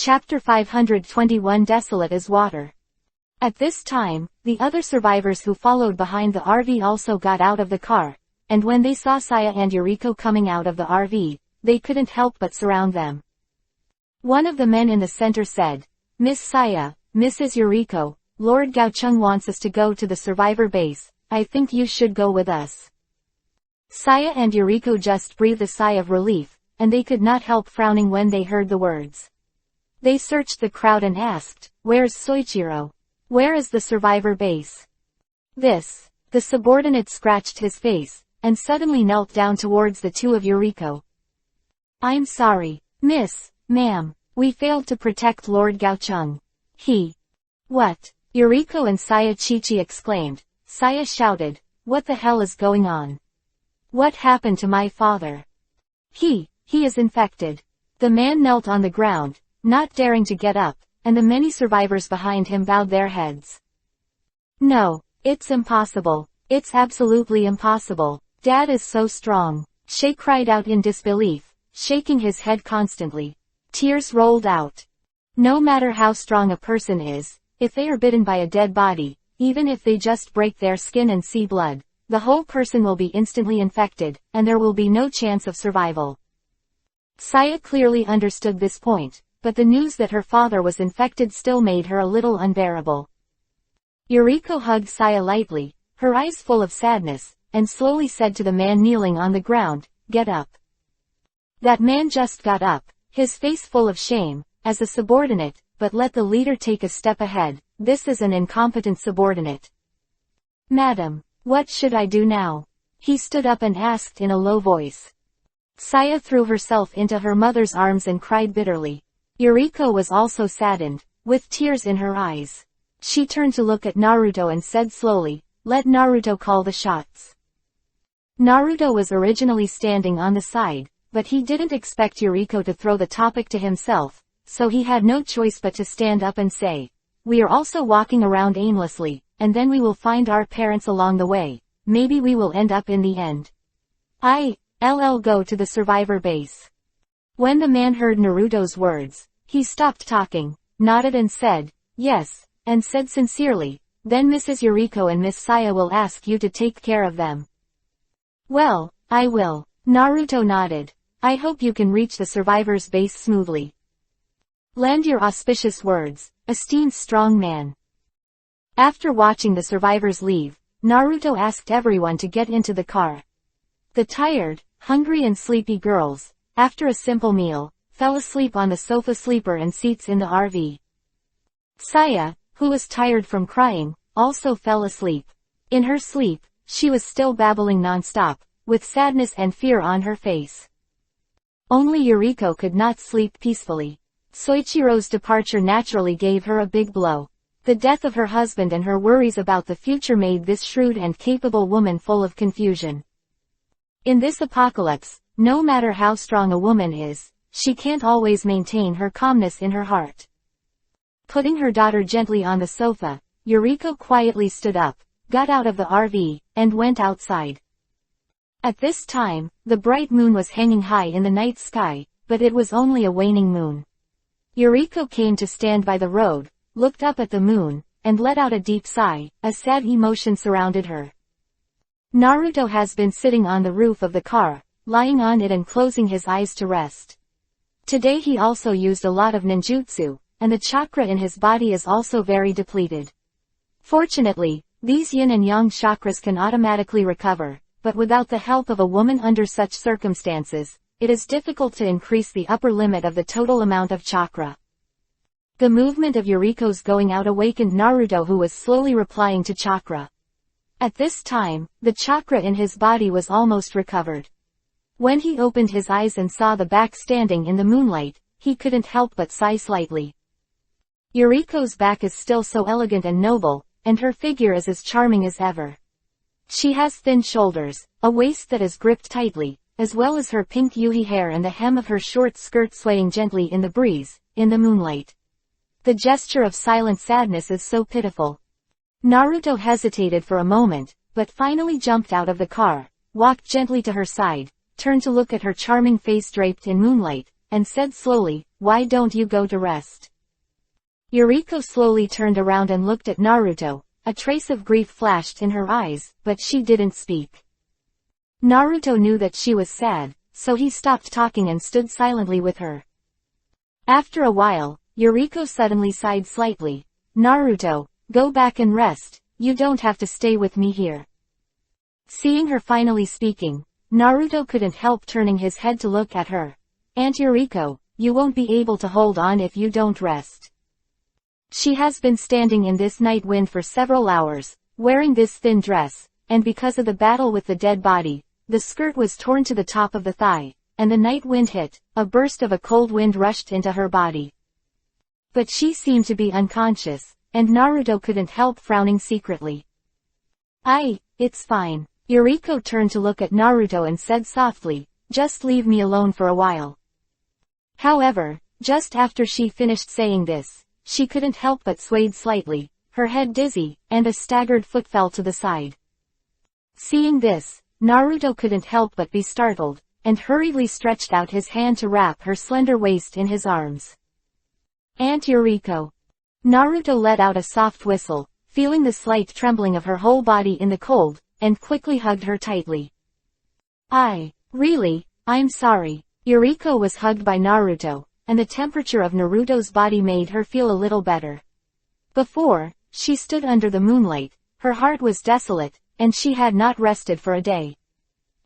Chapter 521 Desolate as Water. At this time, the other survivors who followed behind the RV also got out of the car, and when they saw Saya and Yuriko coming out of the RV, they couldn't help but surround them. One of the men in the center said, "Miss Saya, Mrs. Yuriko, Lord Gaocheng wants us to go to the survivor base. I think you should go with us." Saya and Yuriko just breathed a sigh of relief, and they could not help frowning when they heard the words. They searched the crowd and asked, "Where's Soichiro? Where is the survivor base?" The subordinate scratched his face, and suddenly knelt down towards the two of Yuriko. "I'm sorry, ma'am, we failed to protect Lord Gaocheng. What?" Yuriko and Saya Chichi exclaimed. Saya shouted, "What the hell is going on? What happened to my father? He is infected." The man knelt on the ground, not daring to get up, and the many survivors behind him bowed their heads. "No, it's impossible. It's absolutely impossible. Dad is so strong." Shay cried out in disbelief, shaking his head constantly. Tears rolled out. No matter how strong a person is, if they are bitten by a dead body, even if they just break their skin and see blood, the whole person will be instantly infected, and there will be no chance of survival. Saya clearly understood this point, but the news that her father was infected still made her a little unbearable. Yuriko hugged Saya lightly, her eyes full of sadness, and slowly said to the man kneeling on the ground, "Get up." That man just got up, his face full of shame, as a subordinate, but let the leader take a step ahead. This is an incompetent subordinate. "Madam, what should I do now?" He stood up and asked in a low voice. Saya threw herself into her mother's arms and cried bitterly. Yuriko was also saddened, with tears in her eyes. She turned to look at Naruto and said slowly, "Let Naruto call the shots." Naruto was originally standing on the side, but he didn't expect Yuriko to throw the topic to himself, so he had no choice but to stand up and say, "We are also walking around aimlessly, and then we will find our parents along the way. Maybe we will end up in the end. I'll go to the survivor base." When the man heard Naruto's words, he stopped talking, nodded and said, "Yes," and said sincerely, "Then Mrs. Yuriko and Miss Saya will ask you to take care of them." "Well, I will." Naruto nodded. "I hope you can reach the survivor's base smoothly. Lend your auspicious words, esteemed strong man." After watching the survivors leave, Naruto asked everyone to get into the car. The tired, hungry and sleepy girls, after a simple meal, fell asleep on the sofa sleeper and seats in the RV. Saya, who was tired from crying, also fell asleep. In her sleep, she was still babbling non-stop, with sadness and fear on her face. Only Yuriko could not sleep peacefully. Soichiro's departure naturally gave her a big blow. The death of her husband and her worries about the future made this shrewd and capable woman full of confusion. In this apocalypse, no matter how strong a woman is, she can't always maintain her calmness in her heart. Putting her daughter gently on the sofa, Yuriko quietly stood up, got out of the RV, and went outside. At this time, the bright moon was hanging high in the night sky, but it was only a waning moon. Yuriko came to stand by the road, looked up at the moon, and let out a deep sigh. A sad emotion surrounded her. Naruto has been sitting on the roof of the car, lying on it and closing his eyes to rest. Today he also used a lot of ninjutsu, and the chakra in his body is also very depleted. Fortunately, these yin and yang chakras can automatically recover, but without the help of a woman under such circumstances, it is difficult to increase the upper limit of the total amount of chakra. The movement of Yuriko's going out awakened Naruto, who was slowly replying to chakra. At this time, the chakra in his body was almost recovered. When he opened his eyes and saw the back standing in the moonlight, he couldn't help but sigh slightly. Yuriko's back is still so elegant and noble, and her figure is as charming as ever. She has thin shoulders, a waist that is gripped tightly, as well as her pink yuhi hair and the hem of her short skirt swaying gently in the breeze, in the moonlight. The gesture of silent sadness is so pitiful. Naruto hesitated for a moment, but finally jumped out of the car, walked gently to her side, turned to look at her charming face draped in moonlight, and said slowly, why don't you go to rest? Yuriko slowly turned around and looked at Naruto. A trace of grief flashed in her eyes, but she didn't speak. Naruto knew that she was sad, so he stopped talking and stood silently with her. After a while, Yuriko suddenly sighed slightly. Naruto, go back and rest, you don't have to stay with me here. Seeing her finally speaking, Naruto couldn't help turning his head to look at her. Aunt Yuriko, you won't be able to hold on if you don't rest. She has been standing in this night wind for several hours, wearing this thin dress, and because of the battle with the dead body, the skirt was torn to the top of the thigh, and the night wind hit, a burst of a cold wind rushed into her body. But she seemed to be unconscious, and Naruto couldn't help frowning secretly. It's fine. Yuriko turned to look at Naruto and said softly, just leave me alone for a while. However, just after she finished saying this, she couldn't help but swayed slightly, her head dizzy, and a staggered foot fell to the side. Seeing this, Naruto couldn't help but be startled, and hurriedly stretched out his hand to wrap her slender waist in his arms. Aunt Yuriko. Naruto let out a soft whistle, feeling the slight trembling of her whole body in the cold, and quickly hugged her tightly. Really, I'm sorry. Yuriko was hugged by Naruto, and the temperature of Naruto's body made her feel a little better. Before, she stood under the moonlight, her heart was desolate, and she had not rested for a day.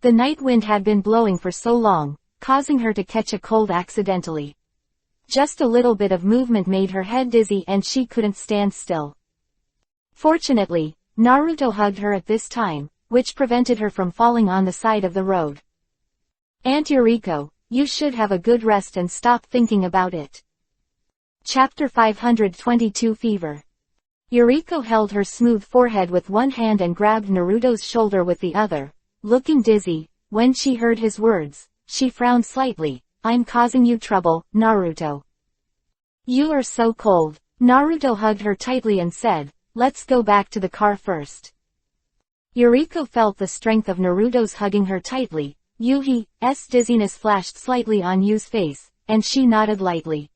The night wind had been blowing for so long, causing her to catch a cold accidentally. Just a little bit of movement made her head dizzy and she couldn't stand still. Fortunately, Naruto hugged her at this time, which prevented her from falling on the side of the road. Aunt Yuriko, you should have a good rest and stop thinking about it. Chapter 522 Fever. Yuriko held her smooth forehead with one hand and grabbed Naruto's shoulder with the other. Looking dizzy, when she heard his words, she frowned slightly. I'm causing you trouble, Naruto. You are so cold. Naruto hugged her tightly and said, let's go back to the car first. Yuriko felt the strength of Naruto's hugging her tightly. Yuhi's dizziness flashed slightly on Yu's face, and she nodded lightly.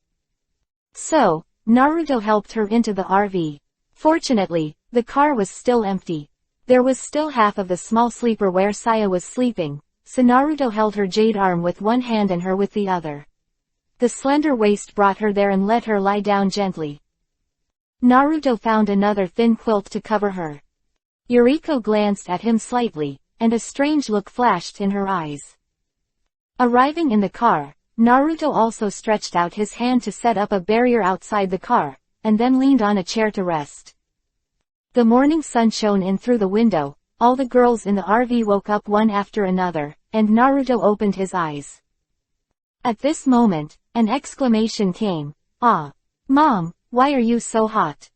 So, Naruto helped her into the RV. Fortunately, the car was still empty. There was still half of the small sleeper where Saya was sleeping, so Naruto held her jade arm with one hand and her with the other. The slender waist brought her there and let her lie down gently. Naruto found another thin quilt to cover her. Yuriko glanced at him slightly, and a strange look flashed in her eyes. Arriving in the car, Naruto also stretched out his hand to set up a barrier outside the car, and then leaned on a chair to rest. The morning sun shone in through the window, all the girls in the RV woke up one after another, and Naruto opened his eyes. At this moment, an exclamation came. Mom, why are you so hot?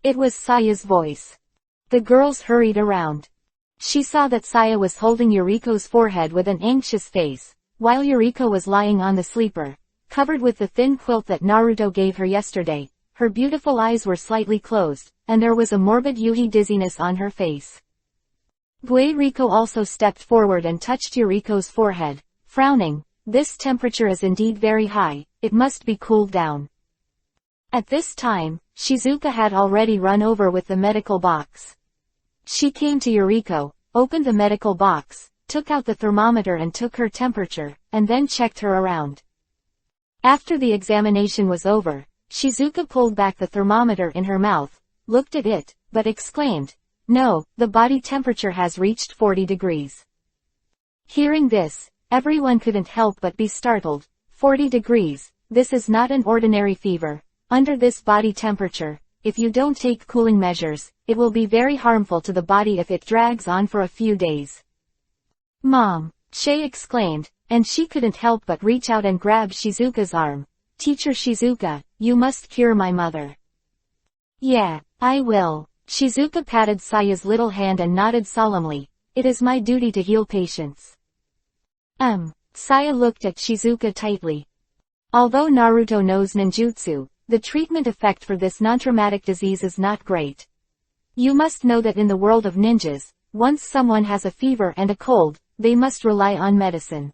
It was Saya's voice. The girls hurried around. She saw that Saya was holding Yuriko's forehead with an anxious face, while Yuriko was lying on the sleeper, covered with the thin quilt that Naruto gave her yesterday. Her beautiful eyes were slightly closed, and there was a morbid Yuhi dizziness on her face. Riko also stepped forward and touched Yuriko's forehead, frowning. This temperature is indeed very high, it must be cooled down. At this time, Shizuka had already run over with the medical box. She came to Yuriko, opened the medical box, took out the thermometer and took her temperature, and then checked her around. After the examination was over, Shizuka pulled back the thermometer in her mouth, looked at it, but exclaimed, "No, the body temperature has reached 40 degrees. Hearing this, everyone couldn't help but be startled. 40 degrees, this is not an ordinary fever. Under this body temperature, if you don't take cooling measures, it will be very harmful to the body if it drags on for a few days." "Mom," Shay exclaimed, and she couldn't help but reach out and grab Shizuka's arm. "Teacher Shizuka, you must cure my mother." "Yeah, I will." Shizuka patted Saya's little hand and nodded solemnly. "It is my duty to heal patients." Saya looked at Shizuka tightly. Although Naruto knows ninjutsu, the treatment effect for this non-traumatic disease is not great. You must know that in the world of ninjas, once someone has a fever and a cold, they must rely on medicine.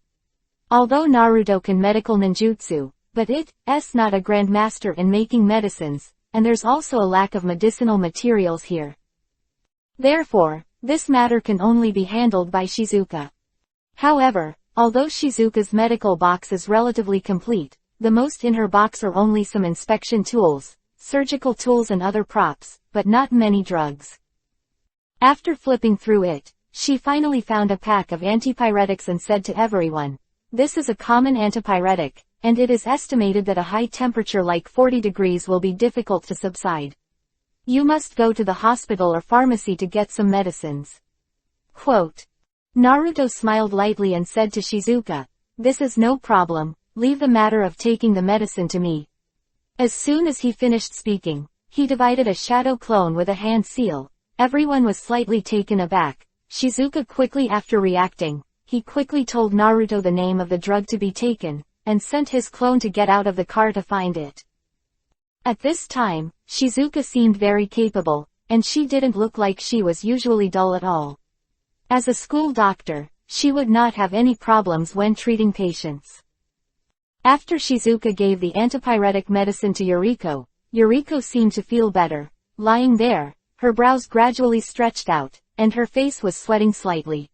Although Naruto can medical ninjutsu, but it's not a grandmaster in making medicines, and there's also a lack of medicinal materials here. Therefore, this matter can only be handled by Shizuka. However, although Shizuka's medical box is relatively complete, the most in her box are only some inspection tools, surgical tools and other props, but not many drugs. After flipping through it, she finally found a pack of antipyretics and said to everyone, "This is a common antipyretic, and it is estimated that a high temperature like 40 degrees will be difficult to subside. You must go to the hospital or pharmacy to get some medicines." Quote. Naruto smiled lightly and said to Shizuka, "This is no problem, leave the matter of taking the medicine to me." As soon as he finished speaking, he divided a shadow clone with a hand seal. Everyone was slightly taken aback. Shizuka quickly after reacting, he quickly told Naruto the name of the drug to be taken, and sent his clone to get out of the car to find it. At this time, Shizuka seemed very capable, and she didn't look like she was usually dull at all. As a school doctor, she would not have any problems when treating patients. After Shizuka gave the antipyretic medicine to Yuriko, Yuriko seemed to feel better. Lying there, her brows gradually stretched out, and her face was sweating slightly.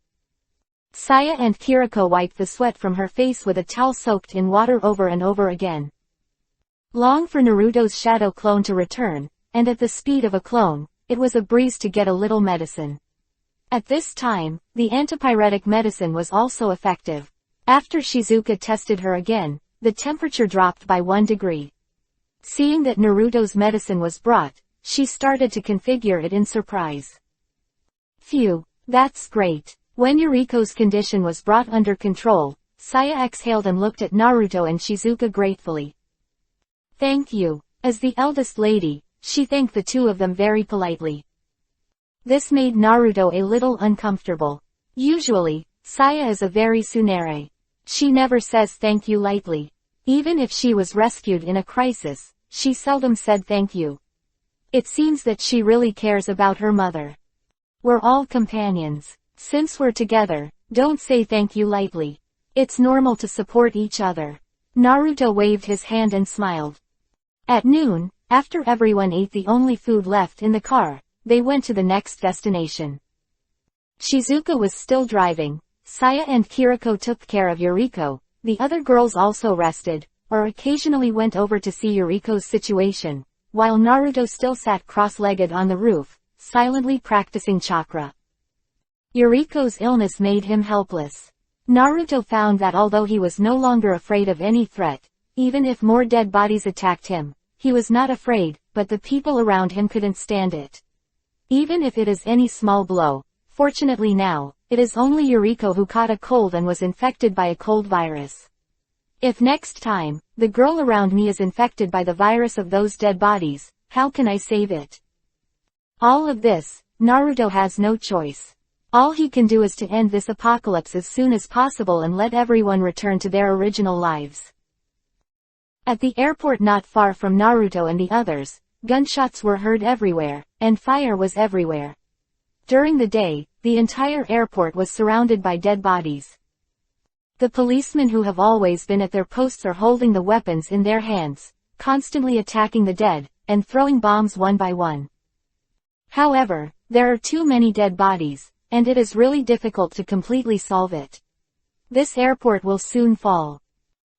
Saya and Kiriko wiped the sweat from her face with a towel soaked in water over and over again. Long for Naruto's shadow clone to return, and at the speed of a clone, it was a breeze to get a little medicine. At this time, the antipyretic medicine was also effective. After Shizuka tested her again, the temperature dropped by 1 degree. Seeing that Naruto's medicine was brought, she started to configure it in surprise. Phew, that's great. When Yuriko's condition was brought under control, Saya exhaled and looked at Naruto and Shizuka gratefully. "Thank you." As the eldest lady, she thanked the two of them very politely. This made Naruto a little uncomfortable. Usually, Saya is a very tsundere. She never says thank you lightly. Even if she was rescued in a crisis, she seldom said thank you. It seems that she really cares about her mother. We're all companions. Since we're together, don't say thank you lightly. It's normal to support each other. Naruto waved his hand and smiled. At noon, after everyone ate the only food left in the car, they went to the next destination. Shizuka was still driving. Saya and Kiriko took care of Yuriko. The other girls also rested, or occasionally went over to see Yuriko's situation, while Naruto still sat cross-legged on the roof, silently practicing chakra. Yuriko's illness made him helpless. Naruto found that although he was no longer afraid of any threat, even if more dead bodies attacked him, he was not afraid, but the people around him couldn't stand it. Even if it is any small blow. Fortunately now, it is only Yuriko who caught a cold and was infected by a cold virus. If next time, the girl around me is infected by the virus of those dead bodies, how can I save it? All of this, Naruto has no choice. All he can do is to end this apocalypse as soon as possible and let everyone return to their original lives. At the airport not far from Naruto and the others, gunshots were heard everywhere, and fire was everywhere. During the day, the entire airport was surrounded by dead bodies. The policemen who have always been at their posts are holding the weapons in their hands, constantly attacking the dead, and throwing bombs one by one. However, there are too many dead bodies, and it is really difficult to completely solve it. This airport will soon fall.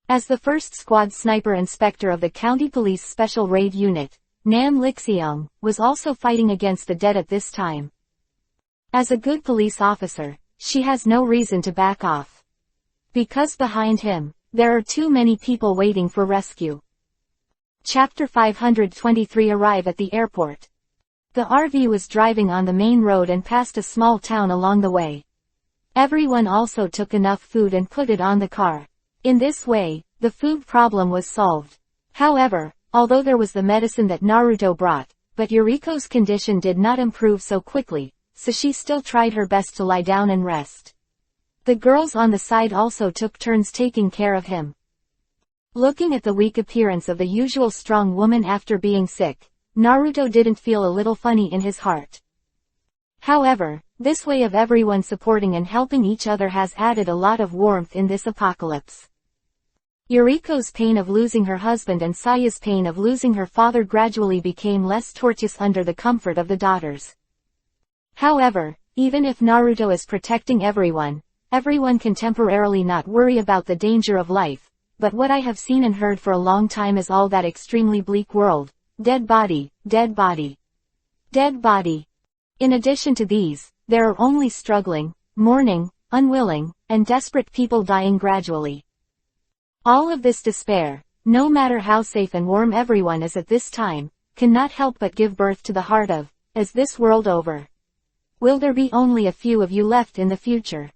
As the first squad sniper inspector of the County Police Special Raid Unit, Nam Lixiong, was also fighting against the dead at this time. As a good police officer, she has no reason to back off. Because behind him, there are too many people waiting for rescue. Chapter 523 Arrive at the airport. The RV was driving on the main road and passed a small town along the way. Everyone also took enough food and put it on the car. In this way, the food problem was solved. However, although there was the medicine that Naruto brought, but Yuriko's condition did not improve so quickly, so she still tried her best to lie down and rest. The girls on the side also took turns taking care of him. Looking at the weak appearance of the usual strong woman after being sick, Naruto didn't feel a little funny in his heart. However, this way of everyone supporting and helping each other has added a lot of warmth in this apocalypse. Yuriko's pain of losing her husband and Saya's pain of losing her father gradually became less tortuous under the comfort of the daughters. However, even if Naruto is protecting everyone can temporarily not worry about the danger of life, but what I have seen and heard for a long time is all that extremely bleak world. Dead body, dead body, dead body. In addition to these, there are only struggling, mourning, unwilling, and desperate people dying gradually. All of this despair, no matter how safe and warm everyone is at this time, cannot help but give birth to the heart of, is this world over? Will there be only a few of you left in the future?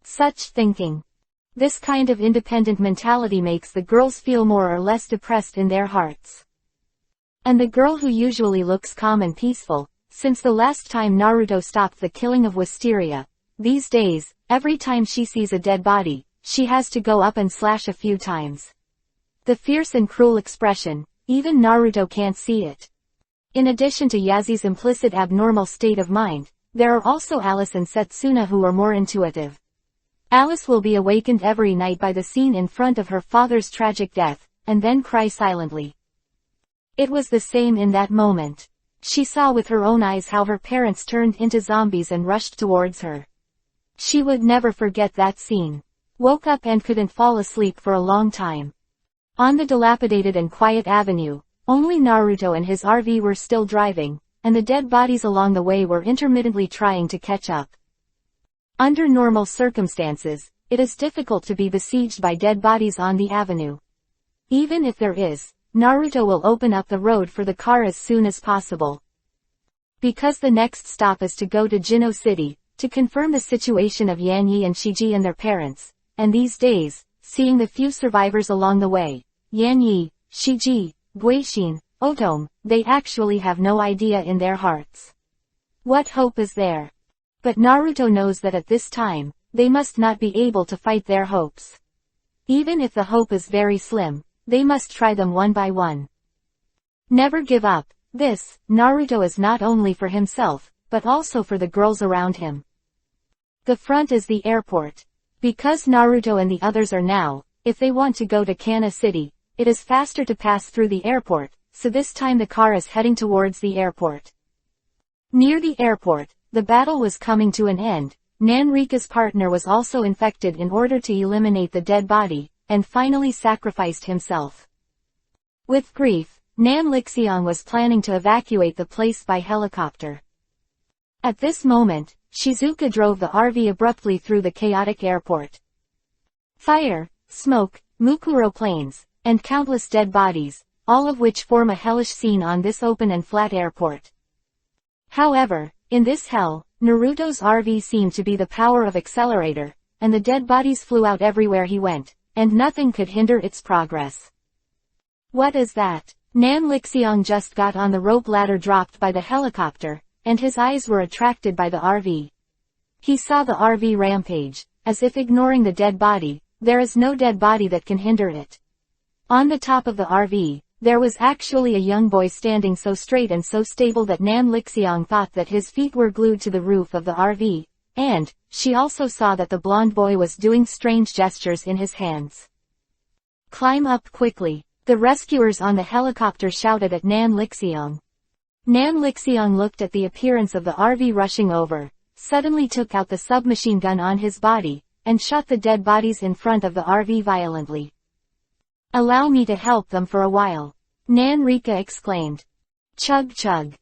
Such thinking. This kind of independent mentality makes the girls feel more or less depressed in their hearts. And the girl who usually looks calm and peaceful, since the last time Naruto stopped the killing of Wisteria, these days, every time she sees a dead body, she has to go up and slash a few times. The fierce and cruel expression, even Naruto can't see it. In addition to Yazi's implicit abnormal state of mind, there are also Alice and Setsuna who are more intuitive. Alice will be awakened every night by the scene in front of her father's tragic death, and then cry silently. It was the same in that moment. She saw with her own eyes how her parents turned into zombies and rushed towards her. She would never forget that scene. Woke up and couldn't fall asleep for a long time. On the dilapidated and quiet avenue, only Naruto and his RV were still driving, and the dead bodies along the way were intermittently trying to catch up. Under normal circumstances, it is difficult to be besieged by dead bodies on the avenue. Even if there is, Naruto will open up the road for the car as soon as possible. Because the next stop is to go to Jino City, to confirm the situation of Yanyi and Shiji and their parents. And these days, seeing the few survivors along the way, Yanyi, Shiji, Guishin, Otome, they actually have no idea in their hearts. What hope is there? But Naruto knows that at this time, they must not be able to fight their hopes. Even if the hope is very slim, they must try them one by one. Never give up. This, Naruto is not only for himself, but also for the girls around him. The front is the airport. Because Naruto and the others are now, if they want to go to Kana City, it is faster to pass through the airport, so this time the car is heading towards the airport. Near the airport, the battle was coming to an end. Nanrika's partner was also infected in order to eliminate the dead body, and finally sacrificed himself. With grief, Nan Lixiang was planning to evacuate the place by helicopter. At this moment, Shizuka drove the RV abruptly through the chaotic airport. Fire, smoke, Mukuro planes, and countless dead bodies, all of which form a hellish scene on this open and flat airport. However, in this hell, Naruto's RV seemed to be the power of accelerator, and the dead bodies flew out everywhere he went, and nothing could hinder its progress. What is that? Nan Lixiang just got on the rope ladder dropped by the helicopter, and his eyes were attracted by the RV. He saw the RV rampage, as if ignoring the dead body. There is no dead body that can hinder it. On the top of the RV, there was actually a young boy standing so straight and so stable that Nan Lixiang thought that his feet were glued to the roof of the RV, and she also saw that the blonde boy was doing strange gestures in his hands. Climb up quickly, the rescuers on the helicopter shouted at Nan Lixiang. Nan Lixiang looked at the appearance of the RV rushing over, suddenly took out the submachine gun on his body, and shot the dead bodies in front of the RV violently. Allow me to help them for a while, Nan Rika exclaimed. Chug chug.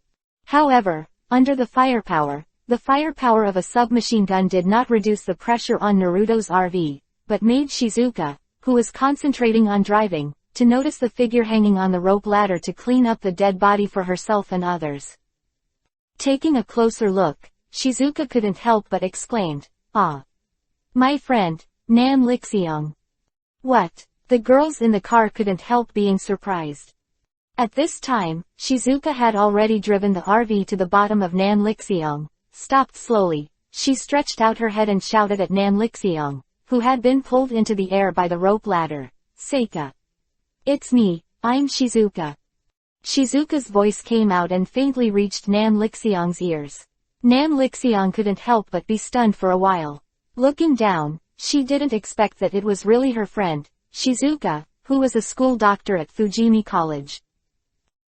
However, under the firepower of a submachine gun did not reduce the pressure on Naruto's RV, but made Shizuka, who was concentrating on driving, to notice the figure hanging on the rope ladder to clean up the dead body for herself and others. Taking a closer look, Shizuka couldn't help but exclaimed, "Ah! My friend, Nan Lixiang." What? The girls in the car couldn't help being surprised. At this time, Shizuka had already driven the RV to the bottom of Nan Lixiang, stopped slowly. She stretched out her head and shouted at Nan Lixiang, who had been pulled into the air by the rope ladder, "Seika. It's me, I'm Shizuka." Shizuka's voice came out and faintly reached Nan Lixiang's ears. Nan Lixiang couldn't help but be stunned for a while. Looking down, she didn't expect that it was really her friend, Shizuka, who was a school doctor at Fujimi College.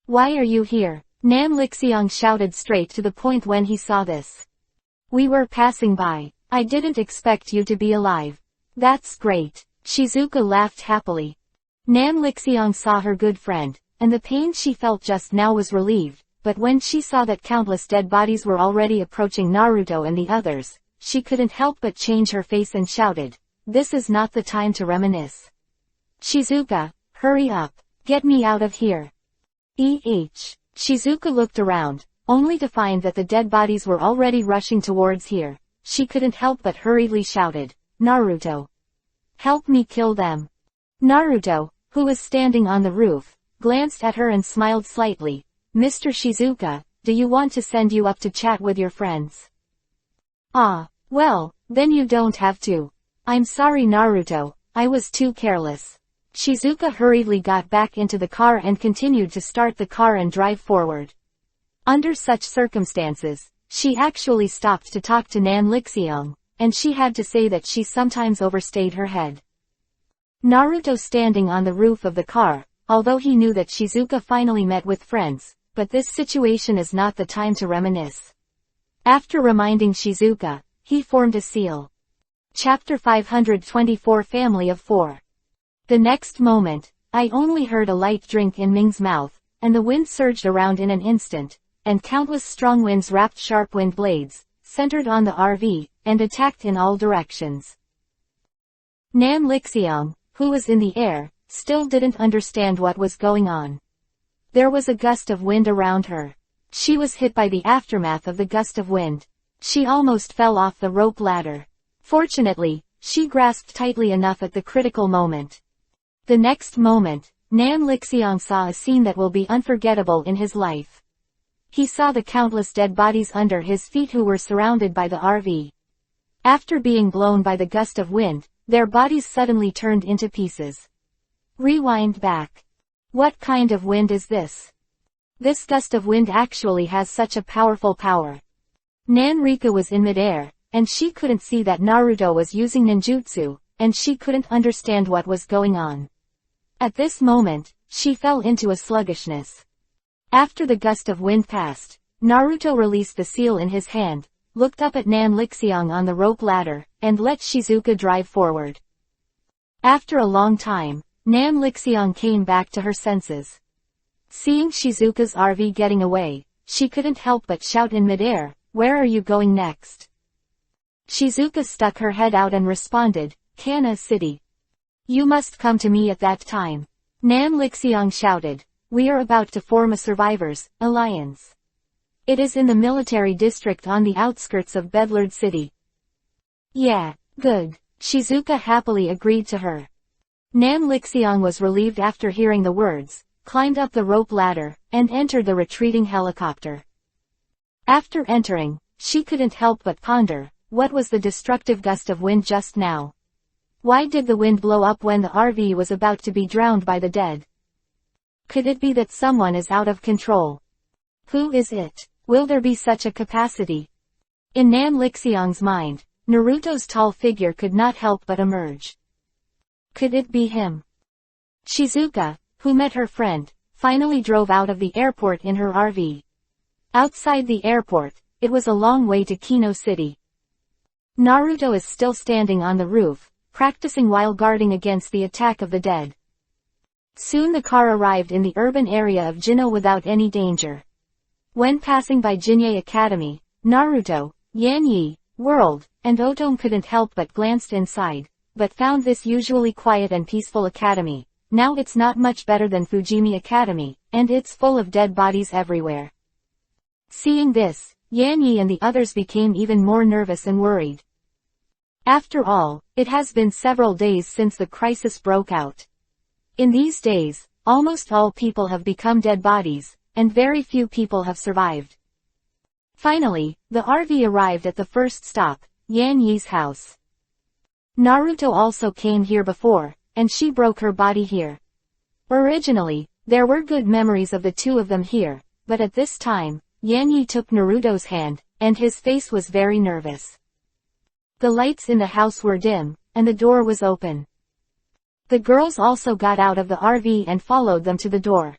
"Why are you here?" Nam Lixiang shouted straight to the point when he saw this. "We were passing by. I didn't expect you to be alive." "That's great." Shizuka laughed happily. Nam Lixiang saw her good friend, and the pain she felt just now was relieved, but when she saw that countless dead bodies were already approaching Naruto and the others, she couldn't help but change her face and shouted, "This is not the time to reminisce. Shizuka, hurry up. Get me out of here." Shizuka looked around, only to find that the dead bodies were already rushing towards here. She couldn't help but hurriedly shouted, "Naruto! Help me kill them." Naruto, who was standing on the roof, glanced at her and smiled slightly. "Mr. Shizuka, do you want to send you up to chat with your friends?" "Ah, well, then you don't have to. I'm sorry Naruto, I was too careless." Shizuka hurriedly got back into the car and continued to start the car and drive forward. Under such circumstances, she actually stopped to talk to Nan Lixiang, and she had to say that she sometimes overstayed her head. Naruto standing on the roof of the car, although he knew that Shizuka finally met with friends, but this situation is not the time to reminisce. After reminding Shizuka, he formed a seal. Chapter 524 Family of Four. The next moment, I only heard a light drink in Ming's mouth, and the wind surged around in an instant, and countless strong winds wrapped sharp wind blades, centered on the RV, and attacked in all directions. Nan Lixiang, who was in the air, still didn't understand what was going on. There was a gust of wind around her. She was hit by the aftermath of the gust of wind. She almost fell off the rope ladder. Fortunately, she grasped tightly enough at the critical moment. The next moment, Nan Lixiang saw a scene that will be unforgettable in his life. He saw the countless dead bodies under his feet who were surrounded by the RV. After being blown by the gust of wind, their bodies suddenly turned into pieces. Rewind back. What kind of wind is this? This gust of wind actually has such a powerful power. Nan Rika was in midair, and she couldn't see that Naruto was using ninjutsu, and she couldn't understand what was going on. At this moment, she fell into a sluggishness. After the gust of wind passed, Naruto released the seal in his hand, looked up at Nan Lixiang on the rope ladder, and let Shizuka drive forward. After a long time, Nan Lixiang came back to her senses. Seeing Shizuka's RV getting away, she couldn't help but shout in midair, "Where are you going next?" Shizuka stuck her head out and responded, "Kana City." "You must come to me at that time." Nan Lixiang shouted, "We are about to form a survivors' alliance. It is in the military district on the outskirts of Bedlard City." "Yeah, good." Shizuka happily agreed to her. Nan Lixiang was relieved after hearing the words, climbed up the rope ladder, and entered the retreating helicopter. After entering, she couldn't help but ponder, what was the destructive gust of wind just now? Why did the wind blow up when the RV was about to be drowned by the dead? Could it be that someone is out of control? Who is it? Will there be such a capacity? In Nan Lixiang's mind, Naruto's tall figure could not help but emerge. Could it be him? Shizuka, who met her friend, finally drove out of the airport in her RV. Outside the airport, it was a long way to Kino City. Naruto is still standing on the roof, practicing while guarding against the attack of the dead. Soon the car arrived in the urban area of Jino without any danger. When passing by Jinyei Academy, Naruto, Yanyi, World, and Otome couldn't help but glanced inside, but found this usually quiet and peaceful academy. Now it's not much better than Fujimi Academy, and it's full of dead bodies everywhere. Seeing this, Yanyi and the others became even more nervous and worried. After all, it has been several days since the crisis broke out. In these days, almost all people have become dead bodies, and very few people have survived. Finally, the RV arrived at the first stop, Yanyi's house. Naruto also came here before, and she broke her body here. Originally, there were good memories of the two of them here, but at this time, Yanyi took Naruto's hand, and his face was very nervous. The lights in the house were dim, and the door was open. The girls also got out of the RV and followed them to the door.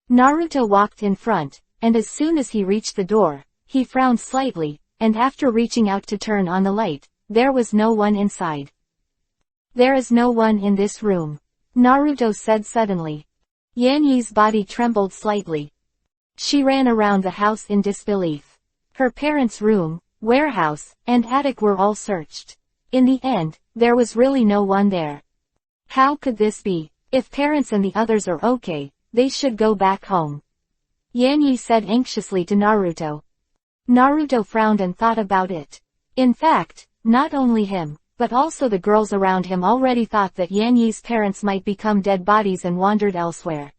Naruto walked in front, and as soon as he reached the door, he frowned slightly, and after reaching out to turn on the light, there was no one inside. "There is no one in this room," Naruto said suddenly. Yan Yi's body trembled slightly. She ran around the house in disbelief. Her parents' room, warehouse, and attic were all searched. In the end, there was really no one there. How could this be? If parents and the others are okay, they should go back home. Yan Yi said anxiously to Naruto. Naruto frowned and thought about it. In fact, not only him, but also the girls around him already thought that Yan Yi's parents might become dead bodies and wandered elsewhere.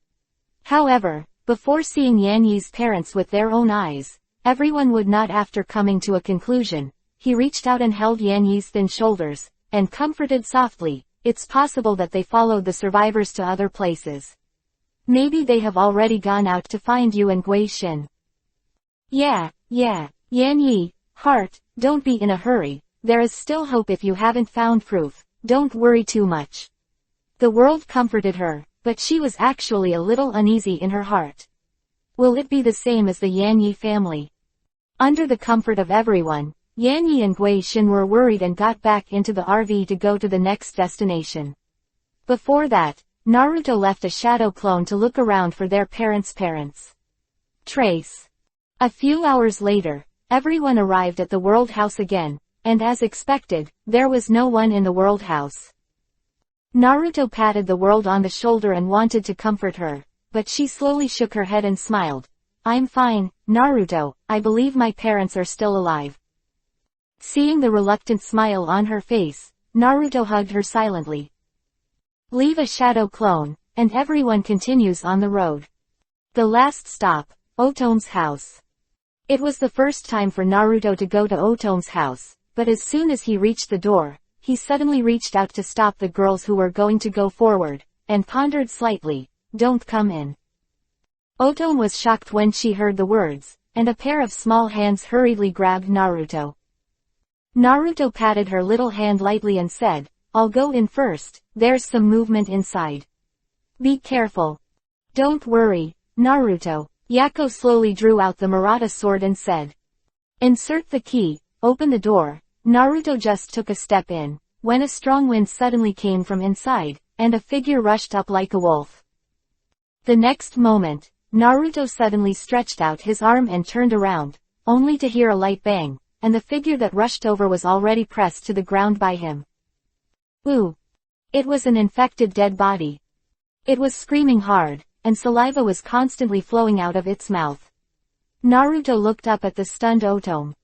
However, before seeing Yan Yi's parents with their own eyes, everyone would not. After coming to a conclusion, he reached out and held Yan Yi's thin shoulders, and comforted softly. "It's possible that they followed the survivors to other places. Maybe they have already gone out to find you and Gui Shin." Yeah, Yan Yi, heart, don't be in a hurry, there is still hope if you haven't found proof, don't worry too much. The world comforted her, but she was actually a little uneasy in her heart. Will it be the same as the Yan Yi family? Under the comfort of everyone, Yan Yi and Gui Shin were worried and got back into the RV to go to the next destination. Before that, Naruto left a shadow clone to look around for their parents' trace. A few hours later, everyone arrived at the World House again, and as expected, there was no one in the World House. Naruto patted the world on the shoulder and wanted to comfort her, but she slowly shook her head and smiled. "I'm fine, Naruto, I believe my parents are still alive." Seeing the reluctant smile on her face, Naruto hugged her silently. Leave a shadow clone, and everyone continues on the road. The last stop, Otome's house. It was the first time for Naruto to go to Otome's house, but as soon as he reached the door, he suddenly reached out to stop the girls who were going to go forward, and pondered slightly, "Don't come in." Otome was shocked when she heard the words, and a pair of small hands hurriedly grabbed Naruto. Naruto patted her little hand lightly and said, "I'll go in first, there's some movement inside. Be careful." "Don't worry, Naruto." Yako slowly drew out the Murata sword and said, "Insert the key, open the door." Naruto just took a step in, when a strong wind suddenly came from inside, and a figure rushed up like a wolf. The next moment, Naruto suddenly stretched out his arm and turned around, only to hear a light bang, and the figure that rushed over was already pressed to the ground by him. Ooh! It was an infected dead body. It was screaming hard, and saliva was constantly flowing out of its mouth. Naruto looked up at the stunned Otome.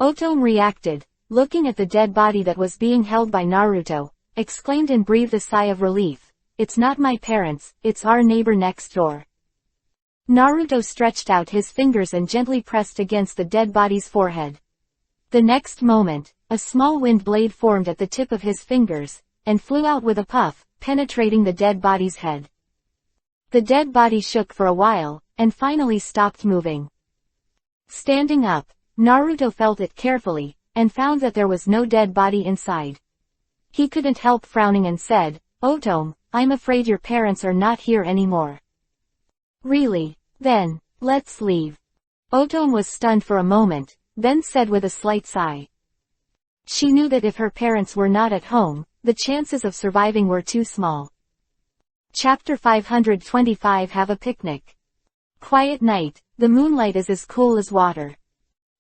Otome reacted, looking at the dead body that was being held by Naruto, exclaimed and breathed a sigh of relief. "It's not my parents, it's our neighbor next door." Naruto stretched out his fingers and gently pressed against the dead body's forehead. The next moment, a small wind blade formed at the tip of his fingers, and flew out with a puff, penetrating the dead body's head. The dead body shook for a while, and finally stopped moving. Standing up, Naruto felt it carefully, and found that there was no dead body inside. He couldn't help frowning and said, "Otome, I'm afraid your parents are not here anymore." "Really? Then, let's leave." Otome was stunned for a moment, then said with a slight sigh. She knew that if her parents were not at home, the chances of surviving were too small. Chapter 525 Have a Picnic. Quiet night, the moonlight is as cool as water.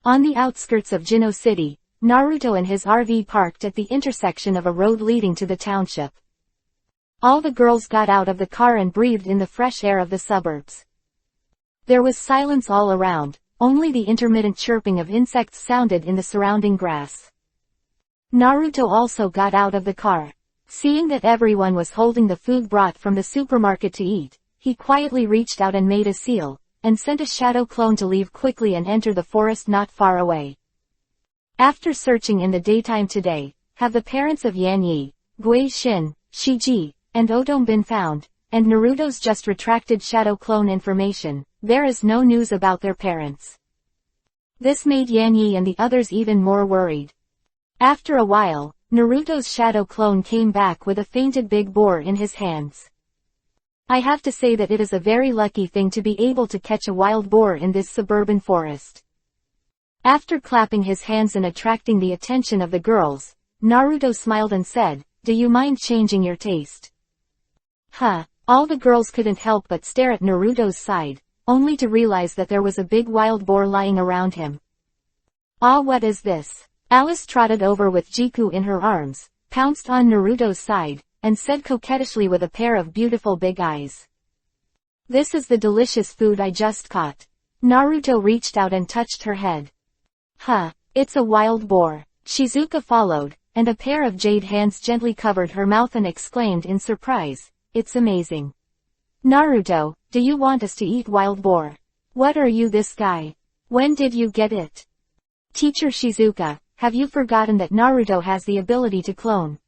On the outskirts of Jino City, Naruto and his RV parked at the intersection of a road leading to the township. All the girls got out of the car and breathed in the fresh air of the suburbs. There was silence all around, only the intermittent chirping of insects sounded in the surrounding grass. Naruto also got out of the car. Seeing that everyone was holding the food brought from the supermarket to eat, he quietly reached out and made a seal, and sent a shadow clone to leave quickly and enter the forest not far away. After searching in the daytime today, have the parents of Yan Yi, Gui Shin, Shiji, and Otome been found, and Naruto's just retracted shadow clone information, there is no news about their parents. This made Yan Yi and the others even more worried. After a while, Naruto's shadow clone came back with a fainted big boar in his hands. I have to say that it is a very lucky thing to be able to catch a wild boar in this suburban forest. After clapping his hands and attracting the attention of the girls, Naruto smiled and said, "Do you mind changing your taste?" Huh. All the girls couldn't help but stare at Naruto's side, only to realize that there was a big wild boar lying around him. Ah, what is this? Alice trotted over with Jiku in her arms, pounced on Naruto's side, and said coquettishly with a pair of beautiful big eyes. "This is the delicious food I just caught." Naruto reached out and touched her head. Huh, it's a wild boar. Shizuka followed, and a pair of jade hands gently covered her mouth and exclaimed in surprise, "It's amazing." "Naruto, do you want us to eat wild boar? What are you, this guy? When did you get it?" "Teacher Shizuka, have you forgotten that Naruto has the ability to clone?"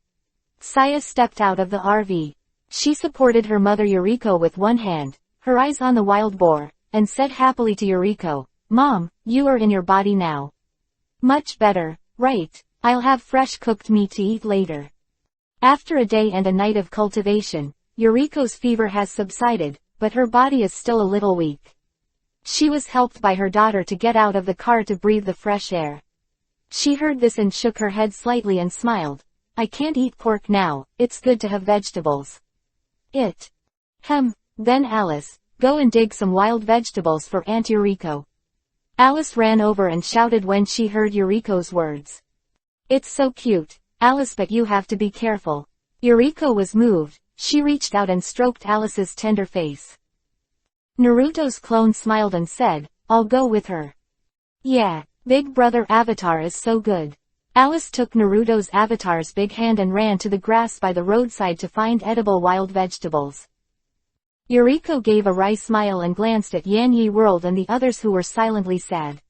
Saya stepped out of the RV. She supported her mother Yuriko with one hand, her eyes on the wild boar, and said happily to Yuriko, "Mom, you are in your body now. Much better, right? I'll have fresh cooked meat to eat later." After a day and a night of cultivation, Yuriko's fever has subsided, but her body is still a little weak. She was helped by her daughter to get out of the car to breathe the fresh air. She heard this and shook her head slightly and smiled. "I can't eat pork now, it's good to have vegetables." Then Alice, go and dig some wild vegetables for Aunt Yuriko. Alice ran over and shouted when she heard Yuriko's words. "It's so cute, Alice, but you have to be careful." Yuriko was moved. She reached out and stroked Alice's tender face. Naruto's clone smiled and said, "I'll go with her." "Yeah, Big Brother Avatar is so good." Alice took Naruto's avatar's big hand and ran to the grass by the roadside to find edible wild vegetables. Yuriko gave a wry smile and glanced at Yanyi World and the others who were silently sad.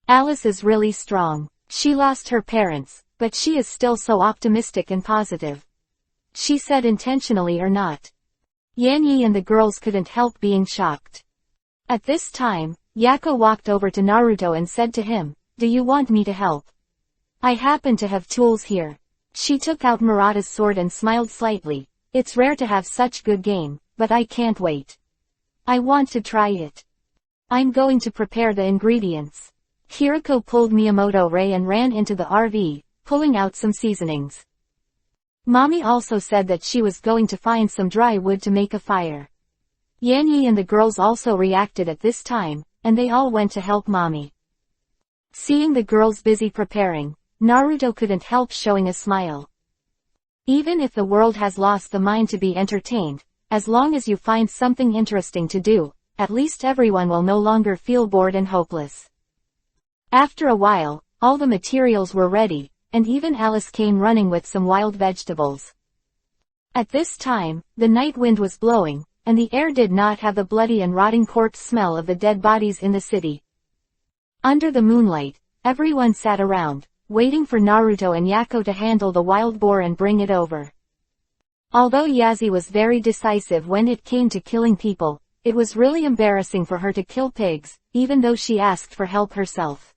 Alice is really strong. She lost her parents, but she is still so optimistic and positive. She said intentionally or not. Yanyi and the girls couldn't help being shocked. At this time, Yako walked over to Naruto and said to him, "Do you want me to help? I happen to have tools here." She took out Murata's sword and smiled slightly. "It's rare to have such good game, but I can't wait. I want to try it. I'm going to prepare the ingredients." Hiriko pulled Miyamoto Ray and ran into the RV, pulling out some seasonings. Mommy also said that she was going to find some dry wood to make a fire. Yanyi and the girls also reacted at this time, and they all went to help Mommy. Seeing the girls busy preparing, Naruto couldn't help showing a smile. Even if the world has lost the mind to be entertained, as long as you find something interesting to do, at least everyone will no longer feel bored and hopeless. After a while, all the materials were ready, and even Alice came running with some wild vegetables. At this time, the night wind was blowing, and the air did not have the bloody and rotting corpse smell of the dead bodies in the city. Under the moonlight, everyone sat around, waiting for Naruto and Yako to handle the wild boar and bring it over. Although Yazi was very decisive when it came to killing people, it was really embarrassing for her to kill pigs, even though she asked for help herself.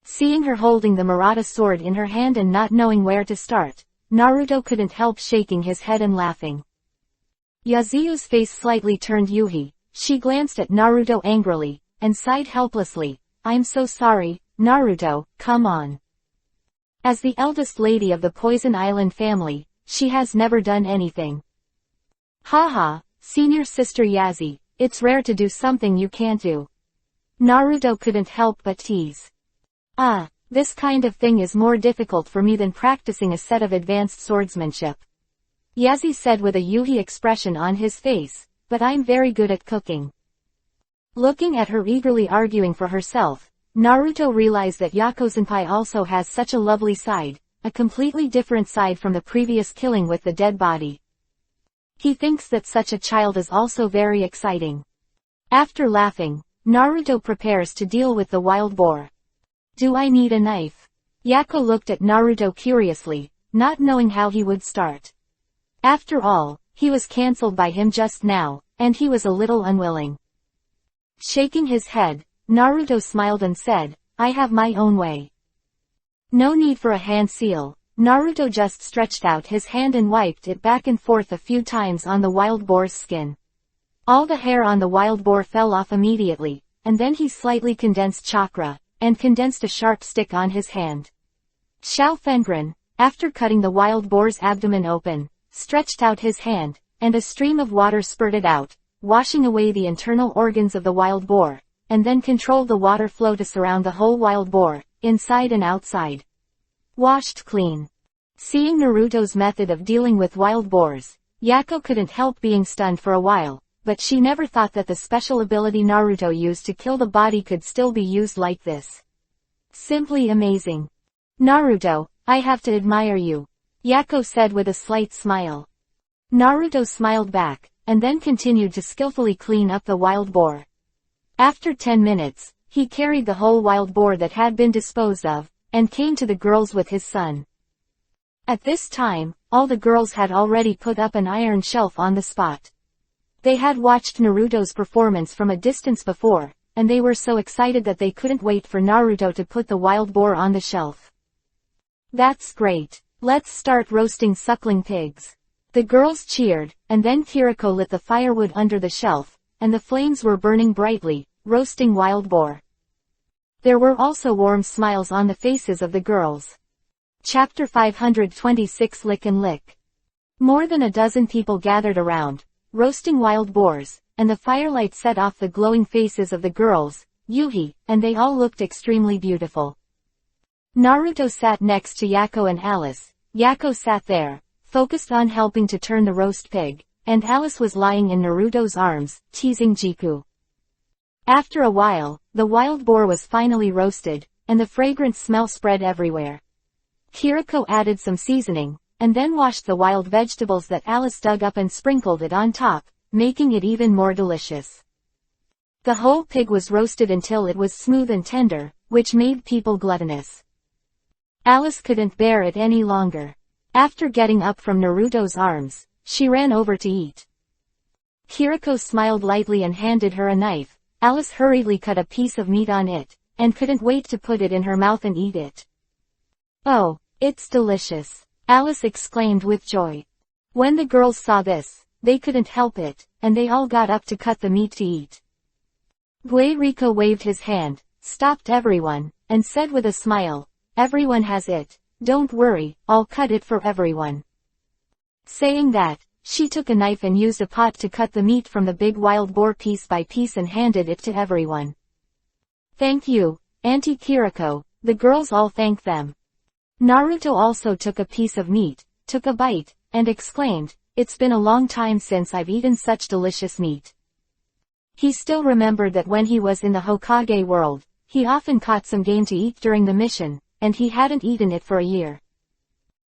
Seeing her holding the Murata sword in her hand and not knowing where to start, Naruto couldn't help shaking his head and laughing. Yaziu's face slightly turned Yuhi. She glanced at Naruto angrily, and sighed helplessly. "I'm so sorry, Naruto, come on." As the eldest lady of the Poison Island family, she has never done anything. "Haha, senior sister Yazi, it's rare to do something you can't do." Naruto couldn't help but tease. This kind of thing is more difficult for me than practicing a set of advanced swordsmanship," Yazi said with a Yuhi expression on his face, "but I'm very good at cooking." Looking at her eagerly arguing for herself, Naruto realized that Yako-senpai also has such a lovely side, a completely different side from the previous killing with the dead body. He thinks that such a child is also very exciting. After laughing, Naruto prepares to deal with the wild boar. "Do I need a knife?" Yako looked at Naruto curiously, not knowing how he would start. After all, he was cancelled by him just now, and he was a little unwilling. Shaking his head, Naruto smiled and said, "I have my own way. No need for a hand seal, Naruto just stretched out his hand and wiped it back and forth a few times on the wild boar's skin. All the hair on the wild boar fell off immediately, and then he slightly condensed chakra, and condensed a sharp stick on his hand. Xiao Fengren, after cutting the wild boar's abdomen open, stretched out his hand, and a stream of water spurted out, washing away the internal organs of the wild boar, and then controlled the water flow to surround the whole wild boar, inside and outside. Washed clean. Seeing Naruto's method of dealing with wild boars, Yako couldn't help being stunned for a while, but she never thought that the special ability Naruto used to kill the body could still be used like this. Simply amazing. Naruto, I have to admire you, Yako said with a slight smile. Naruto smiled back, and then continued to skillfully clean up the wild boar. After 10 minutes, he carried the whole wild boar that had been disposed of, and came to the girls with his son. At this time, all the girls had already put up an iron shelf on the spot. They had watched Naruto's performance from a distance before, and they were so excited that they couldn't wait for Naruto to put the wild boar on the shelf. That's great. Let's start roasting suckling pigs. The girls cheered, and then Kiriko lit the firewood under the shelf, and the flames were burning brightly, roasting wild boar. There were also warm smiles on the faces of the girls. Chapter 526 Lick and Lick. More than a dozen people gathered around, roasting wild boars, and the firelight set off the glowing faces of the girls, Yuhi, and they all looked extremely beautiful. Naruto sat next to Yako and Alice. Yako sat there, focused on helping to turn the roast pig, and Alice was lying in Naruto's arms, teasing Jiku. After a while, the wild boar was finally roasted, and the fragrant smell spread everywhere. Kiriko added some seasoning, and then washed the wild vegetables that Alice dug up and sprinkled it on top, making it even more delicious. The whole pig was roasted until it was smooth and tender, which made people gluttonous. Alice couldn't bear it any longer. After getting up from Naruto's arms, she ran over to eat. Kiriko smiled lightly and handed her a knife. Alice hurriedly cut a piece of meat on it, and couldn't wait to put it in her mouth and eat it. Oh, it's delicious, Alice exclaimed with joy. When the girls saw this, they couldn't help it, and they all got up to cut the meat to eat. Guerrico waved his hand, stopped everyone, and said with a smile, "Everyone has it. Don't worry, I'll cut it for everyone." Saying that, she took a knife and used a pot to cut the meat from the big wild boar piece by piece and handed it to everyone. "Thank you, Auntie Kiriko," the girls all thanked them. Naruto also took a piece of meat, took a bite, and exclaimed, "It's been a long time since I've eaten such delicious meat." He still remembered that when he was in the Hokage world, he often caught some game to eat during the mission, and he hadn't eaten it for a year.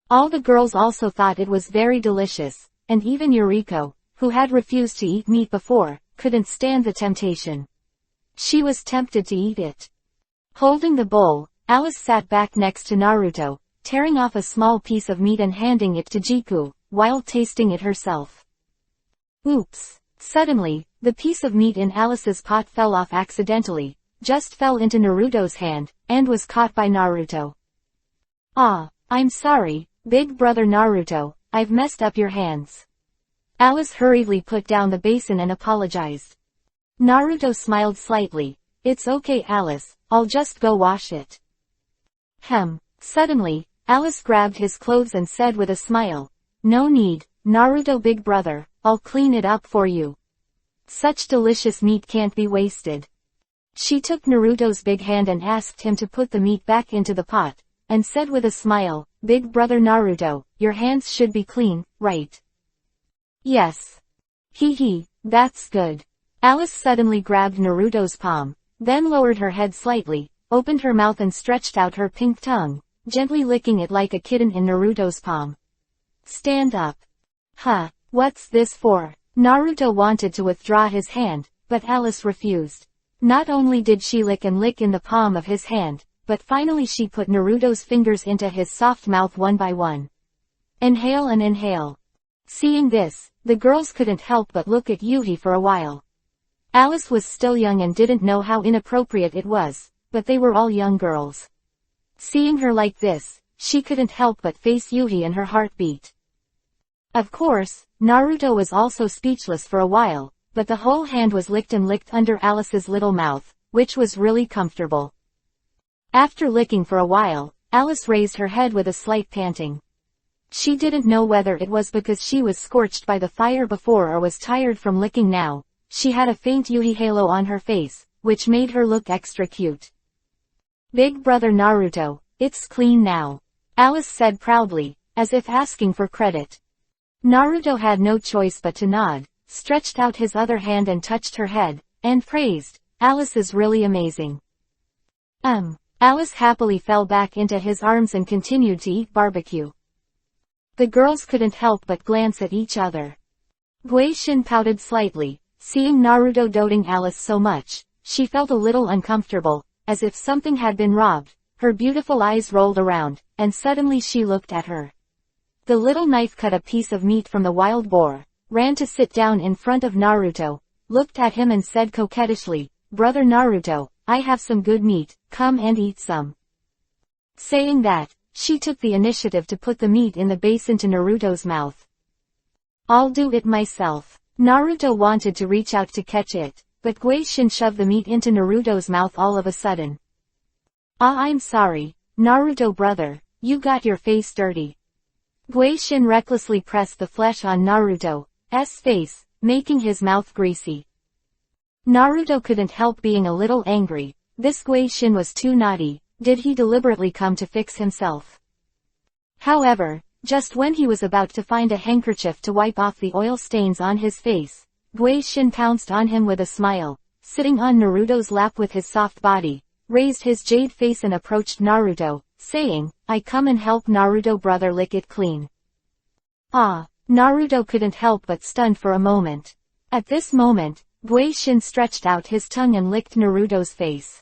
All the girls also thought it was very delicious, and even Yuriko, who had refused to eat meat before, couldn't stand the temptation. She was tempted to eat it. Holding the bowl, Alice sat back next to Naruto, tearing off a small piece of meat and handing it to Jiku, while tasting it herself. Oops! Suddenly, the piece of meat in Alice's pot fell off accidentally, just fell into Naruto's hand, and was caught by Naruto. "Ah, I'm sorry, big brother Naruto, I've messed up your hands." Alice hurriedly put down the basin and apologized. Naruto smiled slightly. "It's okay Alice, I'll just go wash it." Suddenly, Alice grabbed his clothes and said with a smile, "No need, Naruto big brother, I'll clean it up for you. Such delicious meat can't be wasted." She took Naruto's big hand and asked him to put the meat back into the pot, and said with a smile, "Big brother Naruto, your hands should be clean, right?" "Yes." "Hee, that's good." Alice suddenly grabbed Naruto's palm, then lowered her head slightly, opened her mouth and stretched out her pink tongue, gently licking it like a kitten in Naruto's palm. "Stand up." What's this for?" Naruto wanted to withdraw his hand, but Alice refused. Not only did she lick and lick in the palm of his hand, but finally she put Naruto's fingers into his soft mouth one by one. Inhale and inhale. Seeing this, the girls couldn't help but look at Yuhi for a while. Alice was still young and didn't know how inappropriate it was, but they were all young girls. Seeing her like this, she couldn't help but face Yuhi and her heart beat. Of course, Naruto was also speechless for a while, but the whole hand was licked and licked under Alice's little mouth, which was really comfortable. After licking for a while, Alice raised her head with a slight panting. She didn't know whether it was because she was scorched by the fire before or was tired from licking now. She had a faint Yuhi halo on her face, which made her look extra cute. "Big brother Naruto, it's clean now," Alice said proudly, as if asking for credit. Naruto had no choice but to nod, stretched out his other hand and touched her head, and praised, "Alice is really amazing." Alice happily fell back into his arms and continued to eat barbecue. The girls couldn't help but glance at each other. Guixin pouted slightly, seeing Naruto doting Alice so much. She felt a little uncomfortable, as if something had been robbed. Her beautiful eyes rolled around, and suddenly she looked at her. The little knife cut a piece of meat from the wild boar, ran to sit down in front of Naruto, looked at him and said coquettishly, "Brother Naruto, I have some good meat, come and eat some." Saying that, she took the initiative to put the meat in the basin to Naruto's mouth. "I'll do it myself." Naruto wanted to reach out to catch it, but Guixin shoved the meat into Naruto's mouth all of a sudden. I'm sorry, Naruto brother, you got your face dirty." Guixin recklessly pressed the flesh on Naruto's face, making his mouth greasy. Naruto couldn't help being a little angry. This Guixin was too naughty. Did he deliberately come to fix himself? However, just when he was about to find a handkerchief to wipe off the oil stains on his face, Guixin pounced on him with a smile, sitting on Naruto's lap with his soft body, raised his jade face and approached Naruto, saying, "I come and help Naruto brother lick it clean." Naruto couldn't help but stunned for a moment. At this moment, Guixin stretched out his tongue and licked Naruto's face.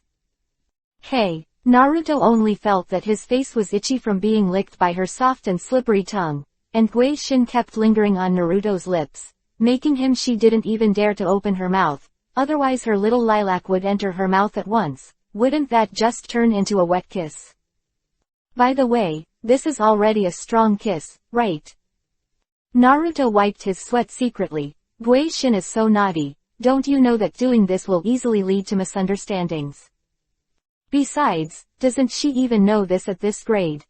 Hey! Naruto only felt that his face was itchy from being licked by her soft and slippery tongue, and Guixin kept lingering on Naruto's lips, making him she didn't even dare to open her mouth, otherwise her little lilac would enter her mouth at once. Wouldn't that just turn into a wet kiss? By the way, this is already a strong kiss, right? Naruto wiped his sweat secretly. Guixin is so naughty, don't you know that doing this will easily lead to misunderstandings? Besides, doesn't she even know this at this grade?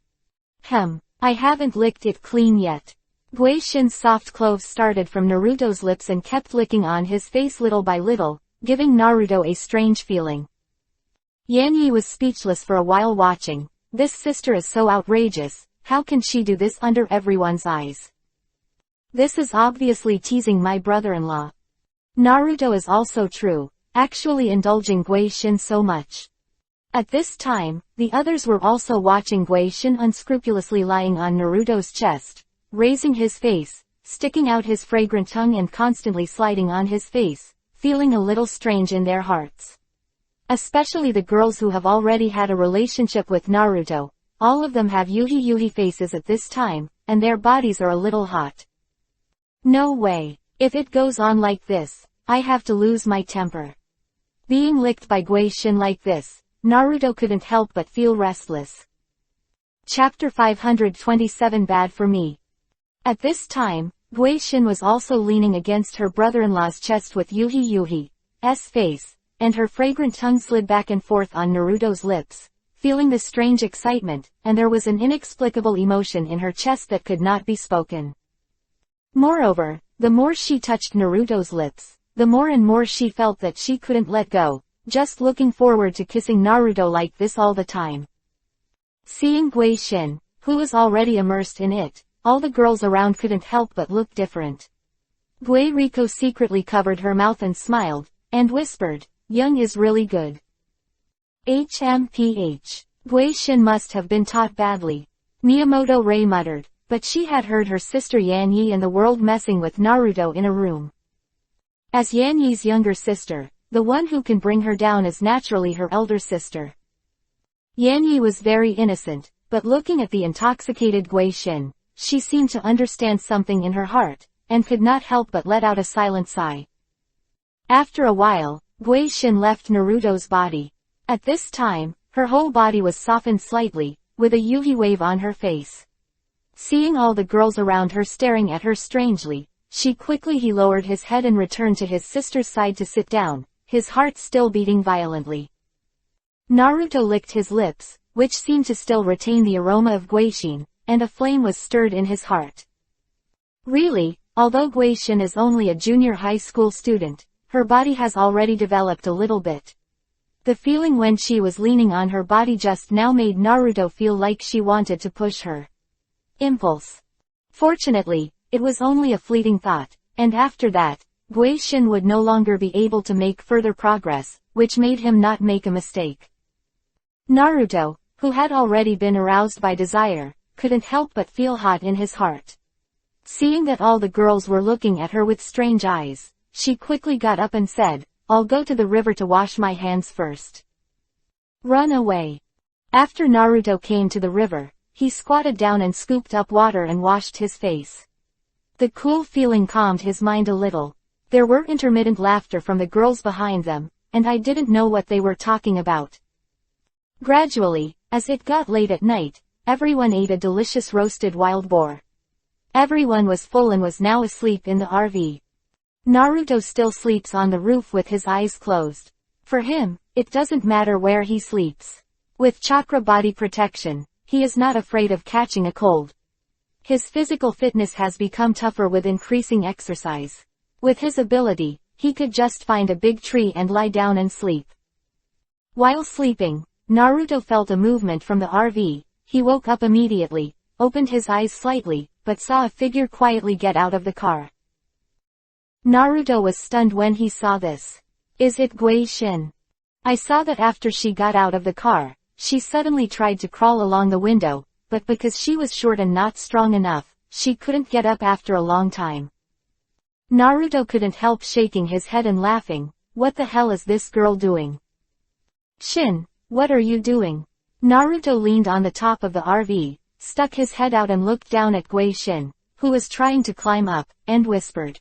I haven't licked it clean yet. Guixin's soft cloves started from Naruto's lips and kept licking on his face little by little, giving Naruto a strange feeling. Yanyi was speechless for a while watching. This sister is so outrageous, how can she do this under everyone's eyes? This is obviously teasing my brother-in-law. Naruto is also true, actually indulging Guixin so much. At this time, the others were also watching Guixin unscrupulously lying on Naruto's chest, raising his face, sticking out his fragrant tongue and constantly sliding on his face, feeling a little strange in their hearts. Especially the girls who have already had a relationship with Naruto. All of them have yuhi faces at this time, and their bodies are a little hot. No way. If it goes on like this, I have to lose my temper. Being licked by Guixin like this, Naruto couldn't help but feel restless. Chapter 527 Bad for Me. At this time, Guixin was also leaning against her brother-in-law's chest with Yuhi's face, and her fragrant tongue slid back and forth on Naruto's lips, feeling the strange excitement, and there was an inexplicable emotion in her chest that could not be spoken. Moreover, the more she touched Naruto's lips, the more and more she felt that she couldn't let go, just looking forward to kissing Naruto like this all the time. Seeing Guixin, who was already immersed in it, all the girls around couldn't help but look different. Gueriko secretly covered her mouth and smiled, and whispered, "Young is really good." HMPH. Guixin must have been taught badly. Miyamoto Rei muttered, but she had heard her sister Yanyi and the world messing with Naruto in a room. As Yanyi's younger sister, the one who can bring her down is naturally her elder sister. Yanyi was very innocent, but looking at the intoxicated Guixin, she seemed to understand something in her heart, and could not help but let out a silent sigh. After a while, Guixin left Naruto's body. At this time, her whole body was softened slightly, with a UV wave on her face. Seeing all the girls around her staring at her strangely, he lowered his head and returned to his sister's side to sit down, his heart still beating violently. Naruto licked his lips, which seemed to still retain the aroma of Guaishin, and a flame was stirred in his heart. Really, although Guaishin is only a junior high school student, her body has already developed a little bit. The feeling when she was leaning on her body just now made Naruto feel like she wanted to push her. Impulse. Fortunately, it was only a fleeting thought, and after that, Guaishin would no longer be able to make further progress, which made him not make a mistake. Naruto, who had already been aroused by desire, couldn't help but feel hot in his heart. Seeing that all the girls were looking at her with strange eyes, she quickly got up and said, "I'll go to the river to wash my hands first." Run away. After Naruto came to the river, he squatted down and scooped up water and washed his face. The cool feeling calmed his mind a little. There were intermittent laughter from the girls behind them, and I didn't know what they were talking about. Gradually, as it got late at night, everyone ate a delicious roasted wild boar. Everyone was full and was now asleep in the RV. Naruto still sleeps on the roof with his eyes closed. For him, it doesn't matter where he sleeps. With chakra body protection, he is not afraid of catching a cold. His physical fitness has become tougher with increasing exercise. With his ability, he could just find a big tree and lie down and sleep. While sleeping, Naruto felt a movement from the RV. He woke up immediately, opened his eyes slightly, but saw a figure quietly get out of the car. Naruto was stunned when he saw this. Is it Guaishin? I saw that after she got out of the car, she suddenly tried to crawl along the window, but because she was short and not strong enough, she couldn't get up after a long time. Naruto couldn't help shaking his head and laughing. What the hell is this girl doing? Shin, what are you doing? Naruto leaned on the top of the RV, stuck his head out and looked down at Guaishin, who was trying to climb up, and whispered.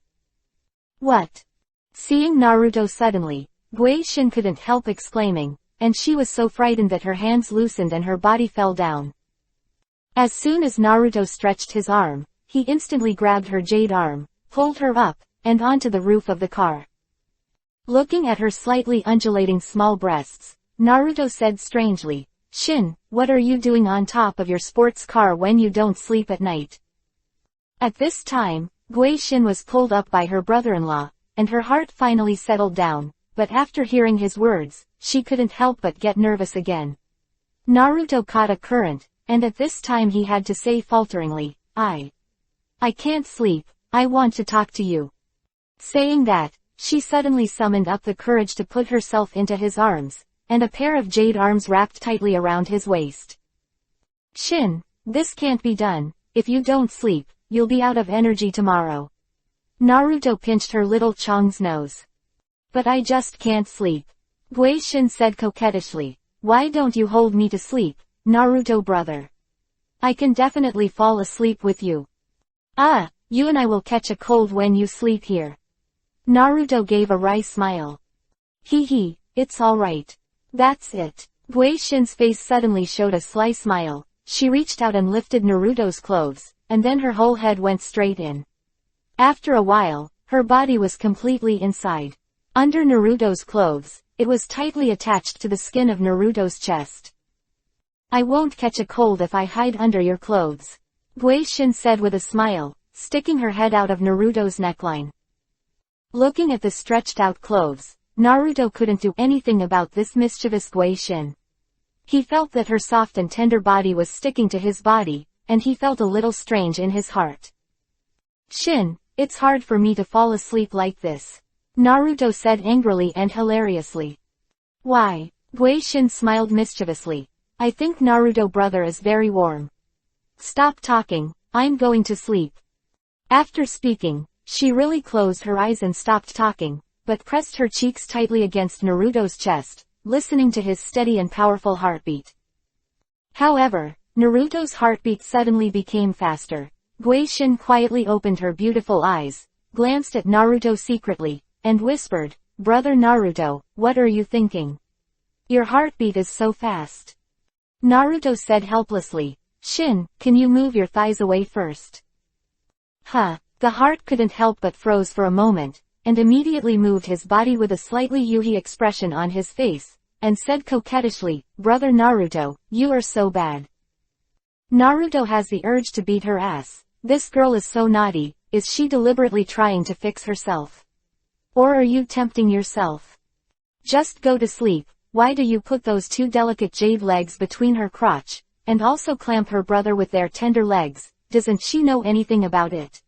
What? Seeing Naruto suddenly, Guaishin couldn't help exclaiming, and she was so frightened that her hands loosened and her body fell down. As soon as Naruto stretched his arm, he instantly grabbed her jade arm, pulled her up, and onto the roof of the car. Looking at her slightly undulating small breasts, Naruto said strangely, Shin, what are you doing on top of your sports car when you don't sleep at night? At this time, Guaishin was pulled up by her brother-in-law, and her heart finally settled down, but after hearing his words, she couldn't help but get nervous again. Naruto caught a current, and at this time he had to say falteringly, I can't sleep, I want to talk to you. Saying that, she suddenly summoned up the courage to put herself into his arms, and a pair of jade arms wrapped tightly around his waist. Shin, this can't be done. If you don't sleep, you'll be out of energy tomorrow. Naruto pinched her little Chong's nose. But I just can't sleep. Guaishin said coquettishly. Why don't you hold me to sleep, Naruto brother? I can definitely fall asleep with you. Ah, you and I will catch a cold when you sleep here. Naruto gave a wry smile. Hee, it's alright. That's it. Guaishin's face suddenly showed a sly smile. She reached out and lifted Naruto's clothes, and then her whole head went straight in. After a while, her body was completely inside. Under Naruto's clothes, it was tightly attached to the skin of Naruto's chest. I won't catch a cold if I hide under your clothes, Guaishin said with a smile, sticking her head out of Naruto's neckline. Looking at the stretched out clothes, Naruto couldn't do anything about this mischievous Guaishin. He felt that her soft and tender body was sticking to his body, and he felt a little strange in his heart. Shin, it's hard for me to fall asleep like this, Naruto said angrily and hilariously. Why? Guaishin smiled mischievously. I think Naruto brother is very warm. Stop talking, I'm going to sleep. After speaking, she really closed her eyes and stopped talking, but pressed her cheeks tightly against Naruto's chest, listening to his steady and powerful heartbeat. However, Naruto's heartbeat suddenly became faster. Guaishin quietly opened her beautiful eyes, glanced at Naruto secretly, and whispered, Brother Naruto, what are you thinking? Your heartbeat is so fast. Naruto said helplessly. Shin, can you move your thighs away first? Huh. The heart couldn't help but froze for a moment, and immediately moved his body with a slightly Yuhi expression on his face, and said coquettishly, Brother Naruto, you are so bad. Naruto has the urge to beat her ass. This girl is so naughty. Is she deliberately trying to fix herself? Or are you tempting yourself? Just go to sleep. Why do you put those two delicate jade legs between her crotch, and also clamp her brother with their tender legs? Doesn't she know anything about it?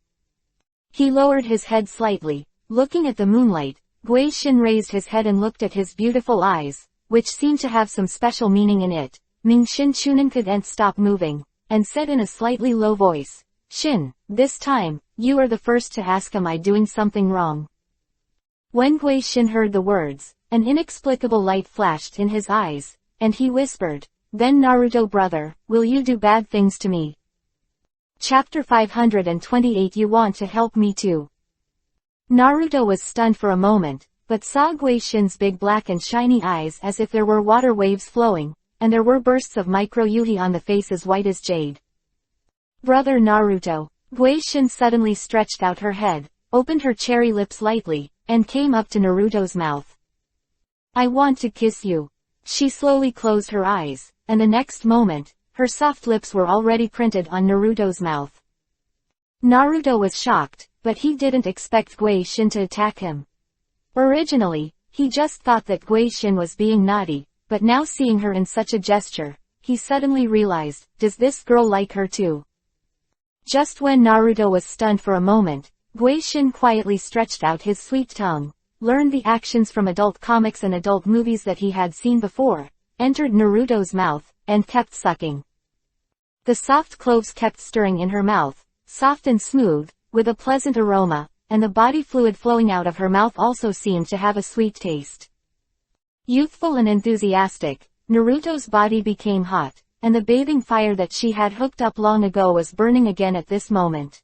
He lowered his head slightly, looking at the moonlight. Gui Shin raised his head and looked at his beautiful eyes, which seemed to have some special meaning in it. Ming Shin Chunin couldn't stop moving, and said in a slightly low voice, Shin, this time, you are the first to ask, am I doing something wrong? When Gui Shin heard the words, an inexplicable light flashed in his eyes, and he whispered, Then Naruto brother, will you do bad things to me? Chapter 528 You want to help me too. Naruto was stunned for a moment, but saw Gui Shin's big black and shiny eyes as if there were water waves flowing, and there were bursts of micro-yuhi on the face as white as jade. Brother Naruto. Gui Shin suddenly stretched out her head, opened her cherry lips lightly, and came up to Naruto's mouth. I want to kiss you. She slowly closed her eyes, and the next moment, her soft lips were already printed on Naruto's mouth. Naruto was shocked, but he didn't expect Gui Shin to attack him. Originally, he just thought that Gui Shin was being naughty, but now seeing her in such a gesture, he suddenly realized, does this girl like her too? Just when Naruto was stunned for a moment, Gui Shin quietly stretched out his sweet tongue, learned the actions from adult comics and adult movies that he had seen before, entered Naruto's mouth, and kept sucking. The soft cloves kept stirring in her mouth, soft and smooth, with a pleasant aroma, and the body fluid flowing out of her mouth also seemed to have a sweet taste. Youthful and enthusiastic, Naruto's body became hot, and the bathing fire that she had hooked up long ago was burning again at this moment.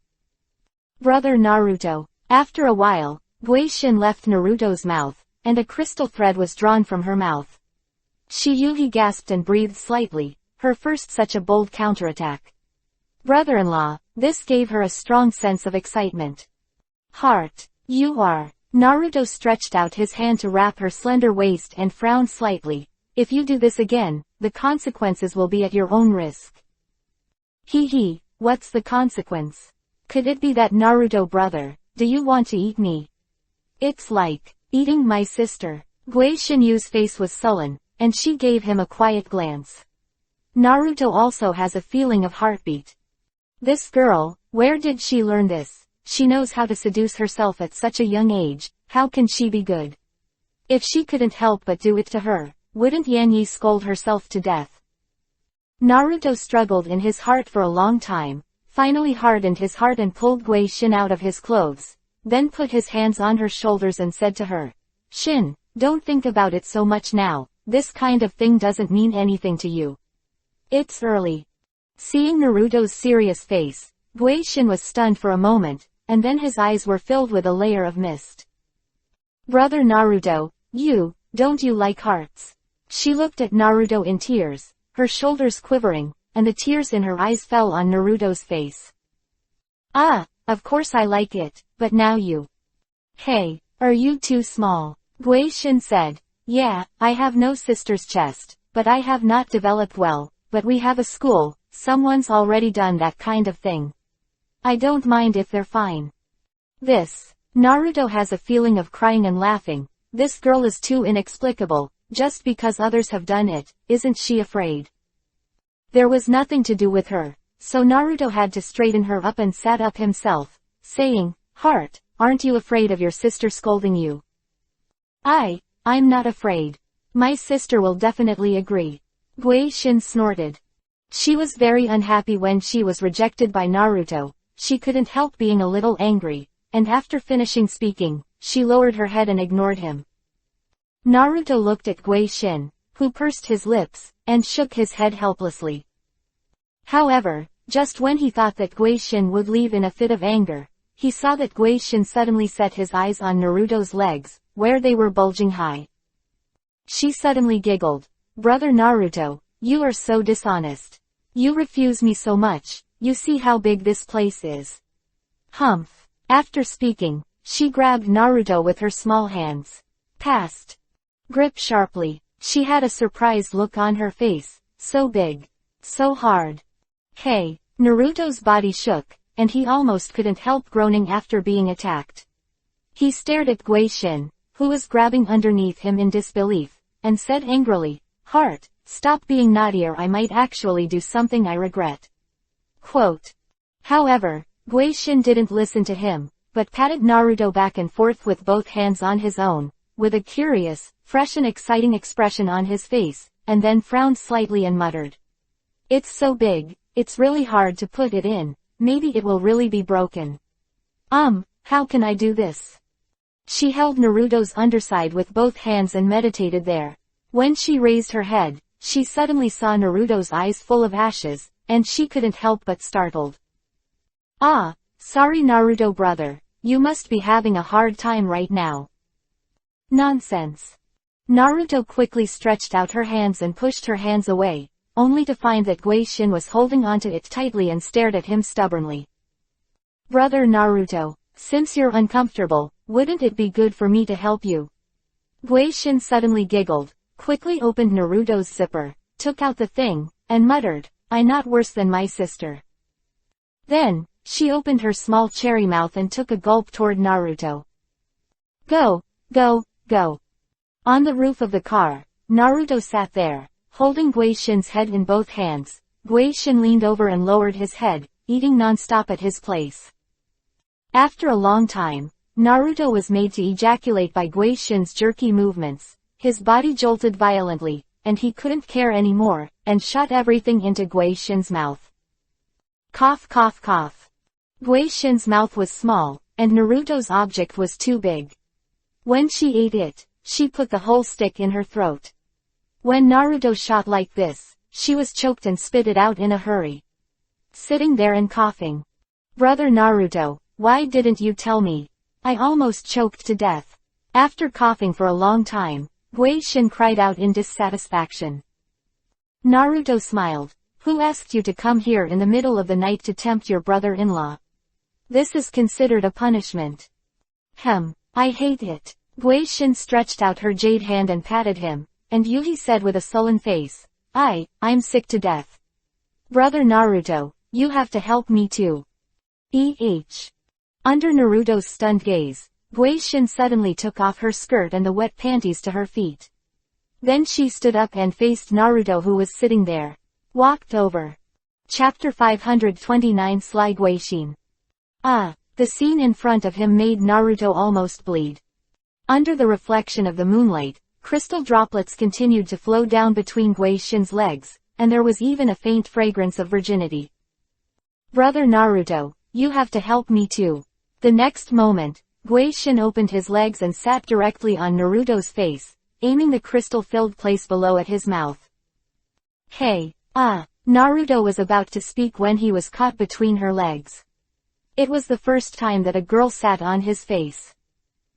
Brother Naruto. After a while, Gui Shin left Naruto's mouth, and a crystal thread was drawn from her mouth. Yuhi gasped and breathed slightly, her first such a bold counterattack. Brother-in-law, this gave her a strong sense of excitement. Heart. You are. Naruto stretched out his hand to wrap her slender waist and frowned slightly. If you do this again, the consequences will be at your own risk. Hee, what's the consequence? Could it be that Naruto brother, do you want to eat me? It's like eating my sister. Gui Shinyu's face was sullen, and she gave him a quiet glance. Naruto also has a feeling of heartbeat. This girl, where did she learn this? She knows how to seduce herself at such a young age, how can she be good? If she couldn't help but do it to her, wouldn't Yanyi scold herself to death? Naruto struggled in his heart for a long time, finally hardened his heart and pulled Gui Shin out of his clothes, then put his hands on her shoulders and said to her, Shin, don't think about it so much now, this kind of thing doesn't mean anything to you. It's early. Seeing Naruto's serious face, Gui Shin was stunned for a moment, and then his eyes were filled with a layer of mist. Brother Naruto, don't you like hearts? She looked at Naruto in tears, her shoulders quivering, and the tears in her eyes fell on Naruto's face. Ah, of course I like it, but now you. Hey, are you too small? Gui Shin said. Yeah, I have no sister's chest, but I have not developed well, but we have a school, someone's already done that kind of thing. I don't mind if they're fine. Naruto has a feeling of crying and laughing. This girl is too inexplicable, just because others have done it, isn't she afraid? There was nothing to do with her, so Naruto had to straighten her up and sat up himself, saying, Heart, aren't you afraid of your sister scolding you? I'm not afraid. My sister will definitely agree. Gui Shin snorted. She was very unhappy when she was rejected by Naruto. She couldn't help being a little angry, and after finishing speaking, she lowered her head and ignored him. Naruto looked at Gui Shin, who pursed his lips, and shook his head helplessly. However, just when he thought that Gui Shin would leave in a fit of anger, he saw that Gui Shin suddenly set his eyes on Naruto's legs, where they were bulging high. She suddenly giggled. Brother Naruto, you are so dishonest. You refuse me so much, you see how big this place is. Humph. After speaking, she grabbed Naruto with her small hands. Passed. Grip sharply. She had a surprised look on her face. So big. So hard. Hey. Naruto's body shook, and he almost couldn't help groaning after being attacked. He stared at Guishin, who was grabbing underneath him in disbelief, and said angrily, "Heart, stop being naughty or I might actually do something I regret." Quote. However, Guishin didn't listen to him, but patted Naruto back and forth with both hands on his own, with a curious, fresh and exciting expression on his face, and then frowned slightly and muttered. "It's so big, it's really hard to put it in, maybe it will really be broken. How can I do this?" She held Naruto's underside with both hands and meditated there. When she raised her head, she suddenly saw Naruto's eyes full of ashes, and she couldn't help but startled. "Ah, sorry Naruto brother, you must be having a hard time right now." "Nonsense." Naruto quickly stretched out her hands and pushed her hands away, only to find that Guishin was holding onto it tightly and stared at him stubbornly. "Brother Naruto, since you're uncomfortable, wouldn't it be good for me to help you?" Guishin suddenly giggled, quickly opened Naruto's zipper, took out the thing, and muttered, "I'm not worse than my sister." Then, she opened her small cherry mouth and took a gulp toward Naruto. Go, go, go. On the roof of the car, Naruto sat there, holding Guishin's head in both hands. Guishin leaned over and lowered his head, eating non-stop at his place. After a long time, Naruto was made to ejaculate by Guishin's jerky movements. His body jolted violently, and he couldn't care anymore, and shot everything into Guishin's mouth. Cough cough cough. Guishin's mouth was small, and Naruto's object was too big. When she ate it, she put the whole stick in her throat. When Naruto shot like this, she was choked and spit it out in a hurry. Sitting there and coughing. "Brother Naruto, why didn't you tell me? I almost choked to death." After coughing for a long time, Guishin cried out in dissatisfaction. Naruto smiled. "Who asked you to come here in the middle of the night to tempt your brother-in-law? This is considered a punishment." I hate it." Guishin stretched out her jade hand and patted him, and Yuhi said with a sullen face, I'm sick to death. Brother Naruto, you have to help me too. Under Naruto's stunned gaze, Guishin suddenly took off her skirt and the wet panties to her feet. Then she stood up and faced Naruto, who was sitting there. Walked over. Chapter 529 Sly Guishin. The scene in front of him made Naruto almost bleed. Under the reflection of the moonlight, crystal droplets continued to flow down between Guishin's legs, and there was even a faint fragrance of virginity. Brother Naruto, you have to help me too. The next moment, Guishin opened his legs and sat directly on Naruto's face, aiming the crystal-filled place below at his mouth. Naruto was about to speak when he was caught between her legs. It was the first time that a girl sat on his face.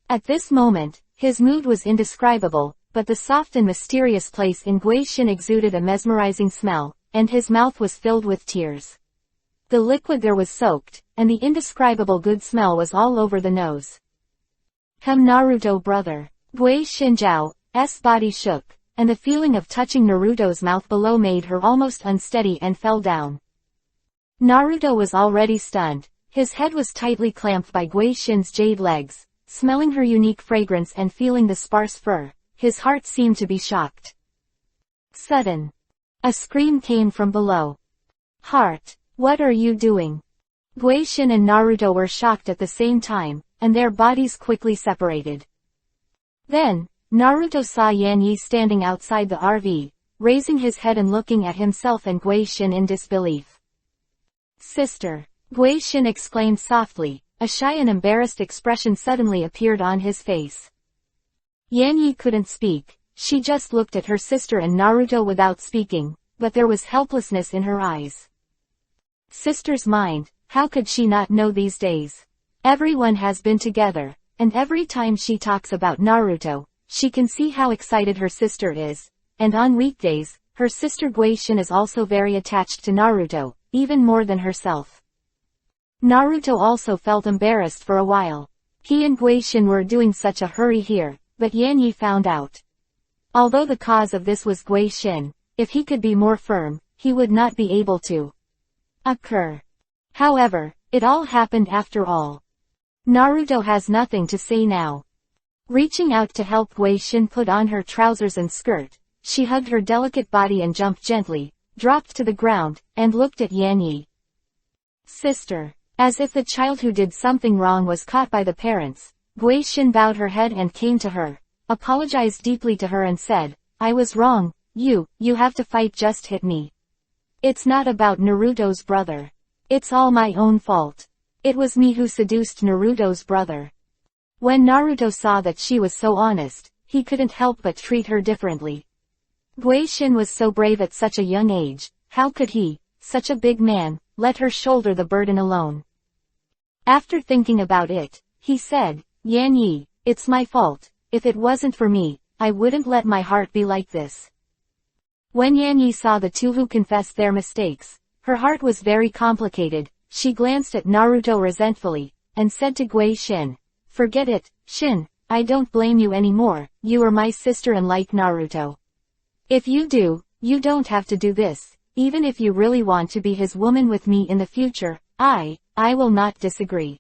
At this moment, his mood was indescribable, but the soft and mysterious place in Guishin exuded a mesmerizing smell, and his mouth was filled with tears. The liquid there was soaked, and the indescribable good smell was all over the nose. Naruto brother. Guishin Zhao's body shook, and the feeling of touching Naruto's mouth below made her almost unsteady and fell down. Naruto was already stunned. His head was tightly clamped by Guishin's jade legs. Smelling her unique fragrance and feeling the sparse fur, his heart seemed to be shocked. Sudden. A scream came from below. Heart, what are you doing? Guishin and Naruto were shocked at the same time, and their bodies quickly separated. Then, Naruto saw Yanyi standing outside the RV, raising his head and looking at himself and Guishin in disbelief. Sister, Guishin exclaimed softly. A shy and embarrassed expression suddenly appeared on his face. Yanyi couldn't speak. She just looked at her sister and Naruto without speaking, but there was helplessness in her eyes. Sister's mind, how could she not know these days? Everyone has been together, and every time she talks about Naruto, she can see how excited her sister is, and on weekdays, her sister Guishin is also very attached to Naruto, even more than herself. Naruto also felt embarrassed for a while. He and Guishin were doing such a hurry here, but Yanyi found out. Although the cause of this was Guishin, if he could be more firm, he would not be able to occur. However, it all happened after all. Naruto has nothing to say now. Reaching out to help Guishin put on her trousers and skirt, she hugged her delicate body and jumped gently, dropped to the ground, and looked at Yanyi. Sister. As if the child who did something wrong was caught by the parents, Guishin bowed her head and came to her, apologized deeply to her and said, I was wrong, you have to fight, just hit me. It's not about Naruto's brother. It's all my own fault. It was me who seduced Naruto's brother. When Naruto saw that she was so honest, he couldn't help but treat her differently. Guishin was so brave at such a young age, how could he, such a big man, let her shoulder the burden alone? After thinking about it, he said, Yanyi, it's my fault. If it wasn't for me, I wouldn't let my heart be like this. When Yanyi saw the two who confessed their mistakes, her heart was very complicated. She glanced at Naruto resentfully, and said to Guishin, forget it, Shin, I don't blame you anymore, you are my sister and like Naruto. If you do, you don't have to do this, even if you really want to be his woman with me in the future, I will not disagree.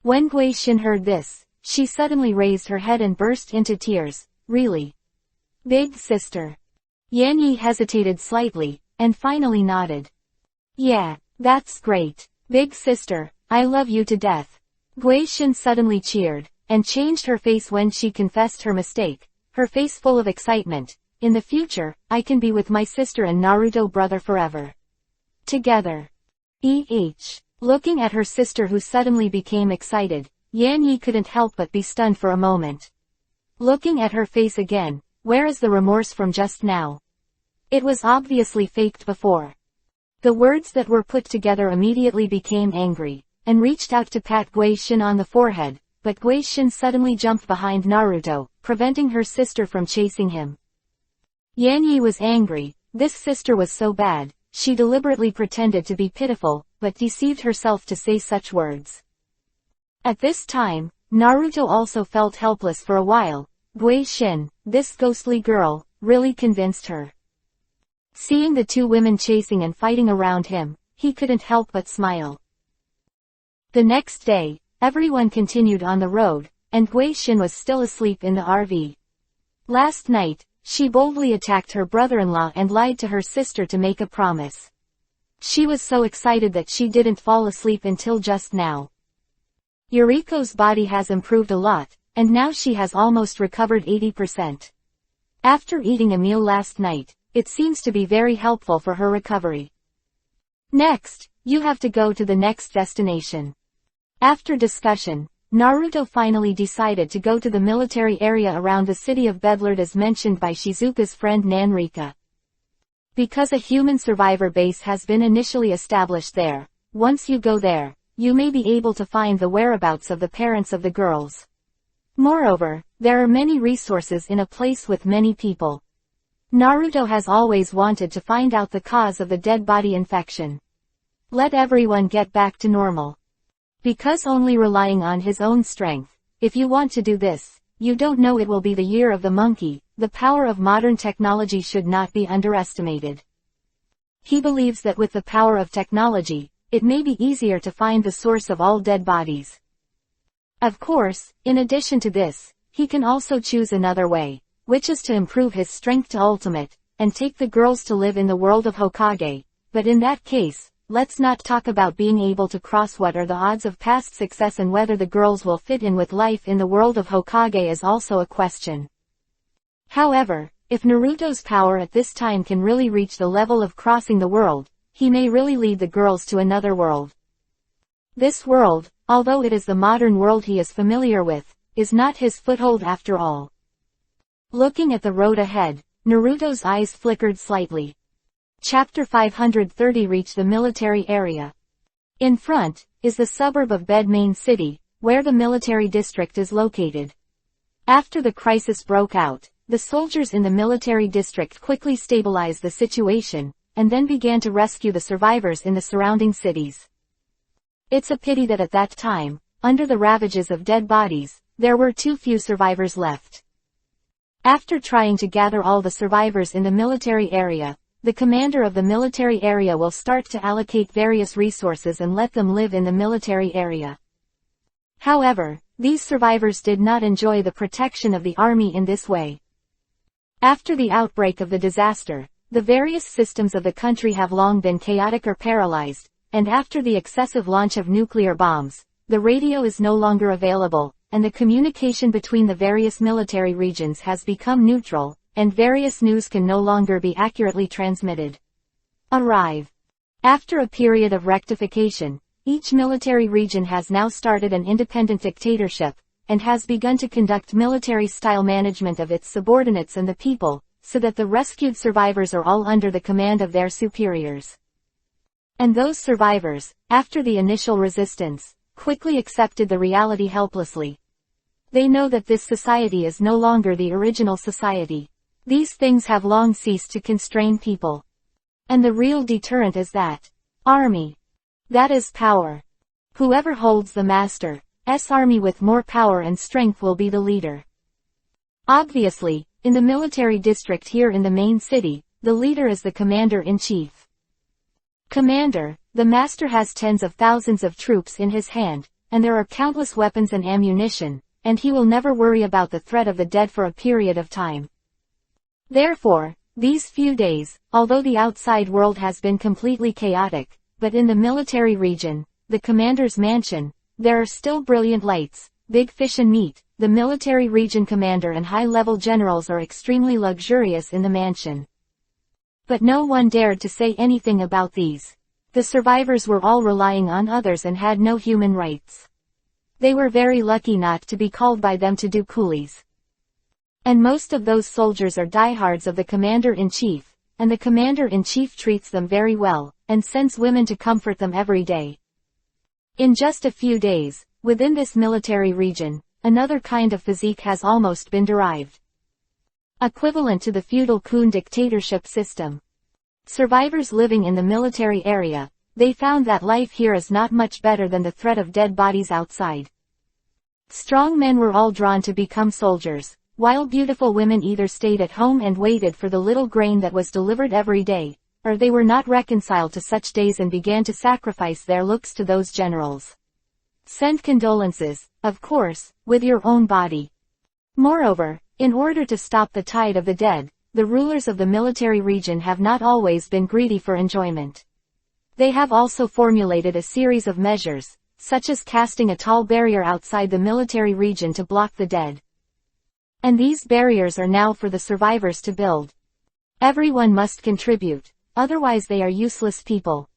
When Guishin heard this, she suddenly raised her head and burst into tears. Really? Big sister. Yanyi hesitated slightly, and finally nodded. Yeah, that's great. Big sister, I love you to death. Guishin suddenly cheered, and changed her face when she confessed her mistake, her face full of excitement. In the future, I can be with my sister and Naruto brother forever. Together. Looking at her sister who suddenly became excited, Yanyi couldn't help but be stunned for a moment. Looking at her face again, where is the remorse from just now? It was obviously faked before. The words that were put together immediately became angry, and reached out to pat Guishin on the forehead, but Guishin suddenly jumped behind Naruto, preventing her sister from chasing him. Yanyi was angry. This sister was so bad. She deliberately pretended to be pitiful, but deceived herself to say such words. At this time, Naruto also felt helpless for a while. Guishin, this ghostly girl, really convinced her. Seeing the two women chasing and fighting around him, he couldn't help but smile. The next day, everyone continued on the road, and Guishin was still asleep in the RV. Last night, she boldly attacked her brother-in-law and lied to her sister to make a promise. She was so excited that she didn't fall asleep until just now. Yuriko's body has improved a lot, and now she has almost recovered 80%. After eating a meal last night, it seems to be very helpful for her recovery. Next, you have to go to the next destination. After discussion, Naruto finally decided to go to the military area around the city of Bedlard as mentioned by Shizuka's friend Nanrika. Because a human survivor base has been initially established there, once you go there, you may be able to find the whereabouts of the parents of the girls. Moreover, there are many resources in a place with many people. Naruto has always wanted to find out the cause of the dead body infection. Let everyone get back to normal. Because only relying on his own strength, if you want to do this, you don't know it will be the year of the monkey. The power of modern technology should not be underestimated. He believes that with the power of technology, it may be easier to find the source of all dead bodies. Of course, in addition to this, he can also choose another way, which is to improve his strength to ultimate, and take the girls to live in the world of Hokage, but in that case, let's not talk about being able to cross what are the odds of past success and whether the girls will fit in with life in the world of Hokage is also a question. However, if Naruto's power at this time can really reach the level of crossing the world, he may really lead the girls to another world. This world, although it is the modern world he is familiar with, is not his foothold after all. Looking at the road ahead, Naruto's eyes flickered slightly. Chapter 530 reached the military area. In front, is the suburb of Bed Main City, where the military district is located. After the crisis broke out, the soldiers in the military district quickly stabilized the situation, and then began to rescue the survivors in the surrounding cities. It's a pity that at that time, under the ravages of dead bodies, there were too few survivors left. After trying to gather all the survivors in the military area, the commander of the military area will start to allocate various resources and let them live in the military area. However, these survivors did not enjoy the protection of the army in this way. After the outbreak of the disaster, the various systems of the country have long been chaotic or paralyzed, and after the excessive launch of nuclear bombs, the radio is no longer available, and the communication between the various military regions has become neutral, and various news can no longer be accurately transmitted. Arrive. After a period of rectification, each military region has now started an independent dictatorship, and has begun to conduct military-style management of its subordinates and the people, so that the rescued survivors are all under the command of their superiors. And those survivors, after the initial resistance, quickly accepted the reality helplessly. They know that this society is no longer the original society. These things have long ceased to constrain people. And the real deterrent is that army. That is power. Whoever holds the master's army with more power and strength will be the leader. Obviously, in the military district here in the main city, the leader is the commander-in-chief. Commander, the master has tens of thousands of troops in his hand, and there are countless weapons and ammunition, and he will never worry about the threat of the dead for a period of time. Therefore, these few days, although the outside world has been completely chaotic, but in the military region, the commander's mansion, there are still brilliant lights, big fish and meat. The military region commander and high-level generals are extremely luxurious in the mansion. But no one dared to say anything about these. The survivors were all relying on others and had no human rights. They were very lucky not to be called by them to do coolies. And most of those soldiers are diehards of the commander-in-chief, and the commander-in-chief treats them very well, and sends women to comfort them every day. In just a few days, within this military region, another kind of physique has almost been derived. Equivalent to the feudal Kun dictatorship system. Survivors living in the military area, they found that life here is not much better than the threat of dead bodies outside. Strong men were all drawn to become soldiers, while beautiful women either stayed at home and waited for the little grain that was delivered every day, or they were not reconciled to such days and began to sacrifice their looks to those generals. Send condolences, of course, with your own body. Moreover, in order to stop the tide of the dead, the rulers of the military region have not always been greedy for enjoyment. They have also formulated a series of measures, such as casting a tall barrier outside the military region to block the dead. And these barriers are now for the survivors to build. Everyone must contribute, otherwise they are useless people.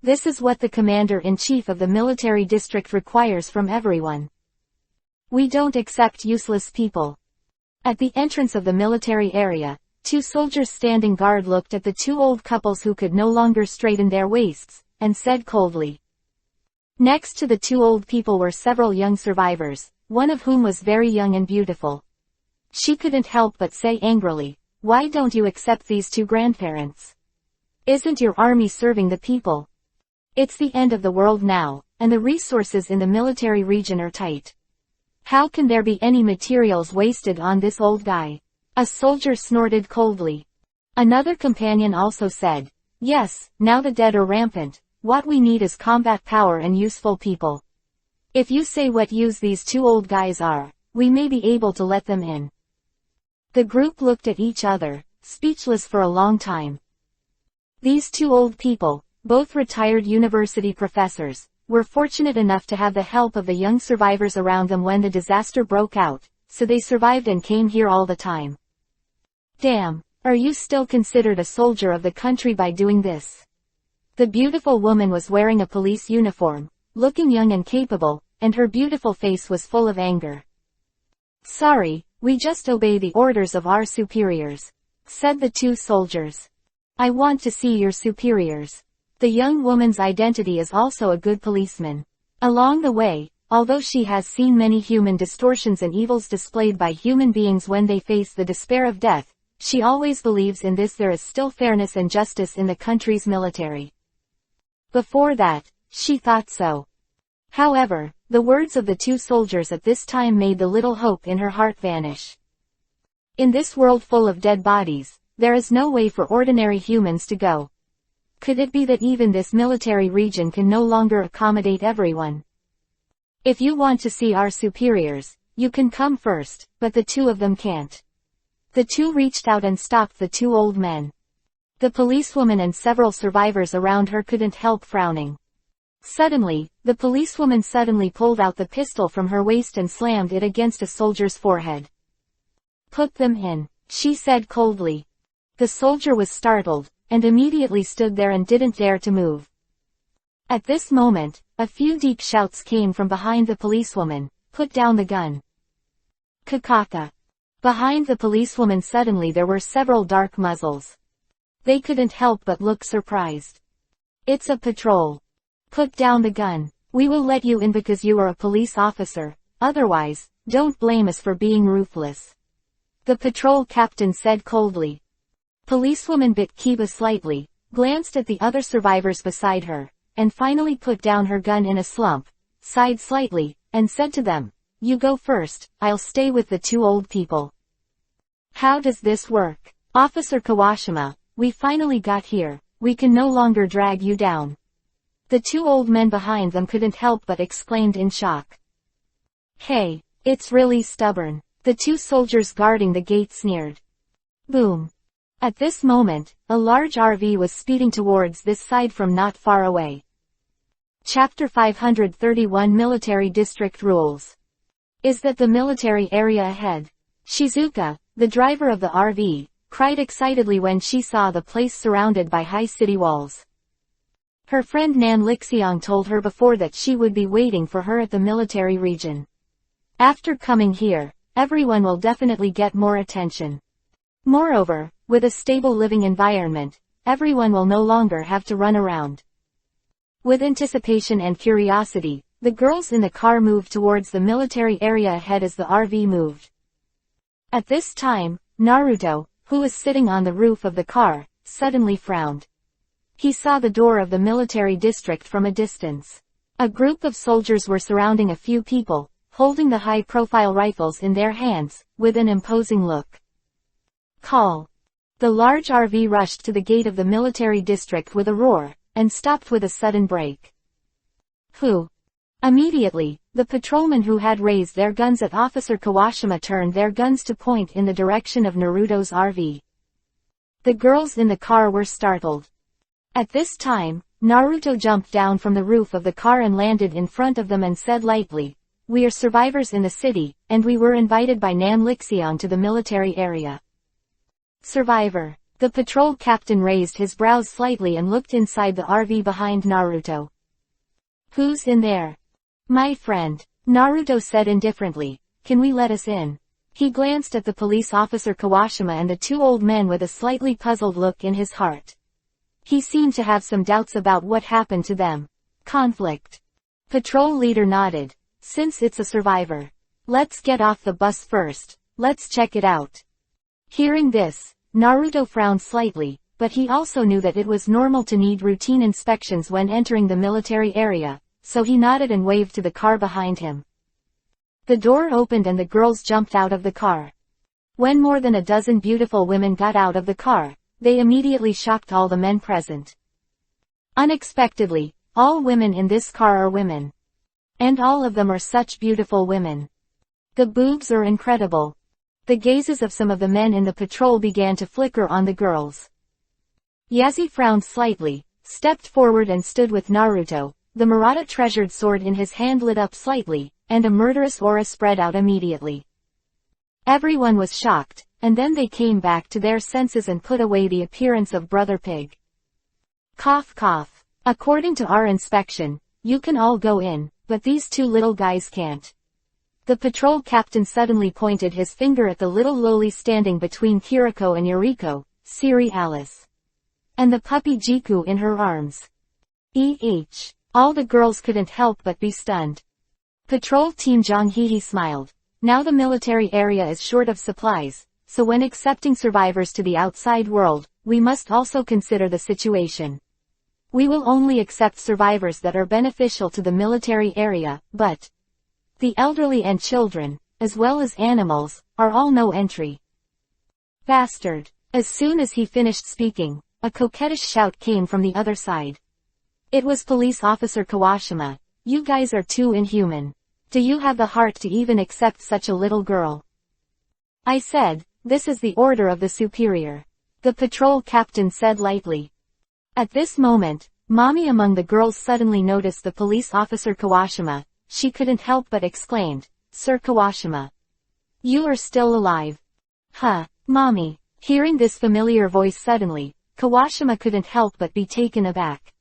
This is what the commander-in-chief of the military district requires from everyone. We don't accept useless people. At the entrance of the military area, two soldiers standing guard looked at the two old couples who could no longer straighten their waists, and said coldly. Next to the two old people were several young survivors, one of whom was very young and beautiful. She couldn't help but say angrily, "Why don't you accept these two grandparents? Isn't your army serving the people? It's the end of the world now, and the resources in the military region are tight. How can there be any materials wasted on this old guy?" A soldier snorted coldly. Another companion also said, "Yes, now the dead are rampant, what we need is combat power and useful people. If you say what use these two old guys are, we may be able to let them in." The group looked at each other, speechless for a long time. These two old people, both retired university professors, were fortunate enough to have the help of the young survivors around them when the disaster broke out, so they survived and came here all the time. Damn, are you still considered a soldier of the country by doing this? The beautiful woman was wearing a police uniform, looking young and capable, and her beautiful face was full of anger. "Sorry, we just obey the orders of our superiors," said the two soldiers. "I want to see your superiors." The young woman's identity is also a good policeman. Along the way, although she has seen many human distortions and evils displayed by human beings when they face the despair of death, she always believes in this: there is still fairness and justice in the country's military. Before that, she thought so. However, the words of the two soldiers at this time made the little hope in her heart vanish. In this world full of dead bodies, there is no way for ordinary humans to go. Could it be that even this military region can no longer accommodate everyone? If you want to see our superiors, you can come first, but the two of them can't. The two reached out and stopped the two old men. The policewoman and several survivors around her couldn't help frowning. Suddenly, the policewoman suddenly pulled out the pistol from her waist and slammed it against a soldier's forehead. "Put them in," she said coldly. The soldier was startled, and immediately stood there and didn't dare to move. At this moment, a few deep shouts came from behind the policewoman. "Put down the gun." Kakaka. Behind the policewoman suddenly there were several dark muzzles. They couldn't help but look surprised. "It's a patrol. Put down the gun. We will let you in because you are a police officer, otherwise, don't blame us for being ruthless," the patrol captain said coldly. Policewoman bit Kiba slightly, glanced at the other survivors beside her, and finally put down her gun in a slump, sighed slightly, and said to them, "You go first, I'll stay with the two old people." "How does this work? Officer Kawashima, we finally got here, we can no longer drag you down." The two old men behind them couldn't help but exclaimed in shock. "Hey, it's really stubborn," the two soldiers guarding the gate sneered. Boom. At this moment, a large RV was speeding towards this side from not far away. Chapter 531 Military District Rules. "Is that the military area ahead?" Shizuka, the driver of the RV, cried excitedly when she saw the place surrounded by high city walls. Her friend Nan Lixiang told her before that she would be waiting for her at the military region. After coming here, everyone will definitely get more attention. Moreover, with a stable living environment, everyone will no longer have to run around. With anticipation and curiosity, the girls in the car moved towards the military area ahead as the RV moved. At this time, Naruto, who was sitting on the roof of the car, suddenly frowned. He saw the door of the military district from a distance. A group of soldiers were surrounding a few people, holding the high-profile rifles in their hands, with an imposing look. "Call." The large RV rushed to the gate of the military district with a roar, and stopped with a sudden brake. "Who?" Immediately, the patrolmen who had raised their guns at Officer Kawashima turned their guns to point in the direction of Naruto's RV. The girls in the car were startled. At this time, Naruto jumped down from the roof of the car and landed in front of them and said lightly, "We are survivors in the city, and we were invited by Nan Lixiang to the military area." "Survivor." The patrol captain raised his brows slightly and looked inside the RV behind Naruto. "Who's in there?" "My friend," Naruto said indifferently. "Can we let us in?" He glanced at the police officer Kawashima and the two old men with a slightly puzzled look in his heart. He seemed to have some doubts about what happened to them. Conflict. Patrol leader nodded. "Since it's a survivor, let's get off the bus first, let's check it out." Hearing this, Naruto frowned slightly, but he also knew that it was normal to need routine inspections when entering the military area, so he nodded and waved to the car behind him. The door opened and the girls jumped out of the car. When more than a dozen beautiful women got out of the car, they immediately shocked all the men present. Unexpectedly, all women in this car are women. And all of them are such beautiful women. The boobs are incredible. The gazes of some of the men in the patrol began to flicker on the girls. Yazi frowned slightly, stepped forward and stood with Naruto, the Murata treasured sword in his hand lit up slightly, and a murderous aura spread out immediately. Everyone was shocked, and then they came back to their senses and put away the appearance of Brother Pig. Cough cough. "According to our inspection, you can all go in, but these two little guys can't." The patrol captain suddenly pointed his finger at the little loli standing between Kiriko and Yuriko, Siri Alice. And the puppy Jiku in her arms. All the girls couldn't help but be stunned. Patrol Team Zhang Hehe smiled. Now the military area is short of supplies, so when accepting survivors to the outside world, we must also consider the situation. We will only accept survivors that are beneficial to the military area, but the elderly and children, as well as animals, are all no entry. Bastard. As soon as he finished speaking, a coquettish shout came from the other side. It was Police Officer Kawashima. You guys are too inhuman. Do you have the heart to even accept such a little girl? I said, this is the order of the superior. The patrol captain said lightly. At this moment, Mommy among the girls suddenly noticed the police officer Kawashima. She couldn't help but exclaimed, Sir Kawashima. You are still alive. Huh, Mommy. Hearing this familiar voice suddenly, Kawashima couldn't help but be taken aback.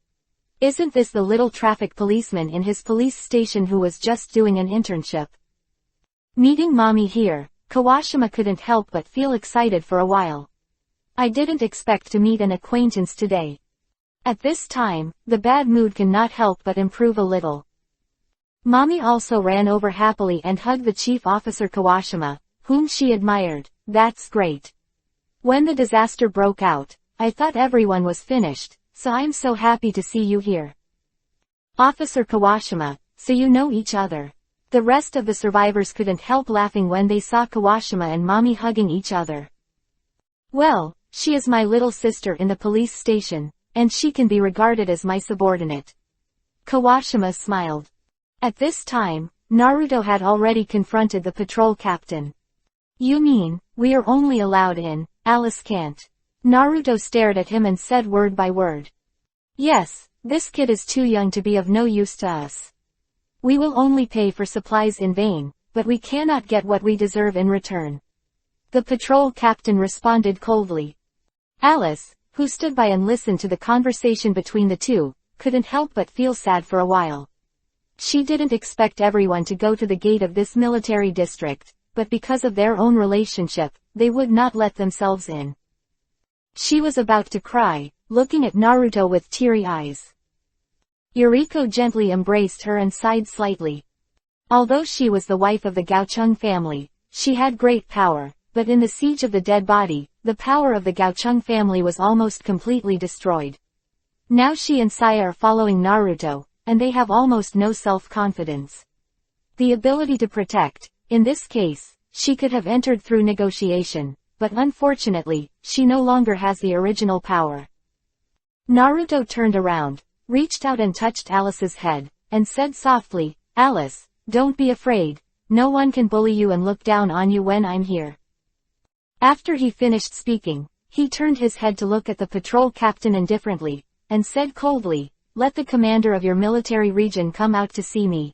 Isn't this the little traffic policeman in his police station who was just doing an internship? Meeting Mommy here, Kawashima couldn't help but feel excited for a while. I didn't expect to meet an acquaintance today. At this time, the bad mood cannot help but improve a little. Mommy also ran over happily and hugged the chief officer Kawashima, whom she admired. That's great. When the disaster broke out, I thought everyone was finished, so I'm so happy to see you here. Officer Kawashima, so you know each other. The rest of the survivors couldn't help laughing when they saw Kawashima and Mommy hugging each other. Well, she is my little sister in the police station, and she can be regarded as my subordinate. Kawashima smiled. At this time, Naruto had already confronted the patrol captain. You mean, we are only allowed in, Alice can't. Naruto stared at him and said word by word. Yes, this kid is too young to be of no use to us. We will only pay for supplies in vain, but we cannot get what we deserve in return. The patrol captain responded coldly. Alice, who stood by and listened to the conversation between the two, couldn't help but feel sad for a while. She didn't expect everyone to go to the gate of this military district, but because of their own relationship, they would not let themselves in. She was about to cry, looking at Naruto with teary eyes. Yuriko gently embraced her and sighed slightly. Although she was the wife of the Gaochung family, she had great power, but in the siege of the dead body, the power of the Gaochung family was almost completely destroyed. Now she and Saya are following Naruto, and they have almost no self-confidence. The ability to protect, in this case, she could have entered through negotiation, but unfortunately, she no longer has the original power. Naruto turned around, reached out and touched Alice's head, and said softly, Alice, don't be afraid, no one can bully you and look down on you when I'm here. After he finished speaking, he turned his head to look at the patrol captain indifferently, and said coldly, let the commander of your military region come out to see me.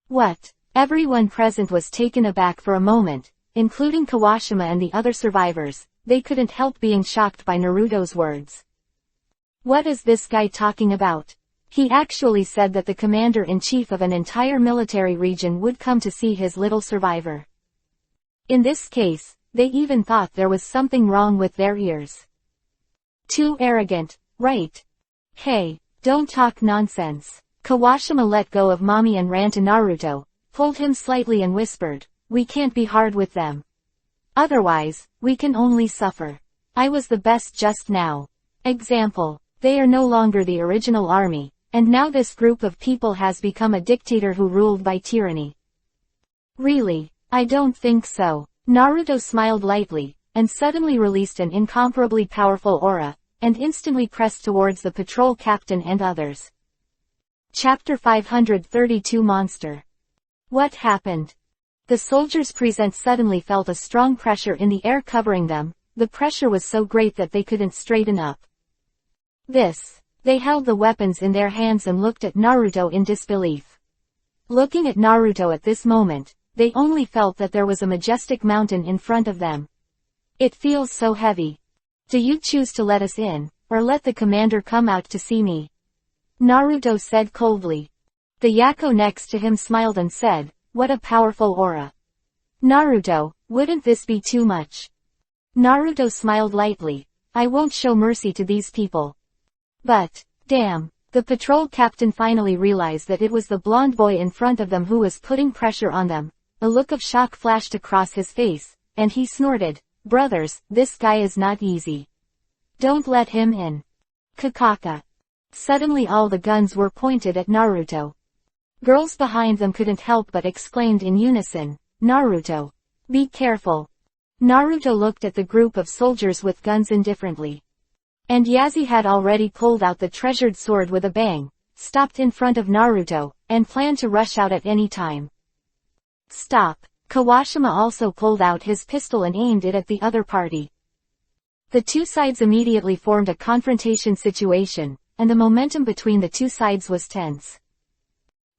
What? Everyone present was taken aback for a moment, including Kawashima and the other survivors. They couldn't help being shocked by Naruto's words. What is this guy talking about? He actually said that the commander-in-chief of an entire military region would come to see his little survivor. In this case, they even thought there was something wrong with their ears. Too arrogant, right? Hey, don't talk nonsense. Kawashima let go of Mommy and ran to Naruto, pulled him slightly and whispered, we can't be hard with them. Otherwise, we can only suffer. I was the best just now. Example, they are no longer the original army, and now this group of people has become a dictator who ruled by tyranny. Really, I don't think so. Naruto smiled lightly, and suddenly released an incomparably powerful aura, and instantly pressed towards the patrol captain and others. Chapter 532 Monster. What happened? The soldiers present suddenly felt a strong pressure in the air covering them. The pressure was so great that they couldn't straighten up. They held the weapons in their hands and looked at Naruto in disbelief. Looking at Naruto at this moment, they only felt that there was a majestic mountain in front of them. It feels so heavy. Do you choose to let us in, or let the commander come out to see me? Naruto said coldly. The Yako next to him smiled and said, what a powerful aura. Naruto, wouldn't this be too much? Naruto smiled lightly. I won't show mercy to these people. But, damn, The patrol captain finally realized that it was the blonde boy in front of them who was putting pressure on them. A look of shock flashed across his face, and he snorted, "Brothers, this guy is not easy. Don't let him in." Kakaka. Suddenly all the guns were pointed at Naruto. Girls behind them couldn't help but exclaimed in unison, "Naruto! Be careful!" Naruto looked at the group of soldiers with guns indifferently. And Yazi had already pulled out the treasured sword with a bang, stopped in front of Naruto, and planned to rush out at any time. "Stop!" Kawashima also pulled out his pistol and aimed it at the other party. The two sides immediately formed a confrontation situation, and the momentum between the two sides was tense.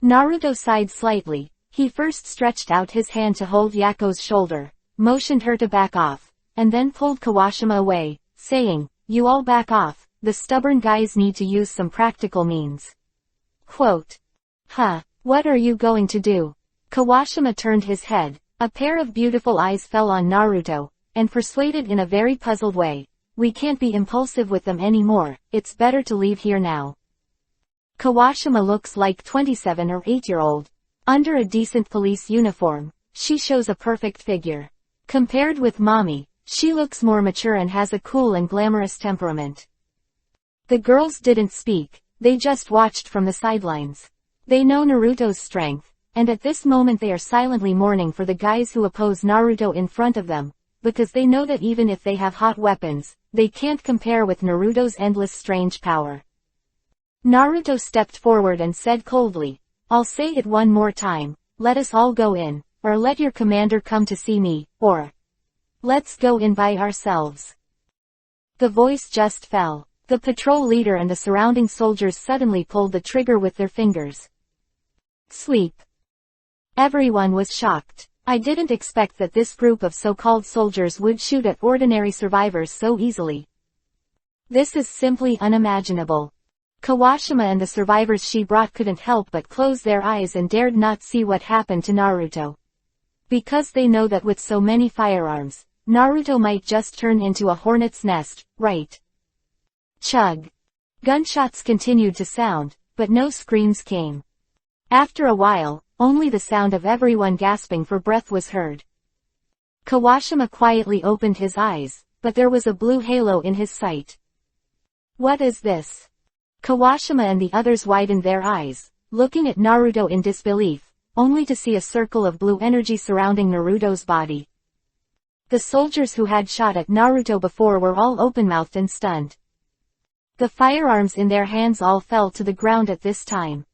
Naruto sighed slightly. He first stretched out his hand to hold Yako's shoulder, motioned her to back off, and then pulled Kawashima away, saying, "You all back off, the stubborn guys need to use some practical means." Quote. "Huh, what are you going to do?" Kawashima turned his head. A pair of beautiful eyes fell on Naruto, and persuaded in a very puzzled way, "We can't be impulsive with them anymore, it's better to leave here now." Kawashima looks like 27 or 8-year-old. Under a decent police uniform, she shows a perfect figure. Compared with Mommy, she looks more mature and has a cool and glamorous temperament. The girls didn't speak, they just watched from the sidelines. They know Naruto's strength, and at this moment they are silently mourning for the guys who oppose Naruto in front of them, because they know that even if they have hot weapons, they can't compare with Naruto's endless strange power. Naruto stepped forward and said coldly, "I'll say it one more time, let us all go in, or let your commander come to see me, or let's go in by ourselves." The voice just fell. The patrol leader and the surrounding soldiers suddenly pulled the trigger with their fingers. Sleep. Everyone was shocked. I didn't expect that this group of so-called soldiers would shoot at ordinary survivors so easily. This is simply unimaginable. Kawashima and the survivors she brought couldn't help but close their eyes and dared not see what happened to Naruto. Because they know that with so many firearms, Naruto might just turn into a hornet's nest, right? Chug. Gunshots continued to sound, but no screams came. After a while, only the sound of everyone gasping for breath was heard. Kawashima quietly opened his eyes, but there was a blue halo in his sight. What is this? Kawashima and the others widened their eyes, looking at Naruto in disbelief, only to see a circle of blue energy surrounding Naruto's body. The soldiers who had shot at Naruto before were all open-mouthed and stunned. The firearms in their hands all fell to the ground at this time.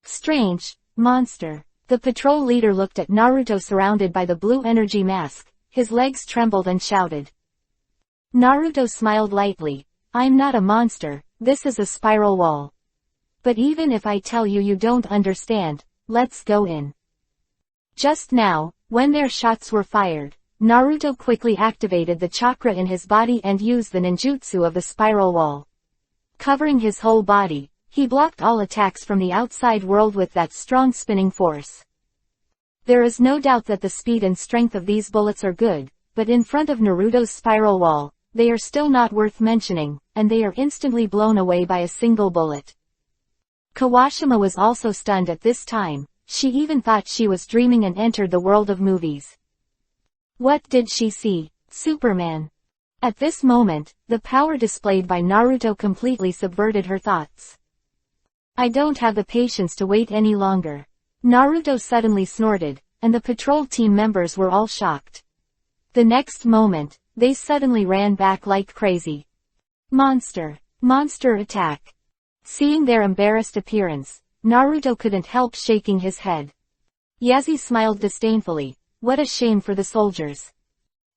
Strange. Monster. The patrol leader looked at Naruto surrounded by the blue energy mask, his legs trembled and shouted. Naruto smiled lightly. "I'm not a monster, this is a spiral wall. But even if I tell you you don't understand, let's go in." Just now, when their shots were fired, Naruto quickly activated the chakra in his body and used the ninjutsu of the spiral wall. Covering his whole body, he blocked all attacks from the outside world with that strong spinning force. There is no doubt that the speed and strength of these bullets are good, but in front of Naruto's spiral wall, they are still not worth mentioning, and they are instantly blown away by a single bullet. Kawashima was also stunned at this time. She even thought she was dreaming and entered the world of movies. What did she see? Superman. At this moment, the power displayed by Naruto completely subverted her thoughts. "I don't have the patience to wait any longer." Naruto suddenly snorted, and the patrol team members were all shocked. The next moment, they suddenly ran back like crazy. Monster! Monster attack! Seeing their embarrassed appearance, Naruto couldn't help shaking his head. Yazi smiled disdainfully. What a shame for the soldiers.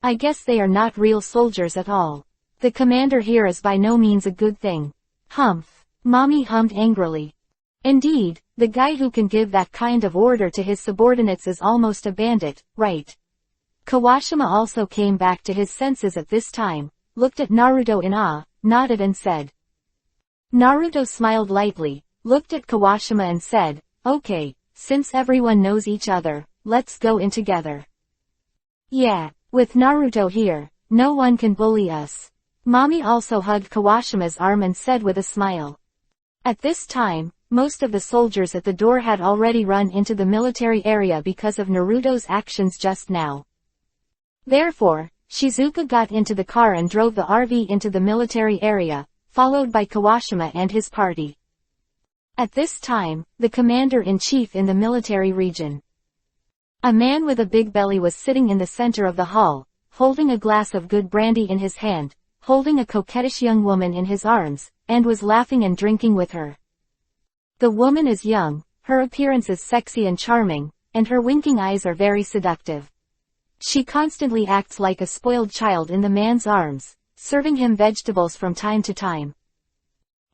I guess they are not real soldiers at all. The commander here is by no means a good thing. Humph. Mommy hummed angrily. Indeed, the guy who can give that kind of order to his subordinates is almost a bandit, right? Kawashima also came back to his senses at this time, looked at Naruto in awe, nodded and said. Naruto smiled lightly, looked at Kawashima and said, "Okay, since everyone knows each other, let's go in together." Yeah, with Naruto here, no one can bully us. Mommy also hugged Kawashima's arm and said with a smile. At this time, most of the soldiers at the door had already run into the military area because of Naruto's actions just now. Therefore, Shizuka got into the car and drove the RV into the military area, followed by Kawashima and his party. At this time, the commander-in-chief in the military region, a man with a big belly, was sitting in the center of the hall, holding a glass of good brandy in his hand, holding a coquettish young woman in his arms, and was laughing and drinking with her. The woman is young, her appearance is sexy and charming, and her winking eyes are very seductive. She constantly acts like a spoiled child in the man's arms, serving him vegetables from time to time.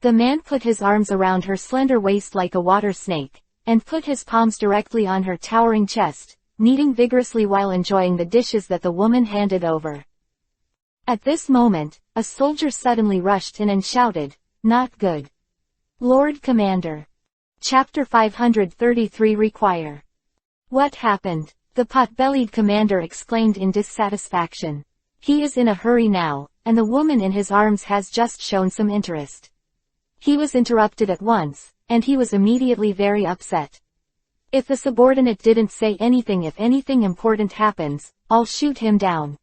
The man put his arms around her slender waist like a water snake, and put his palms directly on her towering chest, kneading vigorously while enjoying the dishes that the woman handed over. At this moment, a soldier suddenly rushed in and shouted, "Not good. Lord Commander." Chapter 533 Require. What happened? The pot-bellied commander exclaimed in dissatisfaction. He is in a hurry now, and the woman in his arms has just shown some interest. He was interrupted at once, and he was immediately very upset. If the subordinate didn't say anything, if anything important happens, I'll shoot him down.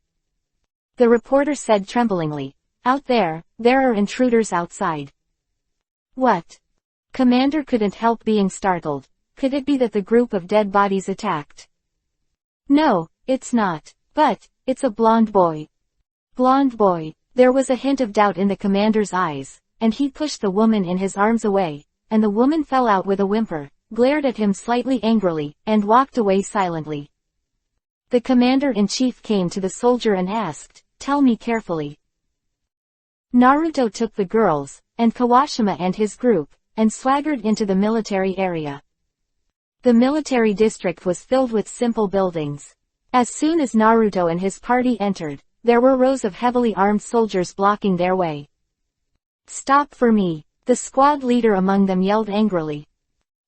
The reporter said tremblingly, "Out there are intruders outside." What? Commander couldn't help being startled. Could it be that the group of dead bodies attacked? No, it's not. But, it's a blonde boy. Blonde boy. There was a hint of doubt in the commander's eyes, and he pushed the woman in his arms away, and the woman fell out with a whimper, glared at him slightly angrily, and walked away silently. The commander-in-chief came to the soldier and asked, "Tell me carefully." Naruto took the girls, and Kawashima and his group, and swaggered into the military area. The military district was filled with simple buildings. As soon as Naruto and his party entered, there were rows of heavily armed soldiers blocking their way. "Stop for me," the squad leader among them yelled angrily.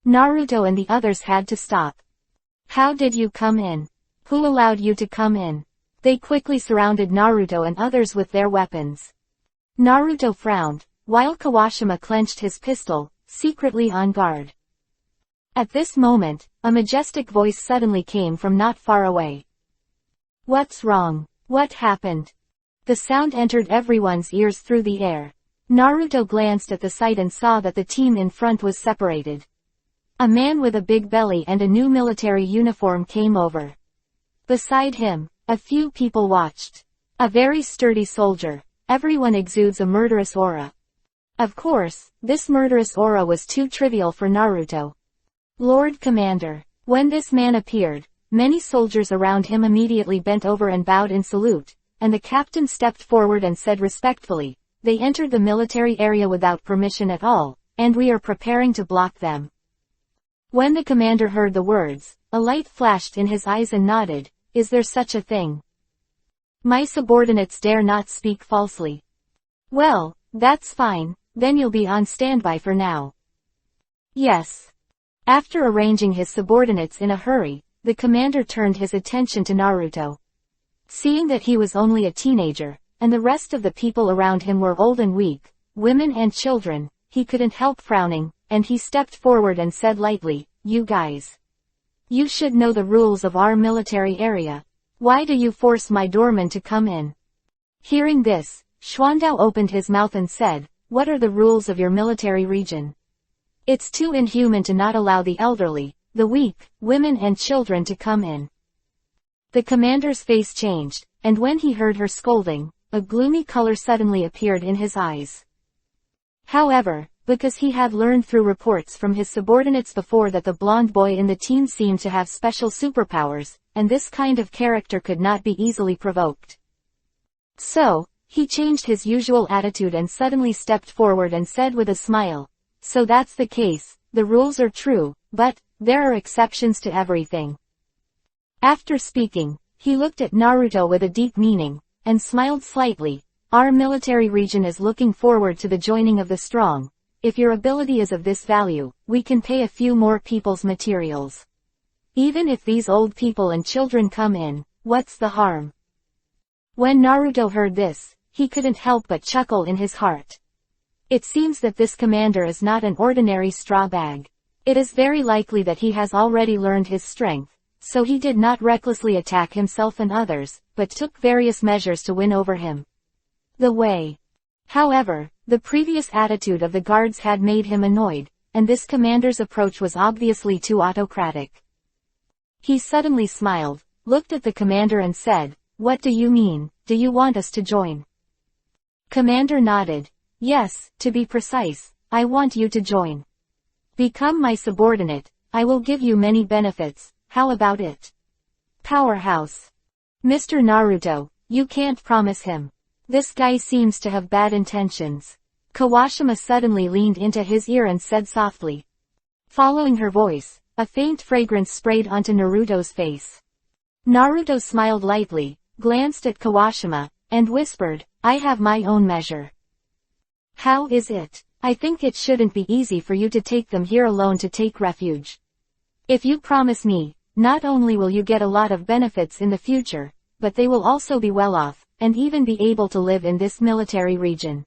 Naruto and the others had to stop. "How did you come in? Who allowed you to come in?" They quickly surrounded Naruto and others with their weapons. Naruto frowned, while Kawashima clenched his pistol, secretly on guard. At this moment, a majestic voice suddenly came from not far away. "What's wrong? What happened?" The sound entered everyone's ears through the air. Naruto glanced at the sight and saw that the team in front was separated. A man with a big belly and a new military uniform came over. Beside him, a few people watched. A very sturdy soldier. Everyone exudes a murderous aura. Of course, this murderous aura was too trivial for Naruto. "Lord Commander." When this man appeared, many soldiers around him immediately bent over and bowed in salute, and the captain stepped forward and said respectfully, "They entered the military area without permission at all, and we are preparing to block them." When the commander heard the words, a light flashed in his eyes and nodded, "Is there such a thing? My subordinates dare not speak falsely." "Well, that's fine, then you'll be on standby for now." "Yes." After arranging his subordinates in a hurry, the commander turned his attention to Naruto. Seeing that he was only a teenager, and the rest of the people around him were old and weak, women and children, he couldn't help frowning, and he stepped forward and said lightly, "You guys. You should know the rules of our military area. Why do you force my doorman to come in?" Hearing this, Xuandao opened his mouth and said, "What are the rules of your military region? It's too inhuman to not allow the elderly, the weak, women and children to come in." The commander's face changed, and when he heard her scolding, a gloomy color suddenly appeared in his eyes. However, because he had learned through reports from his subordinates before that the blonde boy in the team seemed to have special superpowers, and this kind of character could not be easily provoked. So, he changed his usual attitude and suddenly stepped forward and said with a smile, "So that's the case, the rules are true, but there are exceptions to everything." After speaking, he looked at Naruto with a deep meaning, and smiled slightly. "Our military region is looking forward to the joining of the strong. If your ability is of this value, we can pay a few more people's materials. Even if these old people and children come in, what's the harm?" When Naruto heard this, he couldn't help but chuckle in his heart. It seems that this commander is not an ordinary straw bag. It is very likely that he has already learned his strength, so he did not recklessly attack himself and others, but took various measures to win over him. However, the previous attitude of the guards had made him annoyed, and this commander's approach was obviously too autocratic. He suddenly smiled, looked at the commander and said, "What do you mean? Do you want us to join?" Commander nodded. "Yes, to be precise, I want you to join. Become my subordinate, I will give you many benefits, how about it?" Powerhouse. Mr. Naruto, you can't promise him. This guy seems to have bad intentions. Kawashima suddenly leaned into his ear and said softly. Following her voice, a faint fragrance sprayed onto Naruto's face. Naruto smiled lightly, glanced at Kawashima, and whispered, "I have my own measure." "How is it?" "I think it shouldn't be easy for you to take them here alone to take refuge. If you promise me, not only will you get a lot of benefits in the future, but they will also be well off, and even be able to live in this military region.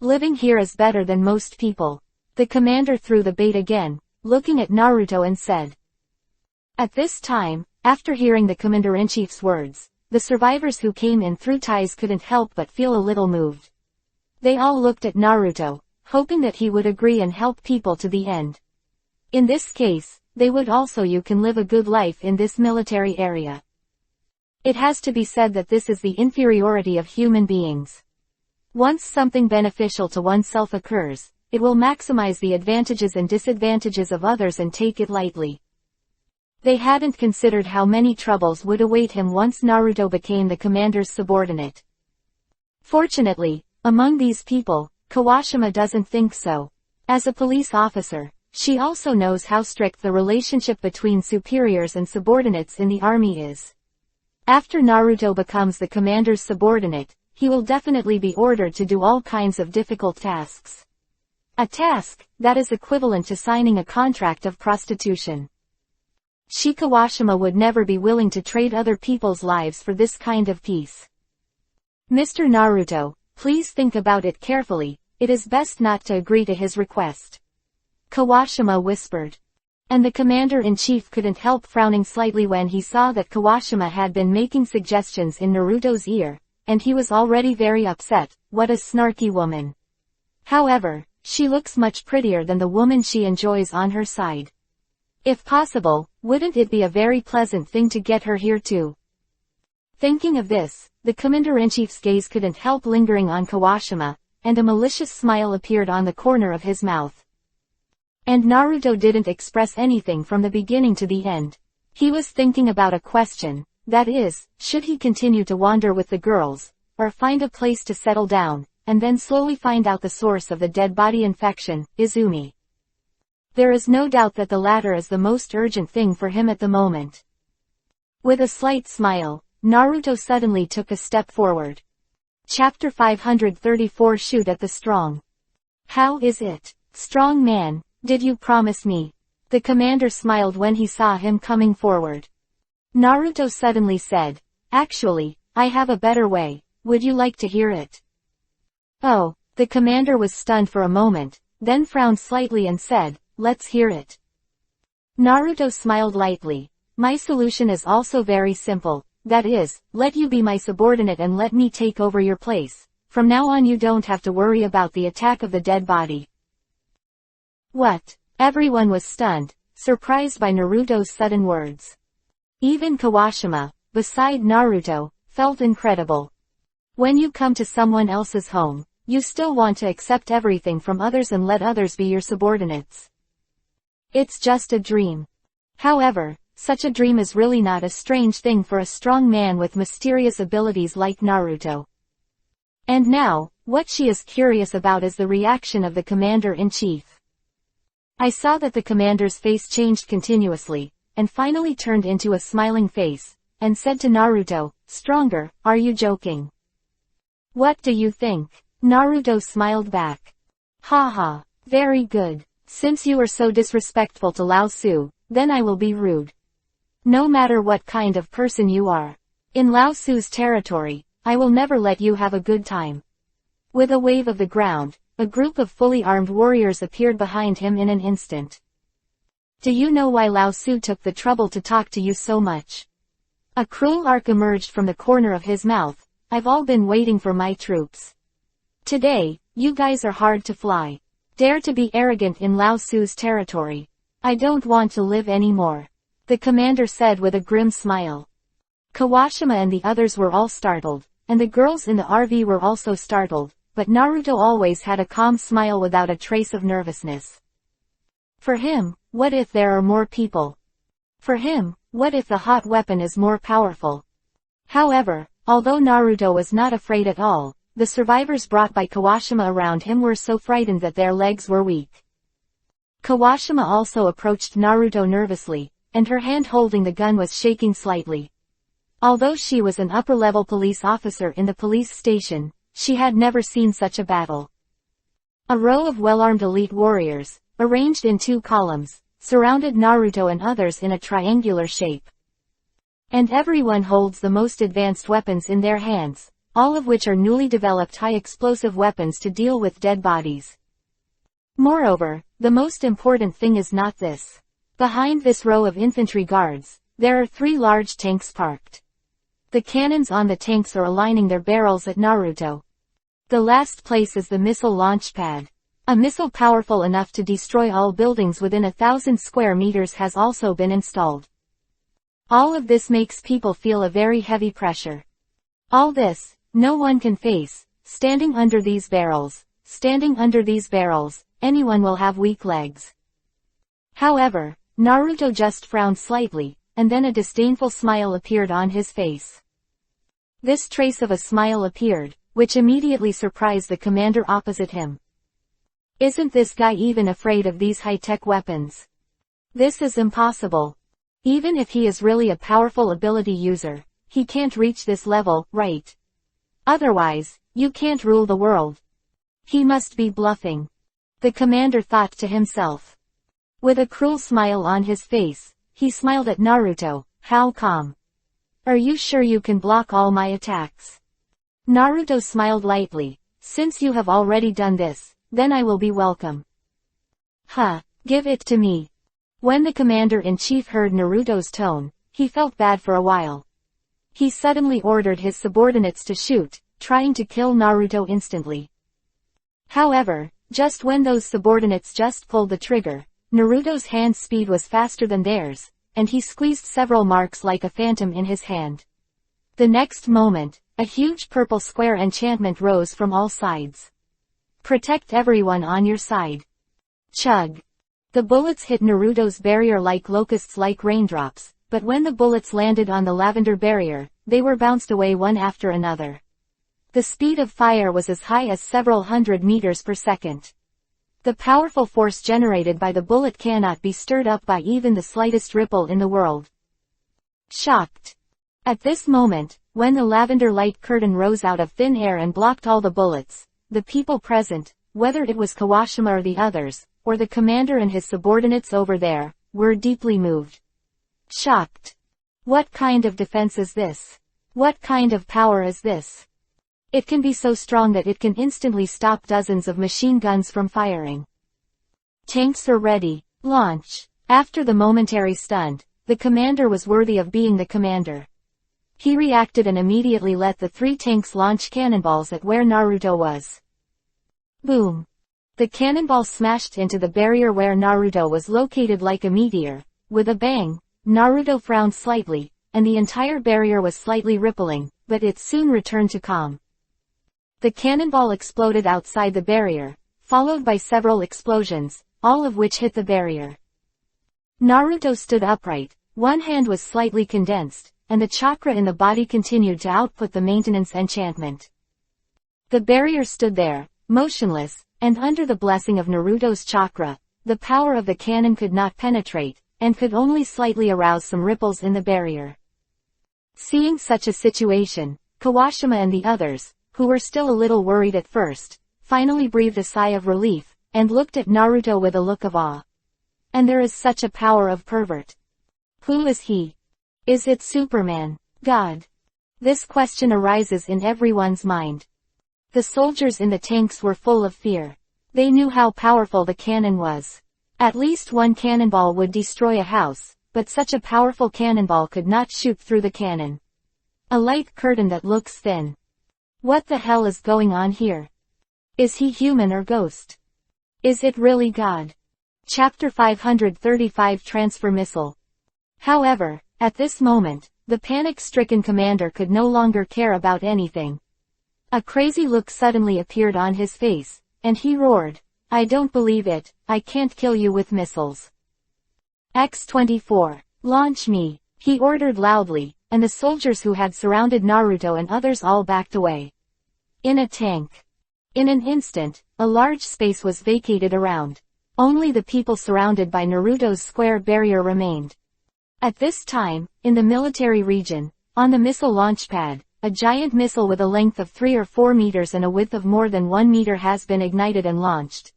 Living here is better than most people." The commander threw the bait again, looking at Naruto and said. At this time, after hearing the commander-in-chief's words, the survivors who came in through ties couldn't help but feel a little moved. They all looked at Naruto, hoping that he would agree and help people to the end. In this case, they would also you can live a good life in this military area. It has to be said that this is the inferiority of human beings. Once something beneficial to oneself occurs, it will maximize the advantages and disadvantages of others and take it lightly. They hadn't considered how many troubles would await him once Naruto became the commander's subordinate. Fortunately, among these people, Kawashima doesn't think so. As a police officer, she also knows how strict the relationship between superiors and subordinates in the army is. After Naruto becomes the commander's subordinate, he will definitely be ordered to do all kinds of difficult tasks. A task that is equivalent to signing a contract of prostitution. Kawashima would never be willing to trade other people's lives for this kind of peace. "Mr. Naruto, please think about it carefully, it is best not to agree to his request," Kawashima whispered. And the commander-in-chief couldn't help frowning slightly when he saw that Kawashima had been making suggestions in Naruto's ear, and he was already very upset. What a snarky woman. However, she looks much prettier than the woman she enjoys on her side. If possible, wouldn't it be a very pleasant thing to get her here too? Thinking of this, the commander-in-chief's gaze couldn't help lingering on Kawashima, and a malicious smile appeared on the corner of his mouth. And Naruto didn't express anything from the beginning to the end. He was thinking about a question, that is, should he continue to wander with the girls, or find a place to settle down, and then slowly find out the source of the dead body infection, Izumi. There is no doubt that the latter is the most urgent thing for him at the moment. With a slight smile, Naruto suddenly took a step forward. Chapter 534 Shoot at the Strong. "How is it, strong man, did you promise me?" The commander smiled when he saw him coming forward. Naruto suddenly said, "Actually, I have a better way, would you like to hear it?" Oh, the commander was stunned for a moment, then frowned slightly and said, "Let's hear it." Naruto smiled lightly. "My solution is also very simple, that is, let you be my subordinate and let me take over your place. From now on you don't have to worry about the attack of the dead body." What? Everyone was stunned, surprised by Naruto's sudden words. Even Kawashima, beside Naruto, felt incredible. When you come to someone else's home, you still want to accept everything from others and let others be your subordinates. It's just a dream. However, such a dream is really not a strange thing for a strong man with mysterious abilities like Naruto. And now, what she is curious about is the reaction of the commander-in-chief. I saw that the commander's face changed continuously, and finally turned into a smiling face, and said to Naruto, "Stronger, are you joking?" "What do you think?" Naruto smiled back. "Haha, very good. Since you are so disrespectful to Lao Su, then I will be rude. No matter what kind of person you are. In Lao Su's territory, I will never let you have a good time." With a wave of the ground, a group of fully armed warriors appeared behind him in an instant. Do you know why Lao Su took the trouble to talk to you so much? A cruel arc emerged from the corner of his mouth. I've all been waiting for my troops. Today, you guys are hard to fly. Dare to be arrogant in Lao Su's territory. I don't want to live anymore. The commander said with a grim smile. Kawashima and the others were all startled, and the girls in the RV were also startled, but Naruto always had a calm smile without a trace of nervousness. For him, what if there are more people? For him, what if the hot weapon is more powerful? However, although Naruto was not afraid at all, the survivors brought by Kawashima around him were so frightened that their legs were weak. Kawashima also approached Naruto nervously, and her hand holding the gun was shaking slightly. Although she was an upper-level police officer in the police station, she had never seen such a battle. A row of well-armed elite warriors, arranged in 2 columns, surrounded Naruto and others in a triangular shape. And everyone holds the most advanced weapons in their hands, all of which are newly developed high-explosive weapons to deal with dead bodies. Moreover, the most important thing is not this. Behind this row of infantry guards, there are 3 large tanks parked. The cannons on the tanks are aligning their barrels at Naruto. The last place is the missile launch pad. A missile powerful enough to destroy all buildings within 1,000 square meters has also been installed. All of this makes people feel a very heavy pressure. All this, no one can face. Standing under these barrels, anyone will have weak legs. However, Naruto just frowned slightly, and then a disdainful smile appeared on his face. This trace of a smile appeared, which immediately surprised the commander opposite him. Isn't this guy even afraid of these high-tech weapons? This is impossible. Even if he is really a powerful ability user, he can't reach this level, right? Otherwise, you can't rule the world. He must be bluffing. The commander thought to himself. With a cruel smile on his face, he smiled at Naruto. How calm. Are you sure you can block all my attacks? Naruto smiled lightly. Since you have already done this, then I will be welcome. Give it to me. When the commander-in-chief heard Naruto's tone, he felt bad for a while. He suddenly ordered his subordinates to shoot, trying to kill Naruto instantly. However, just when those subordinates just pulled the trigger, Naruto's hand speed was faster than theirs, and he squeezed several marks like a phantom in his hand. The next moment, a huge purple square enchantment rose from all sides. Protect everyone on your side. Chug. The bullets hit Naruto's barrier like locusts like raindrops, but when the bullets landed on the lavender barrier, they were bounced away one after another. The speed of fire was as high as several hundred meters per second. The powerful force generated by the bullet cannot be stirred up by even the slightest ripple in the world. Shocked. At this moment, when the lavender light curtain rose out of thin air and blocked all the bullets, the people present, whether it was Kawashima or the others, or the commander and his subordinates over there, were deeply moved. Shocked. What kind of defense is this? What kind of power is this? It can be so strong that it can instantly stop dozens of machine guns from firing. Tanks are ready. Launch. After the momentary stun, the commander was worthy of being the commander. He reacted and immediately let the 3 tanks launch cannonballs at where Naruto was. Boom. The cannonball smashed into the barrier where Naruto was located like a meteor. With a bang, Naruto frowned slightly, and the entire barrier was slightly rippling, but it soon returned to calm. The cannonball exploded outside the barrier, followed by several explosions, all of which hit the barrier. Naruto stood upright, one hand was slightly condensed, and the chakra in the body continued to output the maintenance enchantment. The barrier stood there, motionless, and under the blessing of Naruto's chakra, the power of the cannon could not penetrate, and could only slightly arouse some ripples in the barrier. Seeing such a situation, Kawashima and the others, who were still a little worried at first, finally breathed a sigh of relief, and looked at Naruto with a look of awe. And there is such a power of pervert. Who is he? Is it Superman? God? This question arises in everyone's mind. The soldiers in the tanks were full of fear. They knew how powerful the cannon was. At least one cannonball would destroy a house, but such a powerful cannonball could not shoot through the cannon. A light curtain that looks thin. What the hell is going on here? Is he human or ghost? Is it really God? Chapter 535 Transfer Missile. However, at this moment, the panic-stricken commander could no longer care about anything. A crazy look suddenly appeared on his face, and he roared, "I don't believe it, I can't kill you with missiles. X-24. Launch me," he ordered loudly, and the soldiers who had surrounded Naruto and others all backed away. In a tank. In an instant, a large space was vacated around. Only the people surrounded by Naruto's square barrier remained. At this time, in the military region, on the missile launch pad, a giant missile with a length of 3 or 4 meters and a width of more than 1 meter has been ignited and launched.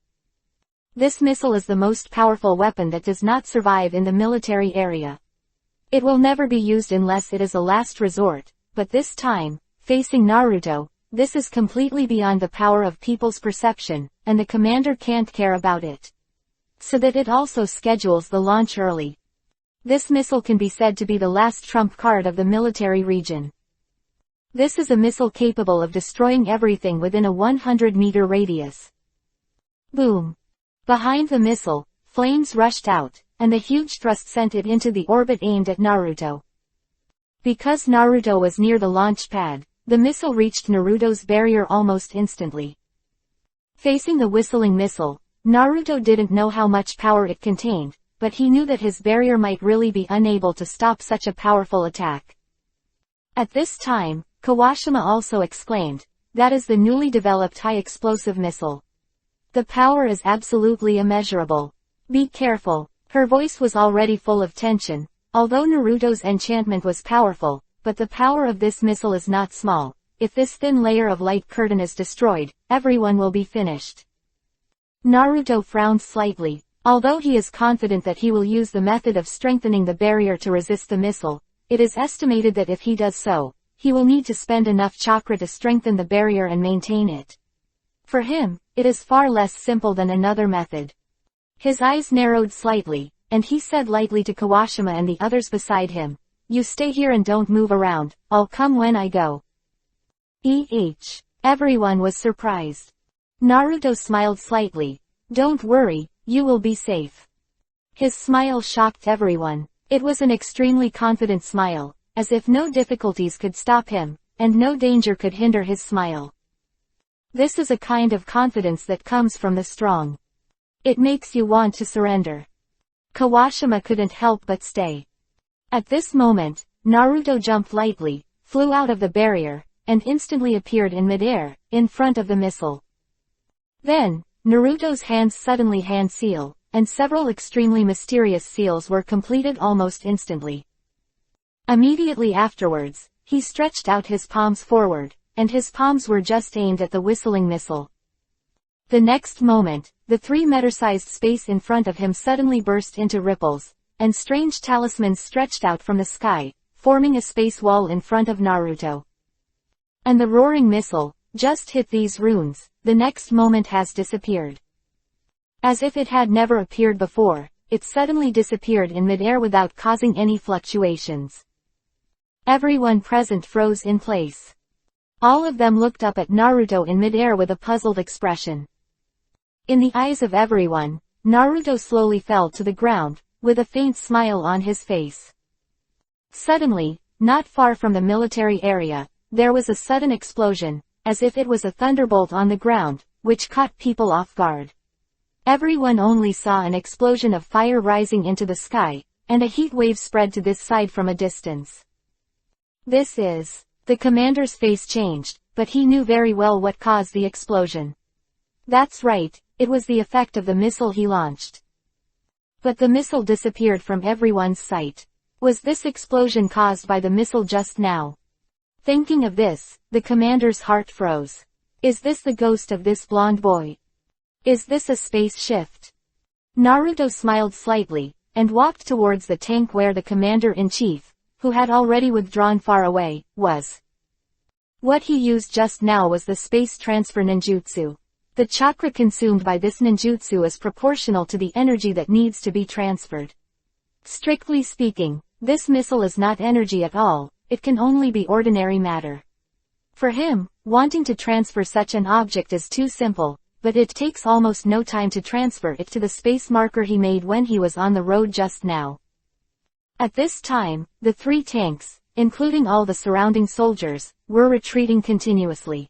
This missile is the most powerful weapon that does not survive in the military area. It will never be used unless it is a last resort, but this time, facing Naruto, this is completely beyond the power of people's perception, and the commander can't care about it. So that it also schedules the launch early. This missile can be said to be the last trump card of the military region. This is a missile capable of destroying everything within a 100-meter radius. Boom. Behind the missile, flames rushed out, and the huge thrust sent it into the orbit aimed at Naruto. Because Naruto was near the launch pad, the missile reached Naruto's barrier almost instantly. Facing the whistling missile, Naruto didn't know how much power it contained, but he knew that his barrier might really be unable to stop such a powerful attack. At this time, Kawashima also exclaimed, "That is the newly developed high-explosive missile. The power is absolutely immeasurable. Be careful." Her voice was already full of tension, although Naruto's enchantment was powerful, but the power of this missile is not small. If this thin layer of light curtain is destroyed, everyone will be finished. Naruto frowned slightly. Although he is confident that he will use the method of strengthening the barrier to resist the missile, it is estimated that if he does so, he will need to spend enough chakra to strengthen the barrier and maintain it. For him, it is far less simple than another method. His eyes narrowed slightly, and he said lightly to Kawashima and the others beside him, "You stay here and don't move around, I'll come when I go." Everyone was surprised. Naruto smiled slightly. "Don't worry, you will be safe." His smile shocked everyone. It was an extremely confident smile, as if no difficulties could stop him, and no danger could hinder his smile. This is a kind of confidence that comes from the strong. It makes you want to surrender. Kawashima couldn't help but stay. At this moment, Naruto jumped lightly, flew out of the barrier, and instantly appeared in midair, in front of the missile. Then, Naruto's hands suddenly hand seal, and several extremely mysterious seals were completed almost instantly. Immediately afterwards, he stretched out his palms forward, and his palms were just aimed at the whistling missile. The next moment, the 3-meter-sized space in front of him suddenly burst into ripples, and strange talismans stretched out from the sky, forming a space wall in front of Naruto. And the roaring missile just hit these runes, the next moment has disappeared. As if it had never appeared before, it suddenly disappeared in midair without causing any fluctuations. Everyone present froze in place. All of them looked up at Naruto in midair with a puzzled expression. In the eyes of everyone, Naruto slowly fell to the ground, with a faint smile on his face. Suddenly, not far from the military area, there was a sudden explosion, as if it was a thunderbolt on the ground, which caught people off guard. Everyone only saw an explosion of fire rising into the sky, and a heat wave spread to this side from a distance. This is... The commander's face changed, but he knew very well what caused the explosion. That's right, it was the effect of the missile he launched. But the missile disappeared from everyone's sight. Was this explosion caused by the missile just now? Thinking of this, the commander's heart froze. Is this the ghost of this blonde boy? Is this a space shift? Naruto smiled slightly, and walked towards the tank where the commander-in-chief, who had already withdrawn far away, was. What he used just now was the space transfer ninjutsu. The chakra consumed by this ninjutsu is proportional to the energy that needs to be transferred. Strictly speaking, this missile is not energy at all, it can only be ordinary matter. For him, wanting to transfer such an object is too simple, but it takes almost no time to transfer it to the space marker he made when he was on the road just now. At this time, the 3 tanks, including all the surrounding soldiers, were retreating continuously.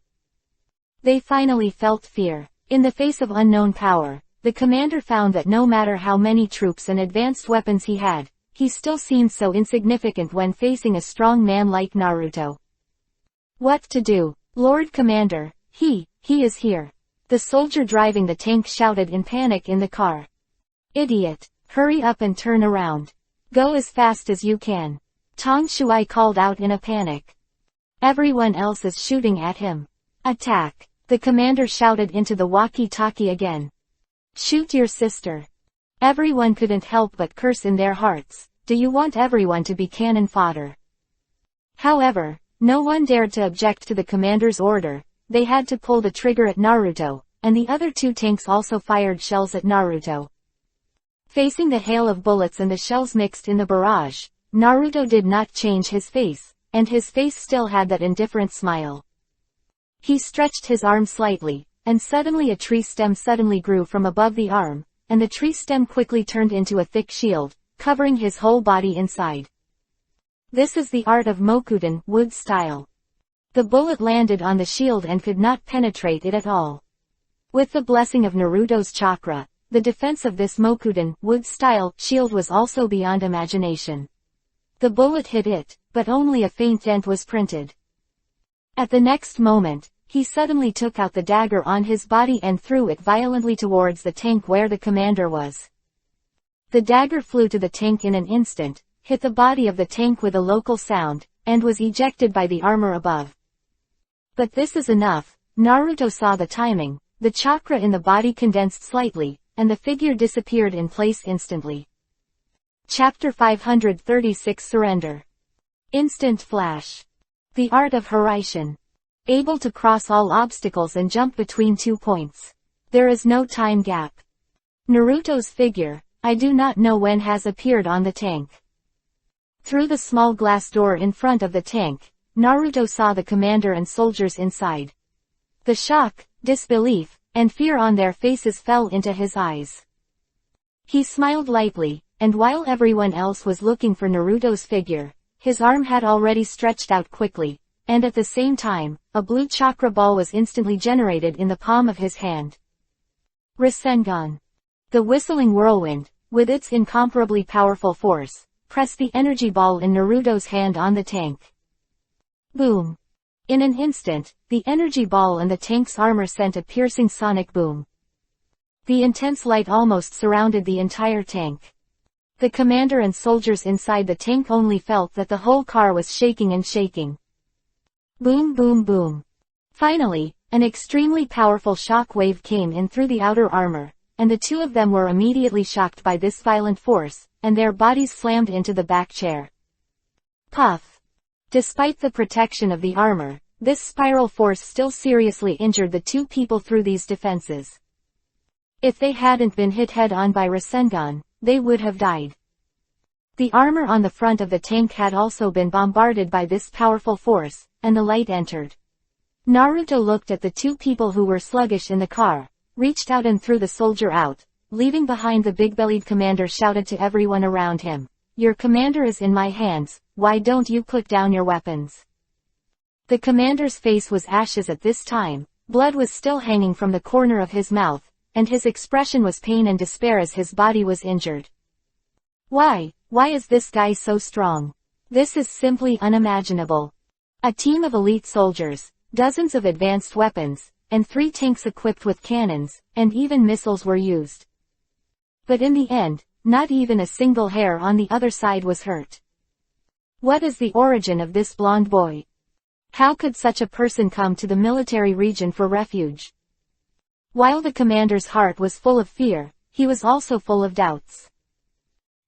They finally felt fear. In the face of unknown power, the commander found that no matter how many troops and advanced weapons he had, he still seemed so insignificant when facing a strong man like Naruto. What to do? Lord Commander, he is here. The soldier driving the tank shouted in panic in the car. Idiot, hurry up and turn around. Go as fast as you can. Tong Shui called out in a panic. Everyone else is shooting at him. Attack, the commander shouted into the walkie-talkie again. Shoot your sister. Everyone couldn't help but curse in their hearts. Do you want everyone to be cannon fodder? However, no one dared to object to the commander's order. They had to pull the trigger at Naruto, and the other 2 tanks also fired shells at Naruto. Facing the hail of bullets and the shells mixed in the barrage, Naruto did not change his face, and his face still had that indifferent smile. He stretched his arm slightly, and suddenly a tree stem suddenly grew from above the arm, and the tree stem quickly turned into a thick shield, covering his whole body inside. This is the art of Mokuden, wood style. The bullet landed on the shield and could not penetrate it at all. With the blessing of Naruto's chakra, the defense of this Mokuden, wood-style, shield was also beyond imagination. The bullet hit it, but only a faint dent was printed. At the next moment, he suddenly took out the dagger on his body and threw it violently towards the tank where the commander was. The dagger flew to the tank in an instant, hit the body of the tank with a local sound, and was ejected by the armor above. But this is enough. Naruto saw the timing, the chakra in the body condensed slightly, and the figure disappeared in place instantly. Chapter 536 Surrender. Instant Flash. The Art of Hiraishin. Able to cross all obstacles and jump between 2 points. There is no time gap. Naruto's figure, I do not know when, has appeared on the tank. Through the small glass door in front of the tank, Naruto saw the commander and soldiers inside. The shock, disbelief, and fear on their faces fell into his eyes. He smiled lightly, and while everyone else was looking for Naruto's figure, his arm had already stretched out quickly, and at the same time, a blue chakra ball was instantly generated in the palm of his hand. Rasengan. The whistling whirlwind, with its incomparably powerful force, pressed the energy ball in Naruto's hand on the tank. Boom. In an instant, the energy ball and the tank's armor sent a piercing sonic boom. The intense light almost surrounded the entire tank. The commander and soldiers inside the tank only felt that the whole car was shaking and shaking. Boom, boom, boom. Finally, an extremely powerful shock wave came in through the outer armor, and the 2 of them were immediately shocked by this violent force, and their bodies slammed into the back chair. Puff. Despite the protection of the armor, this spiral force still seriously injured the 2 people through these defenses. If they hadn't been hit head-on by Rasengan, they would have died. The armor on the front of the tank had also been bombarded by this powerful force, and the light entered. Naruto looked at the 2 people who were sluggish in the car, reached out and threw the soldier out, leaving behind the big-bellied commander shouted to everyone around him. Your commander is in my hands, why don't you put down your weapons? The commander's face was ashes at this time, blood was still hanging from the corner of his mouth, and his expression was pain and despair as his body was injured. Why is this guy so strong? This is simply unimaginable. A team of elite soldiers, dozens of advanced weapons, and 3 tanks equipped with cannons, and even missiles were used. But in the end, not even a single hair on the other side was hurt. What is the origin of this blonde boy? How could such a person come to the military region for refuge? While the commander's heart was full of fear, he was also full of doubts.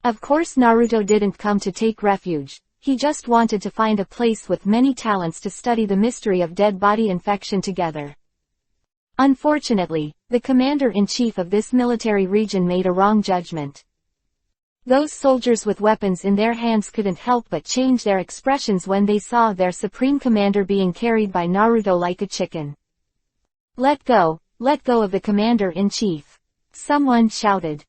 Of course Naruto didn't come to take refuge, he just wanted to find a place with many talents to study the mystery of dead body infection together. Unfortunately, the commander-in-chief of this military region made a wrong judgment. Those soldiers with weapons in their hands couldn't help but change their expressions when they saw their supreme commander being carried by Naruto like a chicken. Let go of the commander-in-chief. Someone shouted.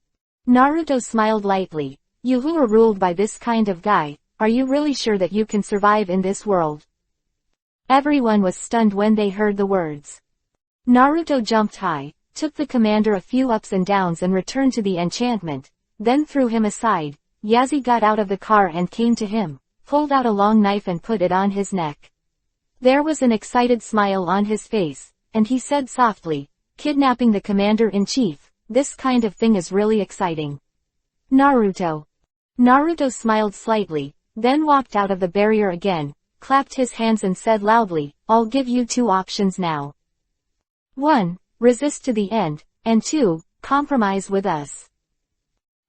Naruto smiled lightly. You who are ruled by this kind of guy, are you really sure that you can survive in this world? Everyone was stunned when they heard the words. Naruto jumped high, took the commander a few ups and downs and returned to the enchantment, then threw him aside. Yazi got out of the car and came to him, pulled out a long knife and put it on his neck. There was an excited smile on his face, and he said softly, kidnapping the commander-in-chief, this kind of thing is really exciting. Naruto smiled slightly, then walked out of the barrier again, clapped his hands and said loudly, I'll give you 2 options now. 1. Resist to the end, and 2. Compromise with us.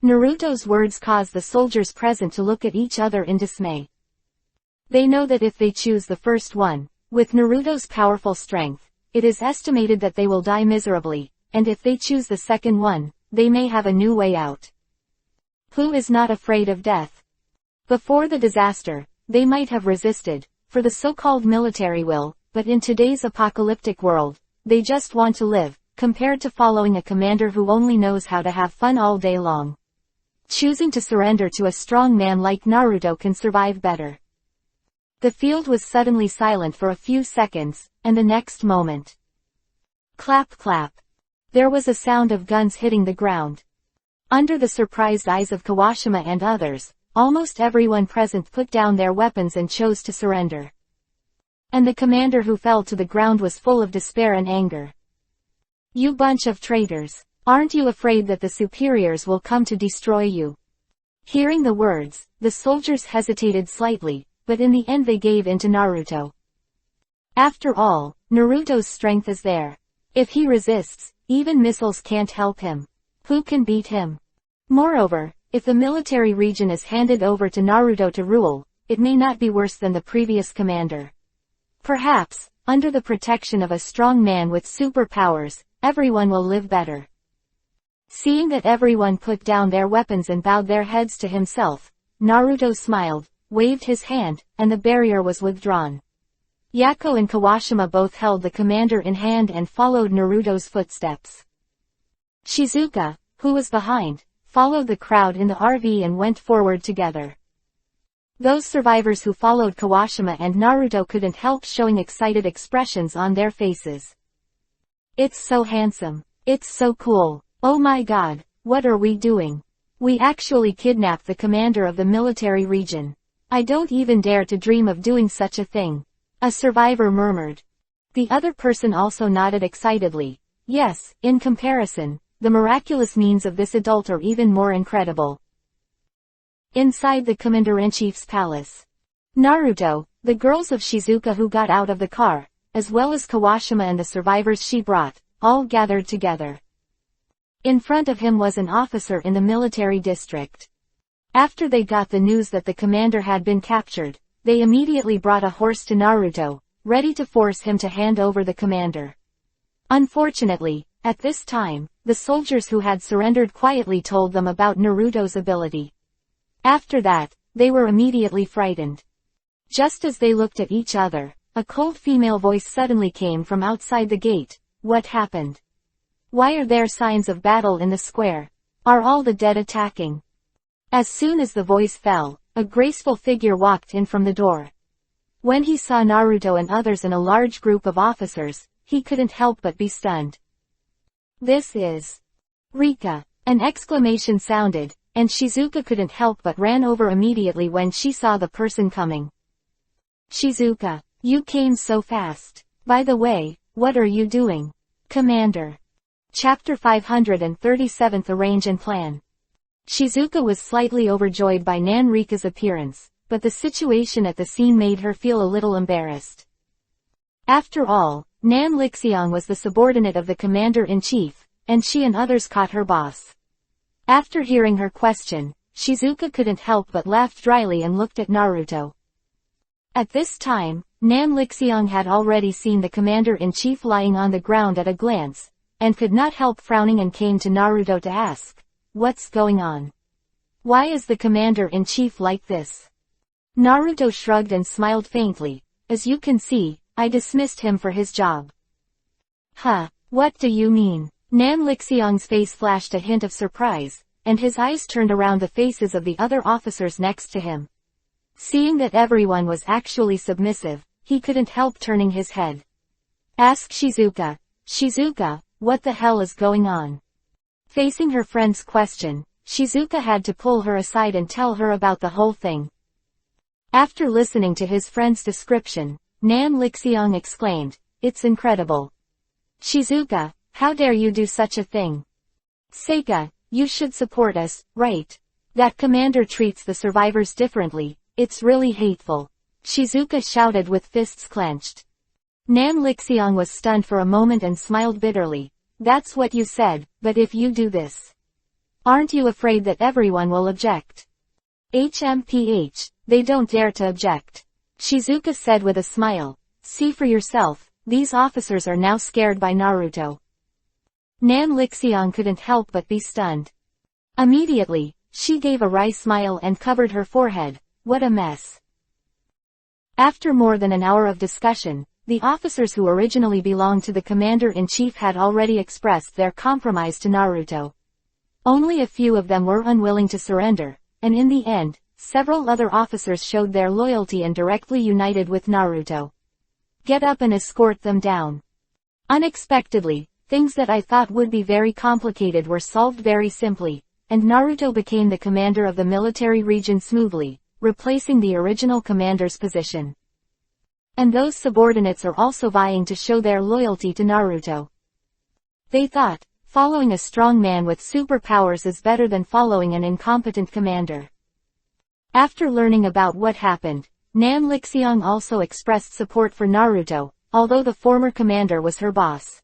Naruto's words caused the soldiers present to look at each other in dismay. They know that if they choose the first one, with Naruto's powerful strength, it is estimated that they will die miserably, and if they choose the second one, they may have a new way out. Who is not afraid of death? Before the disaster, they might have resisted, for the so-called military will, but in today's apocalyptic world, they just want to live, compared to following a commander who only knows how to have fun all day long. Choosing to surrender to a strong man like Naruto can survive better. The field was suddenly silent for a few seconds, and the next moment. Clap clap. There was a sound of guns hitting the ground. Under the surprised eyes of Kawashima and others, almost everyone present put down their weapons and chose to surrender. And the commander who fell to the ground was full of despair and anger. You bunch of traitors. Aren't you afraid that the superiors will come to destroy you? Hearing the words, the soldiers hesitated slightly, but in the end they gave in to Naruto. After all, Naruto's strength is there. If he resists, even missiles can't help him. Who can beat him? Moreover, if the military region is handed over to Naruto to rule, it may not be worse than the previous commander. Perhaps, under the protection of a strong man with superpowers, everyone will live better. Seeing that everyone put down their weapons and bowed their heads to himself, Naruto smiled, waved his hand, and the barrier was withdrawn. Yako and Kawashima both held the commander in hand and followed Naruto's footsteps. Shizuka, who was behind, followed the crowd in the RV and went forward together. Those survivors who followed Kawashima and Naruto couldn't help showing excited expressions on their faces. It's so handsome. It's so cool. Oh my god, what are we doing? We actually kidnapped the commander of the military region. I don't even dare to dream of doing such a thing. A survivor murmured. The other person also nodded excitedly. Yes, in comparison, the miraculous means of this adult are even more incredible. Inside the commander-in-chief's palace. Naruto, the girls of Shizuka who got out of the car, as well as Kawashima and the survivors she brought, all gathered together. In front of him was an officer in the military district. After they got the news that the commander had been captured, they immediately brought a horse to Naruto, ready to force him to hand over the commander. Unfortunately, at this time, the soldiers who had surrendered quietly told them about Naruto's ability. After that, they were immediately frightened. Just as they looked at each other, a cold female voice suddenly came from outside the gate. What happened? Why are there signs of battle in the square? Are all the dead attacking? As soon as the voice fell, a graceful figure walked in from the door. When he saw Naruto and others in a large group of officers, he couldn't help but be stunned. This is Rika. An exclamation sounded, and Shizuka couldn't help but ran over immediately when she saw the person coming. Shizuka, you came so fast. By the way, what are you doing? Commander. Chapter 537 Arrange and Plan. Shizuka was slightly overjoyed by Nan Rika's appearance, but the situation at the scene made her feel a little embarrassed. After all, Nan Lixiang was the subordinate of the commander-in-chief, and she and others caught her boss. After hearing her question, Shizuka couldn't help but laugh dryly and looked at Naruto. At this time, Nan Lixiang had already seen the commander-in-chief lying on the ground at a glance, and could not help frowning and came to Naruto to ask, "What's going on? Why is the commander-in-chief like this?" Naruto shrugged and smiled faintly. "As you can see, I dismissed him for his job." "Huh, what do you mean?" Nan Lixiang's face flashed a hint of surprise, and his eyes turned around the faces of the other officers next to him. Seeing that everyone was actually submissive, he couldn't help turning his head. "Ask Shizuka. Shizuka, what the hell is going on?" Facing her friend's question, Shizuka had to pull her aside and tell her about the whole thing. After listening to his friend's description, Nan Lixiang exclaimed, "It's incredible. Shizuka, how dare you do such a thing? Seika, you should support us, right? That commander treats the survivors differently, it's really hateful." Shizuka shouted with fists clenched. Nan Lixiang was stunned for a moment and smiled bitterly. "That's what you said, but if you do this, aren't you afraid that everyone will object?" "HMPH, they don't dare to object," Shizuka said with a smile. "See for yourself, these officers are now scared by Naruto." Nan Lixiang couldn't help but be stunned. Immediately, she gave a wry smile and covered her forehead. What a mess. After more than an hour of discussion, the officers who originally belonged to the commander-in-chief had already expressed their compromise to Naruto. Only a few of them were unwilling to surrender, and in the end, several other officers showed their loyalty and directly united with Naruto. "Get up and escort them down." Unexpectedly, things that I thought would be very complicated were solved very simply, and Naruto became the commander of the military region smoothly, replacing the original commander's position. And those subordinates are also vying to show their loyalty to Naruto. They thought, following a strong man with superpowers is better than following an incompetent commander. After learning about what happened, Nan Lixiang also expressed support for Naruto, although the former commander was her boss.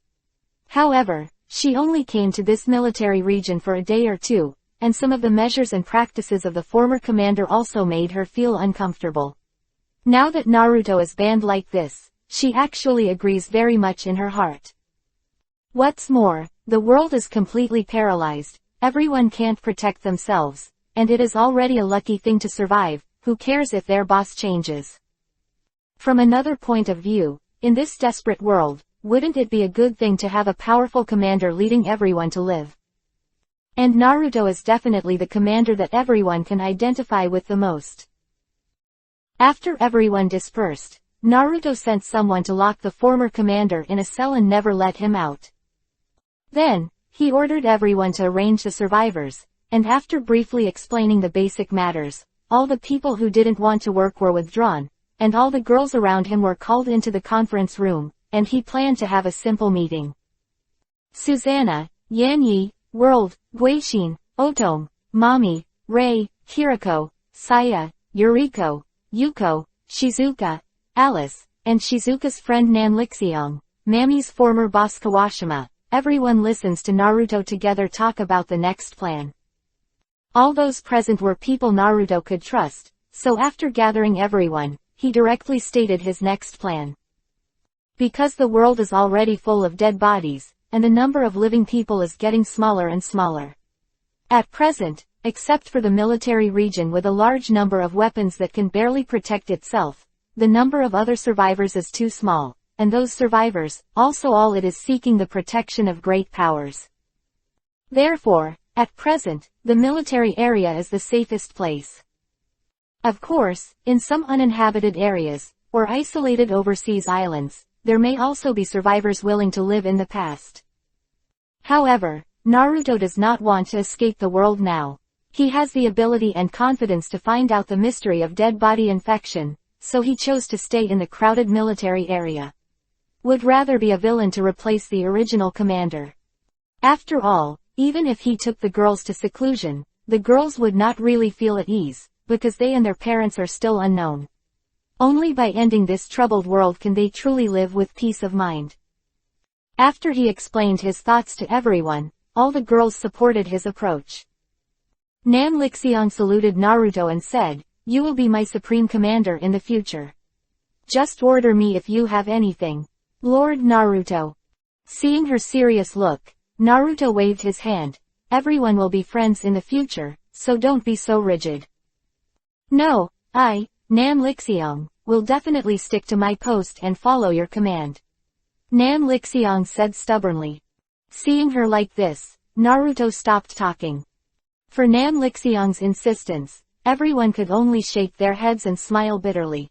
However, she only came to this military region for a day or two, and some of the measures and practices of the former commander also made her feel uncomfortable. Now that Naruto is banned like this, she actually agrees very much in her heart. What's more, the world is completely paralyzed, everyone can't protect themselves, and it is already a lucky thing to survive, who cares if their boss changes? From another point of view, in this desperate world, wouldn't it be a good thing to have a powerful commander leading everyone to live? And Naruto is definitely the commander that everyone can identify with the most. After everyone dispersed, Naruto sent someone to lock the former commander in a cell and never let him out. Then, he ordered everyone to arrange the survivors, and after briefly explaining the basic matters, all the people who didn't want to work were withdrawn, and all the girls around him were called into the conference room, and he planned to have a simple meeting. Susanna, Yanyi, World, Guixin, Otome, Mami, Rei, Kiriko, Saya, Yuriko, Yuko, Shizuka, Alice, and Shizuka's friend Nan Lixiang, Mami's former boss Kawashima. Everyone listens to Naruto together talk about the next plan. All those present were people Naruto could trust, so after gathering everyone, he directly stated his next plan. Because the world is already full of dead bodies, and the number of living people is getting smaller and smaller. At present, except for the military region with a large number of weapons that can barely protect itself, the number of other survivors is too small, and those survivors, also all it is seeking the protection of great powers. Therefore, at present, the military area is the safest place. Of course, in some uninhabited areas, or isolated overseas islands, there may also be survivors willing to live in the past. However, Naruto does not want to escape the world now. He has the ability and confidence to find out the mystery of dead body infection, so he chose to stay in the crowded military area. Would rather be a villain to replace the original commander. After all, even if he took the girls to seclusion, the girls would not really feel at ease, because they and their parents are still unknown. Only by ending this troubled world can they truly live with peace of mind. After he explained his thoughts to everyone, all the girls supported his approach. Nan Lixiang saluted Naruto and said, "You will be my supreme commander in the future." Just order me if you have anything. Lord Naruto. Seeing her serious look, Naruto waved his hand. Everyone will be friends in the future, so don't be so rigid. No, Nam Lixiang, will definitely stick to my post and follow your command. Nam Lixiang said stubbornly. Seeing her like this, Naruto stopped talking. For Nam Lixiang's insistence, everyone could only shake their heads and smile bitterly.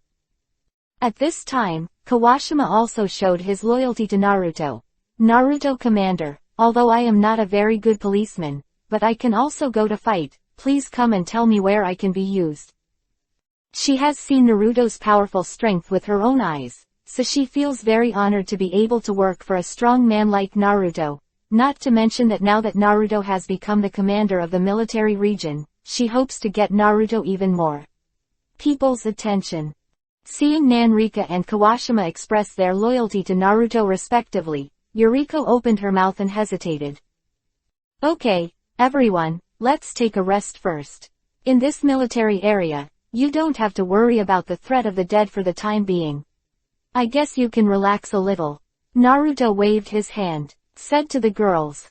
At this time, Kawashima also showed his loyalty to Naruto. Naruto Commander, although I am not a very good policeman, but I can also go to fight, please come and tell me where I can be used. She has seen Naruto's powerful strength with her own eyes, so she feels very honored to be able to work for a strong man like Naruto, not to mention that now that Naruto has become the commander of the military region, she hopes to get Naruto even more people's attention. Seeing Nanrika and Kawashima express their loyalty to Naruto respectively, Yuriko opened her mouth and hesitated. Okay, everyone, let's take a rest first. In this military area, you don't have to worry about the threat of the dead for the time being. I guess you can relax a little. Naruto waved his hand, said to the girls.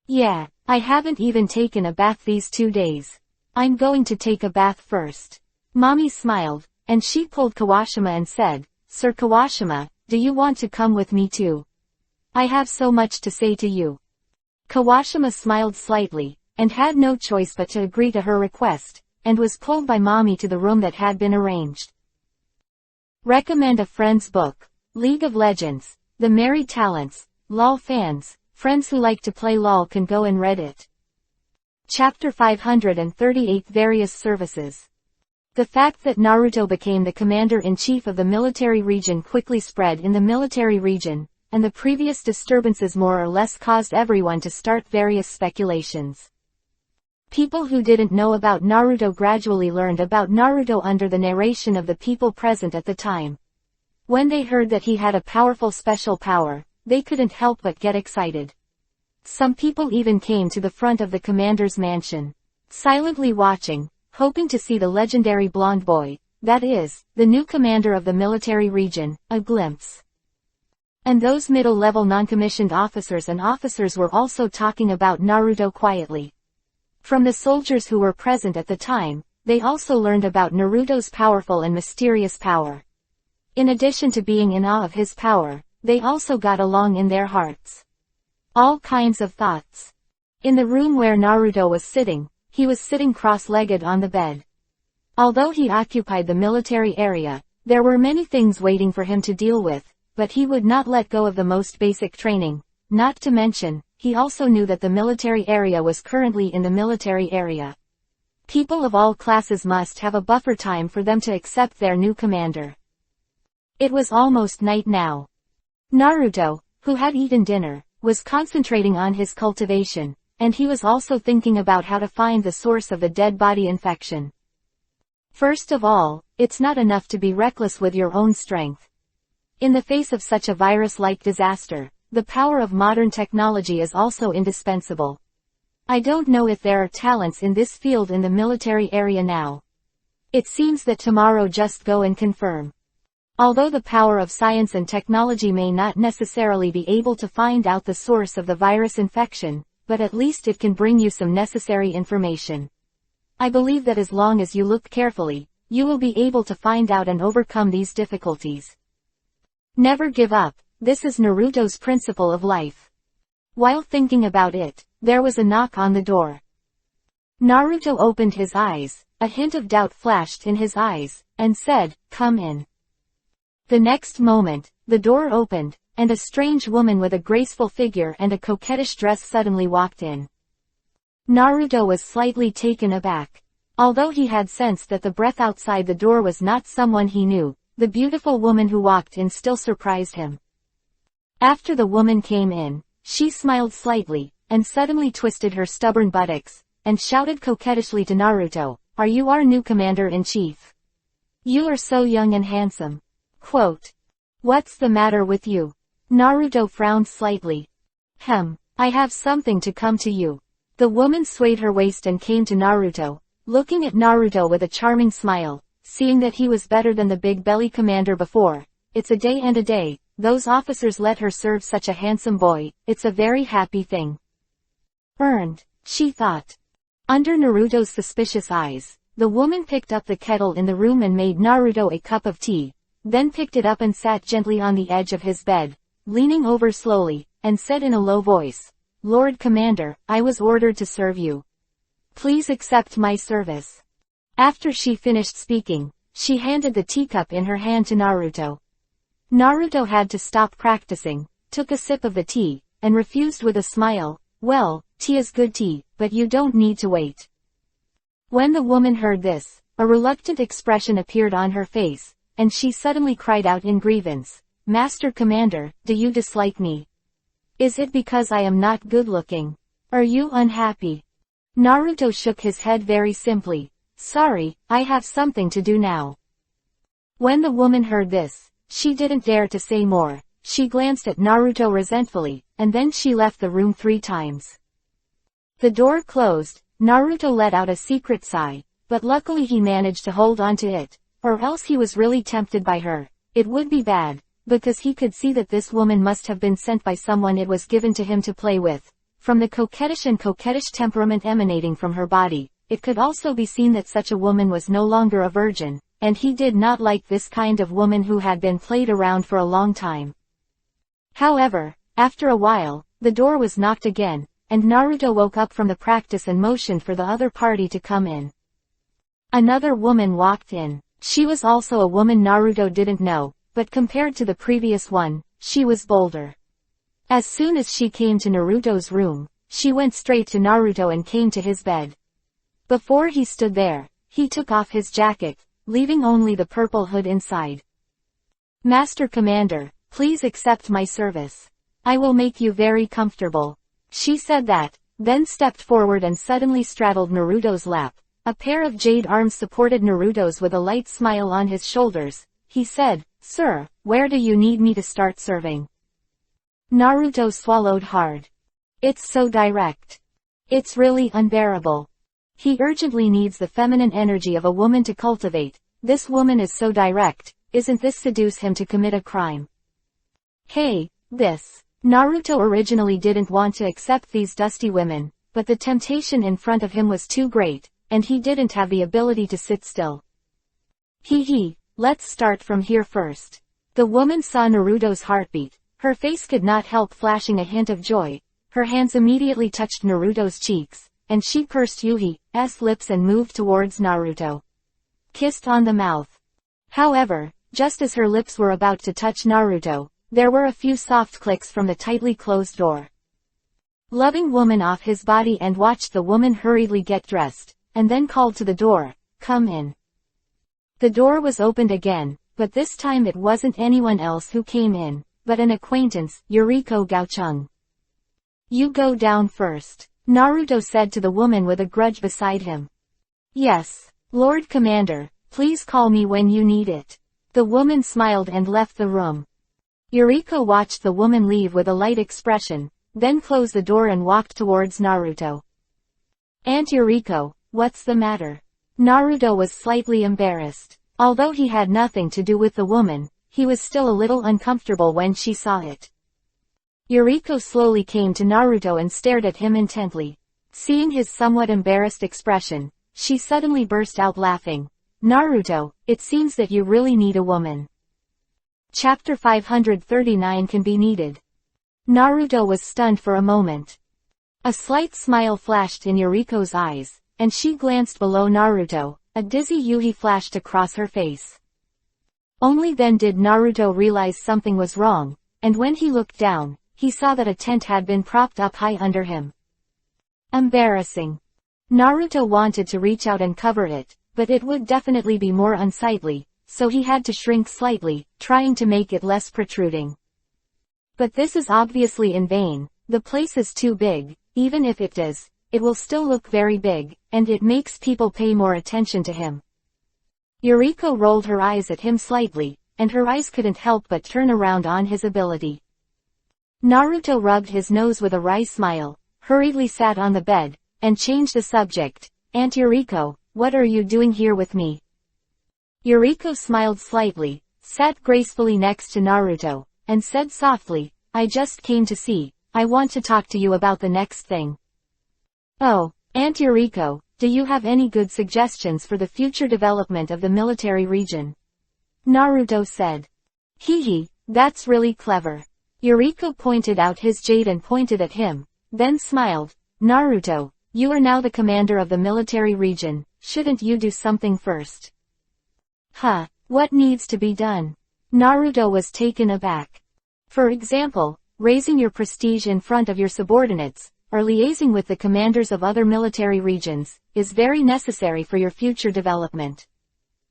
Yeah, I haven't even taken a bath these 2 days. I'm going to take a bath first. Mommy smiled, and she pulled Kawashima and said, Sir Kawashima, do you want to come with me too? I have so much to say to you. Kawashima smiled slightly, and had no choice but to agree to her request, and was pulled by Mommy to the room that had been arranged. Recommend a friend's book. League of Legends, The Merry Talents, LOL fans, friends who like to play LOL can go and read it. Chapter 538 Various Services. The fact that Naruto became the commander-in-chief of the military region quickly spread in the military region, and the previous disturbances more or less caused everyone to start various speculations. People who didn't know about Naruto gradually learned about Naruto under the narration of the people present at the time. When they heard that he had a powerful special power, they couldn't help but get excited. Some people even came to the front of the commander's mansion, silently watching, hoping to see the legendary blonde boy, that is, the new commander of the military region, a glimpse. And those middle-level non-commissioned officers and officers were also talking about Naruto quietly. From the soldiers who were present at the time, they also learned about Naruto's powerful and mysterious power. In addition to being in awe of his power, they also got along in their hearts. All kinds of thoughts. In the room where Naruto was sitting, he was sitting cross-legged on the bed. Although he occupied the military area, there were many things waiting for him to deal with, but he would not let go of the most basic training, not to mention, he also knew that the military area was currently in the military area. People of all classes must have a buffer time for them to accept their new commander. It was almost night now. Naruto, who had eaten dinner, was concentrating on his cultivation, and he was also thinking about how to find the source of the dead body infection. First of all, it's not enough to be reckless with your own strength. In the face of such a virus-like disaster, the power of modern technology is also indispensable. I don't know if there are talents in this field in the military area now. It seems that tomorrow just go and confirm. Although the power of science and technology may not necessarily be able to find out the source of the virus infection, but at least it can bring you some necessary information. I believe that as long as you look carefully, you will be able to find out and overcome these difficulties. Never give up. This is Naruto's principle of life. While thinking about it, there was a knock on the door. Naruto opened his eyes, a hint of doubt flashed in his eyes, and said, "Come in." The next moment, the door opened, and a strange woman with a graceful figure and a coquettish dress suddenly walked in. Naruto was slightly taken aback. Although he had sensed that the breath outside the door was not someone he knew, the beautiful woman who walked in still surprised him. After the woman came in, she smiled slightly, and suddenly twisted her stubborn buttocks, and shouted coquettishly to Naruto, "Are you our new commander-in-chief? You are so young and handsome." Quote. "What's the matter with you?" Naruto frowned slightly. I have something to come to you." The woman swayed her waist and came to Naruto, looking at Naruto with a charming smile. Seeing that he was better than the big belly commander before, it's a day and a day, those officers let her serve such a handsome boy, it's a very happy thing. Earned, she thought. Under Naruto's suspicious eyes, the woman picked up the kettle in the room and made Naruto a cup of tea, then picked it up and sat gently on the edge of his bed, leaning over slowly, and said in a low voice, "Lord Commander, I was ordered to serve you. Please accept my service." After she finished speaking, she handed the teacup in her hand to Naruto. Naruto had to stop practicing, took a sip of the tea, and refused with a smile, "Well, tea is good tea, but you don't need to wait." When the woman heard this, a reluctant expression appeared on her face, and she suddenly cried out in grievance, "Master Commander, do you dislike me? Is it because I am not good-looking? Are you unhappy?" Naruto shook his head very simply, "Sorry, I have something to do now." When the woman heard this, she didn't dare to say more. She glanced at Naruto resentfully, and then she left the room 3 times. The door closed, Naruto let out a secret sigh, but luckily he managed to hold on to it, or else he was really tempted by her. It would be bad, because he could see that this woman must have been sent by someone it was given to him to play with. From the coquettish temperament emanating from her body, it could also be seen that such a woman was no longer a virgin, and he did not like this kind of woman who had been played around for a long time. However, after a while, the door was knocked again, and Naruto woke up from the practice and motioned for the other party to come in. Another woman walked in. She was also a woman Naruto didn't know, but compared to the previous one, she was bolder. As soon as she came to Naruto's room, she went straight to Naruto and came to his bed. Before he stood there, he took off his jacket, leaving only the purple hood inside. "Master Commander, please accept my service. I will make you very comfortable." She said that, then stepped forward and suddenly straddled Naruto's lap. A pair of jade arms supported Naruto's with a light smile on his shoulders. He said, "Sir, where do you need me to start serving?" Naruto swallowed hard. It's so direct. It's really unbearable. He urgently needs the feminine energy of a woman to cultivate. This woman is so direct, isn't this seduce him to commit a crime? Hey, this. Naruto originally didn't want to accept these dusty women, but the temptation in front of him was too great, and he didn't have the ability to sit still. Let's start from here first. The woman saw Naruto's heartbeat. Her face could not help flashing a hint of joy. Her hands immediately touched Naruto's cheeks, and she pursed Yuhi's lips and moved towards Naruto. Kissed on the mouth. However, just as her lips were about to touch Naruto, there were a few soft clicks from the tightly closed door. Loving woman off his body and watched the woman hurriedly get dressed, and then called to the door, "Come in." The door was opened again, but this time it wasn't anyone else who came in, but an acquaintance, Yuriko Gaochung. "You go down first," Naruto said to the woman with a grudge beside him. "Yes, Lord Commander, please call me when you need it." The woman smiled and left the room. Yuriko watched the woman leave with a light expression, then closed the door and walked towards Naruto. "Aunt Yuriko, what's the matter?" Naruto was slightly embarrassed. Although he had nothing to do with the woman, he was still a little uncomfortable when she saw it. Yuriko slowly came to Naruto and stared at him intently. Seeing his somewhat embarrassed expression, she suddenly burst out laughing. "Naruto, it seems that you really need a woman." Chapter 539 can be needed. Naruto was stunned for a moment. A slight smile flashed in Yuriko's eyes, and she glanced below Naruto. A dizzy Yuhi flashed across her face. Only then did Naruto realize something was wrong, and when he looked down, he saw that a tent had been propped up high under him. Embarrassing. Naruto wanted to reach out and cover it, but it would definitely be more unsightly, so he had to shrink slightly, trying to make it less protruding. But this is obviously in vain. The place is too big. Even if it is, it will still look very big, and it makes people pay more attention to him. Yuriko rolled her eyes at him slightly, and her eyes couldn't help but turn around on his ability. Naruto rubbed his nose with a wry smile, hurriedly sat on the bed, and changed the subject. "Aunt Yuriko, what are you doing here with me?" Yuriko smiled slightly, sat gracefully next to Naruto, and said softly, I just came to see, I want to talk to you about the next thing. Oh, Aunt Yuriko, do you have any good suggestions for the future development of the military region? Naruto said. Hee, that's really clever. Yuriko pointed out his jade and pointed at him, then smiled. Naruto, you are now the commander of the military region, shouldn't you do something first? Huh, what needs to be done? Naruto was taken aback. For example, raising your prestige in front of your subordinates, or liaising with the commanders of other military regions, is very necessary for your future development.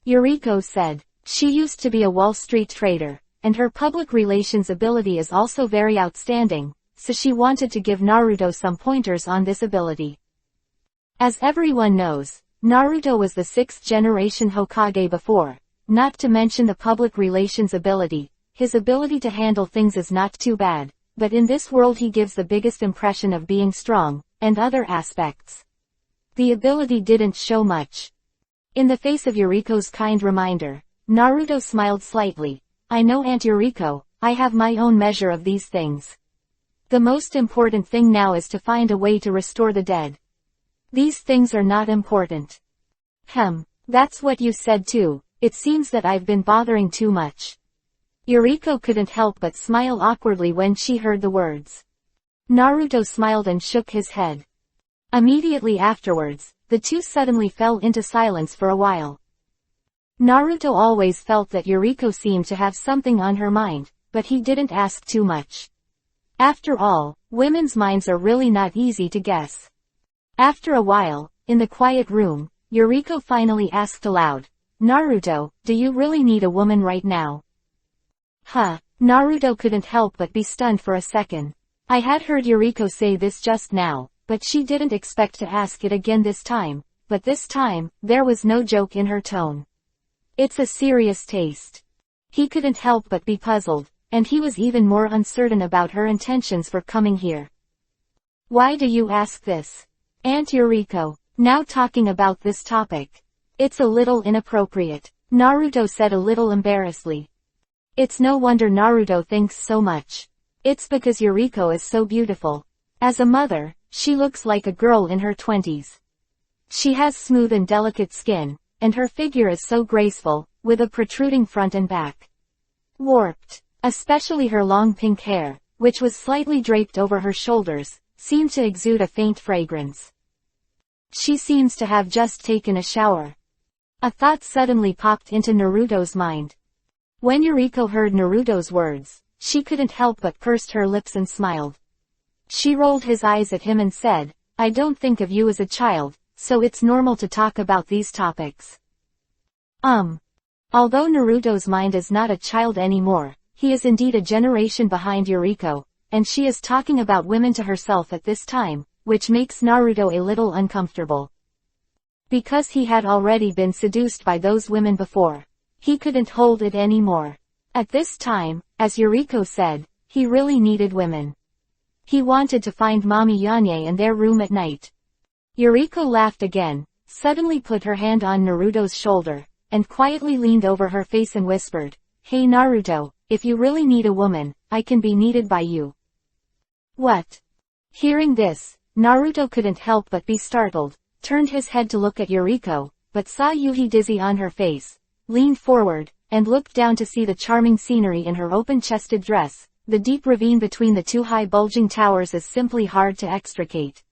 Yuriko said. She used to be a Wall Street trader, and her public relations ability is also very outstanding, so she wanted to give Naruto some pointers on this ability. As everyone knows, Naruto was the 6th generation Hokage before, not to mention the public relations ability. His ability to handle things is not too bad, but in this world he gives the biggest impression of being strong, and other aspects. The ability didn't show much. In the face of Yuriko's kind reminder, Naruto smiled slightly. I know Aunt Yuriko, I have my own measure of these things. The most important thing now is to find a way to restore the dead. These things are not important. That's what you said too. It seems that I've been bothering too much. Yuriko couldn't help but smile awkwardly when she heard the words. Naruto smiled and shook his head. Immediately afterwards, the two suddenly fell into silence for a while. Naruto always felt that Yuriko seemed to have something on her mind, but he didn't ask too much. After all, women's minds are really not easy to guess. After a while, in the quiet room, Yuriko finally asked aloud, Naruto, do you really need a woman right now? Naruto couldn't help but be stunned for a second. I had heard Yuriko say this just now, but she didn't expect to ask it again this time, but this time, there was no joke in her tone. It's a serious taste. He couldn't help but be puzzled, and he was even more uncertain about her intentions for coming here. Why do you ask this? Aunt Yuriko, now talking about this topic. It's a little inappropriate, Naruto said a little embarrassedly. It's no wonder Naruto thinks so much. It's because Yuriko is so beautiful. As a mother, she looks like a girl in her 20s. She has smooth and delicate skin, and her figure is so graceful, with a protruding front and back. Warped. Especially her long pink hair, which was slightly draped over her shoulders, seemed to exude a faint fragrance. She seems to have just taken a shower. A thought suddenly popped into Naruto's mind. When Yuriko heard Naruto's words, she couldn't help but pursed her lips and smiled. She rolled his eyes at him and said, I don't think of you as a child, so it's normal to talk about these topics. Although Naruto's mind is not a child anymore, he is indeed a generation behind Yuriko, and she is talking about women to herself at this time, which makes Naruto a little uncomfortable. Because he had already been seduced by those women before, he couldn't hold it anymore. At this time, as Yuriko said, he really needed women. He wanted to find Mommy Yanye in their room at night. Yuriko laughed again, suddenly put her hand on Naruto's shoulder, and quietly leaned over her face and whispered, Hey Naruto, if you really need a woman, I can be needed by you. What? Hearing this, Naruto couldn't help but be startled, turned his head to look at Yuriko, but saw Yuhi dizzy on her face, leaned forward, and looked down to see the charming scenery in her open-chested dress. The deep ravine between the two high bulging towers is simply hard to extricate.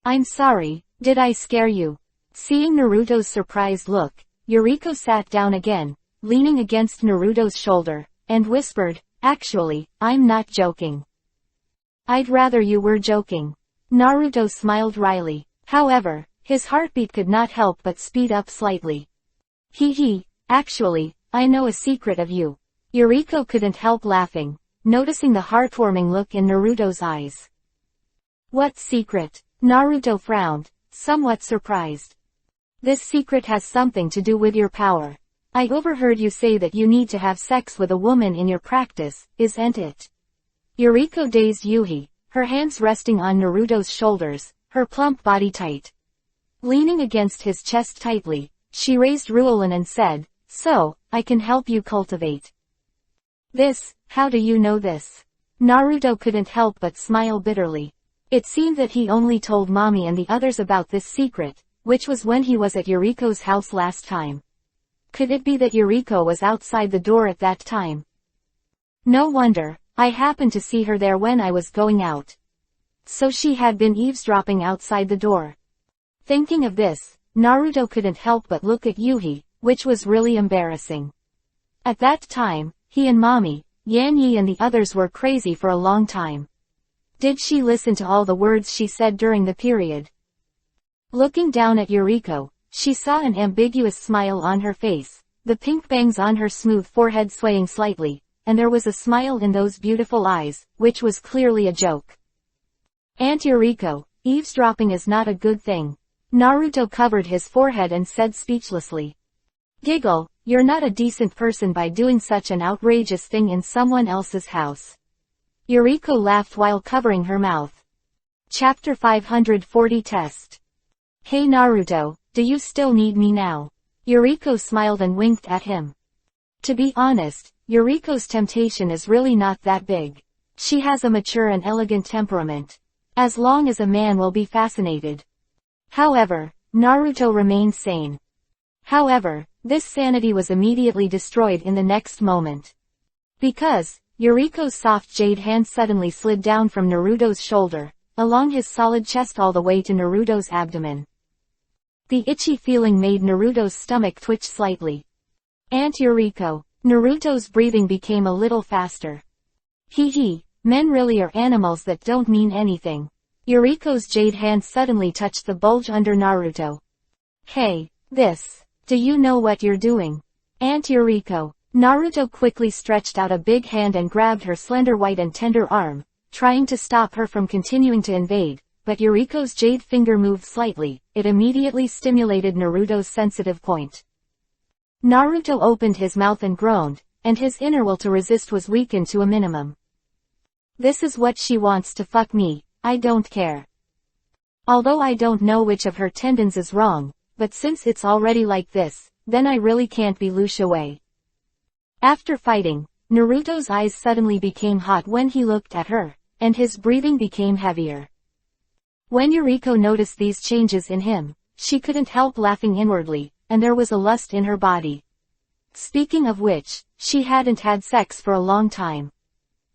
I'm sorry, did I scare you? Seeing Naruto's surprised look, Yuriko sat down again, leaning against Naruto's shoulder, and whispered, Actually, I'm not joking. I'd rather you were joking. Naruto smiled wryly. However, his heartbeat could not help but speed up slightly. Actually, I know a secret of you. Yuriko couldn't help laughing, noticing the heartwarming look in Naruto's eyes. What secret? Naruto frowned, somewhat surprised. This secret has something to do with your power. I overheard you say that you need to have sex with a woman in your practice, isn't it? Yuriko dazed Yuhi, her hands resting on Naruto's shoulders, her plump body tight. Leaning against his chest tightly, she raised Ruolin and said, So, I can help you cultivate this. How do you know this? Naruto couldn't help but smile bitterly. It seemed that he only told mommy and the others about this secret, which was when he was at Yuriko's house last time. Could it be that Yuriko was outside the door at that time? No wonder, I happened to see her there when I was going out. So she had been eavesdropping outside the door. Thinking of this, Naruto couldn't help but look at Yuhi, which was really embarrassing. At that time, he and mommy, Yan Yi and the others were crazy for a long time. Did she listen to all the words she said during the period? Looking down at Yuriko, she saw an ambiguous smile on her face, the pink bangs on her smooth forehead swaying slightly, and there was a smile in those beautiful eyes, which was clearly a joke. Aunt Yuriko, eavesdropping is not a good thing. Naruto covered his forehead and said speechlessly. Giggle, you're not a decent person by doing such an outrageous thing in someone else's house. Yuriko laughed while covering her mouth. Chapter 540 Test. Hey Naruto, do you still need me now? Yuriko smiled and winked at him. To be honest, Yuriko's temptation is really not that big. She has a mature and elegant temperament. As long as a man will be fascinated. However, Naruto remained sane. However, this sanity was immediately destroyed in the next moment. Because, Yuriko's soft jade hand suddenly slid down from Naruto's shoulder, along his solid chest all the way to Naruto's abdomen. The itchy feeling made Naruto's stomach twitch slightly. Aunt Yuriko. Naruto's breathing became a little faster. Hee, men really are animals that don't mean anything. Yuriko's jade hand suddenly touched the bulge under Naruto. Hey, do you know what you're doing? Aunt Yuriko. Naruto quickly stretched out a big hand and grabbed her slender white and tender arm, trying to stop her from continuing to invade, but Yuriko's jade finger moved slightly. It immediately stimulated Naruto's sensitive point. Naruto opened his mouth and groaned, and his inner will to resist was weakened to a minimum. This is what she wants to fuck me, I don't care. Although I don't know which of her tendons is wrong, but since it's already like this, then I really can't be loose away. After fighting, Naruto's eyes suddenly became hot when he looked at her, and his breathing became heavier. When Yuriko noticed these changes in him, she couldn't help laughing inwardly, and there was a lust in her body. Speaking of which, she hadn't had sex for a long time.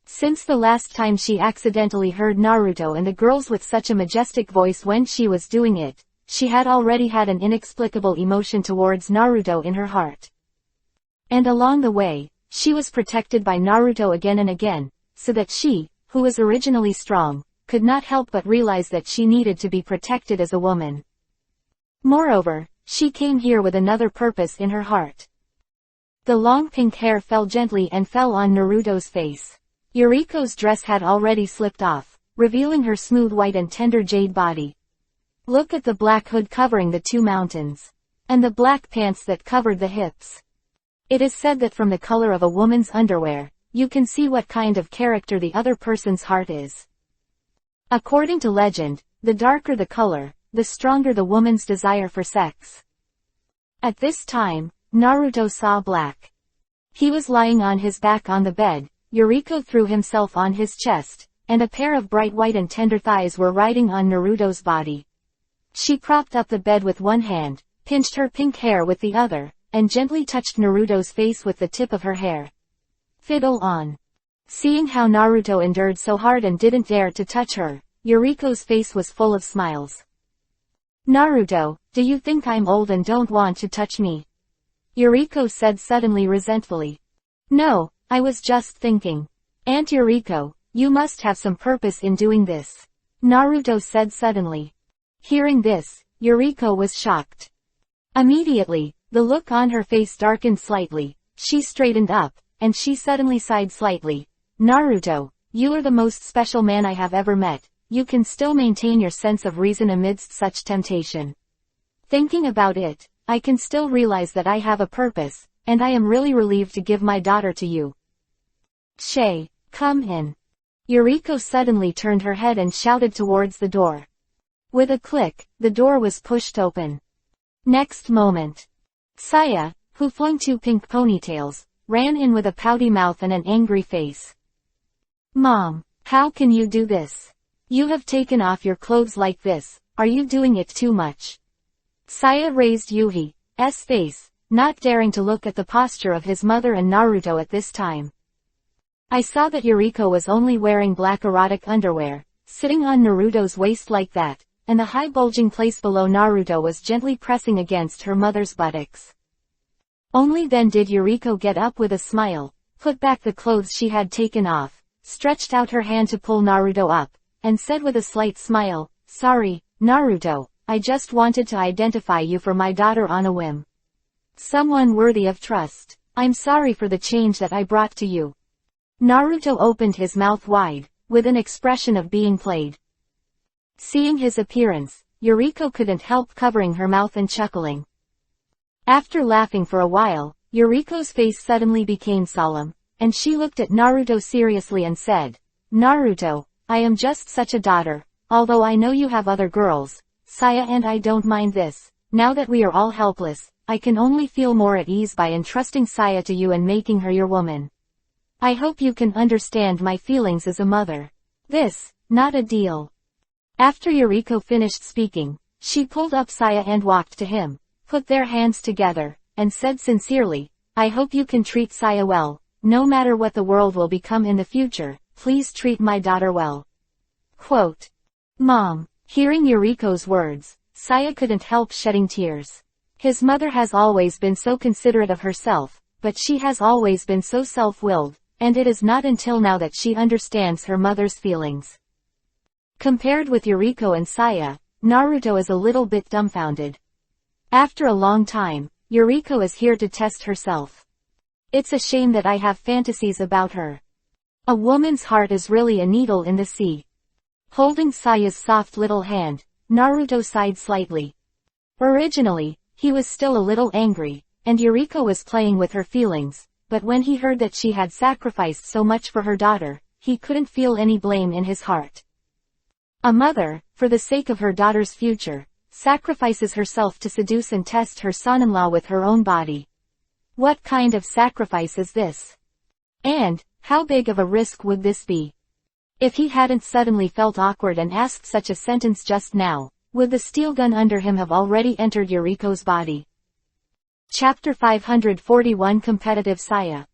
Since the last time she accidentally heard Naruto and the girls with such a majestic voice when she was doing it, she had already had an inexplicable emotion towards Naruto in her heart. And along the way, she was protected by Naruto again and again, so that she, who was originally strong, could not help but realize that she needed to be protected as a woman. Moreover, she came here with another purpose in her heart. The long pink hair fell gently and fell on Naruto's face. Yuriko's dress had already slipped off, revealing her smooth white and tender jade body. Look at the black hood covering the two mountains. And the black pants that covered the hips. It is said that from the color of a woman's underwear, you can see what kind of character the other person's heart is. According to legend, the darker the color, the stronger the woman's desire for sex. At this time, Naruto saw black. He was lying on his back on the bed, Yuriko threw himself on his chest, and a pair of bright white and tender thighs were riding on Naruto's body. She propped up the bed with one hand, pinched her pink hair with the other, and gently touched Naruto's face with the tip of her hair. Fiddle on. Seeing how Naruto endured so hard and didn't dare to touch her, Yuriko's face was full of smiles. Naruto, do you think I'm old and don't want to touch me? Yuriko said suddenly resentfully. No, I was just thinking. Aunt Yuriko, you must have some purpose in doing this. Naruto said suddenly. Hearing this, Yuriko was shocked. Immediately, the look on her face darkened slightly, she straightened up, and she suddenly sighed slightly. Naruto, you are the most special man I have ever met. You can still maintain your sense of reason amidst such temptation. Thinking about it, I can still realize that I have a purpose, and I am really relieved to give my daughter to you. Shay, come in. Yuriko suddenly turned her head and shouted towards the door. With a click, the door was pushed open. Next moment. Saya, who flung 2 pink ponytails, ran in with a pouty mouth and an angry face. "Mom, how can you do this? You have taken off your clothes like this, are you doing it too much?" Saya raised Yuhi's face, not daring to look at the posture of his mother and Naruto at this time. "I saw that Yuriko was only wearing black erotic underwear, sitting on Naruto's waist like that, and the high bulging place below Naruto was gently pressing against her mother's buttocks." Only then did Yuriko get up with a smile, put back the clothes she had taken off, stretched out her hand to pull Naruto up, and said with a slight smile, "Sorry, Naruto, I just wanted to identify you for my daughter on a whim. Someone worthy of trust. I'm sorry for the change that I brought to you." Naruto opened his mouth wide, with an expression of being played. Seeing his appearance, Yuriko couldn't help covering her mouth and chuckling. After laughing for a while, Yuriko's face suddenly became solemn, and she looked at Naruto seriously and said, "Naruto, I am just such a daughter, although I know you have other girls, Saya, and I don't mind this. Now that we are all helpless, I can only feel more at ease by entrusting Saya to you and making her your woman. I hope you can understand my feelings as a mother. This, not a deal." After Yuriko finished speaking, she pulled up Saya and walked to him, put their hands together, and said sincerely, "I hope you can treat Saya well. No matter what the world will become in the future, please treat my daughter well." Quote. Mom. Hearing Yuriko's words, Saya couldn't help shedding tears. His mother has always been so considerate of herself, but she has always been so self-willed, and it is not until now that she understands her mother's feelings. Compared with Yuriko and Saya, Naruto is a little bit dumbfounded. After a long time, Yuriko is here to test herself. "It's a shame that I have fantasies about her. A woman's heart is really a needle in the sea." Holding Saya's soft little hand, Naruto sighed slightly. Originally, he was still a little angry, and Yuriko was playing with her feelings, but when he heard that she had sacrificed so much for her daughter, he couldn't feel any blame in his heart. A mother, for the sake of her daughter's future, sacrifices herself to seduce and test her son-in-law with her own body. What kind of sacrifice is this? And, how big of a risk would this be? If he hadn't suddenly felt awkward and asked such a sentence just now, would the steel gun under him have already entered Yuriko's body? Chapter 541 Competitive Saya.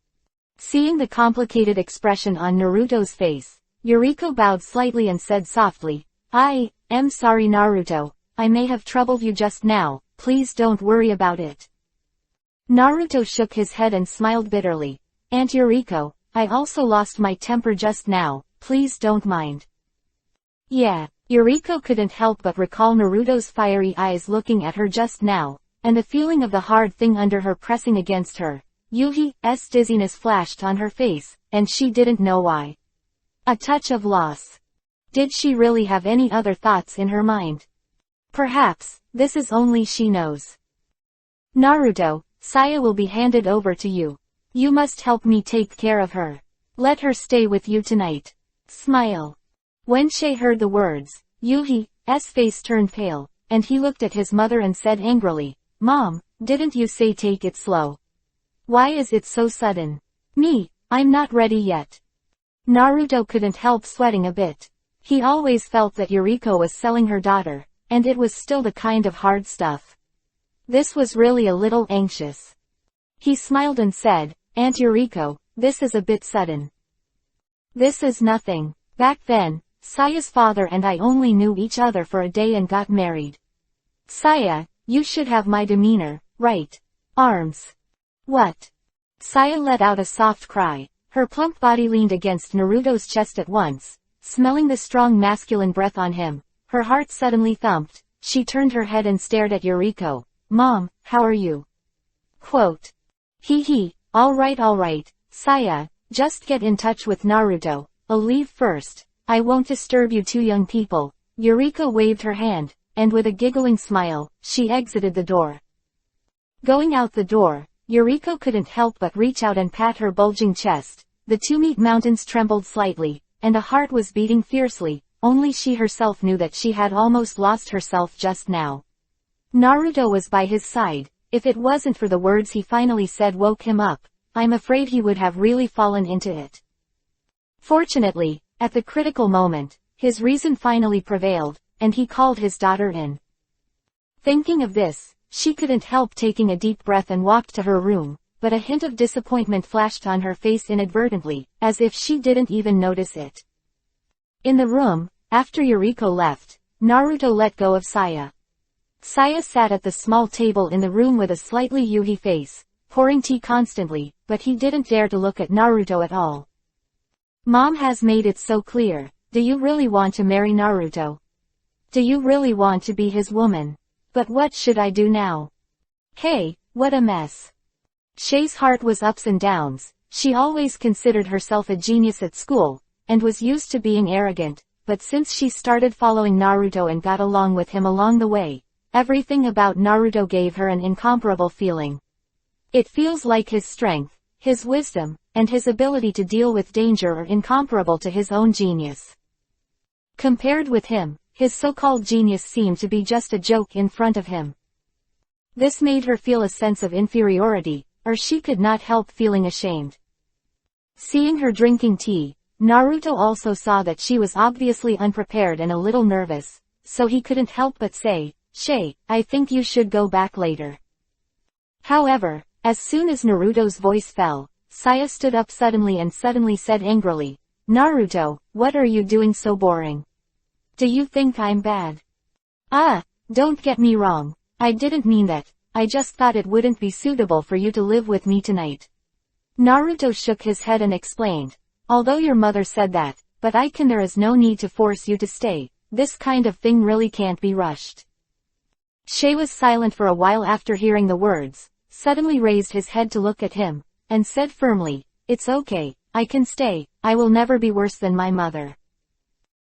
Seeing the complicated expression on Naruto's face, Yuriko bowed slightly and said softly, "I am sorry Naruto, I may have troubled you just now, please don't worry about it." Naruto shook his head and smiled bitterly. "Aunt Yuriko, I also lost my temper just now, please don't mind." Yeah, Yuriko couldn't help but recall Naruto's fiery eyes looking at her just now, and the feeling of the hard thing under her pressing against her. Yuhi's dizziness flashed on her face, and she didn't know why. A touch of loss. Did she really have any other thoughts in her mind? Perhaps, this is only she knows. "Naruto, Saya will be handed over to you. You must help me take care of her. Let her stay with you tonight. Smile." When Shay heard the words, Yuhi's face turned pale, and he looked at his mother and said angrily, "Mom, didn't you say take it slow? Why is it so sudden? I'm not ready yet." Naruto couldn't help sweating a bit. He always felt that Yuriko was selling her daughter, and it was still the kind of hard stuff. This was really a little anxious. He smiled and said, "Aunt Yuriko, this is a bit sudden." "This is nothing. Back then, Saya's father and I only knew each other for a day and got married. Saya, you should have my demeanor, right? Arms." "What?" Saya let out a soft cry. Her plump body leaned against Naruto's chest at once. Smelling the strong masculine breath on him, her heart suddenly thumped. She turned her head and stared at Yuriko. "Mom, how are you?" Quote. All right, Saya, just get in touch with Naruto. I'll leave first. I won't disturb you two young people." Yuriko waved her hand, and with a giggling smile, she exited the door. Going out the door, Yuriko couldn't help but reach out and pat her bulging chest. The two meat mountains trembled slightly, and a heart was beating fiercely. Only she herself knew that she had almost lost herself just now. Naruto was by his side, if it wasn't for the words he finally said woke him up, I'm afraid he would have really fallen into it. Fortunately, at the critical moment, his reason finally prevailed, and he called his daughter in. Thinking of this, she couldn't help taking a deep breath and walked to her room, but a hint of disappointment flashed on her face inadvertently, as if she didn't even notice it. In the room, after Yuriko left, Naruto let go of Saya. Saya sat at the small table in the room with a slightly yuhi face, pouring tea constantly, but he didn't dare to look at Naruto at all. Mom has made it so clear, do you really want to marry Naruto? Do you really want to be his woman? But what should I do now? Hey, what a mess. Shay's heart was ups and downs. She always considered herself a genius at school, and was used to being arrogant, but since she started following Naruto and got along with him along the way, everything about Naruto gave her an incomparable feeling. It feels like his strength, his wisdom, and his ability to deal with danger are incomparable to his own genius. Compared with him, his so-called genius seemed to be just a joke in front of him. This made her feel a sense of inferiority, or she could not help feeling ashamed. Seeing her drinking tea, Naruto also saw that she was obviously unprepared and a little nervous, so he couldn't help but say, Shay, I think you should go back later. However, as soon as Naruto's voice fell, Saya stood up suddenly and suddenly said angrily, Naruto, what are you doing so boring? Do you think I'm bad? Don't get me wrong, I didn't mean that, I just thought it wouldn't be suitable for you to live with me tonight. Naruto shook his head and explained, although your mother said that, but there is no need to force you to stay, this kind of thing really can't be rushed. Shay was silent for a while after hearing the words, suddenly raised his head to look at him, and said firmly, it's okay, I can stay, I will never be worse than my mother.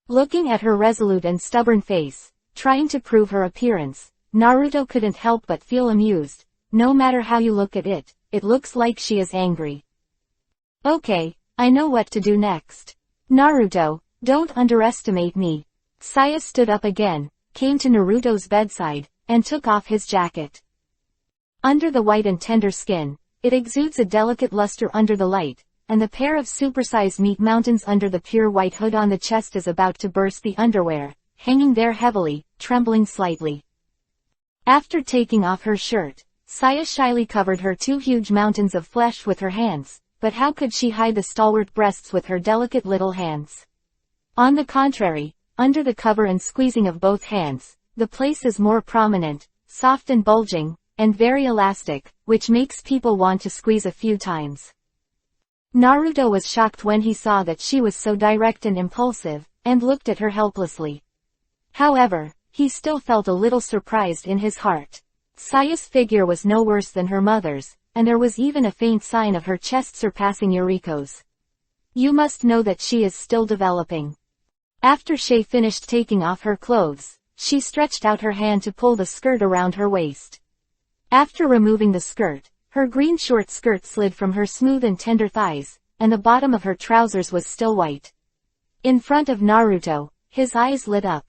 Looking at her resolute and stubborn face, trying to prove her appearance, Naruto couldn't help but feel amused. No matter how you look at it, it looks like she is angry. Okay, I know what to do next. Naruto, don't underestimate me. Saya stood up again, came to Naruto's bedside, and took off his jacket. Under the white and tender skin, it exudes a delicate luster under the light, and the pair of supersized meat mountains under the pure white hood on the chest is about to burst the underwear, hanging there heavily, trembling slightly. After taking off her shirt, Saya shyly covered her two huge mountains of flesh with her hands, but how could she hide the stalwart breasts with her delicate little hands? On the contrary, under the cover and squeezing of both hands, the place is more prominent, soft and bulging, and very elastic, which makes people want to squeeze a few times. Naruto was shocked when he saw that she was so direct and impulsive, and looked at her helplessly. However, he still felt a little surprised in his heart. Saya's figure was no worse than her mother's, and there was even a faint sign of her chest surpassing Yuriko's. You must know that she is still developing. After Shay finished taking off her clothes, she stretched out her hand to pull the skirt around her waist. After removing the skirt, her green short skirt slid from her smooth and tender thighs, and the bottom of her trousers was still white. In front of Naruto, his eyes lit up.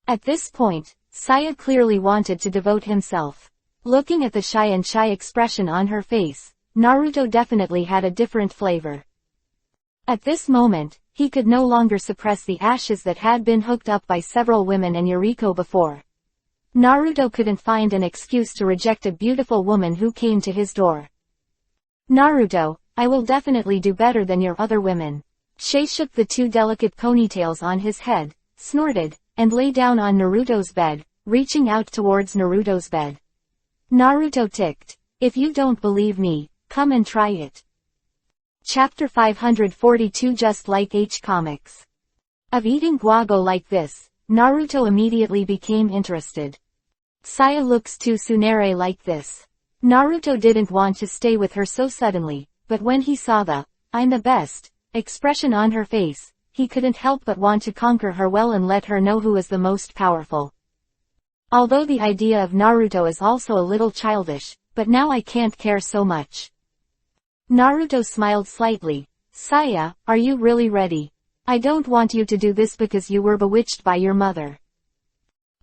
At this point, Saya clearly wanted to devote himself. Looking at the shy expression on her face, Naruto definitely had a different flavor. At this moment, he could no longer suppress the ashes that had been hooked up by several women and Yuriko before. Naruto couldn't find an excuse to reject a beautiful woman who came to his door. Naruto, I will definitely do better than your other women. Shay shook the two delicate ponytails on his head, snorted, and lay down on Naruto's bed, reaching out towards Naruto's bed. Naruto ticked. If you don't believe me, come and try it. Chapter 542 Just like H Comics. Of eating guago like this, Naruto immediately became interested. Saya looks too tsunere like this. Naruto didn't want to stay with her so suddenly, but when he saw the, I'm the best, expression on her face, he couldn't help but want to conquer her well and let her know who is the most powerful. Although the idea of Naruto is also a little childish, but now I can't care so much. Naruto smiled slightly. Saya, are you really ready? I don't want you to do this because you were bewitched by your mother.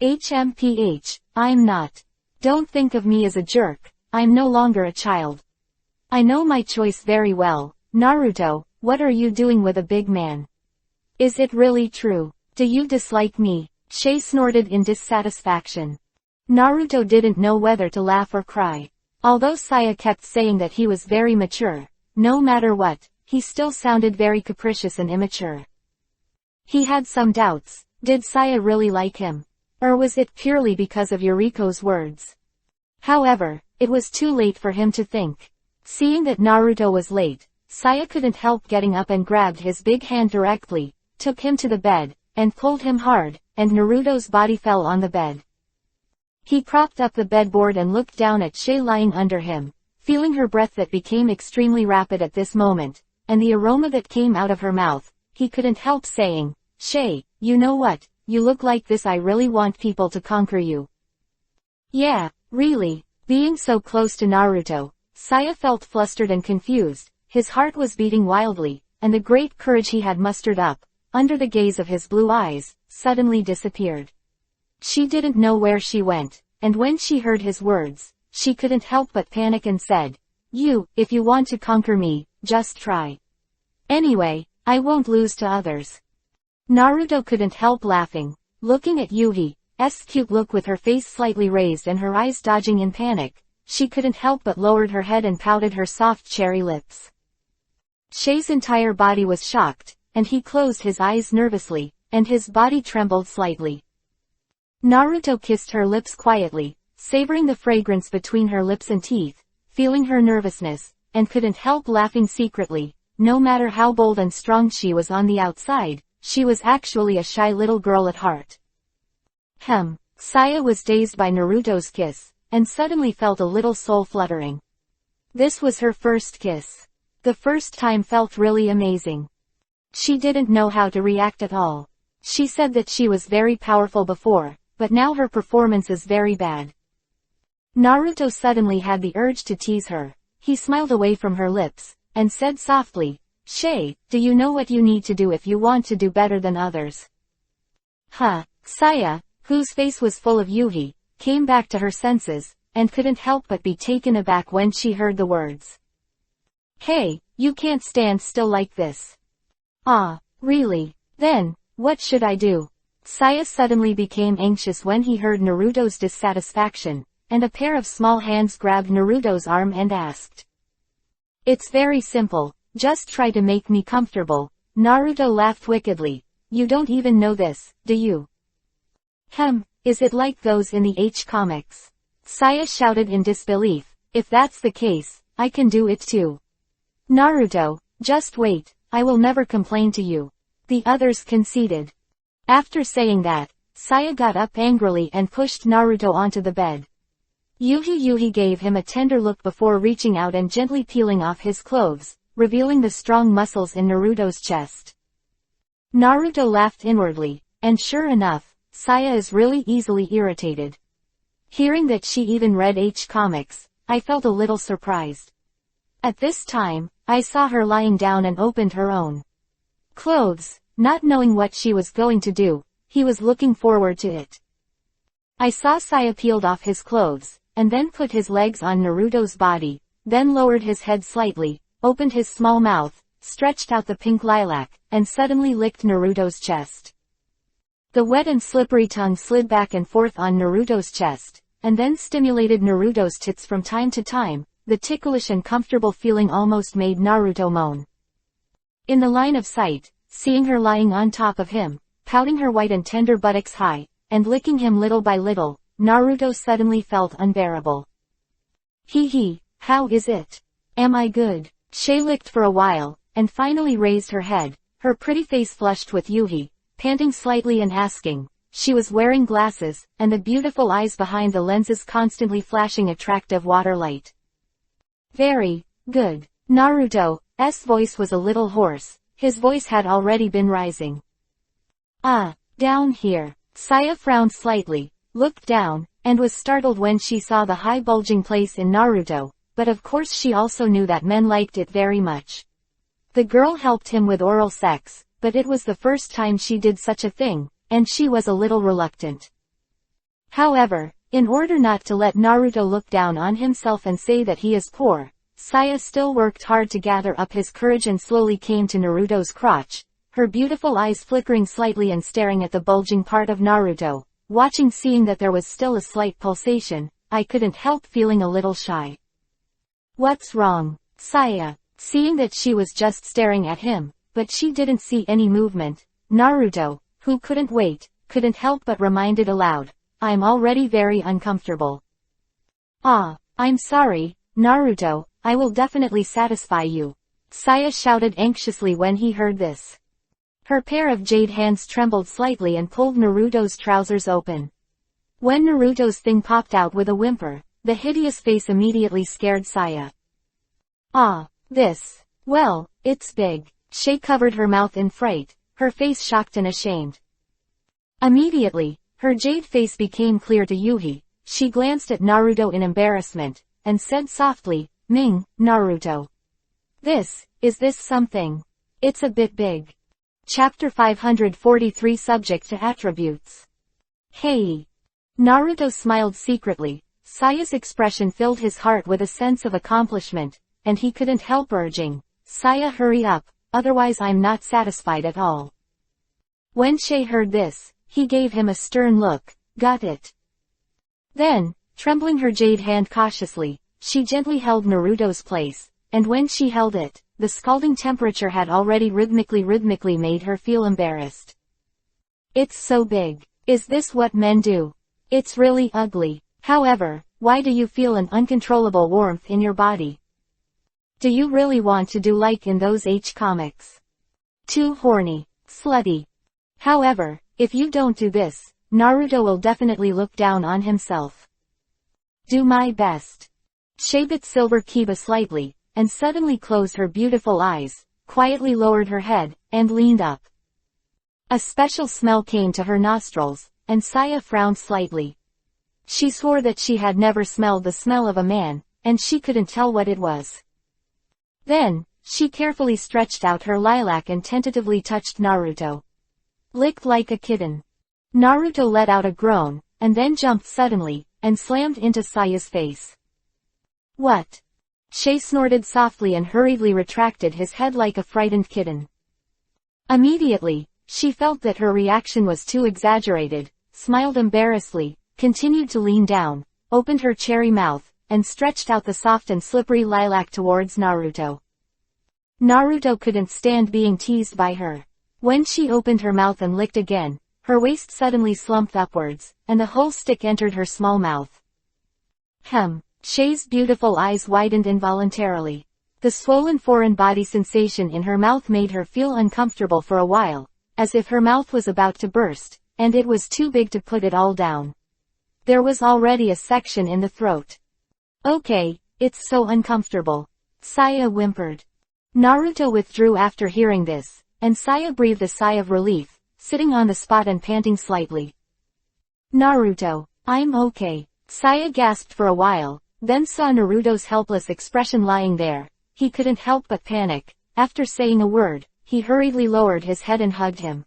HMPH, I'm not. Don't think of me as a jerk, I'm no longer a child. I know my choice very well. Naruto, what are you doing with a big man? Is it really true? Do you dislike me? Shay snorted in dissatisfaction. Naruto didn't know whether to laugh or cry. Although Saya kept saying that he was very mature, no matter what, he still sounded very capricious and immature. He had some doubts. Did Saya really like him? Or was it purely because of Yuriko's words? However, it was too late for him to think. Seeing that Naruto was late, Saya couldn't help getting up and grabbed his big hand directly, took him to the bed, and pulled him hard, and Naruto's body fell on the bed. He propped up the bedboard and looked down at Shay lying under him, feeling her breath that became extremely rapid at this moment, and the aroma that came out of her mouth. He couldn't help saying, "Shay, you know what, you look like this. I really want people to conquer you." Yeah, really. Being so close to Naruto, Saya felt flustered and confused. His heart was beating wildly, and the great courage he had mustered up, under the gaze of his blue eyes, suddenly disappeared. She didn't know where she went, and when she heard his words, she couldn't help but panic and said, If you want to conquer me, just try. Anyway, I won't lose to others." Naruto couldn't help laughing, looking at Yuhi's cute look with her face slightly raised and her eyes dodging in panic. She couldn't help but lowered her head and pouted her soft cherry lips. Shay's entire body was shocked, and he closed his eyes nervously, and his body trembled slightly. Naruto kissed her lips quietly, savoring the fragrance between her lips and teeth, feeling her nervousness, and couldn't help laughing secretly. No matter how bold and strong she was on the outside, she was actually a shy little girl at heart. Saya was dazed by Naruto's kiss, and suddenly felt a little soul fluttering. This was her first kiss. The first time felt really amazing. She didn't know how to react at all. She said that she was very powerful before, but now her performance is very bad. Naruto suddenly had the urge to tease her. He smiled away from her lips, and said softly, "Shay, do you know what you need to do if you want to do better than others?" Saya, whose face was full of Yuhi, came back to her senses, and couldn't help but be taken aback when she heard the words. "Hey, you can't stand still like this." "Ah, really? Then, what should I do?" Saya suddenly became anxious when he heard Naruto's dissatisfaction, and a pair of small hands grabbed Naruto's arm and asked. "It's very simple, just try to make me comfortable." Naruto laughed wickedly. "You don't even know this, do you?" Is it like those in the comics?" Saya shouted in disbelief. "If that's the case, I can do it too." "Naruto, just wait, I will never complain to you." The others conceded. After saying that, Saya got up angrily and pushed Naruto onto the bed. Yuhi gave him a tender look before reaching out and gently peeling off his clothes, revealing the strong muscles in Naruto's chest. Naruto laughed inwardly, and sure enough, Saya is really easily irritated. Hearing that she even read comics, I felt a little surprised. At this time, I saw her lying down and opened her own clothes. Not knowing what she was going to do, he was looking forward to it. I saw Saya peeled off his clothes, and then put his legs on Naruto's body, then lowered his head slightly, opened his small mouth, stretched out the pink lilac, and suddenly licked Naruto's chest. The wet and slippery tongue slid back and forth on Naruto's chest, and then stimulated Naruto's tits from time to time. The ticklish and comfortable feeling almost made Naruto moan. In the line of sight, seeing her lying on top of him, pouting her white and tender buttocks high, and licking him little by little, Naruto suddenly felt unbearable. How is it? Am I good? Shay licked for a while, and finally raised her head, her pretty face flushed with Yuhi, panting slightly and asking. She was wearing glasses, and the beautiful eyes behind the lenses constantly flashing attractive water light. Very good. Naruto's voice was a little hoarse. His voice had already been rising. Down here. Saya frowned slightly, looked down, and was startled when she saw the high bulging place in Naruto, but of course she also knew that men liked it very much. The girl helped him with oral sex, but it was the first time she did such a thing, and she was a little reluctant. However, In order not to let Naruto look down on himself and say that he is poor, Saya still worked hard to gather up his courage and slowly came to Naruto's crotch, her beautiful eyes flickering slightly and staring at the bulging part of Naruto. Watching, seeing that there was still a slight pulsation, I couldn't help feeling a little shy. What's wrong, Saya? Seeing that she was just staring at him, but she didn't see any movement, Naruto, who couldn't wait, couldn't help but reminded aloud, I'm already very uncomfortable. Ah, I'm sorry, Naruto, I will definitely satisfy you. Saya shouted anxiously when he heard this. Her pair of jade hands trembled slightly and pulled Naruto's trousers open. When Naruto's thing popped out with a whimper, the hideous face immediately scared Saya. Ah, this. Well, it's big. She covered her mouth in fright, her face shocked and ashamed. Immediately, her jade face became clear to Yuhi. She glanced at Naruto in embarrassment, and said softly, Ming, Naruto. Is this something? It's a bit big. Chapter 543 Subject to Attributes. Hey! Naruto smiled secretly. Saya's expression filled his heart with a sense of accomplishment, and he couldn't help urging, Saya, hurry up, otherwise I'm not satisfied at all. When Shay heard this, he gave him a stern look. Got it. Then, trembling her jade hand cautiously, she gently held Naruto's place, and when she held it, the scalding temperature had already rhythmically made her feel embarrassed. It's so big. Is this what men do? It's really ugly. However, why do you feel an uncontrollable warmth in your body? Do you really want to do like in those comics? Too horny. Slutty. However, if you don't do this, Naruto will definitely look down on himself. Do my best. She bit Silver Kiba slightly, and suddenly closed her beautiful eyes, quietly lowered her head, and leaned up. A special smell came to her nostrils, and Saya frowned slightly. She swore that she had never smelled the smell of a man, and she couldn't tell what it was. Then, she carefully stretched out her lilac and tentatively touched Naruto. Licked like a kitten. Naruto let out a groan, and then jumped suddenly, and slammed into Saya's face. What? Shay snorted softly and hurriedly retracted his head like a frightened kitten. Immediately, she felt that her reaction was too exaggerated, smiled embarrassedly, continued to lean down, opened her cherry mouth, and stretched out the soft and slippery lilac towards Naruto. Naruto couldn't stand being teased by her. When she opened her mouth and licked again, her waist suddenly slumped upwards, and the whole stick entered her small mouth. Shay's beautiful eyes widened involuntarily. The swollen foreign body sensation in her mouth made her feel uncomfortable for a while, as if her mouth was about to burst, and it was too big to put it all down. There was already a section in the throat. Okay, it's so uncomfortable. Saya whimpered. Naruto withdrew after hearing this, and Saya breathed a sigh of relief, sitting on the spot and panting slightly. Naruto, I'm okay. Saya gasped for a while, then saw Naruto's helpless expression lying there. He couldn't help but panic. After saying a word, he hurriedly lowered his head and hugged him.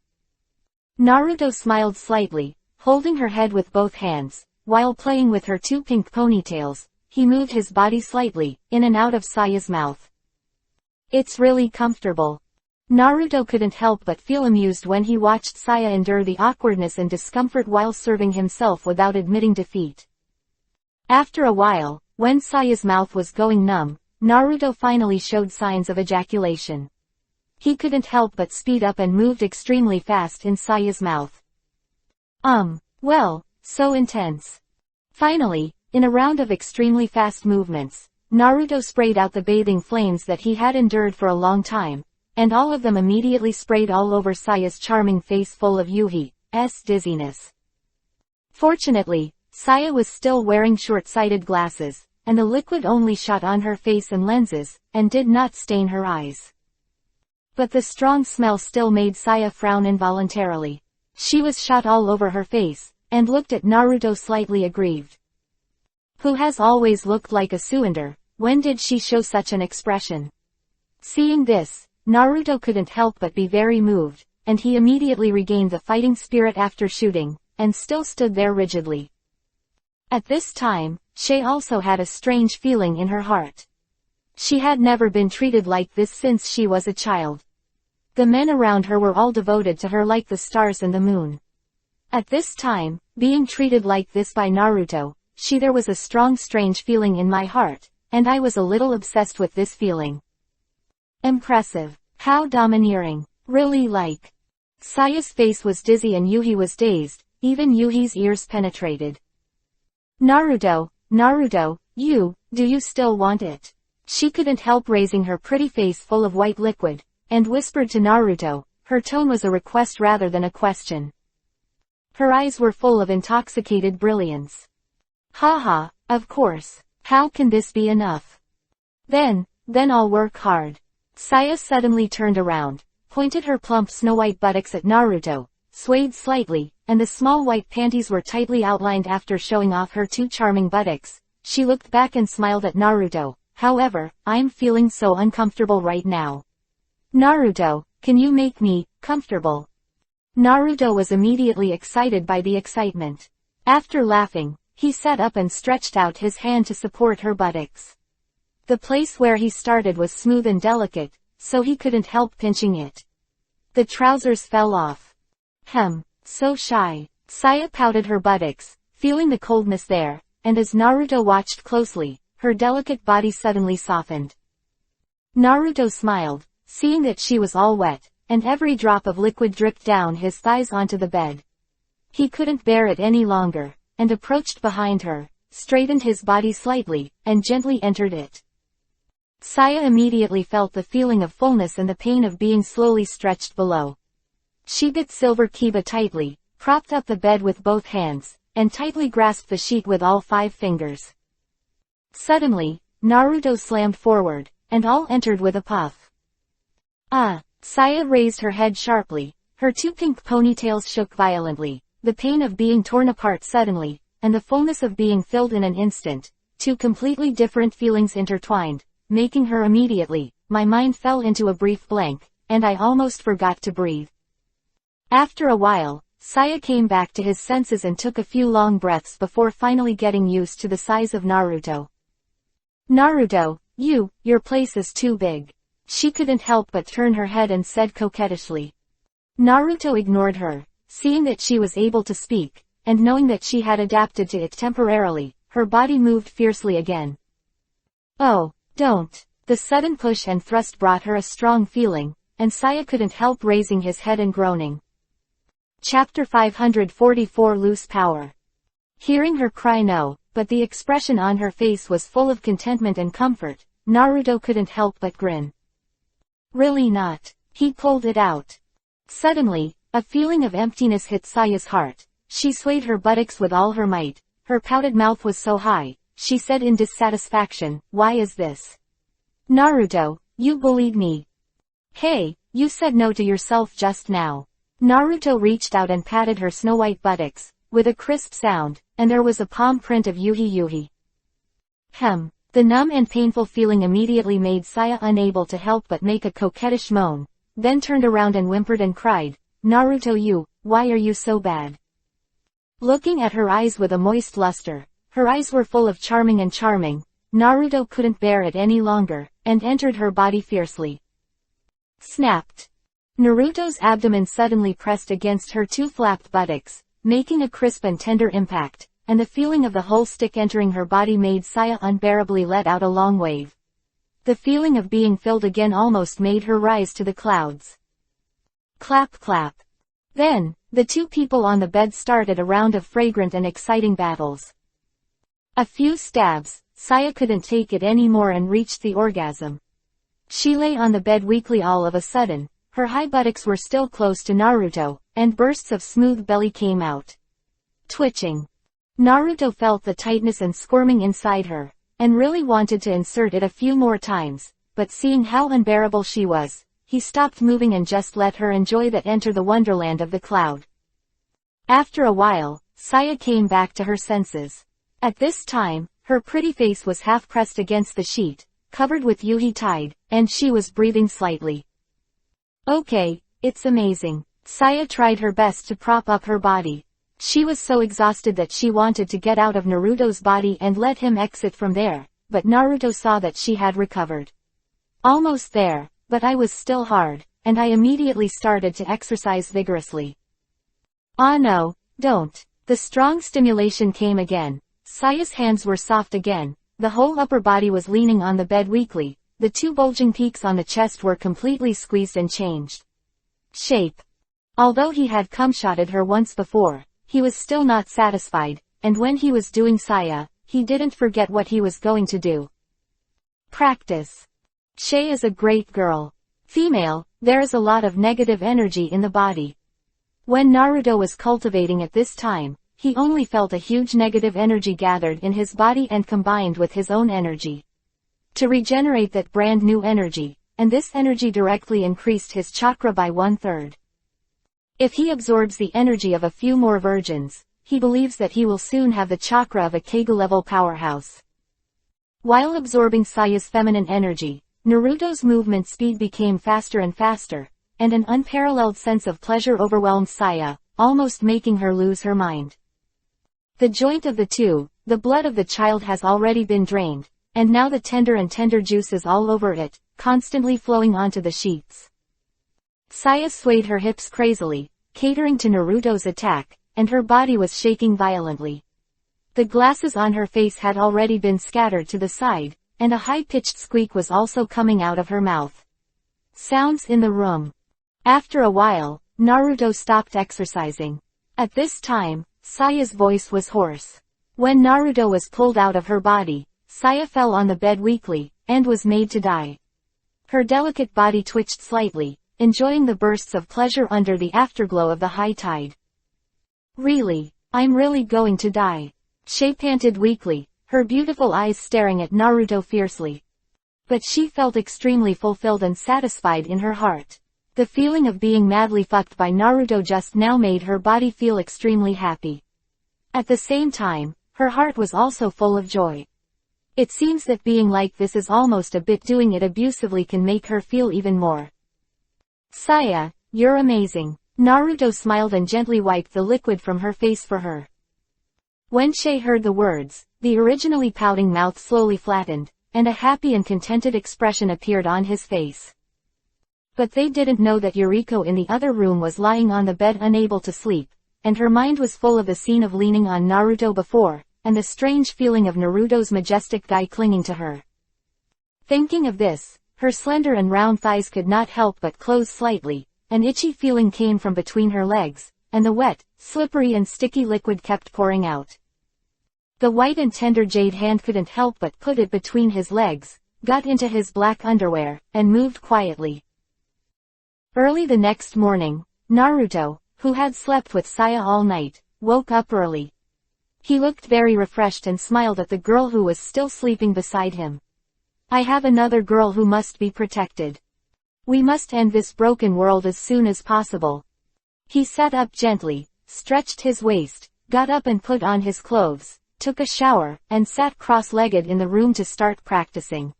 Naruto smiled slightly, holding her head with both hands. While playing with her two pink ponytails, he moved his body slightly, in and out of Saya's mouth. It's really comfortable. Naruto couldn't help but feel amused when he watched Saya endure the awkwardness and discomfort while serving himself without admitting defeat. After a while, when Saya's mouth was going numb, Naruto finally showed signs of ejaculation. He couldn't help but speed up and moved extremely fast in Saya's mouth. Well, so intense. Finally, in a round of extremely fast movements, Naruto sprayed out the bathing flames that he had endured for a long time, and all of them immediately sprayed all over Saya's charming face full of Yuhi's dizziness. Fortunately, Saya was still wearing short-sighted glasses, and the liquid only shot on her face and lenses, and did not stain her eyes. But the strong smell still made Saya frown involuntarily. She was shot all over her face, and looked at Naruto slightly aggrieved. Who has always looked like a suinder, when did she show such an expression? Seeing this, Naruto couldn't help but be very moved, and he immediately regained the fighting spirit after shooting, and still stood there rigidly. At this time, Shay also had a strange feeling in her heart. She had never been treated like this since she was a child. The men around her were all devoted to her like the stars and the moon. At this time, being treated like this by Naruto, there was a strong strange feeling in my heart, and I was a little obsessed with this feeling. Impressive. How domineering. Really like. Saya's face was dizzy and Yuhi was dazed, even Yuhi's ears penetrated. Naruto, do you still want it? She couldn't help raising her pretty face full of white liquid, and whispered to Naruto. Her tone was a request rather than a question. Her eyes were full of intoxicated brilliance. Haha, of course. How can this be enough? Then I'll work hard. Saya suddenly turned around, pointed her plump snow-white buttocks at Naruto, swayed slightly, and the small white panties were tightly outlined after showing off her two charming buttocks. She looked back and smiled at Naruto. However, I'm feeling so uncomfortable right now. Naruto, can you make me comfortable? Naruto was immediately excited by the excitement. After laughing, he sat up and stretched out his hand to support her buttocks. The place where he started was smooth and delicate, so he couldn't help pinching it. The trousers fell off. So shy. Saya pouted her buttocks, feeling the coldness there, and as Naruto watched closely, her delicate body suddenly softened. Naruto smiled, seeing that she was all wet, and every drop of liquid dripped down his thighs onto the bed. He couldn't bear it any longer, and approached behind her, straightened his body slightly, and gently entered it. Saya immediately felt the feeling of fullness and the pain of being slowly stretched below. She bit Silver Kiba tightly, propped up the bed with both hands, and tightly grasped the sheet with all 5 fingers. Suddenly, Naruto slammed forward, and all entered with a puff. Saya raised her head sharply, her 2 pink ponytails shook violently, the pain of being torn apart suddenly, and the fullness of being filled in an instant, 2 completely different feelings intertwined, making her immediately, my mind fell into a brief blank, and I almost forgot to breathe. After a while, Saya came back to his senses and took a few long breaths before finally getting used to the size of Naruto. Naruto, your place is too big. She couldn't help but turn her head and said coquettishly. Naruto ignored her, seeing that she was able to speak, and knowing that she had adapted to it temporarily, her body moved fiercely again. Oh, don't. The sudden push and thrust brought her a strong feeling, and Saya couldn't help raising his head and groaning. Chapter 544 Loose Power. Hearing her cry no, but the expression on her face was full of contentment and comfort, Naruto couldn't help but grin. Really not. He pulled it out. Suddenly, a feeling of emptiness hit Saya's heart. She swayed her buttocks with all her might. Her pouted mouth was so high, she said in dissatisfaction, why is this? Naruto, you bullied me. Hey, you said no to yourself just now. Naruto reached out and patted her snow-white buttocks, with a crisp sound, and there was a palm print of Yuhi. The numb and painful feeling immediately made Saya unable to help but make a coquettish moan, then turned around and whimpered and cried, Naruto, why are you so bad? Looking at her eyes with a moist luster, her eyes were full of charming, Naruto couldn't bear it any longer, and entered her body fiercely. Snapped. Naruto's abdomen suddenly pressed against her 2 flapped buttocks, making a crisp and tender impact, and the feeling of the whole stick entering her body made Saya unbearably let out a long wave. The feeling of being filled again almost made her rise to the clouds. Clap clap. Then, the 2 people on the bed started a round of fragrant and exciting battles. A few stabs, Saya couldn't take it anymore and reached the orgasm. She lay on the bed weakly all of a sudden. Her high buttocks were still close to Naruto, and bursts of smooth belly came out. Twitching. Naruto felt the tightness and squirming inside her, and really wanted to insert it a few more times, but seeing how unbearable she was, he stopped moving and just let her enjoy that enter the wonderland of the cloud. After a while, Saya came back to her senses. At this time, her pretty face was half pressed against the sheet, covered with Yuhi tied, and she was breathing slightly. Okay, it's amazing. Saya tried her best to prop up her body. She was so exhausted that she wanted to get out of Naruto's body and let him exit from there, but Naruto saw that she had recovered. Almost there, but I was still hard, and I immediately started to exercise vigorously. Ah no, don't. The strong stimulation came again. Saya's hands were soft again, the whole upper body was leaning on the bed weakly, the two bulging peaks on the chest were completely squeezed and changed shape. Although he had cum-shotted her once before, he was still not satisfied, and when he was doing Saya, he didn't forget what he was going to do. Practice. Shay is a great girl. Female, there is a lot of negative energy in the body. When Naruto was cultivating at this time, he only felt a huge negative energy gathered in his body and combined with his own energy to regenerate that brand new energy, and this energy directly increased his chakra by 1/3. If he absorbs the energy of a few more virgins, he believes that he will soon have the chakra of a Kage-level powerhouse. While absorbing Saya's feminine energy, Naruto's movement speed became faster and faster, and an unparalleled sense of pleasure overwhelmed Saya, almost making her lose her mind. The joint of the two, the blood of the child has already been drained, and now the tender juice is all over it, constantly flowing onto the sheets. Saya swayed her hips crazily, catering to Naruto's attack, and her body was shaking violently. The glasses on her face had already been scattered to the side, and a high-pitched squeak was also coming out of her mouth. Sounds in the room. After a while, Naruto stopped exercising. At this time, Saya's voice was hoarse. When Naruto was pulled out of her body, Saya fell on the bed weakly, and was made to die. Her delicate body twitched slightly, enjoying the bursts of pleasure under the afterglow of the high tide. Really, I'm really going to die. She panted weakly, her beautiful eyes staring at Naruto fiercely. But she felt extremely fulfilled and satisfied in her heart. The feeling of being madly fucked by Naruto just now made her body feel extremely happy. At the same time, her heart was also full of joy. It seems that being like this is almost a bit doing it abusively can make her feel even more. Saya, you're amazing. Naruto smiled and gently wiped the liquid from her face for her. When Shay heard the words, the originally pouting mouth slowly flattened, and a happy and contented expression appeared on his face. But they didn't know that Yuriko in the other room was lying on the bed unable to sleep, and her mind was full of the scene of leaning on Naruto before, and the strange feeling of Naruto's majestic guy clinging to her. Thinking of this, her slender and round thighs could not help but close slightly. An itchy feeling came from between her legs, and the wet, slippery and sticky liquid kept pouring out. The white and tender jade hand couldn't help but put it between his legs, got into his black underwear, and moved quietly. Early the next morning, Naruto, who had slept with Saya all night, woke up early. He looked very refreshed and smiled at the girl who was still sleeping beside him. I have another girl who must be protected. We must end this broken world as soon as possible. He sat up gently, stretched his waist, got up and put on his clothes, took a shower, and sat cross-legged in the room to start practicing.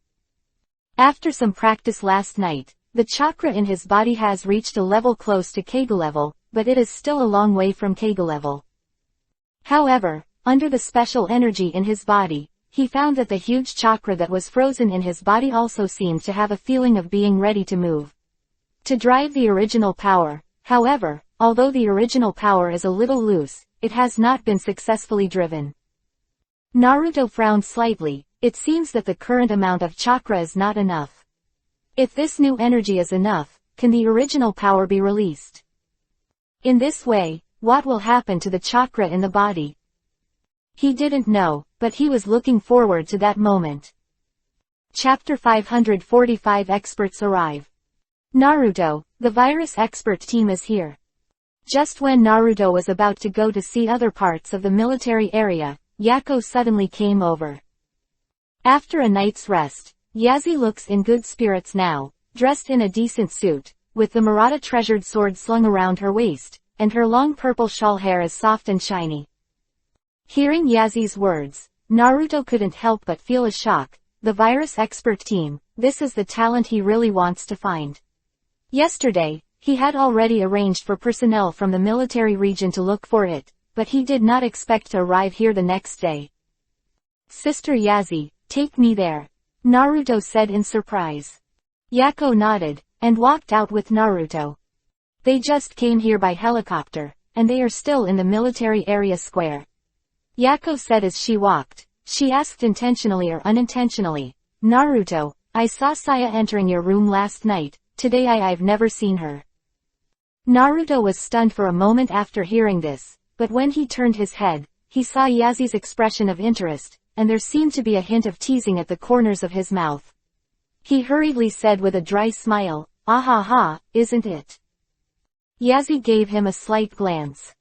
After some practice last night, the chakra in his body has reached a level close to Kage level, but it is still a long way from Kage level. However, under the special energy in his body, he found that the huge chakra that was frozen in his body also seemed to have a feeling of being ready to move. To drive the original power, however, although the original power is a little loose, it has not been successfully driven. Naruto frowned slightly. It seems that the current amount of chakra is not enough. If this new energy is enough, can the original power be released? In this way, what will happen to the chakra in the body? He didn't know, but he was looking forward to that moment. Chapter 545 Experts Arrive. Naruto, the virus expert team is here. Just when Naruto was about to go to see other parts of the military area, Yako suddenly came over. After a night's rest, Yazi looks in good spirits now, dressed in a decent suit, with the Murata treasured sword slung around her waist, and her long purple shawl hair is soft and shiny. Hearing Yazi's words, Naruto couldn't help but feel a shock. The virus expert team, this is the talent he really wants to find. Yesterday, he had already arranged for personnel from the military region to look for it, but he did not expect to arrive here the next day. "Sister Yazi, take me there," Naruto said in surprise. Yako nodded, and walked out with Naruto. They just came here by helicopter, and they are still in the military area square. Yako said as she walked. She asked intentionally or unintentionally, "Naruto, I saw Saya entering your room last night, today I've never seen her." Naruto was stunned for a moment after hearing this, but when he turned his head, he saw Yazi's expression of interest, and there seemed to be a hint of teasing at the corners of his mouth. He hurriedly said with a dry smile, "Ah ha ha, isn't it?" Yazi gave him a slight glance.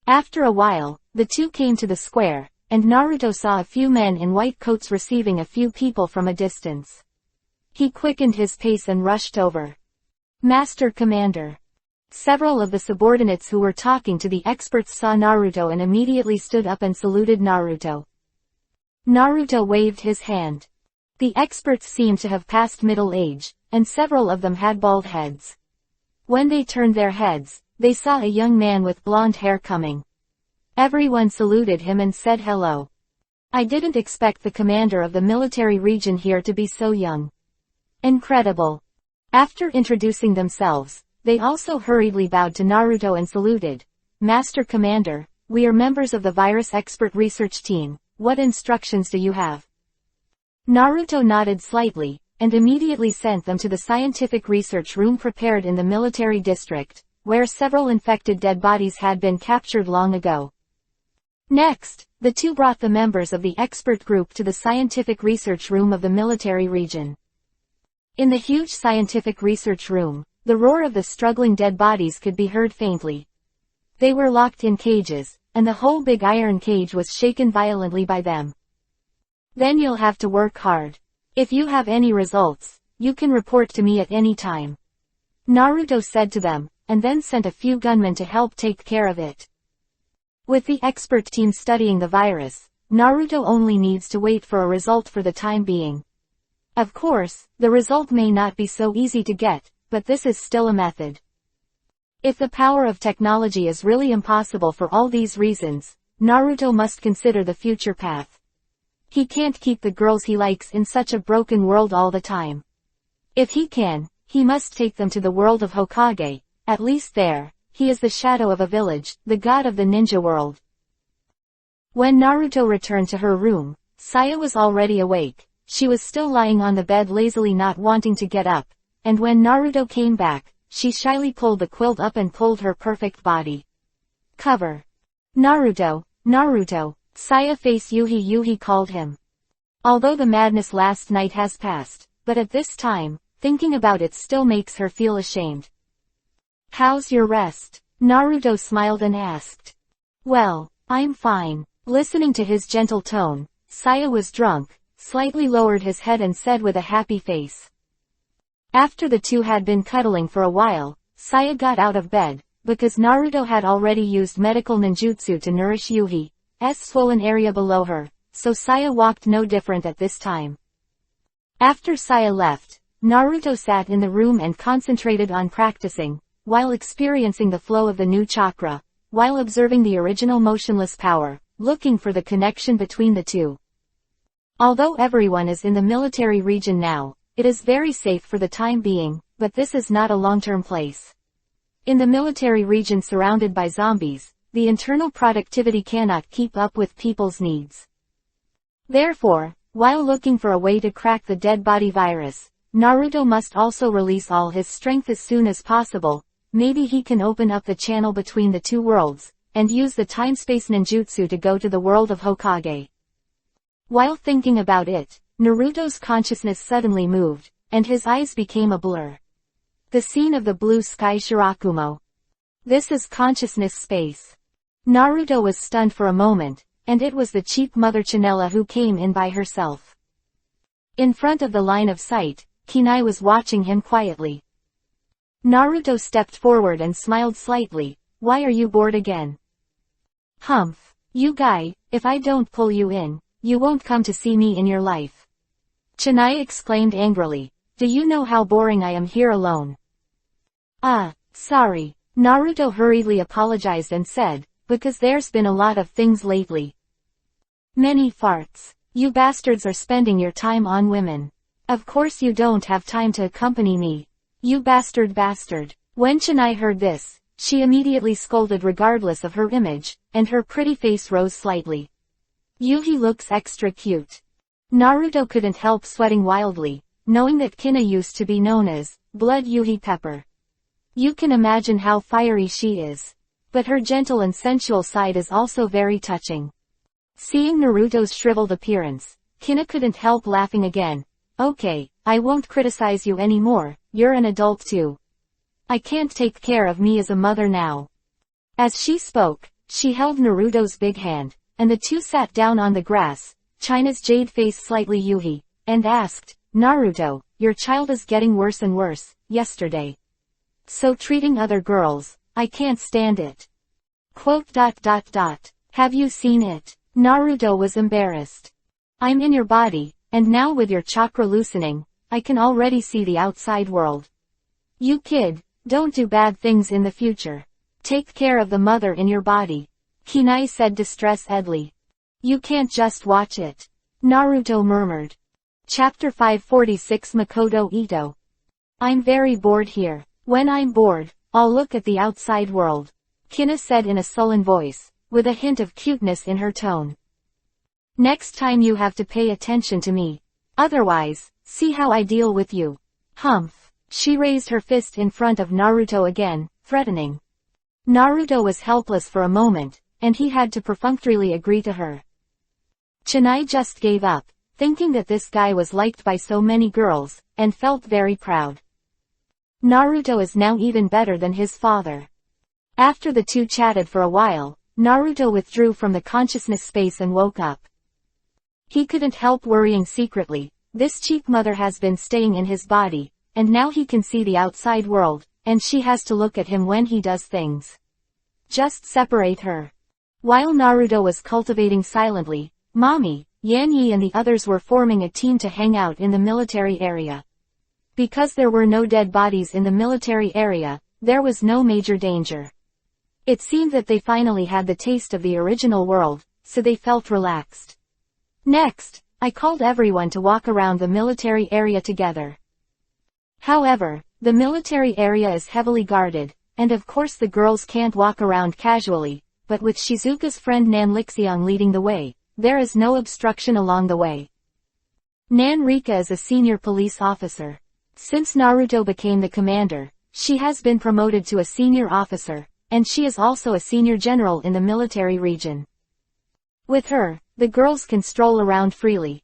After a while, the two came to the square, and Naruto saw a few men in white coats receiving a few people from a distance. He quickened his pace and rushed over. "Master Commander." Several of the subordinates who were talking to the experts saw Naruto and immediately stood up and saluted Naruto. Naruto waved his hand. The experts seemed to have passed middle age, and several of them had bald heads. When they turned their heads, they saw a young man with blonde hair coming. Everyone saluted him and said hello. "I didn't expect the commander of the military region here to be so young. Incredible." After introducing themselves, they also hurriedly bowed to Naruto and saluted. "Master Commander, we are members of the virus expert research team. What instructions do you have?" Naruto nodded slightly, and immediately sent them to the scientific research room prepared in the military district, where several infected dead bodies had been captured long ago. Next, the two brought the members of the expert group to the scientific research room of the military region. In the huge scientific research room, the roar of the struggling dead bodies could be heard faintly. They were locked in cages, and the whole big iron cage was shaken violently by them. "Then you'll have to work hard. If you have any results, you can report to me at any time," Naruto said to them, and then sent a few gunmen to help take care of it. With the expert team studying the virus, Naruto only needs to wait for a result for the time being. Of course, the result may not be so easy to get, but this is still a method. If the power of technology is really impossible for all these reasons, Naruto must consider the future path. He can't keep the girls he likes in such a broken world all the time. If he can, he must take them to the world of Hokage. At least there, he is the shadow of a village, the god of the ninja world. When Naruto returned to her room, Saya was already awake. She was still lying on the bed lazily not wanting to get up, and when Naruto came back, she shyly pulled the quilt up and pulled her perfect body cover. "Naruto, Naruto," Saya face Yuhi called him. Although the madness last night has passed, but at this time, thinking about it still makes her feel ashamed. "How's your rest?" Naruto smiled and asked. "Well, I'm fine." Listening to his gentle tone, Saya was drunk, slightly lowered his head and said with a happy face. After the two had been cuddling for a while, Saya got out of bed, because Naruto had already used medical ninjutsu to nourish Yuhi's swollen area below her, so Saya walked no different at this time. After Saya left, Naruto sat in the room and concentrated on practicing, while experiencing the flow of the new chakra, while observing the original motionless power, looking for the connection between the two. Although everyone is in the military region now, it is very safe for the time being, but this is not a long-term place. In the military region surrounded by zombies, the internal productivity cannot keep up with people's needs. Therefore, while looking for a way to crack the dead body virus, Naruto must also release all his strength as soon as possible. Maybe he can open up the channel between the two worlds, and use the time-space ninjutsu to go to the world of Hokage. While thinking about it, Naruto's consciousness suddenly moved, and his eyes became a blur. The scene of the blue sky Shirakumo. This is consciousness space. Naruto was stunned for a moment, and it was the cheap Mother Chanella who came in by herself. In front of the line of sight, Kunai was watching him quietly. Naruto stepped forward and smiled slightly. "Why are you bored again?" "Humph. You guy, if I don't pull you in, you won't come to see me in your life." Kunai exclaimed angrily. "Do you know how boring I am here alone?" Sorry." Naruto hurriedly apologized and said, because there's been a lot of things lately. Many farts. You bastards are spending your time on women. Of course you don't have time to accompany me. You bastard. When Chennai heard this, she immediately scolded regardless of her image, and her pretty face rose slightly. Yuhi looks extra cute. Naruto couldn't help sweating wildly, knowing that Kina used to be known as Blood Yuhi Pepper. You can imagine how fiery she is. But her gentle and sensual side is also very touching. Seeing Naruto's shriveled appearance, Kina couldn't help laughing again. Okay, I won't criticize you anymore, you're an adult too. I can't take care of me as a mother now. As she spoke, she held Naruto's big hand, and the two sat down on the grass, China's jade face slightly Yuhi, and asked, Naruto, your child is getting worse and worse, yesterday. So treating other girls, I can't stand it. Have you seen it? Naruto was embarrassed. I'm in your body, and now with your chakra loosening, I can already see the outside world. You kid, don't do bad things in the future. Take care of the mother in your body. Kinai said distressedly. You can't just watch it. Naruto murmured. Chapter 546 Makoto Ito. I'm very bored here. When I'm bored, I'll look at the outside world. Kina said in a sullen voice, with a hint of cuteness in her tone. Next time you have to pay attention to me. Otherwise, see how I deal with you. Humph. She raised her fist in front of Naruto again, threatening. Naruto was helpless for a moment, and he had to perfunctorily agree to her. Chennai just gave up, thinking that this guy was liked by so many girls, and felt very proud. Naruto is now even better than his father. After the two chatted for a while, Naruto withdrew from the consciousness space and woke up. He couldn't help worrying secretly. This cheap mother has been staying in his body, and now he can see the outside world, and she has to look at him when he does things. Just separate her. While Naruto was cultivating silently, Mommy, Yanyi and the others were forming a team to hang out in the military area. Because there were no dead bodies in the military area, there was no major danger. It seemed that they finally had the taste of the original world, so they felt relaxed. Next, I called everyone to walk around the military area together. However, the military area is heavily guarded, and of course the girls can't walk around casually, but with Shizuka's friend Nan Lixiang leading the way, there is no obstruction along the way. Nan Rika is a senior police officer. Since Naruto became the commander, she has been promoted to a senior officer, and she is also a senior general in the military region. With her, the girls can stroll around freely.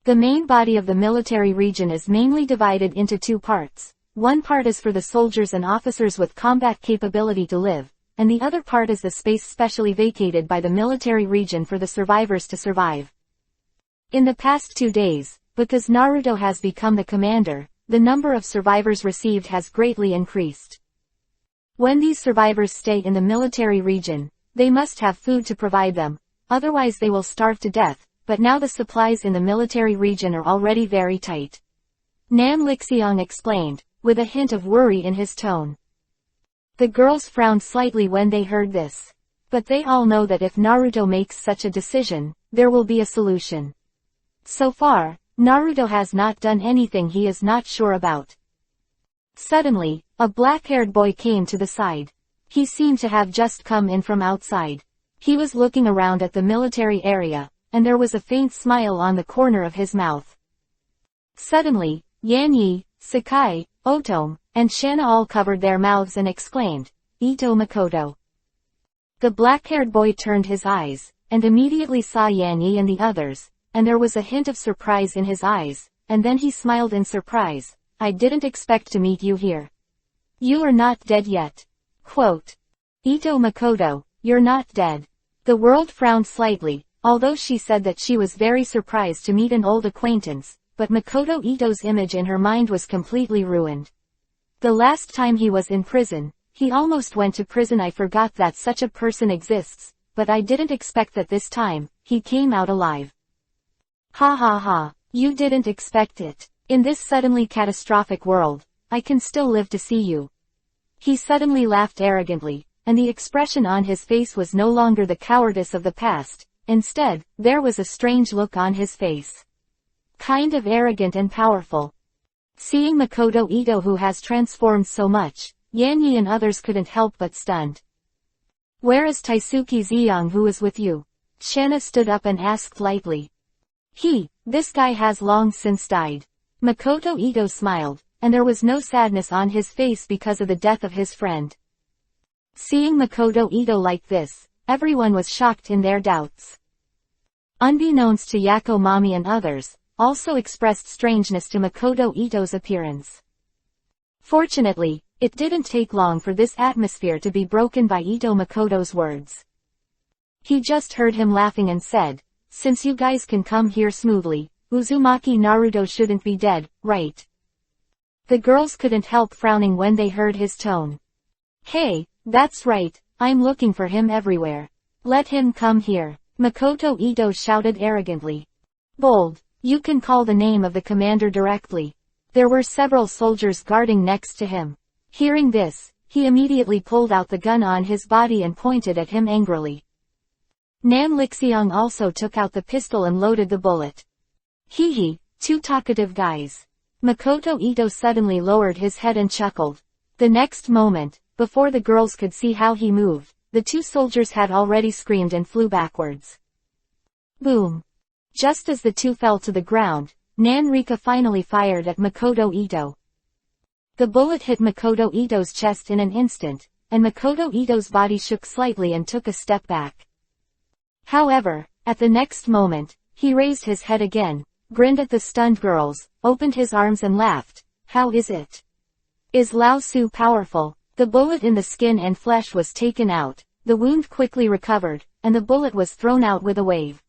The main body of the military region is mainly divided into two parts. One part is for the soldiers and officers with combat capability to live, and the other part is the space specially vacated by the military region for the survivors to survive. In the past 2 days, because Naruto has become the commander, the number of survivors received has greatly increased. When these survivors stay in the military region, they must have food to provide them, otherwise they will starve to death, but now the supplies in the military region are already very tight. Nan Lixiang explained, with a hint of worry in his tone. The girls frowned slightly when they heard this. But they all know that if Naruto makes such a decision, there will be a solution. So far, Naruto has not done anything he is not sure about. Suddenly, a black-haired boy came to the side. He seemed to have just come in from outside. He was looking around at the military area, and there was a faint smile on the corner of his mouth. Suddenly, Yanyi, Sakai, Otome, and Shanna all covered their mouths and exclaimed, Ito Makoto. The black-haired boy turned his eyes, and immediately saw Yanyi and the others, and there was a hint of surprise in his eyes, and then he smiled in surprise. I didn't expect to meet you here. You are not dead yet. Quote. Ito Makoto, you're not dead. The world frowned slightly, although she said that she was very surprised to meet an old acquaintance, but Makoto Ito's image in her mind was completely ruined. The last time he was in prison, he almost went to prison. I forgot that such a person exists, but I didn't expect that this time, he came out alive. Ha ha ha, you didn't expect it. In this suddenly catastrophic world, I can still live to see you. He suddenly laughed arrogantly, and the expression on his face was no longer the cowardice of the past. Instead, there was a strange look on his face. Kind of arrogant and powerful. Seeing Makoto Ito, who has transformed so much, Yanyi and others couldn't help but stunned. "Where is Taisuke Ziyang, who is with you?" Shanna stood up and asked lightly. This guy has long since died." Makoto Ito smiled, and there was no sadness on his face because of the death of his friend. Seeing Makoto Ito like this, everyone was shocked in their doubts. Unbeknownst to Yako Mami and others, also expressed strangeness to Makoto Ito's appearance. Fortunately, it didn't take long for this atmosphere to be broken by Ito Makoto's words. He just heard him laughing and said, "Since you guys can come here smoothly, Uzumaki Naruto shouldn't be dead, right?" The girls couldn't help frowning when they heard his tone. "Hey, that's right, I'm looking for him everywhere. Let him come here," Makoto Ito shouted arrogantly. "Bold, you can call the name of the commander directly." There were several soldiers guarding next to him. Hearing this, he immediately pulled out the gun on his body and pointed at him angrily. Nan Lixiang also took out the pistol and loaded the bullet. Two talkative guys." Makoto Ito suddenly lowered his head and chuckled. The next moment, before the girls could see how he moved, the two soldiers had already screamed and flew backwards. Boom! Just as the two fell to the ground, Nan Rika finally fired at Makoto Ito. The bullet hit Makoto Ito's chest in an instant, and Makoto Ito's body shook slightly and took a step back. However, at the next moment, he raised his head again, grinned at the stunned girls, opened his arms and laughed. "How is it? Is Lao Su powerful?" The bullet in the skin and flesh was taken out, the wound quickly recovered, and the bullet was thrown out with a wave.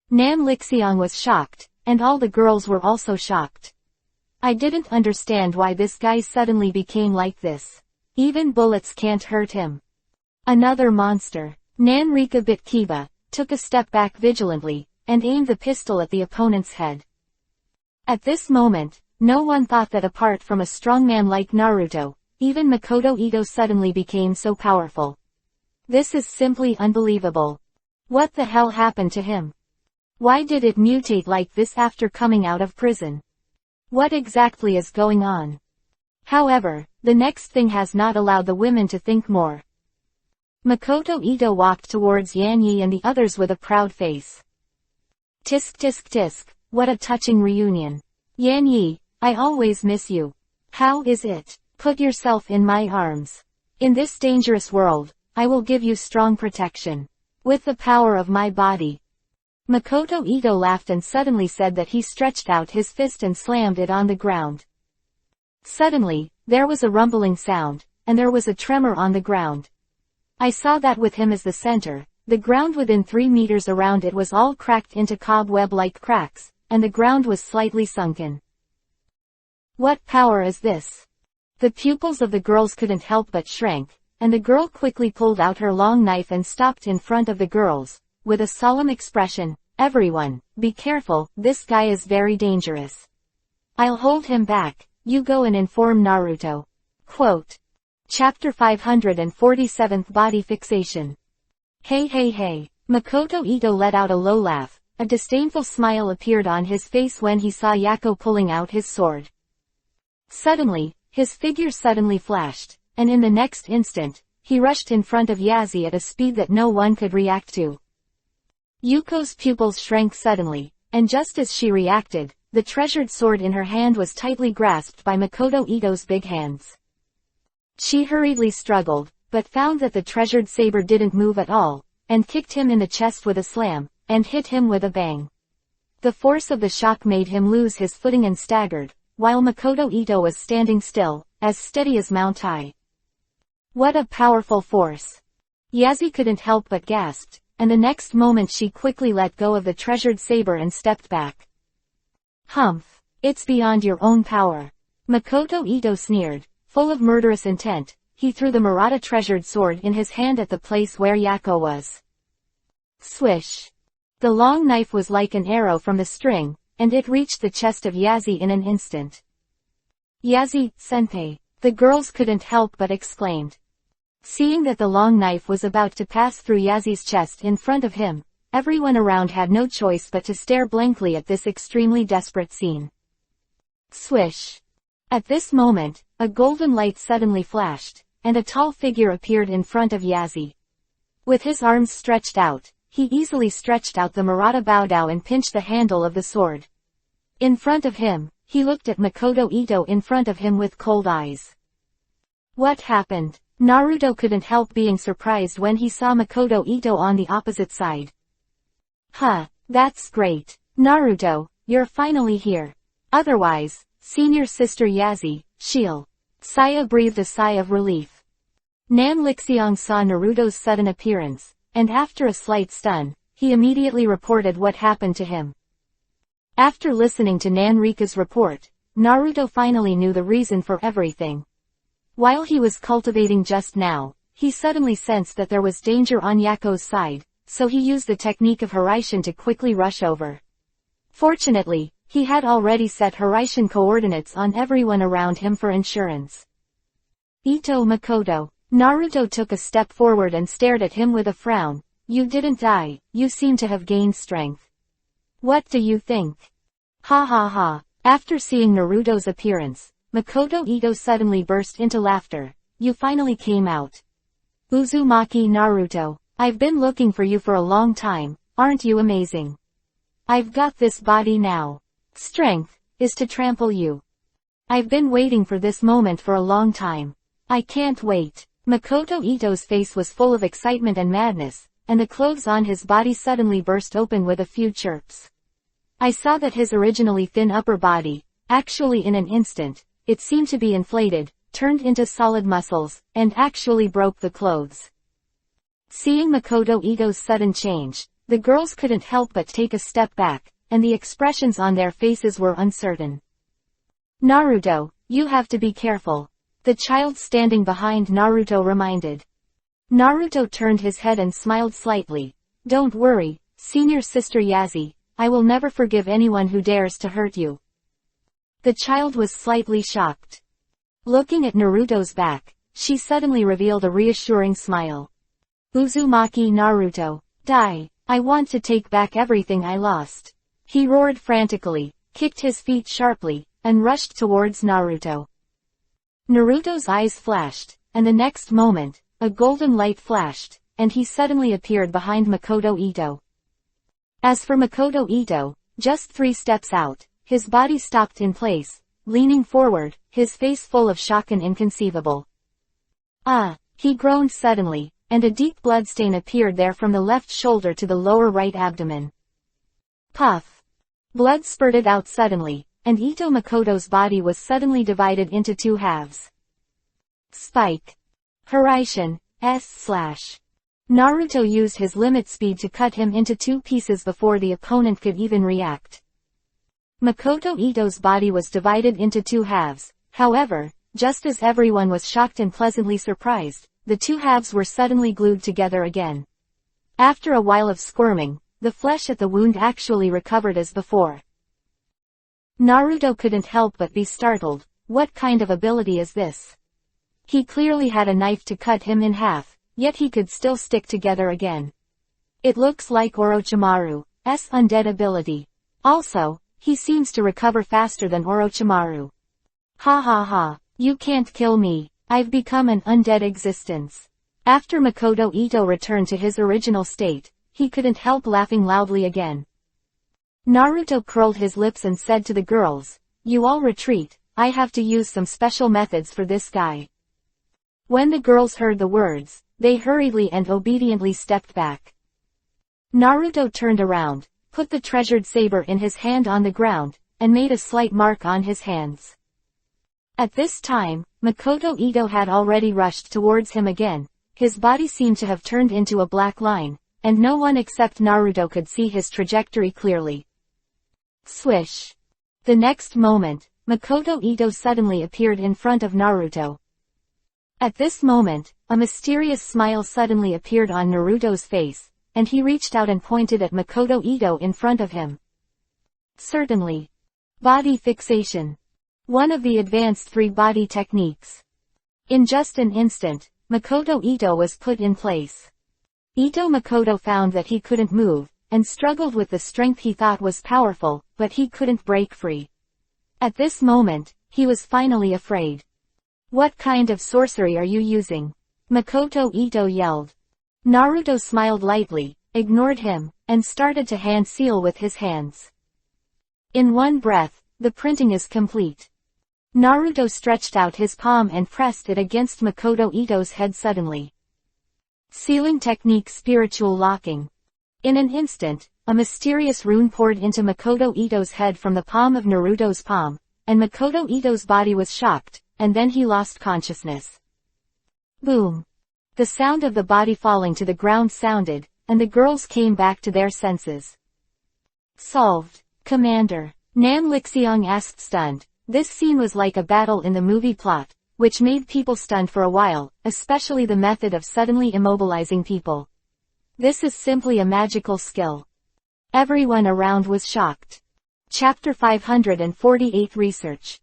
Nan Lixiang was shocked, and all the girls were also shocked. "I didn't understand why this guy suddenly became like this. Even bullets can't hurt him. Another monster." Nan Rika bit Kiba, took a step back vigilantly, and aimed the pistol at the opponent's head. At this moment, no one thought that apart from a strong man like Naruto, even Makoto Ito suddenly became so powerful. This is simply unbelievable. What the hell happened to him? Why did it mutate like this after coming out of prison? What exactly is going on? However, the next thing has not allowed the women to think more. Makoto Ito walked towards Yanyi and the others with a proud face. "Tisk tisk tisk, what a touching reunion. Yanyi, I always miss you. How is it? Put yourself in my arms. In this dangerous world, I will give you strong protection. With the power of my body." Makoto Ito laughed and suddenly said that he stretched out his fist and slammed it on the ground. Suddenly, there was a rumbling sound, and there was a tremor on the ground. I saw that with him as the center, the ground within 3 meters around it was all cracked into cobweb-like cracks, and the ground was slightly sunken. What power is this? The pupils of the girls couldn't help but shrank, and the girl quickly pulled out her long knife and stopped in front of the girls, with a solemn expression. "Everyone, be careful, this guy is very dangerous. I'll hold him back, you go and inform Naruto." Quote. Chapter 547 Body Fixation. Hey. Makoto Ito let out a low laugh. A disdainful smile appeared on his face when he saw Yako pulling out his sword. Suddenly, his figure suddenly flashed, and in the next instant, he rushed in front of Yazi at a speed that no one could react to. Yuko's pupils shrank suddenly, and just as she reacted, the treasured sword in her hand was tightly grasped by Makoto Ito's big hands. She hurriedly struggled, but found that the treasured saber didn't move at all, and kicked him in the chest with a slam, and hit him with a bang. The force of the shock made him lose his footing and staggered, while Makoto Ito was standing still, as steady as Mount High. What a powerful force! Yazi couldn't help but gasped, and the next moment she quickly let go of the treasured saber and stepped back. "Humph! It's beyond your own power." Makoto Ito sneered. Full of murderous intent, he threw the Murata treasured sword in his hand at the place where Yako was. Swish! The long knife was like an arrow from the string, and it reached the chest of Yazi in an instant. "Yazi, senpai," the girls couldn't help but exclaimed. Seeing that the long knife was about to pass through Yazi's chest in front of him, everyone around had no choice but to stare blankly at this extremely desperate scene. Swish! At this moment, a golden light suddenly flashed, and a tall figure appeared in front of Yazi. With his arms stretched out, he easily stretched out the Murata Baodao and pinched the handle of the sword. In front of him, he looked at Makoto Ito in front of him with cold eyes. What happened? Naruto couldn't help being surprised when he saw Makoto Ito on the opposite side. Huh, that's great. Naruto, you're finally here. Otherwise, senior sister Yazi, she'll. Saya breathed a sigh of relief. Nan Lixiang saw Naruto's sudden appearance, and after a slight stun, he immediately reported what happened to him. After listening to Nan Rika's report, Naruto finally knew the reason for everything. While he was cultivating just now, he suddenly sensed that there was danger on Yako's side, so he used the technique of Hiraishin to quickly rush over. Fortunately, he had already set Hiraishin coordinates on everyone around him for insurance. Ito Makoto. Naruto took a step forward and stared at him with a frown. You didn't die, you seem to have gained strength. What do you think? Ha ha ha. After seeing Naruto's appearance, Makoto Ito suddenly burst into laughter. You finally came out. Uzumaki Naruto, I've been looking for you for a long time, aren't you amazing? I've got this body now. Strength is to trample you. I've been waiting for this moment for a long time. I can't wait. Makoto Ito's face was full of excitement and madness, and the clothes on his body suddenly burst open with a few chirps. I saw that his originally thin upper body, actually in an instant, it seemed to be inflated, turned into solid muscles, and actually broke the clothes. Seeing Makoto Ito's sudden change, the girls couldn't help but take a step back, and the expressions on their faces were uncertain. Naruto, you have to be careful. The child standing behind Naruto reminded. Naruto turned his head and smiled slightly. Don't worry, senior sister Yazi, I will never forgive anyone who dares to hurt you. The child was slightly shocked. Looking at Naruto's back, she suddenly revealed a reassuring smile. Uzumaki Naruto, die, I want to take back everything I lost. He roared frantically, kicked his feet sharply, and rushed towards Naruto. Naruto's eyes flashed, and the next moment, a golden light flashed, and he suddenly appeared behind Makoto Ito. As for Makoto Ito, just 3 steps out, his body stopped in place, leaning forward, his face full of shock and inconceivable. Ah! He groaned suddenly, and a deep bloodstain appeared there from the left shoulder to the lower right abdomen. Puff! Blood spurted out suddenly, and Ito Makoto's body was suddenly divided into 2 halves. Spike. Hiraishin, S/. Naruto used his limit speed to cut him into 2 pieces before the opponent could even react. Makoto Ito's body was divided into 2 halves, however, just as everyone was shocked and pleasantly surprised, the 2 halves were suddenly glued together again. After a while of squirming, the flesh at the wound actually recovered as before. Naruto couldn't help but be startled. What kind of ability is this? He clearly had a knife to cut him in half, yet he could still stick together again. It looks like Orochimaru's undead ability. Also, he seems to recover faster than Orochimaru. Ha ha ha, you can't kill me, I've become an undead existence. After Makoto Ito returned to his original state, he couldn't help laughing loudly again. Naruto curled his lips and said to the girls, you all retreat, I have to use some special methods for this guy. When the girls heard the words, they hurriedly and obediently stepped back. Naruto turned around, put the treasured saber in his hand on the ground, and made a slight mark on his hands. At this time, Makoto Ito had already rushed towards him again. His body seemed to have turned into a black line, and no one except Naruto could see his trajectory clearly. Swish! The next moment, Makoto Ito suddenly appeared in front of Naruto. At this moment, a mysterious smile suddenly appeared on Naruto's face, and he reached out and pointed at Makoto Ito in front of him. Certainly. Body fixation. One of the advanced 3 body techniques. In just an instant, Makoto Ito was put in place. Ito Makoto found that he couldn't move, and struggled with the strength he thought was powerful, but he couldn't break free. At this moment, he was finally afraid. "What kind of sorcery are you using?" Makoto Ito yelled. Naruto smiled lightly, ignored him, and started to hand seal with his hands. In one breath, the printing is complete. Naruto stretched out his palm and pressed it against Makoto Ito's head suddenly. Sealing technique spiritual locking. In an instant, a mysterious rune poured into Makoto Ito's head from the palm of Naruto's palm, and Makoto Ito's body was shocked, and then he lost consciousness. Boom! The sound of the body falling to the ground sounded, and the girls came back to their senses. Solved. Commander. Nam Lixiong asked stunned. This scene was like a battle in the movie plot, which made people stunned for a while, especially the method of suddenly immobilizing people. This is simply a magical skill. Everyone around was shocked. Chapter 548 Research.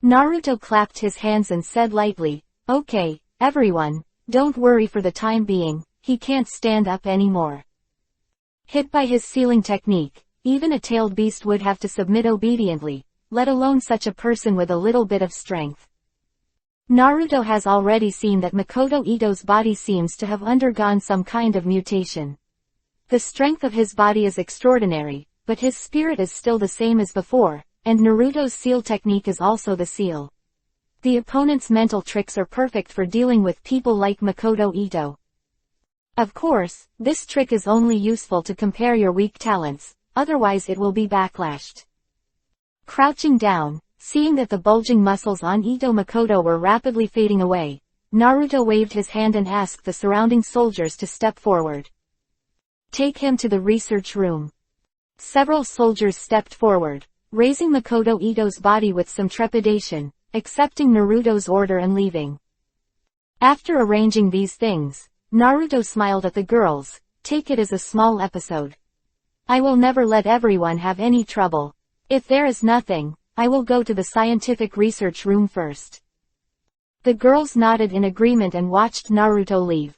Naruto clapped his hands and said lightly, "Okay, everyone, don't worry for the time being, he can't stand up anymore." Hit by his sealing technique, even a tailed beast would have to submit obediently, let alone such a person with a little bit of strength. Naruto has already seen that Makoto Ito's body seems to have undergone some kind of mutation. The strength of his body is extraordinary, but his spirit is still the same as before, and Naruto's seal technique is also the seal. The opponent's mental tricks are perfect for dealing with people like Makoto Ito. Of course, this trick is only useful to compare your weak talents, otherwise it will be backlashed. Crouching down, seeing that the bulging muscles on Ito Makoto were rapidly fading away, Naruto waved his hand and asked the surrounding soldiers to step forward. Take him to the research room. Several soldiers stepped forward, raising Makoto Ito's body with some trepidation, accepting Naruto's order and leaving. After arranging these things, Naruto smiled at the girls. Take it as a small episode. I will never let everyone have any trouble. If there is nothing, I will go to the scientific research room first. The girls nodded in agreement and watched Naruto leave.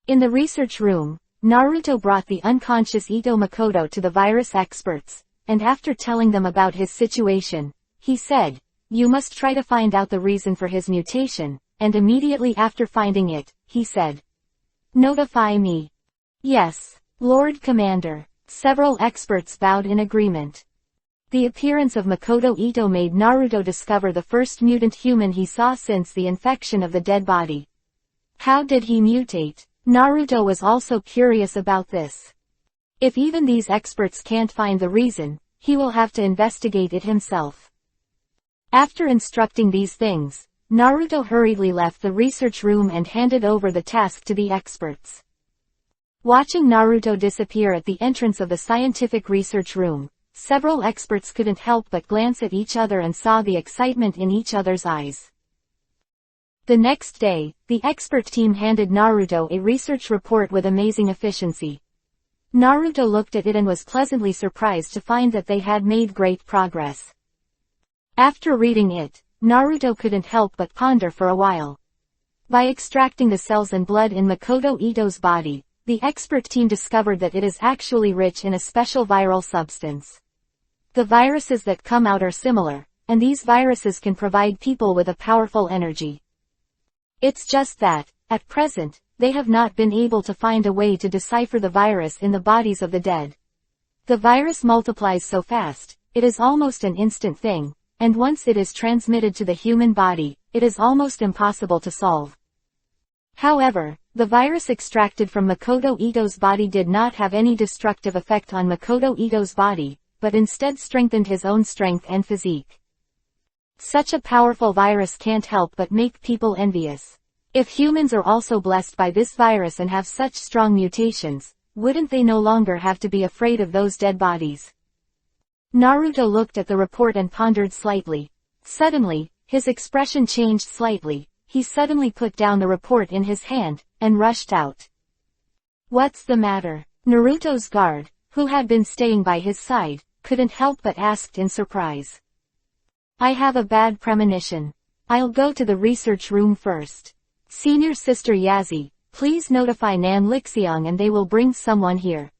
In the research room, Naruto brought the unconscious Ito Makoto to the virus experts, and after telling them about his situation, he said, "You must try to find out the reason for his mutation," and immediately after finding it, he said, "Notify me." Yes, Lord Commander. Several experts bowed in agreement. The appearance of Makoto Ito made Naruto discover the first mutant human he saw since the infection of the dead body. How did he mutate? Naruto was also curious about this. If even these experts can't find the reason, he will have to investigate it himself. After instructing these things, Naruto hurriedly left the research room and handed over the task to the experts. Watching Naruto disappear at the entrance of the scientific research room, several experts couldn't help but glance at each other and saw the excitement in each other's eyes. The next day, the expert team handed Naruto a research report with amazing efficiency. Naruto looked at it and was pleasantly surprised to find that they had made great progress. After reading it, Naruto couldn't help but ponder for a while. By extracting the cells and blood in Makoto Ito's body, the expert team discovered that it is actually rich in a special viral substance. The viruses that come out are similar, and these viruses can provide people with a powerful energy. It's just that, at present, they have not been able to find a way to decipher the virus in the bodies of the dead. The virus multiplies so fast, it is almost an instant thing, and once it is transmitted to the human body, it is almost impossible to solve. However, the virus extracted from Makoto Ito's body did not have any destructive effect on Makoto Ito's body, but instead strengthened his own strength and physique. Such a powerful virus can't help but make people envious. If humans are also blessed by this virus and have such strong mutations, wouldn't they no longer have to be afraid of those dead bodies? Naruto looked at the report and pondered slightly. Suddenly, his expression changed slightly. He suddenly put down the report in his hand, and rushed out. What's the matter? Naruto's guard, who had been staying by his side, couldn't help but asked in surprise. I have a bad premonition. I'll go to the research room first. Senior Sister Yazi, please notify Nan Lixiang and they will bring someone here.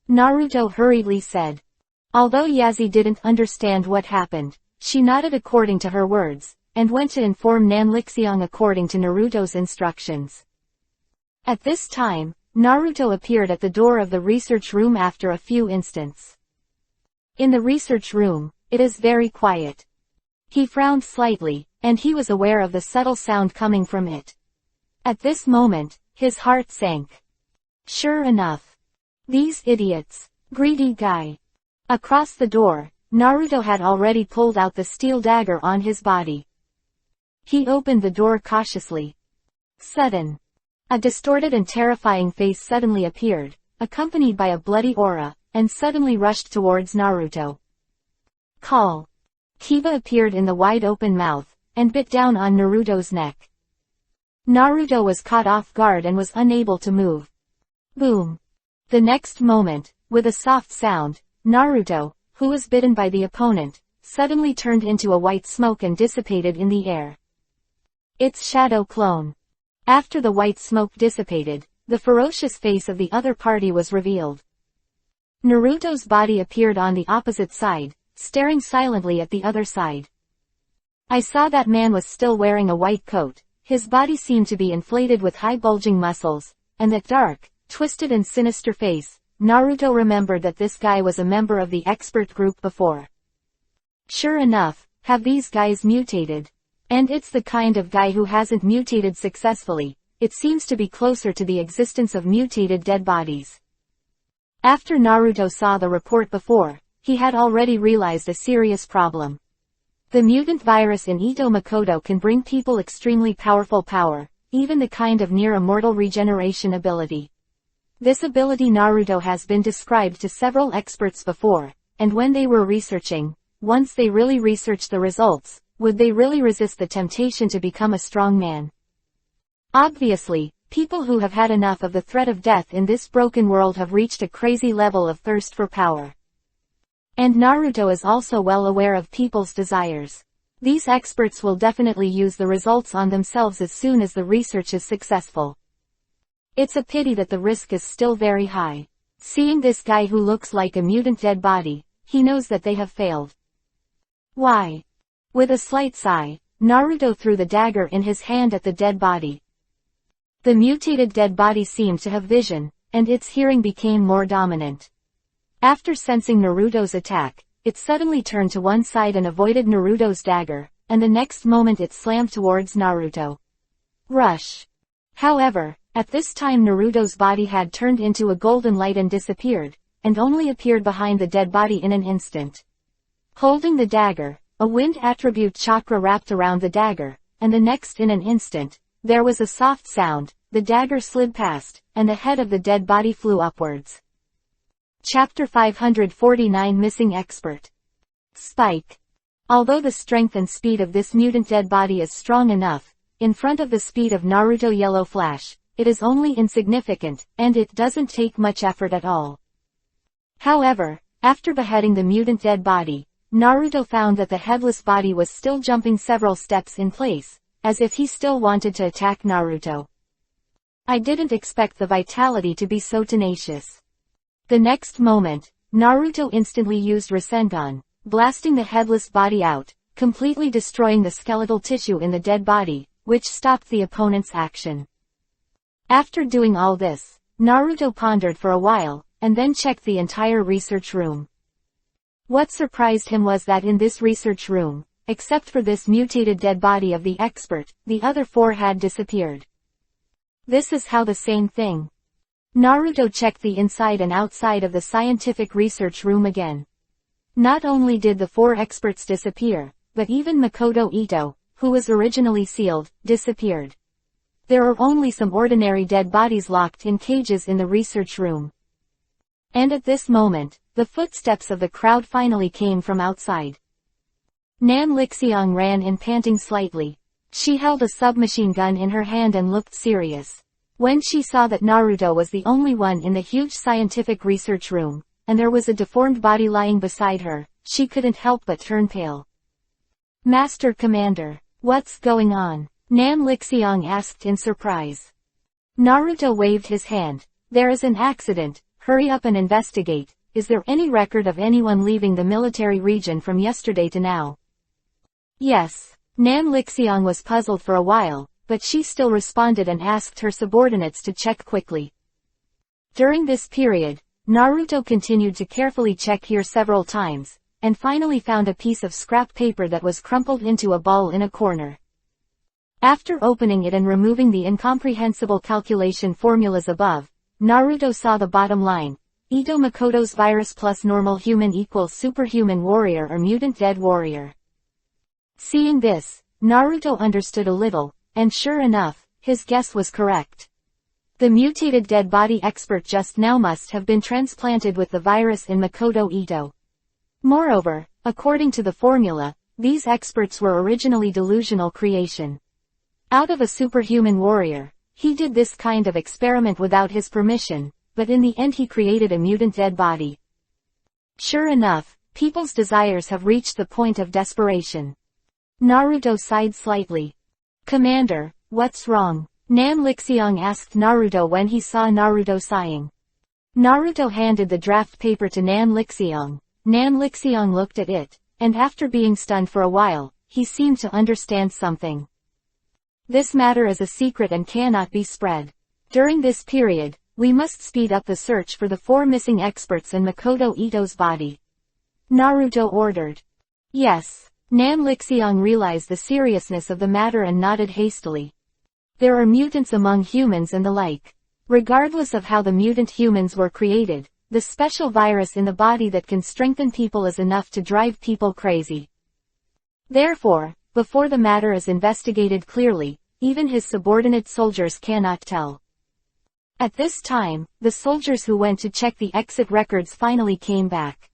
Naruto hurriedly said. Although Yazi didn't understand what happened, she nodded according to her words, and went to inform Nan Lixiang according to Naruto's instructions. At this time, Naruto appeared at the door of the research room after a few instants. In the research room, it is very quiet. He frowned slightly, and he was aware of the subtle sound coming from it. At this moment, his heart sank. Sure enough. These idiots. Greedy guy. Across the door, Naruto had already pulled out the steel dagger on his body. He opened the door cautiously. Sudden. A distorted and terrifying face suddenly appeared, accompanied by a bloody aura, and suddenly rushed towards Naruto. Call. Kiba appeared in the wide-open mouth, and bit down on Naruto's neck. Naruto was caught off guard and was unable to move. Boom. The next moment, with a soft sound, Naruto, who was bitten by the opponent, suddenly turned into a white smoke and dissipated in the air. Its shadow clone. After the white smoke dissipated, the ferocious face of the other party was revealed. Naruto's body appeared on the opposite side, staring silently at the other side. I saw that man was still wearing a white coat, his body seemed to be inflated with high bulging muscles, and that dark, twisted and sinister face. Naruto remembered that this guy was a member of the expert group before. Sure enough, have these guys mutated? And it's the kind of guy who hasn't mutated successfully. It seems to be closer to the existence of mutated dead bodies. After Naruto saw the report before, he had already realized a serious problem. The mutant virus in Ito Makoto can bring people extremely powerful power, even the kind of near-immortal regeneration ability. This ability Naruto has been described to several experts before, and when they were researching, once they really researched the results, would they really resist the temptation to become a strong man? Obviously, people who have had enough of the threat of death in this broken world have reached a crazy level of thirst for power. And Naruto is also well aware of people's desires. These experts will definitely use the results on themselves as soon as the research is successful. It's a pity that the risk is still very high. Seeing this guy who looks like a mutant dead body, he knows that they have failed. Why? With a slight sigh, Naruto threw the dagger in his hand at the dead body. The mutated dead body seemed to have vision, and its hearing became more dominant. After sensing Naruto's attack, it suddenly turned to one side and avoided Naruto's dagger, and the next moment it slammed towards Naruto. Rush. However, at this time Naruto's body had turned into a golden light and disappeared, and only appeared behind the dead body in an instant. Holding the dagger, a wind attribute chakra wrapped around the dagger, and the next in an instant, there was a soft sound, the dagger slid past, and the head of the dead body flew upwards. Chapter 549 Missing Expert. Spike. Although the strength and speed of this mutant dead body is strong enough, in front of the speed of Naruto Yellow Flash, it is only insignificant, and it doesn't take much effort at all. However, after beheading the mutant dead body, Naruto found that the headless body was still jumping several steps in place, as if he still wanted to attack Naruto. I didn't expect the vitality to be so tenacious. The next moment, Naruto instantly used Rasengan, blasting the headless body out, completely destroying the skeletal tissue in the dead body, which stopped the opponent's action. After doing all this, Naruto pondered for a while, and then checked the entire research room. What surprised him was that in this research room, except for this mutated dead body of the expert, the other four had disappeared. This is how the same thing. Naruto checked the inside and outside of the scientific research room again. Not only did the four experts disappear, but even Makoto Ito, who was originally sealed, disappeared. There are only some ordinary dead bodies locked in cages in the research room. And at this moment, the footsteps of the crowd finally came from outside. Nan Lixiang ran in panting slightly. She held a submachine gun in her hand and looked serious. When she saw that Naruto was the only one in the huge scientific research room, and there was a deformed body lying beside her, she couldn't help but turn pale. Master Commander, what's going on? Nan Lixiang asked in surprise. Naruto waved his hand. There is an accident, hurry up and investigate. Is there any record of anyone leaving the military region from yesterday to now? Yes. Nan Lixiang was puzzled for a while, but she still responded and asked her subordinates to check quickly. During this period, Naruto continued to carefully check here several times, and finally found a piece of scrap paper that was crumpled into a ball in a corner. After opening it and removing the incomprehensible calculation formulas above, Naruto saw the bottom line. Ito Makoto's virus plus normal human equals superhuman warrior or mutant dead warrior. Seeing this, Naruto understood a little, and sure enough, his guess was correct. The mutated dead body expert just now must have been transplanted with the virus in Makoto Ito. Moreover, according to the formula, these experts were originally delusional creation. Out of a superhuman warrior, he did this kind of experiment without his permission, but in the end he created a mutant dead body. Sure enough, people's desires have reached the point of desperation. Naruto sighed slightly. Commander, what's wrong? Nan Lixiang asked Naruto when he saw Naruto sighing. Naruto handed the draft paper to Nan Lixiang. Nan Lixiang looked at it, and after being stunned for a while, he seemed to understand something. This matter is a secret and cannot be spread. During this period, we must speed up the search for the 4 missing experts in Makoto Ito's body. Naruto ordered. Yes. Nan Lixiang realized the seriousness of the matter and nodded hastily. There are mutants among humans and the like. Regardless of how the mutant humans were created, the special virus in the body that can strengthen people is enough to drive people crazy. Therefore, before the matter is investigated clearly, even his subordinate soldiers cannot tell. At this time, the soldiers who went to check the exit records finally came back.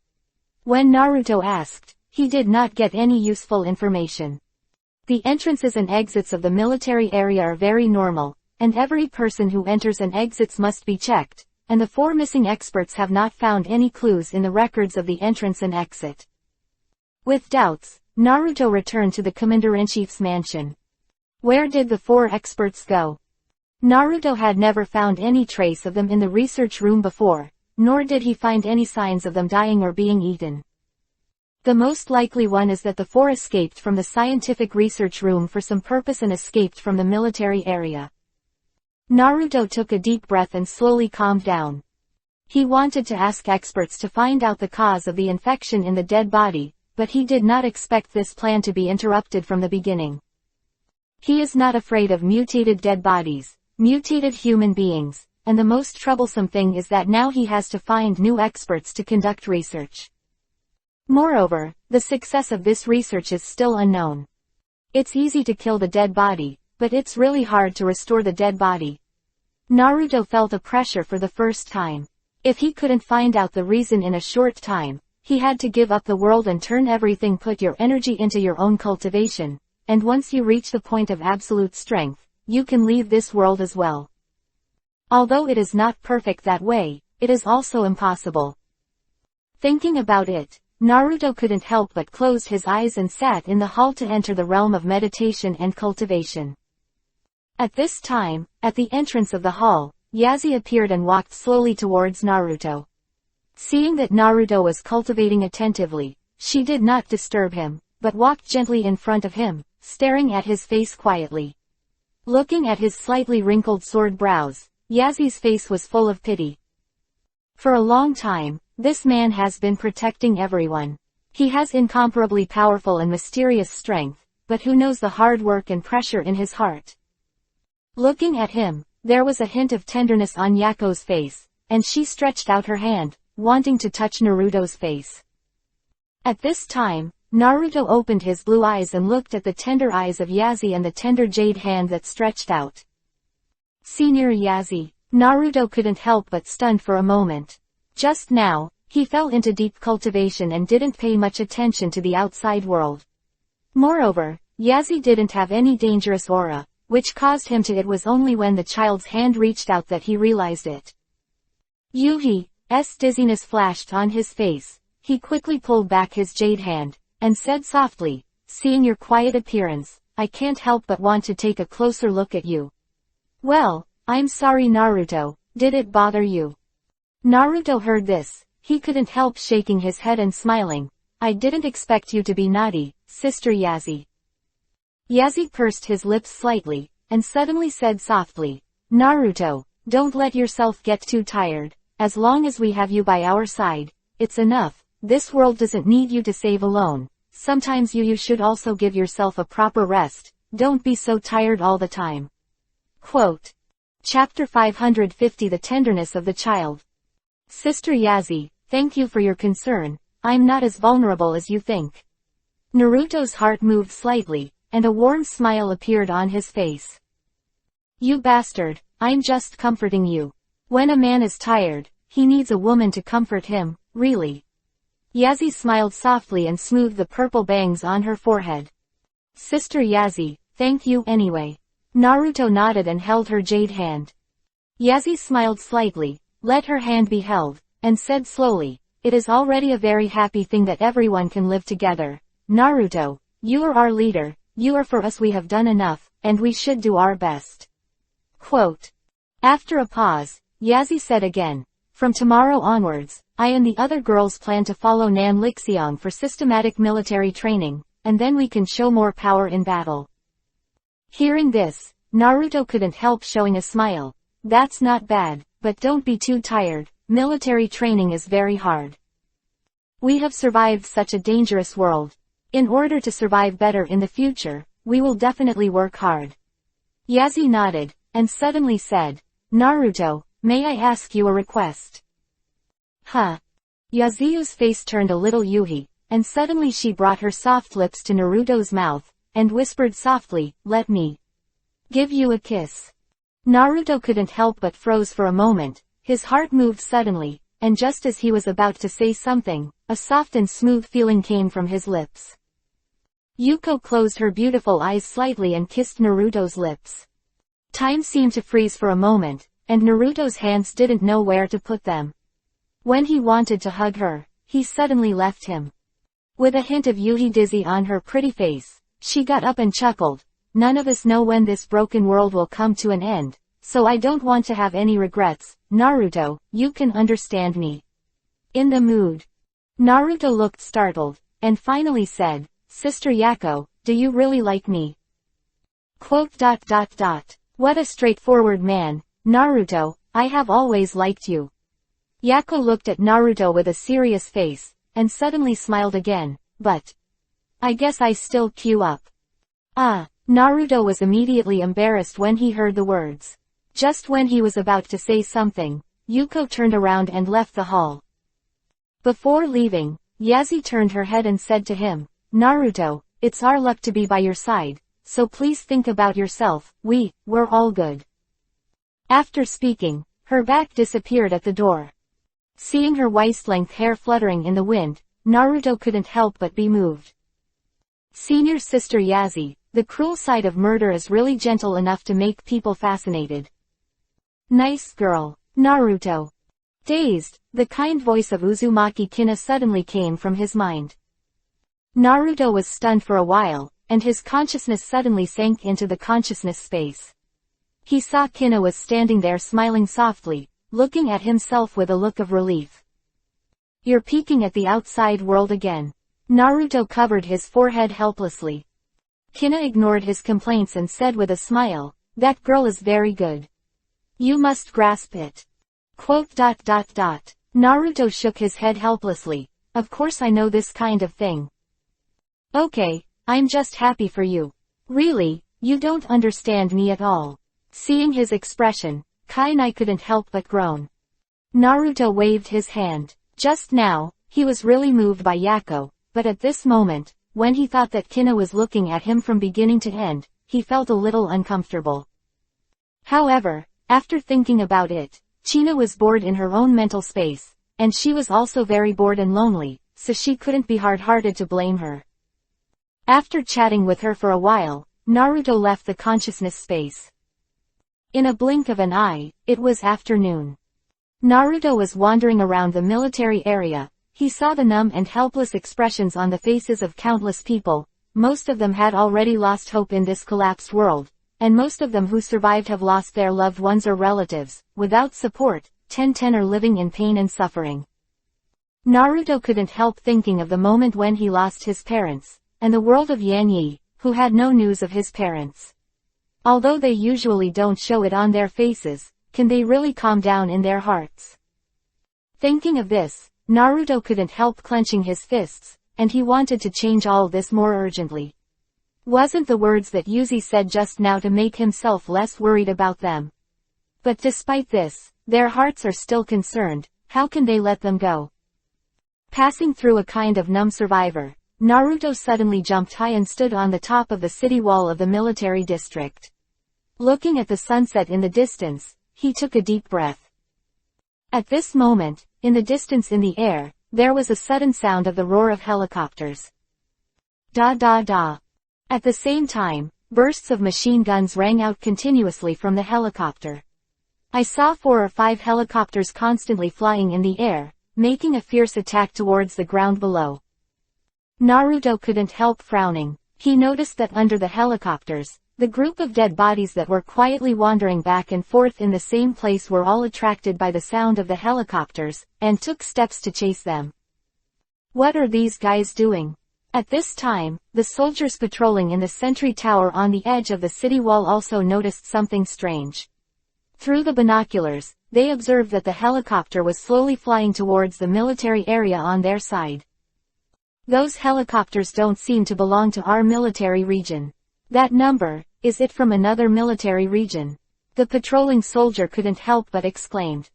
When Naruto asked, he did not get any useful information. The entrances and exits of the military area are very normal, and every person who enters and exits must be checked, and the 4 missing experts have not found any clues in the records of the entrance and exit. With doubts, Naruto returned to the Commander-in-Chief's mansion. Where did the 4 experts go? Naruto had never found any trace of them in the research room before, nor did he find any signs of them dying or being eaten. The most likely one is that the 4 escaped from the scientific research room for some purpose and escaped from the military area. Naruto took a deep breath and slowly calmed down. He wanted to ask experts to find out the cause of the infection in the dead body, but he did not expect this plan to be interrupted from the beginning. He is not afraid of mutated dead bodies, mutated human beings, and the most troublesome thing is that now he has to find new experts to conduct research. Moreover, the success of this research is still unknown. It's easy to kill the dead body, but it's really hard to restore the dead body. Naruto felt a pressure for the first time. If he couldn't find out the reason in a short time, he had to give up the world and turn everything. Put your energy into your own cultivation, and once you reach the point of absolute strength, you can leave this world as well. Although it is not perfect that way, it is also impossible. Thinking about it, Naruto couldn't help but close his eyes and sat in the hall to enter the realm of meditation and cultivation. At this time, at the entrance of the hall, Yazi appeared and walked slowly towards Naruto. Seeing that Naruto was cultivating attentively, she did not disturb him, but walked gently in front of him, staring at his face quietly. Looking at his slightly wrinkled sword brows, Yazi's face was full of pity. For a long time, this man has been protecting everyone. He has incomparably powerful and mysterious strength, but who knows the hard work and pressure in his heart? Looking at him, there was a hint of tenderness on Yako's face, and she stretched out her hand, wanting to touch Naruto's face. At this time, Naruto opened his blue eyes and looked at the tender eyes of Yazi and the tender jade hand that stretched out. Senior Yazi. Naruto couldn't help but stunned for a moment. Just now, he fell into deep cultivation and didn't pay much attention to the outside world. Moreover, Yazi didn't have any dangerous aura, which caused him to. It was only when the child's hand reached out that he realized it. Yuhi's dizziness flashed on his face. He quickly pulled back his jade hand, and said softly, "Seeing your quiet appearance, I can't help but want to take a closer look at you. Well, I'm sorry Naruto, did it bother you? Naruto heard this, he couldn't help shaking his head and smiling. I didn't expect you to be naughty, Sister Yazi. Yazi pursed his lips slightly, and suddenly said softly, Naruto, don't let yourself get too tired, as long as we have you by our side, it's enough, this world doesn't need you to save alone, sometimes you should also give yourself a proper rest, don't be so tired all the time. Quote. Chapter 550 The Tenderness of the Child. Sister Yazi, thank you for your concern, I'm not as vulnerable as you think. Naruto's heart moved slightly, and a warm smile appeared on his face. You bastard, I'm just comforting you. When a man is tired, he needs a woman to comfort him, really. Yazi smiled softly and smoothed the purple bangs on her forehead. Sister Yazi, thank you anyway. Naruto nodded and held her jade hand. Yazi smiled slightly, let her hand be held, and said slowly, it is already a very happy thing that everyone can live together. Naruto, you are our leader, you are for us, we have done enough, and we should do our best. Quote. After a pause, Yazi said again, from tomorrow onwards, I and the other girls plan to follow Nan Lixiang for systematic military training, and then we can show more power in battle. Hearing this, Naruto couldn't help showing a smile. That's not bad, but don't be too tired, military training is very hard. We have survived such a dangerous world. In order to survive better in the future, we will definitely work hard. Yazi nodded, and suddenly said, Naruto, may I ask you a request? Huh? Yaziu's face turned a little yuhi, and suddenly she brought her soft lips to Naruto's mouth, and whispered softly, let me give you a kiss. Naruto couldn't help but froze for a moment, his heart moved suddenly, and just as he was about to say something, a soft and smooth feeling came from his lips. Yuko closed her beautiful eyes slightly and kissed Naruto's lips. Time seemed to freeze for a moment, and Naruto's hands didn't know where to put them. When he wanted to hug her, he suddenly left him. With a hint of yuhi dizzy on her pretty face, she got up and chuckled. None of us know when this broken world will come to an end, so I don't want to have any regrets. Naruto, you can understand me. In the mood. Naruto looked startled, and finally said, Sister Yako, do you really like me? Quote. What a straightforward man, Naruto, I have always liked you. Yako looked at Naruto with a serious face, and suddenly smiled again, but I guess I still queue up. Naruto was immediately embarrassed when he heard the words. Just when he was about to say something, Yuko turned around and left the hall. Before leaving, Yazi turned her head and said to him, Naruto, it's our luck to be by your side, so please think about yourself, we're all good. After speaking, her back disappeared at the door. Seeing her waist-length hair fluttering in the wind, Naruto couldn't help but be moved. Senior Sister Yazi, the cruel side of murder is really gentle enough to make people fascinated. Nice girl, Naruto. Dazed, the kind voice of Uzumaki Kina suddenly came from his mind. Naruto was stunned for a while, and his consciousness suddenly sank into the consciousness space. He saw Kina was standing there smiling softly, looking at himself with a look of relief. You're peeking at the outside world again. Naruto covered his forehead helplessly. Kina ignored his complaints and said with a smile, that girl is very good. You must grasp it. Quote. Naruto shook his head helplessly. Of course I know this kind of thing. Okay, I'm just happy for you. Really, you don't understand me at all. Seeing his expression, Kainai couldn't help but groan. Naruto waved his hand. Just now, he was really moved by Yako, but at this moment, when he thought that Kina was looking at him from beginning to end, he felt a little uncomfortable. However, after thinking about it, China was bored in her own mental space, and she was also very bored and lonely, so she couldn't be hard-hearted to blame her. After chatting with her for a while, Naruto left the consciousness space. In a blink of an eye, it was afternoon. Naruto was wandering around the military area. He saw the numb and helpless expressions on the faces of countless people, most of them had already lost hope in this collapsed world, and most of them who survived have lost their loved ones or relatives. Without support, 10 are living in pain and suffering. Naruto couldn't help thinking of the moment when he lost his parents, and the world of Yanyi, who had no news of his parents. Although they usually don't show it on their faces, can they really calm down in their hearts? Thinking of this, Naruto couldn't help clenching his fists, and he wanted to change all this more urgently. Wasn't the words that Yuzi said just now to make himself less worried about them? But despite this, their hearts are still concerned. How can they let them go? Passing through a kind of numb survivor, Naruto suddenly jumped high and stood on the top of the city wall of the military district. Looking at the sunset in the distance, he took a deep breath. At this moment, in the distance in the air, there was a sudden sound of the roar of helicopters. Da da da. At the same time, bursts of machine guns rang out continuously from the helicopter. I saw 4 or 5 helicopters constantly flying in the air, making a fierce attack towards the ground below. Naruto couldn't help frowning. He noticed that under the helicopters, the group of dead bodies that were quietly wandering back and forth in the same place were all attracted by the sound of the helicopters, and took steps to chase them. What are these guys doing? At this time, the soldiers patrolling in the sentry tower on the edge of the city wall also noticed something strange. Through the binoculars, they observed that the helicopter was slowly flying towards the military area on their side. Those helicopters don't seem to belong to our military region. That number, is it from another military region? The patrolling soldier couldn't help but exclaimed.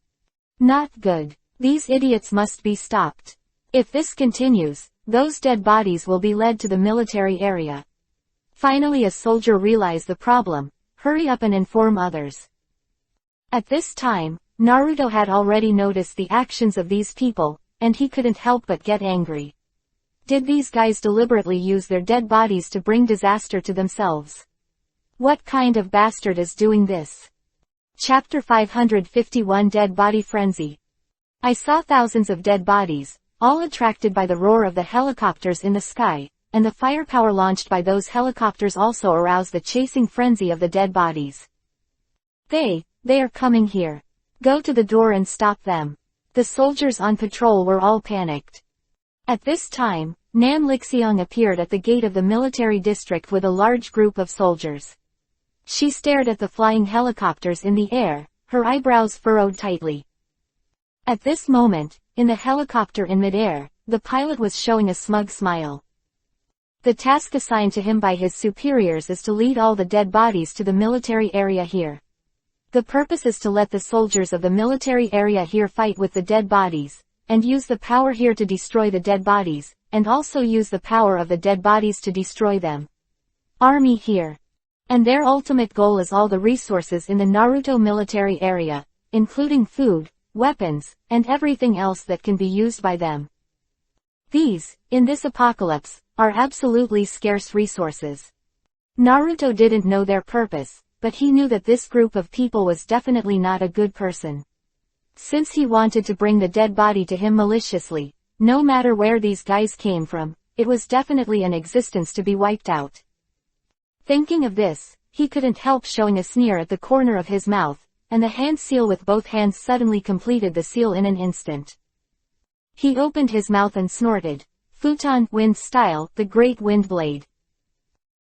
Not good. These idiots must be stopped. If this continues, those dead bodies will be led to the military area. Finally a soldier realized the problem. Hurry up and inform others. At this time, Naruto had already noticed the actions of these people, and he couldn't help but get angry. Did these guys deliberately use their dead bodies to bring disaster to themselves? What kind of bastard is doing this? Chapter 551 Dead Body Frenzy. I saw thousands of dead bodies, all attracted by the roar of the helicopters in the sky, and the firepower launched by those helicopters also aroused the chasing frenzy of the dead bodies. They are coming here. Go to the door and stop them. The soldiers on patrol were all panicked. At this time, Nan Lixiang appeared at the gate of the military district with a large group of soldiers. She stared at the flying helicopters in the air, her eyebrows furrowed tightly. At this moment, in the helicopter in midair, the pilot was showing a smug smile. The task assigned to him by his superiors is to lead all the dead bodies to the military area here. The purpose is to let the soldiers of the military area here fight with the dead bodies, and use the power here to destroy the dead bodies, and also use the power of the dead bodies to destroy them. Army here. And their ultimate goal is all the resources in the Naruto military area, including food, weapons, and everything else that can be used by them. These, in this apocalypse, are absolutely scarce resources. Naruto didn't know their purpose, but he knew that this group of people was definitely not a good person. Since he wanted to bring the dead body to him maliciously, no matter where these guys came from, it was definitely an existence to be wiped out. Thinking of this, he couldn't help showing a sneer at the corner of his mouth, and the hand seal with both hands suddenly completed the seal in an instant. He opened his mouth and snorted, futon wind style, the great wind blade.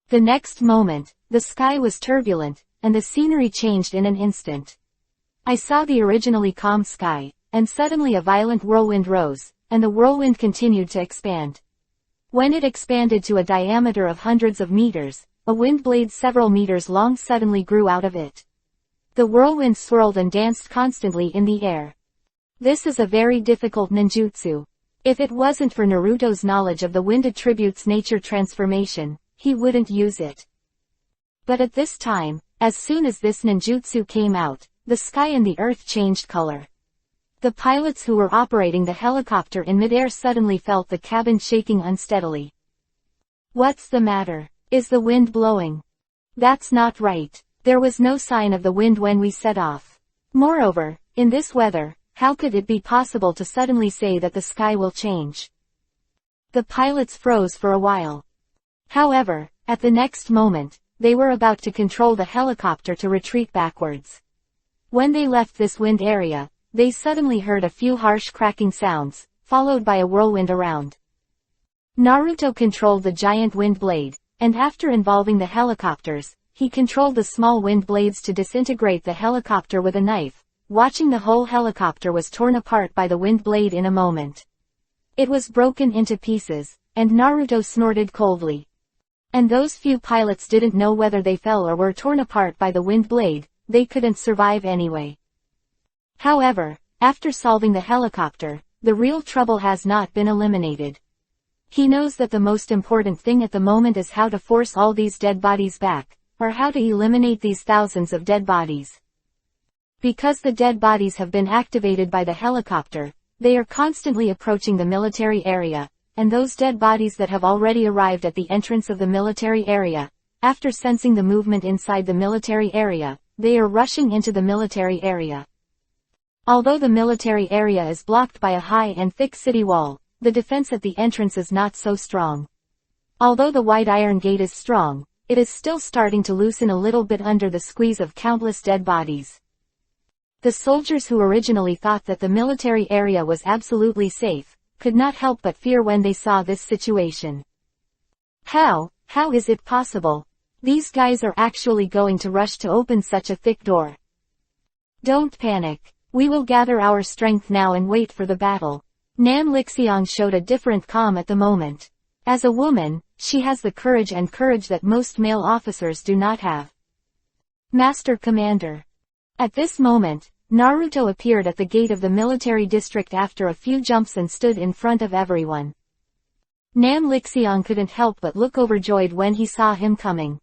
The next moment, the sky was turbulent, and the scenery changed in an instant. I saw the originally calm sky, and suddenly a violent whirlwind rose, and the whirlwind continued to expand. When it expanded to a diameter of hundreds of meters, a wind blade several meters long suddenly grew out of it. The whirlwind swirled and danced constantly in the air. This is a very difficult ninjutsu. If it wasn't for Naruto's knowledge of the wind attribute's nature transformation, he wouldn't use it. But at this time, as soon as this ninjutsu came out, the sky and the earth changed color. The pilots who were operating the helicopter in midair suddenly felt the cabin shaking unsteadily. What's the matter? Is the wind blowing? That's not right. There was no sign of the wind when we set off. Moreover, in this weather, how could it be possible to suddenly say that the sky will change? The pilots froze for a while. However, at the next moment, they were about to control the helicopter to retreat backwards. When they left this wind area, they suddenly heard a few harsh cracking sounds, followed by a whirlwind around. Naruto controlled the giant wind blade, and after involving the helicopters, he controlled the small wind blades to disintegrate the helicopter with a knife. Watching the whole helicopter was torn apart by the wind blade in a moment. It was broken into pieces, and Naruto snorted coldly. And those few pilots didn't know whether they fell or were torn apart by the wind blade, they couldn't survive anyway. However, after solving the helicopter, the real trouble has not been eliminated. He knows that the most important thing at the moment is how to force all these dead bodies back, or how to eliminate these thousands of dead bodies. Because the dead bodies have been activated by the helicopter, they are constantly approaching the military area, and those dead bodies that have already arrived at the entrance of the military area, after sensing the movement inside the military area, they are rushing into the military area. Although the military area is blocked by a high and thick city wall, the defense at the entrance is not so strong. Although the white iron gate is strong, it is still starting to loosen a little bit under the squeeze of countless dead bodies. The soldiers who originally thought that the military area was absolutely safe, could not help but fear when they saw this situation. How is it possible? These guys are actually going to rush to open such a thick door. Don't panic. We will gather our strength now and wait for the battle. Nan Lixiang showed a different calm at the moment. As a woman, she has the courage that most male officers do not have. Master Commander. At this moment, Naruto appeared at the gate of the military district after a few jumps and stood in front of everyone. Nan Lixiang couldn't help but look overjoyed when he saw him coming.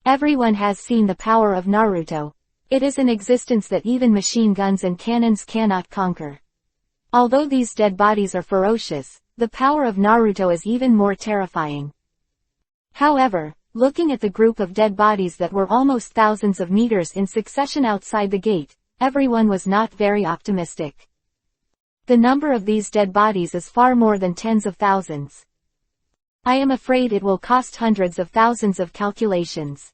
Everyone has seen the power of Naruto. It is an existence that even machine guns and cannons cannot conquer. Although these dead bodies are ferocious, the power of Naruto is even more terrifying. However, looking at the group of dead bodies that were almost thousands of meters in succession outside the gate, everyone was not very optimistic. The number of these dead bodies is far more than tens of thousands. I am afraid it will cost hundreds of thousands of calculations.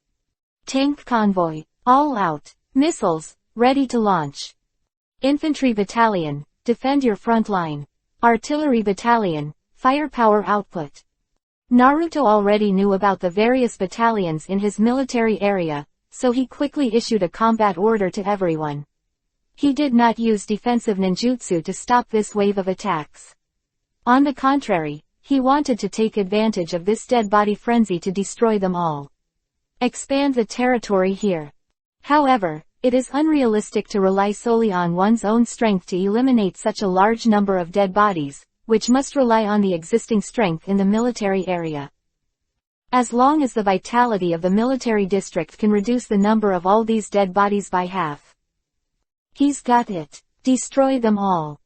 Tank convoy, all out. Missiles, ready to launch. Infantry battalion, defend your front line. Artillery battalion, firepower output. Naruto already knew about the various battalions in his military area, so he quickly issued a combat order to everyone. He did not use defensive ninjutsu to stop this wave of attacks. On the contrary, he wanted to take advantage of this dead body frenzy to destroy them all. Expand the territory here. However, it is unrealistic to rely solely on one's own strength to eliminate such a large number of dead bodies, which must rely on the existing strength in the military area. As long as the vitality of the military district can reduce the number of all these dead bodies by half. He's got it. Destroy them all.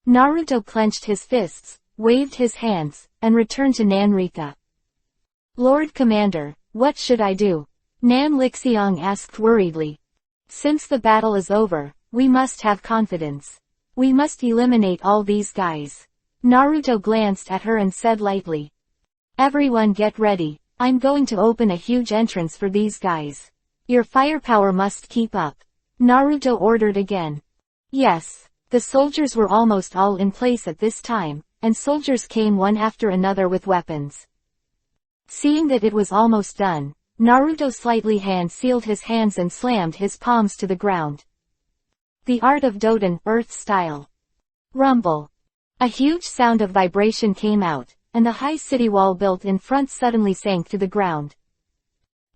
Naruto clenched his fists, waved his hands, and returned to Nanrika. Lord Commander, what should I do? Nan Lixiang asked worriedly. Since the battle is over, we must have confidence. We must eliminate all these guys. Naruto glanced at her and said lightly. Everyone get ready. I'm going to open a huge entrance for these guys. Your firepower must keep up. Naruto ordered again. Yes. The soldiers were almost all in place at this time, and soldiers came one after another with weapons. Seeing that it was almost done, Naruto slightly hand-sealed his hands and slammed his palms to the ground. The art of Doden, Earth style. Rumble. A huge sound of vibration came out, and the high city wall built in front suddenly sank to the ground.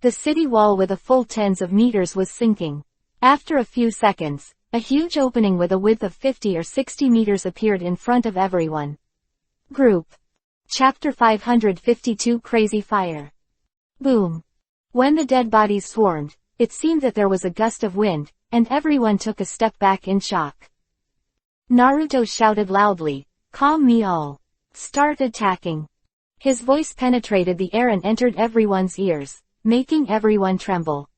The city wall with a full tens of meters was sinking. After a few seconds, a huge opening with a width of 50 or 60 meters appeared in front of everyone. Group. Chapter 552 Crazy Fire. Boom. When the dead bodies swarmed, it seemed that there was a gust of wind, and everyone took a step back in shock. Naruto shouted loudly, "Calm me all. Start attacking." His voice penetrated the air and entered everyone's ears, making everyone tremble.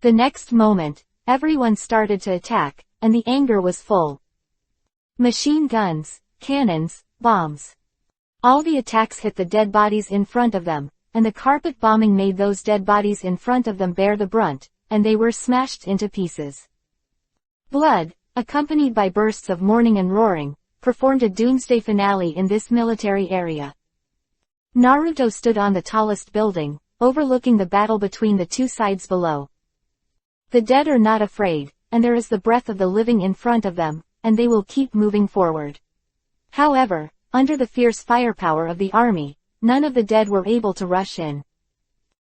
The next moment, everyone started to attack, and the anger was full. Machine guns, cannons, bombs. All the attacks hit the dead bodies in front of them, and the carpet bombing made those dead bodies in front of them bear the brunt, and they were smashed into pieces. Blood, accompanied by bursts of mourning and roaring, performed a doomsday finale in this military area. Naruto stood on the tallest building, overlooking the battle between the two sides below. The dead are not afraid, and there is the breath of the living in front of them, and they will keep moving forward. However, under the fierce firepower of the army, none of the dead were able to rush in.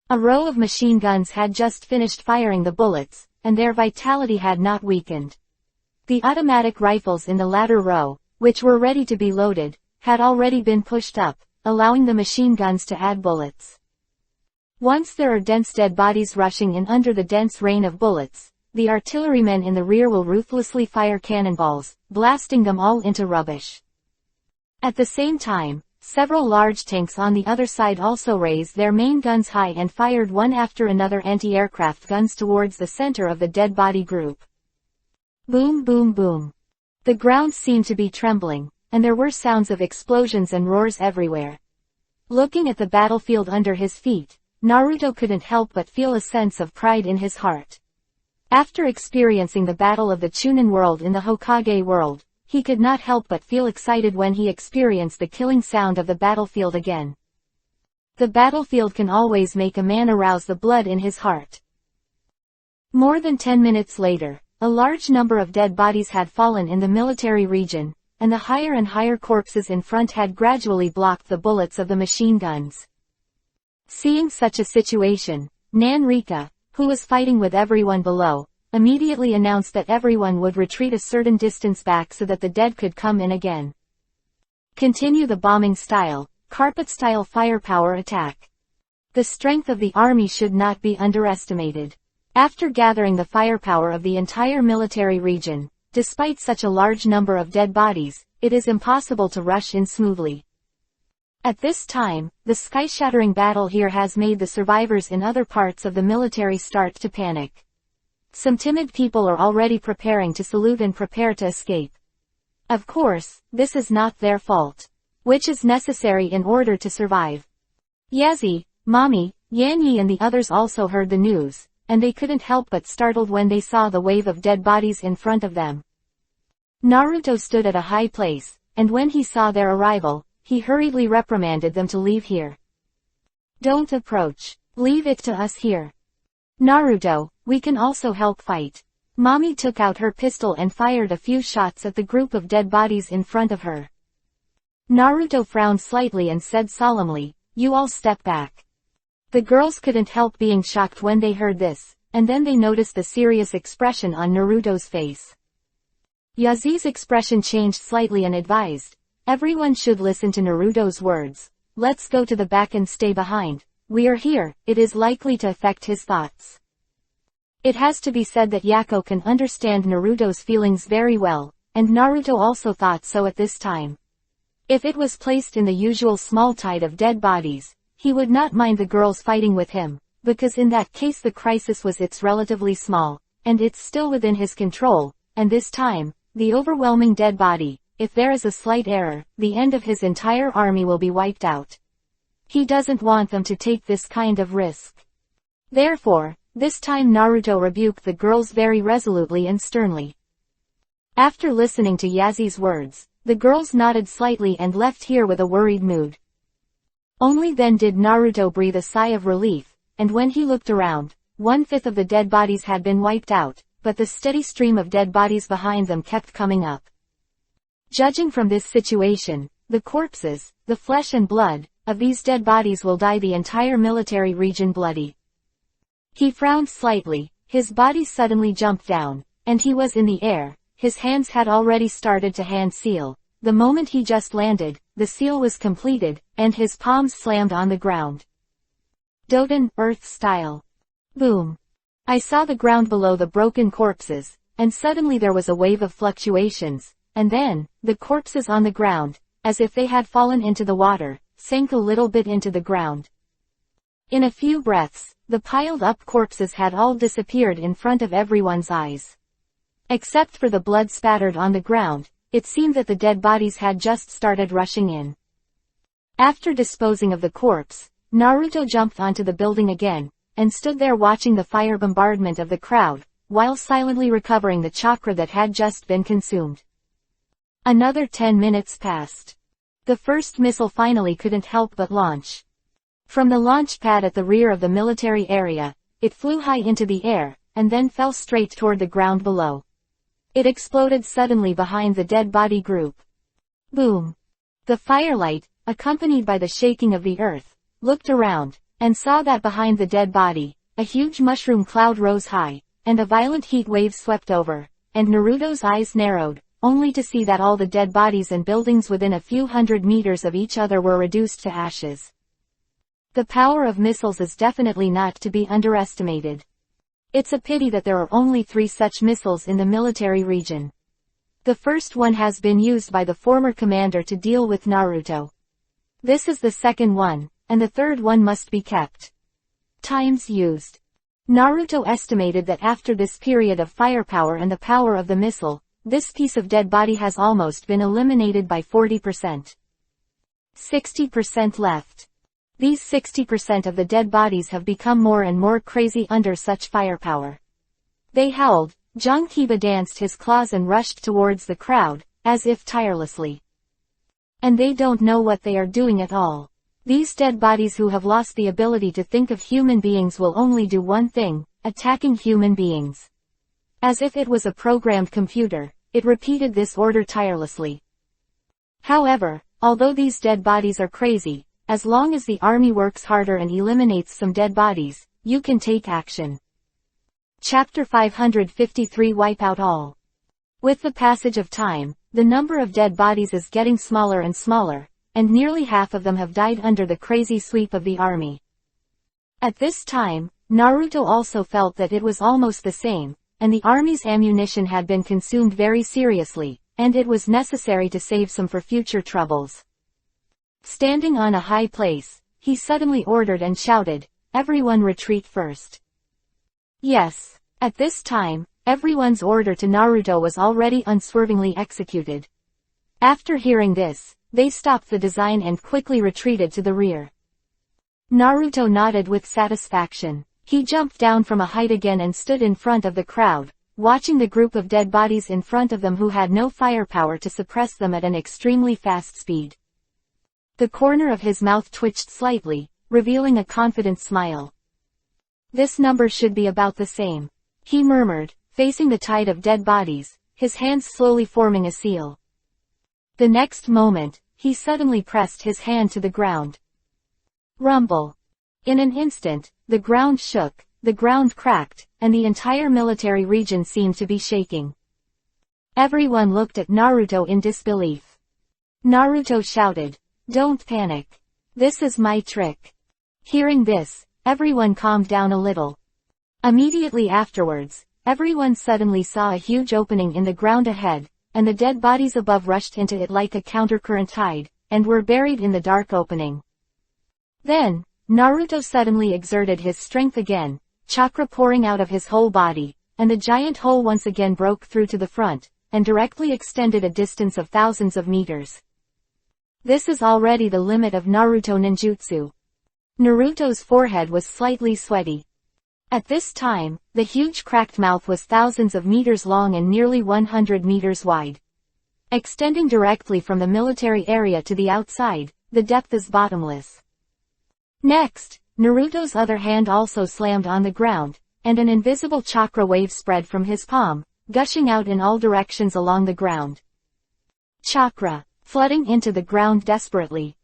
A row of machine guns had just finished firing the bullets, and their vitality had not weakened. The automatic rifles in the latter row, which were ready to be loaded, had already been pushed up, allowing the machine guns to add bullets. Once there are dense dead bodies rushing in under the dense rain of bullets, the artillerymen in the rear will ruthlessly fire cannonballs, blasting them all into rubbish. At the same time, several large tanks on the other side also raised their main guns high and fired one after another anti-aircraft guns towards the center of the dead body group. Boom, boom, boom. The ground seemed to be trembling, and there were sounds of explosions and roars everywhere. Looking at the battlefield under his feet, Naruto couldn't help but feel a sense of pride in his heart. After experiencing the battle of the Chunin world in the Hokage world, he could not help but feel excited when he experienced the killing sound of the battlefield again. The battlefield can always make a man arouse the blood in his heart. More than 10 minutes later, a large number of dead bodies had fallen in the military region, and the higher and higher corpses in front had gradually blocked the bullets of the machine guns. Seeing such a situation, Nanrika, who was fighting with everyone below, immediately announced that everyone would retreat a certain distance back so that the dead could come in again. Continue the bombing style, carpet-style firepower attack. The strength of the army should not be underestimated. After gathering the firepower of the entire military region, despite such a large number of dead bodies, it is impossible to rush in smoothly. At this time, the sky-shattering battle here has made the survivors in other parts of the military start to panic. Some timid people are already preparing to salute and prepare to escape. Of course, this is not their fault, which is necessary in order to survive. Yazi, Mommy, Yanyi and the others also heard the news, and they couldn't help but startled when they saw the wave of dead bodies in front of them. Naruto stood at a high place, and when he saw their arrival, he hurriedly reprimanded them to leave here. Don't approach. Leave it to us here. Naruto, we can also help fight. Mommy took out her pistol and fired a few shots at the group of dead bodies in front of her. Naruto frowned slightly and said solemnly, "You all step back." The girls couldn't help being shocked when they heard this, and then they noticed the serious expression on Naruto's face. Yazi's expression changed slightly and advised, "Everyone should listen to Naruto's words. Let's go to the back and stay behind. We are here, it is likely to affect his thoughts." It has to be said that Yako can understand Naruto's feelings very well, and Naruto also thought so at this time. If it was placed in the usual small tide of dead bodies, he would not mind the girls fighting with him, because in that case the crisis was it's relatively small, and it's still within his control, and this time, the overwhelming dead body, if there is a slight error, the end of his entire army will be wiped out. He doesn't want them to take this kind of risk. Therefore, this time Naruto rebuked the girls very resolutely and sternly. After listening to Yazi's words, the girls nodded slightly and left here with a worried mood. Only then did Naruto breathe a sigh of relief, and when he looked around, 1/5 of the dead bodies had been wiped out, but the steady stream of dead bodies behind them kept coming up. Judging from this situation, the corpses, the flesh and blood, of these dead bodies will dye the entire military region bloody. He frowned slightly, his body suddenly jumped down, and he was in the air, his hands had already started to hand seal. The moment he just landed, the seal was completed, and his palms slammed on the ground. Doden, Earth style. Boom. I saw the ground below the broken corpses, and suddenly there was a wave of fluctuations, and then, the corpses on the ground, as if they had fallen into the water, sank a little bit into the ground. In a few breaths, the piled-up corpses had all disappeared in front of everyone's eyes. Except for the blood spattered on the ground, it seemed that the dead bodies had just started rushing in. After disposing of the corpse, Naruto jumped onto the building again, and stood there watching the fire bombardment of the crowd, while silently recovering the chakra that had just been consumed. Another 10 minutes passed. The first missile finally couldn't help but launch. From the launch pad at the rear of the military area, it flew high into the air, and then fell straight toward the ground below. It exploded suddenly behind the dead body group. Boom! The firelight, accompanied by the shaking of the earth, looked around, and saw that behind the dead body, a huge mushroom cloud rose high, and a violent heat wave swept over, and Naruto's eyes narrowed, only to see that all the dead bodies and buildings within a few hundred meters of each other were reduced to ashes. The power of missiles is definitely not to be underestimated. It's a pity that there are only 3 such missiles in the military region. The first one has been used by the former commander to deal with Naruto. This is the second one, and the third one must be kept. Times used. Naruto estimated that after this period of firepower and the power of the missile, this piece of dead body has almost been eliminated by 40%. 60% left. These 60% of the dead bodies have become more and more crazy under such firepower. They howled, Jonkiba danced his claws and rushed towards the crowd, as if tirelessly. And they don't know what they are doing at all. These dead bodies who have lost the ability to think of human beings will only do one thing, attacking human beings. As if it was a programmed computer, it repeated this order tirelessly. However, although these dead bodies are crazy, as long as the army works harder and eliminates some dead bodies, you can take action. Chapter 553 Wipe out all. With the passage of time, the number of dead bodies is getting smaller and smaller, and nearly half of them have died under the crazy sweep of the army. At this time, Naruto also felt that it was almost the same, and the army's ammunition had been consumed very seriously, and it was necessary to save some for future troubles. Standing on a high place, he suddenly ordered and shouted, "Everyone retreat first." Yes, at this time, everyone's order to Naruto was already unswervingly executed. After hearing this, they stopped the design and quickly retreated to the rear. Naruto nodded with satisfaction. He jumped down from a height again and stood in front of the crowd, watching the group of dead bodies in front of them who had no firepower to suppress them at an extremely fast speed. The corner of his mouth twitched slightly, revealing a confident smile. This number should be about the same, he murmured, facing the tide of dead bodies, his hands slowly forming a seal. The next moment, he suddenly pressed his hand to the ground. Rumble. In an instant, the ground shook, the ground cracked, and the entire military region seemed to be shaking. Everyone looked at Naruto in disbelief. Naruto shouted, "Don't panic. This is my trick." Hearing this, everyone calmed down a little. Immediately afterwards, everyone suddenly saw a huge opening in the ground ahead, and the dead bodies above rushed into it like a countercurrent tide, and were buried in the dark opening. Then, Naruto suddenly exerted his strength again, chakra pouring out of his whole body, and the giant hole once again broke through to the front, and directly extended a distance of thousands of meters. This is already the limit of Naruto ninjutsu. Naruto's forehead was slightly sweaty. At this time, the huge cracked mouth was thousands of meters long and nearly 100 meters wide. Extending directly from the military area to the outside, the depth is bottomless. Next, Naruto's other hand also slammed on the ground, and an invisible chakra wave spread from his palm, gushing out in all directions along the ground. Chakra, flooding into the ground desperately.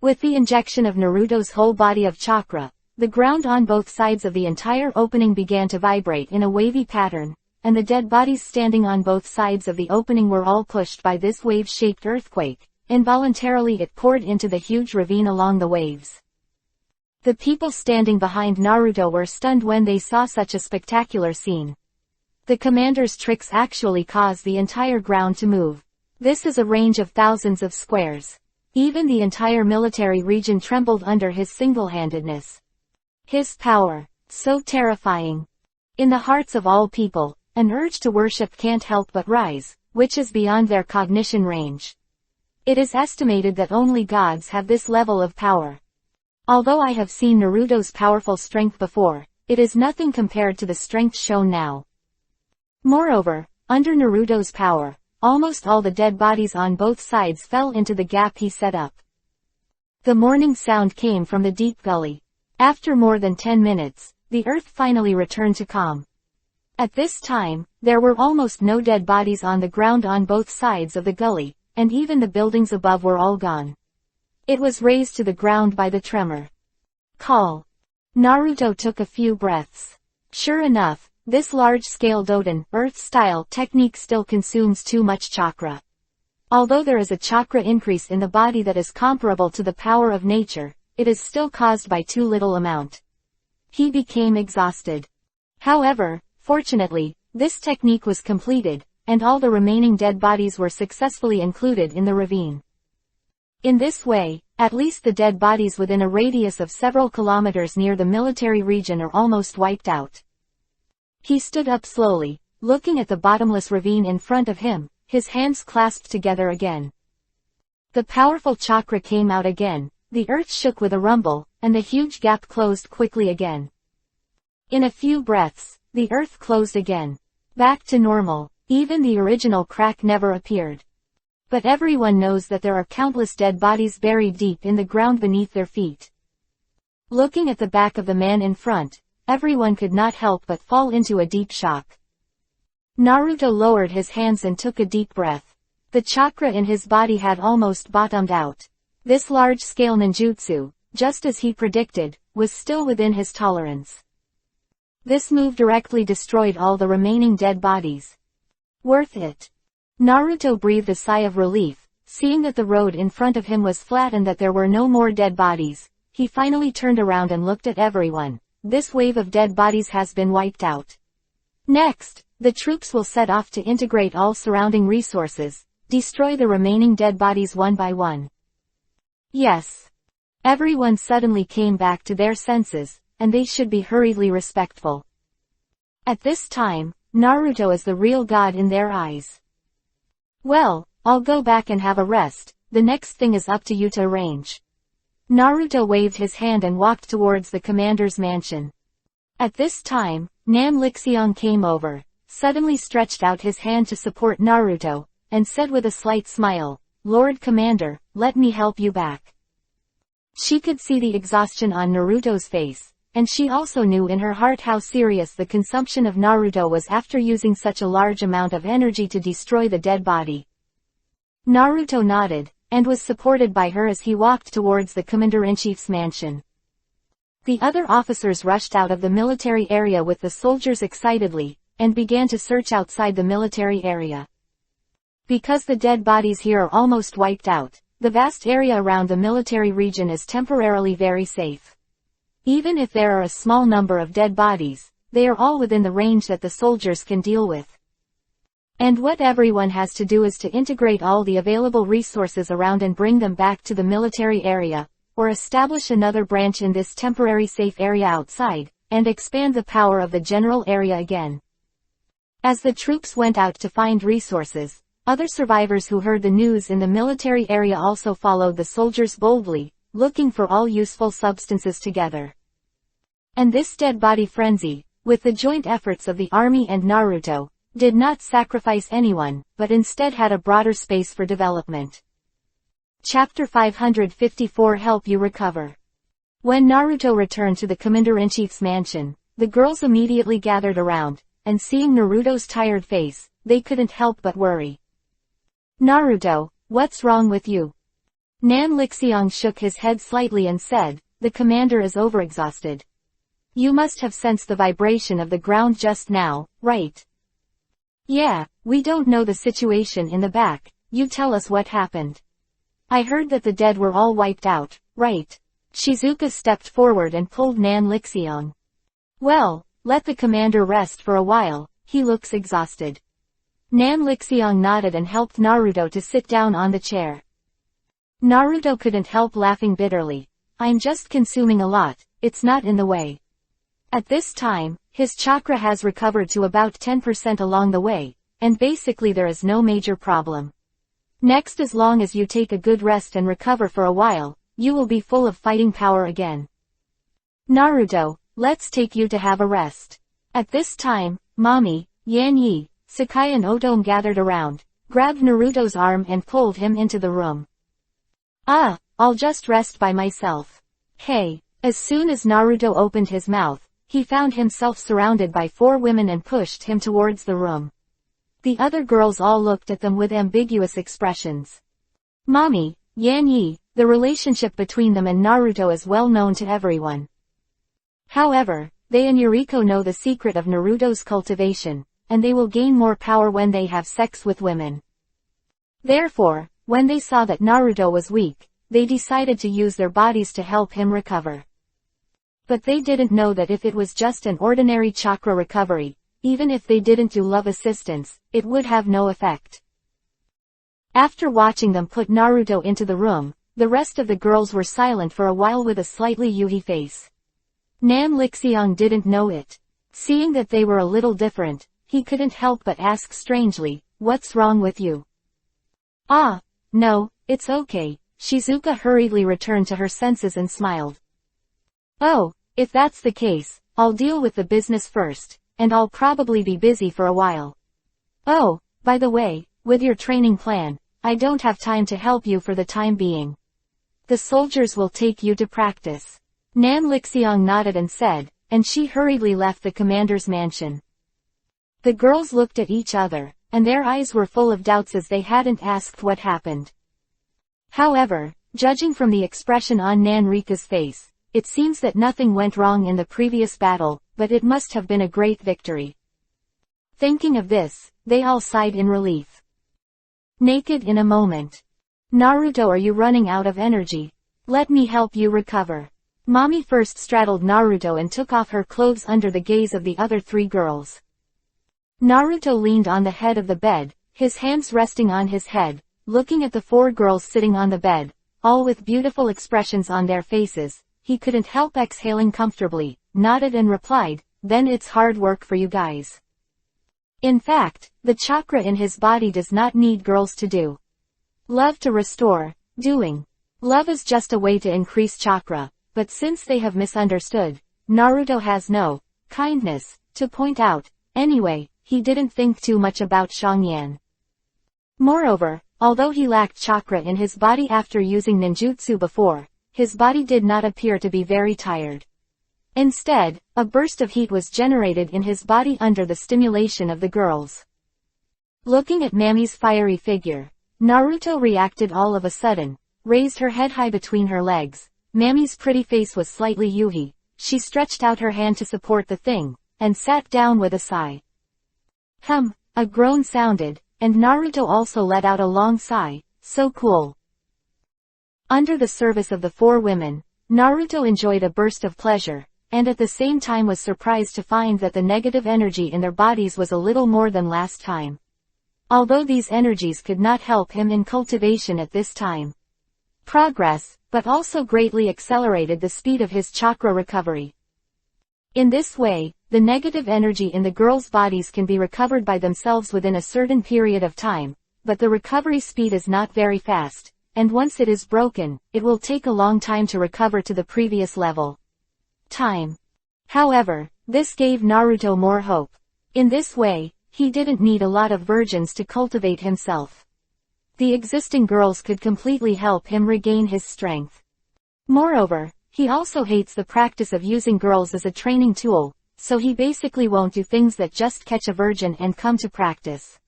With the injection of Naruto's whole body of chakra, the ground on both sides of the entire opening began to vibrate in a wavy pattern, and the dead bodies standing on both sides of the opening were all pushed by this wave-shaped earthquake. Involuntarily it poured into the huge ravine along the waves. The people standing behind Naruto were stunned when they saw such a spectacular scene. The commander's tricks actually caused the entire ground to move. This is a range of thousands of squares. Even the entire military region trembled under his single-handedness. His power, so terrifying. In the hearts of all people, an urge to worship can't help but rise, which is beyond their cognition range. It is estimated that only gods have this level of power. Although I have seen Naruto's powerful strength before, it is nothing compared to the strength shown now. Moreover, under Naruto's power, almost all the dead bodies on both sides fell into the gap he set up. The morning sound came from the deep gully. After more than 10 minutes, the earth finally returned to calm. At this time, there were almost no dead bodies on the ground on both sides of the gully, and even the buildings above were all gone. It was razed to the ground by the tremor. Call. Naruto took a few breaths. Sure enough, this large-scale Doden, Earth-style technique still consumes too much chakra. Although there is a chakra increase in the body that is comparable to the power of nature, it is still caused by too little amount. He became exhausted. However, fortunately, this technique was completed, and all the remaining dead bodies were successfully included in the ravine. In this way, at least the dead bodies within a radius of several kilometers near the military region are almost wiped out. He stood up slowly, looking at the bottomless ravine in front of him, his hands clasped together again. The powerful chakra came out again, the earth shook with a rumble, and the huge gap closed quickly again. In a few breaths, the earth closed again. Back to normal, even the original crack never appeared. But everyone knows that there are countless dead bodies buried deep in the ground beneath their feet. Looking at the back of the man in front, everyone could not help but fall into a deep shock. Naruto lowered his hands and took a deep breath. The chakra in his body had almost bottomed out. This large-scale ninjutsu, just as he predicted, was still within his tolerance. This move directly destroyed all the remaining dead bodies. Worth it. Naruto breathed a sigh of relief, seeing that the road in front of him was flat and that there were no more dead bodies. He finally turned around and looked at everyone. This wave of dead bodies has been wiped out. Next, the troops will set off to integrate all surrounding resources, destroy the remaining dead bodies one by one. Yes. Everyone suddenly came back to their senses, and they should be hurriedly respectful. At this time, Naruto is the real god in their eyes. Well, I'll go back and have a rest, the next thing is up to you to arrange. Naruto waved his hand and walked towards the commander's mansion. At this time, Nan Lixiang came over, suddenly stretched out his hand to support Naruto, and said with a slight smile, "Lord Commander, let me help you back." She could see the exhaustion on Naruto's face, and she also knew in her heart how serious the consumption of Naruto was after using such a large amount of energy to destroy the dead body. Naruto nodded, and was supported by her as he walked towards the Commander-in-Chief's mansion. The other officers rushed out of the military area with the soldiers excitedly, and began to search outside the military area. Because the dead bodies here are almost wiped out, the vast area around the military region is temporarily very safe. Even if there are a small number of dead bodies, they are all within the range that the soldiers can deal with. And what everyone has to do is to integrate all the available resources around and bring them back to the military area, or establish another branch in this temporary safe area outside, and expand the power of the general area again. As the troops went out to find resources, other survivors who heard the news in the military area also followed the soldiers boldly, looking for all useful substances together. And this dead body frenzy, with the joint efforts of the army and Naruto, did not sacrifice anyone, but instead had a broader space for development. Chapter 554 Help You Recover. When Naruto returned to the Commander-in-Chief's mansion, the girls immediately gathered around, and seeing Naruto's tired face, they couldn't help but worry. "Naruto, what's wrong with you?" Nan Lixiang shook his head slightly and said, "The commander is overexhausted. You must have sensed the vibration of the ground just now, right?" "Yeah, we don't know the situation in the back, you tell us what happened." "I heard that the dead were all wiped out, right?" Shizuka stepped forward and pulled Nan Lixiang. "Well, let the commander rest for a while, he looks exhausted." Nan Lixiang nodded and helped Naruto to sit down on the chair. Naruto couldn't help laughing bitterly. "I'm just consuming a lot, it's not in the way." At this time, his chakra has recovered to about 10% along the way, and basically there is no major problem. Next, as long as you take a good rest and recover for a while, you will be full of fighting power again. Naruto, let's take you to have a rest. At this time, Mommy, Yan Yi, Sakai and Otome gathered around, grabbed Naruto's arm and pulled him into the room. Ah, I'll just rest by myself. Hey. As soon as Naruto opened his mouth, he found himself surrounded by 4 women and pushed him towards the room. The other girls all looked at them with ambiguous expressions. Mommy, Yan Yi, the relationship between them and Naruto is well known to everyone. However, they and Yuriko know the secret of Naruto's cultivation, and they will gain more power when they have sex with women. Therefore, when they saw that Naruto was weak, they decided to use their bodies to help him recover. But they didn't know that if it was just an ordinary chakra recovery, even if they didn't do love assistance, it would have no effect. After watching them put Naruto into the room, the rest of the girls were silent for a while with a slightly yuhi face. Nan Lixiang didn't know it. Seeing that they were a little different, he couldn't help but ask strangely, "What's wrong with you?" "Ah, no, it's okay." Shizuka hurriedly returned to her senses and smiled. "Oh, if that's the case, I'll deal with the business first, and I'll probably be busy for a while. Oh, by the way, with your training plan, I don't have time to help you for the time being. The soldiers will take you to practice." Nan Lixiang nodded and said, and she hurriedly left the commander's mansion. The girls looked at each other, and their eyes were full of doubts as they hadn't asked what happened. However, judging from the expression on Nan Rika's face, it seems that nothing went wrong in the previous battle, but it must have been a great victory. Thinking of this, they all sighed in relief. Naked in a moment. "Naruto, are you running out of energy? Let me help you recover." Mommy first straddled Naruto and took off her clothes under the gaze of the other 3 girls. Naruto leaned on the head of the bed, his hands resting on his head, looking at the 4 girls sitting on the bed, all with beautiful expressions on their faces. He couldn't help exhaling comfortably, nodded and replied, "Then it's hard work for you guys." In fact, the chakra in his body does not need girls to do. Love to restore, doing. Love is just a way to increase chakra, but since they have misunderstood, Naruto has no kindness to point out. Anyway, he didn't think too much about Shangyan. Moreover, although he lacked chakra in his body after using ninjutsu before, his body did not appear to be very tired. Instead, a burst of heat was generated in his body under the stimulation of the girls. Looking at Mami's fiery figure, Naruto reacted all of a sudden, raised her head high between her legs. Mami's pretty face was slightly yuhi. She stretched out her hand to support the thing, and sat down with a sigh. A groan sounded, and Naruto also let out a long sigh. So cool. Under the service of the 4 women, Naruto enjoyed a burst of pleasure, and at the same time was surprised to find that the negative energy in their bodies was a little more than last time. Although these energies could not help him in cultivation at this time. Progress, but also greatly accelerated the speed of his chakra recovery. In this way, the negative energy in the girls' bodies can be recovered by themselves within a certain period of time, but the recovery speed is not very fast, and once it is broken, it will take a long time to recover to the previous level. However, this gave Naruto more hope. In this way, he didn't need a lot of virgins to cultivate himself. The existing girls could completely help him regain his strength. Moreover, he also hates the practice of using girls as a training tool, so he basically won't do things that just catch a virgin and come to practice.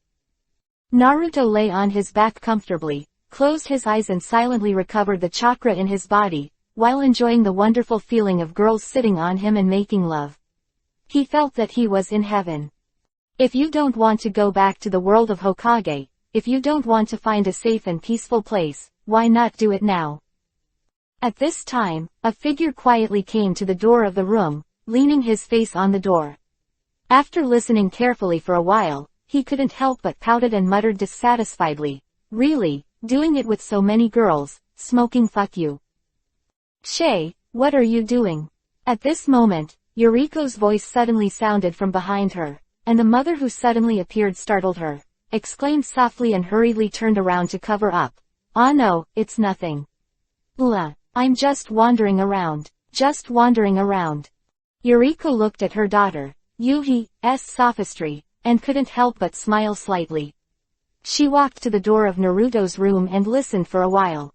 Naruto lay on his back comfortably, closed his eyes and silently recovered the chakra in his body, while enjoying the wonderful feeling of girls sitting on him and making love. He felt that he was in heaven. If you don't want to go back to the world of Hokage, if you don't want to find a safe and peaceful place, why not do it now? At this time, a figure quietly came to the door of the room, leaning his face on the door. After listening carefully for a while, he couldn't help but pouted and muttered dissatisfiedly, "Really, doing it with so many girls, smoking fuck you. Shay, what are you doing?" At this moment, Yuriko's voice suddenly sounded from behind her, and the mother who suddenly appeared startled her, exclaimed softly and hurriedly turned around to cover up. "Ah no, it's nothing." "La." I'm just wandering around. Just wandering around. Yuriko looked at her daughter, Yuhi's sophistry, and couldn't help but smile slightly. She walked to the door of Naruto's room and listened for a while.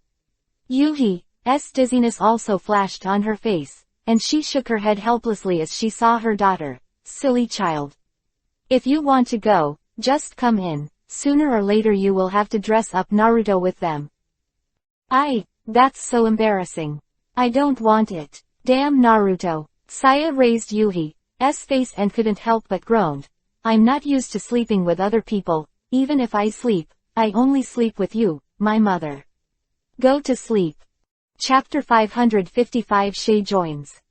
Yuhi's dizziness also flashed on her face, and she shook her head helplessly as she saw her daughter. Silly child. If you want to go, just come in. Sooner or later you will have to dress up Naruto with them. That's so embarrassing. I don't want it. Damn Naruto. Saya raised Yuhi's face and couldn't help but groaned. I'm not used to sleeping with other people. Even if I sleep, I only sleep with you, my mother. Go to sleep. Chapter 555 Shay joins.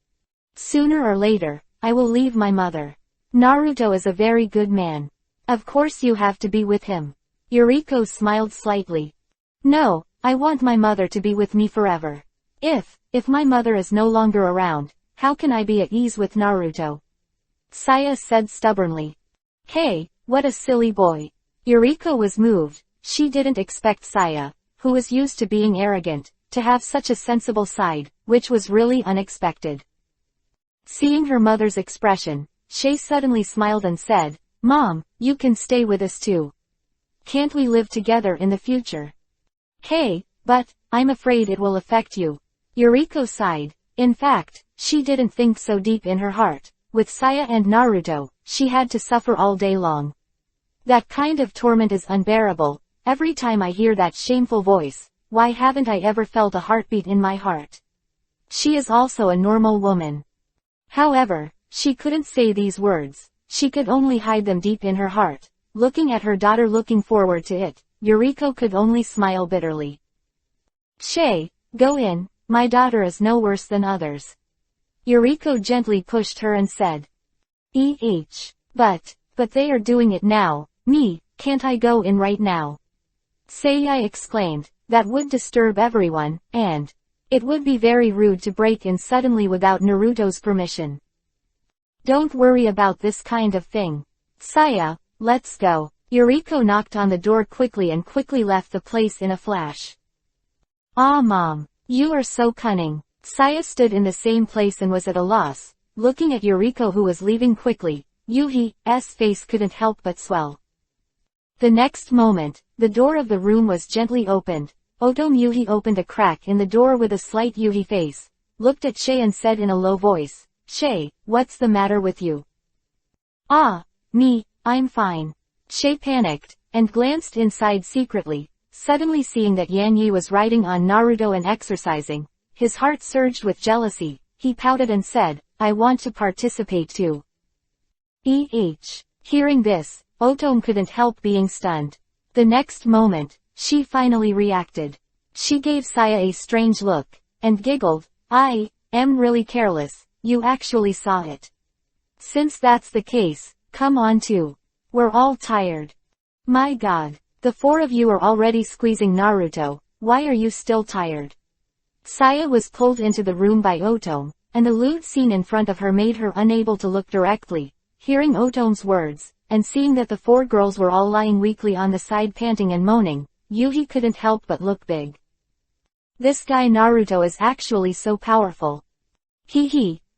Sooner or later, I will leave my mother. Naruto is a very good man. Of course you have to be with him. Yuriko smiled slightly. No, I want my mother to be with me forever. If my mother is no longer around, how can I be at ease with Naruto? Saya said stubbornly. Hey, what a silly boy. Yuriko was moved. She didn't expect Saya, who was used to being arrogant, to have such a sensible side, which was really unexpected. Seeing her mother's expression, Shay suddenly smiled and said, Mom, you can stay with us too. Can't we live together in the future? Hey, but, I'm afraid it will affect you. Yuriko sighed. In fact, she didn't think so deep in her heart. With Saya and Naruto, she had to suffer all day long. That kind of torment is unbearable. Every time I hear that shameful voice, why haven't I ever felt a heartbeat in my heart? She is also a normal woman. However, she couldn't say these words. She could only hide them deep in her heart. Looking at her daughter looking forward to it, Yuriko could only smile bitterly. Shay, go in, my daughter is no worse than others. Yuriko gently pushed her and said. But they are doing it now. Can't I go in right now? Saya exclaimed, that would disturb everyone, and it would be very rude to break in suddenly without Naruto's permission. Don't worry about this kind of thing. Saya, let's go. Yuriko knocked on the door quickly and quickly left the place in a flash. Ah Mom, you are so cunning. Saya stood in the same place and was at a loss, looking at Yuriko who was leaving quickly. Yuhi's face couldn't help but swell. The next moment, the door of the room was gently opened. Yuhi opened a crack in the door with a slight Yuhi face, looked at Shay and said in a low voice, Shay, what's the matter with you? I'm fine. Shay panicked, and glanced inside secretly, suddenly seeing that Yan Yi was riding on Naruto and exercising. His heart surged with jealousy. He pouted and said, I want to participate too. Hearing this, Otome couldn't help being stunned. The next moment, she finally reacted. She gave Saya a strange look, and giggled. I am really careless, you actually saw it. Since that's the case, come on too. We're all tired. My god, the four of you are already squeezing Naruto, why are you still tired? Saya was pulled into the room by Otome, and the lewd scene in front of her made her unable to look directly. Hearing Otome's words, and seeing that the four girls were all lying weakly on the side panting and moaning, Yuhi couldn't help but look big. This guy Naruto is actually so powerful.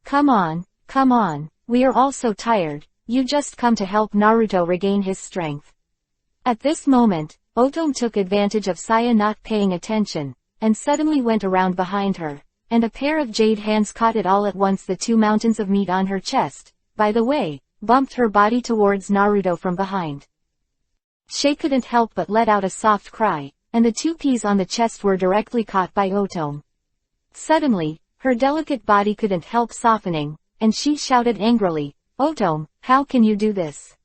Come on, we are all so tired, you just come to help Naruto regain his strength. At this moment, Otome took advantage of Saya not paying attention, and suddenly went around behind her, and a pair of jade hands caught it all at once the two mountains of meat on her chest, by the way, bumped her body towards Naruto from behind. Shay couldn't help but let out a soft cry, and the two peas on the chest were directly caught by Otome. Suddenly, her delicate body couldn't help softening, and she shouted angrily, Otome, how can you do this?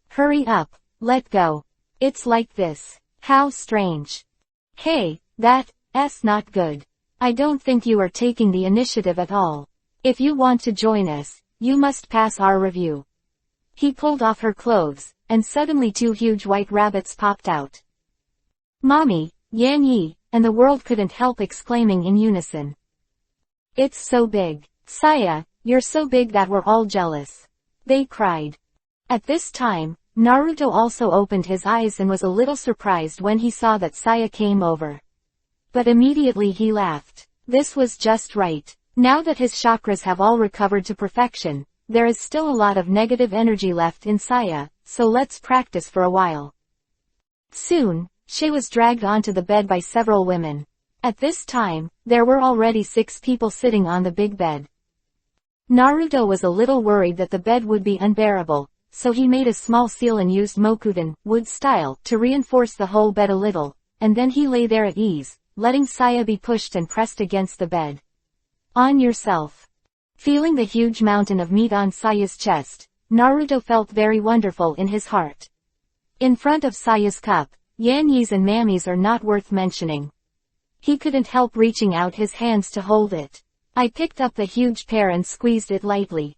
Hurry up, let go. It's like this. How strange. Hey, that's not good. I don't think you are taking the initiative at all. If you want to join us, you must pass our review. He pulled off her clothes, and suddenly two huge white rabbits popped out. Mommy, Yan Yi, and the world couldn't help exclaiming in unison. It's so big. Saya, you're so big that we're all jealous. They cried. At this time, Naruto also opened his eyes and was a little surprised when he saw that Saya came over. But immediately he laughed. This was just right. Now that his chakras have all recovered to perfection, there is still a lot of negative energy left in Saya, so let's practice for a while. Soon, she was dragged onto the bed by several women. At this time, there were already 6 people sitting on the big bed. Naruto was a little worried that the bed would be unbearable, so he made a small seal and used mokudan, wood style, to reinforce the whole bed a little, and then he lay there at ease, letting Saya be pushed and pressed against the bed. On yourself. Feeling the huge mountain of meat on Saya's chest, Naruto felt very wonderful in his heart. In front of Saya's cup, Yanyi's and Mami's are not worth mentioning. He couldn't help reaching out his hands to hold it. I picked up the huge pair and squeezed it lightly.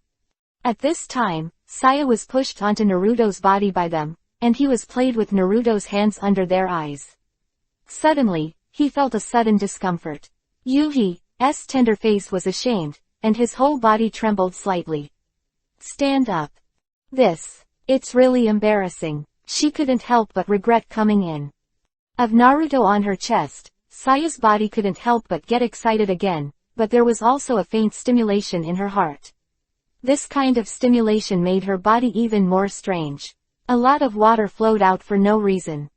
At this time, Saya was pushed onto Naruto's body by them, and he was played with Naruto's hands under their eyes. Suddenly, he felt a sudden discomfort. Yuhi's tender face was ashamed, and his whole body trembled slightly. Stand up. It's really embarrassing. She couldn't help but regret coming in. Of Naruto on her chest, Saya's body couldn't help but get excited again, but there was also a faint stimulation in her heart. This kind of stimulation made her body even more strange. A lot of water flowed out for no reason.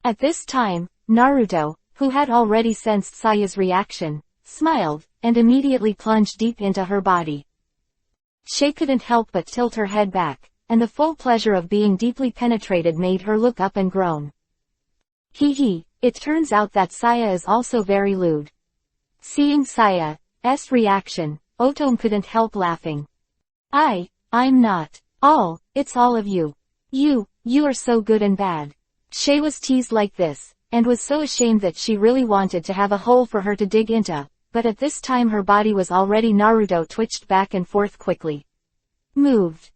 At this time, Naruto, who had already sensed Saya's reaction, smiled, and immediately plunged deep into her body. She couldn't help but tilt her head back, and the full pleasure of being deeply penetrated made her look up and groan. It turns out that Saya is also very lewd. Seeing Saya's reaction, Otome couldn't help laughing. I'm not. It's all of you. You are so good and bad. She was teased like this, and was so ashamed that she really wanted to have a hole for her to dig into, but at this time her body was already. Naruto twitched back and forth quickly. Moved.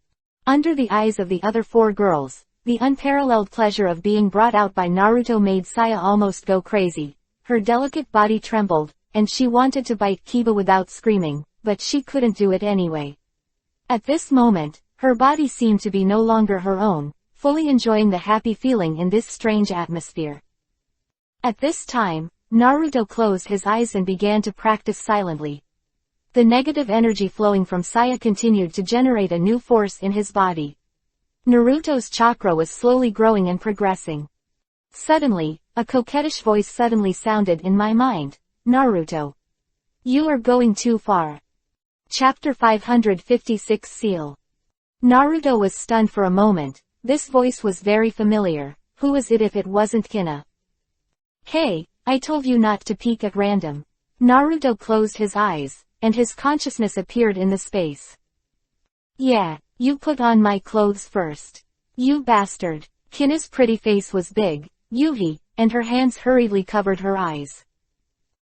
Under the eyes of the other 4 girls, the unparalleled pleasure of being brought out by Naruto made Saya almost go crazy. Her delicate body trembled, and she wanted to bite Kiba without screaming, but she couldn't do it anyway. At this moment, her body seemed to be no longer her own, fully enjoying the happy feeling in this strange atmosphere. At this time, Naruto closed his eyes and began to practice silently. The negative energy flowing from Saya continued to generate a new force in his body. Naruto's chakra was slowly growing and progressing. Suddenly, a coquettish voice suddenly sounded in my mind. Naruto. You are going too far. Chapter 556 Seal. Naruto was stunned for a moment. This voice was very familiar. Who was it if it wasn't Kina? Hey, I told you not to peek at random. Naruto closed his eyes, and his consciousness appeared in the space. Yeah, you put on my clothes first. You bastard. Kina's pretty face was big, and her hands hurriedly covered her eyes.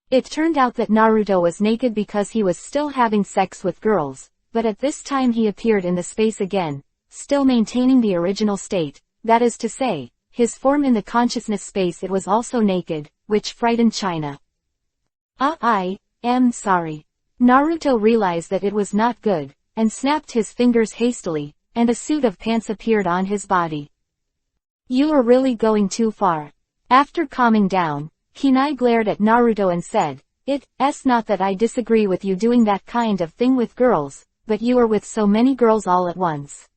It turned out that Naruto was naked because he was still having sex with girls, but at this time he appeared in the space again, still maintaining the original state, that is to say, his form in the consciousness space. It was also naked, which frightened China. I am sorry. Naruto realized that it was not good, and snapped his fingers hastily, and a suit of pants appeared on his body. You are really going too far. After calming down, Kunai glared at Naruto and said, It's not that I disagree with you doing that kind of thing with girls, but you are with so many girls all at once.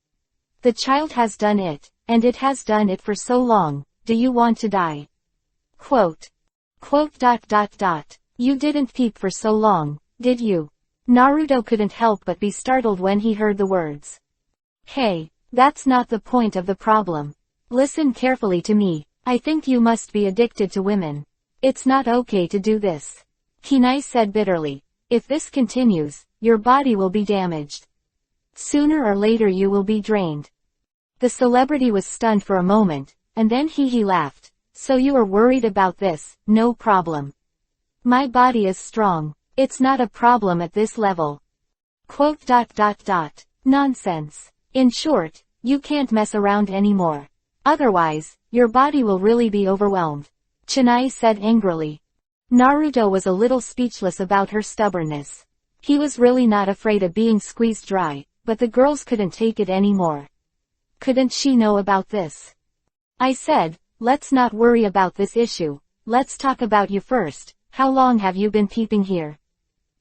The child has done it, and it has done it for so long. Do you want to die? Quote. You didn't peep for so long, did you? Naruto couldn't help but be startled when he heard the words. Hey, that's not the point of the problem. Listen carefully to me. I think you must be addicted to women. It's not okay to do this. Kunai said bitterly. If this continues, your body will be damaged. Sooner or later you will be drained. The celebrity was stunned for a moment, and then he laughed. So you are worried about this? No problem. My body is strong. It's not a problem at this level. Nonsense. In short, you can't mess around anymore. Otherwise, your body will really be overwhelmed. Chunai said angrily. Naruto was a little speechless about her stubbornness. He was really not afraid of being squeezed dry, but the girls couldn't take it anymore. Couldn't she know about this? I said, let's not worry about this issue. Let's talk about you first. How long have you been peeping here?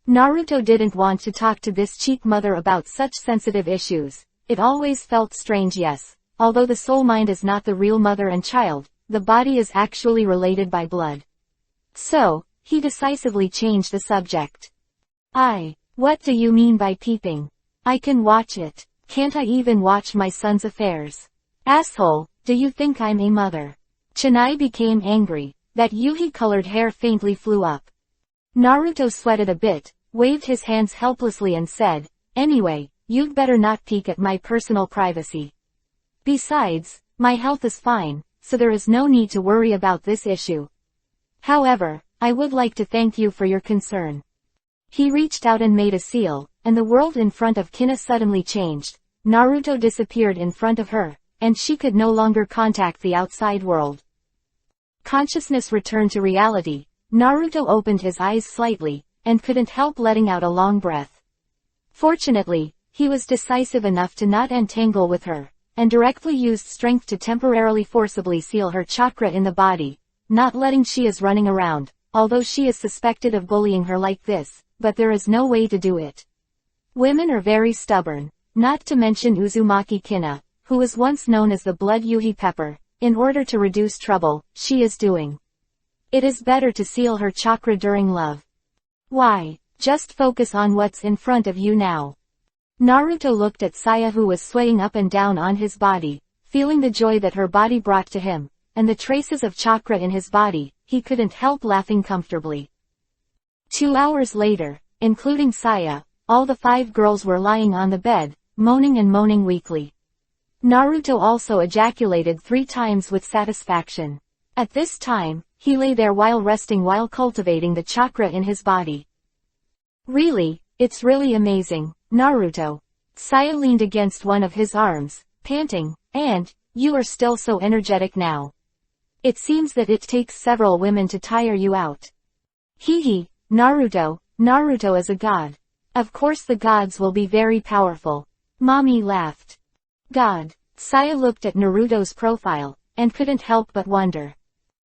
Naruto didn't want to talk to this cheap mother about such sensitive issues. It always felt strange, yes. Although the soul mind is not the real mother and child, the body is actually related by blood. So, he decisively changed the subject. What do you mean by peeping? I can watch it. Can't I even watch my son's affairs? Asshole, do you think I'm a mother? Chennai became angry. That Yuhi-colored hair faintly flew up. Naruto sweated a bit, waved his hands helplessly and said, "Anyway, you'd better not peek at my personal privacy. Besides, my health is fine, so there is no need to worry about this issue. However, I would like to thank you for your concern." He reached out and made a seal, and the world in front of Kina suddenly changed. Naruto disappeared in front of her, and she could no longer contact the outside world. Consciousness returned to reality. Naruto opened his eyes slightly, and couldn't help letting out a long breath. Fortunately, he was decisive enough to not entangle with her, and directly used strength to temporarily forcibly seal her chakra in the body, not letting she is running around, although she is suspected of bullying her like this, but there is no way to do it. Women are very stubborn, not to mention Uzumaki Kina, who was once known as the Blood Yuhi Pepper. In order to reduce trouble, she is doing. It is better to seal her chakra during love. Why? Just focus on what's in front of you now. Naruto looked at Saya, who was swaying up and down on his body, feeling the joy that her body brought to him, and the traces of chakra in his body. He couldn't help laughing comfortably. 2 hours later, including Saya, all the 5 girls were lying on the bed, moaning and moaning weakly. Naruto also ejaculated 3 times with satisfaction. At this time, he lay there while resting while cultivating the chakra in his body. Really, it's really amazing, Naruto. Saya leaned against one of his arms, panting, and, you are still so energetic now. It seems that it takes several women to tire you out. Hee, Naruto is a god. Of course the gods will be very powerful. Mommy laughed. God. Saya looked at Naruto's profile, and couldn't help but wonder.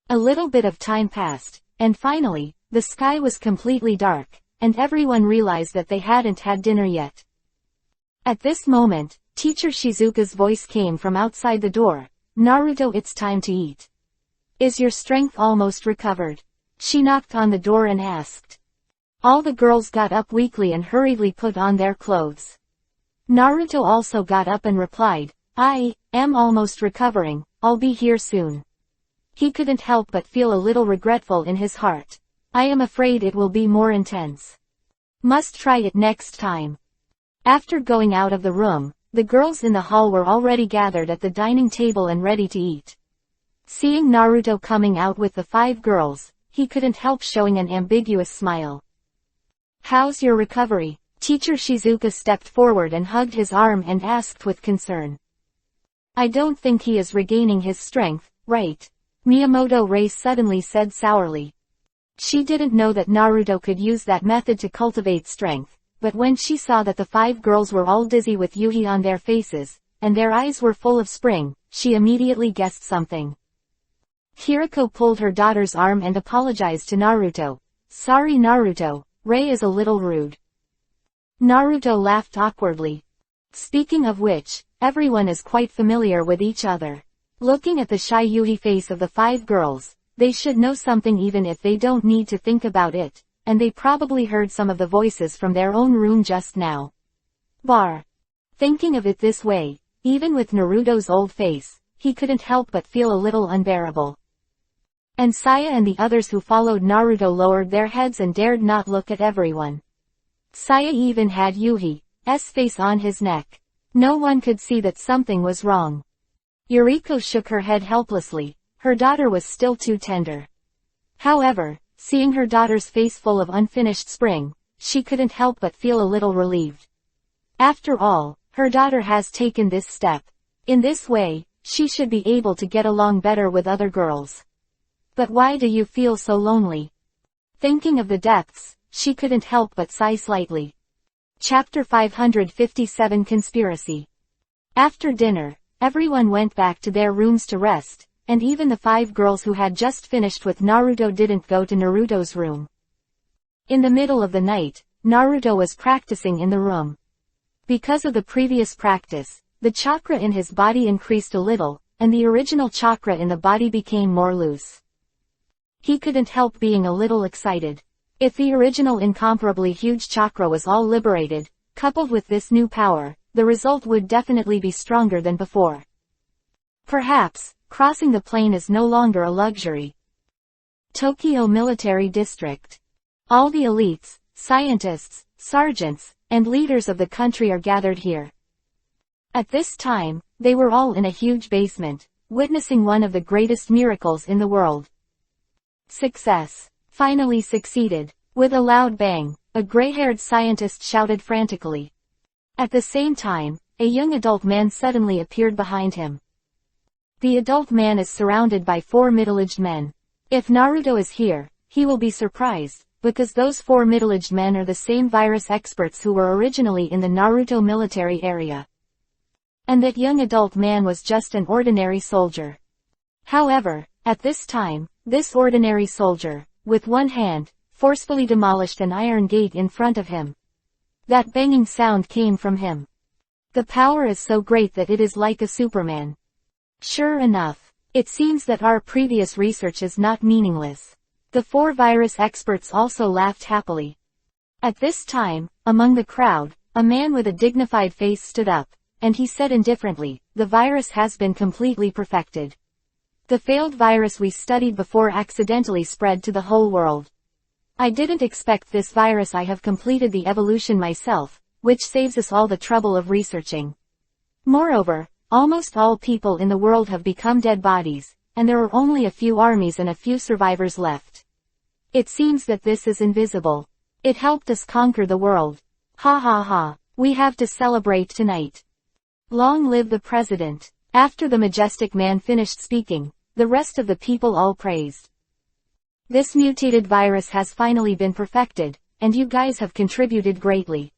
A little bit of time passed, and finally, the sky was completely dark, and everyone realized that they hadn't had dinner yet. At this moment, Teacher Shizuka's voice came from outside the door. Naruto, it's time to eat. Is your strength almost recovered? She knocked on the door and asked. All the girls got up weakly and hurriedly put on their clothes. Naruto also got up and replied, I am almost recovering, I'll be here soon. He couldn't help but feel a little regretful in his heart. I am afraid it will be more intense. Must try it next time. After going out of the room, the girls in the hall were already gathered at the dining table and ready to eat. Seeing Naruto coming out with the 5 girls, he couldn't help showing an ambiguous smile. How's your recovery? Teacher Shizuka stepped forward and hugged his arm and asked with concern. I don't think he is regaining his strength, right? Miyamoto Rei suddenly said sourly. She didn't know that Naruto could use that method to cultivate strength, but when she saw that the 5 girls were all dizzy with yuhi on their faces, and their eyes were full of spring, she immediately guessed something. Kiriko pulled her daughter's arm and apologized to Naruto. Sorry Naruto, Rei is a little rude. Naruto laughed awkwardly. Speaking of which, everyone is quite familiar with each other. Looking at the shy yuhi face of the 5 girls, they should know something even if they don't need to think about it, and they probably heard some of the voices from their own room just now. Thinking of it this way, even with Naruto's old face, he couldn't help but feel a little unbearable. And Saya and the others who followed Naruto lowered their heads and dared not look at everyone. Saya even had Yuhi's face on his neck. No one could see that something was wrong. Yuriko shook her head helplessly. Her daughter was still too tender. However, seeing her daughter's face full of unfinished spring, she couldn't help but feel a little relieved. After all, her daughter has taken this step. In this way, she should be able to get along better with other girls. But why do you feel so lonely? Thinking of the depths, she couldn't help but sigh slightly. Chapter 557 Conspiracy. After dinner, everyone went back to their rooms to rest, and even the 5 girls who had just finished with Naruto didn't go to Naruto's room. In the middle of the night, Naruto was practicing in the room. Because of the previous practice, the chakra in his body increased a little, and the original chakra in the body became more loose. He couldn't help being a little excited. If the original incomparably huge chakra was all liberated, coupled with this new power, the result would definitely be stronger than before. Perhaps, crossing the plane is no longer a luxury. Tokyo Military District. All the elites, scientists, sergeants, and leaders of the country are gathered here. At this time, they were all in a huge basement, witnessing one of the greatest miracles in the world. Success. Finally succeeded. With a loud bang, a gray-haired scientist shouted frantically. At the same time, a young adult man suddenly appeared behind him. The adult man is surrounded by 4 middle-aged men. If Naruto is here, he will be surprised, because those 4 middle-aged men are the same virus experts who were originally in the Naruto military area. And that young adult man was just an ordinary soldier. However, at this time, this ordinary soldier, with one hand, forcefully demolished an iron gate in front of him. That banging sound came from him. The power is so great that it is like a Superman. Sure enough, it seems that our previous research is not meaningless. The 4 virus experts also laughed happily. At this time, among the crowd, a man with a dignified face stood up, and he said indifferently, "The virus has been completely perfected. The failed virus we studied before accidentally spread to the whole world. I didn't expect this virus. I have completed the evolution myself, which saves us all the trouble of researching. Moreover, almost all people in the world have become dead bodies, and there are only a few armies and a few survivors left. It seems that this is invisible. It helped us conquer the world. Ha ha ha, we have to celebrate tonight. Long live the president." After the majestic man finished speaking, the rest of the people all praised. This mutated virus has finally been perfected, and you guys have contributed greatly.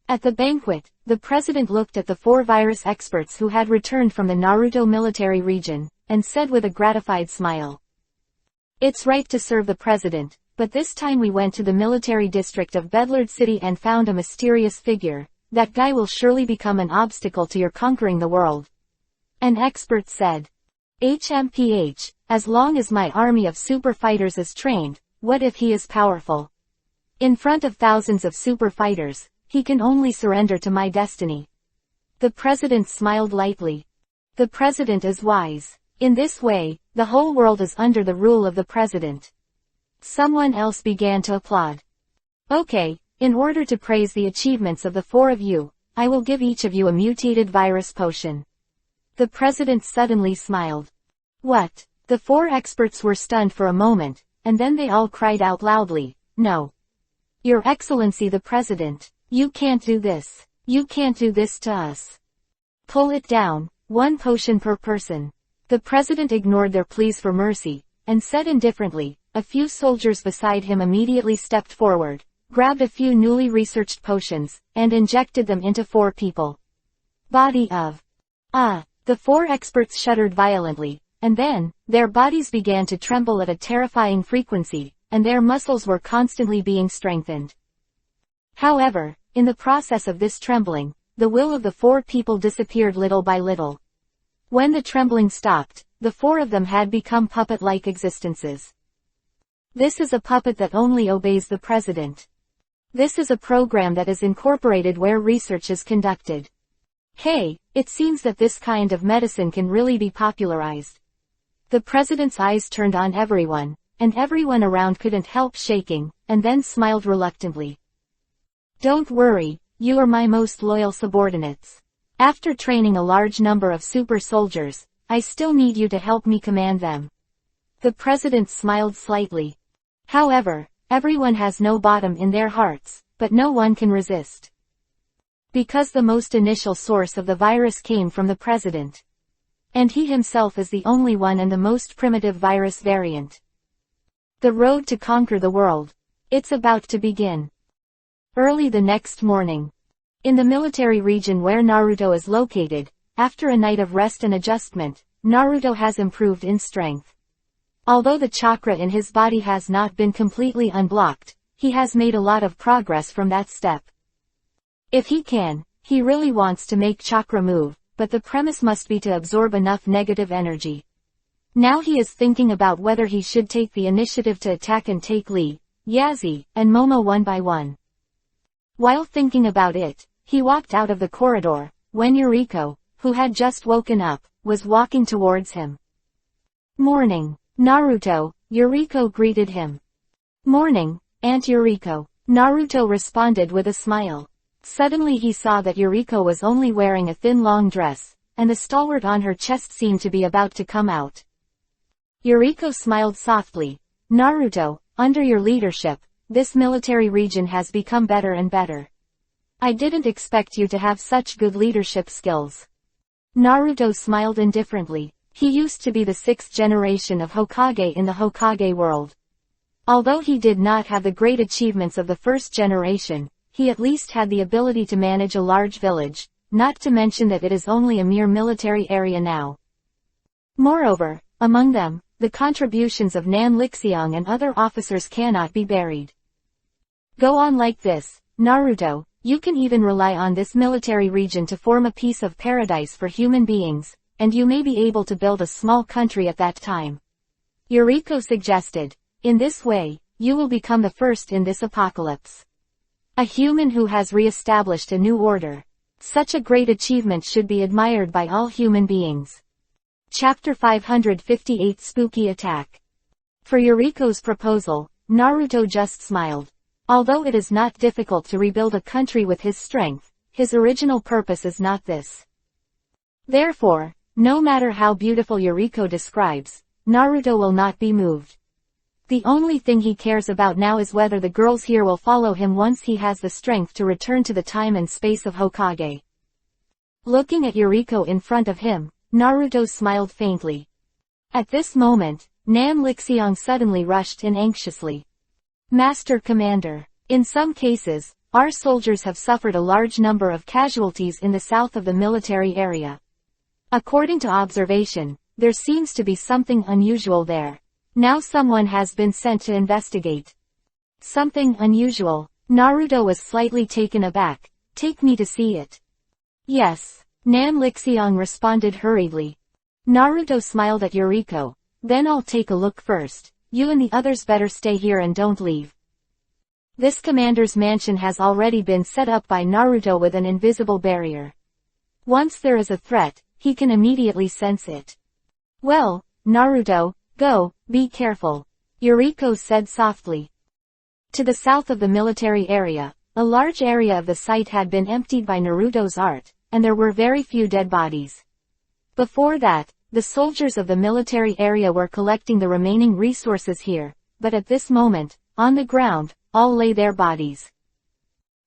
At the banquet, the president looked at the 4 virus experts who had returned from the Naruto military region, and said with a gratified smile. "It's right to serve the president, but this time we went to the military district of Bedlard City and found a mysterious figure. That guy will surely become an obstacle to your conquering the world." An expert said. "HMPH, as long as my army of super fighters is trained, what if he is powerful? In front of thousands of super fighters, he can only surrender to my destiny." The president smiled lightly. The president is wise. In this way, the whole world is under the rule of the president. Someone else began to applaud. "Okay, in order to praise the achievements of the 4 of you, I will give each of you a mutated virus potion." The president suddenly smiled. "What?" The 4 experts were stunned for a moment, and then they all cried out loudly, "No! Your Excellency the President, you can't do this. You can't do this to us. Pull it down, 1 potion per person." The president ignored their pleas for mercy, and said indifferently. A few soldiers beside him immediately stepped forward, grabbed a few newly researched potions, and injected them into 4 people. Body of. The 4 experts shuddered violently, and then, their bodies began to tremble at a terrifying frequency, and their muscles were constantly being strengthened. However, in the process of this trembling, the will of the 4 people disappeared little by little. When the trembling stopped, the 4 of them had become puppet-like existences. This is a puppet that only obeys the president. This is a program that is incorporated where research is conducted. Hey, it seems that this kind of medicine can really be popularized. The president's eyes turned on everyone, and everyone around couldn't help shaking, and then smiled reluctantly. "Don't worry, you are my most loyal subordinates. After training a large number of super soldiers, I still need you to help me command them." The president smiled slightly. However, everyone has no bottom in their hearts, but no one can resist. Because the most initial source of the virus came from the president. And he himself is the only one and the most primitive virus variant. The road to conquer the world. It's about to begin. Early the next morning. In the military region where Naruto is located, after a night of rest and adjustment, Naruto has improved in strength. Although the chakra in his body has not been completely unblocked, he has made a lot of progress from that step. If he can, he really wants to make chakra move, but the premise must be to absorb enough negative energy. Now he is thinking about whether he should take the initiative to attack and take Lee, Yazi, and Momo one by one. While thinking about it, he walked out of the corridor, when Yuriko, who had just woken up, was walking towards him. "Morning, Naruto," Yuriko greeted him. "Morning, Aunt Yuriko," Naruto responded with a smile. Suddenly he saw that Yuriko was only wearing a thin long dress, and the stalwart on her chest seemed to be about to come out. Yuriko smiled softly. "Naruto, under your leadership, this military region has become better and better. I didn't expect you to have such good leadership skills." Naruto smiled indifferently. He used to be the 6th generation of Hokage in the Hokage world. Although he did not have the great achievements of the 1st generation, he at least had the ability to manage a large village, not to mention that it is only a mere military area now. Moreover, among them, the contributions of Nan Lixiang and other officers cannot be buried. Go on like this, Naruto, you can even rely on this military region to form a piece of paradise for human beings, and you may be able to build a small country at that time. Yuriko suggested. In this way, you will become the first in this apocalypse. A human who has re-established a new order. Such a great achievement should be admired by all human beings. Chapter 558 Spooky Attack. For Yuriko's proposal, Naruto just smiled. Although it is not difficult to rebuild a country with his strength, his original purpose is not this. Therefore, no matter how beautiful Yuriko describes, Naruto will not be moved. The only thing he cares about now is whether the girls here will follow him once he has the strength to return to the time and space of Hokage. Looking at Yuriko in front of him, Naruto smiled faintly. At this moment, Nan Lixiang suddenly rushed in anxiously. Master Commander, in some cases, our soldiers have suffered a large number of casualties in the south of the military area. According to observation, there seems to be something unusual there. Now someone has been sent to investigate. Something unusual. Naruto was slightly taken aback. Take me to see it. Yes. Nan Lixiang responded hurriedly. Naruto smiled at Yuriko. Then I'll take a look first. You and the others better stay here and don't leave. This commander's mansion has already been set up by Naruto with an invisible barrier. Once there is a threat, he can immediately sense it. Well, Naruto, go, be careful, Yuriko said softly. To the south of the military area, a large area of the site had been emptied by Naruto's art, and there were very few dead bodies. Before that, the soldiers of the military area were collecting the remaining resources here, but at this moment, on the ground, all lay their bodies.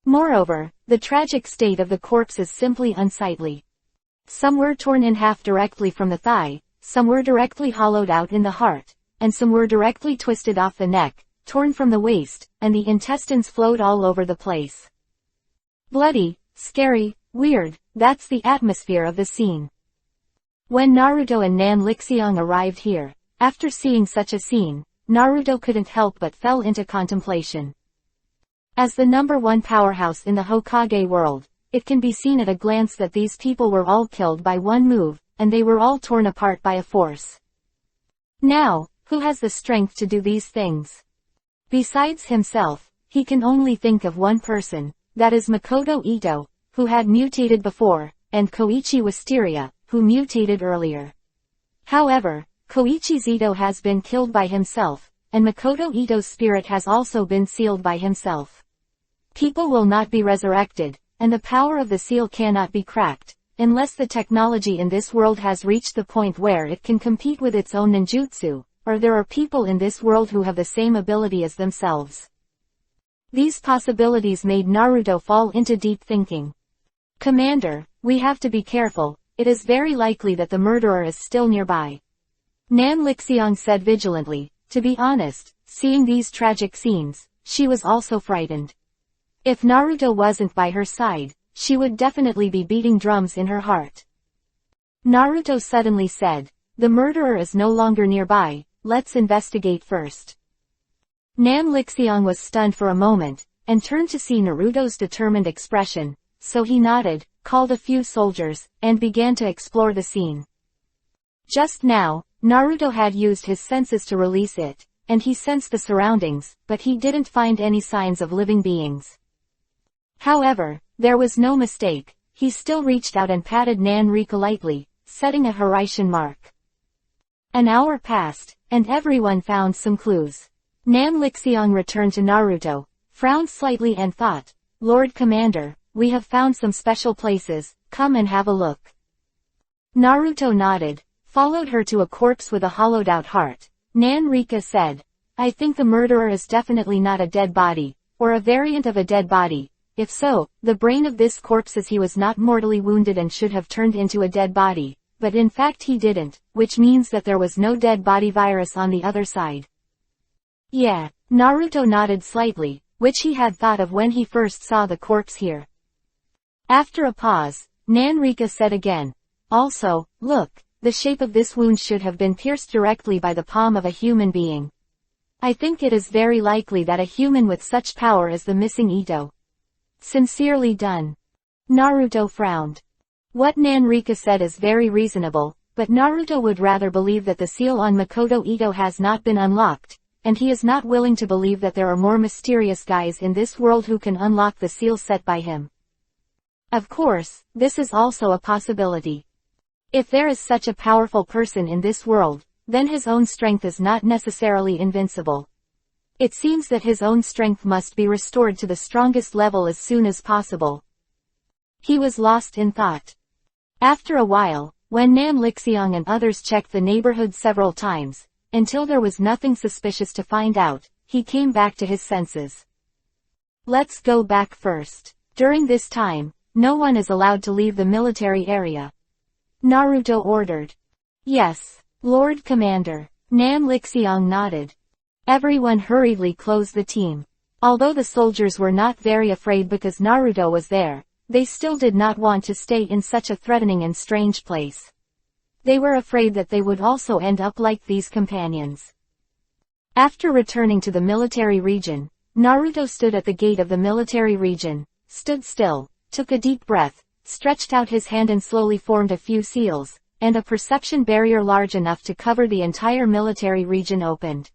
Moreover, the tragic state of the corpse is simply unsightly. Some were torn in half directly from the thigh, some were directly hollowed out in the heart, and some were directly twisted off the neck, torn from the waist, and the intestines flowed all over the place. Bloody, scary, weird, that's the atmosphere of the scene. When Naruto and Nan Lixiang arrived here, after seeing such a scene, Naruto couldn't help but fell into contemplation. As the #1 powerhouse in the Hokage world, it can be seen at a glance that these people were all killed by one move, and they were all torn apart by a force. Now, who has the strength to do these things? Besides himself, he can only think of one person, that is Makoto Ito, who had mutated before, and Koichi Wisteria, who mutated earlier. However, Koichi Ito has been killed by himself, and Makoto Ito's spirit has also been sealed by himself. People will not be resurrected, and the power of the seal cannot be cracked, unless the technology in this world has reached the point where it can compete with its own ninjutsu, or there are people in this world who have the same ability as themselves. These possibilities made Naruto fall into deep thinking. Commander, we have to be careful, it is very likely that the murderer is still nearby. Nan Lixiang said vigilantly. To be honest, seeing these tragic scenes, she was also frightened. If Naruto wasn't by her side, she would definitely be beating drums in her heart. Naruto suddenly said, the murderer is no longer nearby, let's investigate first. Nam Lixiang was stunned for a moment, and turned to see Naruto's determined expression, so he nodded, called a few soldiers, and began to explore the scene. Just now, Naruto had used his senses to release it, and he sensed the surroundings, but he didn't find any signs of living beings. However, there was no mistake, he still reached out and patted Nanrika lightly, setting a Hiraishin mark. An hour passed, and everyone found some clues. Nam Lixiang returned to Naruto, frowned slightly and thought, "Lord Commander, we have found some special places, come and have a look." Naruto nodded, followed her to a corpse with a hollowed-out heart. Nanrika said, "I think the murderer is definitely not a dead body, or a variant of a dead body. If so, the brain of this corpse is he was not mortally wounded and should have turned into a dead body, but in fact he didn't, which means that there was no dead body virus on the other side." Yeah, Naruto nodded slightly, which he had thought of when he first saw the corpse here. After a pause, Nanrika said again, "Also, look, the shape of this wound should have been pierced directly by the palm of a human being. I think it is very likely that a human with such power is the missing Ito. Sincerely done." Naruto frowned. What Nanrika said is very reasonable, but Naruto would rather believe that the seal on Makoto Ito has not been unlocked, and he is not willing to believe that there are more mysterious guys in this world who can unlock the seal set by him. Of course, this is also a possibility. If there is such a powerful person in this world, then his own strength is not necessarily invincible. It seems that his own strength must be restored to the strongest level as soon as possible. He was lost in thought. After a while, when Nam Lixiang and others checked the neighborhood several times, until there was nothing suspicious to find out, he came back to his senses. "Let's go back first. During this time, no one is allowed to leave the military area," Naruto ordered. "Yes, Lord Commander." Nam Lixiang nodded. Everyone hurriedly closed the team. Although the soldiers were not very afraid because Naruto was there, they still did not want to stay in such a threatening and strange place. They were afraid that they would also end up like these companions. After returning to the military region, Naruto stood at the gate of the military region, stood still, took a deep breath, stretched out his hand and slowly formed a few seals, and a perception barrier large enough to cover the entire military region opened.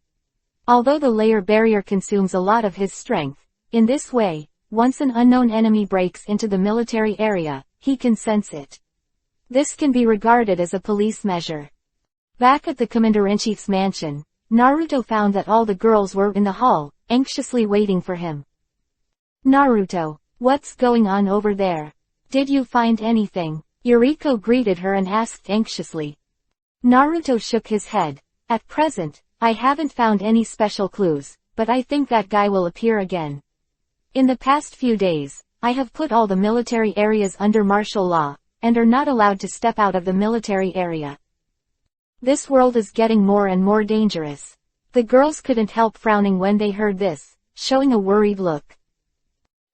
Although the layer barrier consumes a lot of his strength, in this way, once an unknown enemy breaks into the military area, he can sense it. This can be regarded as a police measure. Back at the Commander-in-Chief's mansion, Naruto found that all the girls were in the hall, anxiously waiting for him. "Naruto, what's going on over there? Did you find anything?" Yuriko greeted her and asked anxiously. Naruto shook his head. "At present, I haven't found any special clues, but I think that guy will appear again. In the past few days, I have put all the military areas under martial law, and are not allowed to step out of the military area. This world is getting more and more dangerous." The girls couldn't help frowning when they heard this, showing a worried look.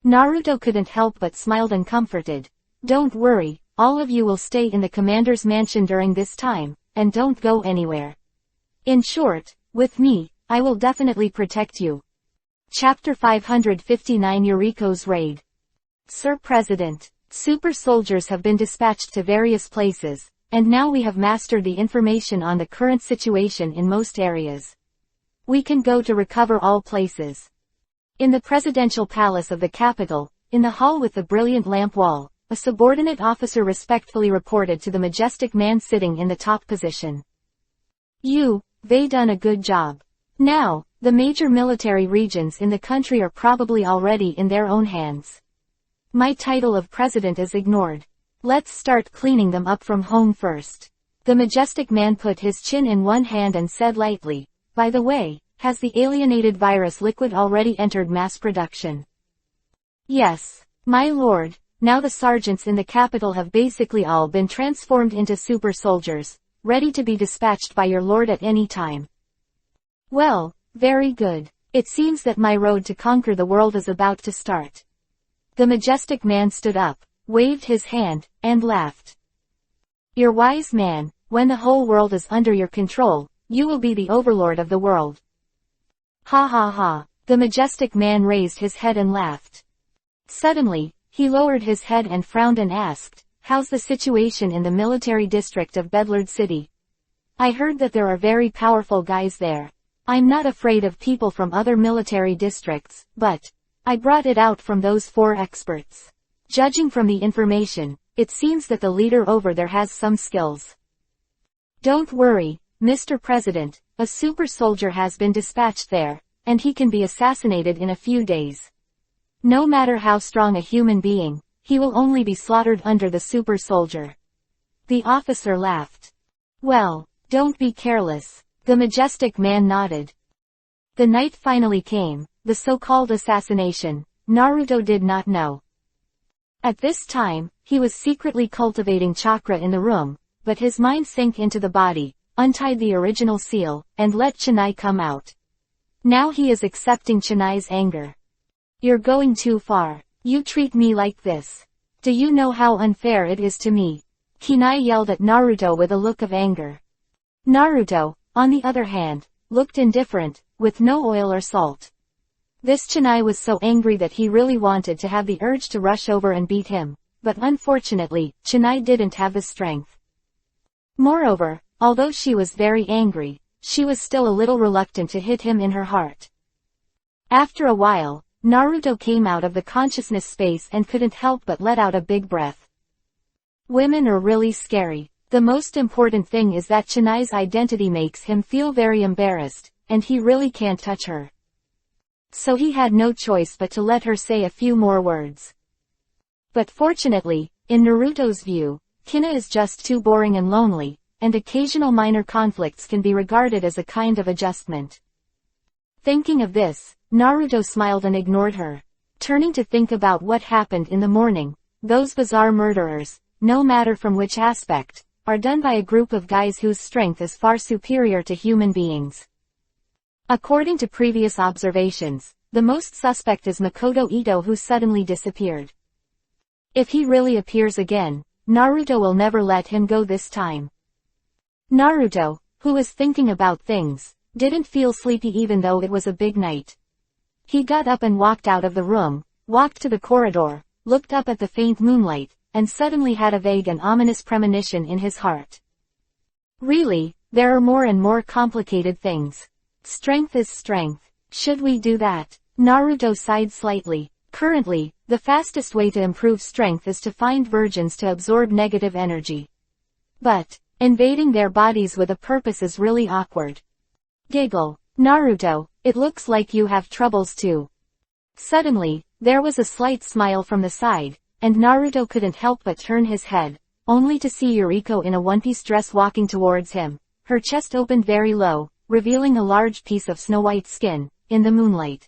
Naruto couldn't help but smiled and comforted. "Don't worry, all of you will stay in the commander's mansion during this time, and don't go anywhere. In short, with me, I will definitely protect you." Chapter 559 Yuriko's Raid. "Sir President, super soldiers have been dispatched to various places, and now we have mastered the information on the current situation in most areas. We can go to recover all places." In the presidential palace of the capital, in the hall with the brilliant lamp wall, a subordinate officer respectfully reported to the majestic man sitting in the top position. They done a good job. Now, the major military regions in the country are probably already in their own hands. My title of president is ignored. Let's start cleaning them up from home first." The majestic man put his chin in one hand and said lightly, "By the way, has the alienated virus liquid already entered mass production?" "Yes, my lord, now the sergeants in the capital have basically all been transformed into super soldiers, ready to be dispatched by your lord at any time." "Well, very good. It seems that my road to conquer the world is about to start." The majestic man stood up, waved his hand, and laughed. "You're wise man, when the whole world is under your control, you will be the overlord of the world." Ha ha ha. The majestic man raised his head and laughed. Suddenly, he lowered his head and frowned and asked, "How's the situation in the military district of Bedlard City? I heard that there are very powerful guys there. I'm not afraid of people from other military districts, but I brought it out from those 4 experts. Judging from the information, it seems that the leader over there has some skills. Don't worry, Mr. President, a super soldier has been dispatched there, and he can be assassinated in a few days. No matter how strong a human being, he will only be slaughtered under the super soldier." The officer laughed. "Well, don't be careless." The majestic man nodded. The night finally came, the so-called assassination. Naruto did not know. At this time, he was secretly cultivating chakra in the room, but his mind sank into the body, untied the original seal, and let Chennai come out. Now he is accepting Chennai's anger. "You're going too far. You treat me like this. Do you know how unfair it is to me?" Chennai yelled at Naruto with a look of anger. Naruto, on the other hand, looked indifferent, with no oil or salt. This Chennai was so angry that he really wanted to have the urge to rush over and beat him, but unfortunately, Chennai didn't have the strength. Moreover, although she was very angry, she was still a little reluctant to hit him in her heart. After a while, Naruto came out of the consciousness space and couldn't help but let out a big breath. Women are really scary. The most important thing is that Chennai's identity makes him feel very embarrassed, and he really can't touch her. So he had no choice but to let her say a few more words. But fortunately, in Naruto's view, Kina is just too boring and lonely, and occasional minor conflicts can be regarded as a kind of adjustment. Thinking of this, Naruto smiled and ignored her. Turning to think about what happened in the morning, those bizarre murderers, no matter from which aspect, are done by a group of guys whose strength is far superior to human beings. According to previous observations, the most suspect is Makoto Ito, who suddenly disappeared. If he really appears again, Naruto will never let him go this time. Naruto, who was thinking about things, didn't feel sleepy even though it was a big night. He got up and walked out of the room, walked to the corridor, looked up at the faint moonlight, and suddenly had a vague and ominous premonition in his heart. Really, there are more and more complicated things. Strength is strength. Should we do that? Naruto sighed slightly. Currently, the fastest way to improve strength is to find virgins to absorb negative energy. But invading their bodies with a purpose is really awkward. Giggle. Naruto, it looks like you have troubles too. Suddenly, there was a slight smile from the side, and Naruto couldn't help but turn his head, only to see Yuriko in a one-piece dress walking towards him, her chest opened very low, revealing a large piece of snow-white skin, in the moonlight.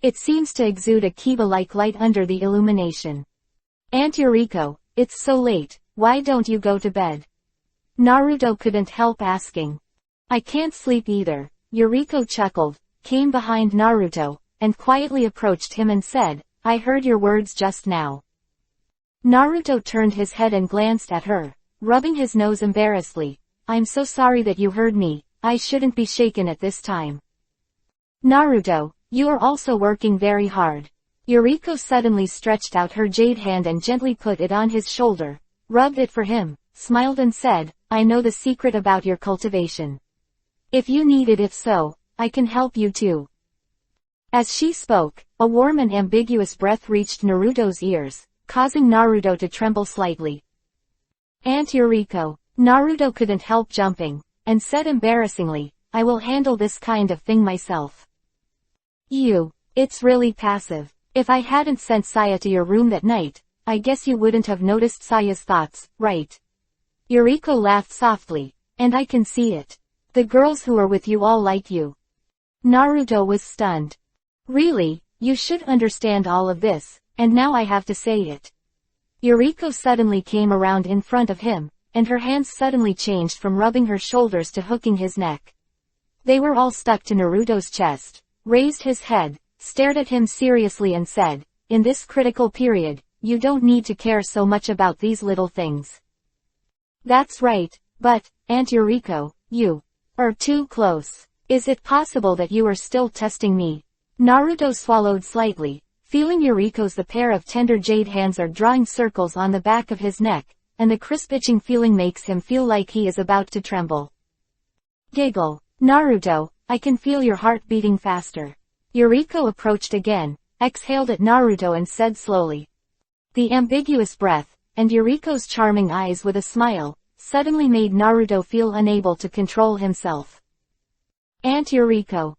It seems to exude a Kiba-like light under the illumination. "Aunt Yuriko, it's so late, why don't you go to bed?" Naruto couldn't help asking. "I can't sleep either." Yuriko chuckled, came behind Naruto, and quietly approached him and said, "I heard your words just now." Naruto turned his head and glanced at her, rubbing his nose embarrassedly. "I'm so sorry that you heard me, I shouldn't be shaken at this time." "Naruto, you are also working very hard." Yuriko suddenly stretched out her jade hand and gently put it on his shoulder, rubbed it for him, smiled and said, "I know the secret about your cultivation. If you need it, if so, I can help you too." As she spoke, a warm and ambiguous breath reached Naruto's ears, causing Naruto to tremble slightly. "Aunt Yuriko." Naruto couldn't help jumping, and said embarrassingly, "I will handle this kind of thing myself." It's really passive. If I hadn't sent Saya to your room that night, I guess you wouldn't have noticed Saya's thoughts, right?" Yuriko laughed softly. "And I can see it. The girls who are with you all like you." Naruto was stunned. "Really, you should understand all of this, and now I have to say it." Yuriko suddenly came around in front of him, and her hands suddenly changed from rubbing her shoulders to hooking his neck. They were all stuck to Naruto's chest, raised his head, stared at him seriously and said, "In this critical period, you don't need to care so much about these little things." "That's right, but, Aunt Yuriko, you are too close." Is it possible that you are still testing me? Naruto swallowed slightly, feeling Yuriko's. The pair of tender jade hands are drawing circles on the back of his neck, and the crisp itching feeling makes him feel like he is about to tremble. Giggle. Naruto, I can feel your heart beating faster. Yuriko approached again, exhaled at Naruto and said slowly. The ambiguous breath, and Yuriko's charming eyes with a smile, suddenly made Naruto feel unable to control himself. Aunt Yuriko.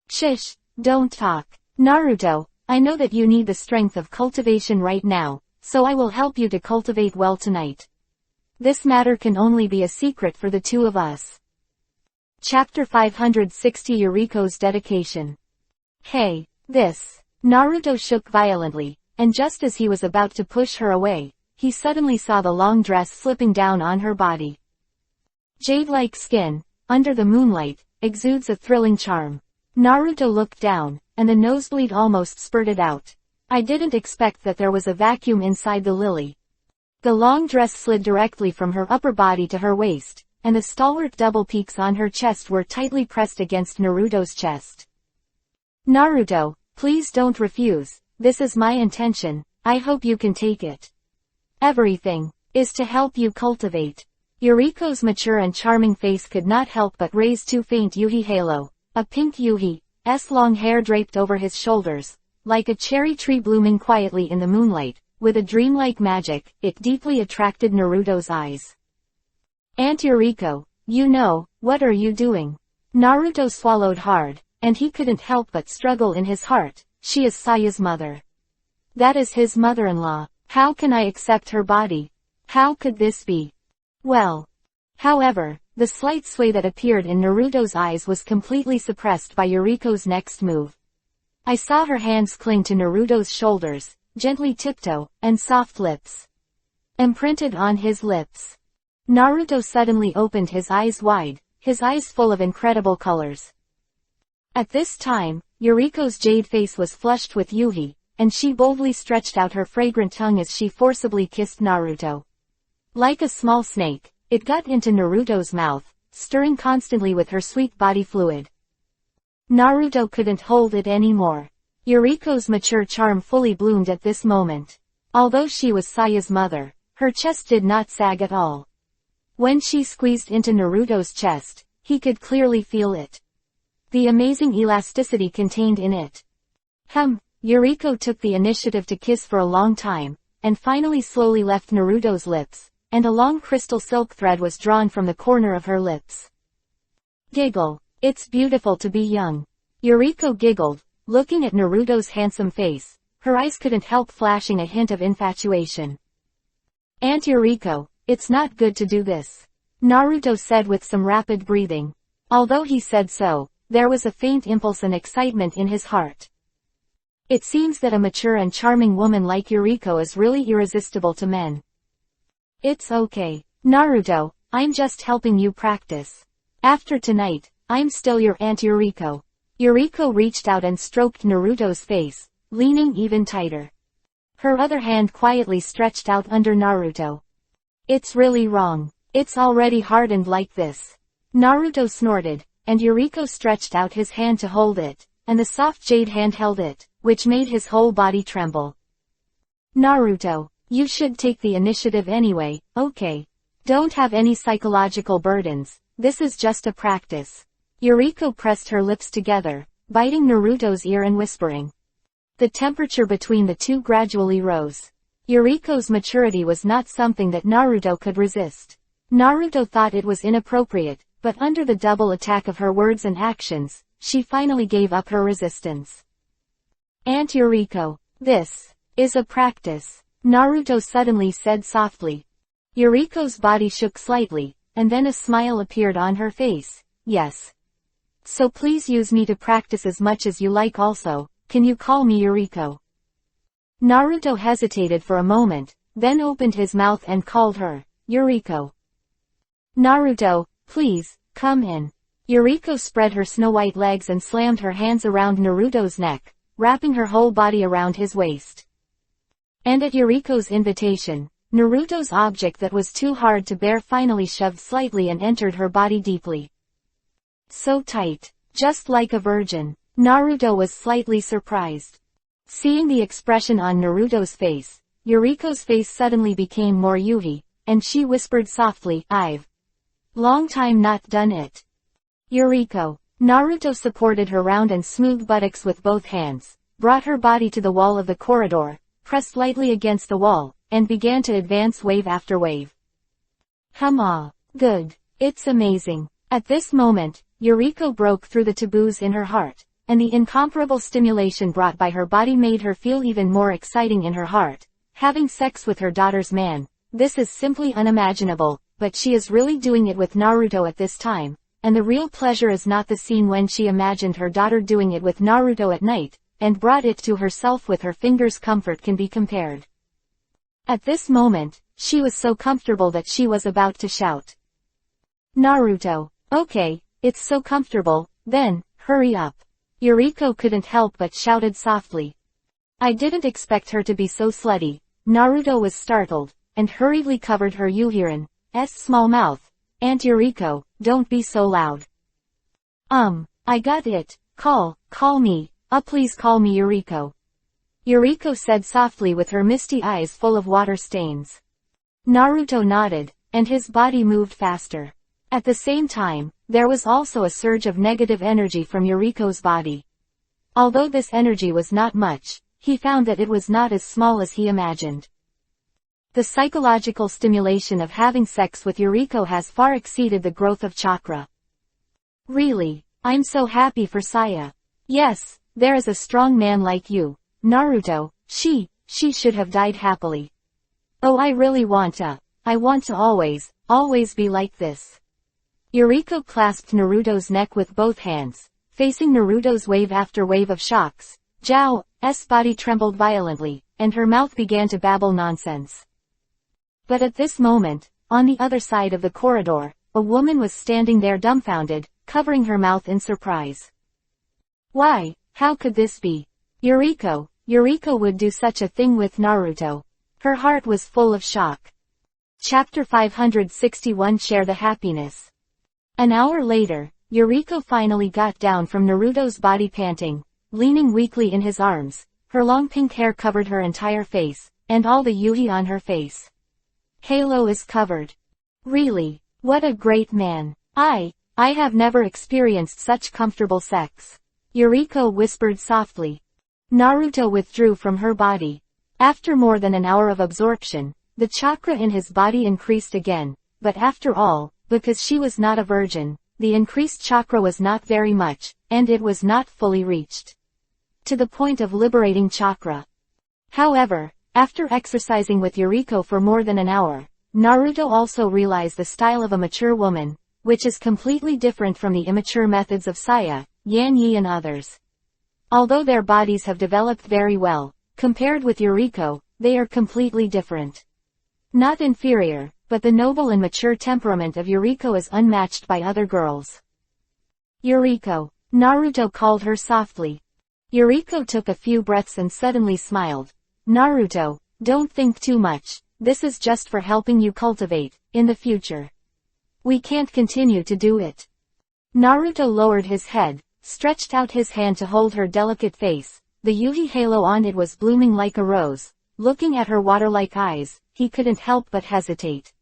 Shish, don't talk. Naruto, I know that you need the strength of cultivation right now, so I will help you to cultivate well tonight. This matter can only be a secret for the two of us. Chapter 560 Yuriko's Dedication. Hey, this. Naruto shook violently, and just as he was about to push her away, he suddenly saw the long dress slipping down on her body. Jade-like skin, under the moonlight, exudes a thrilling charm. Naruto looked down, and the nosebleed almost spurted out. I didn't expect that there was a vacuum inside the lily. The long dress slid directly from her upper body to her waist, and the stalwart double peaks on her chest were tightly pressed against Naruto's chest. Naruto, please don't refuse, this is my intention, I hope you can take it. Everything is to help you cultivate. Yuriko's mature and charming face could not help but raise two faint Yuhi halo, a pink Yuhi's long hair draped over his shoulders, like a cherry tree blooming quietly in the moonlight, with a dreamlike magic. It deeply attracted Naruto's eyes. Aunt Yuriko, you know, what are you doing? Naruto swallowed hard, and he couldn't help but struggle in his heart. She is Saya's mother. That is his mother-in-law. How can I accept her body? How could this be? Well. However, the slight sway that appeared in Naruto's eyes was completely suppressed by Yuriko's next move. I saw her hands cling to Naruto's shoulders, gently tiptoe, and soft lips imprinted on his lips. Naruto suddenly opened his eyes wide, his eyes full of incredible colors. At this time, Yuriko's jade face was flushed with Yuhi, and she boldly stretched out her fragrant tongue as she forcibly kissed Naruto. Like a small snake, it got into Naruto's mouth, stirring constantly with her sweet body fluid. Naruto couldn't hold it anymore. Yuriko's mature charm fully bloomed at this moment. Although she was Saya's mother, her chest did not sag at all. When she squeezed into Naruto's chest, he could clearly feel it. The amazing elasticity contained in it. Yuriko took the initiative to kiss for a long time, and finally slowly left Naruto's lips, and a long crystal silk thread was drawn from the corner of her lips. Giggle. It's beautiful to be young. Yuriko giggled, looking at Naruto's handsome face. Her eyes couldn't help flashing a hint of infatuation. Aunt Yuriko, it's not good to do this. Naruto said with some rapid breathing. Although he said so, there was a faint impulse and excitement in his heart. It seems that a mature and charming woman like Yuriko is really irresistible to men. It's okay, Naruto, I'm just helping you practice. After tonight, I'm still your Aunt Yuriko. Yuriko reached out and stroked Naruto's face, leaning even tighter. Her other hand quietly stretched out under Naruto. It's really wrong. It's already hardened like this. Naruto snorted, and Yuriko stretched out his hand to hold it, and the soft jade hand held it, which made his whole body tremble. Naruto, you should take the initiative anyway, okay? Don't have any psychological burdens, this is just a practice. Yuriko pressed her lips together, biting Naruto's ear and whispering. The temperature between the two gradually rose. Yuriko's maturity was not something that Naruto could resist. Naruto thought it was inappropriate, but under the double attack of her words and actions, she finally gave up her resistance. Aunt Yuriko, this is a practice, Naruto suddenly said softly. Yuriko's body shook slightly, and then a smile appeared on her face. Yes. So please use me to practice as much as you like also, can you call me Yuriko? Naruto hesitated for a moment, then opened his mouth and called her, Yuriko. Naruto, please, come in. Yuriko spread her snow-white legs and slammed her hands around Naruto's neck, wrapping her whole body around his waist. And at Yuriko's invitation, Naruto's object that was too hard to bear finally shoved slightly and entered her body deeply. So tight, Just like a virgin. Naruto was slightly surprised. Seeing the expression on Naruto's face, Yuriko's face suddenly became more Yuhi, and she whispered softly, "I've long time not done it." Yuriko. Naruto supported her round and smooth buttocks with both hands, brought her body to the wall of the corridor, pressed lightly against the wall, and began to advance wave after wave. Good. It's amazing. At this moment, Yuriko broke through the taboos in her heart, and the incomparable stimulation brought by her body made her feel even more exciting in her heart. Having sex with her daughter's man, this is simply unimaginable, but she is really doing it with Naruto at this time, and the real pleasure is not the scene when she imagined her daughter doing it with Naruto at night, and brought it to herself with her fingers. Comfort can be compared. At this moment, she was so comfortable that she was about to shout. Naruto. Okay, it's so comfortable, then, hurry up. Yuriko couldn't help but shouted softly. I didn't expect her to be so slutty. Naruto was startled, and hurriedly covered her Yuhirin's small mouth. Aunt Yuriko, don't be so loud. I got it. Call me. Please call me Yuriko. Yuriko said softly with her misty eyes full of water stains. Naruto nodded, and his body moved faster. At the same time, there was also a surge of negative energy from Yuriko's body. Although this energy was not much, he found that it was not as small as he imagined. The psychological stimulation of having sex with Yuriko has far exceeded the growth of chakra. Really, I'm so happy for Saya. Yes, there is a strong man like you, Naruto. She should have died happily. Oh, I really I want to always be like this. Yuriko clasped Naruto's neck with both hands, facing Naruto's wave after wave of shocks. Zhao's body trembled violently, and her mouth began to babble nonsense. But at this moment, on the other side of the corridor, a woman was standing there dumbfounded, covering her mouth in surprise. Why, how could this be? Yuriko would do such a thing with Naruto. Her heart was full of shock. Chapter 561 Share the Happiness. An hour later, Yuriko finally got down from Naruto's body panting, leaning weakly in his arms. Her long pink hair covered her entire face, and all the yuhi on her face. Halo is covered. Really, what a great man. I have never experienced such comfortable sex. Yuriko whispered softly. Naruto withdrew from her body. After more than an hour of absorption, the chakra in his body increased again, but after all, because she was not a virgin, the increased chakra was not very much, and it was not fully reached to the point of liberating chakra. However, after exercising with Yuriko for more than an hour, Naruto also realized the style of a mature woman, which is completely different from the immature methods of Saya, Yan Yi and others. Although their bodies have developed very well, compared with Yuriko, they are completely different. Not inferior, but the noble and mature temperament of Yuriko is unmatched by other girls. Yuriko. Naruto called her softly. Yuriko took a few breaths and suddenly smiled. Naruto, don't think too much, this is just for helping you cultivate, in the future. We can't continue to do it. Naruto lowered his head, stretched out his hand to hold her delicate face. The yuhi halo on it was blooming like a rose. Looking at her water-like eyes, he couldn't help but hesitate.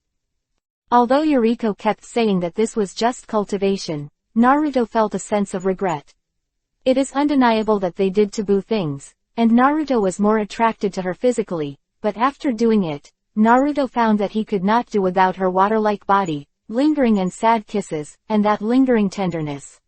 Although Yuriko kept saying that this was just cultivation, Naruto felt a sense of regret. It is undeniable that they did taboo things, and Naruto was more attracted to her physically, but after doing it, Naruto found that he could not do without her water-like body, lingering and sad kisses, and that lingering tenderness.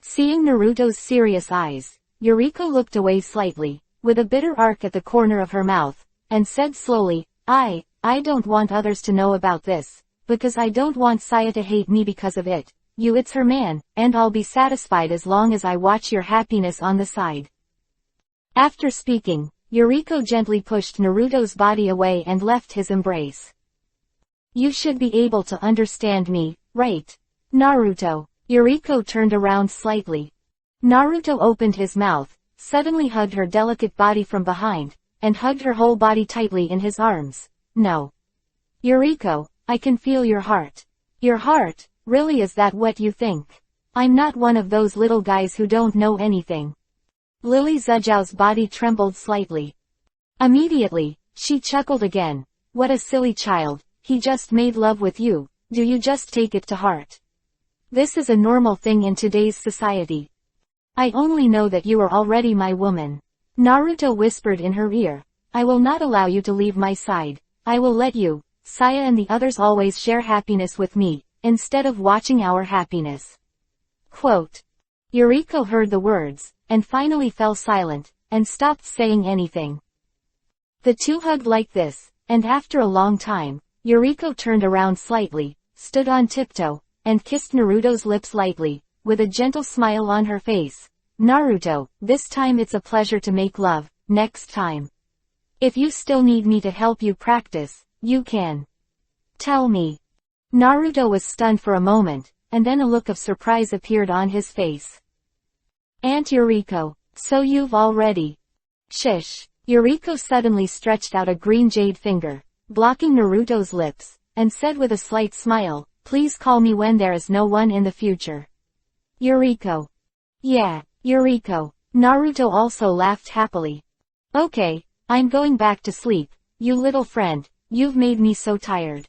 Seeing Naruto's serious eyes, Yuriko looked away slightly, with a bitter arc at the corner of her mouth, and said slowly, I don't want others to know about this, because I don't want Saya to hate me because of it. It's her man, and I'll be satisfied as long as I watch your happiness on the side. After speaking, Yuriko gently pushed Naruto's body away and left his embrace. You should be able to understand me, right? Naruto. Yuriko turned around slightly. Naruto opened his mouth, suddenly hugged her delicate body from behind, and hugged her whole body tightly in his arms. No. Yuriko, I can feel your heart. Your heart, really, is that what you think? I'm not one of those little guys who don't know anything. Lily Zhujiao's body trembled slightly. Immediately, she chuckled again. What a silly child, he just made love with you, do you just take it to heart? This is a normal thing in today's society. I only know that you are already my woman. Naruto whispered in her ear. I will not allow you to leave my side. I will let you, Saya and the others always share happiness with me, instead of watching our happiness. Quote. Yuriko heard the words, and finally fell silent, and stopped saying anything. The two hugged like this, and after a long time, Yuriko turned around slightly, stood on tiptoe, and kissed Naruto's lips lightly, with a gentle smile on her face. Naruto, this time it's a pleasure to make love, next time. If you still need me to help you practice, you can. Tell me. Naruto was stunned for a moment, and then a look of surprise appeared on his face. Aunt Yuriko, so you've already. Shish. Yuriko suddenly stretched out a green jade finger, blocking Naruto's lips, and said with a slight smile, please call me when there is no one in the future. Yuriko. Yeah, Yuriko. Naruto also laughed happily. Okay, I'm going back to sleep, you little friend, you've made me so tired.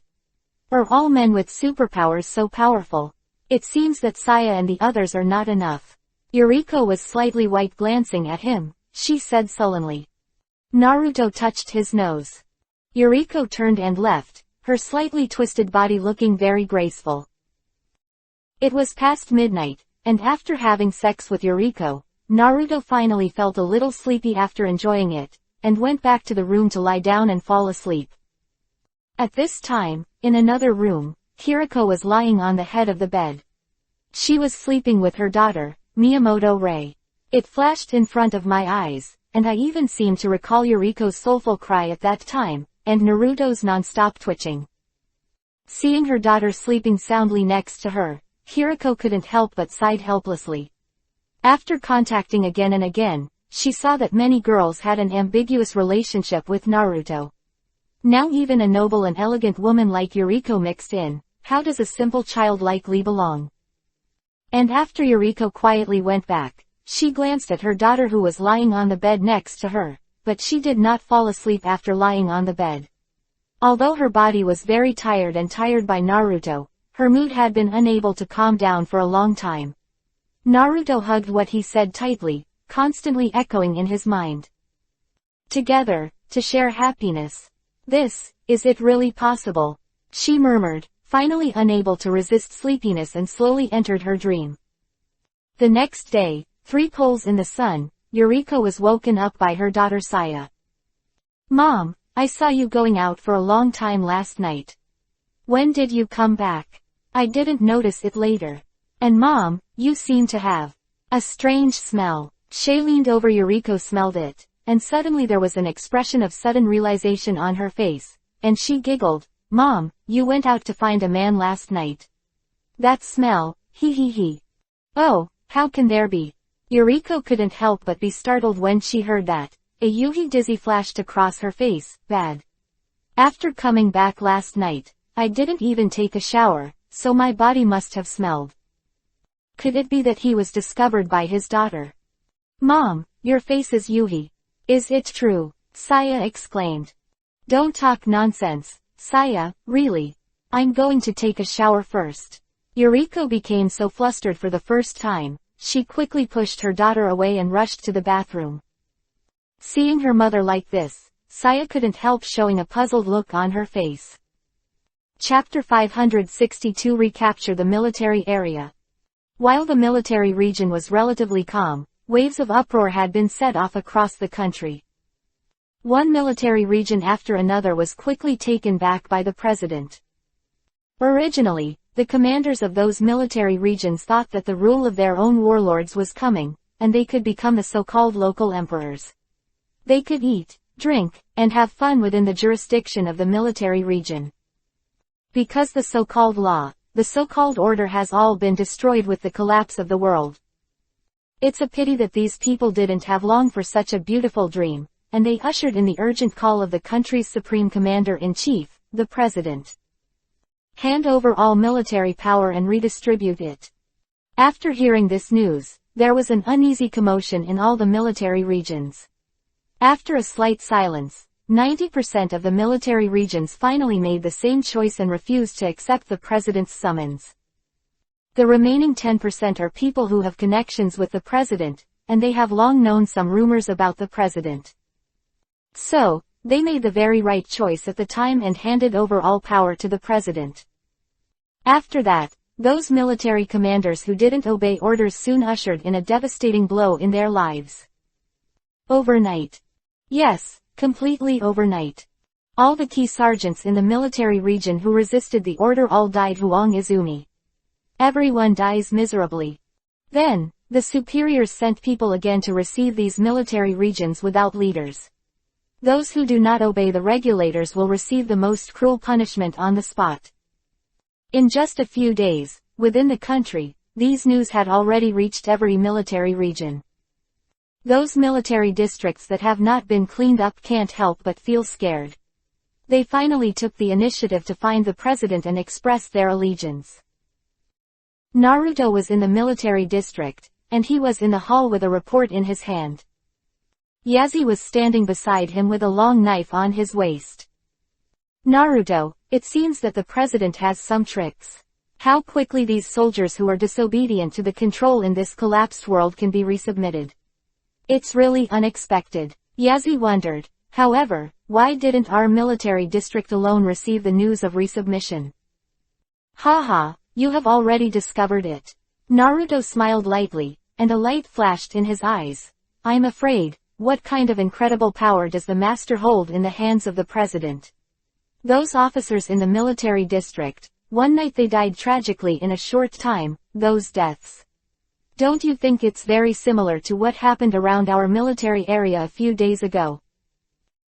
Are all men with superpowers so powerful? It seems that Saya and the others are not enough. Yuriko was slightly white glancing at him, she said sullenly. Naruto touched his nose. Yuriko turned and left, her slightly twisted body looking very graceful. It was past midnight, and after having sex with Yuriko, Naruto finally felt a little sleepy after enjoying it, and went back to the room to lie down and fall asleep. At this time, in another room, Kiriko was lying on the head of the bed. She was sleeping with her daughter, Miyamoto Rei. It flashed in front of my eyes, and I even seemed to recall Yuriko's soulful cry at that time, and Naruto's non-stop twitching. Seeing her daughter sleeping soundly next to her, Kiriko couldn't help but sighed helplessly. After contacting again and again, she saw that many girls had an ambiguous relationship with Naruto. Now even a noble and elegant woman like Yuriko mixed in, how does a simple child like Lee belong? And after Yuriko quietly went back, she glanced at her daughter who was lying on the bed next to her, but she did not fall asleep after lying on the bed. Although her body was very tired and tired by Naruto, her mood had been unable to calm down for a long time. Naruto hugged what he said tightly, constantly echoing in his mind. Together, to share happiness. Is it really possible? She murmured, finally unable to resist sleepiness and slowly entered her dream. The next day, 3 poles in the sun, Yuriko was woken up by her daughter Saya. Mom, I saw you going out for a long time last night. When did you come back? I didn't notice it later. And Mom, you seem to have a strange smell. Shay leaned over Yuriko, smelled it, and suddenly there was an expression of sudden realization on her face, and she giggled. Mom, you went out to find a man last night. That smell, he. Oh, how can there be? Yuriko couldn't help but be startled when she heard that. A Yuhi dizzy flashed across her face, bad. After coming back last night, I didn't even take a shower, so my body must have smelled. Could it be that he was discovered by his daughter? Mom, your face is Yuhi. Is it true? Saya exclaimed. Don't talk nonsense, Saya, really. I'm going to take a shower first. Yuriko became so flustered for the first time, she quickly pushed her daughter away and rushed to the bathroom. Seeing her mother like this, Saya couldn't help showing a puzzled look on her face. Chapter 562 Recapture the military area. While the military region was relatively calm, waves of uproar had been set off across the country. One military region after another was quickly taken back by the president. Originally, the commanders of those military regions thought that the rule of their own warlords was coming, and they could become the so-called local emperors. They could eat, drink, and have fun within the jurisdiction of the military region. Because the so-called law, the so-called order has all been destroyed with the collapse of the world. It's a pity that these people didn't have long for such a beautiful dream, and they ushered in the urgent call of the country's supreme commander-in-chief, the president. Hand over all military power and redistribute it. After hearing this news, there was an uneasy commotion in all the military regions. After a slight silence, 90% of the military regions finally made the same choice and refused to accept the president's summons. The remaining 10% are people who have connections with the president, and they have long known some rumors about the president. So, they made the very right choice at the time and handed over all power to the president. After that, those military commanders who didn't obey orders soon ushered in a devastating blow in their lives. Overnight. Yes, completely overnight. All the key sergeants in the military region who resisted the order all died Huang Izumi. Everyone dies miserably. Then, the superiors sent people again to receive these military regions without leaders. Those who do not obey the regulators will receive the most cruel punishment on the spot. In just a few days, within the country, these news had already reached every military region. Those military districts that have not been cleaned up can't help but feel scared. They finally took the initiative to find the president and express their allegiance. Naruto was in the military district, and he was in the hall with a report in his hand. Yazi was standing beside him with a long knife on his waist. Naruto, it seems that the president has some tricks. How quickly these soldiers who are disobedient to the control in this collapsed world can be resubmitted. It's really unexpected. Yazi wondered. However, why didn't our military district alone receive the news of resubmission? Haha, you have already discovered it. Naruto smiled lightly, and a light flashed in his eyes. I'm afraid, what kind of incredible power does the master hold in the hands of the president? Those officers in the military district, one night they died tragically in a short time, those deaths. Don't you think it's very similar to what happened around our military area a few days ago?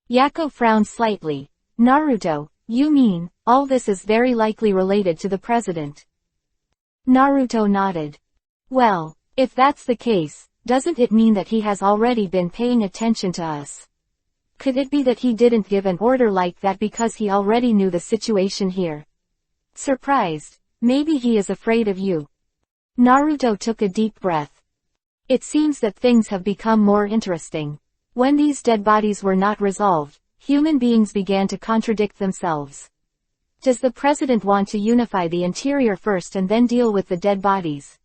Yako frowned slightly. Naruto, you mean, all this is very likely related to the president? Naruto nodded. Well, if that's the case, doesn't it mean that he has already been paying attention to us? Could it be that he didn't give an order like that because he already knew the situation here? Surprised, maybe he is afraid of you. Naruto took a deep breath. It seems that things have become more interesting. When these dead bodies were not resolved, human beings began to contradict themselves. Does the president want to unify the interior first and then deal with the dead bodies?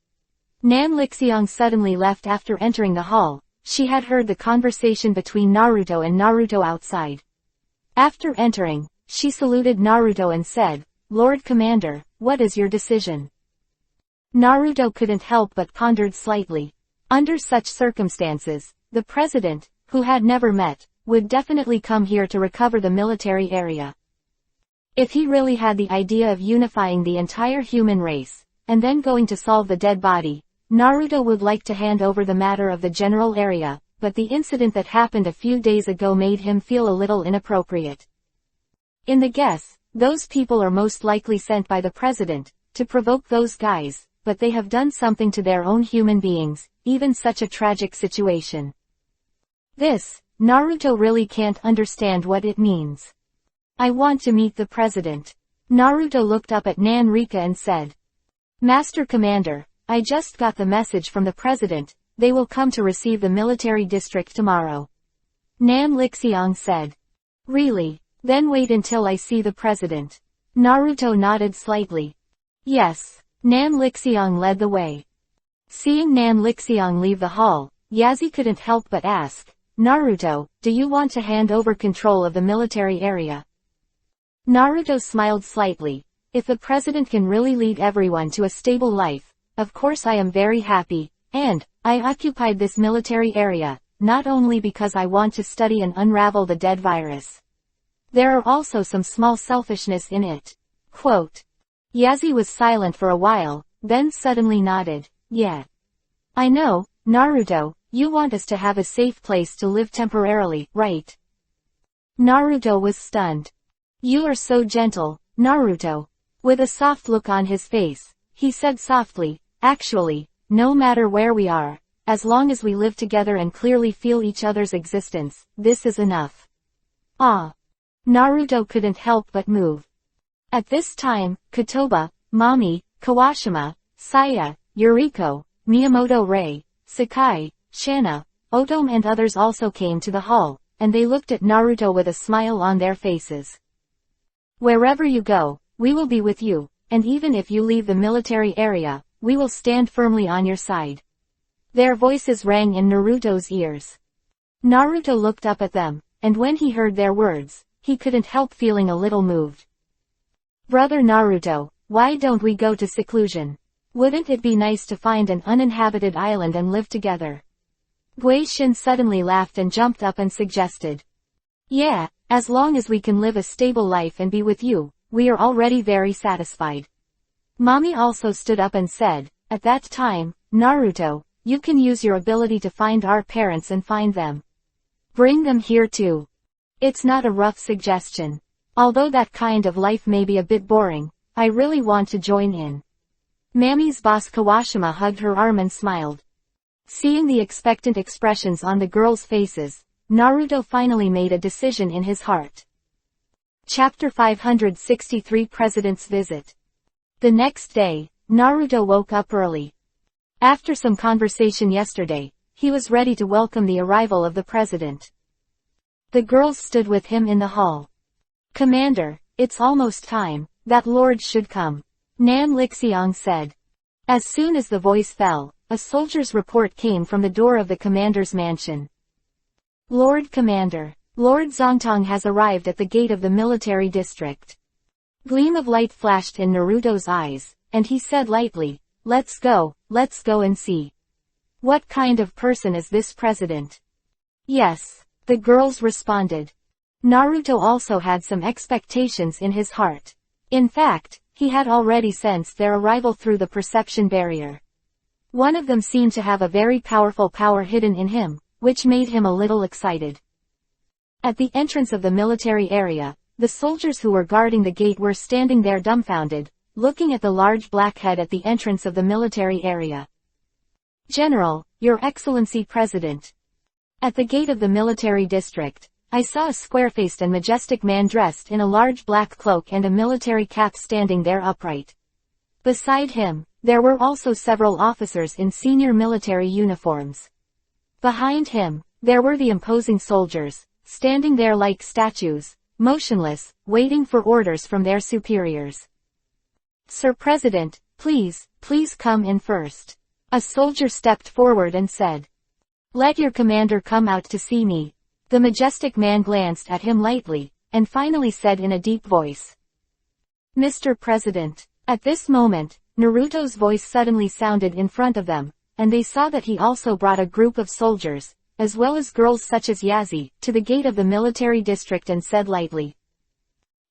Nan Lixiang suddenly left after entering the hall. She had heard the conversation between Naruto and Naruto outside. After entering, she saluted Naruto and said, Lord Commander, what is your decision? Naruto couldn't help but pondered slightly. Under such circumstances, the president, who had never met, would definitely come here to recover the military area. If he really had the idea of unifying the entire human race, and then going to solve the dead body, Naruto would like to hand over the matter of the general area, but the incident that happened a few days ago made him feel a little inappropriate. In the guess, those people are most likely sent by the president, to provoke those guys, but they have done something to their own human beings, even such a tragic situation. This, Naruto really can't understand what it means. I want to meet the president. Naruto looked up at Nan Rika and said, Master Commander, I just got the message from the president, they will come to receive the military district tomorrow. Nan Lixiang said. Really? Then wait until I see the president. Naruto nodded slightly. Yes. Nan Lixiang led the way. Seeing Nan Lixiang leave the hall, Yazi couldn't help but ask, Naruto, do you want to hand over control of the military area? Naruto smiled slightly. If the president can really lead everyone to a stable life, of course I am very happy, and, I occupied this military area, not only because I want to study and unravel the dead virus. There are also some small selfishness in it. Quote. Yazi was silent for a while, then suddenly nodded. Yeah. I know, Naruto, you want us to have a safe place to live temporarily, right? Naruto was stunned. You are so gentle, Naruto. With a soft look on his face, he said softly, actually, no matter where we are, as long as we live together and clearly feel each other's existence, this is enough. Ah. Naruto couldn't help but move. At this time, Kotoba, Mami, Kawashima, Saya, Yuriko, Miyamoto Rei, Sakai, Shana, Otome and others also came to the hall, and they looked at Naruto with a smile on their faces. Wherever you go, we will be with you, and even if you leave the military area, we will stand firmly on your side. Their voices rang in Naruto's ears. Naruto looked up at them, and when he heard their words, he couldn't help feeling a little moved. Brother Naruto, why don't we go to seclusion? Wouldn't it be nice to find an uninhabited island and live together? Gui Shin suddenly laughed and jumped up and suggested. Yeah, as long as we can live a stable life and be with you, we are already very satisfied. Mommy also stood up and said, at that time, Naruto, you can use your ability to find our parents and find them. Bring them here too. It's not a rough suggestion. Although that kind of life may be a bit boring, I really want to join in. Mammy's boss Kawashima hugged her arm and smiled. Seeing the expectant expressions on the girls' faces, Naruto finally made a decision in his heart. Chapter 563 President's Visit. The next day, Naruto woke up early. After some conversation yesterday, he was ready to welcome the arrival of the president. The girls stood with him in the hall. Commander, it's almost time, that lord should come. Nan Lixiang said. As soon as the voice fell, a soldier's report came from the door of the commander's mansion. Lord Commander, Lord Zongtong has arrived at the gate of the military district. Gleam of light flashed in Naruto's eyes, and he said lightly, let's go and see. What kind of person is this president? Yes, the girls responded. Naruto also had some expectations in his heart. In fact, he had already sensed their arrival through the perception barrier. One of them seemed to have a very powerful power hidden in him, which made him a little excited. At the entrance of the military area, the soldiers who were guarding the gate were standing there dumbfounded, looking at the large black head at the entrance of the military area. General, Your Excellency President. At the gate of the military district, I saw a square-faced and majestic man dressed in a large black cloak and a military cap standing there upright. Beside him, there were also several officers in senior military uniforms. Behind him, there were the imposing soldiers, standing there like statues, motionless, waiting for orders from their superiors. Sir President, please come in first. A soldier stepped forward and said. Let your commander come out to see me. The majestic man glanced at him lightly, and finally said in a deep voice. Mr. President. At this moment, Naruto's voice suddenly sounded in front of them, and they saw that he also brought a group of soldiers, as well as girls such as Yazi, to the gate of the military district and said lightly.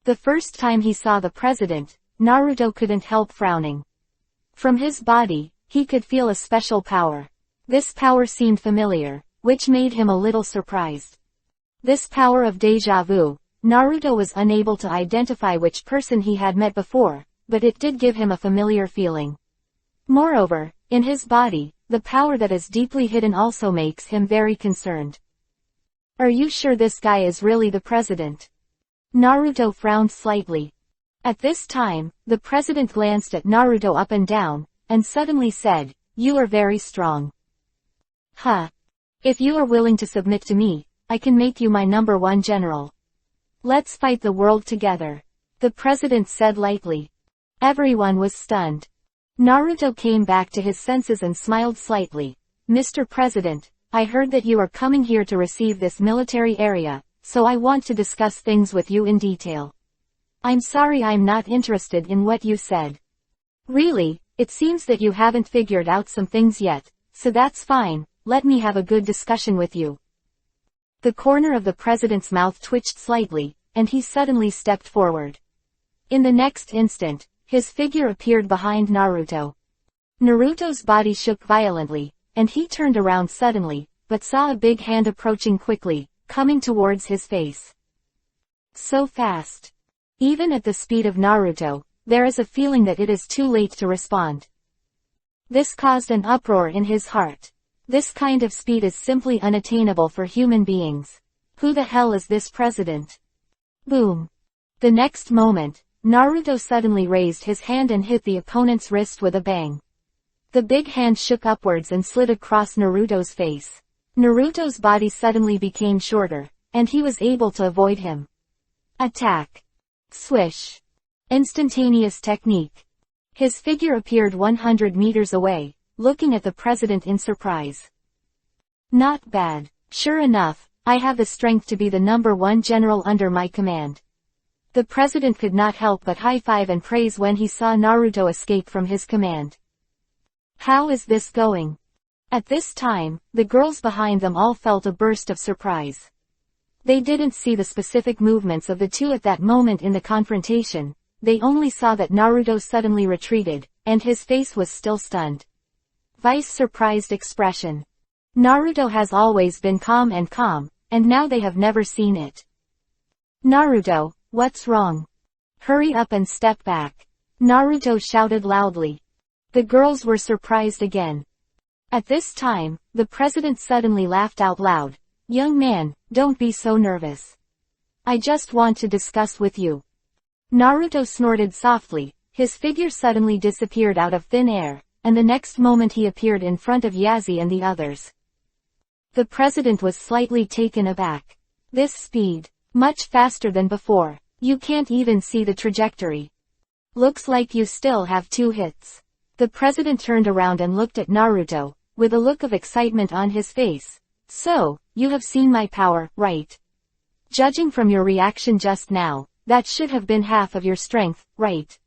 The first time he saw the president, Naruto couldn't help frowning. From his body, he could feel a special power. This power seemed familiar, which made him a little surprised. This power of déjà vu, Naruto was unable to identify which person he had met before, but it did give him a familiar feeling. Moreover, in his body, the power that is deeply hidden also makes him very concerned. Are you sure this guy is really the president? Naruto frowned slightly. At this time, the president glanced at Naruto up and down, and suddenly said, You are very strong. Huh. If you are willing to submit to me, I can make you my #1 general. Let's fight the world together. The president said lightly. Everyone was stunned. Naruto came back to his senses and smiled slightly. Mr. President, I heard that you are coming here to receive this military area, so I want to discuss things with you in detail. I'm sorry I'm not interested in what you said. Really, it seems that you haven't figured out some things yet, so that's fine, let me have a good discussion with you. The corner of the president's mouth twitched slightly, and he suddenly stepped forward. In the next instant, his figure appeared behind Naruto. Naruto's body shook violently, and he turned around suddenly, but saw a big hand approaching quickly, coming towards his face. So fast. Even at the speed of Naruto, there is a feeling that it is too late to respond. This caused an uproar in his heart. This kind of speed is simply unattainable for human beings. Who the hell is this president? Boom. The next moment, Naruto suddenly raised his hand and hit the opponent's wrist with a bang. The big hand shook upwards and slid across Naruto's face. Naruto's body suddenly became shorter, and he was able to avoid him. Attack. Swish. Instantaneous technique. His figure appeared 100 meters away, looking at the president in surprise. Not bad. Sure enough, I have the strength to be the #1 general under my command. The president could not help but high-five and praise when he saw Naruto escape from his command. How is this going? At this time, the girls behind them all felt a burst of surprise. They didn't see the specific movements of the two at that moment in the confrontation, they only saw that Naruto suddenly retreated, and his face was still stunned. Vice surprised expression. Naruto has always been calm, and now they have never seen it. Naruto, what's wrong? Hurry up and step back. Naruto shouted loudly. The girls were surprised again. At this time, the president suddenly laughed out loud. Young man, don't be so nervous. I just want to discuss with you. Naruto snorted softly, his figure suddenly disappeared out of thin air, and the next moment he appeared in front of Yazi and the others. The president was slightly taken aback. This speed, much faster than before, you can't even see the trajectory. Looks like you still have 2 hits. The president turned around and looked at Naruto, with a look of excitement on his face. So, you have seen my power, right? Judging from your reaction just now, that should have been half of your strength, right?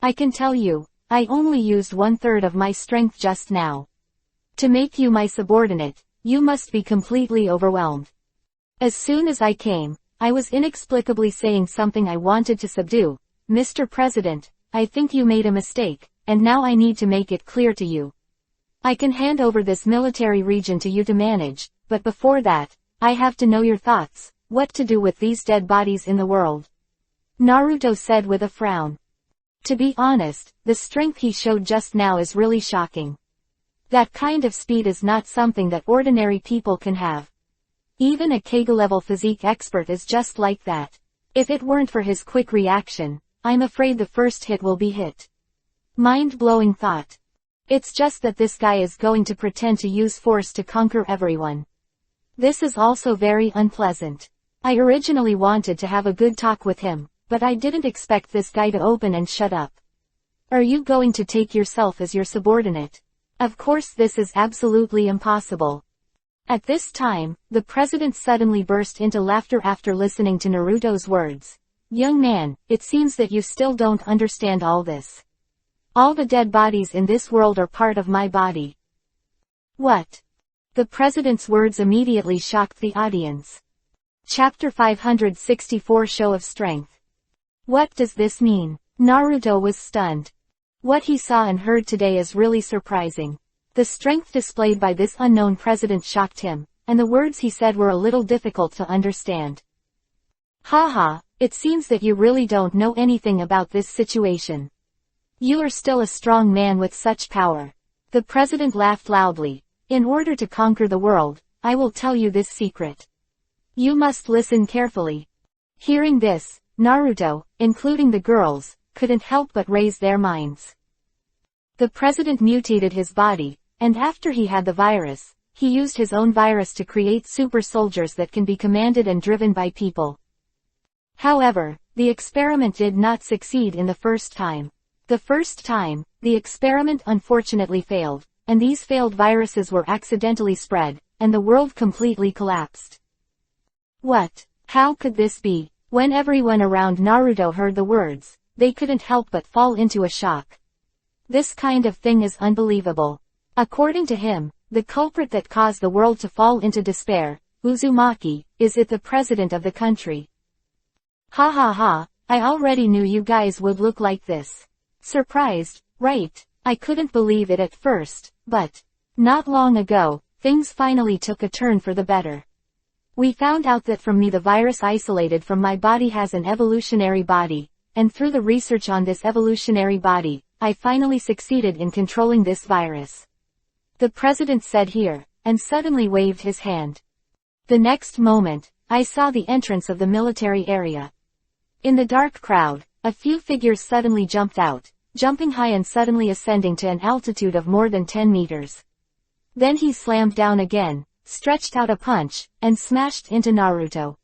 I can tell you, I only used 1/3 of my strength just now. To make you my subordinate, you must be completely overwhelmed. As soon as I came, I was inexplicably saying something I wanted to subdue. Mr. President, I think you made a mistake, and now I need to make it clear to you. I can hand over this military region to you to manage, but before that, I have to know your thoughts, what to do with these dead bodies in the world. Naruto said with a frown. To be honest, the strength he showed just now is really shocking. That kind of speed is not something that ordinary people can have. Even a Kage-level physique expert is just like that. If it weren't for his quick reaction, I'm afraid the first hit will be hit. Mind-blowing thought. It's just that this guy is going to pretend to use force to conquer everyone. This is also very unpleasant. I originally wanted to have a good talk with him, but I didn't expect this guy to open and shut up. Are you going to take yourself as your subordinate? Of course this is absolutely impossible. At this time, the president suddenly burst into laughter after listening to Naruto's words. Young man, it seems that you still don't understand all this. All the dead bodies in this world are part of my body. What? The president's words immediately shocked the audience. Chapter 564 Show of Strength. What does this mean? Naruto was stunned. What he saw and heard today is really surprising. The strength displayed by this unknown president shocked him, and the words he said were a little difficult to understand. Haha, it seems that you really don't know anything about this situation. You are still a strong man with such power. The president laughed loudly. In order to conquer the world, I will tell you this secret. You must listen carefully. Hearing this, Naruto, including the girls, couldn't help but raise their minds. The president mutated his body, and after he had the virus, he used his own virus to create super soldiers that can be commanded and driven by people. However, the experiment did not succeed in the first time. The first time, the experiment unfortunately failed, and these failed viruses were accidentally spread, and the world completely collapsed. What? How could this be? When everyone around Naruto heard the words, they couldn't help but fall into a shock. This kind of thing is unbelievable. According to him, the culprit that caused the world to fall into despair, Uzumaki, is it the president of the country. Ha ha ha, I already knew you guys would look like this. Surprised, right? I couldn't believe it at first, but not long ago, things finally took a turn for the better. We found out that from me the virus isolated from my body has an evolutionary body, and through the research on this evolutionary body, I finally succeeded in controlling this virus. The president said here, and suddenly waved his hand. The next moment, I saw the entrance of the military area. In the dark crowd, a few figures suddenly jumped out. jumping high and suddenly ascending to an altitude of more than 10 meters. Then he slammed down again, stretched out a punch, and smashed into Naruto.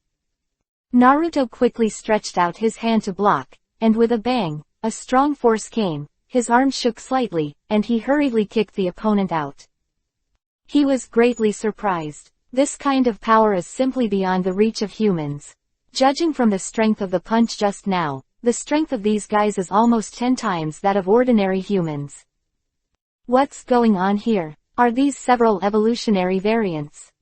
Naruto quickly stretched out his hand to block, and with a bang, a strong force came, his arm shook slightly, and he hurriedly kicked the opponent out. He was greatly surprised. This kind of power is simply beyond the reach of humans. Judging from the strength of the punch just now, the strength of these guys is almost 10 times that of ordinary humans. What's going on here? Are these several evolutionary variants?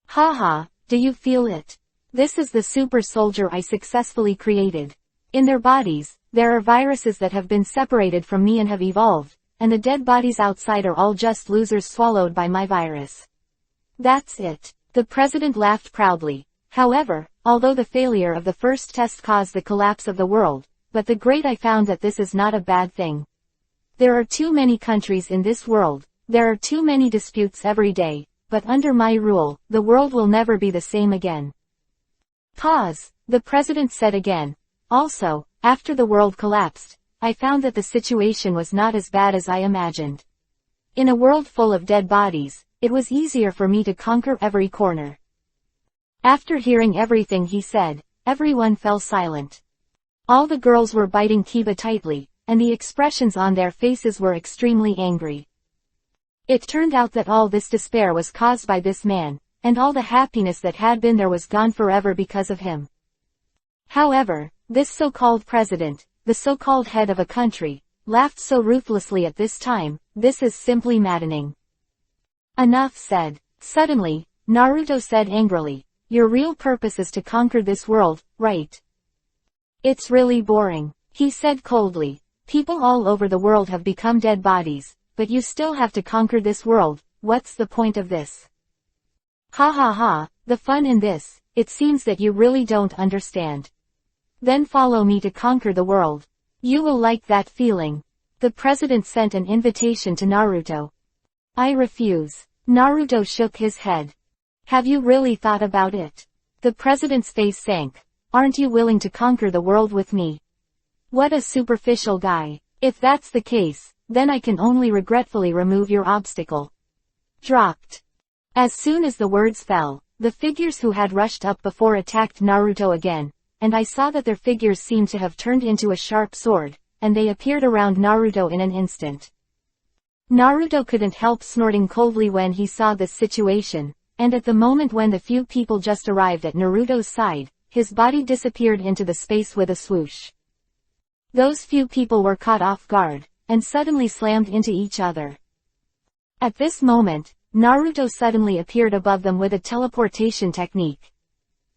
Haha, do you feel it? This is the super soldier I successfully created. In their bodies, there are viruses that have been separated from me and have evolved, and the dead bodies outside are all just losers swallowed by my virus. That's it. The president laughed proudly. However, although the failure of the first test caused the collapse of the world, but the great I found that this is not a bad thing. There are too many countries in this world, there are too many disputes every day, but under my rule, the world will never be the same again. Pause, the president said again. Also, after the world collapsed, I found that the situation was not as bad as I imagined. In a world full of dead bodies, it was easier for me to conquer every corner. After hearing everything he said, everyone fell silent. All the girls were biting Kiba tightly, and the expressions on their faces were extremely angry. It turned out that all this despair was caused by this man, and all the happiness that had been there was gone forever because of him. However, this so-called president, the so-called head of a country, laughed so ruthlessly at this time. This is simply maddening. Enough said. Suddenly, Naruto said angrily, your real purpose is to conquer this world, right? It's really boring, he said coldly. People all over the world have become dead bodies, but you still have to conquer this world. What's the point of this? Ha ha ha, the fun in this, it seems that you really don't understand. Then follow me to conquer the world. You will like that feeling. The president sent an invitation to Naruto. I refuse. Naruto shook his head. Have you really thought about it? The president's face sank. Aren't you willing to conquer the world with me? What a superficial guy. If that's the case, then I can only regretfully remove your obstacle. Dropped. As soon as the words fell, the figures who had rushed up before attacked Naruto again, and I saw that their figures seemed to have turned into a sharp sword, and they appeared around Naruto in an instant. Naruto couldn't help snorting coldly when he saw this situation, and at the moment when the few people just arrived at Naruto's side, his body disappeared into the space with a swoosh. Those few people were caught off guard, and suddenly slammed into each other. At this moment, Naruto suddenly appeared above them with a teleportation technique.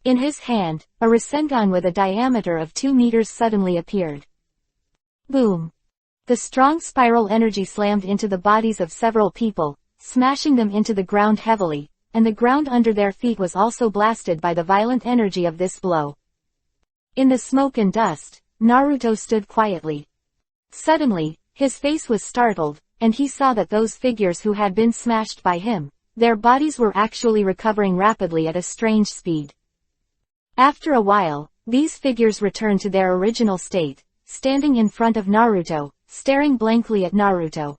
In his hand, a Rasengan with a diameter of 2 meters suddenly appeared. Boom! The strong spiral energy slammed into the bodies of several people, smashing them into the ground heavily, and the ground under their feet was also blasted by the violent energy of this blow. In the smoke and dust, Naruto stood quietly. Suddenly, his face was startled, and he saw that those figures who had been smashed by him, their bodies were actually recovering rapidly at a strange speed. After a while, these figures returned to their original state, standing in front of Naruto, staring blankly at Naruto.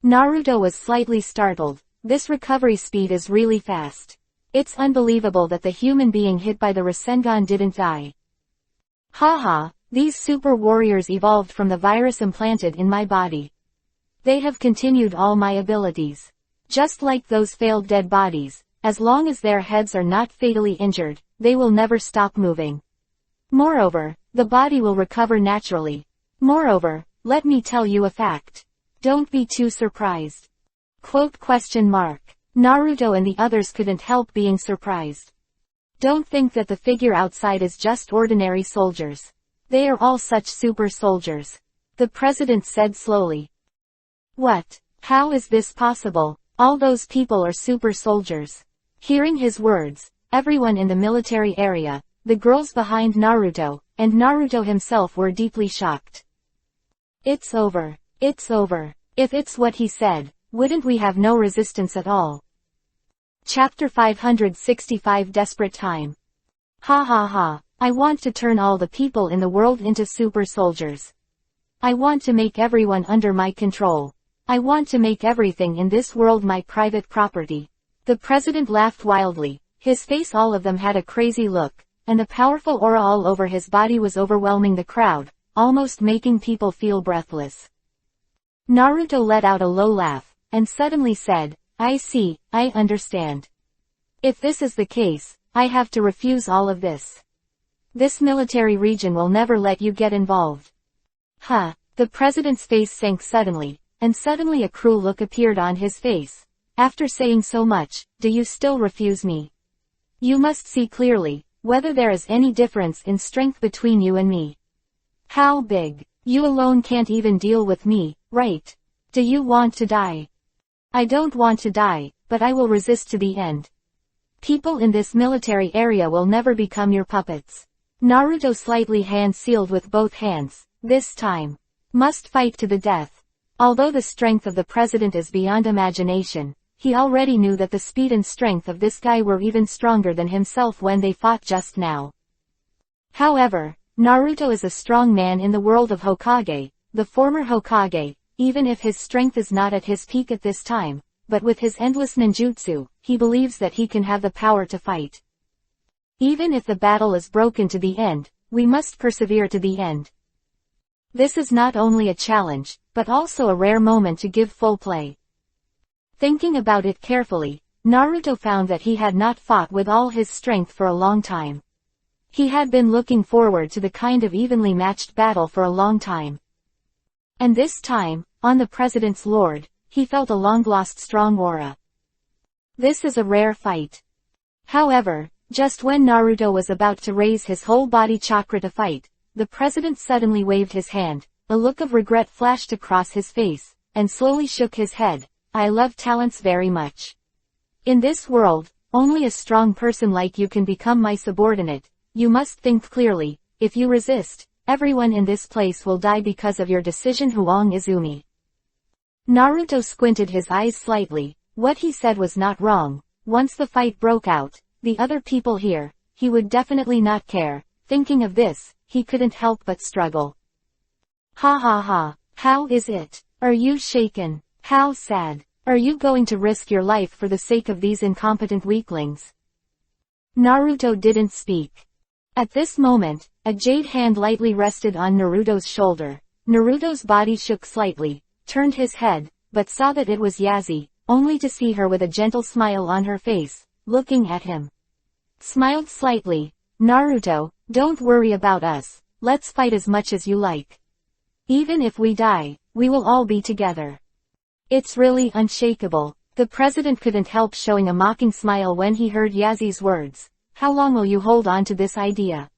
Naruto was slightly startled. This recovery speed is really fast. It's unbelievable that the human being hit by the Rasengan didn't die. Haha, these super warriors evolved from the virus implanted in my body. They have continued all my abilities. Just like those failed dead bodies, as long as their heads are not fatally injured, they will never stop moving. Moreover, the body will recover naturally. Moreover, let me tell you a fact. Don't be too surprised. Naruto and the others couldn't help being surprised. Don't think that the figure outside is just ordinary soldiers. They are all such super soldiers. The president said slowly. What? How is this possible? All those people are super soldiers. Hearing his words, everyone in the military area, the girls behind Naruto, and Naruto himself were deeply shocked. It's over. It's over. If it's what he said, wouldn't we have no resistance at all? Chapter 565 Desperate Time. Ha ha ha, I want to turn all the people in the world into super soldiers. I want to make everyone under my control. I want to make everything in this world my private property." The president laughed wildly. His face, all of them had a crazy look, and the powerful aura all over his body was overwhelming the crowd, almost making people feel breathless. Naruto let out a low laugh, and suddenly said, "I see, I understand. If this is the case, I have to refuse all of this. This military region will never let you get involved." Huh. The president's face sank suddenly, and suddenly a cruel look appeared on his face. "After saying so much, do you still refuse me? You must see clearly, whether there is any difference in strength between you and me. How big? You alone can't even deal with me, right? Do you want to die?" "I don't want to die, but I will resist to the end. People in this military area will never become your puppets." Naruto slightly hand-sealed with both hands. This time. Must fight to the death. Although the strength of the president is beyond imagination, he already knew that the speed and strength of this guy were even stronger than himself when they fought just now. However, Naruto is a strong man in the world of Hokage, the former Hokage, even if his strength is not at his peak at this time, but with his endless ninjutsu, he believes that he can have the power to fight. Even if the battle is broken to the end, we must persevere to the end. This is not only a challenge, but also a rare moment to give full play. Thinking about it carefully, Naruto found that he had not fought with all his strength for a long time. He had been looking forward to the kind of evenly matched battle for a long time. And this time, on the president's lord, he felt a long-lost strong aura. This is a rare fight. However, just when Naruto was about to raise his whole body chakra to fight, the president suddenly waved his hand, a look of regret flashed across his face, and slowly shook his head. "I love talents very much. In this world, only a strong person like you can become my subordinate. You must think clearly. If you resist, everyone in this place will die because of your decision, Huang Izumi." Naruto squinted his eyes slightly. What he said was not wrong. Once the fight broke out, the other people here, he would definitely not care. Thinking of this, he couldn't help but struggle. "Ha ha ha. How is it? Are you shaken? How sad. Are you going to risk your life for the sake of these incompetent weaklings?" Naruto didn't speak. At this moment, a jade hand lightly rested on Naruto's shoulder. Naruto's body shook slightly, turned his head, but saw that it was Yazi, only to see her with a gentle smile on her face, looking at him. Smiled slightly. "Naruto, don't worry about us. Let's fight as much as you like. Even if we die, we will all be together." It's really unshakable. The president couldn't help showing a mocking smile when he heard Yazi's words. "How long will you hold on to this idea?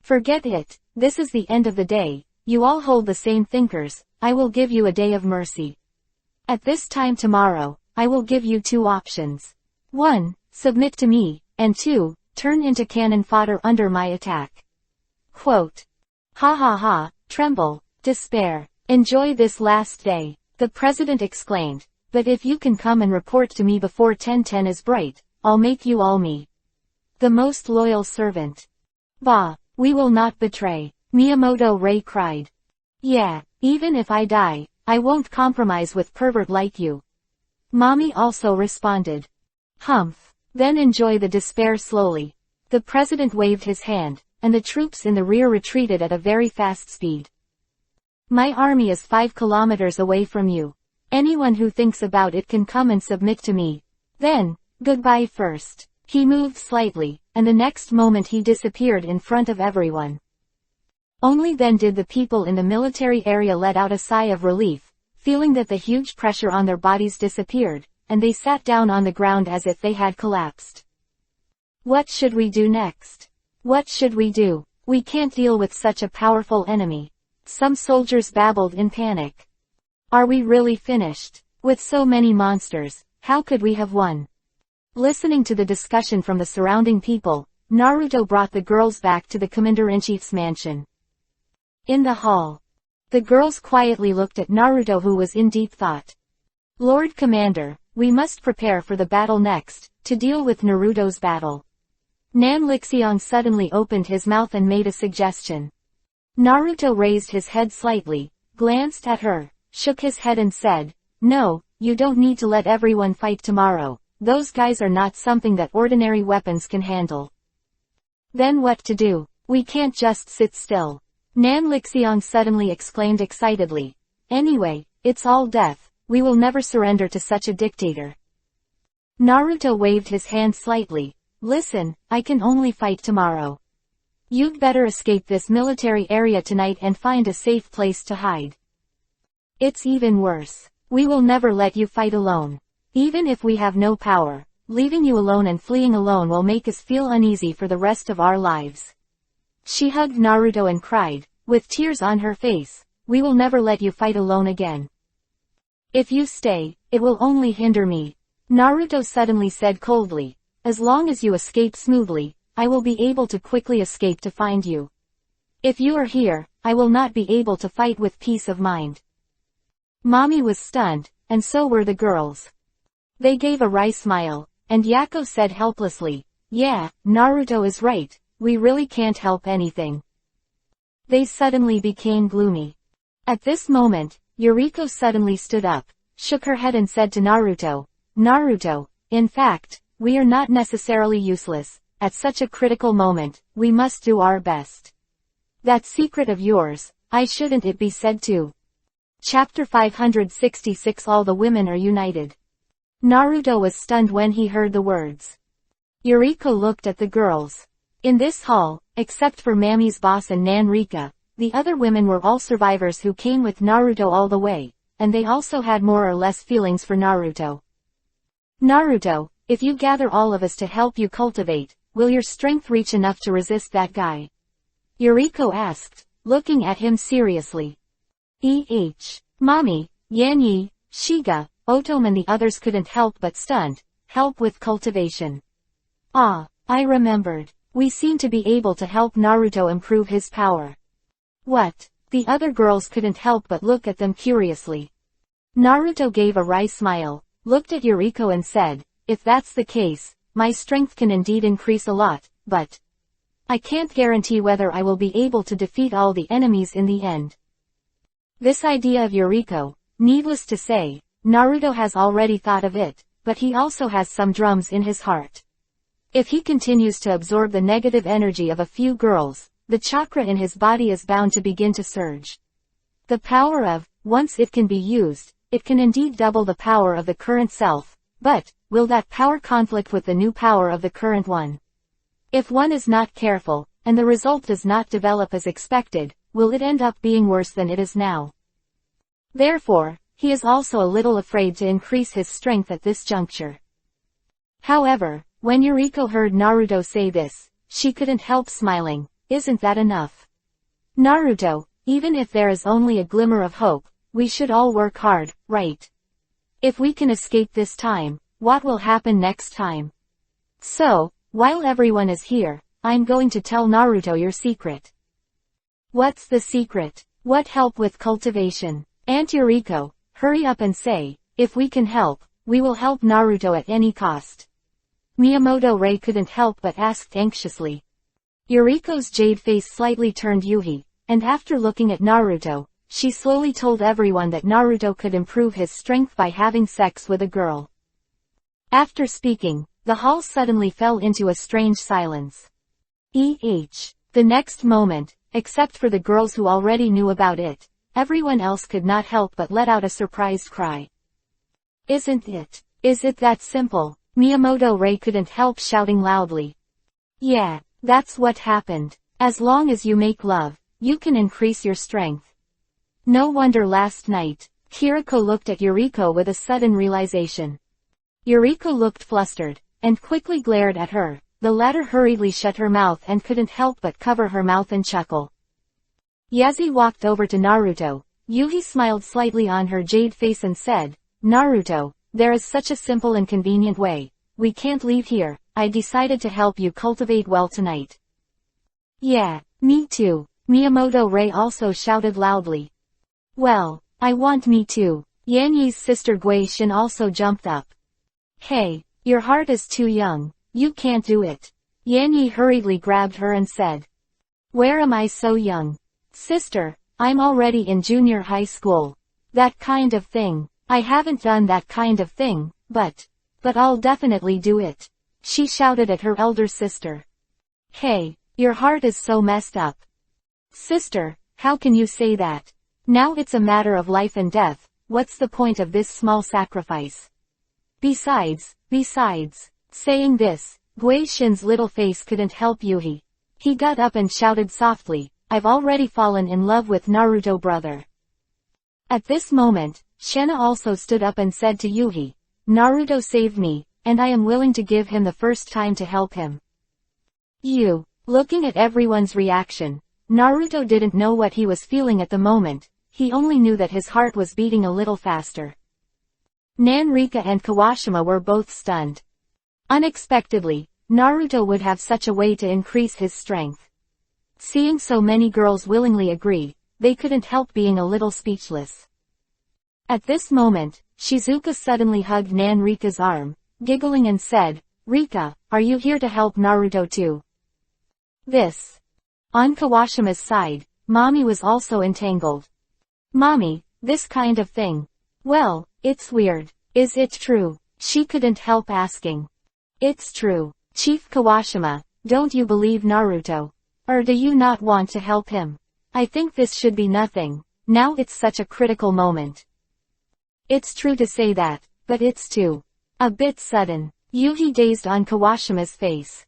Forget it. This is the end of the day. You all hold the same thinkers. I will give you a day of mercy. At this time tomorrow, I will give you two options. 1. Submit to me, and 2. Turn into cannon fodder under my attack." Quote. "Ha ha ha, tremble, despair, enjoy this last day," the president exclaimed, "but if you can come and report to me before 10:10 is bright, I'll make you all me. The most loyal servant." "Bah, we will not betray," Miyamoto Ray cried. "Yeah, even if I die, I won't compromise with pervert like you," Mommy also responded. "Humph. Then enjoy the despair slowly." The president waved his hand, and the troops in the rear retreated at a very fast speed. "My army is 5 kilometers away from you. Anyone who thinks about it can come and submit to me. Then, goodbye first." He moved slightly, and the next moment he disappeared in front of everyone. Only then did the people in the military area let out a sigh of relief, feeling that the huge pressure on their bodies disappeared, and they sat down on the ground as if they had collapsed. "What should we do next? What should we do? We can't deal with such a powerful enemy," some soldiers babbled in panic. "Are we really finished? With so many monsters, how could we have won?" Listening to the discussion from the surrounding people, Naruto brought the girls back to the Commander-in-Chief's mansion. In the hall, the girls quietly looked at Naruto, who was in deep thought. "Lord Commander, we must prepare for the battle next, to deal with Naruto's battle." Nan Lixiang suddenly opened his mouth and made a suggestion. Naruto raised his head slightly, glanced at her, shook his head and said, "No, you don't need to let everyone fight tomorrow. Those guys are not something that ordinary weapons can handle." "Then what to do? We can't just sit still," Nan Lixiong suddenly exclaimed excitedly. "Anyway, it's all death. We will never surrender to such a dictator." Naruto waved his hand slightly. "Listen, I can only fight tomorrow. You'd better escape this military area tonight and find a safe place to hide. It's even worse. We will never let you fight alone. Even if we have no power, leaving you alone and fleeing alone will make us feel uneasy for the rest of our lives." She hugged Naruto and cried, with tears on her face, "We will never let you fight alone again. If you stay, it will only hinder me," Naruto suddenly said coldly. "As long as you escape smoothly, I will be able to quickly escape to find you. If you are here, I will not be able to fight with peace of mind." Mommy was stunned, and so were the girls. They gave a wry smile, and Yako said helplessly, "Yeah, Naruto is right, we really can't help anything." They suddenly became gloomy. At this moment, Yuriko suddenly stood up, shook her head and said to Naruto, "Naruto, in fact, we are not necessarily useless. At such a critical moment, we must do our best. That secret of yours, I shouldn't it be said too?" Chapter 566 All the Women Are United. Naruto was stunned when he heard the words. Yuriko looked at the girls. In this hall, except for Mammy's boss and Nan Rika, the other women were all survivors who came with Naruto all the way, and they also had more or less feelings for Naruto. "Naruto, if you gather all of us to help you cultivate, will your strength reach enough to resist that guy?" Yuriko asked, looking at him seriously. Mommy, Yanyi, Shiga, Otom and the others couldn't help but stunned. "Help with cultivation. Ah, I remembered. We seem to be able to help Naruto improve his power." "What?" The other girls couldn't help but look at them curiously. Naruto gave a wry smile, looked at Yuriko and said, "If that's the case, my strength can indeed increase a lot, but I can't guarantee whether I will be able to defeat all the enemies in the end." This idea of Yuriko, needless to say, Naruto has already thought of it, but he also has some drums in his heart. If he continues to absorb the negative energy of a few girls, the chakra in his body is bound to begin to surge. The power of, once it can be used, it can indeed double the power of the current self, but, will that power conflict with the new power of the current one? If one is not careful, and the result does not develop as expected, will it end up being worse than it is now? Therefore, he is also a little afraid to increase his strength at this juncture. However, when Yuriko heard Naruto say this, she couldn't help smiling. "Isn't that enough? Naruto, even if there is only a glimmer of hope, we should all work hard, right? If we can escape this time, what will happen next time? So, while everyone is here, I'm going to tell Naruto your secret." "What's the secret?" "What help with cultivation? Aunt Yuriko, hurry up and say, if we can help, we will help Naruto at any cost." Miyamoto Rei couldn't help but asked anxiously. Yuriko's jade face slightly turned Yuhi, and after looking at Naruto, she slowly told everyone that Naruto could improve his strength by having sex with a girl. After speaking, the hall suddenly fell into a strange silence. The next moment, except for the girls who already knew about it, everyone else could not help but let out a surprised cry. Is it that simple?" Miyamoto Rei couldn't help shouting loudly. "Yeah, that's what happened. As long as you make love, you can increase your strength." No wonder last night, Kiriko looked at Yuriko with a sudden realization. Yuriko looked flustered, and quickly glared at her. The latter hurriedly shut her mouth and couldn't help but cover her mouth and chuckle. Yazi walked over to Naruto. Yuhi smiled slightly on her jade face and said, "Naruto, there is such a simple and convenient way. We can't leave here. I decided to help you cultivate well tonight." "Yeah, me too," Miyamoto Rei also shouted loudly. "Well, I want me too." Yanyi's sister Gui Shin also jumped up. "Hey, your heart is too young. You can't do it." Yanyi hurriedly grabbed her and said, "Where am I so young? Sister, I'm already in junior high school. That kind of thing. I haven't done that kind of thing, but I'll definitely do it. She shouted at her elder sister. Hey, your heart is so messed up. Sister, how can you say that? Now it's a matter of life and death. What's the point of this small sacrifice? Besides, saying this, Gui Shin's little face couldn't help Yuhi. He got up and shouted softly, I've already fallen in love with Naruto brother. At this moment, Shena also stood up and said to Yuhi, Naruto saved me, and I am willing to give him the first time to help him. Looking at everyone's reaction, Naruto didn't know what he was feeling at the moment, he only knew that his heart was beating a little faster. Nanrika and Kawashima were both stunned. Unexpectedly, Naruto would have such a way to increase his strength. Seeing so many girls willingly agree, they couldn't help being a little speechless. At this moment, Shizuka suddenly hugged Nanrika's arm, giggling and said, Rika, are you here to help Naruto too? On Kawashima's side, Mommy was also entangled. Mommy, this kind of thing. Well, it's weird. Is it true? She couldn't help asking. It's true. Chief Kawashima, don't you believe Naruto? Or do you not want to help him? I think this should be nothing. Now it's such a critical moment. It's true to say that, but it's too. A bit sudden. Yuhi dazed on Kawashima's face.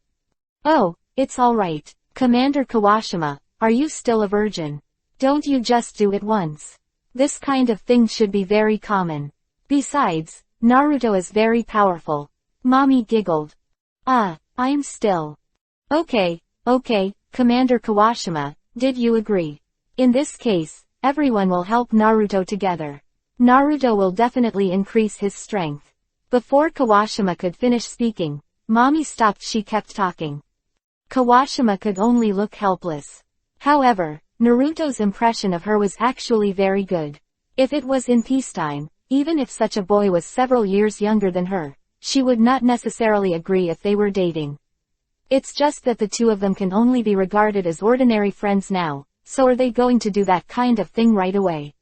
Oh, it's alright. Commander Kawashima, are you still a virgin? Don't you just do it once? This kind of thing should be very common. Besides, Naruto is very powerful. Mommy giggled. I'm still. Okay, Commander Kawashima, did you agree? In this case, everyone will help Naruto together. Naruto will definitely increase his strength. Before Kawashima could finish speaking, Mommy stopped. She kept talking. Kawashima could only look helpless. However, Naruto's impression of her was actually very good. If it was in peacetime, even if such a boy was several years younger than her, she would not necessarily agree if they were dating. It's just that the two of them can only be regarded as ordinary friends now, so are they going to do that kind of thing right away?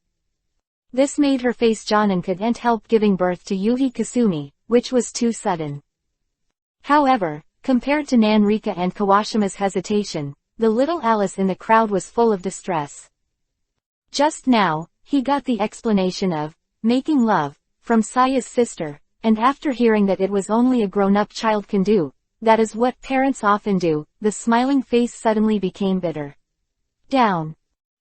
This made her face yawn and couldn't help giving birth to Yuhi Kasumi, which was too sudden. However, compared to Nanrika and Kawashima's hesitation, the little Alice in the crowd was full of distress. Just now, he got the explanation of making love from Saya's sister, and after hearing that it was only a grown-up child can do, that is what parents often do, the smiling face suddenly became bitter. Down.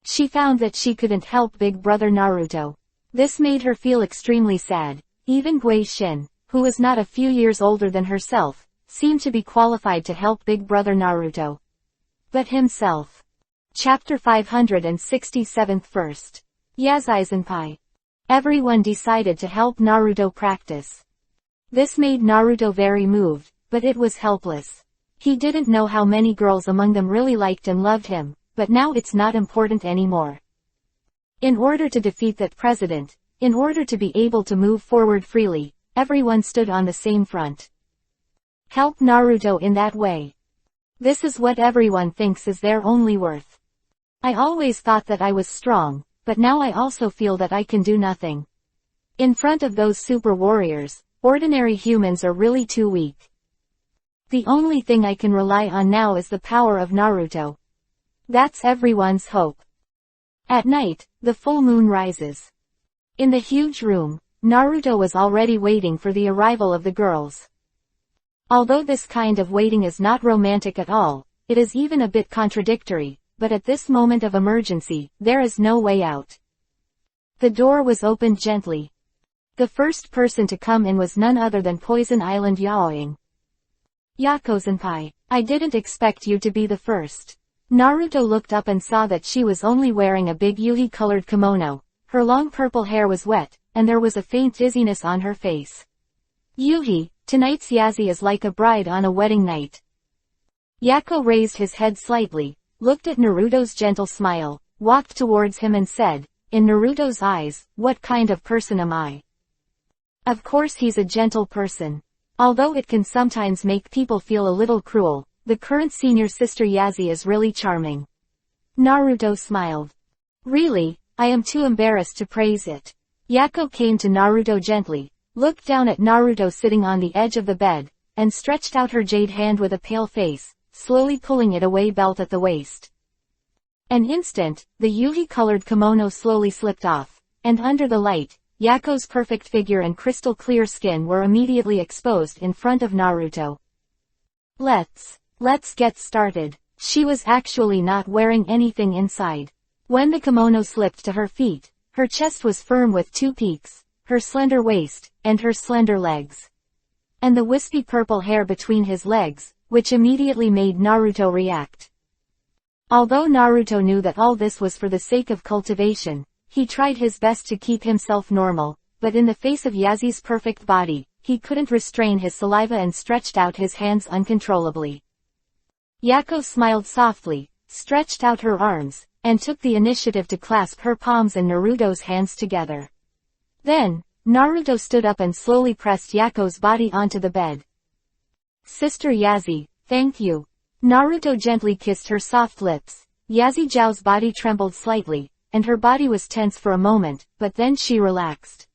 She found that she couldn't help big brother Naruto. This made her feel extremely sad. Even Gui Shin, who was not a few years older than herself, seemed to be qualified to help big brother Naruto. But himself. Chapter 567 First. Yazai-senpai. Everyone decided to help Naruto practice. This made Naruto very moved, but it was helpless. He didn't know how many girls among them really liked and loved him, but now it's not important anymore. In order to defeat that president, in order to be able to move forward freely, everyone stood on the same front. Help Naruto in that way. This is what everyone thinks is their only worth. I always thought that I was strong, but now I also feel that I can do nothing. In front of those super warriors, ordinary humans are really too weak. The only thing I can rely on now is the power of Naruto. That's everyone's hope. At night, the full moon rises. In the huge room, Naruto was already waiting for the arrival of the girls. Although this kind of waiting is not romantic at all, it is even a bit contradictory, but at this moment of emergency, there is no way out. The door was opened gently. The first person to come in was none other than Poison Island Yaoing. Yako-senpai, I didn't expect you to be the first. Naruto looked up and saw that she was only wearing a big Yuhi-colored kimono, her long purple hair was wet, and there was a faint dizziness on her face. Yuhi, tonight's Yazi is like a bride on a wedding night. Yako raised his head slightly, looked at Naruto's gentle smile, walked towards him and said, in Naruto's eyes, what kind of person am I? Of course he's a gentle person. Although it can sometimes make people feel a little cruel, the current senior sister Yazi is really charming. Naruto smiled. Really, I am too embarrassed to praise it. Yako came to Naruto gently, looked down at Naruto sitting on the edge of the bed, and stretched out her jade hand with a pale face, slowly pulling it away belt at the waist. An instant, the yuhi-colored kimono slowly slipped off, and under the light, Yako's perfect figure and crystal-clear skin were immediately exposed in front of Naruto. Let's get started. She was actually not wearing anything inside. When the kimono slipped to her feet, her chest was firm with two peaks, her slender waist, and her slender legs. And the wispy purple hair between his legs, which immediately made Naruto react. Although Naruto knew that all this was for the sake of cultivation, he tried his best to keep himself normal, but in the face of Yazi's perfect body, he couldn't restrain his saliva and stretched out his hands uncontrollably. Yako smiled softly, stretched out her arms, and took the initiative to clasp her palms and Naruto's hands together. Then, Naruto stood up and slowly pressed Yako's body onto the bed. "Sister Yazi, thank you." Naruto gently kissed her soft lips. Yazi Zhao's body trembled slightly, and her body was tense for a moment, but then she relaxed.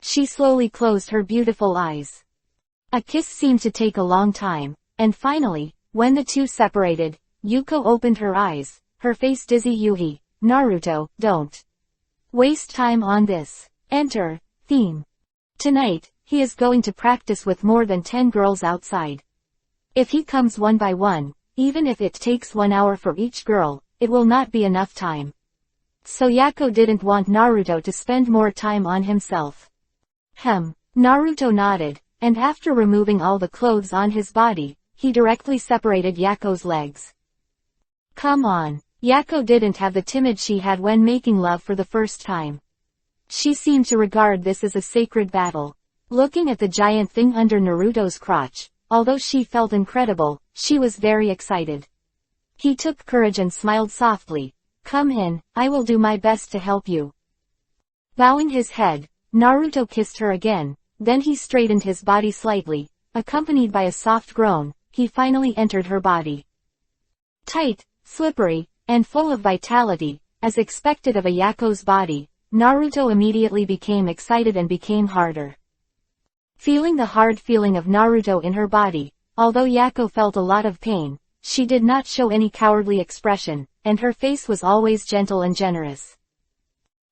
She slowly closed her beautiful eyes. A kiss seemed to take a long time, and finally, when the two separated, Yuko opened her eyes, her face dizzy. "Yuhi, Naruto, don't waste time on this. Enter, theme. Tonight, he is going to practice with more than 10 girls outside. If he comes one by one, even if it takes 1 hour for each girl, it will not be enough time." So Yako didn't want Naruto to spend more time on himself. Naruto nodded, and after removing all the clothes on his body, he directly separated Yako's legs. Come on. Yako didn't have the timid she had when making love for the first time. She seemed to regard this as a sacred battle. Looking at the giant thing under Naruto's crotch, although she felt incredible, she was very excited. He took courage and smiled softly. "Come in, I will do my best to help you." Bowing his head, Naruto kissed her again, then he straightened his body slightly, accompanied by a soft groan. He finally entered her body. Tight, slippery, and full of vitality, as expected of a Yako's body, Naruto immediately became excited and became harder. Feeling the hard feeling of Naruto in her body, although Yako felt a lot of pain, she did not show any cowardly expression, and her face was always gentle and generous.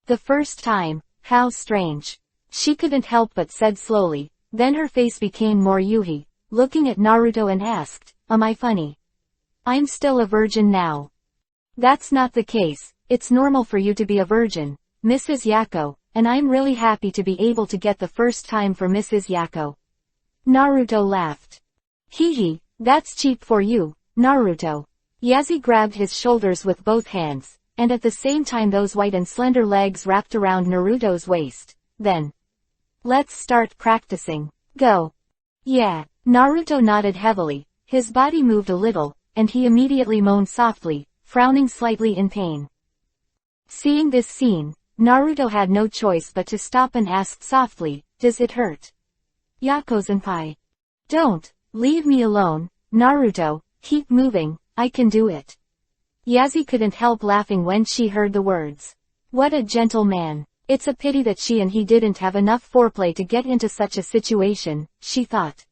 The first time, how strange. She couldn't help but said slowly, then her face became more yuhi, looking at Naruto and asked, "Am I funny? I'm still a virgin now." "That's not the case, it's normal for you to be a virgin, Mrs. Yako, and I'm really happy to be able to get the first time for Mrs. Yako." Naruto laughed. "Hee, that's cheap for you, Naruto." Yazi grabbed his shoulders with both hands, and at the same time those white and slender legs wrapped around Naruto's waist. Then, "Let's start practicing. Go." "Yeah." Naruto nodded heavily, his body moved a little, and he immediately moaned softly, frowning slightly in pain. Seeing this scene, Naruto had no choice but to stop and ask softly, "Does it hurt?" "Yako-senpai. Don't, leave me alone, Naruto, keep moving, I can do it." Yazi couldn't help laughing when she heard the words. What a gentle man. It's a pity that she and he didn't have enough foreplay to get into such a situation, she thought.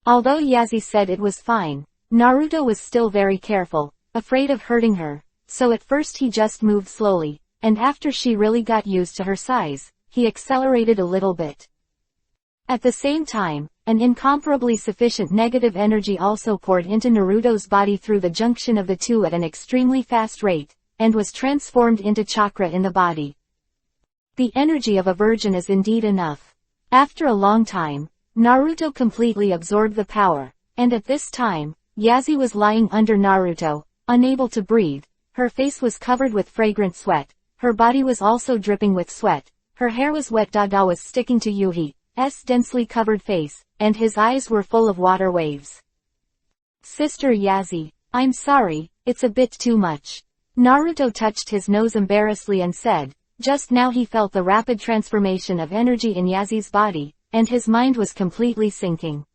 Although Yazi said it was fine, Naruto was still very careful, afraid of hurting her, so at first he just moved slowly, and after she really got used to her size, he accelerated a little bit. At the same time, an incomparably sufficient negative energy also poured into Naruto's body through the junction of the two at an extremely fast rate, and was transformed into chakra in the body. The energy of a virgin is indeed enough. After a long time, Naruto completely absorbed the power, and at this time, Yazi was lying under Naruto, unable to breathe. Her face was covered with fragrant sweat, her body was also dripping with sweat, her hair was wet. Dada was sticking to Yuhi's densely covered face, and his eyes were full of water waves. "Sister Yazi, I'm sorry, it's a bit too much." Naruto touched his nose embarrassedly and said, just now he felt the rapid transformation of energy in Yazi's body, and his mind was completely sinking.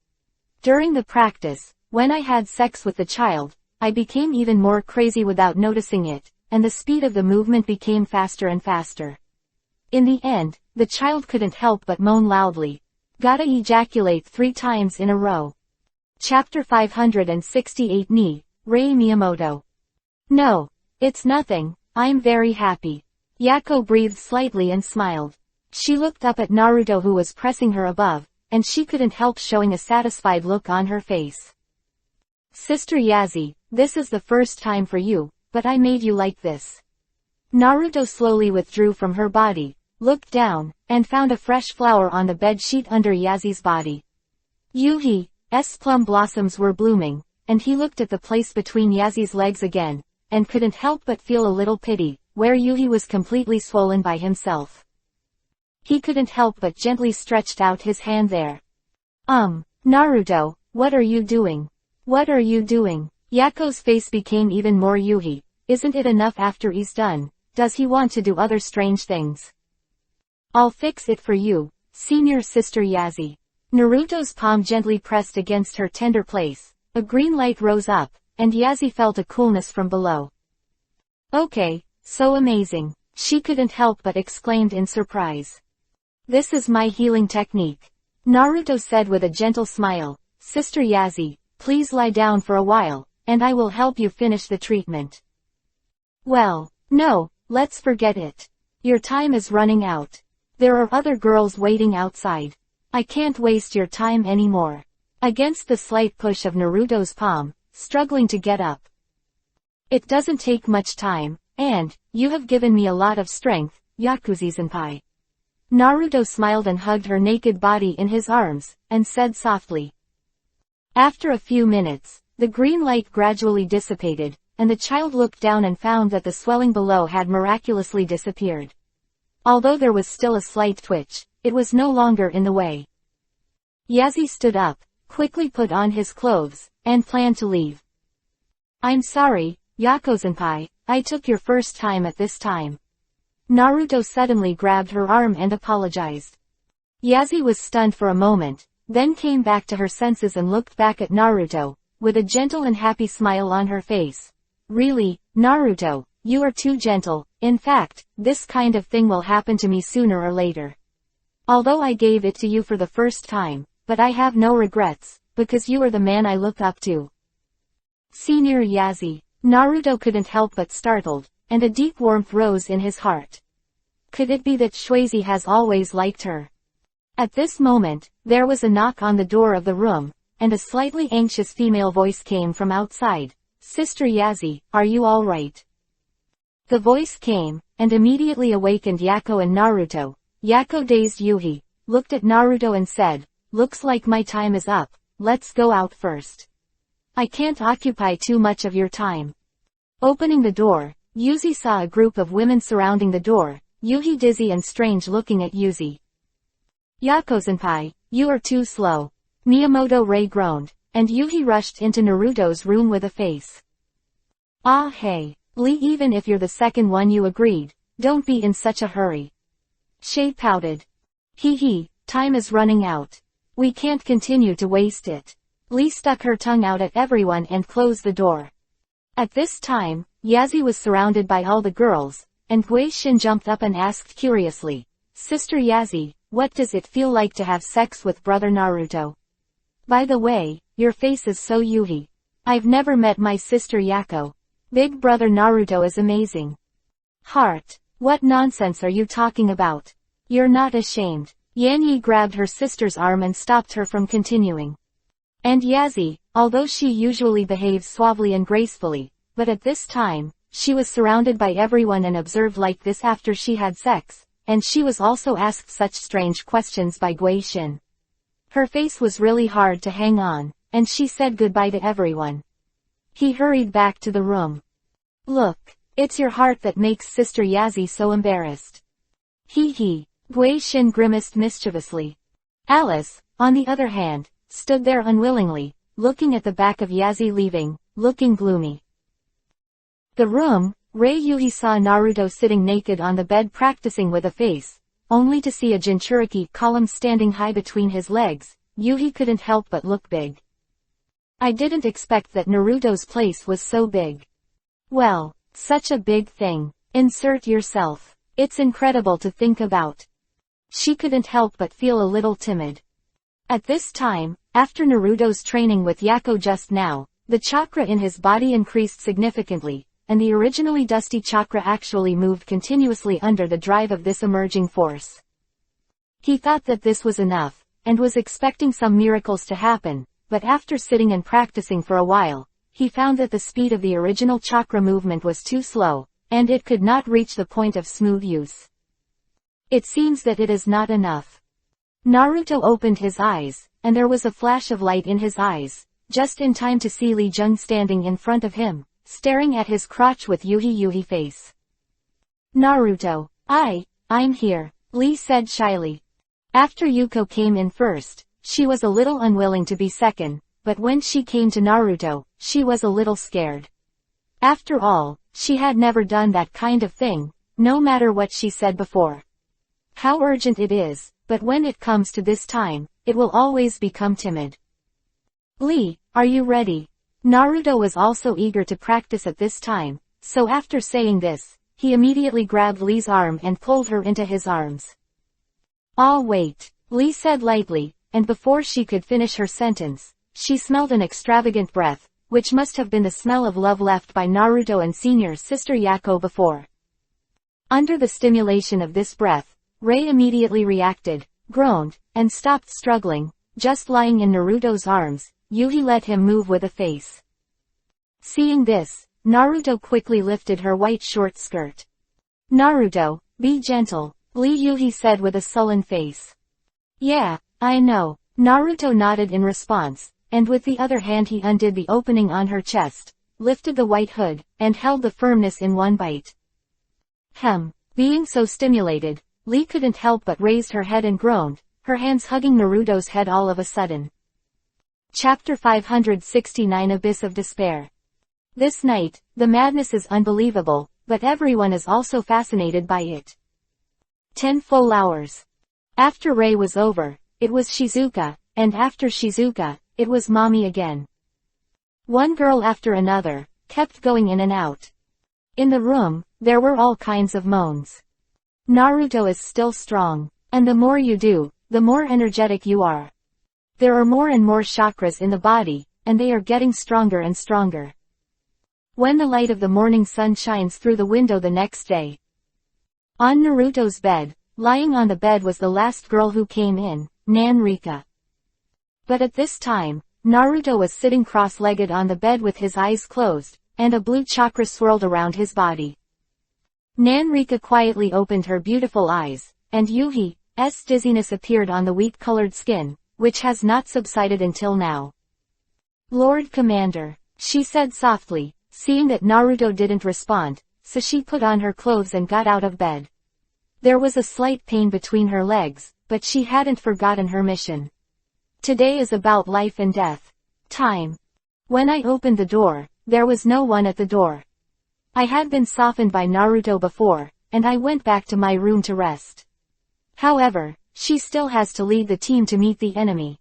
During the practice, when I had sex with the child, I became even more crazy without noticing it. and the speed of the movement became faster and faster. In the end, the child couldn't help but moan loudly. Gotta ejaculate 3 times in a row. Chapter 568 Ni, Rei Miyamoto. No. It's nothing, I'm very happy. Yako breathed slightly and smiled. She looked up at Naruto who was pressing her above, and she couldn't help showing a satisfied look on her face. Sister Yazi, this is the first time for you, but I made you like this. Naruto slowly withdrew from her body, looked down, and found a fresh flower on the bed sheet under Yazi's body. Yuhi's plum blossoms were blooming, and he looked at the place between Yazi's legs again, and couldn't help but feel a little pity, where Yuhi was completely swollen by himself. He couldn't help but gently stretched out his hand there. Naruto, what are you doing? What are you doing? Yako's face became even more Yuhi. Isn't it enough after he's done? Does he want to do other strange things? I'll fix it for you, senior sister Yazi. Naruto's palm gently pressed against her tender place. A green light rose up, and Yazi felt a coolness from below. Okay, so amazing. She couldn't help but exclaimed in surprise. This is my healing technique. Naruto said with a gentle smile. Sister Yazi, please lie down for a while, and I will help you finish the treatment. Well, no, let's forget it. Your time is running out. There are other girls waiting outside. I can't waste your time anymore. Against the slight push of Naruto's palm, struggling to get up. It doesn't take much time, and, you have given me a lot of strength, Yakuzi-senpai. Naruto smiled and hugged her naked body in his arms, and said softly. After a few minutes, the green light gradually dissipated, and the child looked down and found that the swelling below had miraculously disappeared. Although there was still a slight twitch, it was no longer in the way. Yazi stood up, quickly put on his clothes, and planned to leave. I'm sorry, Yako-senpai, I took your first time at this time. Naruto suddenly grabbed her arm and apologized. Yazi was stunned for a moment, then came back to her senses and looked back at Naruto, with a gentle and happy smile on her face. Really, Naruto, you are too gentle. In fact, this kind of thing will happen to me sooner or later. Although I gave it to you for the first time, but I have no regrets, because you are the man I look up to. Senior Yazi. Naruto couldn't help but startled, and a deep warmth rose in his heart. Could it be that Shuizi has always liked her? At this moment, there was a knock on the door of the room, and a slightly anxious female voice came from outside. Sister Yazi, are you all right? The voice came, and immediately awakened Yako and Naruto. Yako, dazed Yuhi, looked at Naruto and said, looks like my time is up, let's go out first. I can't occupy too much of your time. Opening the door, Yuzi saw a group of women surrounding the door, Yuhi dizzy and strange looking at Yuzi. Yako-senpai, you are too slow. Miyamoto Rei groaned, and Yuhi rushed into Naruto's room with a face. Ah hey, Lee, even if you're the second one you agreed, don't be in such a hurry. Shay pouted. Time is running out. We can't continue to waste it. Lee stuck her tongue out at everyone and closed the door. At this time, Yazi was surrounded by all the girls, and Gui-shin jumped up and asked curiously, Sister Yazi, what does it feel like to have sex with brother Naruto? By the way, your face is so Yuhi. I've never met my sister Yako. Big brother Naruto is amazing. Heart, what nonsense are you talking about? You're not ashamed. Yanyi grabbed her sister's arm and stopped her from continuing. And Yazi, although she usually behaves suavely and gracefully, but at this time, she was surrounded by everyone and observed like this after she had sex, and she was also asked such strange questions by Gui-shin. Her face was really hard to hang on, and she said goodbye to everyone. He hurried back to the room. Look, it's your heart that makes Sister Yazi so embarrassed. Gui-shin grimaced mischievously. Alice, on the other hand, stood there unwillingly, looking at the back of Yazi leaving, looking gloomy. The room, Yuhi saw Naruto sitting naked on the bed practicing with a face, only to see a Jinchuriki column standing high between his legs. Yuhi couldn't help but look big. I didn't expect that Naruto's place was so big. Well, Such a big thing. Insert yourself. It's incredible to think about. She couldn't help but feel a little timid. At this time, after Naruto's training with Yako just now, the chakra in his body increased significantly, and the originally dusty chakra actually moved continuously under the drive of this emerging force. He thought that this was enough, and was expecting some miracles to happen, but after sitting and practicing for a while, he found that the speed of the original chakra movement was too slow, and it could not reach the point of smooth use. It seems that it is not enough. Naruto opened his eyes, and there was a flash of light in his eyes, just in time to see Lee Jung standing in front of him, staring at his crotch with Yuhi face. Naruto, I'm here, Lee said shyly. After Yuko came in first, she was a little unwilling to be second, but when she came to Naruto, she was a little scared. After all, she had never done that kind of thing, no matter what she said before. How urgent it is, but when it comes to this time, it will always become timid. Lee, are you ready? Naruto was also eager to practice at this time, so after saying this, he immediately grabbed Lee's arm and pulled her into his arms. "I'll wait," Lee said lightly, and before she could finish her sentence, she smelled an extravagant breath, which must have been the smell of love left by Naruto and senior sister Yako before. Under the stimulation of this breath, Rei immediately reacted, groaned, and stopped struggling, just lying in Naruto's arms. Yuhi let him move with a face. Seeing this, Naruto quickly lifted her white short skirt. "Naruto, be gentle," Lee Yuhi said with a sullen face. "Yeah, I know." Naruto nodded in response, and with the other hand he undid the opening on her chest, lifted the white hood, and held the firmness in one bite. Being so stimulated, Lee couldn't help but raise her head and groaned, her hands hugging Naruto's head all of a sudden. Chapter 569 Abyss of Despair. This night, the madness is unbelievable, but everyone is also fascinated by it. 10 full hours. After Rei was over, it was Shizuka, and after Shizuka, it was Mommy again. One girl after another, kept going in and out. In the room, there were all kinds of moans. Naruto is still strong, and the more you do, the more energetic you are. There are more and more chakras in the body, and they are getting stronger and stronger. When the light of the morning sun shines through the window the next day. On Naruto's bed, lying on the bed was the last girl who came in, Nanrika. But at this time, Naruto was sitting cross-legged on the bed with his eyes closed, and a blue chakra swirled around his body. Nanrika quietly opened her beautiful eyes, and Yuhi's dizziness appeared on the wheat-colored skin, which has not subsided until now. "Lord Commander," she said softly, seeing that Naruto didn't respond, so she put on her clothes and got out of bed. There was a slight pain between her legs, but she hadn't forgotten her mission. Today is about life and death. Time. When I opened the door, there was no one at the door. I had been softened by Naruto before, and I went back to my room to rest. However, she still has to lead the team to meet the enemy.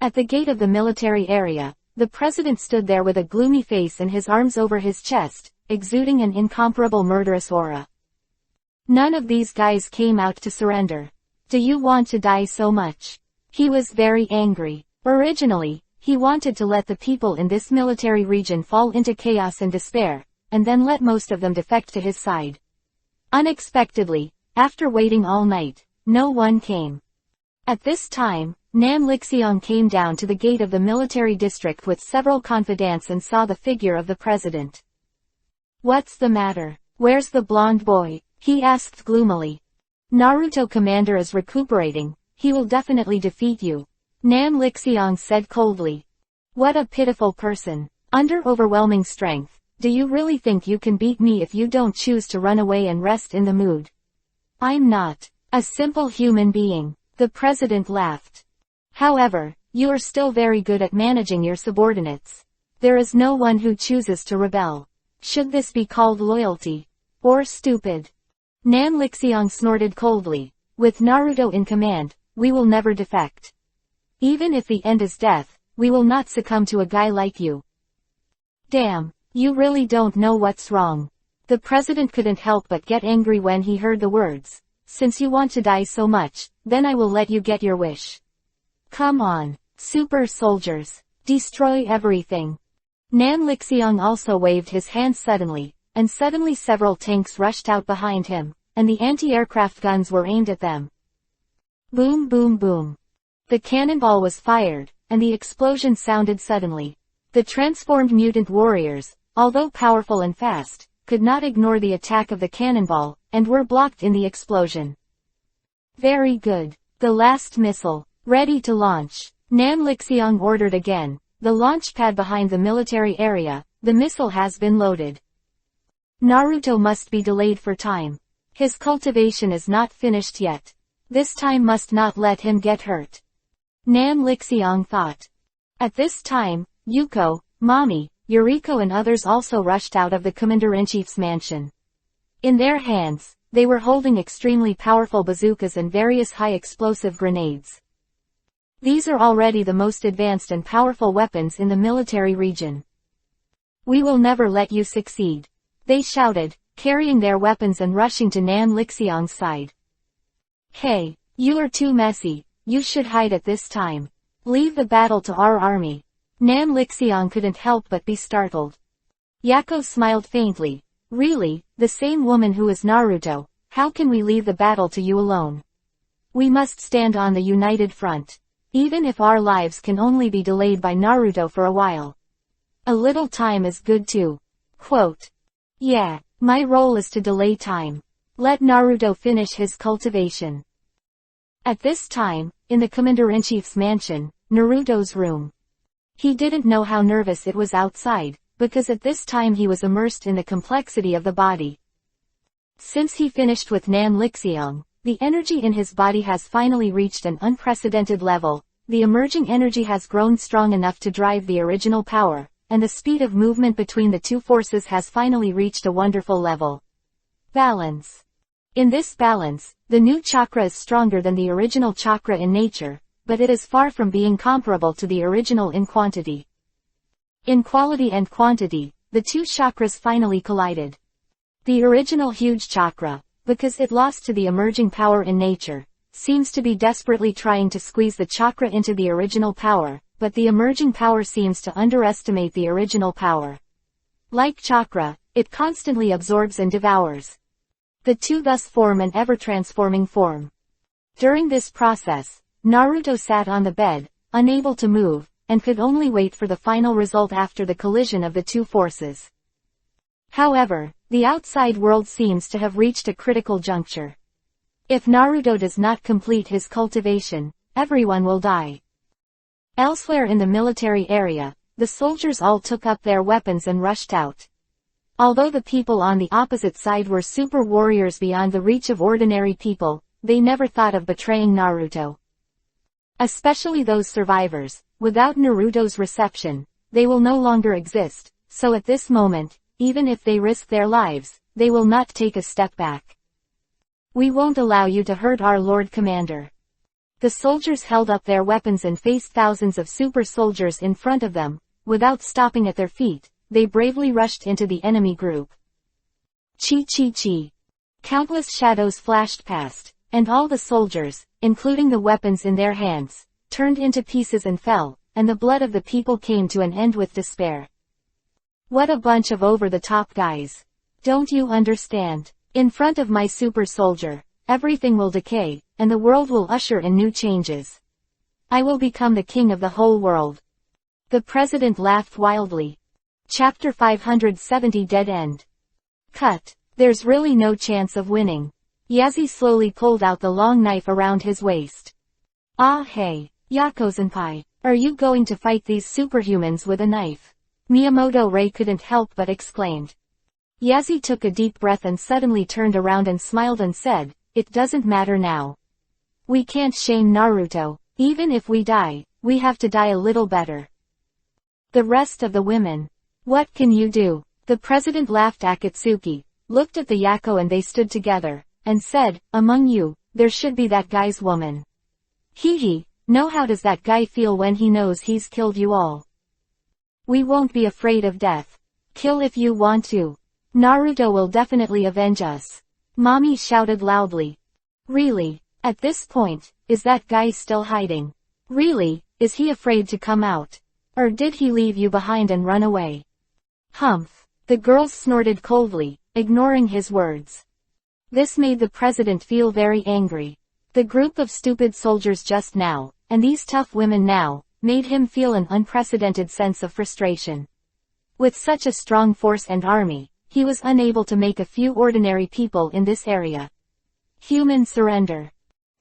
At the gate of the military area, the president stood there with a gloomy face and his arms over his chest, exuding an incomparable murderous aura. None of these guys came out to surrender. Do you want to die so much? He was very angry. Originally, he wanted to let the people in this military region fall into chaos and despair, and then let most of them defect to his side. Unexpectedly, after waiting all night, no one came. At this time, Nan Lixiang came down to the gate of the military district with several confidants and saw the figure of the president. "What's the matter? Where's the blonde boy?" he asked gloomily. "Naruto Commander is recuperating, he will definitely defeat you," Nan Lixiang said coldly. "What a pitiful person. Under overwhelming strength, do you really think you can beat me if you don't choose to run away and rest in the mood?" "I'm not a simple human being," the president laughed. "However, you are still very good at managing your subordinates. There is no one who chooses to rebel. Should this be called loyalty? Or stupid?" Nan Lixiang snorted coldly. "With Naruto in command, we will never defect. Even if the end is death, we will not succumb to a guy like you." "Damn, You really don't know what's wrong. The president couldn't help but get angry when he heard the words. Since you want to die so much, then I will let you get your wish. Come on, super soldiers. Destroy everything. Nan Lixiang also waved his hand suddenly, and suddenly several tanks rushed out behind him, and the anti-aircraft guns were aimed at them. Boom boom boom. The cannonball was fired, and the explosion sounded suddenly. The transformed mutant warriors, although powerful and fast, could not ignore the attack of the cannonball, and were blocked in the explosion. Very good. The last missile. Ready to launch. Nan Lixiang ordered again. The launch pad behind the military area. The missile has been loaded. Naruto must be delayed for time. His cultivation is not finished yet. This time must not let him get hurt. Nan Lixiang thought. At this time, Yuko, Mommy, Yuriko and others also rushed out of the Commander-in-Chief's mansion. In their hands, they were holding extremely powerful bazookas and various high-explosive grenades. These are already the most advanced and powerful weapons in the military region. We will never let you succeed. They shouted, carrying their weapons and rushing to Nan Lixiang's side. Hey, you are too messy, you should hide at this time. Leave the battle to our army. Nan Lixiang couldn't help but be startled. Yako smiled faintly. Really, the same woman who is Naruto, how can we leave the battle to you alone? We must stand on the united front. Even if our lives can only be delayed by Naruto for a while. A little time is good too. Quote. Yeah, my role is to delay time. Let Naruto finish his cultivation. At this time, in the Commander-in-Chief's mansion, Naruto's room. He didn't know how nervous it was outside, because at this time he was immersed in the complexity of the body. Since he finished with Nan Lixiang, the energy in his body has finally reached an unprecedented level. The emerging energy has grown strong enough to drive the original power, and the speed of movement between the two forces has finally reached a wonderful level. Balance. In this balance, the new chakra is stronger than the original chakra in nature, but it is far from being comparable to the original in quantity. In quality and quantity, the two chakras finally collided. The original huge chakra, because it lost to the emerging power in nature, seems to be desperately trying to squeeze the chakra into the original power, but the emerging power seems to underestimate the original power. Like chakra, it constantly absorbs and devours. The two thus form an ever-transforming form. During this process, Naruto sat on the bed, unable to move, and could only wait for the final result after the collision of the two forces. However, the outside world seems to have reached a critical juncture. If Naruto does not complete his cultivation, everyone will die. Elsewhere in the military area, the soldiers all took up their weapons and rushed out. Although the people on the opposite side were super warriors beyond the reach of ordinary people, they never thought of betraying Naruto. Especially those survivors, without Naruto's reception, they will no longer exist, so at this moment, even if they risk their lives, they will not take a step back. We won't allow you to hurt our Lord Commander. The soldiers held up their weapons and faced thousands of super soldiers in front of them. Without stopping at their feet, they bravely rushed into the enemy group. Chi. Countless shadows flashed past, and all the soldiers, including the weapons in their hands, turned into pieces and fell, and the blood of the people came to an end with despair. What a bunch of over-the-top guys. Don't you understand? In front of my super soldier, everything will decay, and the world will usher in new changes. I will become the king of the whole world. The president laughed wildly. Chapter 570 Dead End. Cut. There's really no chance of winning. Yazi slowly pulled out the long knife around his waist. Ah hey, Yako-senpai, are you going to fight these superhumans with a knife? Miyamoto Rei couldn't help but exclaimed. Yazi took a deep breath and suddenly turned around and smiled and said, it doesn't matter now. We can't shame Naruto. Even if we die, we have to die a little better. The rest of the women. What can you do? The president laughed. Akatsuki looked at the Yako and they stood together, and said, among you, there should be that guy's woman. Hee. No, how does that guy feel when he knows he's killed you all? We won't be afraid of death. Kill if you want to. Naruto will definitely avenge us. Mommy shouted loudly. Really? At this point, is that guy still hiding? Really, is he afraid to come out? Or did he leave you behind and run away? Humph. The girls snorted coldly, ignoring his words. This made the president feel very angry. The group of stupid soldiers just now, and these tough women now, made him feel an unprecedented sense of frustration. With such a strong force and army, he was unable to make a few ordinary people in this area. Human surrender.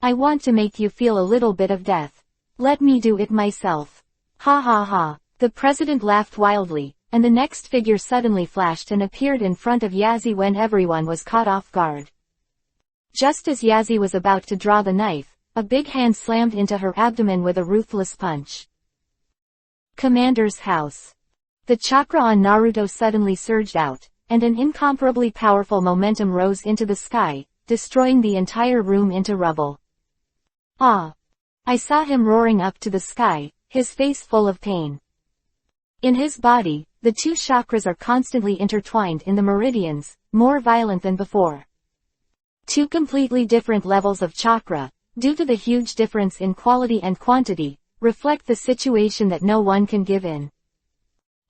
I want to make you feel a little bit of death. Let me do it myself. Ha ha ha. The president laughed wildly, and the next figure suddenly flashed and appeared in front of Yazi when everyone was caught off guard. Just as Yazi was about to draw the knife, a big hand slammed into her abdomen with a ruthless punch. Commander's house. The chakra on Naruto suddenly surged out, and an incomparably powerful momentum rose into the sky, destroying the entire room into rubble. Ah! I saw him roaring up to the sky, his face full of pain. In his body, the two chakras are constantly intertwined in the meridians, more violent than before. Two completely different levels of chakra, due to the huge difference in quality and quantity, reflect the situation that no one can give in.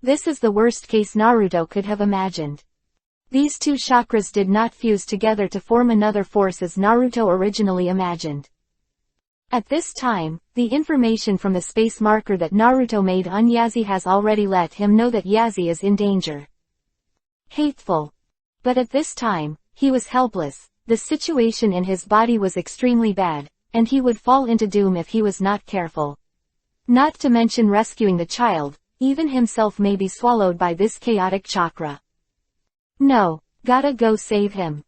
This is the worst case Naruto could have imagined. These two chakras did not fuse together to form another force as Naruto originally imagined. At this time, the information from the space marker that Naruto made on Yazi has already let him know that Yazi is in danger. Hateful. But at this time, he was helpless, the situation in his body was extremely bad, and he would fall into doom if he was not careful. Not to mention rescuing the child, even himself may be swallowed by this chaotic chakra. No, gotta go save him.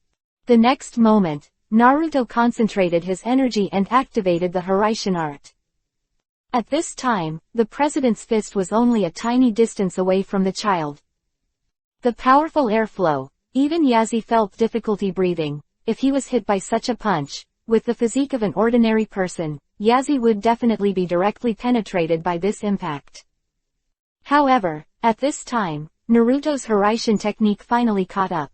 The next moment, Naruto concentrated his energy and activated the Hiraishin art. At this time, the president's fist was only a tiny distance away from the child. The powerful airflow, even Yazi felt difficulty breathing. If he was hit by such a punch, with the physique of an ordinary person, Yazi would definitely be directly penetrated by this impact. However, at this time, Naruto's Hiraishin technique finally caught up.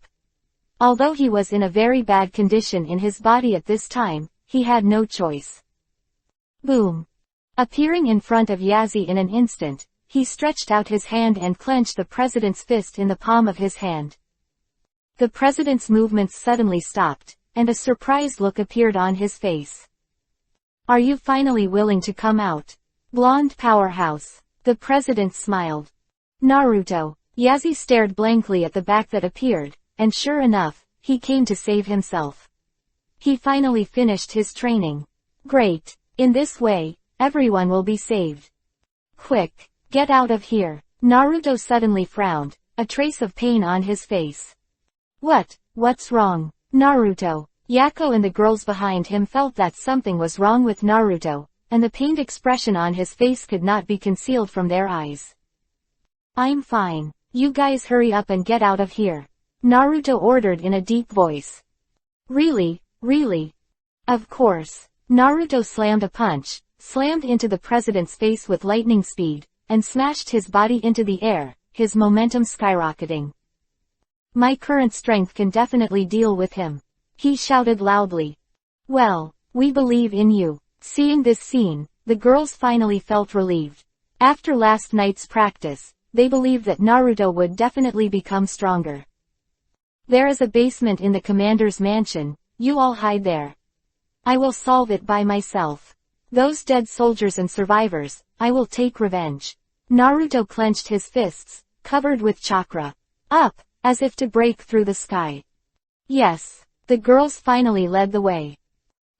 Although he was in a very bad condition in his body at this time, he had no choice. Boom! Appearing in front of Yazi in an instant, he stretched out his hand and clenched the president's fist in the palm of his hand. The president's movements suddenly stopped, and a surprised look appeared on his face. Are you finally willing to come out? Blonde powerhouse. The president smiled. Naruto. Yazi stared blankly at the back that appeared, and sure enough, he came to save himself. He finally finished his training. Great. In this way, everyone will be saved. Quick, get out of here. Naruto suddenly frowned, a trace of pain on his face. What's wrong? Naruto. Yako and the girls behind him felt that something was wrong with Naruto, and the pained expression on his face could not be concealed from their eyes. I'm fine. You guys hurry up and get out of here. Naruto ordered in a deep voice. Really? Of course. Naruto slammed a punch, slammed into the president's face with lightning speed, and smashed his body into the air, his momentum skyrocketing. My current strength can definitely deal with him. He shouted loudly. Well, we believe in you. Seeing this scene, the girls finally felt relieved. After last night's practice, they believed that Naruto would definitely become stronger. There is a basement in the commander's mansion, you all hide there. I will solve it by myself. Those dead soldiers and survivors, I will take revenge. Naruto clenched his fists, covered with chakra. Up, as if to break through the sky. Yes, the girls finally led the way.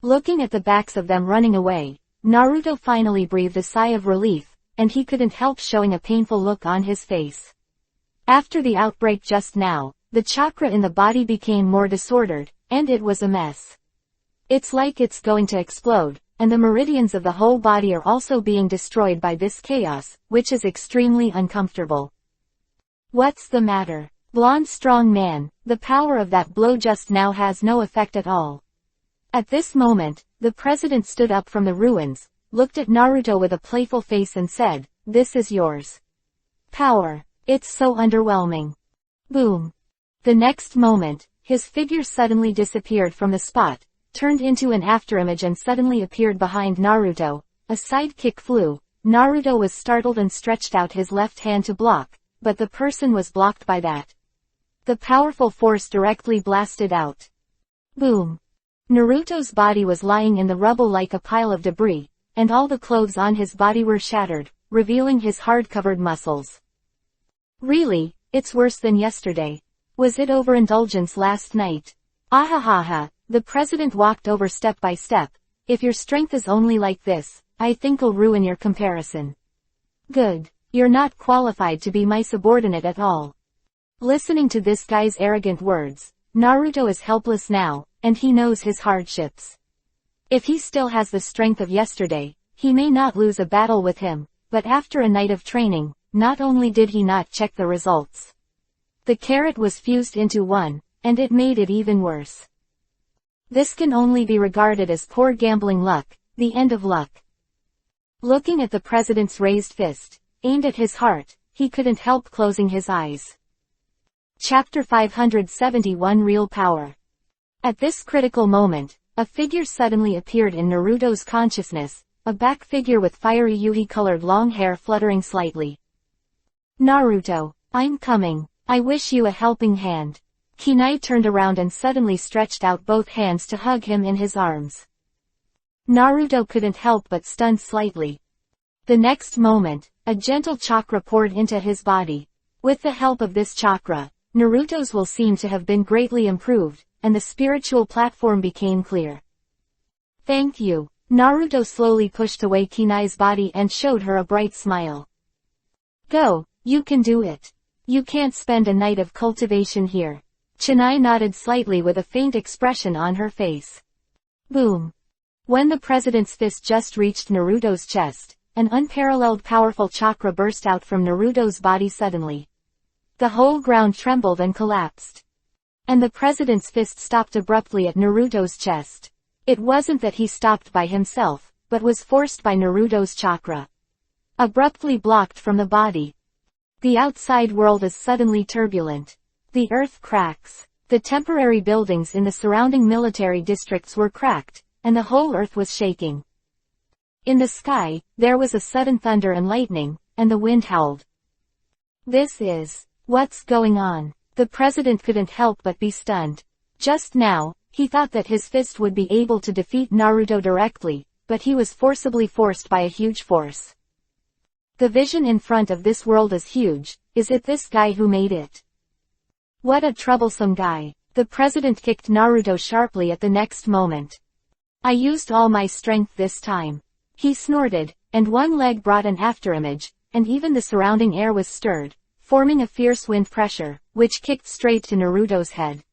Looking at the backs of them running away, Naruto finally breathed a sigh of relief, and he couldn't help showing a painful look on his face. After the outbreak just now, the chakra in the body became more disordered, and it was a mess. It's like it's going to explode, and the meridians of the whole body are also being destroyed by this chaos, which is extremely uncomfortable. What's the matter? Blonde strong man, the power of that blow just now has no effect at all. At this moment, the president stood up from the ruins, looked at Naruto with a playful face and said, "This is yours." Power. It's so underwhelming. Boom. The next moment, his figure suddenly disappeared from the spot, turned into an afterimage and suddenly appeared behind Naruto. A sidekick flew. Naruto was startled and stretched out his left hand to block, but the person was blocked by that. The powerful force directly blasted out. Boom. Naruto's body was lying in the rubble like a pile of debris, and all the clothes on his body were shattered, revealing his hard-covered muscles. Really, it's worse than yesterday. Was it overindulgence last night? Ahahaha, the president walked over step by step. If your strength is only like this, I think I'll ruin your comparison. Good. You're not qualified to be my subordinate at all. Listening to this guy's arrogant words, Naruto is helpless now, and he knows his hardships. If he still has the strength of yesterday, he may not lose a battle with him, but after a night of training, not only did he not check the results. The carrot was fused into one, and it made it even worse. This can only be regarded as poor gambling luck, the end of luck. Looking at the president's raised fist, aimed at his heart, he couldn't help closing his eyes. Chapter 571 Real Power. At this critical moment, a figure suddenly appeared in Naruto's consciousness, a back figure with fiery Yuhi-colored long hair fluttering slightly. Naruto, I'm coming. I wish you a helping hand. Kunai turned around and suddenly stretched out both hands to hug him in his arms. Naruto couldn't help but stun slightly. The next moment, a gentle chakra poured into his body. With the help of this chakra, Naruto's will seemed to have been greatly improved, and the spiritual platform became clear. Thank you. Naruto slowly pushed away Kunai's body and showed her a bright smile. Go, you can do it. You can't spend a night of cultivation here. Kunai nodded slightly with a faint expression on her face. Boom. When the president's fist just reached Naruto's chest, an unparalleled powerful chakra burst out from Naruto's body suddenly. The whole ground trembled and collapsed. And the president's fist stopped abruptly at Naruto's chest. It wasn't that he stopped by himself, but was forced by Naruto's chakra. Abruptly blocked from the body. The outside world is suddenly turbulent. The earth cracks. The temporary buildings in the surrounding military districts were cracked, and the whole earth was shaking. In the sky, there was a sudden thunder and lightning, and the wind howled. What's going on? The president couldn't help but be stunned. Just now, he thought that his fist would be able to defeat Naruto directly, but he was forcibly forced by a huge force. The vision in front of this world is huge. Is it this guy who made it? What a troublesome guy. The president kicked Naruto sharply at the next moment. I used all my strength this time. He snorted, and one leg brought an afterimage, and even the surrounding air was stirred, forming a fierce wind pressure, which kicked straight to Naruto's head.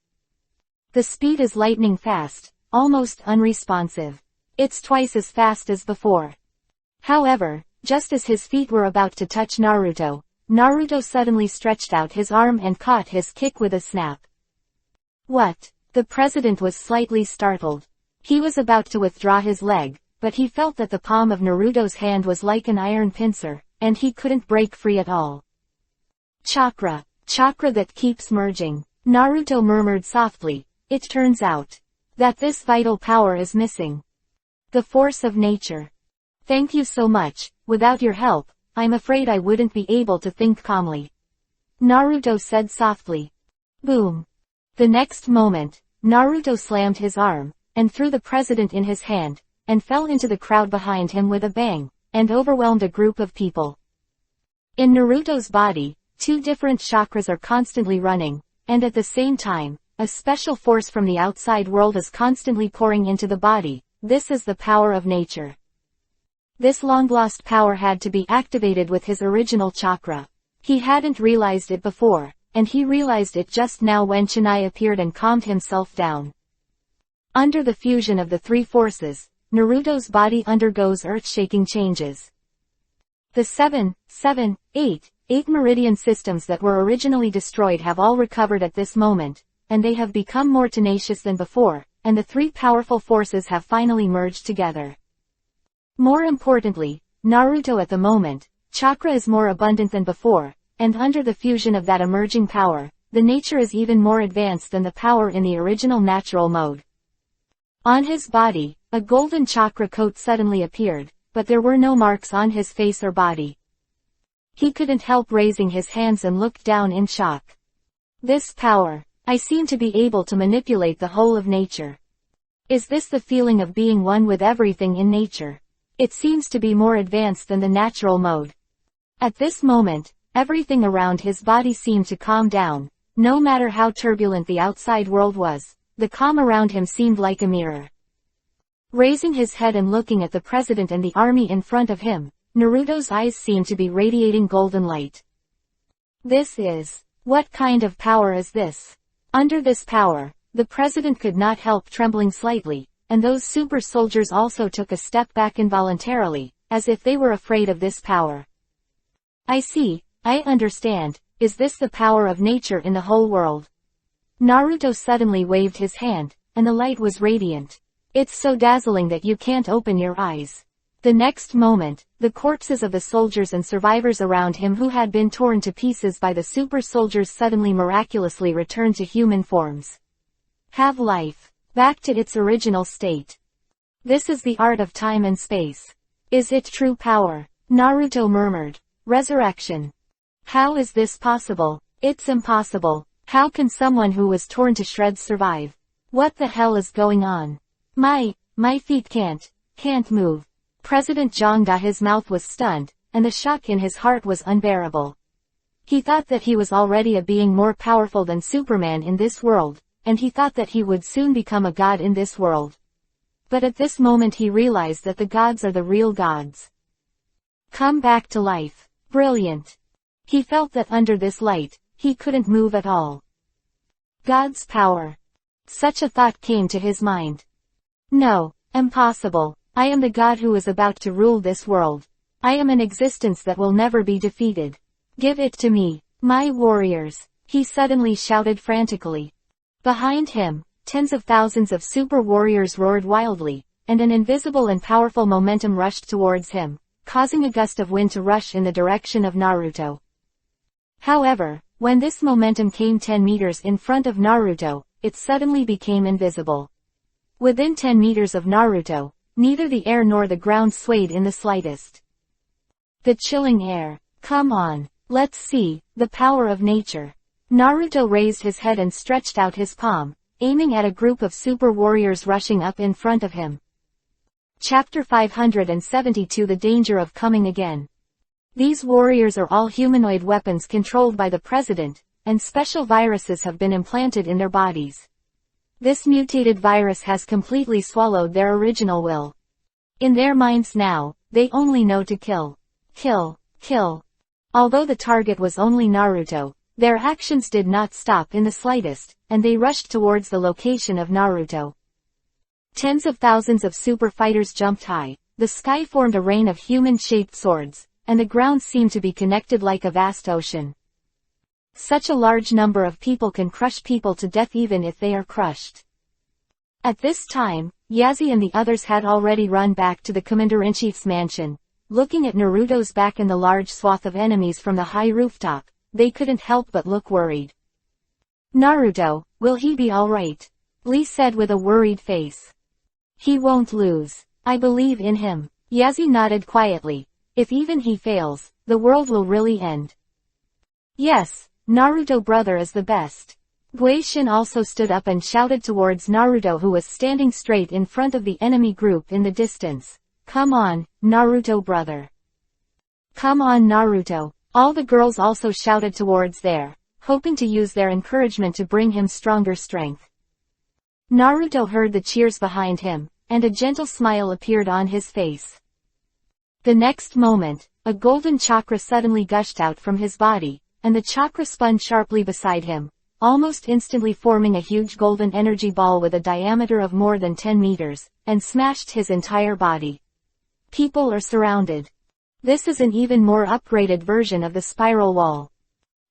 The speed is lightning fast, almost unresponsive. It's twice as fast as before. However, just as his feet were about to touch Naruto, Naruto suddenly stretched out his arm and caught his kick with a snap. What? The president was slightly startled. He was about to withdraw his leg, but he felt that the palm of Naruto's hand was like an iron pincer, and he couldn't break free at all. Chakra. Chakra that keeps merging. Naruto murmured softly. It turns out that this vital power is missing. The force of nature. Thank you so much. Without your help, I'm afraid I wouldn't be able to think calmly. Naruto said softly. Boom. The next moment, Naruto slammed his arm, and threw the president in his hand, and fell into the crowd behind him with a bang, and overwhelmed a group of people. In Naruto's body, two different chakras are constantly running, and at the same time, a special force from the outside world is constantly pouring into the body. This is the power of nature. This long-lost power had to be activated with his original chakra. He hadn't realized it before, and he realized it just now when Kunai appeared and calmed himself down. Under the fusion of the three forces, Naruto's body undergoes earth-shaking changes. The 8 meridian systems that were originally destroyed have all recovered at this moment, and they have become more tenacious than before, and the three powerful forces have finally merged together. More importantly, Naruto at the moment, chakra is more abundant than before, and under the fusion of that emerging power, the nature is even more advanced than the power in the original natural mode. On his body, a golden chakra coat suddenly appeared, but there were no marks on his face or body. He couldn't help raising his hands and looked down in shock. This power. I seem to be able to manipulate the whole of nature. Is this the feeling of being one with everything in nature? It seems to be more advanced than the natural mode. At this moment, everything around his body seemed to calm down. No matter how turbulent the outside world was, the calm around him seemed like a mirror. Raising his head and looking at the president and the army in front of him, Naruto's eyes seemed to be radiating golden light. What kind of power is this? Under this power, the president could not help trembling slightly, and those super soldiers also took a step back involuntarily, as if they were afraid of this power. I see, I understand, is this the power of nature in the whole world? Naruto suddenly waved his hand, and the light was radiant. It's so dazzling that you can't open your eyes. The next moment, the corpses of the soldiers and survivors around him who had been torn to pieces by the super soldiers suddenly miraculously returned to human forms. Have life back to its original state. This is the art of time and space. Is it true power? Naruto murmured. Resurrection. How is this possible? It's impossible. How can someone who was torn to shreds survive? What the hell is going on? My feet can't move. President Jongda, his mouth was stunned, and the shock in his heart was unbearable. He thought that he was already a being more powerful than Superman in this world, and he thought that he would soon become a god in this world. But at this moment he realized that the gods are the real gods. Come back to life. Brilliant. He felt that under this light, he couldn't move at all. God's power. Such a thought came to his mind. No, impossible. I am the god who is about to rule this world. I am an existence that will never be defeated. Give it to me, my warriors, he suddenly shouted frantically. Behind him, tens of thousands of super warriors roared wildly, and an invisible and powerful momentum rushed towards him, causing a gust of wind to rush in the direction of Naruto. However, when this momentum came 10 meters in front of Naruto, it suddenly became invisible. Within 10 meters of Naruto, neither the air nor the ground swayed in the slightest. The chilling air. Come on, let's see, the power of nature. Naruto raised his head and stretched out his palm, aiming at a group of super warriors rushing up in front of him. Chapter 572 The Danger of Coming Again. These warriors are all humanoid weapons controlled by the president, and special viruses have been implanted in their bodies. This mutated virus has completely swallowed their original will. In their minds now, they only know to kill. Kill, kill. Although the target was only Naruto, their actions did not stop in the slightest, and they rushed towards the location of Naruto. Tens of thousands of super fighters jumped high, the sky formed a rain of human-shaped swords, and the ground seemed to be connected like a vast ocean. Such a large number of people can crush people to death even if they are crushed. At this time, Yazi and the others had already run back to the Commander-in-Chief's mansion. Looking at Naruto's back and the large swath of enemies from the high rooftop, they couldn't help but look worried. Naruto, will he be alright? Lee said with a worried face. He won't lose. I believe in him. Yazi nodded quietly. If even he fails, the world will really end. Yes, Naruto brother is the best. Guishin also stood up and shouted towards Naruto, who was standing straight in front of the enemy group in the distance. Come on, Naruto brother. Come on Naruto. All the girls also shouted towards there, hoping to use their encouragement to bring him stronger strength. Naruto heard the cheers behind him, and a gentle smile appeared on his face. The next moment, a golden chakra suddenly gushed out from his body, and the chakra spun sharply beside him, almost instantly forming a huge golden energy ball with a diameter of more than 10 meters, and smashed his entire body. People are surrounded. This is an even more upgraded version of the spiral wall.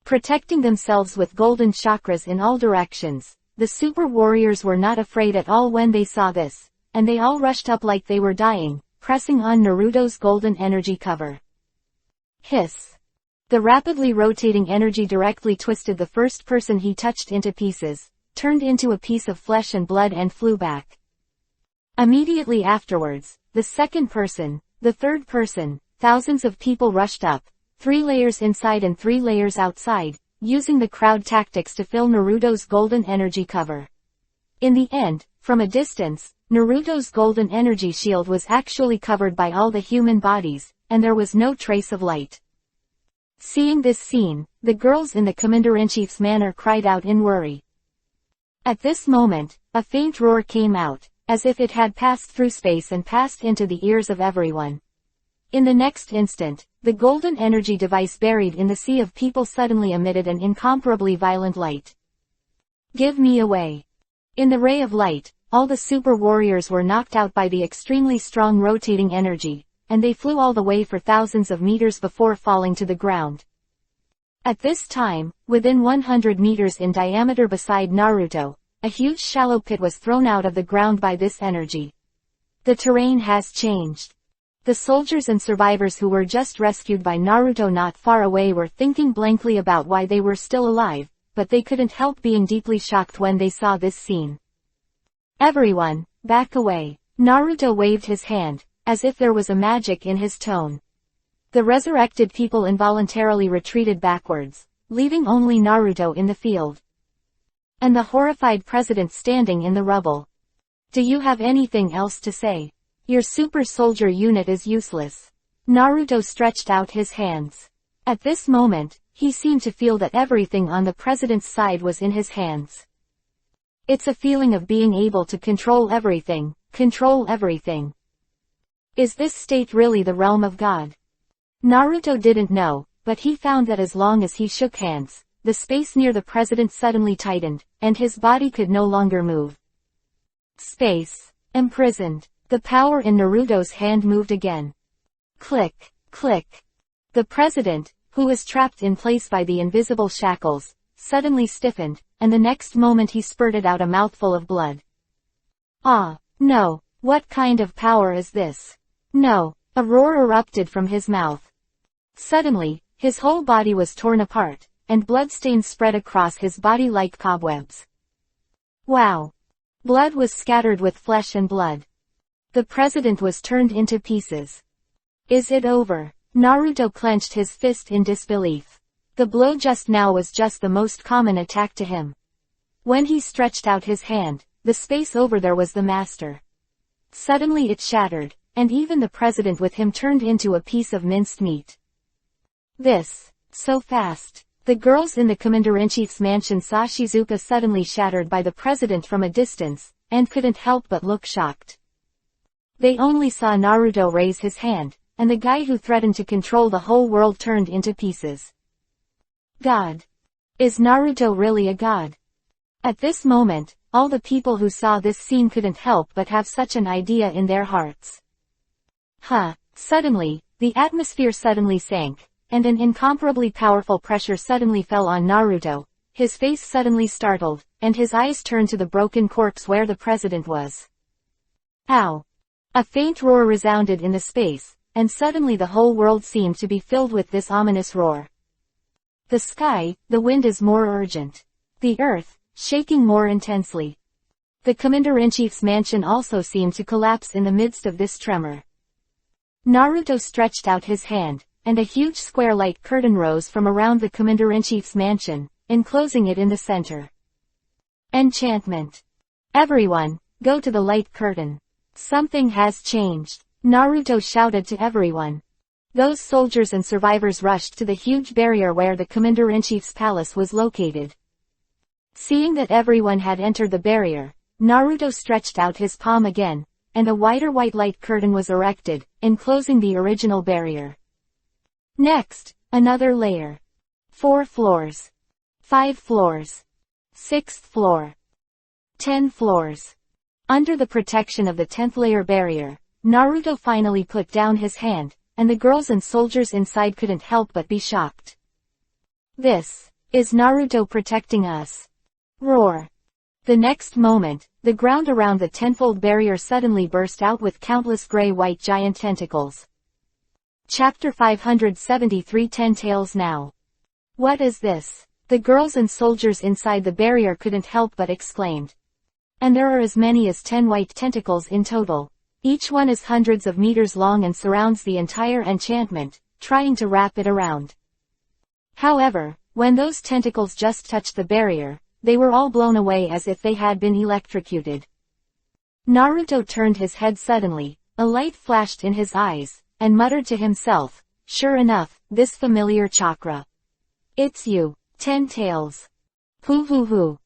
Protecting themselves with golden chakras in all directions, the super warriors were not afraid at all when they saw this, and they all rushed up like they were dying, pressing on Naruto's golden energy cover. Hiss. The rapidly rotating energy directly twisted the first person he touched into pieces, turned into a piece of flesh and blood and flew back. Immediately afterwards, the second person, the third person, thousands of people rushed up, 3 layers inside and 3 layers outside, using the crowd tactics to fill Naruto's golden energy cover. In the end, from a distance, Naruto's golden energy shield was actually covered by all the human bodies, and there was no trace of light. Seeing this scene, the girls in the Commander-in-Chief's manor cried out in worry. At this moment, a faint roar came out, as if it had passed through space and passed into the ears of everyone. In the next instant, the golden energy device buried in the sea of people suddenly emitted an incomparably violent light. Give me away. In the ray of light, all the super warriors were knocked out by the extremely strong rotating energy, and they flew all the way for thousands of meters before falling to the ground. At this time, within 100 meters in diameter beside Naruto, a huge shallow pit was thrown out of the ground by this energy. The terrain has changed. The soldiers and survivors who were just rescued by Naruto not far away were thinking blankly about why they were still alive, but they couldn't help being deeply shocked when they saw this scene. Everyone, back away. Naruto waved his hand, as if there was a magic in his tone. The resurrected people involuntarily retreated backwards, leaving only Naruto in the field. And the horrified president standing in the rubble. Do you have anything else to say? Your super soldier unit is useless. Naruto stretched out his hands. At this moment, he seemed to feel that everything on the president's side was in his hands. It's a feeling of being able to control everything, control everything. Is this state really the realm of God? Naruto didn't know, but he found that as long as he shook hands, the space near the president suddenly tightened, and his body could no longer move. Space. Imprisoned. The power in Naruto's hand moved again. Click, click. The president, who was trapped in place by the invisible shackles, suddenly stiffened, and the next moment he spurted out a mouthful of blood. Ah, no, what kind of power is this? No, a roar erupted from his mouth. Suddenly, his whole body was torn apart, and bloodstains spread across his body like cobwebs. Wow! Blood was scattered with flesh and blood. The president was turned into pieces. Is it over? Naruto clenched his fist in disbelief. The blow just now was just the most common attack to him. When he stretched out his hand, the space over there was the master. Suddenly it shattered, and even the president with him turned into a piece of minced meat. So fast. The girls in the Commander-in-Chief's mansion saw Shizuka suddenly shattered by the president from a distance, and couldn't help but look shocked. They only saw Naruto raise his hand, and the guy who threatened to control the whole world turned into pieces. God. Is Naruto really a god? At this moment, all the people who saw this scene couldn't help but have such an idea in their hearts. Suddenly, the atmosphere suddenly sank, and an incomparably powerful pressure suddenly fell on Naruto. His face suddenly startled, and his eyes turned to the broken corpse where the president was. Ow! A faint roar resounded in the space, and suddenly the whole world seemed to be filled with this ominous roar. The sky, the wind is more urgent. The earth, shaking more intensely. The Commander-in-Chief's mansion also seemed to collapse in the midst of this tremor. Naruto stretched out his hand, and a huge square-like curtain rose from around the Commander-in-Chief's mansion, enclosing it in the center. Enchantment. Everyone, go to the light curtain. Something has changed. Naruto shouted to everyone. Those soldiers and survivors rushed to the huge barrier where the Commander-in-Chief's palace was located. Seeing that everyone had entered the barrier, Naruto stretched out his palm again, and a wider white light curtain was erected, enclosing the original barrier. Next, another layer. 4 floors. 5 floors. 6th floor. 10 floors. Under the protection of the 10th layer barrier, Naruto finally put down his hand, and the girls and soldiers inside couldn't help but be shocked. This is Naruto protecting us. Roar. The next moment, the ground around the tenfold barrier suddenly burst out with countless gray-white giant tentacles. Chapter 573 Ten Tails Now. What is this? The girls and soldiers inside the barrier couldn't help but exclaimed. And there are as many as 10 white tentacles in total. Each one is hundreds of meters long and surrounds the entire enchantment, trying to wrap it around. However, when those tentacles just touched the barrier, they were all blown away as if they had been electrocuted. Naruto turned his head suddenly, a light flashed in his eyes, and muttered to himself, "Sure enough, this familiar chakra. It's you, Ten Tails." Hoo hoo hoo.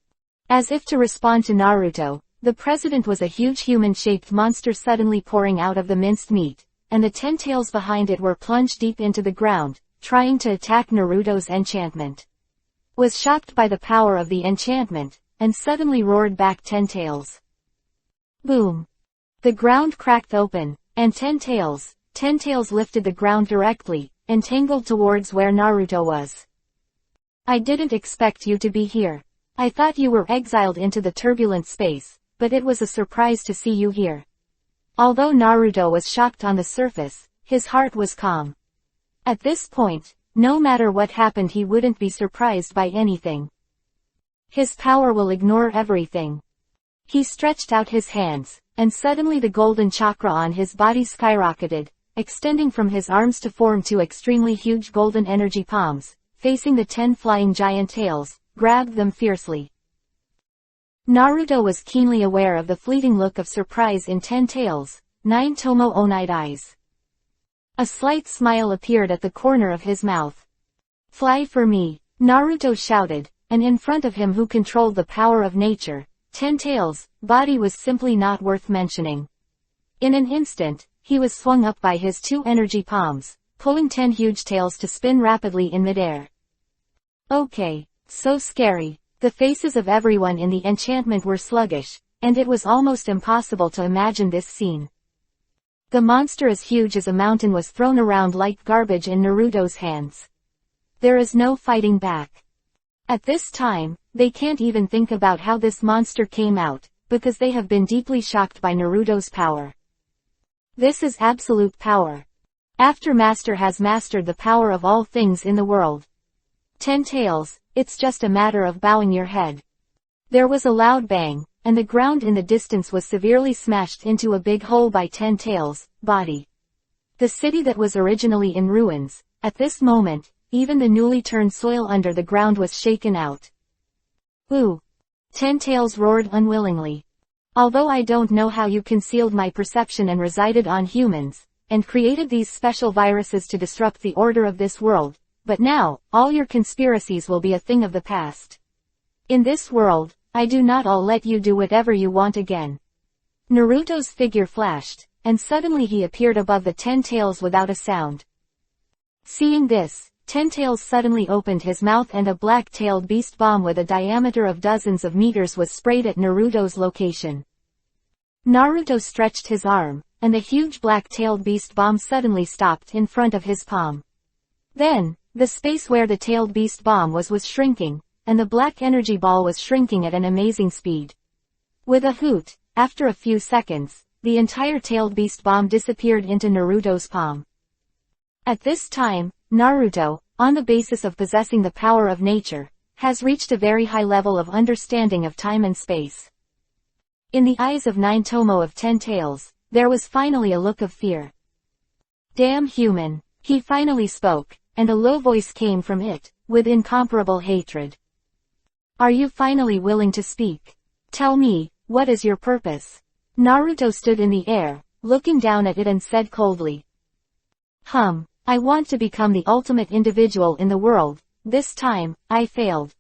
As if to respond to Naruto, the president was a huge human-shaped monster suddenly pouring out of the minced meat, and the 10 tails behind it were plunged deep into the ground, trying to attack Naruto's enchantment. Was shocked by the power of the enchantment, and suddenly roared back 10 tails. Boom. The ground cracked open, and 10 tails lifted the ground directly, and tangled towards where Naruto was. I didn't expect you to be here. I thought you were exiled into the turbulent space, but it was a surprise to see you here. Although Naruto was shocked on the surface, his heart was calm. At this point, no matter what happened he wouldn't be surprised by anything. His power will ignore everything. He stretched out his hands, and suddenly the golden chakra on his body skyrocketed, extending from his arms to form two extremely huge golden energy palms, facing the 10 flying giant tails, grabbed them fiercely. Naruto was keenly aware of the fleeting look of surprise in 10 tails, 9 Tomo-onide eyes. A slight smile appeared at the corner of his mouth. Fly for me, Naruto shouted, and in front of him who controlled the power of nature, 10 tails, body was simply not worth mentioning. In an instant, he was swung up by his 2 energy palms, pulling 10 huge tails to spin rapidly in midair. Okay, so scary. The faces of everyone in the enchantment were sluggish, and it was almost impossible to imagine this scene. The monster as huge as a mountain was thrown around like garbage in Naruto's hands. There is no fighting back. At this time, they can't even think about how this monster came out, because they have been deeply shocked by Naruto's power. This is absolute power. After Master has mastered the power of all things in the world. 10 tails, it's just a matter of bowing your head. There was a loud bang, and the ground in the distance was severely smashed into a big hole by 10 tails, body. The city that was originally in ruins, at this moment, even the newly turned soil under the ground was shaken out. Ooh! 10 tails roared unwillingly. Although I don't know how you concealed my perception and resided on humans, and created these special viruses to disrupt the order of this world, but now, all your conspiracies will be a thing of the past. In this world, I do not all let you do whatever you want again. Naruto's figure flashed, and suddenly he appeared above the 10 tails without a sound. Seeing this, 10 tails suddenly opened his mouth and a black-tailed beast bomb with a diameter of dozens of meters was sprayed at Naruto's location. Naruto stretched his arm, and the huge black-tailed beast bomb suddenly stopped in front of his palm. Then, the space where the tailed beast bomb was shrinking, and the black energy ball was shrinking at an amazing speed. With a hoot, after a few seconds, the entire tailed beast bomb disappeared into Naruto's palm. At this time, Naruto, on the basis of possessing the power of nature, has reached a very high level of understanding of time and space. In the eyes of 9 Tomo of 10 tails, there was finally a look of fear. Damn human, he finally spoke, and a low voice came from it, with incomparable hatred. Are you finally willing to speak? Tell me, what is your purpose? Naruto stood in the air, looking down at it and said coldly. I want to become the ultimate individual in the world. This time, I failed.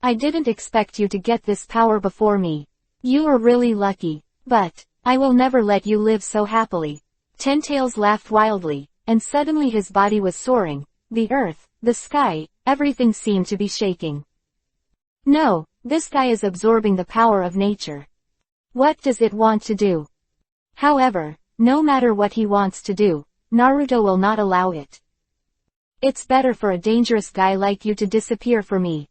I didn't expect you to get this power before me. You are really lucky, but I will never let you live so happily. 10 tails laughed wildly, and suddenly his body was soaring. The earth, the sky, everything seemed to be shaking. No, this guy is absorbing the power of nature. What does it want to do? However, no matter what he wants to do, Naruto will not allow it. It's better for a dangerous guy like you to disappear for me.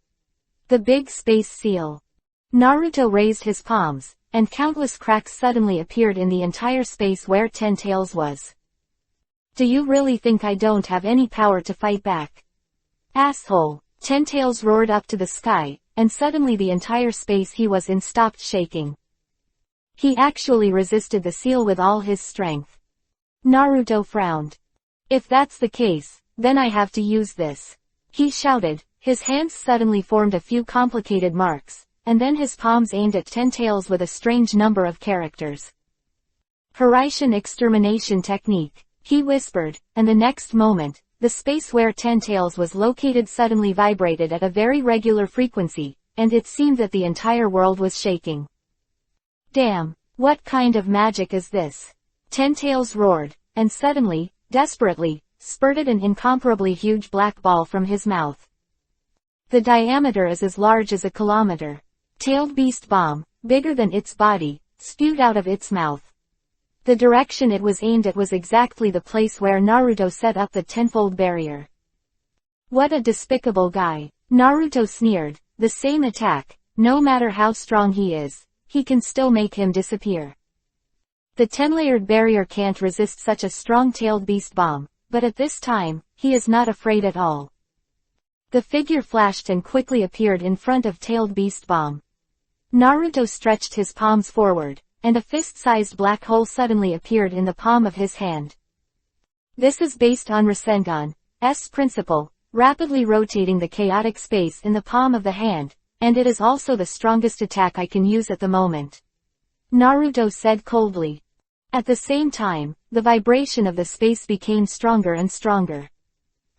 The big space seal. Naruto raised his palms, and countless cracks suddenly appeared in the entire space where 10 tails was. Do you really think I don't have any power to fight back? Asshole! Ten Tails roared up to the sky, and suddenly the entire space he was in stopped shaking. He actually resisted the seal with all his strength. Naruto frowned. If that's the case, then I have to use this. He shouted. His hands suddenly formed a few complicated marks, and then his palms aimed at Ten Tails with a strange number of characters. Hiraishin extermination technique, he whispered, and the next moment, the space where Ten Tails was located suddenly vibrated at a very regular frequency, and it seemed that the entire world was shaking. Damn, what kind of magic is this? Ten Tails roared, and suddenly, desperately, spurted an incomparably huge black ball from his mouth. The diameter is as large as a kilometer. Tailed beast bomb, bigger than its body, spewed out of its mouth. The direction it was aimed at was exactly the place where Naruto set up the tenfold barrier. What a despicable guy. Naruto sneered. The same attack, no matter how strong he is, he can still make him disappear. The 10-layered barrier can't resist such a strong tailed beast bomb, but at this time, he is not afraid at all. The figure flashed and quickly appeared in front of tailed beast bomb. Naruto stretched his palms forward, and a fist-sized black hole suddenly appeared in the palm of his hand. This is based on Rasengan's principle, rapidly rotating the chaotic space in the palm of the hand, and it is also the strongest attack I can use at the moment. Naruto said coldly. At the same time, the vibration of the space became stronger and stronger.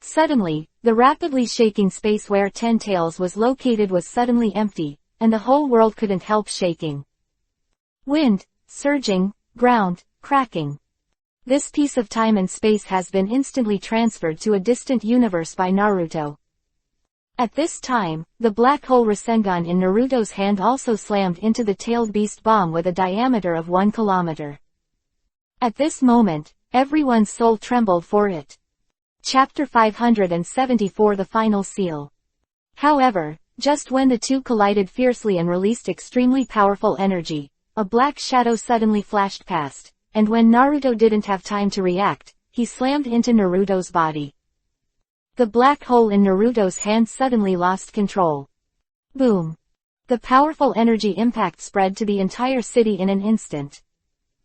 Suddenly, the rapidly shaking space where Ten Tails was located was suddenly empty, and the whole world couldn't help shaking. Wind, surging, ground, cracking. This piece of time and space has been instantly transferred to a distant universe by Naruto. At this time, the black hole Rasengan in Naruto's hand also slammed into the tailed beast bomb with a diameter of 1 kilometer. At this moment, everyone's soul trembled for it. Chapter 574 The Final Seal. However, just when the two collided fiercely and released extremely powerful energy, a black shadow suddenly flashed past, and when Naruto didn't have time to react, he slammed into Naruto's body. The black hole in Naruto's hand suddenly lost control. Boom! The powerful energy impact spread to the entire city in an instant.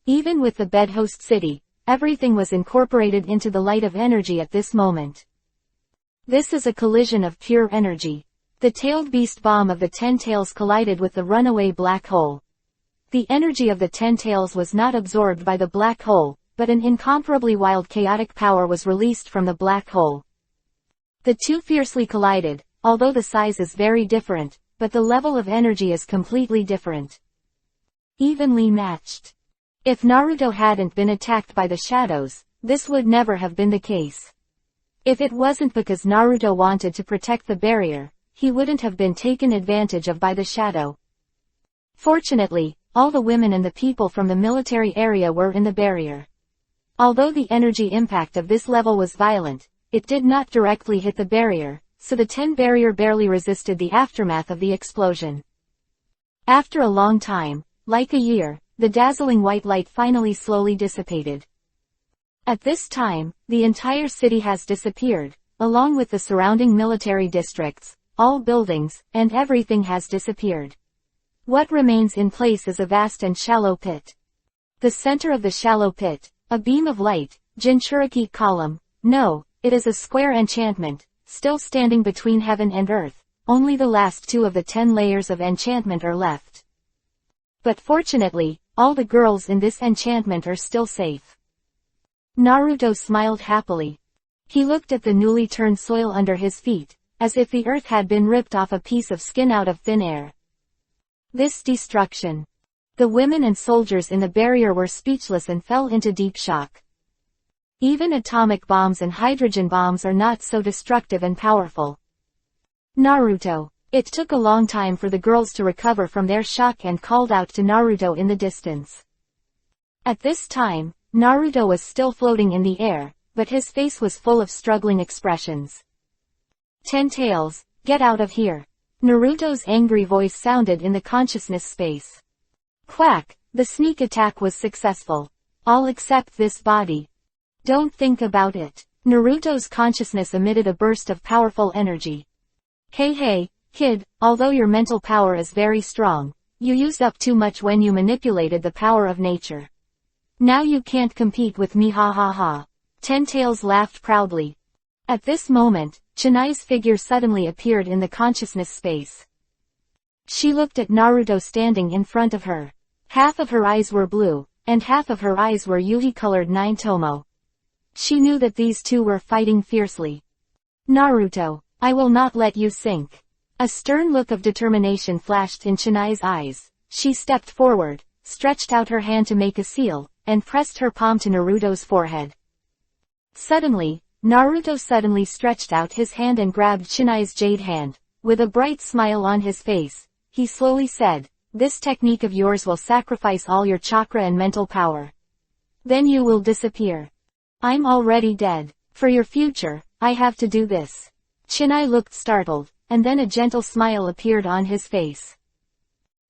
Even with the bedhost city, everything was incorporated into the light of energy at this moment. This is a collision of pure energy. The tailed beast bomb of the Ten Tails collided with the runaway black hole. The energy of the Ten Tails was not absorbed by the black hole, but an incomparably wild chaotic power was released from the black hole. The two fiercely collided, although the size is very different, but the level of energy is completely different. Evenly matched. If Naruto hadn't been attacked by the shadows, this would never have been the case. If it wasn't because Naruto wanted to protect the barrier, he wouldn't have been taken advantage of by the shadow. Fortunately, all the women and the people from the military area were in the barrier. Although the energy impact of this level was violent, it did not directly hit the barrier, so the 10 barrier barely resisted the aftermath of the explosion. After a long time, like a year, the dazzling white light finally slowly dissipated. At this time, the entire city has disappeared, along with the surrounding military districts, all buildings, and everything has disappeared. What remains in place is a vast and shallow pit. The center of the shallow pit, a beam of light, Jinchuriki column, no, it is a square enchantment, still standing between heaven and earth, only the last 2 of the 10 layers of enchantment are left. But fortunately, all the girls in this enchantment are still safe. Naruto smiled happily. He looked at the newly turned soil under his feet, as if the earth had been ripped off a piece of skin out of thin air. This destruction. The women and soldiers in the barrier were speechless and fell into deep shock. Even atomic bombs and hydrogen bombs are not so destructive and powerful. Naruto. It took a long time for the girls to recover from their shock and called out to Naruto in the distance. At this time, Naruto was still floating in the air, but his face was full of struggling expressions. 10 Tails, get out of here. Naruto's angry voice sounded in the consciousness space. Quack, the sneak attack was successful. All except this body. Don't think about it. Naruto's consciousness emitted a burst of powerful energy. Hey, kid, although your mental power is very strong, you used up too much when you manipulated the power of nature. Now you can't compete with me, ha ha ha. Ten Tails laughed proudly. At this moment, Chennai's figure suddenly appeared in the consciousness space. She looked at Naruto standing in front of her. Half of her eyes were blue, and half of her eyes were Yuhi-colored Nine Tomo. She knew that these two were fighting fiercely. Naruto, I will not let you sink. A stern look of determination flashed in Chennai's eyes. She stepped forward, stretched out her hand to make a seal, and pressed her palm to Naruto's forehead. Suddenly, Naruto suddenly stretched out his hand and grabbed Chennai's jade hand. With a bright smile on his face, he slowly said, "This technique of yours will sacrifice all your chakra and mental power. Then you will disappear. I'm already dead. For your future, I have to do this." Chennai looked startled, and then a gentle smile appeared on his face.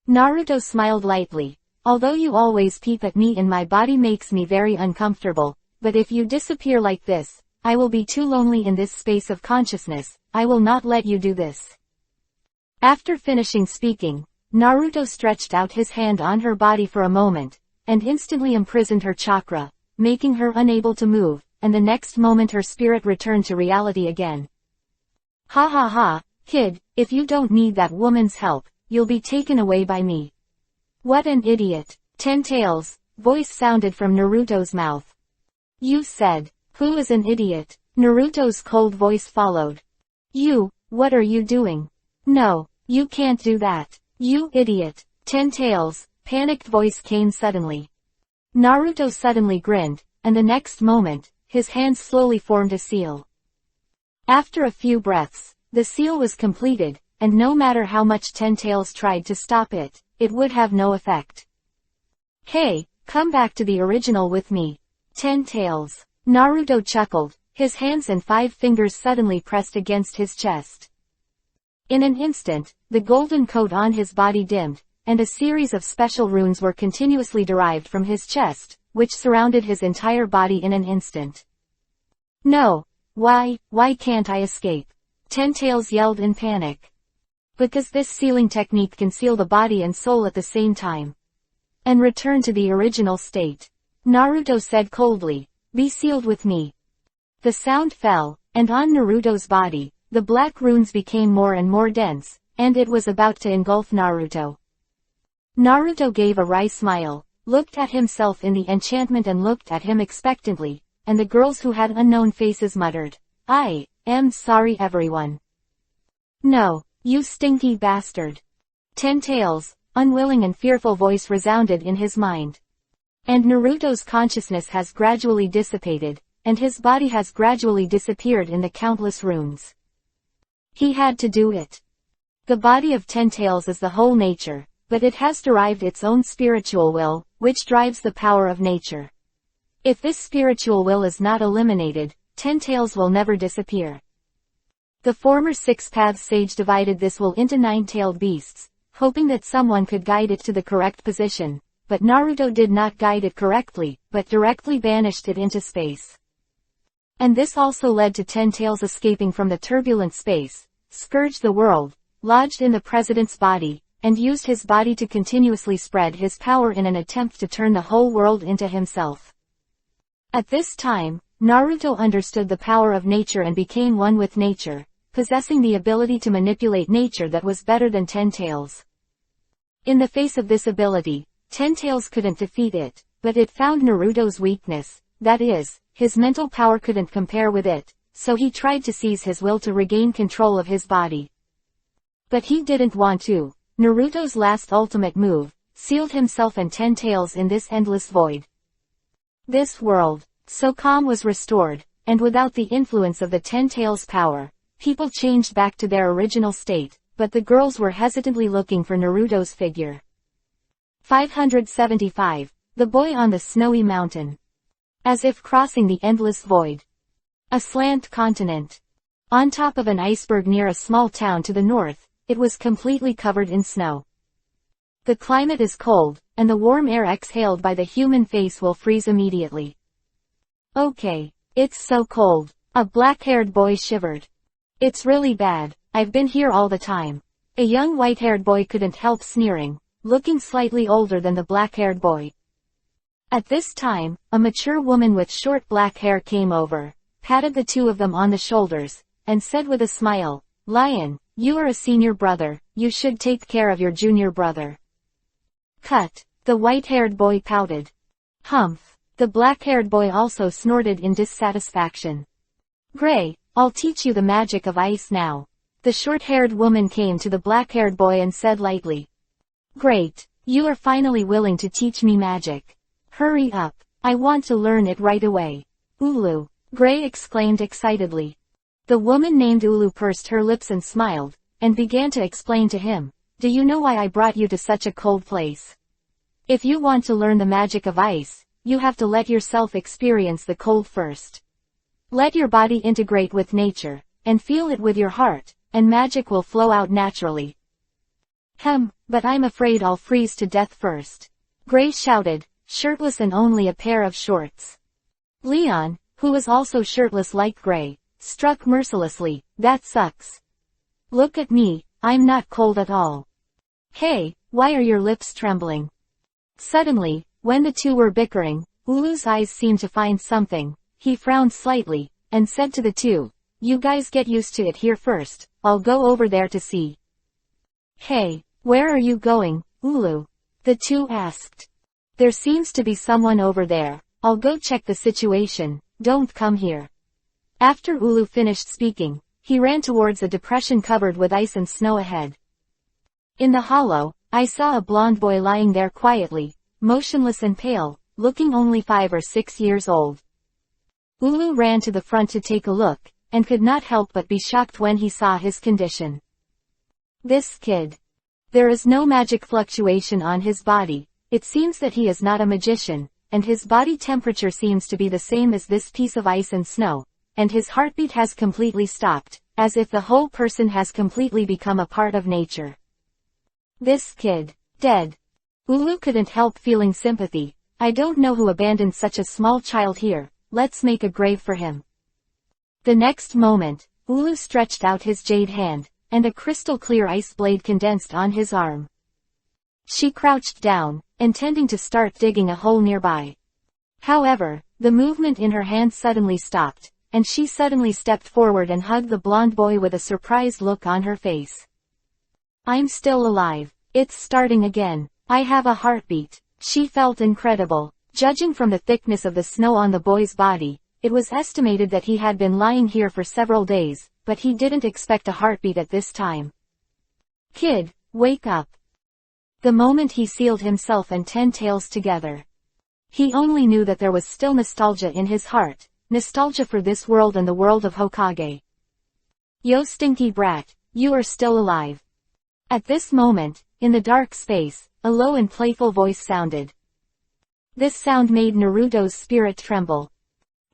Naruto smiled lightly. "Although you always peep at me and my body makes me very uncomfortable, but if you disappear like this, I will be too lonely in this space of consciousness. I will not let you do this." After finishing speaking, Naruto stretched out his hand on her body for a moment, and instantly imprisoned her chakra, making her unable to move, and the next moment her spirit returned to reality again. "Ha ha ha, kid, if you don't need that woman's help, you'll be taken away by me." "What an idiot." Ten Tails' voice sounded from Naruto's mouth. "You said, who is an idiot?" Naruto's cold voice followed. "You, what are you doing? No, you can't do that. You idiot." Ten Tails' panicked voice came suddenly. Naruto suddenly grinned, and the next moment, his hands slowly formed a seal. After a few breaths, the seal was completed, and no matter how much Ten Tails tried to stop it, it would have no effect. "Hey, come back to the original with me, Ten Tails." Naruto chuckled, his hands and 5 fingers suddenly pressed against his chest. In an instant, the golden coat on his body dimmed, and a series of special runes were continuously derived from his chest, which surrounded his entire body in an instant. "No! Why can't I escape?" Ten Tails yelled in panic. "Because this sealing technique can seal the body and soul at the same time. And return to the original state," Naruto said coldly. "Be sealed with me." The sound fell, and on Naruto's body, the black runes became more and more dense, and it was about to engulf Naruto. Naruto gave a wry smile, looked at himself in the enchantment and looked at him expectantly, and the girls who had unknown faces muttered, "I am sorry everyone." "No, you stinky bastard." Ten Tails' unwilling and fearful voice resounded in his mind. And Naruto's consciousness has gradually dissipated, and his body has gradually disappeared in the countless runes. He had to do it. The body of Ten Tails is the whole nature, but it has derived its own spiritual will, which drives the power of nature. If this spiritual will is not eliminated, Ten Tails will never disappear. The former 6 Paths sage divided this will into 9-tailed beasts, hoping that someone could guide it to the correct position, but Naruto did not guide it correctly, but directly banished it into space. And this also led to Ten Tails escaping from the turbulent space, scourged the world, lodged in the president's body, and used his body to continuously spread his power in an attempt to turn the whole world into himself. At this time, Naruto understood the power of nature and became one with nature, possessing the ability to manipulate nature that was better than Ten Tails. In the face of this ability, Ten Tails couldn't defeat it, but it found Naruto's weakness, that is, his mental power couldn't compare with it, so he tried to seize his will to regain control of his body. But he didn't want to. Naruto's last ultimate move, sealed himself and Ten Tails in this endless void. This world, so calm, was restored, and without the influence of the Ten Tails power, people changed back to their original state, but the girls were hesitantly looking for Naruto's figure. 575. The Boy on the Snowy Mountain. As if crossing the endless void. A slant continent. On top of an iceberg near a small town to the north, it was completely covered in snow. The climate is cold, and the warm air exhaled by the human face will freeze immediately. Okay. It's so cold. A black-haired boy shivered. It's really bad. I've been here all the time. A young white-haired boy couldn't help sneering, looking slightly older than the black-haired boy. At this time, a mature woman with short black hair came over, patted the two of them on the shoulders, and said with a smile, "Lion, you are a senior brother, you should take care of your junior brother." Cut. The white-haired boy pouted. Humph. The black-haired boy also snorted in dissatisfaction. "Gray, I'll teach you the magic of ice now." The short-haired woman came to the black-haired boy and said lightly, "Great, you are finally willing to teach me magic. Hurry up, I want to learn it right away." "Ulu," Gray exclaimed excitedly. The woman named Ulu pursed her lips and smiled, and began to explain to him, "Do you know why I brought you to such a cold place? If you want to learn the magic of ice, you have to let yourself experience the cold first. Let your body integrate with nature, and feel it with your heart, and magic will flow out naturally." But I'm afraid I'll freeze to death first," Gray shouted, shirtless and only a pair of shorts. Leon, who was also shirtless like Gray, struck mercilessly. "That sucks. Look at me, I'm not cold at all. Hey, why are your lips trembling?" Suddenly, when the two were bickering, Ulu's eyes seemed to find something. He frowned slightly, and said to the two, "You guys get used to it here first, I'll go over there to see." "Hey, where are you going, Ulu?" the two asked. "There seems to be someone over there. I'll go check the situation, don't come here." After Ulu finished speaking, he ran towards a depression covered with ice and snow ahead. In the hollow, I saw a blonde boy lying there quietly, motionless and pale, looking only 5 or 6 years old. Ulu ran to the front to take a look, and could not help but be shocked when he saw his condition. This kid. There is no magic fluctuation on his body. It seems that he is not a magician, and his body temperature seems to be the same as this piece of ice and snow, and his heartbeat has completely stopped, as if the whole person has completely become a part of nature. This kid. Dead. Ulu couldn't help feeling sympathy. "I don't know who abandoned such a small child here, let's make a grave for him." The next moment, Ulu stretched out his jade hand, and a crystal-clear ice blade condensed on his arm. She crouched down, intending to start digging a hole nearby. However, the movement in her hand suddenly stopped, and she suddenly stepped forward and hugged the blonde boy with a surprised look on her face. "I'm still alive. It's starting again. I have a heartbeat." She felt incredible. Judging from the thickness of the snow on the boy's body, it was estimated that he had been lying here for several days, but he didn't expect a heartbeat at this time. "Kid, wake up." The moment he sealed himself and 10 tails together. He only knew that there was still nostalgia in his heart, nostalgia for this world and the world of Hokage. "Yo stinky brat, you are still alive." At this moment, in the dark space, a low and playful voice sounded. This sound made Naruto's spirit tremble.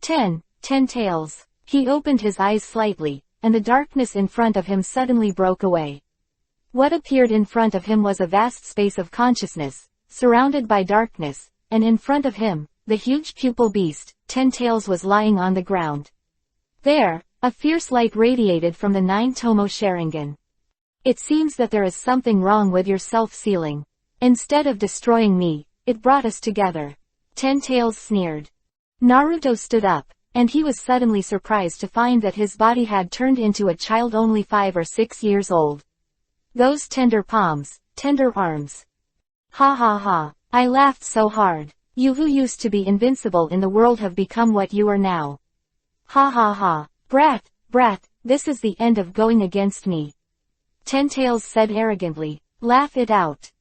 10 tails. He opened his eyes slightly, and the darkness in front of him suddenly broke away. What appeared in front of him was a vast space of consciousness, surrounded by darkness, and in front of him, the huge pupil beast, 10 tails, was lying on the ground. There, a fierce light radiated from the 9-tomo Sharingan. "It seems that there is something wrong with your self-sealing. Instead of destroying me, it brought us together," 10 tails sneered. Naruto stood up, and he was suddenly surprised to find that his body had turned into a child only 5 or 6 years old. Those tender palms, tender arms. Ha ha ha, I laughed so hard. You who used to be invincible in the world have become what you are now. Ha ha ha, brat, this is the end of going against me. 10 tails said arrogantly. Laugh it out.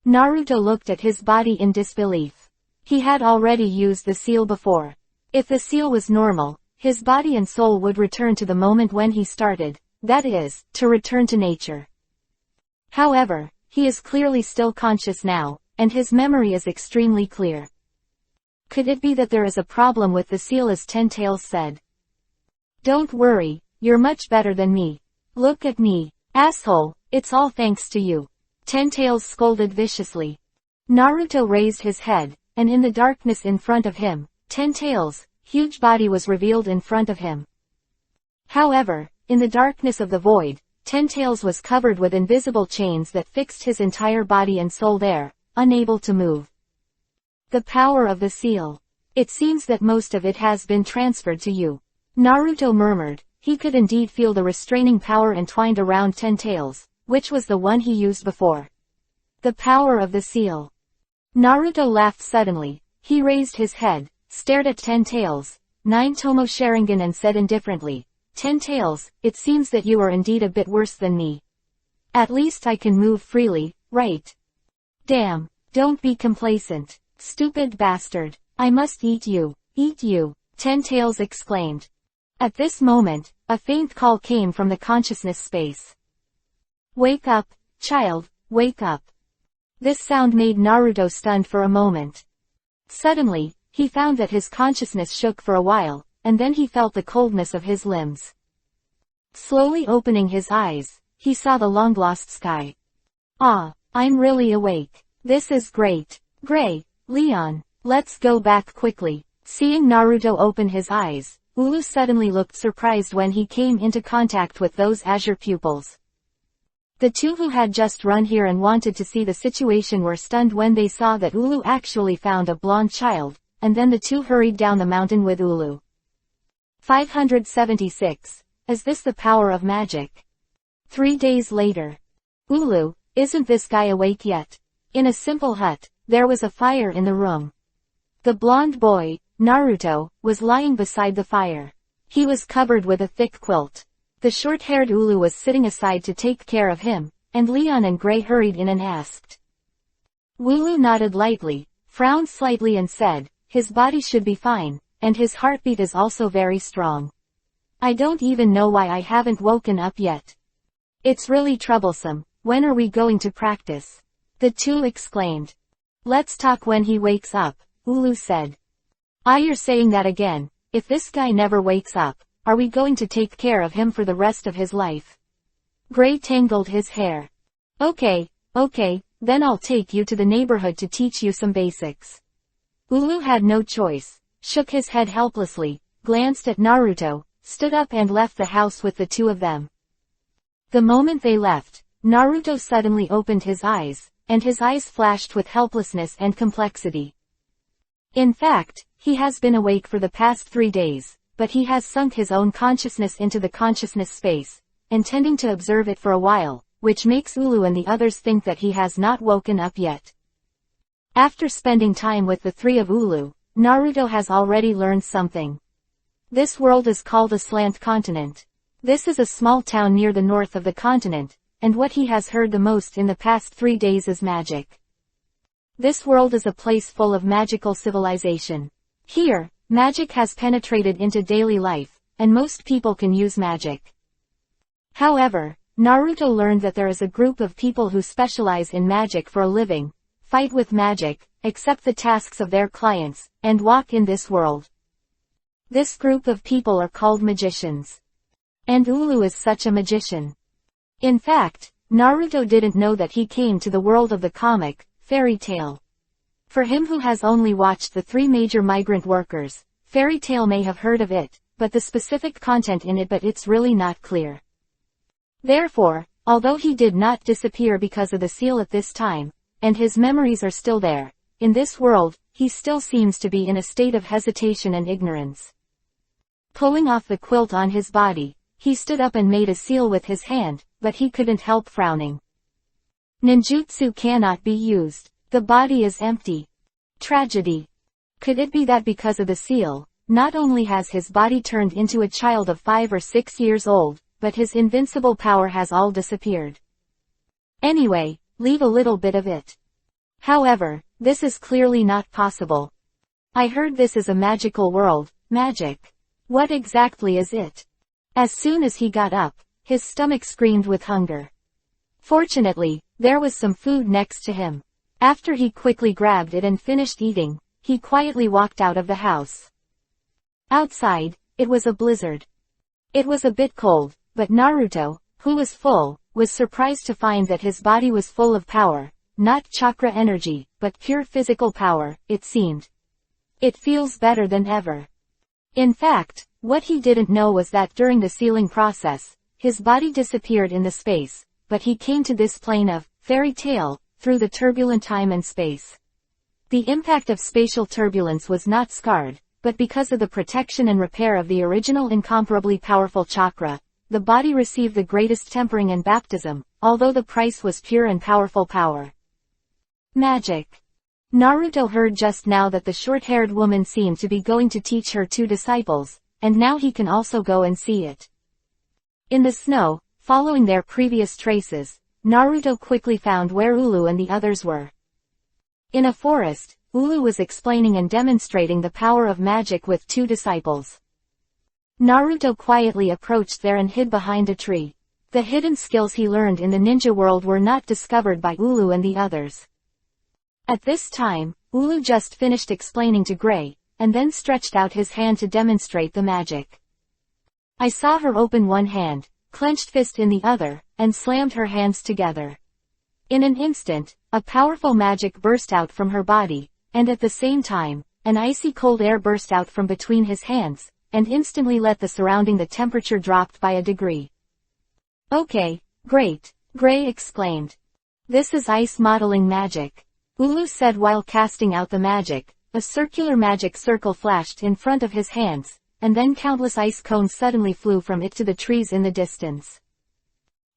Naruto looked at his body in disbelief. He had already used the seal before. If the seal was normal, his body and soul would return to the moment when he started, that is, to return to nature. However, he is clearly still conscious now, and his memory is extremely clear. Could it be that there is a problem with the seal, as 10 tails said? Don't worry, you're much better than me. Look at me, asshole, it's all thanks to you. 10 tails scolded viciously. Naruto raised his head, and in the darkness in front of him, 10 tails, huge body was revealed in front of him. However, in the darkness of the void, Ten Tails was covered with invisible chains that fixed his entire body and soul there, unable to move. The power of the seal. It seems that most of it has been transferred to you. Naruto murmured. He could indeed feel the restraining power entwined around Ten Tails, which was the one he used before. The power of the seal. Naruto laughed suddenly. He raised his head, stared at Ten Tails, 9 Tomo Sharingan and said indifferently, Ten Tails, it seems that you are indeed a bit worse than me. At least I can move freely, right? Damn, don't be complacent. Stupid bastard. I must eat you. Eat you, Ten Tails exclaimed. At this moment, a faint call came from the consciousness space. Wake up, child, wake up. This sound made Naruto stunned for a moment. Suddenly, he found that his consciousness shook for a while, and then he felt the coldness of his limbs. Slowly opening his eyes, he saw the long-lost sky. Ah, I'm really awake. This is great. Gray, Leon, let's go back quickly. Seeing Naruto open his eyes, Ulu suddenly looked surprised when he came into contact with those azure pupils. The two who had just run here and wanted to see the situation were stunned when they saw that Ulu actually found a blonde child, and then the two hurried down the mountain with Ulu. 576. Is this the power of magic? 3 days later. Ulu, isn't this guy awake yet? In a simple hut, there was a fire in the room. The blonde boy, Naruto, was lying beside the fire. He was covered with a thick quilt. The short-haired Ulu was sitting aside to take care of him, and Leon and Gray hurried in and asked. Ulu nodded lightly, frowned slightly and said, his body should be fine, and his heartbeat is also very strong. I don't even know why I haven't woken up yet. It's really troublesome. When are we going to practice? The two exclaimed. Let's talk when he wakes up, Ulu said. Ah, you're saying that again. If this guy never wakes up, are we going to take care of him for the rest of his life? Gray tangled his hair. Okay, then I'll take you to the neighborhood to teach you some basics. Ulu had no choice, shook his head helplessly, glanced at Naruto, stood up and left the house with the two of them. The moment they left, Naruto suddenly opened his eyes, and his eyes flashed with helplessness and complexity. In fact, he has been awake for the past 3 days, but he has sunk his own consciousness into the consciousness space, intending to observe it for a while, which makes Ulu and the others think that he has not woken up yet. After spending time with the three of Ulu, Naruto has already learned something. This world is called a slant continent. This is a small town near the north of the continent, and what he has heard the most in the past 3 days is magic. This world is a place full of magical civilization. Here, magic has penetrated into daily life, and most people can use magic. However, Naruto learned that there is a group of people who specialize in magic for a living, fight with magic, accept the tasks of their clients, and walk in this world. This group of people are called magicians. And Ulu is such a magician. In fact, Naruto didn't know that he came to the world of the comic, fairy tale. For him who has only watched the 3 major migrant workers, fairy tale may have heard of it, but the specific content in it it's really not clear. Therefore, although he did not disappear because of the seal at this time, and his memories are still there, in this world, he still seems to be in a state of hesitation and ignorance. Pulling off the quilt on his body, he stood up and made a seal with his hand, but he couldn't help frowning. Ninjutsu cannot be used. The body is empty. Tragedy. Could it be that because of the seal, not only has his body turned into a child of 5 or 6 years old, but his invincible power has all disappeared? Anyway, leave a little bit of it. However, this is clearly not possible. I heard this is a magical world. Magic. What exactly is it? As soon as he got up, his stomach screamed with hunger. Fortunately, there was some food next to him. After he quickly grabbed it and finished eating, he quietly walked out of the house. Outside, it was a blizzard. It was a bit cold, but Naruto, who was full, was surprised to find that his body was full of power, not chakra energy, but pure physical power, it seemed. It feels better than ever. In fact, what he didn't know was that during the sealing process, his body disappeared in the space, but he came to this plane of fairy tale through the turbulent time and space. The impact of spatial turbulence was not scarred, but because of the protection and repair of the original incomparably powerful chakra, the body received the greatest tempering and baptism, although the price was pure and powerful power. Magic. Naruto heard just now that the short-haired woman seemed to be going to teach her 2 disciples, and now he can also go and see it. In the snow, following their previous traces, Naruto quickly found where Ulu and the others were. In a forest, Ulu was explaining and demonstrating the power of magic with 2 disciples. Naruto quietly approached there and hid behind a tree. The hidden skills he learned in the ninja world were not discovered by Ulu and the others. At this time, Ulu just finished explaining to Gray, and then stretched out his hand to demonstrate the magic. I saw her open one hand, clenched fist in the other, and slammed her hands together. In an instant, a powerful magic burst out from her body, and at the same time, an icy cold air burst out from between his hands, and instantly let the surrounding the temperature dropped by a degree. Okay, great, Gray exclaimed. This is ice modeling magic. Ulu said while casting out the magic. A circular magic circle flashed in front of his hands, and then countless ice cones suddenly flew from it to the trees in the distance.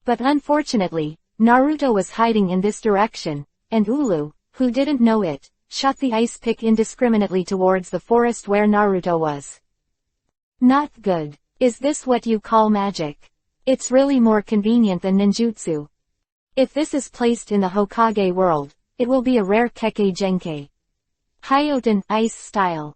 But unfortunately, Naruto was hiding in this direction, and Ulu, who didn't know it, shot the ice pick indiscriminately towards the forest where Naruto was. Not good. Is this what you call magic? It's really more convenient than ninjutsu. If this is placed in the Hokage world, it will be a rare Kekkei Genkai. Hyoten, ice style.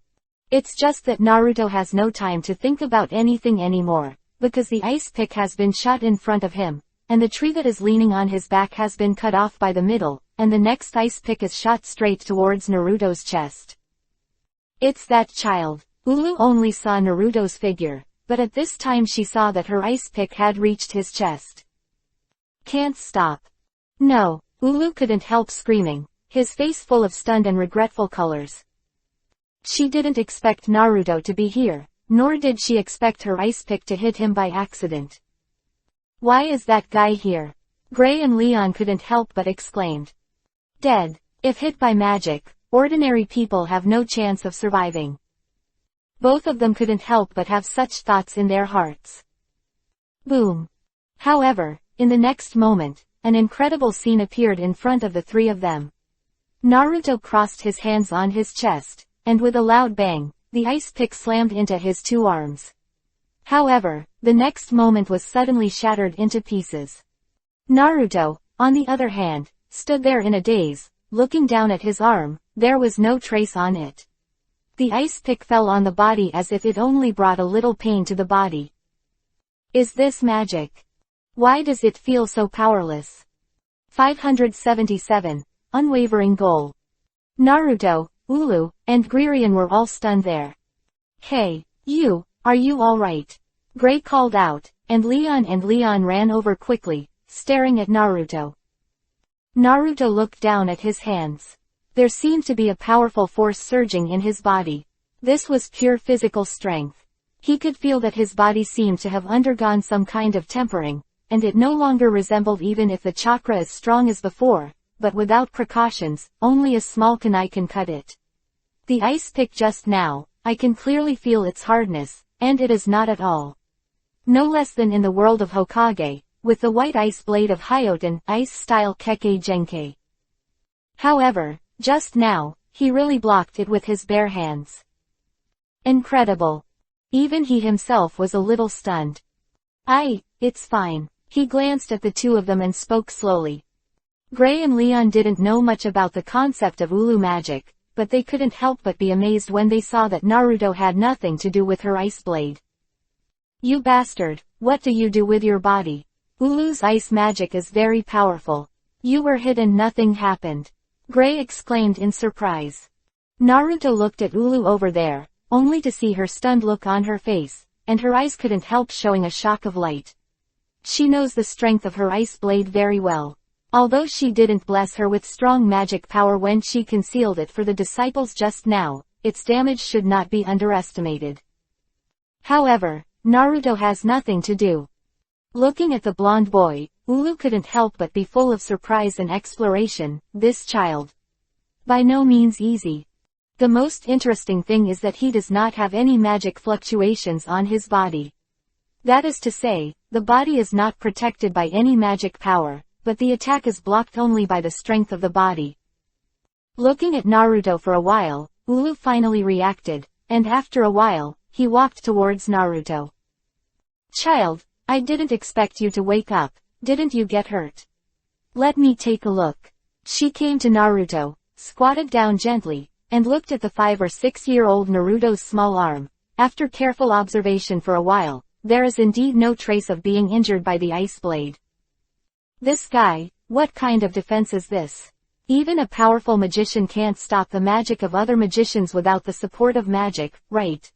It's just that Naruto has no time to think about anything anymore, because the ice pick has been shot in front of him, and the tree that is leaning on his back has been cut off by the middle, and the next ice pick is shot straight towards Naruto's chest. It's that child. Ulu only saw Naruto's figure, but at this time she saw that her ice pick had reached his chest. Can't stop. No, Ulu couldn't help screaming, his face full of stunned and regretful colors. She didn't expect Naruto to be here, nor did she expect her ice pick to hit him by accident. Why is that guy here? Gray and Leon couldn't help but exclaimed. Dead. If hit by magic, ordinary people have no chance of surviving. Both of them couldn't help but have such thoughts in their hearts. Boom. However, in the next moment, an incredible scene appeared in front of the 3 of them. Naruto crossed his hands on his chest, and with a loud bang, the ice pick slammed into his 2 arms. However, the next moment was suddenly shattered into pieces. Naruto, on the other hand, stood there in a daze, looking down at his arm. There was no trace on it. The ice pick fell on the body as if it only brought a little pain to the body. Is this magic? Why does it feel so powerless? 577. Unwavering goal. Naruto, Ulu, and Grierian were all stunned there. Hey, you, are you alright? Gray called out, and Leon ran over quickly, staring at Naruto. Naruto looked down at his hands. There seemed to be a powerful force surging in his body. This was pure physical strength. He could feel that his body seemed to have undergone some kind of tempering, and it no longer resembled even if the chakra as strong as before, but without precautions, only a small kunai can cut it. The ice pick just now, I can clearly feel its hardness, and it is not at all. No less than in the world of Hokage, with the white ice blade of Hyoten, ice-style Kekkei Genkai. However, just now, he really blocked it with his bare hands. Incredible. Even he himself was a little stunned. It's fine. He glanced at the 2 of them and spoke slowly. Gray and Leon didn't know much about the concept of Ulu magic, but they couldn't help but be amazed when they saw that Naruto had nothing to do with her ice blade. You bastard, what do you do with your body? Ulu's ice magic is very powerful. You were hit and nothing happened. Gray exclaimed in surprise. Naruto looked at Ulu over there, only to see her stunned look on her face, and her eyes couldn't help showing a shock of light. She knows the strength of her ice blade very well. Although she didn't bless her with strong magic power when she concealed it for the disciples just now, its damage should not be underestimated. However, Naruto has nothing to do. Looking at the blonde boy, Ulu couldn't help but be full of surprise and exploration. This child. By no means easy. The most interesting thing is that he does not have any magic fluctuations on his body. That is to say, the body is not protected by any magic power, but the attack is blocked only by the strength of the body. Looking at Naruto for a while, Ulu finally reacted, and after a while, he walked towards Naruto. Child, I didn't expect you to wake up, didn't you get hurt? Let me take a look. She came to Naruto, squatted down gently, and looked at the 5 or 6-year-old Naruto's small arm. After careful observation for a while, there is indeed no trace of being injured by the ice blade. This guy, what kind of defense is this? Even a powerful magician can't stop the magic of other magicians without the support of magic, right?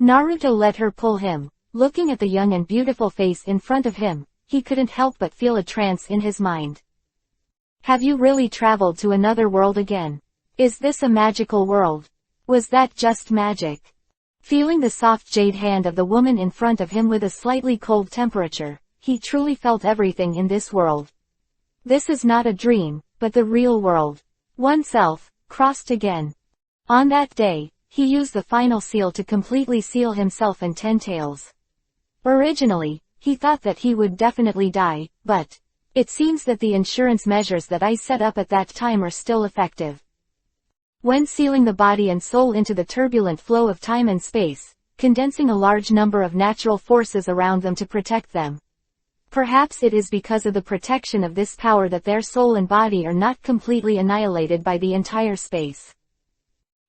Naruto let her pull him. Looking at the young and beautiful face in front of him, he couldn't help but feel a trance in his mind. Have you really traveled to another world again? Is this a magical world? Was that just magic? Feeling the soft jade hand of the woman in front of him with a slightly cold temperature, he truly felt everything in this world. This is not a dream, but the real world. Oneself, crossed again. On that day, he used the final seal to completely seal himself and 10 tails. Originally, he thought that he would definitely die, but it seems that the insurance measures that I set up at that time are still effective. When sealing the body and soul into the turbulent flow of time and space, condensing a large number of natural forces around them to protect them. Perhaps it is because of the protection of this power that their soul and body are not completely annihilated by the entire space.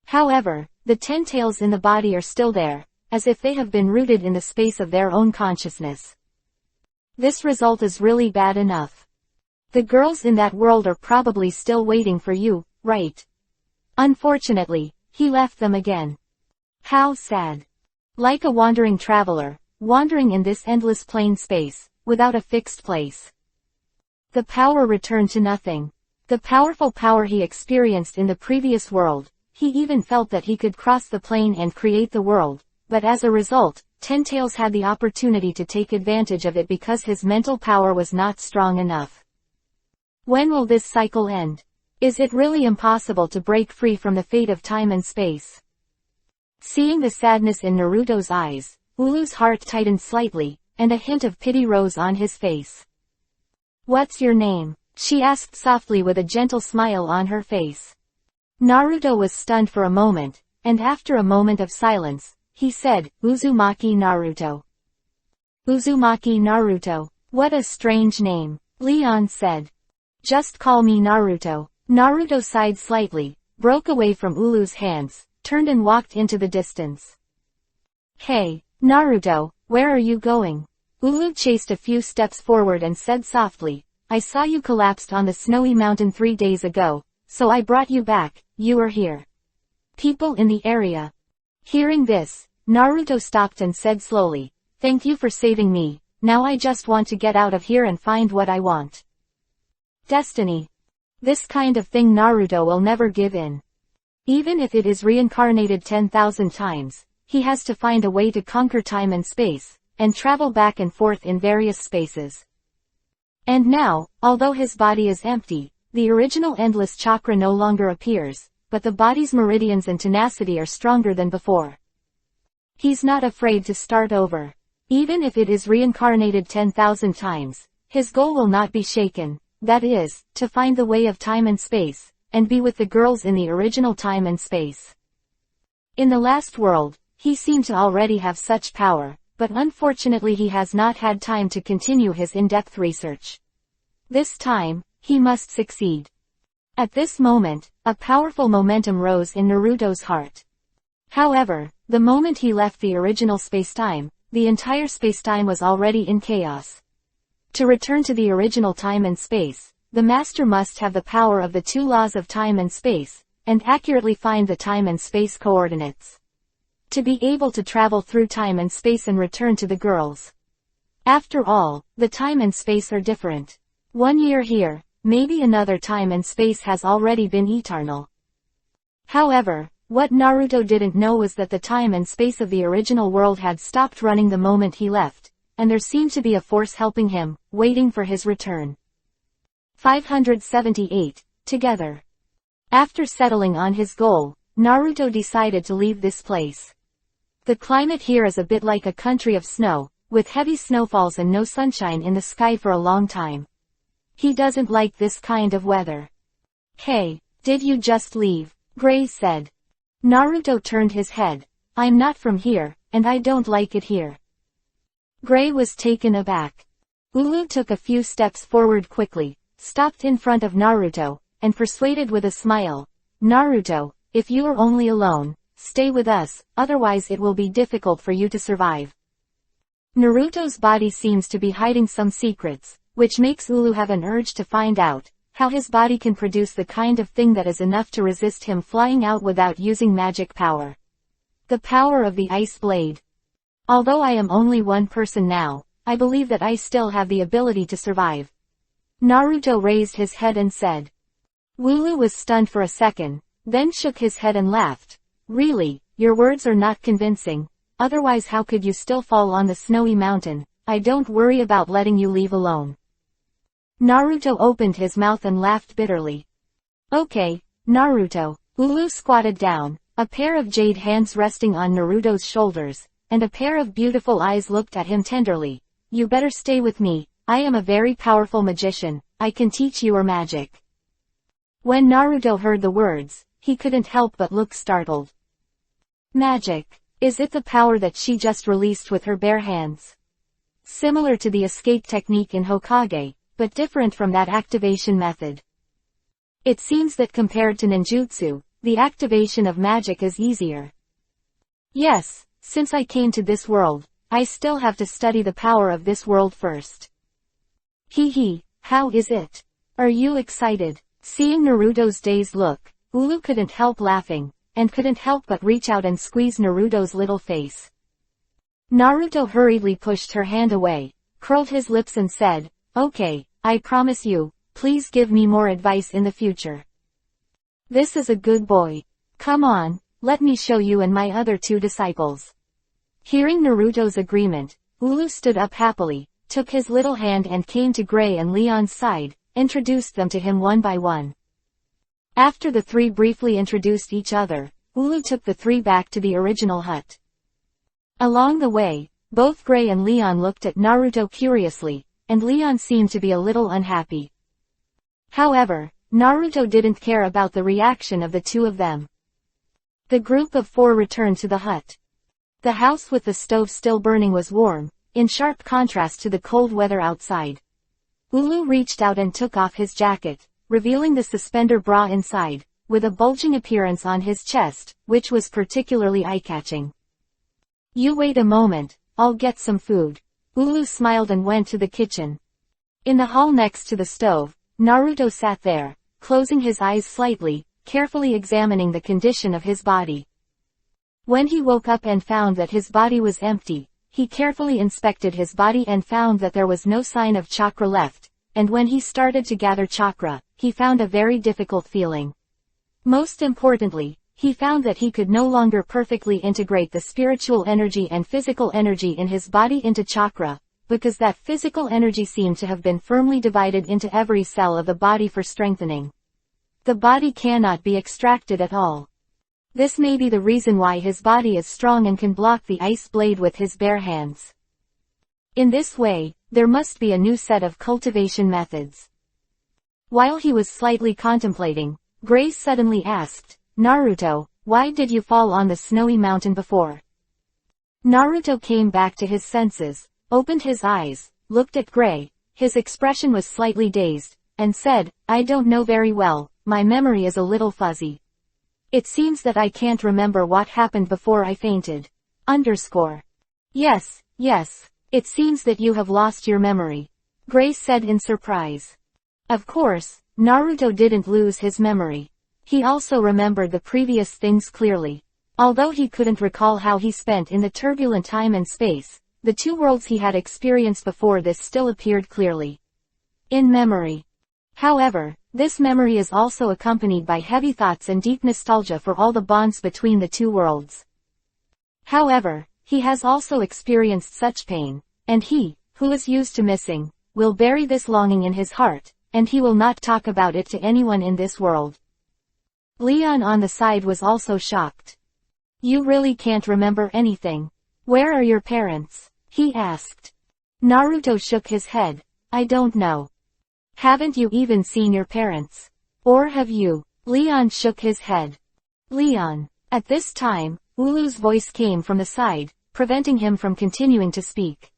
However, the 10 tails in the body are still there, as if they have been rooted in the space of their own consciousness. This result is really bad enough. The girls in that world are probably still waiting for you, right? Unfortunately, he left them again. How sad. Like a wandering traveler, wandering in this endless plain space, without a fixed place. The power returned to nothing. The powerful power he experienced in the previous world, he even felt that he could cross the plane and create the world, but as a result, 10 tails had the opportunity to take advantage of it because his mental power was not strong enough. When will this cycle end? Is it really impossible to break free from the fate of time and space? Seeing the sadness in Naruto's eyes, Ulu's heart tightened slightly, and a hint of pity rose on his face. What's your name? She asked softly with a gentle smile on her face. Naruto was stunned for a moment, and after a moment of silence, he said, Uzumaki Naruto. Uzumaki Naruto. What a strange name, Leon said. Just call me Naruto. Naruto sighed slightly, broke away from Ulu's hands, turned and walked into the distance. Hey, Naruto, where are you going? Ulu chased a few steps forward and said softly, I saw you collapsed on the snowy mountain 3 days ago, so I brought you back. You are here. People in the area. Hearing this, Naruto stopped and said slowly, thank you for saving me, now I just want to get out of here and find what I want. Destiny. This kind of thing Naruto will never give in. Even if it is reincarnated 10,000 times, he has to find a way to conquer time and space, and travel back and forth in various spaces. And now, although his body is empty, the original endless chakra no longer appears, but the body's meridians and tenacity are stronger than before. He's not afraid to start over. Even if it is reincarnated 10,000 times, his goal will not be shaken. That is, to find the way of time and space, and be with the girls in the original time and space. In the last world, he seemed to already have such power, but unfortunately he has not had time to continue his in-depth research. This time, he must succeed. At this moment, a powerful momentum rose in Naruto's heart. However, the moment he left the original spacetime, the entire spacetime was already in chaos. To return to the original time and space, the master must have the power of the 2 laws of time and space, and accurately find the time and space coordinates. To be able to travel through time and space and return to the girls. After all, the time and space are different. 1 year here, maybe another time and space has already been eternal. However, What Naruto didn't know was that the time and space of the original world had stopped running the moment he left, and there seemed to be a force helping him, waiting for his return. 578. Together. After settling on his goal, Naruto decided to leave this place. The climate here is a bit like a country of snow, with heavy snowfalls and no sunshine in the sky for a long time. He doesn't like this kind of weather. Hey, did you just leave? Gray said. Naruto turned his head. I'm not from here, and I don't like it here. Gray was taken aback. Ulu took a few steps forward quickly, stopped in front of Naruto, and persuaded with a smile. Naruto, if you are only alone, stay with us, otherwise it will be difficult for you to survive. Naruto's body seems to be hiding some secrets, which makes Ulu have an urge to find out how his body can produce the kind of thing that is enough to resist him flying out without using magic power. The power of the ice blade. Although I am only one person now, I believe that I still have the ability to survive. Naruto raised his head and said. Ulu was stunned for a second, then shook his head and laughed. Really, your words are not convincing, otherwise how could you still fall on the snowy mountain? I don't worry about letting you leave alone. Naruto opened his mouth and laughed bitterly. Okay, Naruto. Ulu squatted down, a pair of jade hands resting on Naruto's shoulders, and a pair of beautiful eyes looked at him tenderly. You better stay with me, I am a very powerful magician, I can teach you your magic. When Naruto heard the words, he couldn't help but look startled. Magic. Is it the power that she just released with her bare hands? Similar to the escape technique in Hokage, but different from that activation method. It seems that compared to ninjutsu, the activation of magic is easier. Yes, since I came to this world, I still have to study the power of this world first. Hee, how is it? Are you excited? Seeing Naruto's dazed look, Ulu couldn't help laughing, and couldn't help but reach out and squeeze Naruto's little face. Naruto hurriedly pushed her hand away, curled his lips and said, Okay, I promise you, please give me more advice in the future. This is a good boy. Come on, let me show you and my other two disciples. Hearing Naruto's agreement, Ulu stood up happily, took his little hand and came to Gray and Leon's side, introduced them to him one by one. After the three briefly introduced each other, Ulu took the three back to the original hut. Along the way, both Gray and Leon looked at Naruto curiously, and Leon seemed to be a little unhappy. However, Naruto didn't care about the reaction of the two of them. The group of four returned to the hut. The house with the stove still burning was warm, in sharp contrast to the cold weather outside. Ulu reached out and took off his jacket, revealing the suspender bra inside, with a bulging appearance on his chest, which was particularly eye-catching. You wait a moment, I'll get some food. Ulu smiled and went to the kitchen. In the hall next to the stove, Naruto sat there, closing his eyes slightly, carefully examining the condition of his body. When he woke up and found that his body was empty, he carefully inspected his body and found that there was no sign of chakra left, and when he started to gather chakra, he found a very difficult feeling. Most importantly, he found that he could no longer perfectly integrate the spiritual energy and physical energy in his body into chakra, because that physical energy seemed to have been firmly divided into every cell of the body for strengthening. The body cannot be extracted at all. This may be the reason why his body is strong and can block the ice blade with his bare hands. In this way, there must be a new set of cultivation methods. While he was slightly contemplating, Grace suddenly asked, Naruto, why did you fall on the snowy mountain before? Naruto came back to his senses, opened his eyes, looked at Gray, his expression was slightly dazed, and said, I don't know very well, my memory is a little fuzzy. It seems that I can't remember what happened before I fainted. Yes, it seems that you have lost your memory. Gray said in surprise. Of course, Naruto didn't lose his memory. He also remembered the previous things clearly. Although he couldn't recall how he spent in the turbulent time and space, the two worlds he had experienced before this still appeared clearly in memory. However, This memory is also accompanied by heavy thoughts and deep nostalgia for all the bonds between the two worlds. However, he has also experienced such pain, and he, who is used to missing, will bury this longing in his heart, and he will not talk about it to anyone in this world. Leon on the side was also shocked. You really can't remember anything. Where are your parents? He asked. Naruto shook his head. I don't know. Haven't you even seen your parents? Or have you? Leon shook his head. Leon. At this time, Ulu's voice came from the side, preventing him from continuing to speak.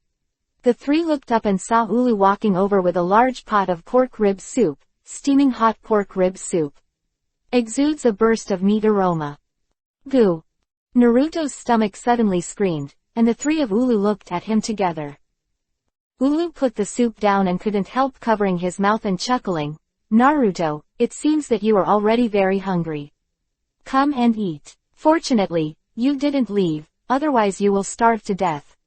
The three looked up and saw Ulu walking over with a large pot of pork rib soup, steaming hot pork rib soup. Exudes a burst of meat aroma. Goo! Naruto's stomach suddenly screamed, and the three of Ulu looked at him together. Ulu put the soup down and couldn't help covering his mouth and chuckling. Naruto, it seems that you are already very hungry. Come and eat. Fortunately, you didn't leave, otherwise you will starve to death.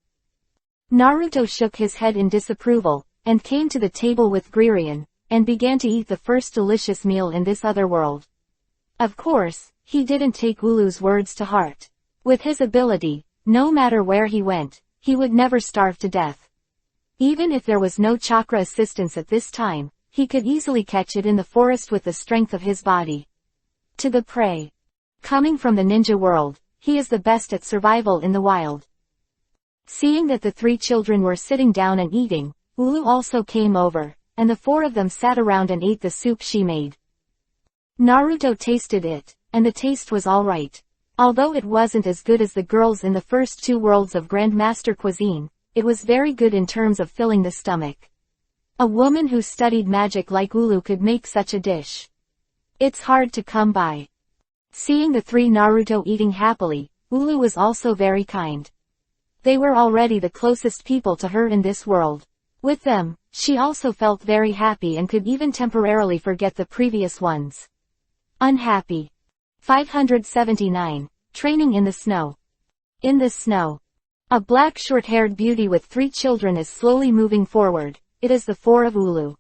Naruto shook his head in disapproval, and came to the table with Grierian, and began to eat the first delicious meal in this other world. Of course, he didn't take Ulu's words to heart. With his ability, no matter where he went, he would never starve to death. Even if there was no chakra assistance at this time, he could easily catch it in the forest with the strength of his body. To the prey. Coming from the ninja world, he is the best at survival in the wild. Seeing that the three children were sitting down and eating, Ulu also came over, and the four of them sat around and ate the soup she made. Naruto tasted it, and the taste was alright. Although it wasn't as good as the girls in the first two worlds of Grandmaster Cuisine, it was very good in terms of filling the stomach. A woman who studied magic like Ulu could make such a dish. It's hard to come by. Seeing the three Naruto eating happily, Ulu was also very kind. They were already the closest people to her in this world. With them, she also felt very happy and could even temporarily forget the previous ones. Unhappy. 579. Training in the snow. In the snow. A black short-haired beauty with three children is slowly moving forward. It is the four of Ulu.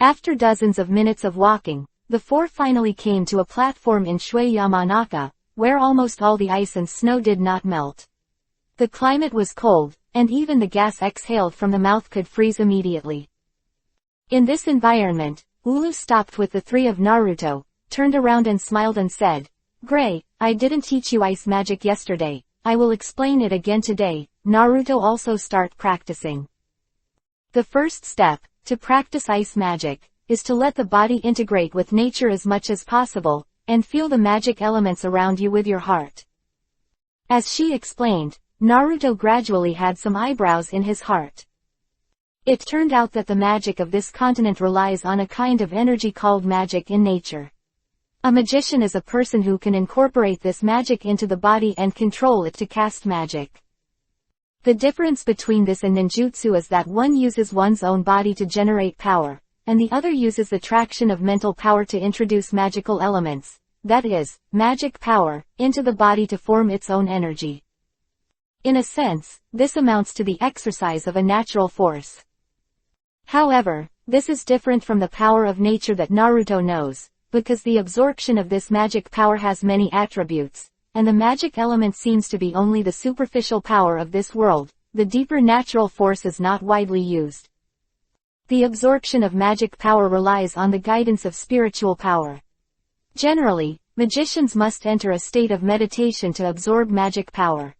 After dozens of minutes of walking, the four finally came to a platform in Shui Yamanaka, where almost all the ice and snow did not melt. The climate was cold, and even the gas exhaled from the mouth could freeze immediately. In this environment, Ulu stopped with the three of Naruto, turned around and smiled and said, Gray, I didn't teach you ice magic yesterday, I will explain it again today. Naruto also start practicing. The first step, to practice ice magic, is to let the body integrate with nature as much as possible, and feel the magic elements around you with your heart. As she explained, Naruto gradually had some eyebrows in his heart. It turned out that the magic of this continent relies on a kind of energy called magic in nature. A magician is a person who can incorporate this magic into the body and control it to cast magic. The difference between this and ninjutsu is that one uses one's own body to generate power, and the other uses the traction of mental power to introduce magical elements, that is, magic power, into the body to form its own energy. In a sense, this amounts to the exercise of a natural force. However, this is different from the power of nature that Naruto knows, because the absorption of this magic power has many attributes, and the magic element seems to be only the superficial power of this world. The deeper natural force is not widely used. The absorption of magic power relies on the guidance of spiritual power. Generally, magicians must enter a state of meditation to absorb magic power.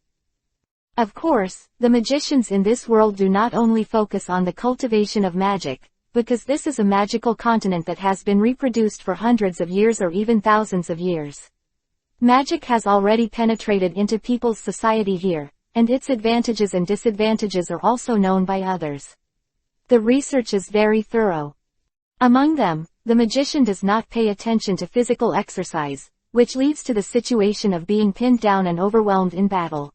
Of course, the magicians in this world do not only focus on the cultivation of magic, because this is a magical continent that has been reproduced for hundreds of years or even thousands of years. Magic has already penetrated into people's society here, and its advantages and disadvantages are also known by others. The research is very thorough. Among them, the magician does not pay attention to physical exercise, which leads to the situation of being pinned down and overwhelmed in battle.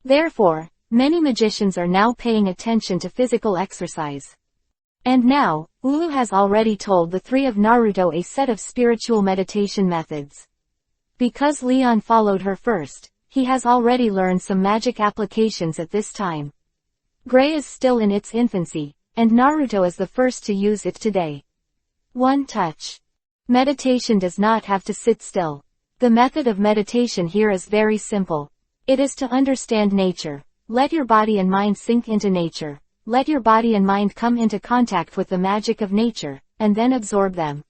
Therefore, many magicians are now paying attention to physical exercise. And now, Ulu has already told the three of Naruto a set of spiritual meditation methods. Because Leon followed her first, he has already learned some magic applications at this time. Gray is still in its infancy, and Naruto is the first to use it today. One touch. Meditation does not have to sit still. The method of meditation here is very simple. It is to understand nature. Let your body and mind sink into nature. Let your body and mind come into contact with the magic of nature, and then absorb them.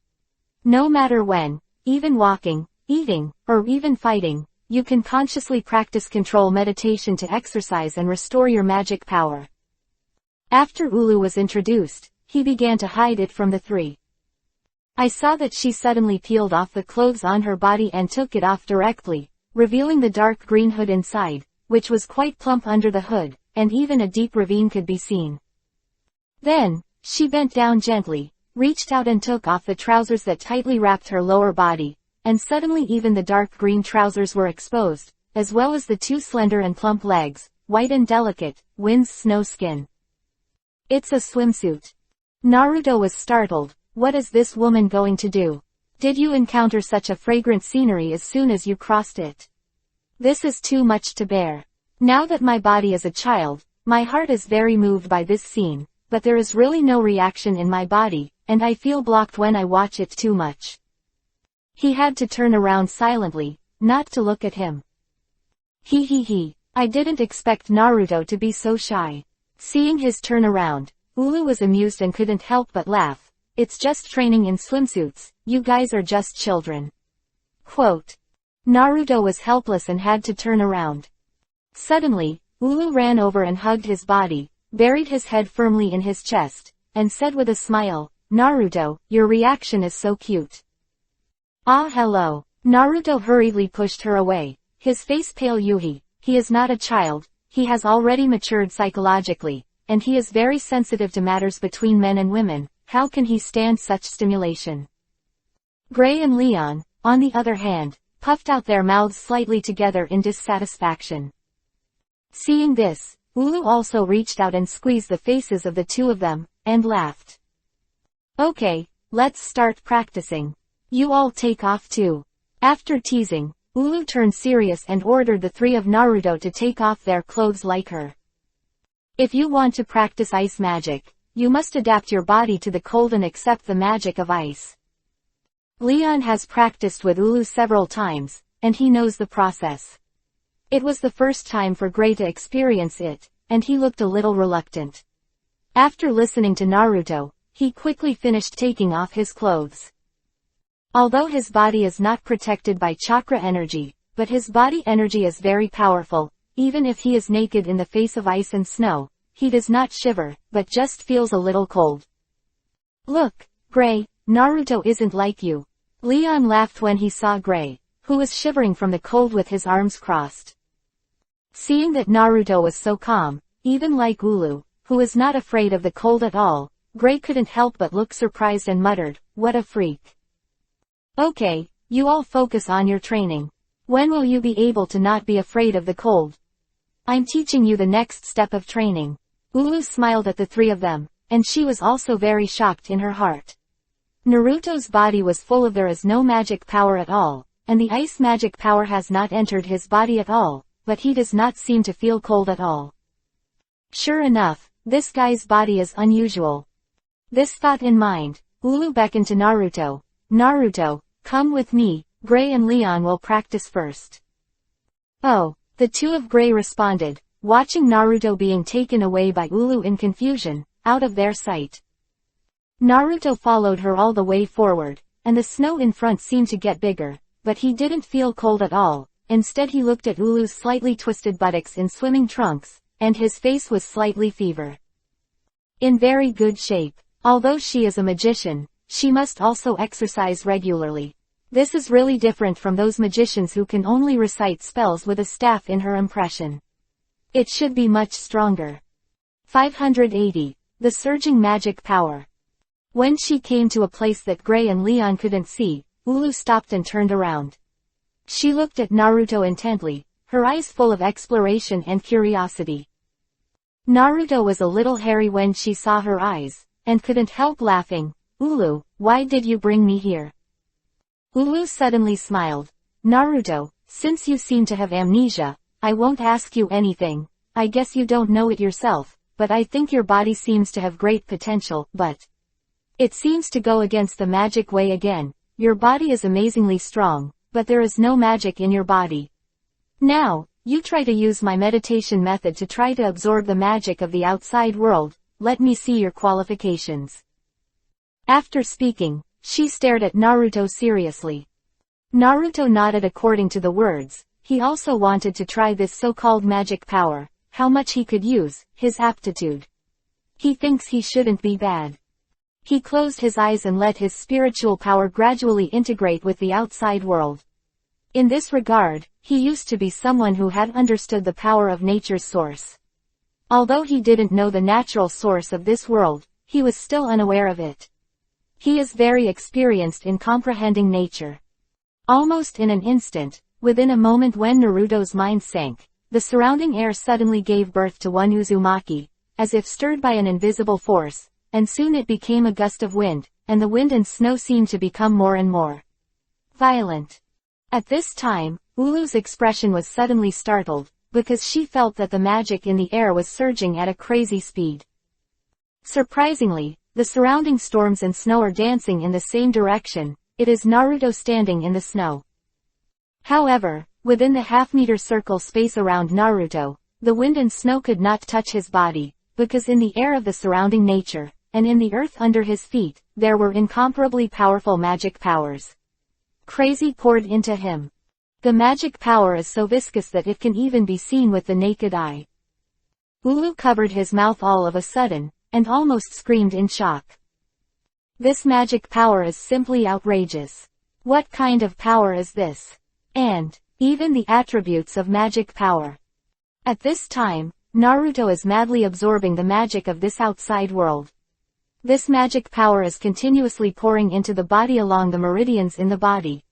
No matter when, even walking, eating, or even fighting, you can consciously practice control meditation to exercise and restore your magic power. After Ulu was introduced, he began to hide it from the three. I saw that she suddenly peeled off the clothes on her body and took it off directly, revealing the dark green hood inside, which was quite plump under the hood, and even a deep ravine could be seen. Then, she bent down gently, reached out and took off the trousers that tightly wrapped her lower body, and suddenly even the dark green trousers were exposed, as well as the two slender and plump legs, white and delicate, Wind's snow skin. It's a swimsuit. Naruto was startled. What is this woman going to do? Did you encounter such a fragrant scenery as soon as you crossed it? This is too much to bear. Now that my body is a child, my heart is very moved by this scene, but there is really no reaction in my body, and I feel blocked when I watch it too much. He had to turn around silently, not to look at him. He. I didn't expect Naruto to be so shy. Seeing his turn around, Ulu was amused and couldn't help but laugh. It's just training in swimsuits, you guys are just children. Quote. Naruto was helpless and had to turn around. Suddenly, Ulu ran over and hugged his body, buried his head firmly in his chest, and said with a smile, Naruto, your reaction is so cute. Ah hello. Naruto hurriedly pushed her away, his face pale. Yuhi, he is not a child, he has already matured psychologically, and he is very sensitive to matters between men and women. How can he stand such stimulation? Gray and Leon, on the other hand, puffed out their mouths slightly together in dissatisfaction. Seeing this, Ulu also reached out and squeezed the faces of the two of them, and laughed. Okay, let's start practicing. You all take off too. After teasing, Ulu turned serious and ordered the three of Naruto to take off their clothes like her. If you want to practice ice magic, you must adapt your body to the cold and accept the magic of ice. Leon has practiced with Ulu several times, and he knows the process. It was the first time for Gray to experience it, and he looked a little reluctant. After listening to Naruto, he quickly finished taking off his clothes. Although his body is not protected by chakra energy, but his body energy is very powerful, even if he is naked in the face of ice and snow. He does not shiver, but just feels a little cold. Look, Gray, Naruto isn't like you. Leon laughed when he saw Gray, who was shivering from the cold with his arms crossed. Seeing that Naruto was so calm, even like Ulu, who is not afraid of the cold at all, Gray couldn't help but look surprised and muttered, what a freak. Okay, you all focus on your training. When will you be able to not be afraid of the cold? I'm teaching you the next step of training. Ulu smiled at the three of them, and she was also very shocked in her heart. Naruto's body was full of there is no magic power at all, and the ice magic power has not entered his body at all, but he does not seem to feel cold at all. Sure enough, this guy's body is unusual. This thought in mind, Ulu beckoned to Naruto. Naruto, come with me, Gray and Leon will practice first. Oh, the two of Gray responded, watching Naruto being taken away by Ulu in confusion, out of their sight. Naruto followed her all the way forward, and the snow in front seemed to get bigger, but he didn't feel cold at all. Instead he looked at Ulu's slightly twisted buttocks in swimming trunks, and his face was slightly fever. In very good shape. Although she is a magician, she must also exercise regularly. This is really different from those magicians who can only recite spells with a staff in her impression. It should be much stronger. 580. The surging magic power. When she came to a place that Gray and Leon couldn't see, Ulu stopped and turned around. She looked at Naruto intently, her eyes full of exploration and curiosity. Naruto was a little hairy when she saw her eyes, and couldn't help laughing. Ulu, why did you bring me here? Ulu suddenly smiled. Naruto, since you seem to have amnesia, I won't ask you anything. I guess you don't know it yourself, but I think your body seems to have great potential, but... It seems to go against the magic way again. Your body is amazingly strong, but there is no magic in your body. Now, you try to use my meditation method to try to absorb the magic of the outside world. Let me see your qualifications." After speaking, she stared at Naruto seriously. Naruto nodded according to the words. He also wanted to try this so-called magic power, how much he could use, his aptitude. He thinks he shouldn't be bad. He closed his eyes and let his spiritual power gradually integrate with the outside world. In this regard, he used to be someone who had understood the power of nature's source. Although he didn't know the natural source of this world, he was still unaware of it. He is very experienced in comprehending nature. Almost in an instant, within a moment when Naruto's mind sank, the surrounding air suddenly gave birth to one Uzumaki, as if stirred by an invisible force, and soon it became a gust of wind, and the wind and snow seemed to become more and more violent. At this time, Ulu's expression was suddenly startled, because she felt that the magic in the air was surging at a crazy speed. Surprisingly, the surrounding storms and snow are dancing in the same direction. It is Naruto standing in the snow. However, within the half-meter circle space around Naruto, the wind and snow could not touch his body, because in the air of the surrounding nature, and in the earth under his feet, there were incomparably powerful magic powers. Crazy poured into him. The magic power is so viscous that it can even be seen with the naked eye. Ulu covered his mouth all of a sudden, and almost screamed in shock. This magic power is simply outrageous. What kind of power is this? And, even the attributes of magic power. At this time, Naruto is madly absorbing the magic of this outside world. This magic power is continuously pouring into the body along the meridians in the body.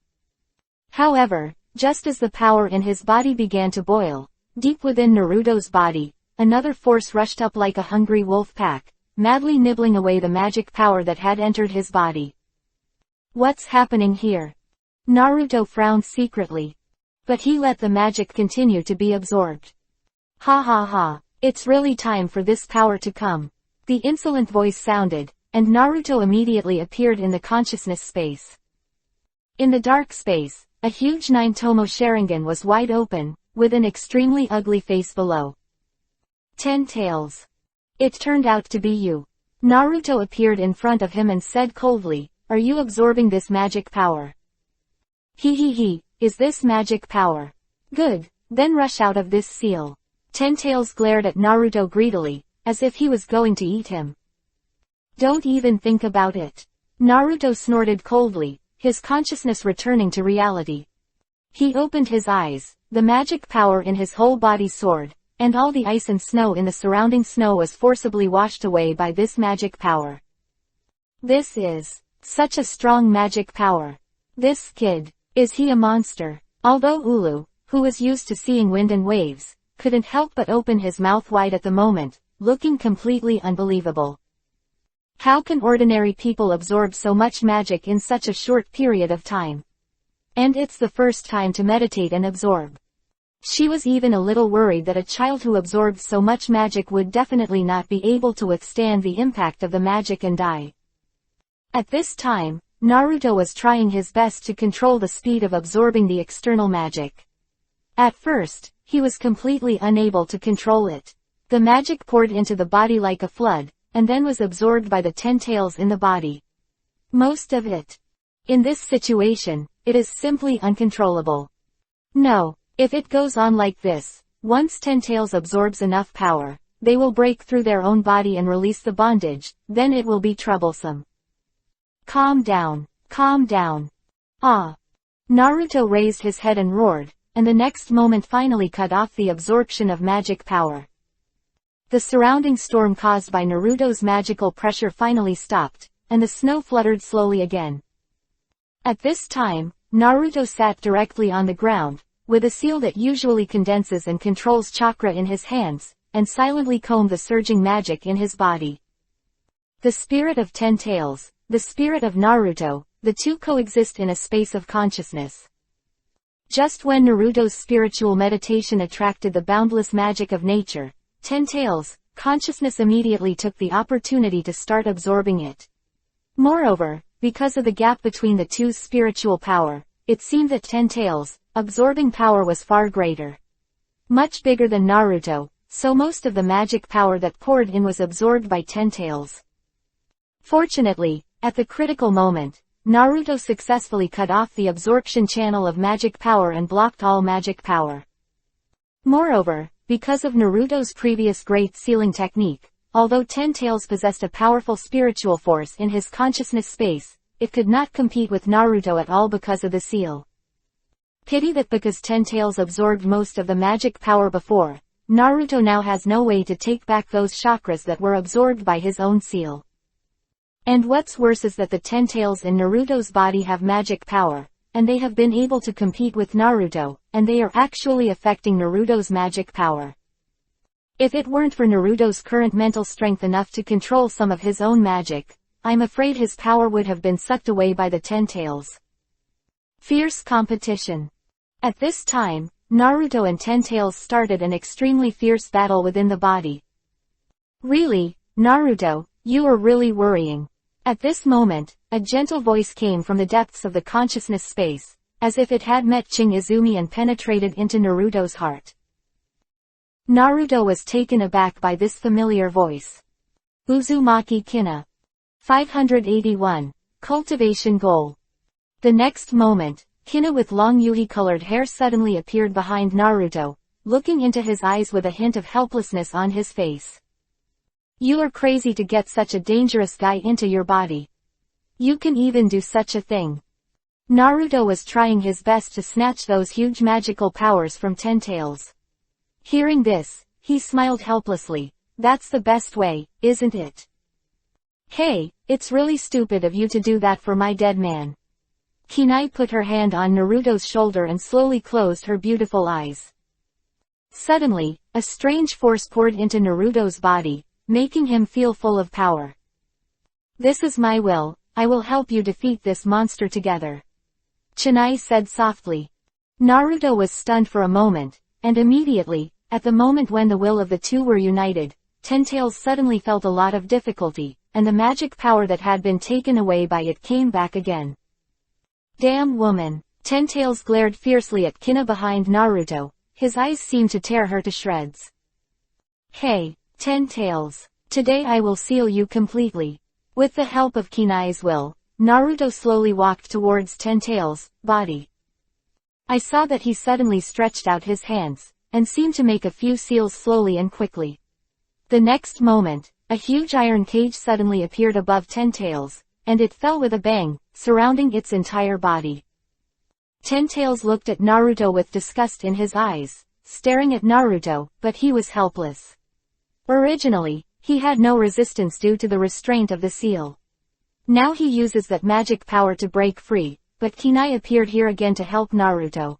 However, just as the power in his body began to boil, deep within Naruto's body, another force rushed up like a hungry wolf pack, madly nibbling away the magic power that had entered his body. What's happening here? Naruto frowned secretly. But he let the magic continue to be absorbed. Ha ha ha, it's really time for this power to come. The insolent voice sounded, and Naruto immediately appeared in the consciousness space. In the dark space, a huge 9-tomo Sharingan was wide open, with an extremely ugly face below. 10 tails. It turned out to be you. Naruto appeared in front of him and said coldly, "Are you absorbing this magic power?" He, is this magic power? Good, then rush out of this seal. 10 tails glared at Naruto greedily, as if he was going to eat him. Don't even think about it. Naruto snorted coldly, his consciousness returning to reality. He opened his eyes, the magic power in his whole body soared, and all the ice and snow in the surrounding snow was forcibly washed away by this magic power. This is such a strong magic power. This kid, is he a monster? Although Ulu, who was used to seeing wind and waves, couldn't help but open his mouth wide at the moment, looking completely unbelievable. How can ordinary people absorb so much magic in such a short period of time? And it's the first time to meditate and absorb. She was even a little worried that a child who absorbed so much magic would definitely not be able to withstand the impact of the magic and die. At this time, Naruto was trying his best to control the speed of absorbing the external magic. At first, he was completely unable to control it. The magic poured into the body like a flood, and then was absorbed by the 10 tails in the body. Most of it. In this situation, it is simply uncontrollable. No, if it goes on like this, once 10 tails absorbs enough power, they will break through their own body and release the bondage, then it will be troublesome. Calm down, calm down. Ah! Naruto raised his head and roared, and the next moment finally cut off the absorption of magic power. The surrounding storm caused by Naruto's magical pressure finally stopped, and the snow fluttered slowly again. At this time, Naruto sat directly on the ground, with a seal that usually condenses and controls chakra in his hands, and silently combed the surging magic in his body. The spirit of 10 tails, the spirit of Naruto, the two coexist in a space of consciousness. Just when Naruto's spiritual meditation attracted the boundless magic of nature, 10 tails, consciousness immediately took the opportunity to start absorbing it. Moreover, because of the gap between the two's spiritual power, it seemed that Ten Tails' absorbing power was far greater. Much bigger than Naruto, so most of the magic power that poured in was absorbed by Ten Tails. Fortunately, at the critical moment, Naruto successfully cut off the absorption channel of magic power and blocked all magic power. Moreover, because of Naruto's previous Great Sealing technique, although Ten Tails possessed a powerful spiritual force in his consciousness space, it could not compete with Naruto at all because of the seal. Pity that because Ten Tails absorbed most of the magic power before, Naruto now has no way to take back those chakras that were absorbed by his own seal. And what's worse is that the Ten Tails in Naruto's body have magic power, and they have been able to compete with Naruto, and they are actually affecting Naruto's magic power. If it weren't for Naruto's current mental strength enough to control some of his own magic, I'm afraid his power would have been sucked away by the Ten Tails. Fierce competition. At this time, Naruto and Ten Tails started an extremely fierce battle within the body. Really, Naruto, you are really worrying. At this moment, a gentle voice came from the depths of the consciousness space, as if it had met Ching Izumi and penetrated into Naruto's heart. Naruto was taken aback by this familiar voice. Uzumaki Kina. 581. Cultivation Goal. The next moment, Kina with long Yuhi-colored hair suddenly appeared behind Naruto, looking into his eyes with a hint of helplessness on his face. You are crazy to get such a dangerous guy into your body. You can even do such a thing. Naruto was trying his best to snatch those huge magical powers from Ten Tails. Hearing this, he smiled helplessly. That's the best way, isn't it? Hey, it's really stupid of you to do that for my dead man. Kunai put her hand on Naruto's shoulder and slowly closed her beautiful eyes. Suddenly, a strange force poured into Naruto's body, making him feel full of power. This is my will, I will help you defeat this monster together. Kunai said softly. Naruto was stunned for a moment, and immediately, at the moment when the will of the two were united, Ten Tails suddenly felt a lot of difficulty, and the magic power that had been taken away by it came back again. Damn woman! Ten Tails glared fiercely at Kina behind Naruto, his eyes seemed to tear her to shreds. Hey, Ten Tails, today I will seal you completely. With the help of Kunai's will, Naruto slowly walked towards Ten Tails' body. I saw that he suddenly stretched out his hands, and seemed to make a few seals slowly and quickly. The next moment, a huge iron cage suddenly appeared above Ten Tails, and it fell with a bang, surrounding its entire body. Ten Tails looked at Naruto with disgust in his eyes, staring at Naruto, but he was helpless. Originally, he had no resistance due to the restraint of the seal. Now he uses that magic power to break free, but Kunai appeared here again to help Naruto.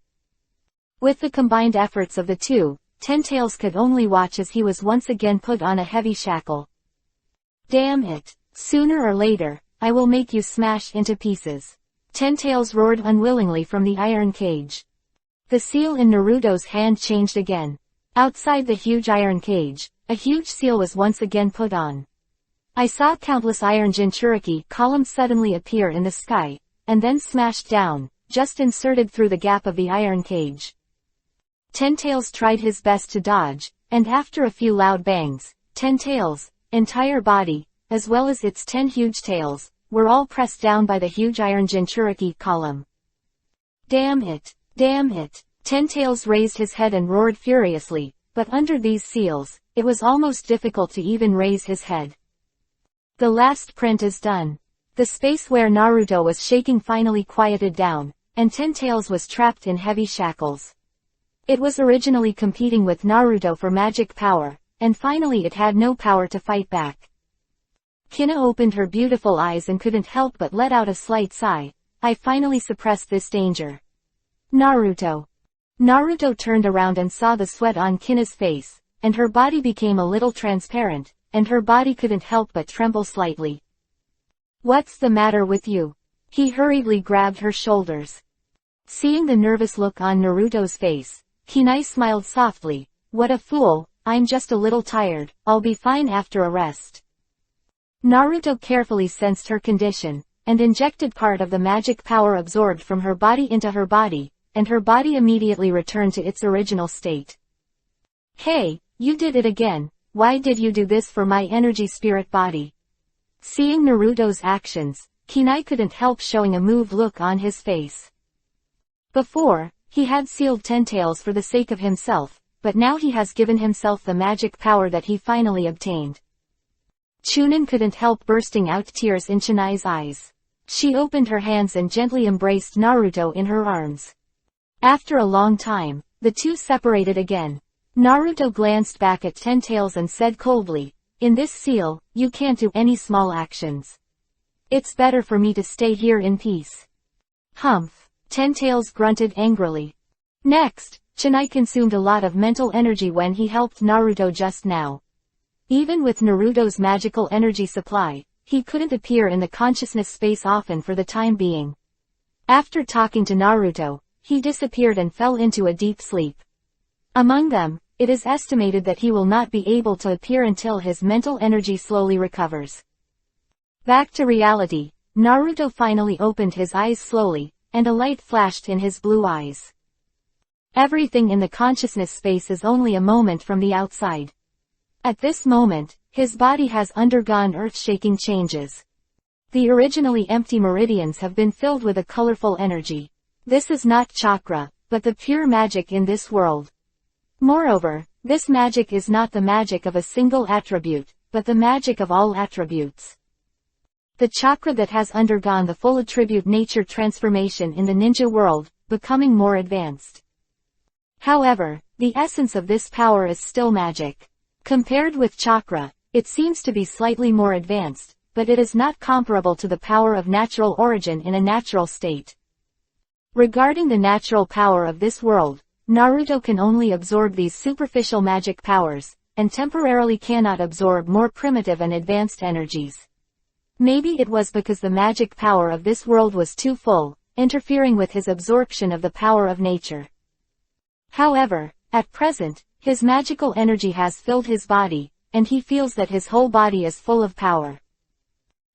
With the combined efforts of the two, Ten Tails could only watch as he was once again put on a heavy shackle. Damn it! Sooner or later, I will make you smash into pieces. Ten Tails roared unwillingly from the iron cage. The seal in Naruto's hand changed again. Outside the huge iron cage, a huge seal was once again put on. I saw countless iron Jinchuriki columns suddenly appear in the sky, and then smashed down, just inserted through the gap of the iron cage. Ten Tails tried his best to dodge, and after a few loud bangs, Ten Tails' entire body, as well as its 10 huge tails, were all pressed down by the huge iron Jinchuriki column. Damn it! Damn it! Ten Tails raised his head and roared furiously, but under these seals, it was almost difficult to even raise his head. The last print is done. The space where Naruto was shaking finally quieted down, and Ten Tails was trapped in heavy shackles. It was originally competing with Naruto for magic power, and finally it had no power to fight back. Kina opened her beautiful eyes and couldn't help but let out a slight sigh. I finally suppressed this danger. Naruto. Naruto turned around and saw the sweat on Kina's face, and her body became a little transparent, and her body couldn't help but tremble slightly. What's the matter with you? He hurriedly grabbed her shoulders. Seeing the nervous look on Naruto's face, Kunai smiled softly. What a fool, I'm just a little tired, I'll be fine after a rest. Naruto carefully sensed her condition, and injected part of the magic power absorbed from her body into her body, and her body immediately returned to its original state. Hey, you did it again, why did you do this for my energy spirit body? Seeing Naruto's actions, Kunai couldn't help showing a moved look on his face. Before, he had sealed Ten Tails for the sake of himself, but now he has given himself the magic power that he finally obtained. Chunin couldn't help bursting out tears in Chunai's eyes. She opened her hands and gently embraced Naruto in her arms. After a long time, the two separated again. Naruto glanced back at Ten Tails and said coldly, "In this seal, you can't do any small actions. It's better for me to stay here in peace." Humph! Ten Tails grunted angrily. Next, Chunai consumed a lot of mental energy when he helped Naruto just now. Even with Naruto's magical energy supply, he couldn't appear in the consciousness space often for the time being. After talking to Naruto, he disappeared and fell into a deep sleep. Among them, it is estimated that he will not be able to appear until his mental energy slowly recovers. Back to reality, Naruto finally opened his eyes slowly, and a light flashed in his blue eyes. Everything in the consciousness space is only a moment from the outside. At this moment, his body has undergone earth-shaking changes. The originally empty meridians have been filled with a colorful energy. This is not chakra, but the pure magic in this world. Moreover, this magic is not the magic of a single attribute, but the magic of all attributes. The chakra that has undergone the full attribute nature transformation in the ninja world, becoming more advanced. However, the essence of this power is still magic. Compared with chakra, it seems to be slightly more advanced, but it is not comparable to the power of natural origin in a natural state. Regarding the natural power of this world, Naruto can only absorb these superficial magic powers, and temporarily cannot absorb more primitive and advanced energies. Maybe it was because the magic power of this world was too full, interfering with his absorption of the power of nature. However, at present, his magical energy has filled his body, and he feels that his whole body is full of power.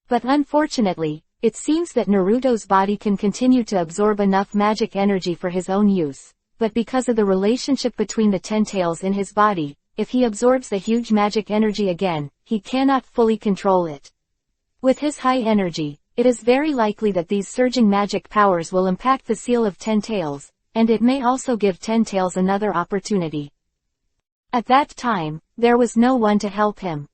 But unfortunately, it seems that Naruto's body can continue to absorb enough magic energy for his own use, but because of the relationship between the 10 tails in his body, if he absorbs the huge magic energy again, he cannot fully control it. With his high energy, it is very likely that these surging magic powers will impact the seal of 10 tails, and it may also give 10 tails another opportunity. At that time, there was no one to help him.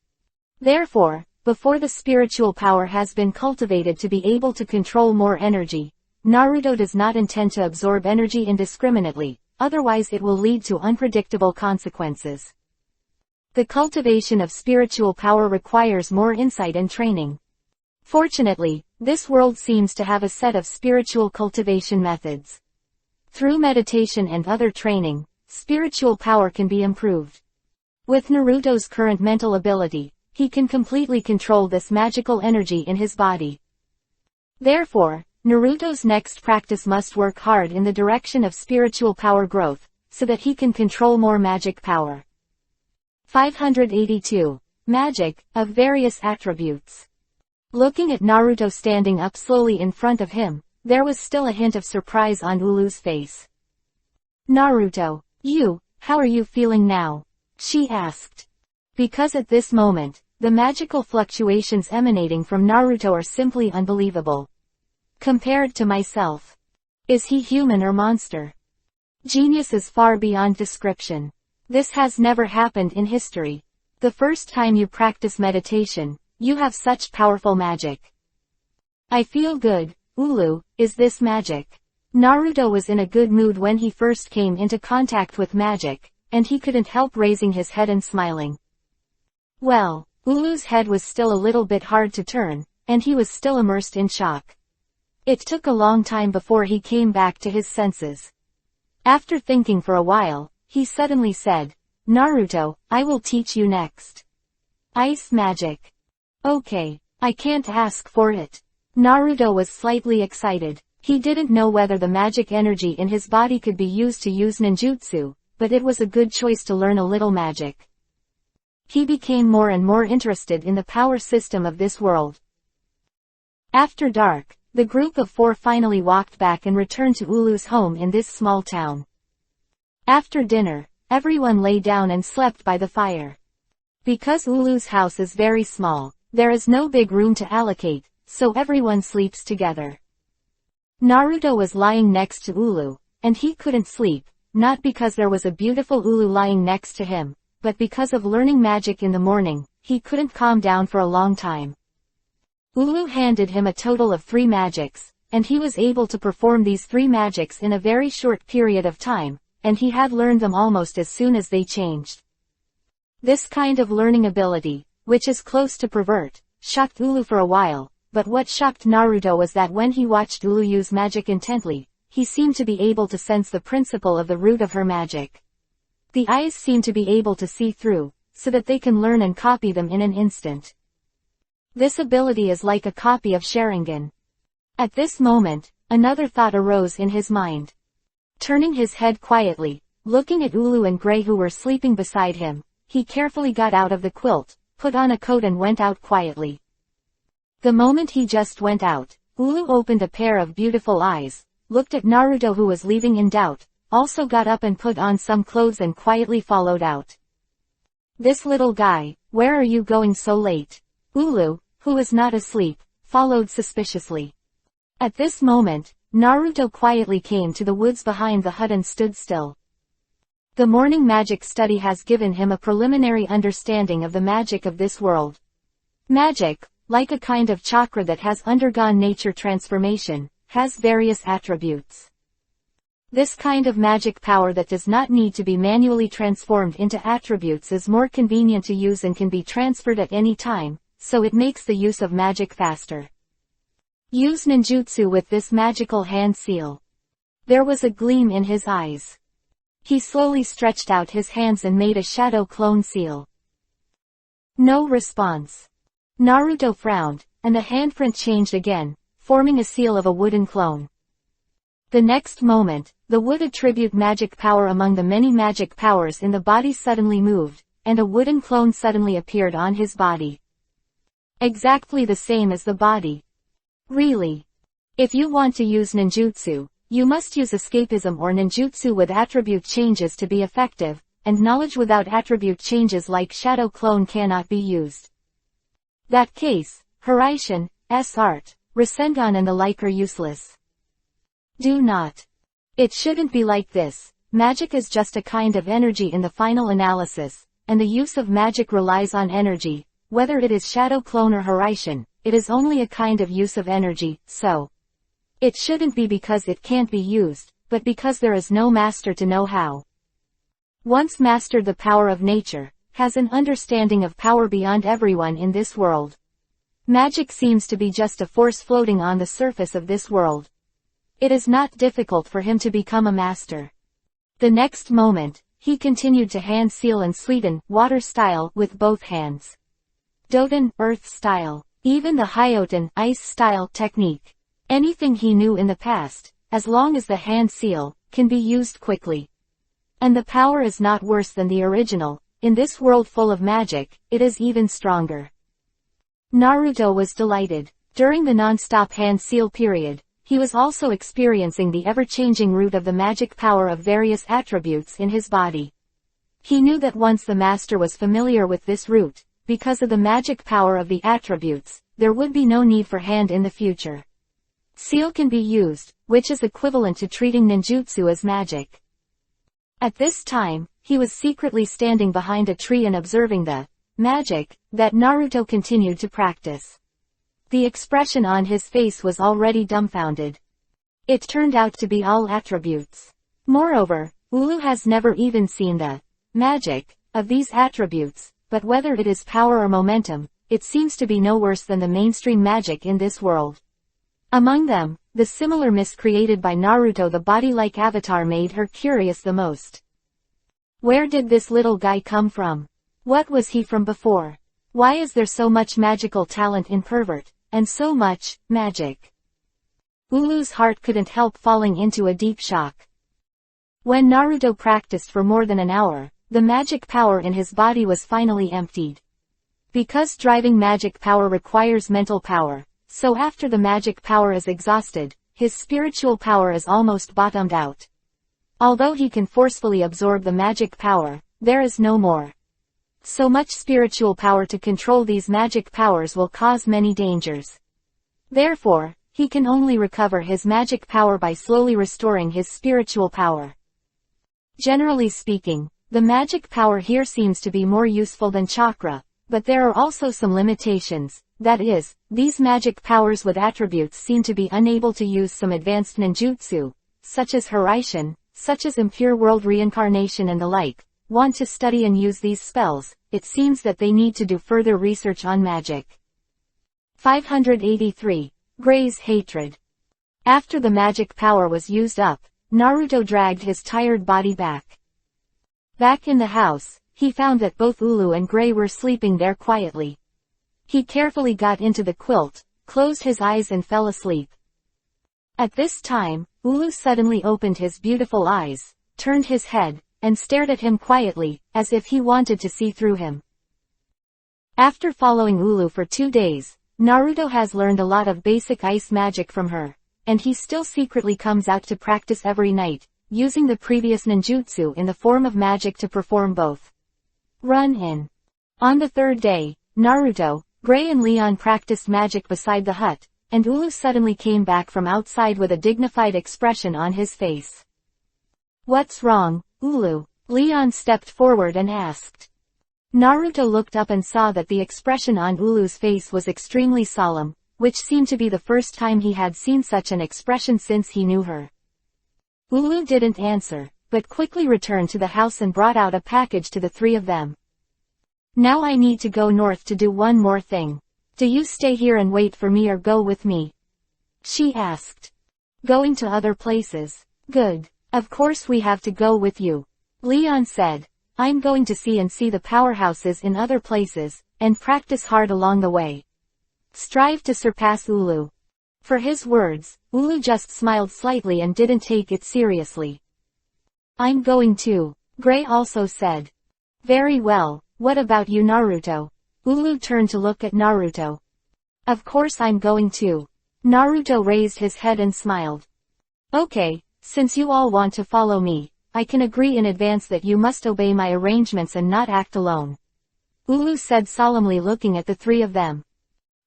Therefore, before the spiritual power has been cultivated to be able to control more energy, Naruto does not intend to absorb energy indiscriminately, otherwise it will lead to unpredictable consequences. The cultivation of spiritual power requires more insight and training. Fortunately, this world seems to have a set of spiritual cultivation methods. Through meditation and other training, spiritual power can be improved. With Naruto's current mental ability, he can completely control this magical energy in his body. Therefore, Naruto's next practice must work hard in the direction of spiritual power growth, so that he can control more magic power. 582. Magic, of various attributes. Looking at Naruto standing up slowly in front of him, there was still a hint of surprise on Ulu's face. "Naruto, how are you feeling now?" she asked. Because at this moment, the magical fluctuations emanating from Naruto are simply unbelievable. Compared to myself. Is he human or monster? Genius is far beyond description. This has never happened in history. The first time you practice meditation, you have such powerful magic. I feel good, Ulu, is this magic? Naruto was in a good mood when he first came into contact with magic, and he couldn't help raising his head and smiling. Well, Ulu's head was still a little bit hard to turn, and he was still immersed in shock. It took a long time before he came back to his senses. After thinking for a while, he suddenly said, "Naruto, I will teach you next. Ice magic." "Okay, I can't ask for it." Naruto was slightly excited. He didn't know whether the magic energy in his body could be used to use ninjutsu, but it was a good choice to learn a little magic. He became more and more interested in the power system of this world. After dark, the group of 4 finally walked back and returned to Ulu's home in this small town. After dinner, everyone lay down and slept by the fire. Because Ulu's house is very small, there is no big room to allocate, so everyone sleeps together. Naruto was lying next to Ulu, and he couldn't sleep, not because there was a beautiful Ulu lying next to him, but because of learning magic in the morning, he couldn't calm down for a long time. Ulu handed him a total of 3 magics, and he was able to perform these 3 magics in a very short period of time, and he had learned them almost as soon as they changed. This kind of learning ability, which is close to pervert, shocked Ulu for a while, but what shocked Naruto was that when he watched Ulu use magic intently, he seemed to be able to sense the principle of the root of her magic. The eyes seem to be able to see through, so that they can learn and copy them in an instant. This ability is like a copy of Sharingan. At this moment, another thought arose in his mind. Turning his head quietly, looking at Ulu and Gray who were sleeping beside him, he carefully got out of the quilt, put on a coat and went out quietly. The moment he just went out, Ulu opened a pair of beautiful eyes, looked at Naruto who was leaving in doubt, also got up and put on some clothes and quietly followed out. "This little guy, where are you going so late?" Ulu, who was not asleep, followed suspiciously. At this moment, Naruto quietly came to the woods behind the hut and stood still. The morning magic study has given him a preliminary understanding of the magic of this world. Magic, like a kind of chakra that has undergone nature transformation, has various attributes. This kind of magic power that does not need to be manually transformed into attributes is more convenient to use and can be transferred at any time, so it makes the use of magic faster. Use ninjutsu with this magical hand seal. There was a gleam in his eyes. He slowly stretched out his hands and made a shadow clone seal. No response. Naruto frowned, and the handprint changed again, forming a seal of a wooden clone. The next moment, the wood attribute magic power among the many magic powers in the body suddenly moved, and a wooden clone suddenly appeared on his body. Exactly the same as the body. Really? If you want to use ninjutsu, you must use escapism or ninjutsu with attribute changes to be effective, and knowledge without attribute changes like shadow clone cannot be used. That case, Hiraishin, art, Rasengan and the like are useless. Do not. It shouldn't be like this. Magic is just a kind of energy in the final analysis, and the use of magic relies on energy. Whether it is shadow clone or Hiraishin, it is only a kind of use of energy, so it shouldn't be because it can't be used, but because there is no master to know how. Once mastered the power of nature, has an understanding of power beyond everyone in this world. Magic seems to be just a force floating on the surface of this world. It is not difficult for him to become a master. The next moment, he continued to hand seal and sweeten, water style, with both hands. Doten, earth style. Even the Hyoten, ice style technique. Anything he knew in the past, as long as the hand seal, can be used quickly. And the power is not worse than the original. In this world full of magic, it is even stronger. Naruto was delighted. During the non-stop hand seal period, he was also experiencing the ever-changing root of the magic power of various attributes in his body. He knew that once the master was familiar with this root, because of the magic power of the attributes, there would be no need for hand in the future. Seal can be used, which is equivalent to treating ninjutsu as magic. At this time, he was secretly standing behind a tree and observing the magic that Naruto continued to practice. The expression on his face was already dumbfounded. It turned out to be all attributes. Moreover, Ulu has never even seen the magic of these attributes, but whether it is power or momentum, it seems to be no worse than the mainstream magic in this world. Among them, the similar mist created by Naruto, the body-like avatar, made her curious the most. Where did this little guy come from? What was he from before? Why is there so much magical talent in Pervert, and so much magic? Ulu's heart couldn't help falling into a deep shock. When Naruto practiced for more than an hour, the magic power in his body was finally emptied. Because driving magic power requires mental power, so after the magic power is exhausted, his spiritual power is almost bottomed out. Although he can forcefully absorb the magic power, there is no more. So much spiritual power to control these magic powers will cause many dangers. Therefore, he can only recover his magic power by slowly restoring his spiritual power. Generally speaking, the magic power here seems to be more useful than chakra, but there are also some limitations. That is, these magic powers with attributes seem to be unable to use some advanced ninjutsu, such as Hiraishin, such as impure world reincarnation and the like, want to study and use these spells. It seems that they need to do further research on magic. 583. Gray's hatred. After the magic power was used up, Naruto dragged his tired body back. Back in the house, he found that both Ulu and Gray were sleeping there quietly. He carefully got into the quilt, closed his eyes and fell asleep. At this time, Ulu suddenly opened his beautiful eyes, turned his head, and stared at him quietly, as if he wanted to see through him. After following Ulu for 2 days, Naruto has learned a lot of basic ice magic from her, and he still secretly comes out to practice every night, using the previous ninjutsu in the form of magic to perform both. Run-in. On the 3rd day, Naruto, Gray and Leon practiced magic beside the hut, and Ulu suddenly came back from outside with a dignified expression on his face. "What's wrong, Ulu?" Leon stepped forward and asked. Naruto looked up and saw that the expression on Ulu's face was extremely solemn, which seemed to be the first time he had seen such an expression since he knew her. Ulu didn't answer, but quickly returned to the house and brought out a package to the 3 of them. "Now I need to go north to do one more thing. Do you stay here and wait for me or go with me?" she asked. "Going to other places? Good. Of course we have to go with you," Leon said. "I'm going to see the powerhouses in other places, and practice hard along the way. Strive to surpass Ulu." For his words, Ulu just smiled slightly and didn't take it seriously. "I'm going too," Gray also said. "Very well, what about you, Naruto?" Ulu turned to look at Naruto. "Of course I'm going too." Naruto raised his head and smiled. "Okay, since you all want to follow me, I can agree in advance that you must obey my arrangements and not act alone," Ulu said solemnly, looking at the 3 of them.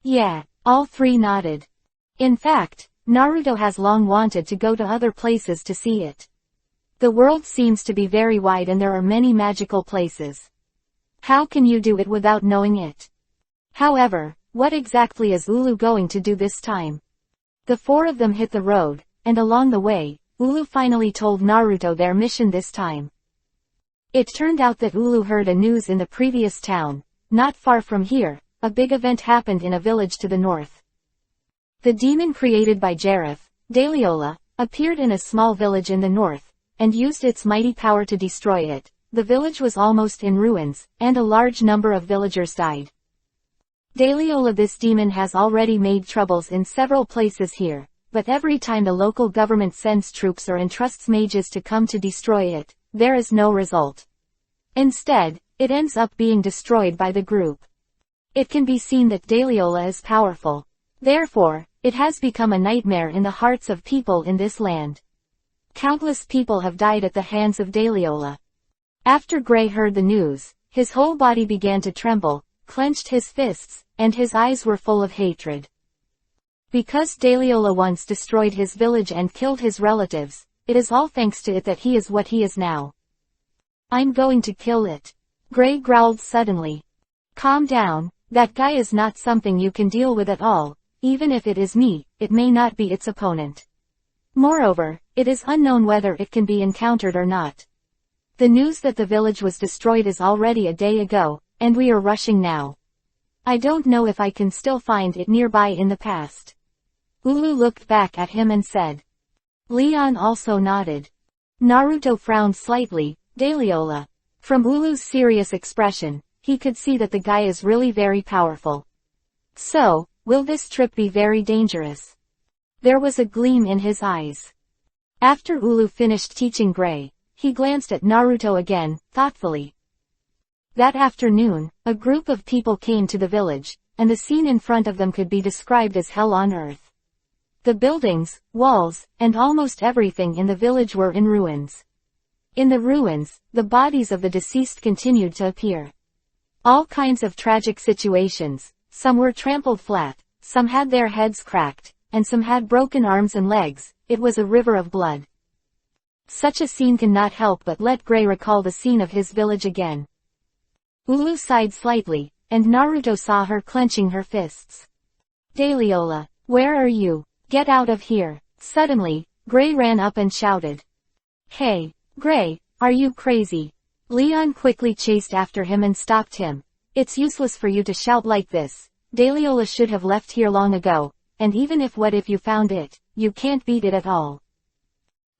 "Yeah," all 3 nodded. In fact, Naruto has long wanted to go to other places to see it. The world seems to be very wide and there are many magical places. How can you do it without knowing it? However, what exactly is Ulu going to do this time? The 4 of them hit the road, and along the way, Ulu finally told Naruto their mission this time. It turned out that Ulu heard a news in the previous town. Not far from here, a big event happened in a village to the north. The demon created by Jareth, Daliola, appeared in a small village in the north, and used its mighty power to destroy it. The village was almost in ruins, and a large number of villagers died. Daliola, this demon, has already made troubles in several places here, but every time the local government sends troops or entrusts mages to come to destroy it, there is no result. Instead, it ends up being destroyed by the group. It can be seen that Daliola is powerful. Therefore, it has become a nightmare in the hearts of people in this land. Countless people have died at the hands of Daliola. After Gray heard the news, his whole body began to tremble, clenched his fists, and his eyes were full of hatred. Because Daliola once destroyed his village and killed his relatives, it is all thanks to it that he is what he is now. "I'm going to kill it," Gray growled suddenly. "Calm down, that guy is not something you can deal with at all. Even if it is me, it may not be its opponent. Moreover, it is unknown whether it can be encountered or not. The news that the village was destroyed is already a day ago, and we are rushing now. I don't know if I can still find it nearby in the past." Ulu looked back at him and said. Leon also nodded. Naruto frowned slightly. Daliola. From Ulu's serious expression, he could see that the guy is really very powerful. So, will this trip be very dangerous? There was a gleam in his eyes. After Ulu finished teaching Gray, He glanced at Naruto again, thoughtfully. That afternoon, a group of people came to the village, and the scene in front of them could be described as hell on earth. The buildings, walls, and almost everything in the village were in ruins. In the ruins, the bodies of the deceased continued to appear. All kinds of tragic situations, some were trampled flat, some had their heads cracked, and some had broken arms and legs. It was a river of blood. Such a scene cannot help but let Gray recall the scene of his village again. Ulu sighed slightly, and Naruto saw her clenching her fists. Daliola, where are you? Get out of here. Suddenly, Gray ran up and shouted. Hey, Gray, are you crazy? Leon quickly chased after him and stopped him. It's useless for you to shout like this. Daliola should have left here long ago, and even if you found it, you can't beat it at all.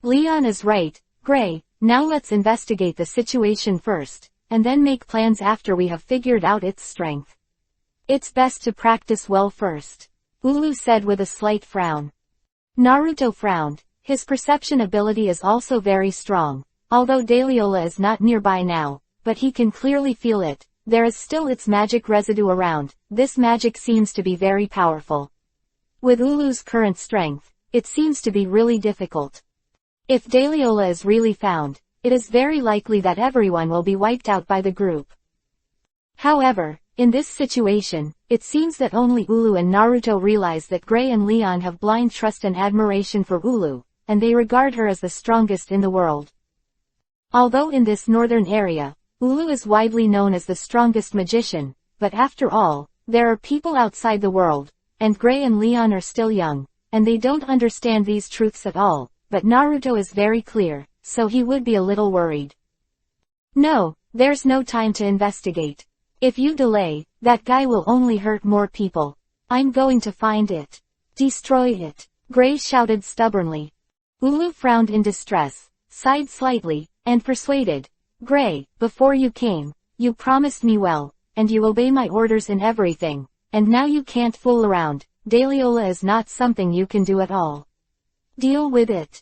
Leon is right, Gray, now let's investigate the situation first, and then make plans after we have figured out its strength. It's best to practice well first, Ulu said with a slight frown. Naruto frowned. His perception ability is also very strong, although Daliola is not nearby now, but he can clearly feel it. There is still its magic residue around. This magic seems to be very powerful. With Ulu's current strength, it seems to be really difficult. If Daliola is really found, it is very likely that everyone will be wiped out by the group. However, in this situation, it seems that only Ulu and Naruto realize that Gray and Leon have blind trust and admiration for Ulu, and they regard her as the strongest in the world. Although in this northern area, Ulu is widely known as the strongest magician, but after all, there are people outside the world, and Gray and Leon are still young, and they don't understand these truths at all, but Naruto is very clear, so he would be a little worried. No, there's no time to investigate. If you delay, that guy will only hurt more people. I'm going to find it. Destroy it, Gray shouted stubbornly. Ulu frowned in distress, sighed slightly, and persuaded. Gray, before you came, you promised me well, and you obey my orders in everything, and now you can't fool around. Daliola is not something you can do at all. Deal with it.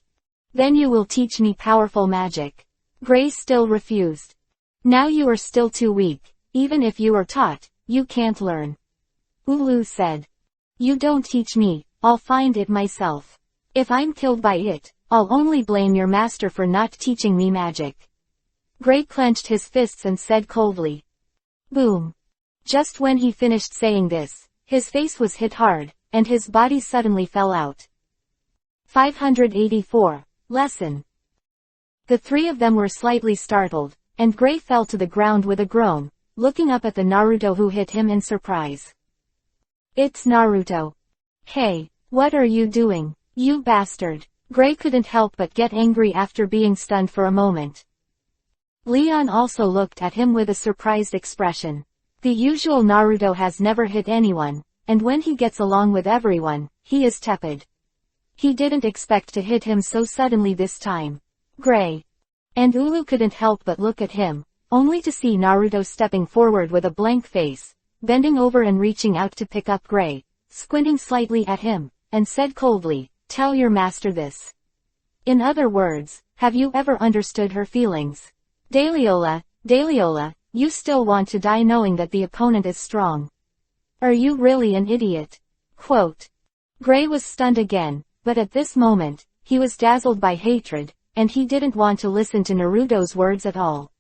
Then you will teach me powerful magic. Gray still refused. Now you are still too weak. Even if you are taught, you can't learn. Ulu said. You don't teach me, I'll find it myself. If I'm killed by it, I'll only blame your master for not teaching me magic. Gray clenched his fists and said coldly. Boom. Just when he finished saying this, his face was hit hard, and his body suddenly fell out. 584. Lesson. The three of them were slightly startled, and Gray fell to the ground with a groan, looking up at the Naruto who hit him in surprise. It's Naruto. Hey, what are you doing, you bastard? Gray couldn't help but get angry after being stunned for a moment. Leon also looked at him with a surprised expression. The usual Naruto has never hit anyone, and when he gets along with everyone, he is tepid. He didn't expect to hit him so suddenly this time. Gray. And Ulu couldn't help but look at him, only to see Naruto stepping forward with a blank face, bending over and reaching out to pick up Gray, squinting slightly at him, and said coldly, tell your master this. In other words, have you ever understood her feelings? Daliola, you still want to die knowing that the opponent is strong. Are you really an idiot? Quote. Gray was stunned again, but at this moment, he was dazzled by hatred, and he didn't want to listen to Naruto's words at all.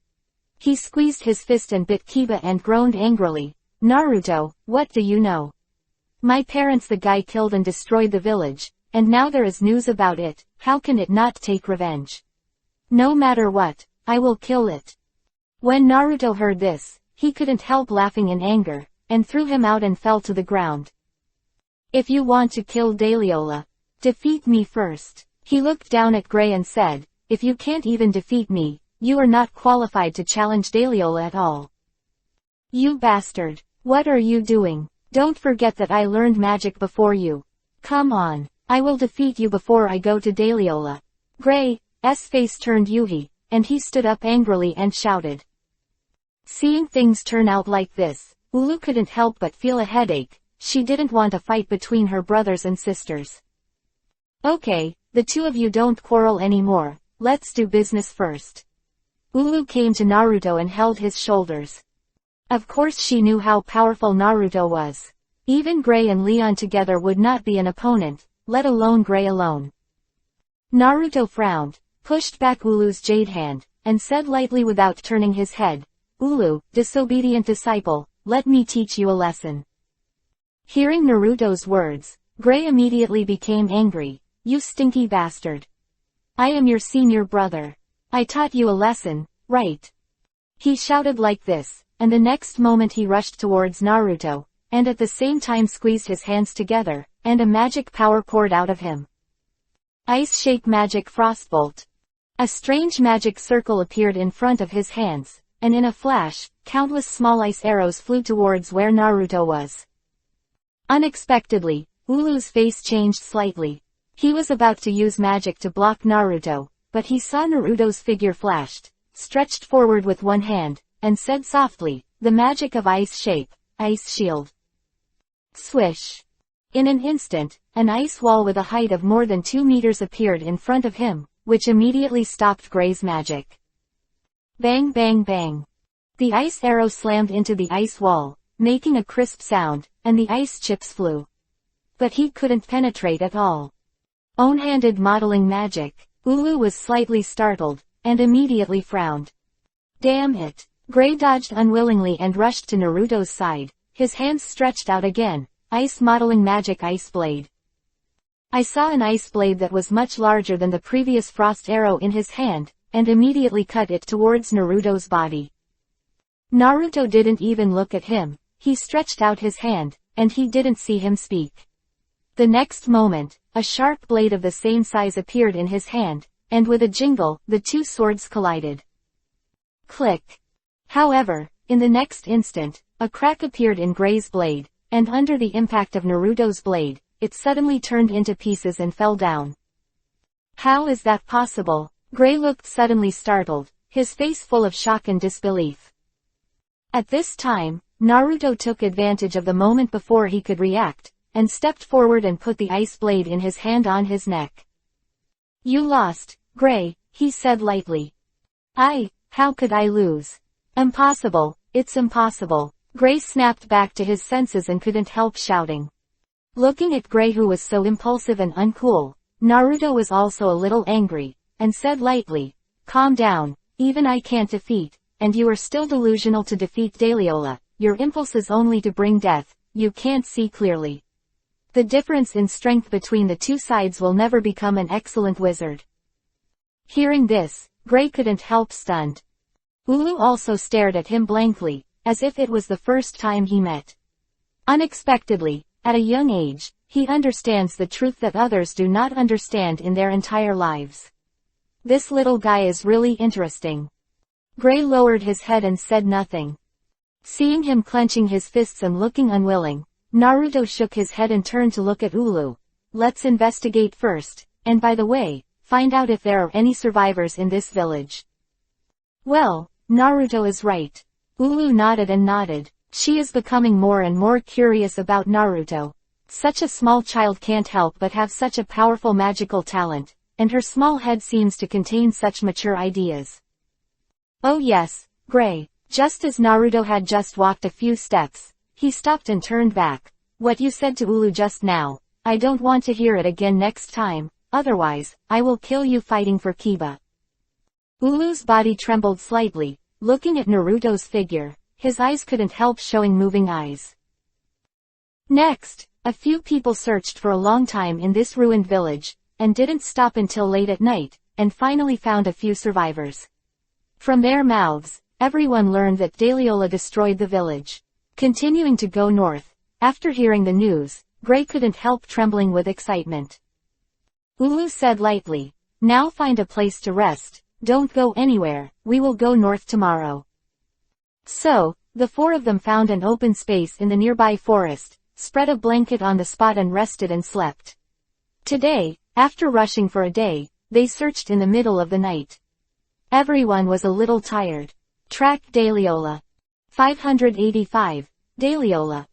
He squeezed his fist and bit Kiba and groaned angrily. Naruto, what do you know? My parents the guy killed and destroyed the village, and now there is news about it. How can it not take revenge? No matter what, I will kill it. When Naruto heard this, he couldn't help laughing in anger, and threw him out and fell to the ground. If you want to kill Daliola, defeat me first. He looked down at Gray and said, if you can't even defeat me, you are not qualified to challenge Daliola at all. You bastard, what are you doing? Don't forget that I learned magic before you. Come on, I will defeat you before I go to Daliola. Gray's face turned Yuhi, and he stood up angrily and shouted. Seeing things turn out like this, Ulu couldn't help but feel a headache. She didn't want a fight between her brothers and sisters. Okay, the two of you don't quarrel anymore, let's do business first. Ulu came to Naruto and held his shoulders. Of course she knew how powerful Naruto was. Even Gray and Leon together would not be an opponent, let alone Gray alone. Naruto frowned, pushed back Ulu's jade hand, and said lightly without turning his head, "Ulu, disobedient disciple, let me teach you a lesson." Hearing Naruto's words, Gray immediately became angry. "You stinky bastard. I am your senior brother. I taught you a lesson, right?" He shouted like this, and the next moment he rushed towards Naruto, and at the same time squeezed his hands together, and a magic power poured out of him. Ice Shape Magic Frostbolt. A strange magic circle appeared in front of his hands, and in a flash, countless small ice arrows flew towards where Naruto was. Unexpectedly, Ulu's face changed slightly. He was about to use magic to block Naruto, but he saw Naruto's figure flashed, stretched forward with one hand, and said softly, "The magic of Ice Shape, Ice Shield." Swish! In an instant, an ice wall with a height of more than 2 meters appeared in front of him, which immediately stopped Gray's magic. Bang bang bang. The ice arrow slammed into the ice wall, making a crisp sound, and the ice chips flew. But he couldn't penetrate at all. Own-handed modeling magic. Ulu was slightly startled, and immediately frowned. Damn it. Gray dodged unwillingly and rushed to Naruto's side, his hands stretched out again. Ice modeling magic ice blade. I saw an ice blade that was much larger than the previous frost arrow in his hand, and immediately cut it towards Naruto's body. Naruto didn't even look at him, he stretched out his hand, and he didn't see him speak. The next moment, a sharp blade of the same size appeared in his hand, and with a jingle, the two swords collided. Click. However, in the next instant, a crack appeared in Gray's blade, and under the impact of Naruto's blade, it suddenly turned into pieces and fell down. How is that possible? Gray looked suddenly startled, his face full of shock and disbelief. At this time, Naruto took advantage of the moment before he could react, and stepped forward and put the ice blade in his hand on his neck. "You lost, Gray," he said lightly. How could I lose? Impossible, it's impossible." Gray snapped back to his senses and couldn't help shouting. Looking at Gray, who was so impulsive and uncool, Naruto was also a little angry, and said lightly, "Calm down, even I can't defeat, and you are still delusional to defeat Dahlia. Your impulse is only to bring death, you can't see clearly. The difference in strength between the two sides will never become an excellent wizard." Hearing this, Gray couldn't help stunned. Ulu also stared at him blankly, as if it was the first time he met. Unexpectedly, at a young age, he understands the truth that others do not understand in their entire lives. This little guy is really interesting. Gray lowered his head and said nothing. Seeing him clenching his fists and looking unwilling, Naruto shook his head and turned to look at Ulu. "Let's investigate first, and by the way, find out if there are any survivors in this village." "Well, Naruto is right." Ulu nodded and nodded. She is becoming more and more curious about Naruto. Such a small child can't help but have such a powerful magical talent, and her small head seems to contain such mature ideas. "Oh yes, Gray." Just as Naruto had just walked a few steps, he stopped and turned back. "What you said to Ulu just now, I don't want to hear it again next time, otherwise, I will kill you fighting for Kiba." Ulu's body trembled slightly, looking at Naruto's figure. His eyes couldn't help showing moving eyes. Next, a few people searched for a long time in this ruined village, and didn't stop until late at night, and finally found a few survivors. From their mouths, everyone learned that Dahlia destroyed the village. Continuing to go north, after hearing the news, Gray couldn't help trembling with excitement. Ulu said lightly, "Now find a place to rest, don't go anywhere, we will go north tomorrow." So, the four of them found an open space in the nearby forest, spread a blanket on the spot and rested and slept. Today, after rushing for a day, they searched in the middle of the night. Everyone was a little tired. Track Dahlia. 585. Dahlia.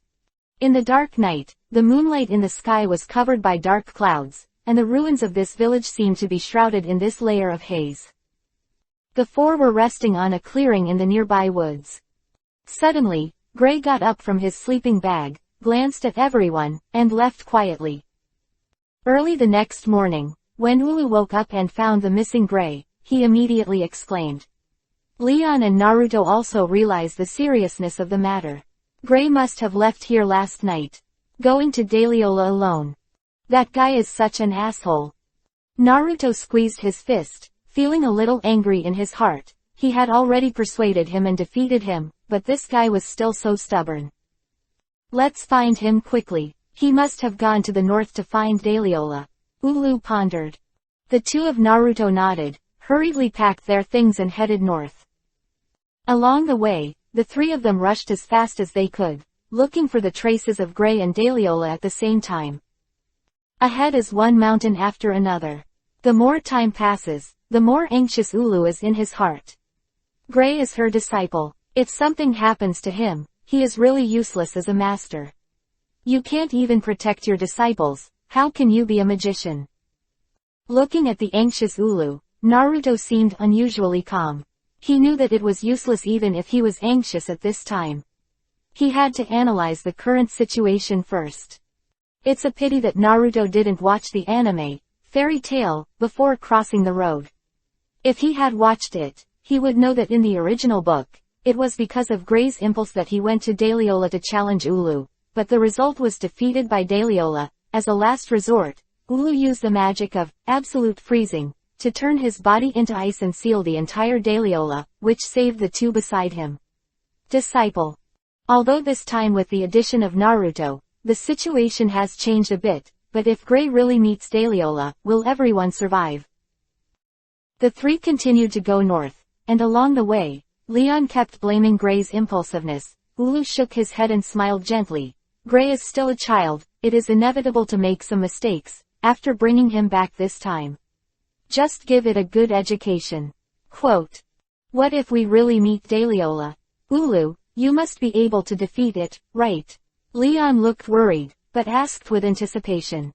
In the dark night, the moonlight in the sky was covered by dark clouds, and the ruins of this village seemed to be shrouded in this layer of haze. The four were resting on a clearing in the nearby woods. Suddenly, Gray got up from his sleeping bag, glanced at everyone, and left quietly. Early the next morning, when Ulu woke up and found the missing Gray, he immediately exclaimed. Leon and Naruto also realized the seriousness of the matter. Gray must have left here last night. Going to Daliola alone. That guy is such an asshole. Naruto squeezed his fist, feeling a little angry in his heart. He had already persuaded him and defeated him, but this guy was still so stubborn. Let's find him quickly. He must have gone to the north to find Daliola. Ulu pondered. The two of Naruto nodded, hurriedly packed their things and headed north. Along the way, the three of them rushed as fast as they could, looking for the traces of Gray and Daliola at the same time. Ahead is one mountain after another. The more time passes, the more anxious Ulu is in his heart. Gray is her disciple. If something happens to him, he is really useless as a master. You can't even protect your disciples, how can you be a magician? Looking at the anxious Ulu, Naruto seemed unusually calm. He knew that it was useless even if he was anxious at this time. He had to analyze the current situation first. It's a pity that Naruto didn't watch the anime, Fairy Tail, before crossing the road. If he had watched it, he would know that in the original book, it was because of Gray's impulse that he went to Daliola to challenge Ulu, but the result was defeated by Daliola. As a last resort, Ulu used the magic of absolute freezing to turn his body into ice and seal the entire Daliola, which saved the two beside him. Disciple. Although this time with the addition of Naruto, the situation has changed a bit, but if Gray really meets Daliola, will everyone survive? The three continued to go north, and along the way, Leon kept blaming Gray's impulsiveness. Ulu shook his head and smiled gently. Gray is still a child, it is inevitable to make some mistakes, after bringing him back this time. Just give it a good education. Quote. What if we really meet Daliola? Ulu, you must be able to defeat it, right? Leon looked worried, but asked with anticipation.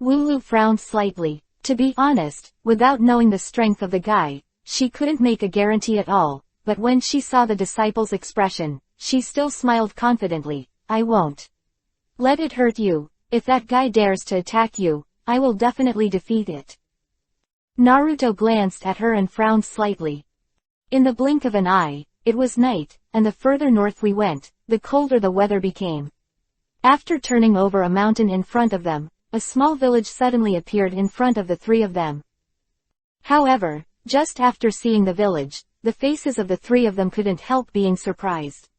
Ulu frowned slightly. To be honest, without knowing the strength of the guy, she couldn't make a guarantee at all, but when she saw the disciple's expression, she still smiled confidently. I won't let it hurt you. If that guy dares to attack you, I will definitely defeat it. Naruto glanced at her and frowned slightly. In the blink of an eye, it was night, and the further north we went, the colder the weather became. After turning over a mountain in front of them, a small village suddenly appeared in front of the three of them. However, just after seeing the village, the faces of the three of them couldn't help being surprised.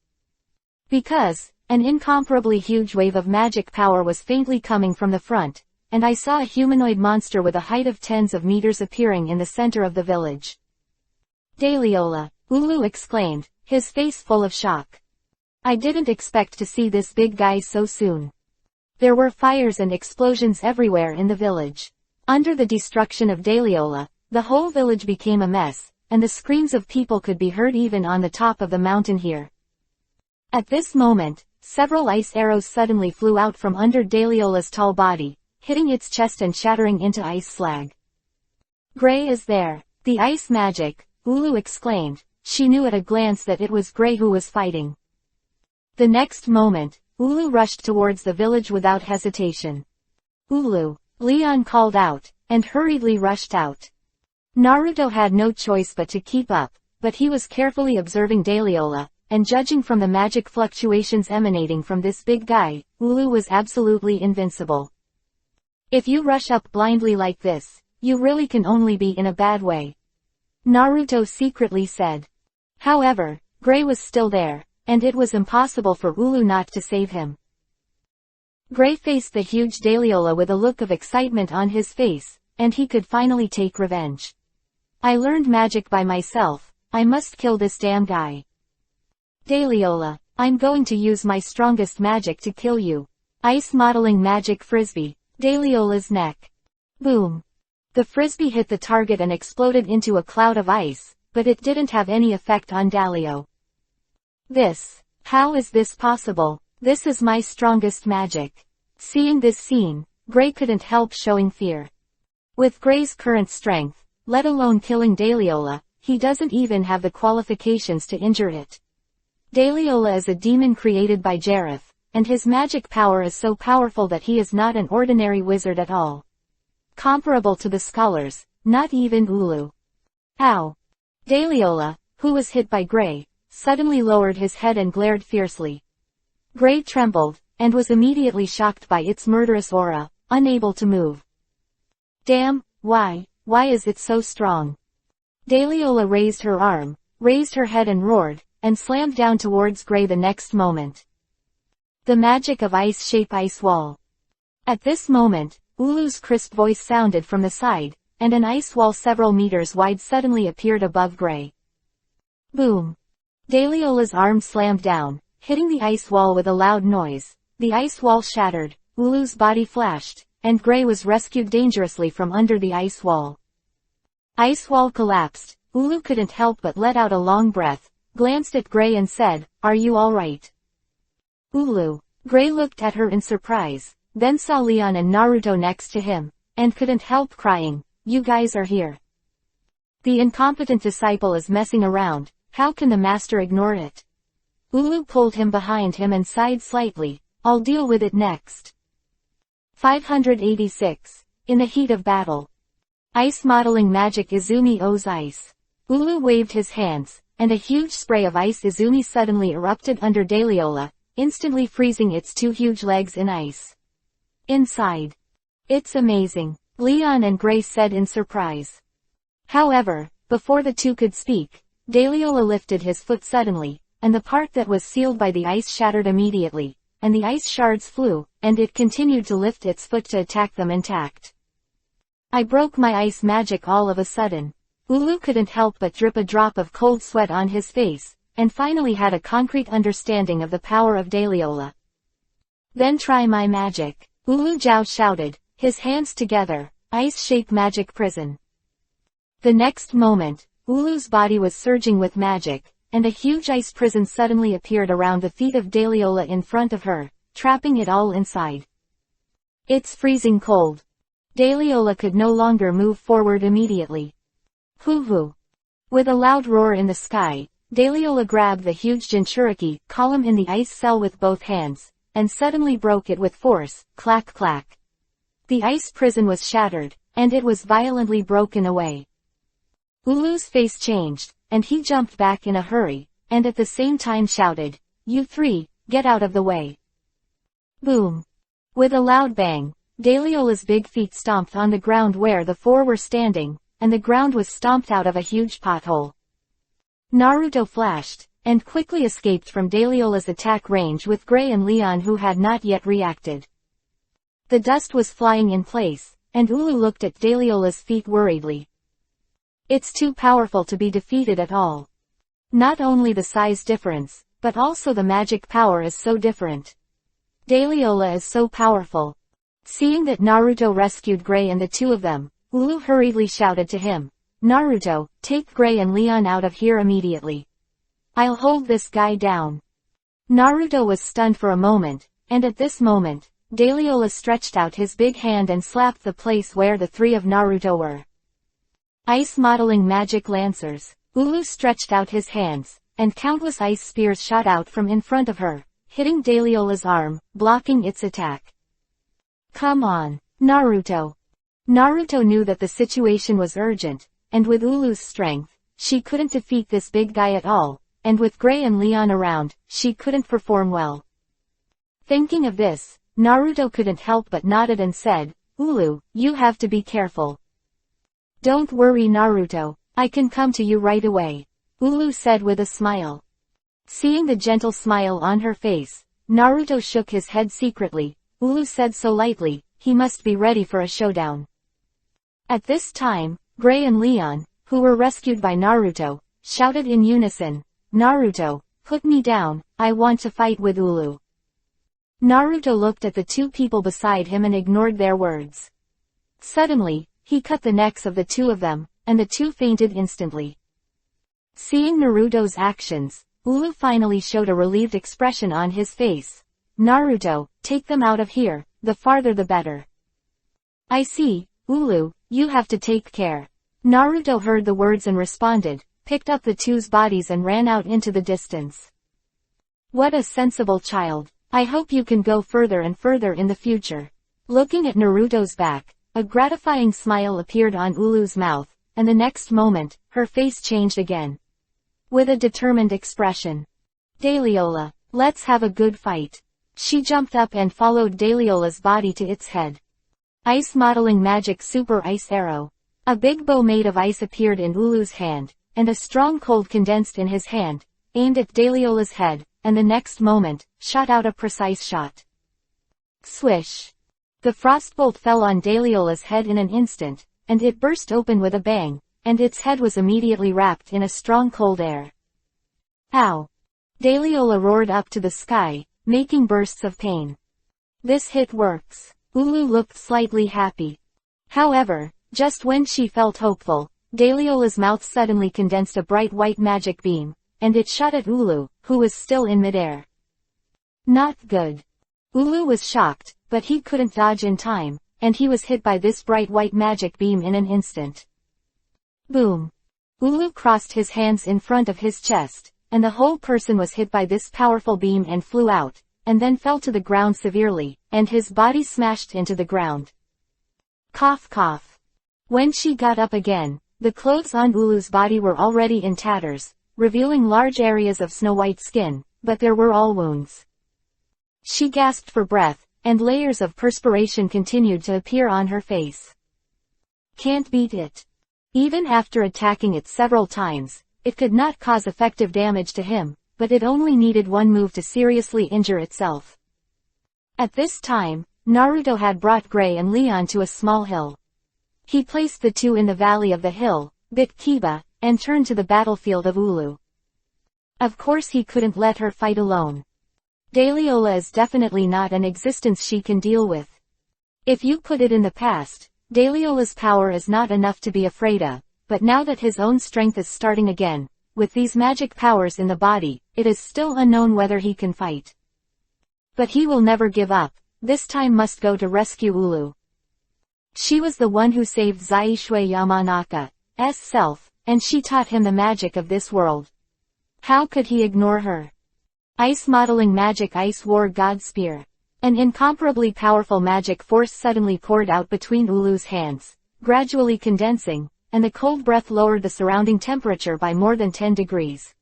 Because, an incomparably huge wave of magic power was faintly coming from the front, and I saw a humanoid monster with a height of tens of meters appearing in the center of the village. Daliola, Ulu exclaimed, his face full of shock. I didn't expect to see this big guy so soon. There were fires and explosions everywhere in the village. Under the destruction of Daliola, the whole village became a mess, and the screams of people could be heard even on the top of the mountain here. At this moment, several ice arrows suddenly flew out from under Daliola's tall body, hitting its chest and shattering into ice slag. Gray is there. The ice magic, Ulu exclaimed. She knew at a glance that it was Gray who was fighting. The next moment, Ulu rushed towards the village without hesitation. Ulu, Leon called out, and hurriedly rushed out. Naruto had no choice but to keep up, but he was carefully observing Daliola, and judging from the magic fluctuations emanating from this big guy, Ulu was absolutely invincible. If you rush up blindly like this, you really can only be in a bad way. Naruto secretly said. However, Gray was still there, and it was impossible for Ulu not to save him. Gray faced the huge Daliola with a look of excitement on his face, and he could finally take revenge. I learned magic by myself, I must kill this damn guy. Daliola, I'm going to use my strongest magic to kill you. Ice modeling magic frisbee, Daliola's neck. Boom. The frisbee hit the target and exploded into a cloud of ice, but it didn't have any effect on Dalio. How is this possible? This is my strongest magic. Seeing this scene, Gray couldn't help showing fear. With Gray's current strength, let alone killing Daliola, he doesn't even have the qualifications to injure it. Daliola is a demon created by Jareth, and his magic power is so powerful that he is not an ordinary wizard at all. Comparable to the scholars, not even Ulu. Ow! Daliola, who was hit by Gray, suddenly lowered his head and glared fiercely. Gray trembled, and was immediately shocked by its murderous aura, unable to move. Damn, why is it so strong? Daliola raised her arm, raised her head and roared, and slammed down towards Gray the next moment. The magic of ice-shape ice wall. At this moment, Ulu's crisp voice sounded from the side, and an ice wall several meters wide suddenly appeared above Gray. Boom! Daliola's arm slammed down, hitting the ice wall with a loud noise. The ice wall shattered, Ulu's body flashed, and Gray was rescued dangerously from under the ice wall. Ice wall collapsed. Ulu couldn't help but let out a long breath, glanced at Gray and said, "Are you alright?" Ulu. Gray looked at her in surprise, then saw Leon and Naruto next to him, and couldn't help crying, "You guys are here. The incompetent disciple is messing around, how can the master ignore it?" Ulu pulled him behind him and sighed slightly, "I'll deal with it next." 586. In the heat of battle. Ice modeling magic Izumi O's ice. Ulu waved his hands, and a huge spray of ice Izumi suddenly erupted under Daliola, instantly freezing its two huge legs in ice. Inside. "It's amazing," Leon and Gray said in surprise. However, before the two could speak, Daliola lifted his foot suddenly, and the part that was sealed by the ice shattered immediately, and the ice shards flew, and it continued to lift its foot to attack them intact. "I broke my ice magic all of a sudden." Ulu couldn't help but drip a drop of cold sweat on his face, and finally had a concrete understanding of the power of Daliola. "Then try my magic," Ulu Zhao shouted, his hands together, ice-shape magic prison. The next moment, Ulu's body was surging with magic, and a huge ice prison suddenly appeared around the feet of Daliola in front of her, trapping it all inside. "It's freezing cold." Daliola could no longer move forward immediately. Hoo-hoo! With a loud roar in the sky, Daliola grabbed the huge Jinchuriki column in the ice cell with both hands, and suddenly broke it with force, clack clack. The ice prison was shattered, and it was violently broken away. Ulu's face changed, and he jumped back in a hurry, and at the same time shouted, "You three, get out of the way." Boom! With a loud bang, Daliola's big feet stomped on the ground where the four were standing, and the ground was stomped out of a huge pothole. Naruto flashed, and quickly escaped from Daliola's attack range with Gray and Leon who had not yet reacted. The dust was flying in place, and Ulu looked at Daliola's feet worriedly. "It's too powerful to be defeated at all. Not only the size difference, but also the magic power is so different. Daliola is so powerful." Seeing that Naruto rescued Gray and the two of them, Ulu hurriedly shouted to him, "Naruto, take Gray and Leon out of here immediately. I'll hold this guy down." Naruto was stunned for a moment, and at this moment, Daliola stretched out his big hand and slapped the place where the three of Naruto were. Ice modeling magic lancers. Ulu stretched out his hands, and countless ice spears shot out from in front of her, hitting Daliola's arm, blocking its attack. "Come on, Naruto." Naruto knew that the situation was urgent, and with Ulu's strength, she couldn't defeat this big guy at all, and with Gray and Leon around, she couldn't perform well. Thinking of this, Naruto couldn't help but nodded and said, "Ulu, you have to be careful." "Don't worry Naruto, I can come to you right away," Ulu said with a smile. Seeing the gentle smile on her face, Naruto shook his head secretly. Ulu said so lightly, he must be ready for a showdown. At this time, Gray and Leon, who were rescued by Naruto, shouted in unison, "Naruto, put me down, I want to fight with Ulu." Naruto looked at the two people beside him and ignored their words. Suddenly, he cut the necks of the two of them, and the two fainted instantly. Seeing Naruto's actions, Ulu finally showed a relieved expression on his face. "Naruto, take them out of here, the farther the better." "I see, Ulu, you have to take care." Naruto heard the words and responded, picked up the two's bodies and ran out into the distance. What a sensible child. I hope you can go further and further in the future. Looking at Naruto's back, a gratifying smile appeared on Ulu's mouth, and the next moment, her face changed again. With a determined expression. Dahlioli, let's have a good fight. She jumped up and followed Dahlioli's body to its head. Ice modeling magic super ice arrow. A big bow made of ice appeared in Ulu's hand, and a strong cold condensed in his hand, aimed at Dahlioli's head, and the next moment, shot out a precise shot. Swish! The frostbolt fell on Dahlioli's head in an instant, and it burst open with a bang, and its head was immediately wrapped in a strong cold air. Ow! Dahlioli roared up to the sky, making bursts of pain. This hit works. Ulu looked slightly happy. However, just when she felt hopeful, Dahlioli's mouth suddenly condensed a bright white magic beam, and it shot at Ulu, who was still in midair. Not good. Ulu was shocked, but he couldn't dodge in time, and he was hit by this bright white magic beam in an instant. Boom! Ulu crossed his hands in front of his chest, and the whole person was hit by this powerful beam and flew out, and then fell to the ground severely, and his body smashed into the ground. Cough cough. When she got up again, the clothes on Ulu's body were already in tatters, revealing large areas of snow-white skin, but there were all wounds. She gasped for breath, and layers of perspiration continued to appear on her face. Can't beat it. Even after attacking it several times, it could not cause effective damage to him, but it only needed one move to seriously injure itself. At this time, Naruto had brought Gray and Leon to a small hill. He placed the two in the valley of the hill, bit Kiba, and turned to the battlefield of Ulu. Of course he couldn't let her fight alone. Dahlioli is definitely not an existence she can deal with. If you put it in the past, Dahlioli's power is not enough to be afraid of, but now that his own strength is starting again, with these magic powers in the body, it is still unknown whether he can fight. But he will never give up, this time must go to rescue Ulu. She was the one who saved Zaishui Yamanaka's self, and she taught him the magic of this world. How could he ignore her? Ice modeling magic ice war god spear. An incomparably powerful magic force suddenly poured out between Ulu's hands, gradually condensing, and the cold breath lowered the surrounding temperature by more than 10 degrees.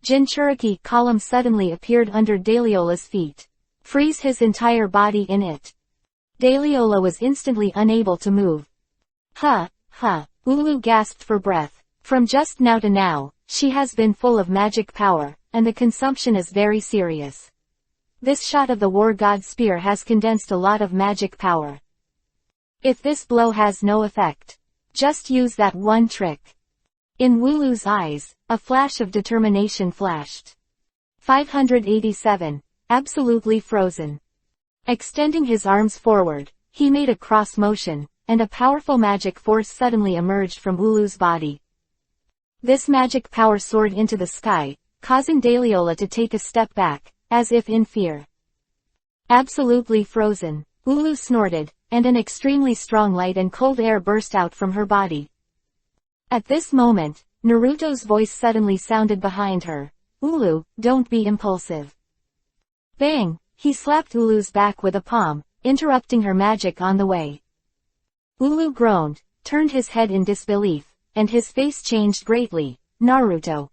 Jinchuriki column suddenly appeared under Dahlioli's feet. Freeze his entire body in it. Dahlioli was instantly unable to move. Ulu gasped for breath. From just now to now, she has been full of magic power, and the consumption is very serious. This shot of the war god spear has condensed a lot of magic power. If this blow has no effect, just use that one trick. In Ulu's eyes, a flash of determination flashed. 587. Absolutely frozen. Extending his arms forward, he made a cross motion, and a powerful magic force suddenly emerged from Ulu's body. This magic power soared into the sky, causing Dahlioli to take a step back, as if in fear. Absolutely frozen. Ulu snorted, and an extremely strong light and cold air burst out from her body. At this moment, Naruto's voice suddenly sounded behind her. Ulu, don't be impulsive. Bang! He slapped Ulu's back with a palm, interrupting her magic on the way. Ulu groaned, turned his head in disbelief, and his face changed greatly. Naruto.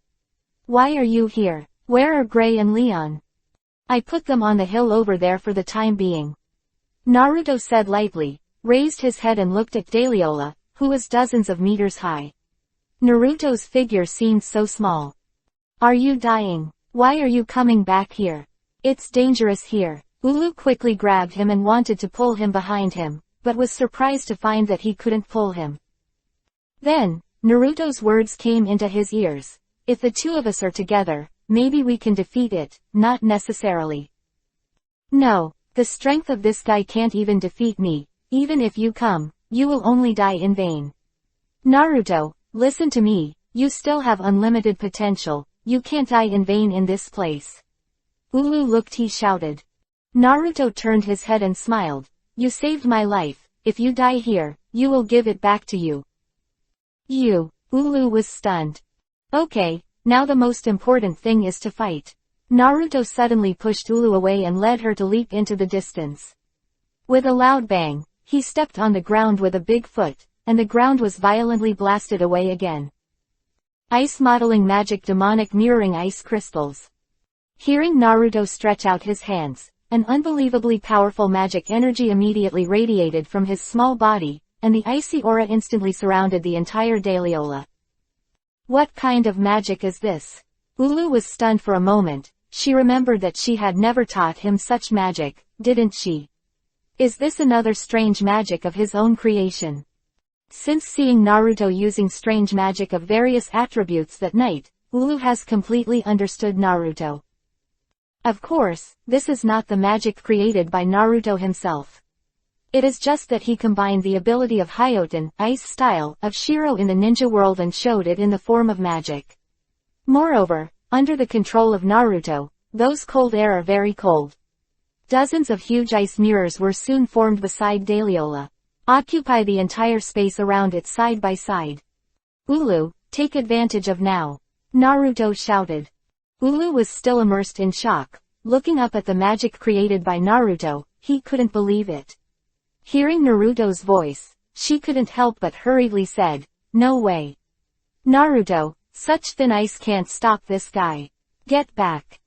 Why are you here? Where are Gray and Leon? I put them on the hill over there for the time being. Naruto said lightly, raised his head and looked at Dahlioli, who was dozens of meters high. Naruto's figure seemed so small. Are you dying? Why are you coming back here? It's dangerous here. Ulu quickly grabbed him and wanted to pull him behind him, but was surprised to find that he couldn't pull him. Then, Naruto's words came into his ears. If the two of us are together, maybe we can defeat it, not necessarily. No, the strength of this guy can't even defeat me. Even if you come, you will only die in vain. Naruto, listen to me, you still have unlimited potential, you can't die in vain in this place. Ulu looked, he shouted. Naruto turned his head and smiled. You saved my life, if you die here, you will give it back to you. You. Ulu was stunned. Okay, now the most important thing is to fight. Naruto suddenly pushed Ulu away and led her to leap into the distance. With a loud bang, he stepped on the ground with a big foot, and the ground was violently blasted away again. Ice modeling magic demonic mirroring ice crystals. Hearing Naruto stretch out his hands, an unbelievably powerful magic energy immediately radiated from his small body, and the icy aura instantly surrounded the entire Dahliaola. What kind of magic is this? Ulu was stunned for a moment. She remembered that she had never taught him such magic, didn't she? Is this another strange magic of his own creation? Since seeing Naruto using strange magic of various attributes that night, Ulu has completely understood Naruto. Of course, this is not the magic created by Naruto himself. It is just that he combined the ability of Hyoten, ice style, of Shiro in the ninja world and showed it in the form of magic. Moreover, under the control of Naruto, those cold air are very cold. Dozens of huge ice mirrors were soon formed beside Dahliaola. Occupy the entire space around it side by side. Ulu, take advantage of now. Naruto shouted. Ulu was still immersed in shock. Looking up at the magic created by Naruto, he couldn't believe it. Hearing Naruto's voice, she couldn't help but hurriedly said, "No way. Naruto, such thin ice can't stop this guy. Get back.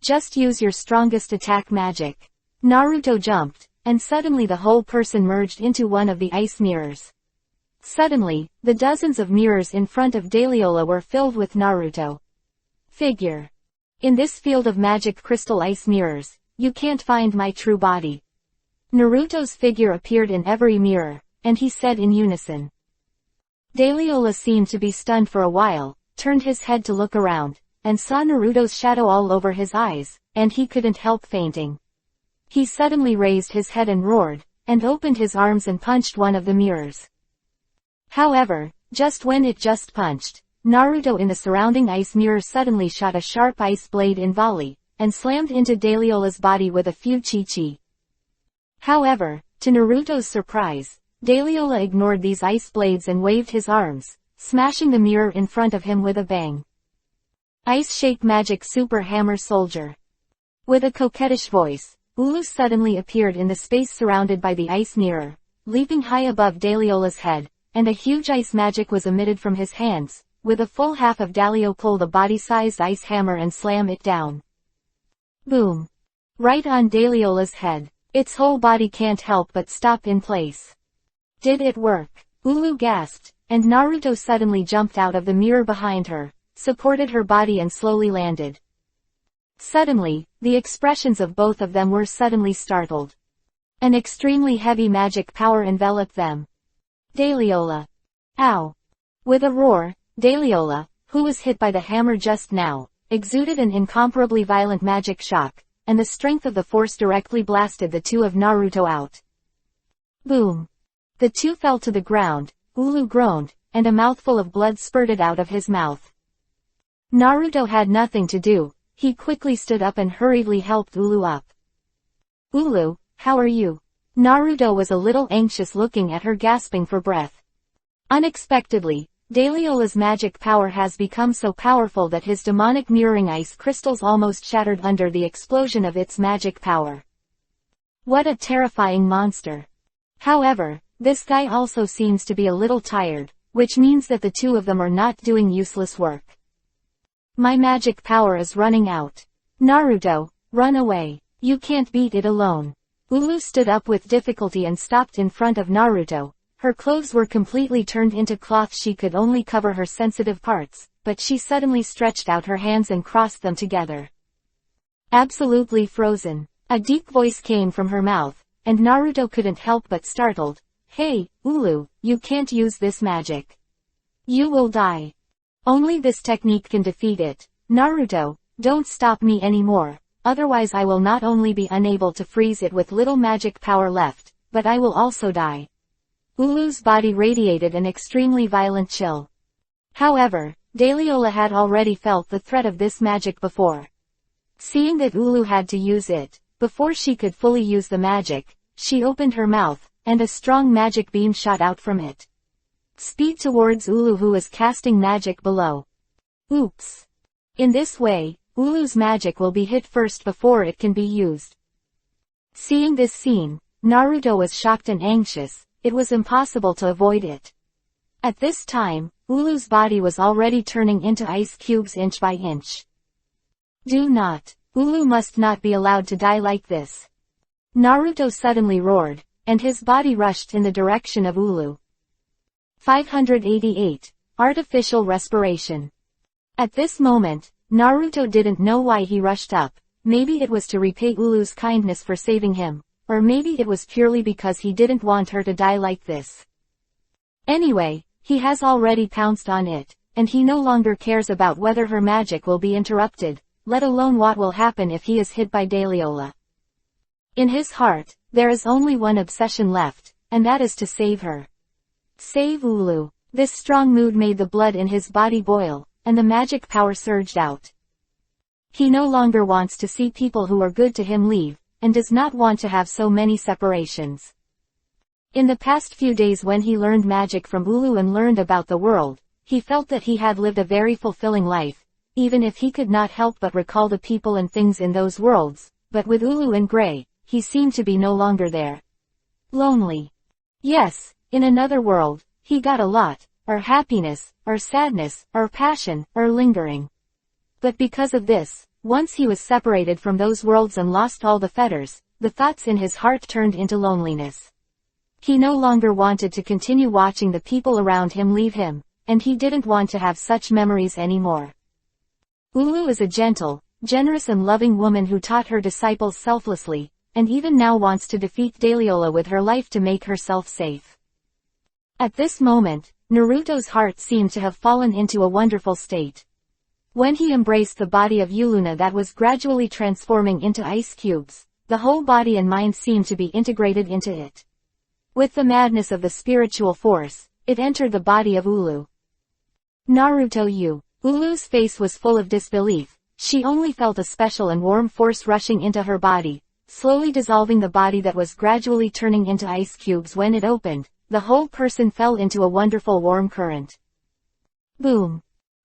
Just use your strongest attack magic." Naruto jumped, and suddenly the whole person merged into one of the ice mirrors. Suddenly, the dozens of mirrors in front of Dahliaola were filled with Naruto. Figure. In this field of magic crystal ice mirrors, you can't find my true body. Naruto's figure appeared in every mirror, and he said in unison. Dahliaola seemed to be stunned for a while, turned his head to look around, and saw Naruto's shadow all over his eyes, and he couldn't help fainting. He suddenly raised his head and roared, and opened his arms and punched one of the mirrors. However, just when it just punched, Naruto in the surrounding ice mirror suddenly shot a sharp ice blade in volley, and slammed into Dahliaola's body with a few chi-chi. However, to Naruto's surprise, Dahliaola ignored these ice blades and waved his arms, smashing the mirror in front of him with a bang. Ice Shape Magic Super Hammer Soldier. With a coquettish voice, Ulu suddenly appeared in the space surrounded by the ice mirror, leaping high above Dahliaola's head, and a huge ice magic was emitted from his hands. With a full half of Dahliaola pull the body-sized ice hammer and slam it down. Boom. Right on Dahliaola's head. Its whole body can't help but stop in place. Did it work? Ulu gasped, and Naruto suddenly jumped out of the mirror behind her, supported her body and slowly landed. Suddenly, the expressions of both of them were suddenly startled. An extremely heavy magic power enveloped them. Dahliaola. Ow. With a roar, Dahliaola, who was hit by the hammer just now, exuded an incomparably violent magic shock, and the strength of the force directly blasted the two of Naruto out. Boom. The two fell to the ground, Ulu groaned, and a mouthful of blood spurted out of his mouth. Naruto had nothing to do. He quickly stood up and hurriedly helped Ulu up. Ulu, how are you? Naruto was a little anxious looking at her gasping for breath. Unexpectedly, Dahliaola's magic power has become so powerful that his demonic mirroring ice crystals almost shattered under the explosion of its magic power. What a terrifying monster. However, this guy also seems to be a little tired, which means that the two of them are not doing useless work. My magic power is running out. Naruto, run away. You can't beat it alone. Ulu stood up with difficulty and stopped in front of Naruto. Her clothes were completely turned into cloth. She could only cover her sensitive parts, but she suddenly stretched out her hands and crossed them together. Absolutely frozen. A deep voice came from her mouth, and Naruto couldn't help but startled. Hey, Ulu, you can't use this magic. You will die. Only this technique can defeat it. Naruto, don't stop me anymore, otherwise I will not only be unable to freeze it with little magic power left, but I will also die. Ulu's body radiated an extremely violent chill. However, Dahliaola had already felt the threat of this magic before. Seeing that Ulu had to use it, before she could fully use the magic, she opened her mouth, and a strong magic beam shot out from it. Speed towards Ulu who was casting magic below. Oops. In this way, Ulu's magic will be hit first before it can be used. Seeing this scene, Naruto was shocked and anxious. It was impossible to avoid it. At this time, Ulu's body was already turning into ice cubes inch by inch. Do not. Ulu must not be allowed to die like this. Naruto suddenly roared, and his body rushed in the direction of Ulu. 588. Artificial Respiration. At this moment, Naruto didn't know why he rushed up. Maybe it was to repay Ulu's kindness for saving him, or maybe it was purely because he didn't want her to die like this. Anyway, he has already pounced on it, and he no longer cares about whether her magic will be interrupted, let alone what will happen if he is hit by Dahlioli. In his heart, there is only one obsession left, and that is to save her. Save Ulu. This strong mood made the blood in his body boil, and the magic power surged out. He no longer wants to see people who are good to him leave, and does not want to have so many separations. In the past few days when he learned magic from Ulu and learned about the world, he felt that he had lived a very fulfilling life, even if he could not help but recall the people and things in those worlds, but with Ulu and Gray, he seemed to be no longer there. Lonely. Yes, in another world, he got a lot, or happiness, or sadness, or passion, or lingering. But because of this, once he was separated from those worlds and lost all the fetters, the thoughts in his heart turned into loneliness. He no longer wanted to continue watching the people around him leave him, and he didn't want to have such memories anymore. Ulu is a gentle, generous and loving woman who taught her disciples selflessly, and even now wants to defeat Dahlioli with her life to make herself safe. At this moment, Naruto's heart seemed to have fallen into a wonderful state. When he embraced the body of Yuluna that was gradually transforming into ice cubes, the whole body and mind seemed to be integrated into it. With the madness of the spiritual force, it entered the body of Ulu. Naruto. Ulu's face was full of disbelief. She only felt a special and warm force rushing into her body, slowly dissolving the body that was gradually turning into ice cubes. When it opened, the whole person fell into a wonderful warm current. Boom!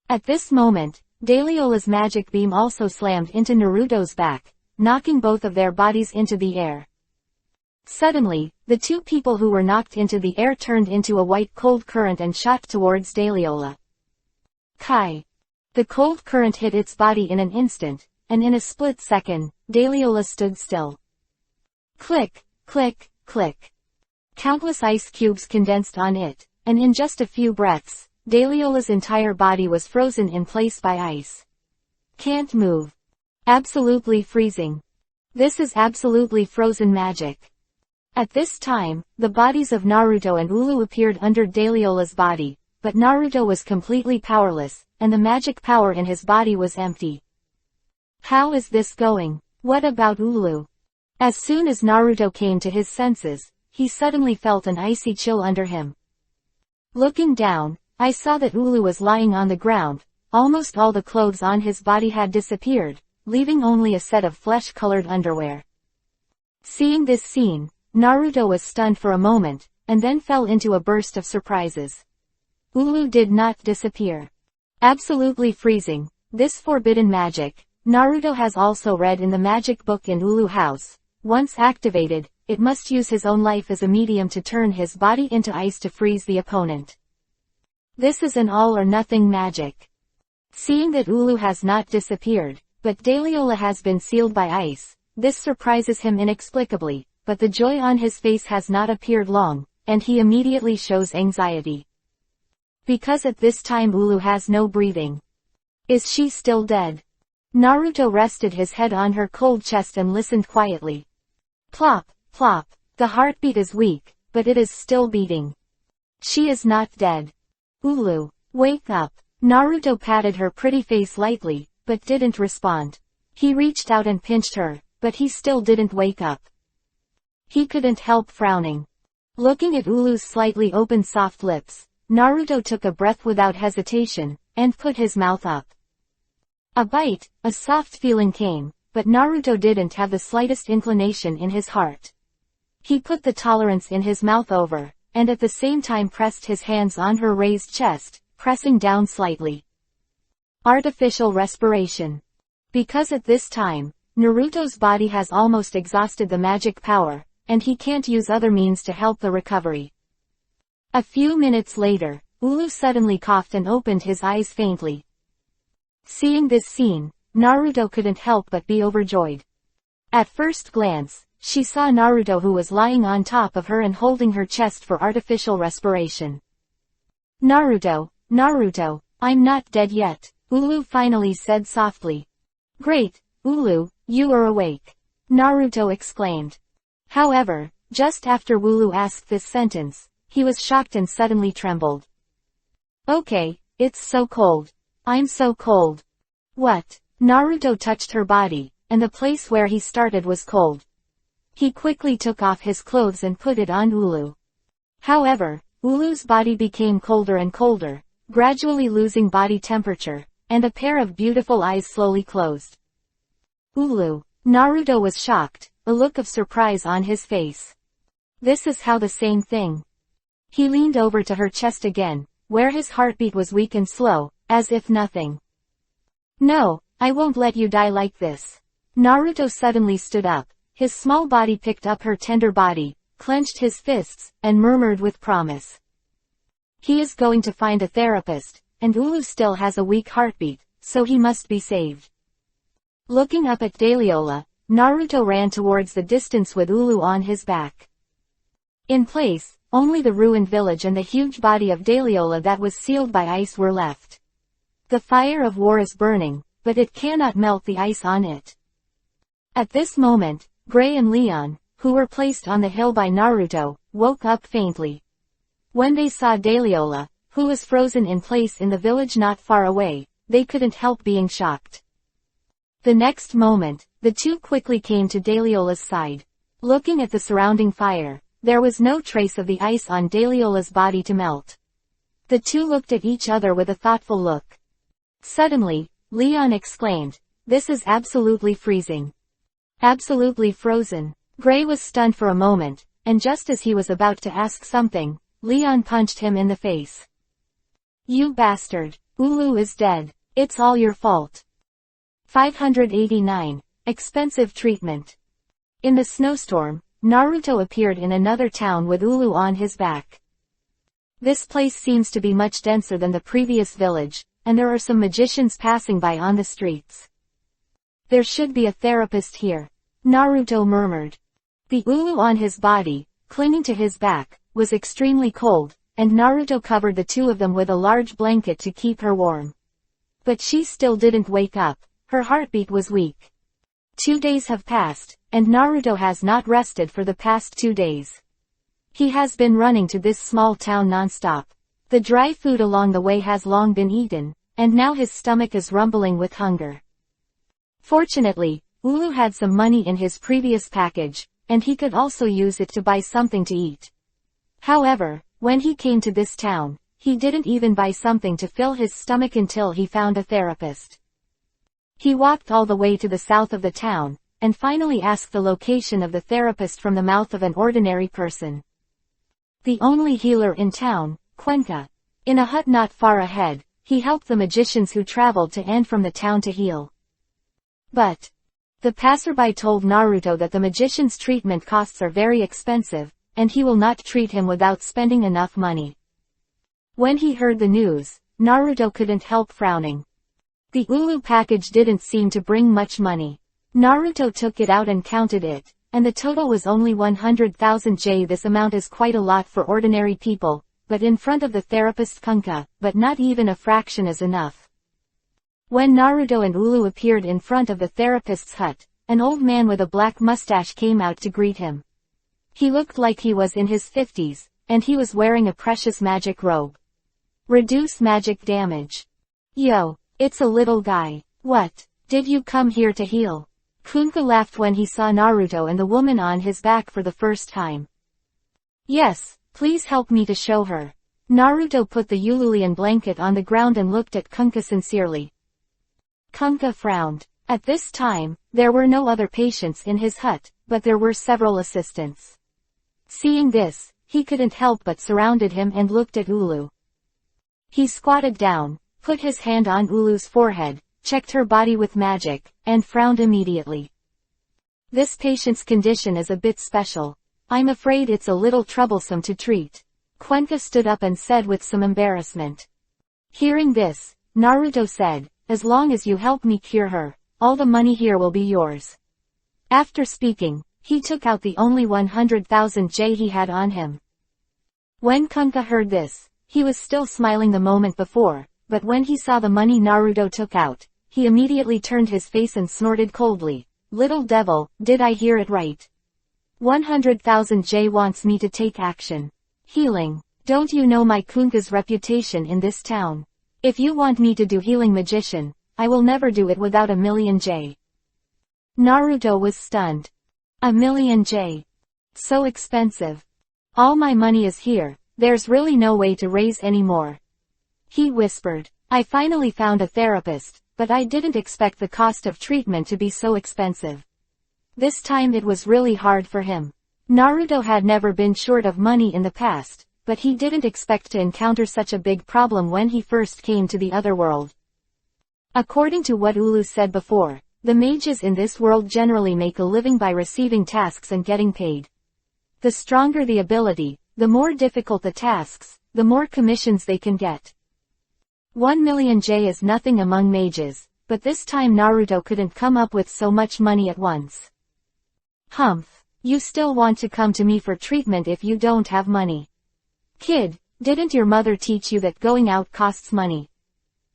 At this moment, Dahlioli's magic beam also slammed into Naruto's back, knocking both of their bodies into the air. Suddenly, the two people who were knocked into the air turned into a white cold current and shot towards Dahlioli. Kai! The cold current hit its body in an instant, and in a split second, Dahlioli stood still. Click, click, click. Countless ice cubes condensed on it, and in just a few breaths, Dahlioli's entire body was frozen in place by ice. Can't move. Absolutely freezing. This is absolutely frozen magic. At this time, the bodies of Naruto and Ulu appeared under Dahlioli's body, but Naruto was completely powerless, and the magic power in his body was empty. How is this going? What about Ulu? As soon as Naruto came to his senses, he suddenly felt an icy chill under him. Looking down, I saw that Ulu was lying on the ground. Almost all the clothes on his body had disappeared, leaving only a set of flesh-colored underwear. Seeing this scene, Naruto was stunned for a moment, and then fell into a burst of surprises. Ulu did not disappear. Absolutely freezing. This forbidden magic, Naruto has also read in the magic book in Ulu House. Once activated, it must use his own life as a medium to turn his body into ice to freeze the opponent. This is an all-or-nothing magic. Seeing that Ulu has not disappeared, but Dahlioli has been sealed by ice, this surprises him inexplicably, but the joy on his face has not appeared long, and he immediately shows anxiety. Because at this time Ulu has no breathing. Is she still dead? Naruto rested his head on her cold chest and listened quietly. Plop, plop. The heartbeat is weak, but it is still beating. She is not dead. Ulu, wake up. Naruto patted her pretty face lightly, but didn't respond. He reached out and pinched her, but he still didn't wake up. He couldn't help frowning. Looking at Ulu's slightly open soft lips, Naruto took a breath without hesitation, and put his mouth up. A bite, a soft feeling came, but Naruto didn't have the slightest inclination in his heart. He put the tolerance in his mouth over, and at the same time pressed his hands on her raised chest, pressing down slightly. Artificial respiration. Because at this time, Naruto's body has almost exhausted the magic power, and he can't use other means to help the recovery. A few minutes later, Ulu suddenly coughed and opened his eyes faintly. Seeing this scene, Naruto couldn't help but be overjoyed. At first glance, she saw Naruto who was lying on top of her and holding her chest for artificial respiration. Naruto, Naruto, I'm not dead yet, Ulu finally said softly. Great, Ulu, you are awake, Naruto exclaimed. However, just after Ulu asked this sentence, he was shocked and suddenly trembled. Okay, it's so cold. I'm so cold. What? Naruto touched her body, and the place where he started was cold. He quickly took off his clothes and put it on Ulu. However, Ulu's body became colder and colder, gradually losing body temperature, and a pair of beautiful eyes slowly closed. Ulu. Naruto was shocked, a look of surprise on his face. This is how the same thing. He leaned over to her chest again, where his heartbeat was weak and slow, as if nothing. No, I won't let you die like this. Naruto suddenly stood up, his small body picked up her tender body, clenched his fists, and murmured with promise. He is going to find a therapist, and Ulu still has a weak heartbeat, so he must be saved. Looking up at Daliola, Naruto ran towards the distance with Ulu on his back. In place, only the ruined village and the huge body of Daliola that was sealed by ice were left. The fire of war is burning, but it cannot melt the ice on it. At this moment, Gray and Leon, who were placed on the hill by Naruto, woke up faintly. When they saw Daliola, who was frozen in place in the village not far away, they couldn't help being shocked. The next moment, the two quickly came to Daliola's side. Looking at the surrounding fire, there was no trace of the ice on Daliola's body to melt. The two looked at each other with a thoughtful look. Suddenly, Leon exclaimed, "This is absolutely freezing." Absolutely frozen. Gray was stunned for a moment, and just as he was about to ask something, Leon punched him in the face. You bastard. Ulu is dead. It's all your fault. 589. Expensive treatment. In the snowstorm, Naruto appeared in another town with Ulu on his back. This place seems to be much denser than the previous village, and there are some magicians passing by on the streets. There should be a therapist here, Naruto murmured. The Ulu on his body, clinging to his back, was extremely cold, and Naruto covered the two of them with a large blanket to keep her warm. But she still didn't wake up, her heartbeat was weak. 2 days have passed, and Naruto has not rested for the past 2 days. He has been running to this small town non-stop. The dry food along the way has long been eaten, and now his stomach is rumbling with hunger. Fortunately, Ulu had some money in his previous package, and he could also use it to buy something to eat. However, when he came to this town, he didn't even buy something to fill his stomach until he found a therapist. He walked all the way to the south of the town, and finally asked the location of the therapist from the mouth of an ordinary person. The only healer in town, Cuenca. In a hut not far ahead, he helped the magicians who traveled to and from the town to heal. But the passerby told Naruto that the magician's treatment costs are very expensive, and he will not treat him without spending enough money. When he heard the news, Naruto couldn't help frowning. The Ulu package didn't seem to bring much money. Naruto took it out and counted it, and the total was only 100,000 J. This amount is quite a lot for ordinary people, but in front of the therapist Kunkka, but not even a fraction is enough. When Naruto and Ulu appeared in front of the therapist's hut, an old man with a black mustache came out to greet him. He looked like he was in his 50s, and he was wearing a precious magic robe. Reduce magic damage. Yo, it's a little guy. What? Did you come here to heal? Kunkka laughed when he saw Naruto and the woman on his back for the first time. Yes, please help me to show her. Naruto put the Ululian blanket on the ground and looked at Kunkka sincerely. Kunkka frowned. At this time, there were no other patients in his hut, but there were several assistants. Seeing this, he couldn't help but surrounded him and looked at Ulu. He squatted down, put his hand on Ulu's forehead, checked her body with magic, and frowned immediately. This patient's condition is a bit special. I'm afraid it's a little troublesome to treat. Cuenca stood up and said with some embarrassment. Hearing this, Naruto said, as long as you help me cure her, all the money here will be yours. After speaking, he took out the only 100,000 J he had on him. When Cuenca heard this, he was still smiling the moment before, but when he saw the money Naruto took out, he immediately turned his face and snorted coldly. Little devil, did I hear it right? 100,000 J wants me to take action. Healing. Don't you know my Cuenca's reputation in this town? If you want me to do healing magician, I will never do it without 1,000,000 J. Naruto was stunned. 1,000,000 J. So expensive. All my money is here, there's really no way to raise any more. He whispered. I finally found a therapist, but I didn't expect the cost of treatment to be so expensive. This time it was really hard for him. Naruto had never been short of money in the past, but he didn't expect to encounter such a big problem when he first came to the other world. According to what Ulu said before, the mages in this world generally make a living by receiving tasks and getting paid. The stronger the ability, the more difficult the tasks, the more commissions they can get. 1,000,000 J is nothing among mages, but this time Naruto couldn't come up with so much money at once. Humph, you still want to come to me for treatment if you don't have money. Kid, didn't your mother teach you that going out costs money?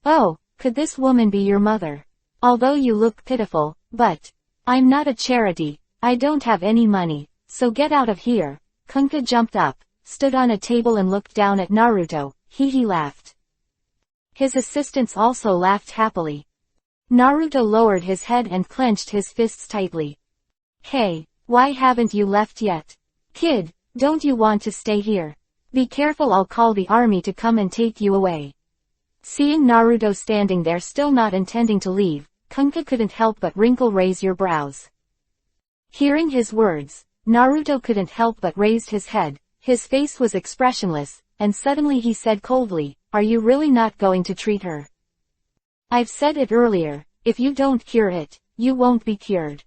Oh, could this woman be your mother? Although you look pitiful, but I'm not a charity, I don't have any money, so get out of here. Cuenca jumped up, stood on a table and looked down at Naruto. He laughed. His assistants also laughed happily. Naruto lowered his head and clenched his fists tightly. Hey, why haven't you left yet? Kid, don't you want to stay here? Be careful, I'll call the army to come and take you away. Seeing Naruto standing there still not intending to leave, Cuenca couldn't help but raise your brows. Hearing his words, Naruto couldn't help but raised his head, his face was expressionless, and suddenly he said coldly, are you really not going to treat her? I've said it earlier, if you don't cure it, you won't be cured.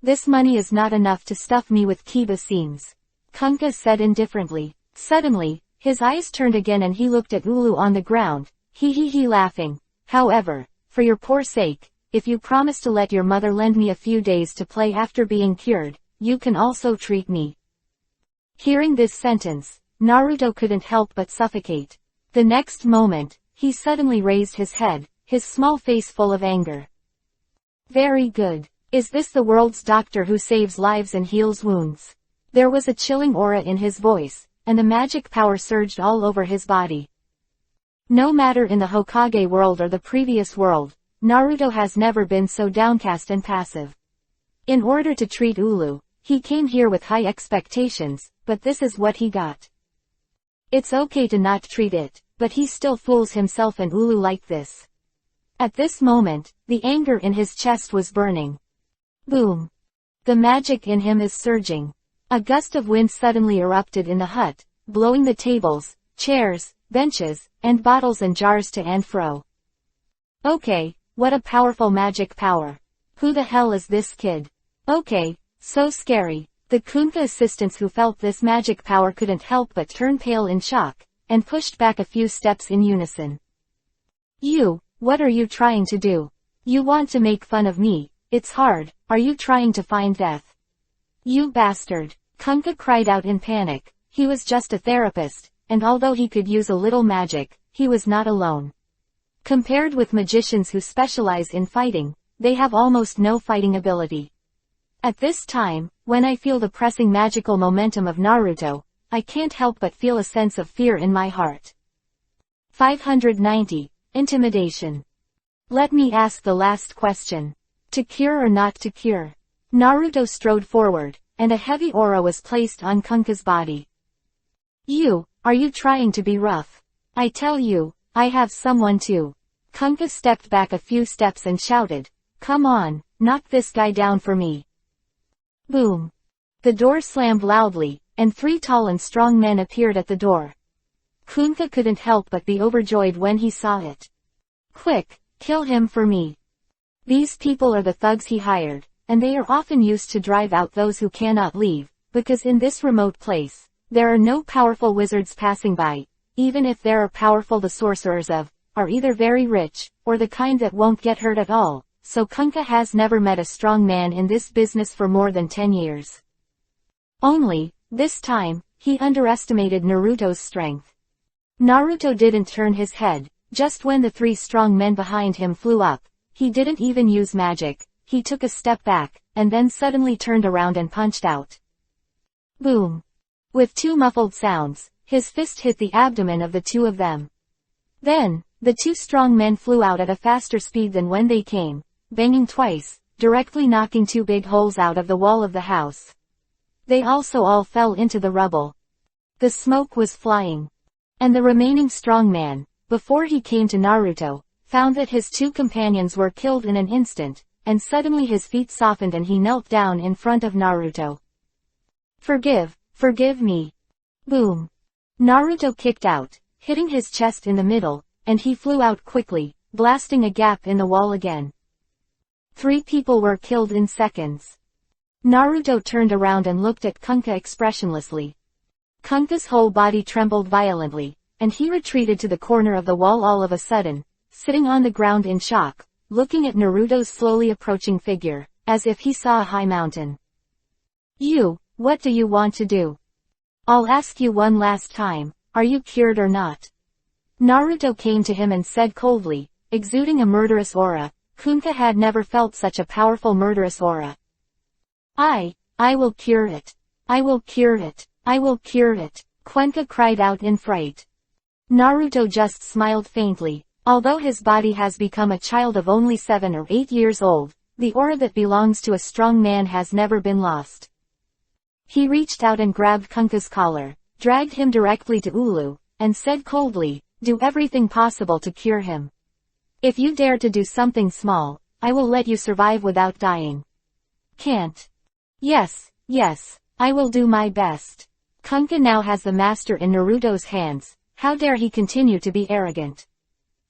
This money is not enough to stuff me with kiba seams. Cuenca said indifferently. Suddenly, his eyes turned again and he looked at Ulu on the ground, he laughing. However, for your poor sake, if you promise to let your mother lend me a few days to play after being cured, you can also treat me. Hearing this sentence, Naruto couldn't help but suffocate. The next moment, he suddenly raised his head, his small face full of anger. Very good. Is this the world's doctor who saves lives and heals wounds? There was a chilling aura in his voice, and a magic power surged all over his body. No matter in the Hokage world or the previous world, Naruto has never been so downcast and passive. In order to treat Ulu, he came here with high expectations, but this is what he got. It's okay to not treat it, but he still fools himself and Ulu like this. At this moment, the anger in his chest was burning. Boom! The magic in him is surging. A gust of wind suddenly erupted in the hut, blowing the tables, chairs, benches, and bottles and jars to and fro. Okay, what a powerful magic power. Who the hell is this kid? Okay, so scary. The Cuenca assistants who felt this magic power couldn't help but turn pale in shock, and pushed back a few steps in unison. You, what are you trying to do? You want to make fun of me, it's hard, are you trying to find death? You bastard! Cuenca cried out in panic. He was just a therapist, and although he could use a little magic, he was not alone. Compared with magicians who specialize in fighting, they have almost no fighting ability. At this time, when I feel the pressing magical momentum of Naruto, I can't help but feel a sense of fear in my heart. 590. Intimidation. Let me ask the last question. To cure or not to cure? Naruto strode forward, and a heavy aura was placed on Kuenka's body. Are you trying to be rough? I tell you, I have someone too. Kuenka stepped back a few steps and shouted, come on, knock this guy down for me. Boom! The door slammed loudly, and 3 tall and strong men appeared at the door. Cuenca couldn't help but be overjoyed when he saw it. Quick, kill him for me. These people are the thugs he hired, and they are often used to drive out those who cannot leave, because in this remote place, there are no powerful wizards passing by, even if there are powerful the sorcerers are either very rich, or the kind that won't get hurt at all, so Kunkka has never met a strong man in this business for more than 10 years. Only, this time, he underestimated Naruto's strength. Naruto didn't turn his head, just when the 3 strong men behind him flew up. He didn't even use magic, he took a step back, and then suddenly turned around and punched out. Boom! With 2 muffled sounds, his fist hit the abdomen of the 2 of them. Then, the 2 strong men flew out at a faster speed than when they came, banging twice, directly knocking 2 big holes out of the wall of the house. They also all fell into the rubble. The smoke was flying. And the remaining strong man, before he came to Naruto, found that his 2 companions were killed in an instant, and suddenly his feet softened and he knelt down in front of Naruto. Forgive me. Boom. Naruto kicked out, hitting his chest in the middle, and he flew out quickly, blasting a gap in the wall again. 3 people were killed in seconds. Naruto turned around and looked at Kunkka expressionlessly. Kunkka's whole body trembled violently, and he retreated to the corner of the wall all of a sudden, sitting on the ground in shock, looking at Naruto's slowly approaching figure, as if he saw a high mountain. What do you want to do? I'll ask you one last time, are you cured or not? Naruto came to him and said coldly, exuding a murderous aura. Kunkka had never felt such a powerful murderous aura. I will cure it. I will cure it. I will cure it, Kunkka cried out in fright. Naruto just smiled faintly. Although his body has become a child of only 7 or 8 years old, the aura that belongs to a strong man has never been lost. He reached out and grabbed Kunkka's collar, dragged him directly to Ulu, and said coldly, do everything possible to cure him. If you dare to do something small, I will let you survive without dying. Can't. Yes, I will do my best. Kunkka now has the master in Naruto's hands, how dare he continue to be arrogant.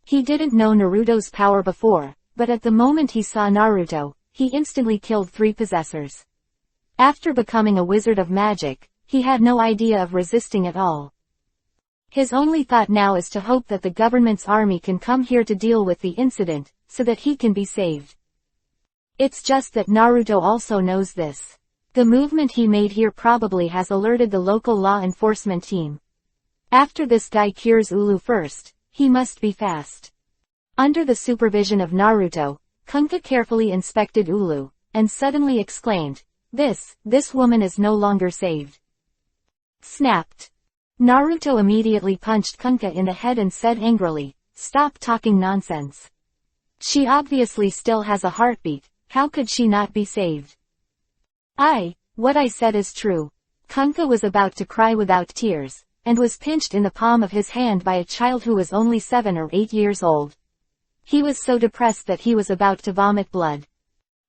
He didn't know Naruto's power before, but at the moment he saw Naruto, he instantly killed 3 possessors. After becoming a wizard of magic, he had no idea of resisting at all. His only thought now is to hope that the government's army can come here to deal with the incident, so that he can be saved. It's just that Naruto also knows this. The movement he made here probably has alerted the local law enforcement team. After this guy cures Ulu first, he must be fast. Under the supervision of Naruto, Kunkka carefully inspected Ulu, and suddenly exclaimed, This woman is no longer saved. Snapped. Naruto immediately punched Kunkka in the head and said angrily, stop talking nonsense. She obviously still has a heartbeat, how could she not be saved? What I said is true. Kunkka was about to cry without tears, and was pinched in the palm of his hand by a child who was only 7 or 8 years old. He was so depressed that he was about to vomit blood.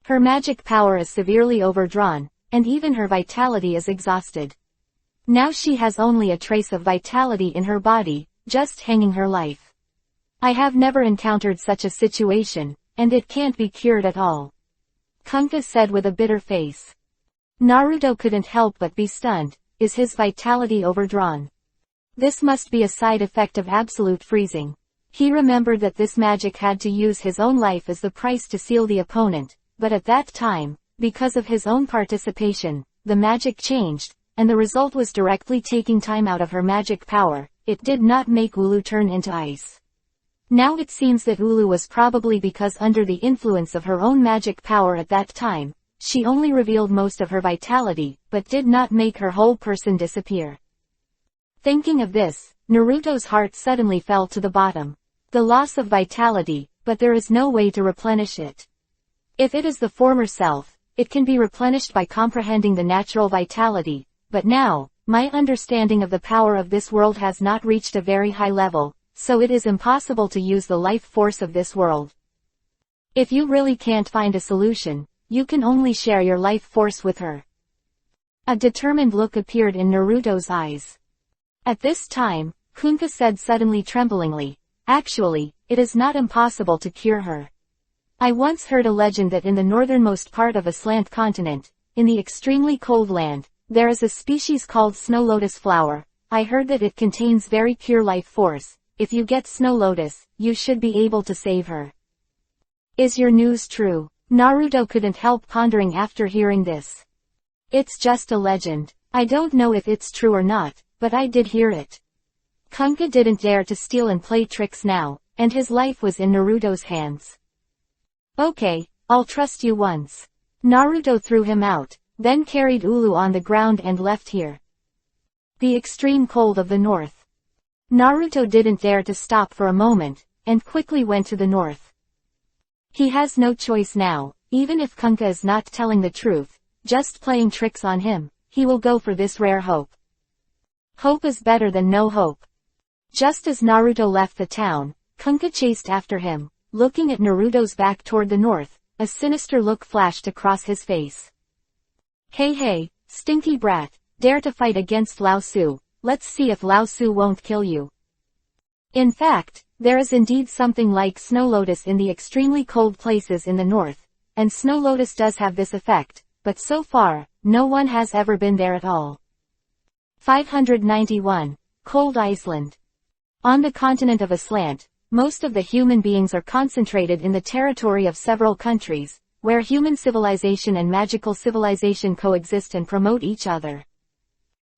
Her magic power is severely overdrawn, and even her vitality is exhausted. Now she has only a trace of vitality in her body, just hanging her life. I have never encountered such a situation, and it can't be cured at all. Kunkka said with a bitter face. Naruto couldn't help but be stunned. Is his vitality overdrawn? This must be a side effect of absolute freezing. He remembered that this magic had to use his own life as the price to seal the opponent, but at that time, because of his own participation, the magic changed, and the result was directly taking time out of her magic power. It did not make Ulu turn into ice. Now it seems that Ulu was probably because under the influence of her own magic power at that time, she only revealed most of her vitality, but did not make her whole person disappear. Thinking of this, Naruto's heart suddenly fell to the bottom. The loss of vitality, but there is no way to replenish it. If it is the former self, it can be replenished by comprehending the natural vitality, but now, my understanding of the power of this world has not reached a very high level, so it is impossible to use the life force of this world. If you really can't find a solution, you can only share your life force with her. A determined look appeared in Naruto's eyes. At this time, Kunkka said suddenly tremblingly, Actually, it is not impossible to cure her. I once heard a legend that in the northernmost part of a slant continent, in the extremely cold land, there is a species called snow lotus flower. I heard that it contains very pure life force. If you get snow lotus, you should be able to save her. Is your news true? Naruto couldn't help pondering after hearing this. It's just a legend. I don't know if it's true or not, but I did hear it. Kunkka didn't dare to steal and play tricks now, and his life was in Naruto's hands. Okay, I'll trust you once. Naruto threw him out, then carried Ulu on the ground and left here. The extreme cold of the north. Naruto didn't dare to stop for a moment, and quickly went to the north. He has no choice now, even if Kunkka is not telling the truth, just playing tricks on him, he will go for this rare hope. Hope is better than no hope. Just as Naruto left the town, Kunkka chased after him, looking at Naruto's back toward the north, a sinister look flashed across his face. Hey, stinky brat, dare to fight against Lao Su, let's see if Lao Su won't kill you. In fact, there is indeed something like snow lotus in the extremely cold places in the north, and snow lotus does have this effect, but so far, no one has ever been there at all. 591. Cold Iceland. On the continent of Aslant, most of the human beings are concentrated in the territory of several countries, where human civilization and magical civilization coexist and promote each other.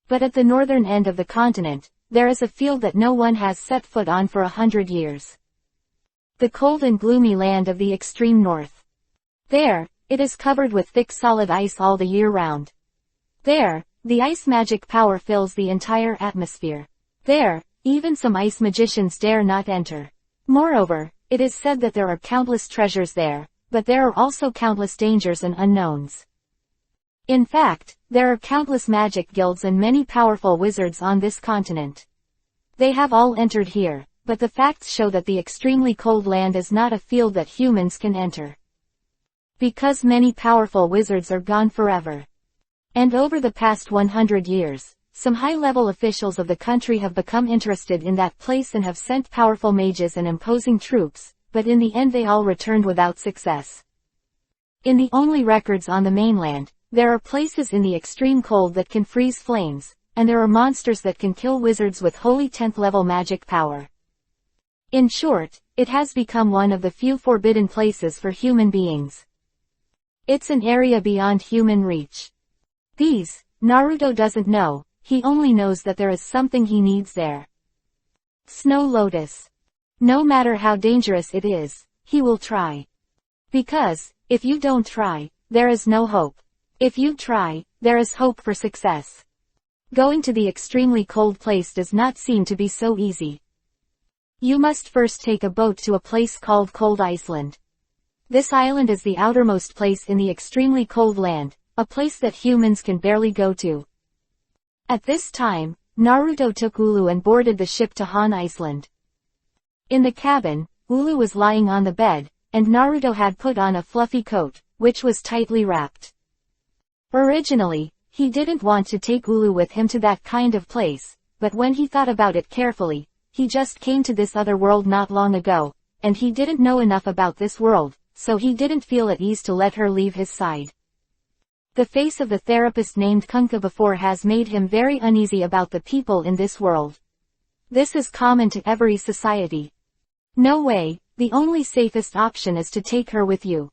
But at the northern end of the continent, there is a field that no one has set foot on for 100 years. The cold and gloomy land of the extreme north. There, it is covered with thick solid ice all the year round. There, the ice magic power fills the entire atmosphere. There, even some ice magicians dare not enter. Moreover, it is said that there are countless treasures there, but there are also countless dangers and unknowns. In fact, there are countless magic guilds and many powerful wizards on this continent. They have all entered here, but the facts show that the extremely cold land is not a field that humans can enter. Because many powerful wizards are gone forever. And over the past 100 years, some high-level officials of the country have become interested in that place and have sent powerful mages and imposing troops, but in the end they all returned without success. In the only records on the mainland, there are places in the extreme cold that can freeze flames, and there are monsters that can kill wizards with holy 10th level magic power. In short, it has become one of the few forbidden places for human beings. It's an area beyond human reach. These, Naruto doesn't know, he only knows that there is something he needs there. Snow Lotus. No matter how dangerous it is, he will try. Because, if you don't try, there is no hope. If you try, there is hope for success. Going to the extremely cold place does not seem to be so easy. You must first take a boat to a place called Cold Iceland. This island is the outermost place in the extremely cold land, a place that humans can barely go to. At this time, Naruto took Ulu and boarded the ship to Han Iceland. In the cabin, Ulu was lying on the bed, and Naruto had put on a fluffy coat, which was tightly wrapped. Originally, he didn't want to take Ulu with him to that kind of place, but when he thought about it carefully, he just came to this other world not long ago, and he didn't know enough about this world, so he didn't feel at ease to let her leave his side. The face of the therapist named Kunkka before has made him very uneasy about the people in this world. This is common to every society. No way, the only safest option is to take her with you.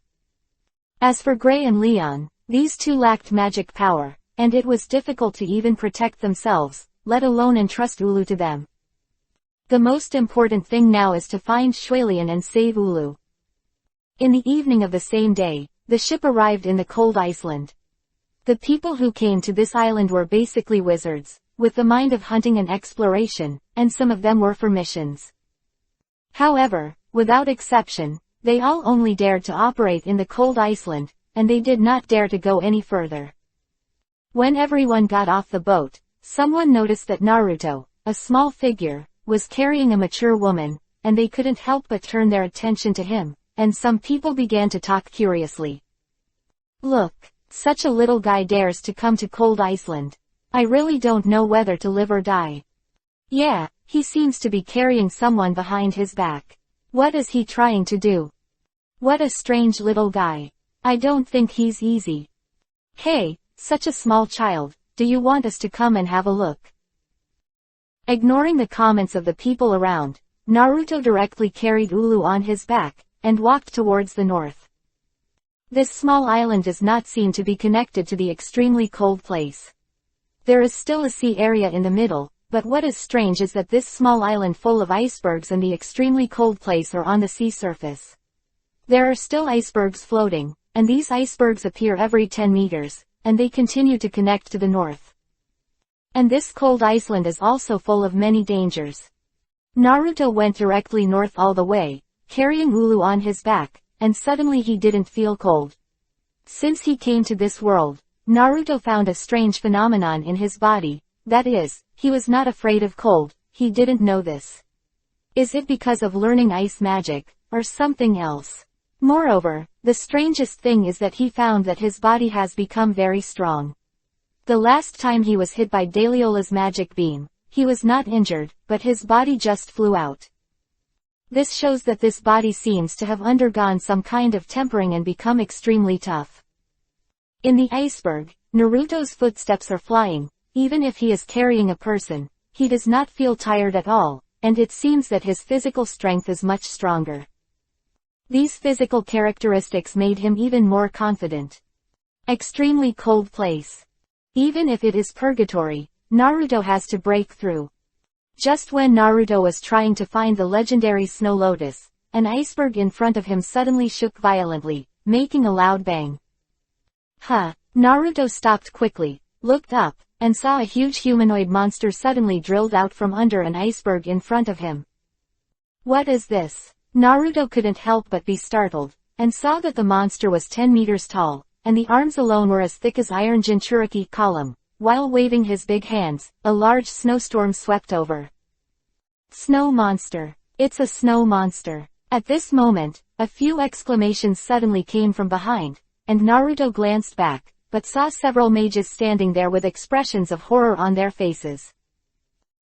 As for Gray and Leon, these two lacked magic power, and it was difficult to even protect themselves, let alone entrust Ulu to them. The most important thing now is to find Shuilian and save Ulu. In the evening of the same day, the ship arrived in the cold Iceland. The people who came to this island were basically wizards, with the mind of hunting and exploration, and some of them were for missions. However, without exception, they all only dared to operate in the cold Iceland, and they did not dare to go any further. When everyone got off the boat, someone noticed that Naruto, a small figure, was carrying a mature woman, and they couldn't help but turn their attention to him, and some people began to talk curiously. Look, such a little guy dares to come to cold Iceland. I really don't know whether to live or die. Yeah, He seems to be carrying someone behind his back. What is he trying to do? What a strange little guy. I don't think he's easy. Hey, such a small child, do you want us to come and have a look? Ignoring the comments of the people around, Naruto directly carried Ulu on his back, and walked towards the north. This small island does not seem to be connected to the extremely cold place. There is still a sea area in the middle, but what is strange is that this small island full of icebergs and the extremely cold place are on the sea surface. There are still icebergs floating, and these icebergs appear every 10 meters, and they continue to connect to the north. And this cold Iceland is also full of many dangers. Naruto went directly north all the way, carrying Ulu on his back, and suddenly he didn't feel cold. Since he came to this world, Naruto found a strange phenomenon in his body, that is, he was not afraid of cold. He didn't know this. Is it because of learning ice magic, or something else? Moreover, the strangest thing is that he found that his body has become very strong. The last time he was hit by Daliola's magic beam, he was not injured, but his body just flew out. This shows that this body seems to have undergone some kind of tempering and become extremely tough. In the iceberg, Naruto's footsteps are flying. Even if he is carrying a person, he does not feel tired at all, and it seems that his physical strength is much stronger. These physical characteristics made him even more confident. Extremely cold place. Even if it is purgatory, Naruto has to break through. Just when Naruto was trying to find the legendary Snow Lotus, an iceberg in front of him suddenly shook violently, making a loud bang. Naruto stopped quickly, looked up, and saw a huge humanoid monster suddenly drilled out from under an iceberg in front of him. What is this? Naruto couldn't help but be startled, and saw that the monster was 10 meters tall, and the arms alone were as thick as iron Jinchuriki column. While waving his big hands, a large snowstorm swept over. Snow monster. It's a snow monster. At this moment, a few exclamations suddenly came from behind, and Naruto glanced back, but saw several mages standing there with expressions of horror on their faces.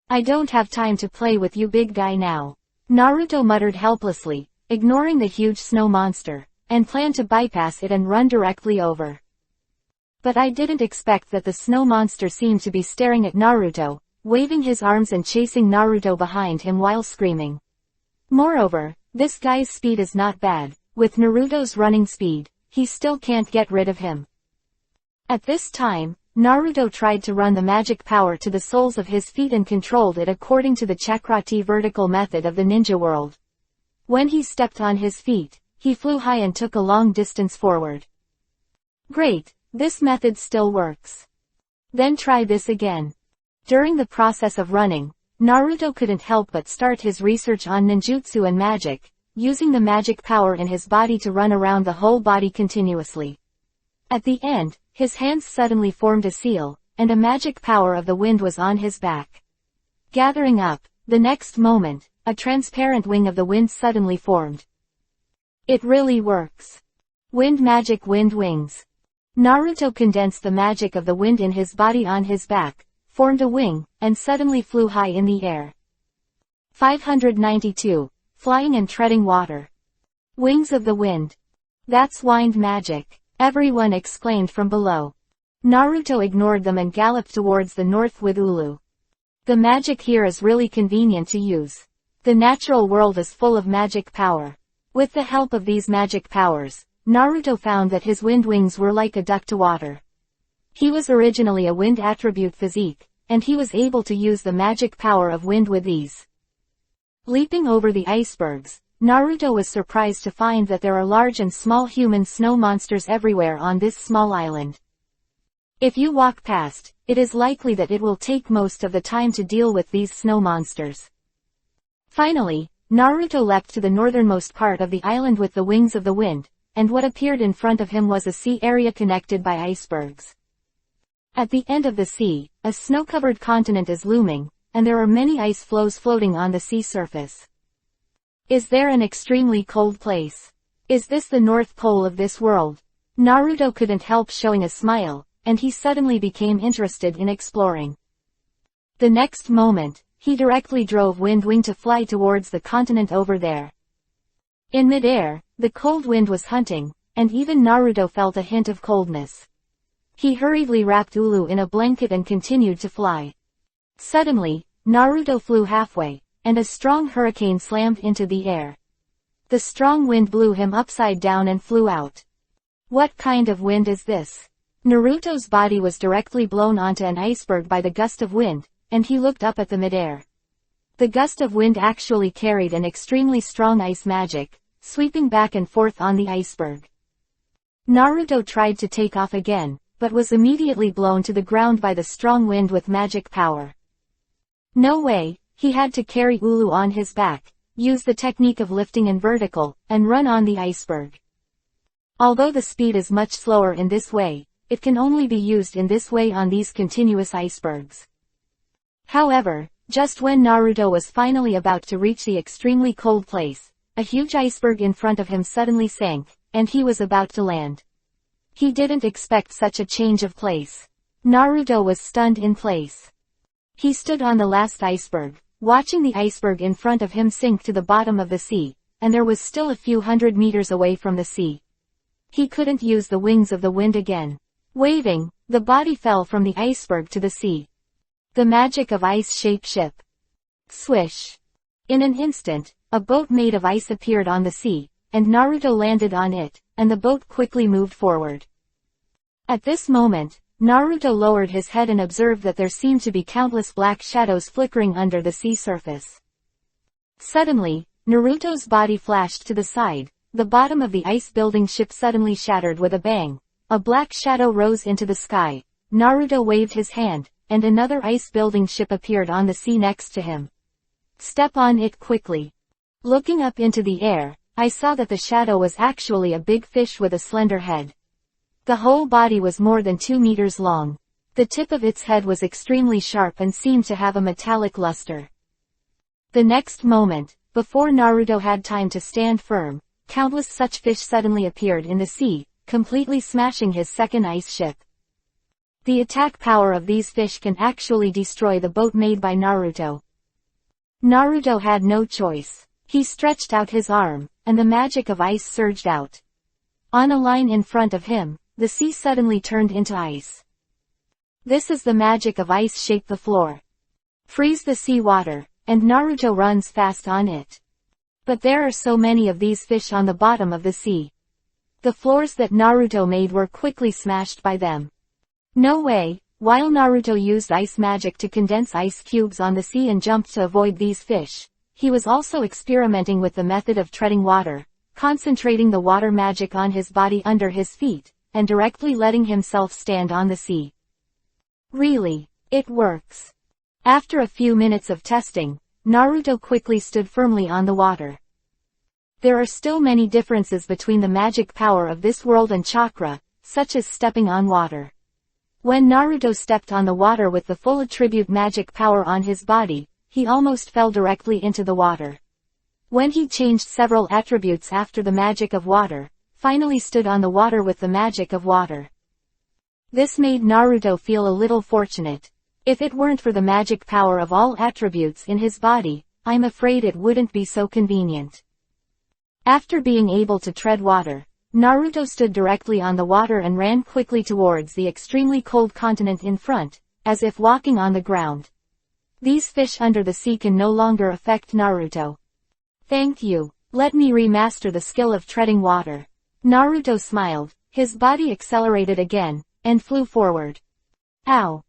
I don't have time to play with you big guy now. Naruto muttered helplessly, ignoring the huge snow monster, and planned to bypass it and run directly over. But I didn't expect that the snow monster seemed to be staring at Naruto, waving his arms and chasing Naruto behind him while screaming. Moreover, this guy's speed is not bad. With Naruto's running speed, he still can't get rid of him. At this time, Naruto tried to run the magic power to the soles of his feet and controlled it according to the Chakrati vertical method of the ninja world. When he stepped on his feet, he flew high and took a long distance forward. Great, this method still works. Then try this again. During the process of running, Naruto couldn't help but start his research on ninjutsu and magic, using the magic power in his body to run around the whole body continuously. At the end, his hands suddenly formed a seal, and a magic power of the wind was on his back. Gathering up, the next moment, a transparent wing of the wind suddenly formed. It really works. Wind magic wind wings. Naruto condensed the magic of the wind in his body on his back, formed a wing, and suddenly flew high in the air. 592. Flying and treading water. Wings of the wind. That's wind magic. Everyone exclaimed from below. Naruto ignored them and galloped towards the north with Ulu. The magic here is really convenient to use. The natural world is full of magic power. With the help of these magic powers, Naruto found that his wind wings were like a duck to water. He was originally a wind attribute physique, and he was able to use the magic power of wind with ease. Leaping over the icebergs, Naruto was surprised to find that there are large and small human snow monsters everywhere on this small island. If you walk past, it is likely that it will take most of the time to deal with these snow monsters. Finally, Naruto leapt to the northernmost part of the island with the wings of the wind, and what appeared in front of him was a sea area connected by icebergs. At the end of the sea, a snow-covered continent is looming, and there are many ice floes floating on the sea surface. Is there an extremely cold place? Is this the North Pole of this world? Naruto couldn't help showing a smile, and he suddenly became interested in exploring. The next moment, he directly drove Wind Wing to fly towards the continent over there. In midair, the cold wind was hunting, and even Naruto felt a hint of coldness. He hurriedly wrapped Ulu in a blanket and continued to fly. Suddenly, Naruto flew halfway, and a strong hurricane slammed into the air. The strong wind blew him upside down and flew out. What kind of wind is this? Naruto's body was directly blown onto an iceberg by the gust of wind, and he looked up at the midair. The gust of wind actually carried an extremely strong ice magic, sweeping back and forth on the iceberg. Naruto tried to take off again, but was immediately blown to the ground by the strong wind with magic power. No way, he had to carry Ulu on his back, use the technique of lifting in vertical, and run on the iceberg. Although the speed is much slower in this way, it can only be used in this way on these continuous icebergs. However, just when Naruto was finally about to reach the extremely cold place, a huge iceberg in front of him suddenly sank, and he was about to land. He didn't expect such a change of place. Naruto was stunned in place. He stood on the last iceberg, watching the iceberg in front of him sink to the bottom of the sea, and there was still a few hundred meters away from the sea. He couldn't use the wings of the wind again. Waving, the body fell from the iceberg to the sea. The magic of ice-shaped ship. Swish. In an instant, a boat made of ice appeared on the sea, and Naruto landed on it, and the boat quickly moved forward. At this moment, Naruto lowered his head and observed that there seemed to be countless black shadows flickering under the sea surface. Suddenly, Naruto's body flashed to the side, the bottom of the ice-building ship suddenly shattered with a bang. A black shadow rose into the sky, Naruto waved his hand, and another ice-building ship appeared on the sea next to him. Step on it quickly. Looking up into the air, I saw that the shadow was actually a big fish with a slender head. The whole body was more than 2 meters long. The tip of its head was extremely sharp and seemed to have a metallic luster. The next moment, before Naruto had time to stand firm, countless such fish suddenly appeared in the sea, completely smashing his second ice ship. The attack power of these fish can actually destroy the boat made by Naruto. Naruto had no choice. He stretched out his arm, and the magic of ice surged out. On a line in front of him, the sea suddenly turned into ice. This is the magic of ice. Shape the floor. Freeze the sea water, and Naruto runs fast on it. But there are so many of these fish on the bottom of the sea. The floors that Naruto made were quickly smashed by them. No way. While Naruto used ice magic to condense ice cubes on the sea and jumped to avoid these fish, he was also experimenting with the method of treading water, concentrating the water magic on his body under his feet, and directly letting himself stand on the sea. Really, it works. After a few minutes of testing, Naruto quickly stood firmly on the water. There are still many differences between the magic power of this world and chakra, such as stepping on water. When Naruto stepped on the water with the full attribute magic power on his body, he almost fell directly into the water. When he changed several attributes after the magic of water, finally stood on the water with the magic of water. This made Naruto feel a little fortunate. If it weren't for the magic power of all attributes in his body, I'm afraid it wouldn't be so convenient. After being able to tread water, Naruto stood directly on the water and ran quickly towards the extremely cold continent in front, as if walking on the ground. These fish under the sea can no longer affect Naruto. Thank you. Let me remaster the skill of treading water. Naruto smiled, his body accelerated again, and flew forward. Ow!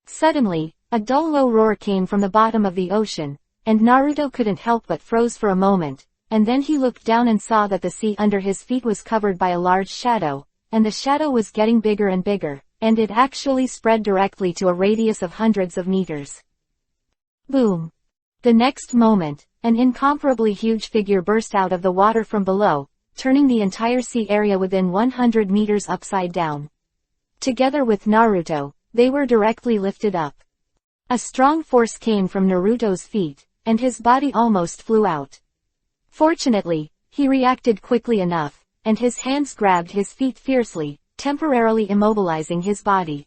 Suddenly, a dull low roar came from the bottom of the ocean, and Naruto couldn't help but froze for a moment, and then he looked down and saw that the sea under his feet was covered by a large shadow, and the shadow was getting bigger and bigger, and it actually spread directly to a radius of hundreds of meters. Boom! The next moment, an incomparably huge figure burst out of the water from below, turning the entire sea area within 100 meters upside down. Together with Naruto, they were directly lifted up. A strong force came from Naruto's feet, and his body almost flew out. Fortunately, he reacted quickly enough, and his hands grabbed his feet fiercely, temporarily immobilizing his body.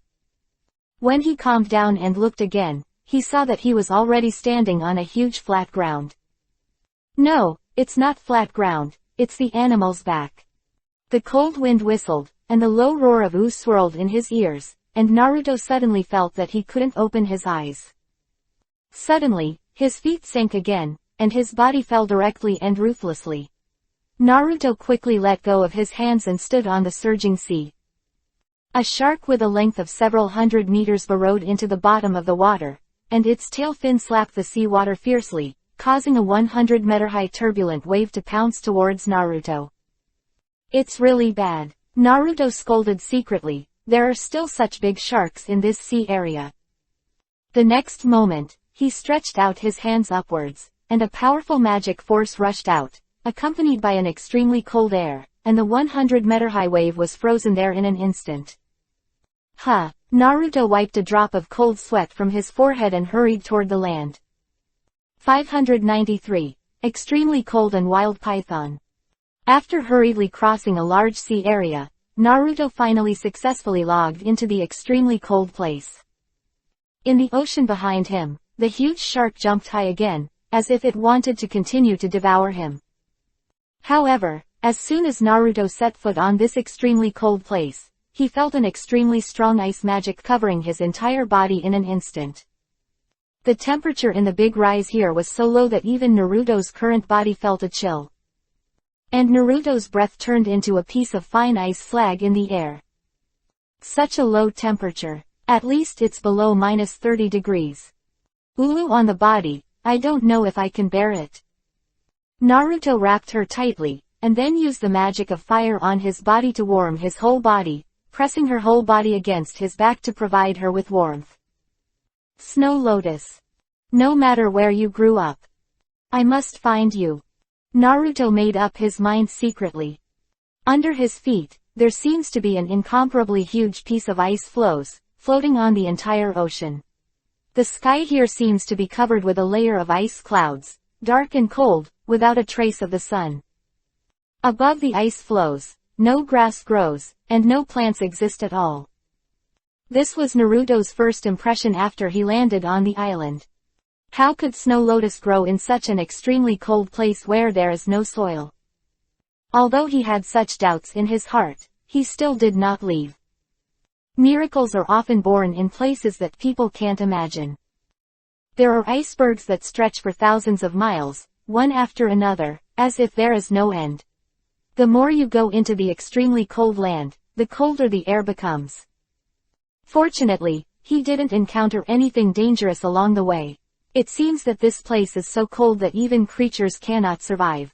When he calmed down and looked again, he saw that he was already standing on a huge flat ground. No, it's not flat ground, it's the animal's back. The cold wind whistled, and the low roar of ooze swirled in his ears, and Naruto suddenly felt that he couldn't open his eyes. Suddenly, his feet sank again, and his body fell directly and ruthlessly. Naruto quickly let go of his hands and stood on the surging sea. A shark with a length of several hundred meters burrowed into the bottom of the water, and its tail fin slapped the seawater fiercely, causing a 100-meter-high turbulent wave to pounce towards Naruto. It's really bad. Naruto scolded secretly, there are still such big sharks in this sea area. The next moment, he stretched out his hands upwards, and a powerful magic force rushed out, accompanied by an extremely cold air, and the 100-meter-high wave was frozen there in an instant. Naruto wiped a drop of cold sweat from his forehead and hurried toward the land. 593. Extremely Cold and Wild Python. After hurriedly crossing a large sea area, Naruto finally successfully logged into the extremely cold place. In the ocean behind him, the huge shark jumped high again, as if it wanted to continue to devour him. However, as soon as Naruto set foot on this extremely cold place, he felt an extremely strong ice magic covering his entire body in an instant. The temperature in the big rise here was so low that even Naruto's current body felt a chill. And Naruto's breath turned into a piece of fine ice slag in the air. Such a low temperature. At least it's below -30 degrees. Ulu on the body, I don't know if I can bear it. Naruto wrapped her tightly, and then used the magic of fire on his body to warm his whole body, pressing her whole body against his back to provide her with warmth. Snow Lotus. No matter where you grew up, I must find you. Naruto made up his mind secretly. Under his feet, there seems to be an incomparably huge piece of ice floating on the entire ocean. The sky here seems to be covered with a layer of ice clouds, dark and cold, without a trace of the sun. Above the ice floes, no grass grows, and no plants exist at all. This was Naruto's first impression after he landed on the island. How could snow lotus grow in such an extremely cold place where there is no soil? Although he had such doubts in his heart, he still did not leave. Miracles are often born in places that people can't imagine. There are icebergs that stretch for thousands of miles, one after another, as if there is no end. The more you go into the extremely cold land, the colder the air becomes. Fortunately, he didn't encounter anything dangerous along the way. It seems that this place is so cold that even creatures cannot survive.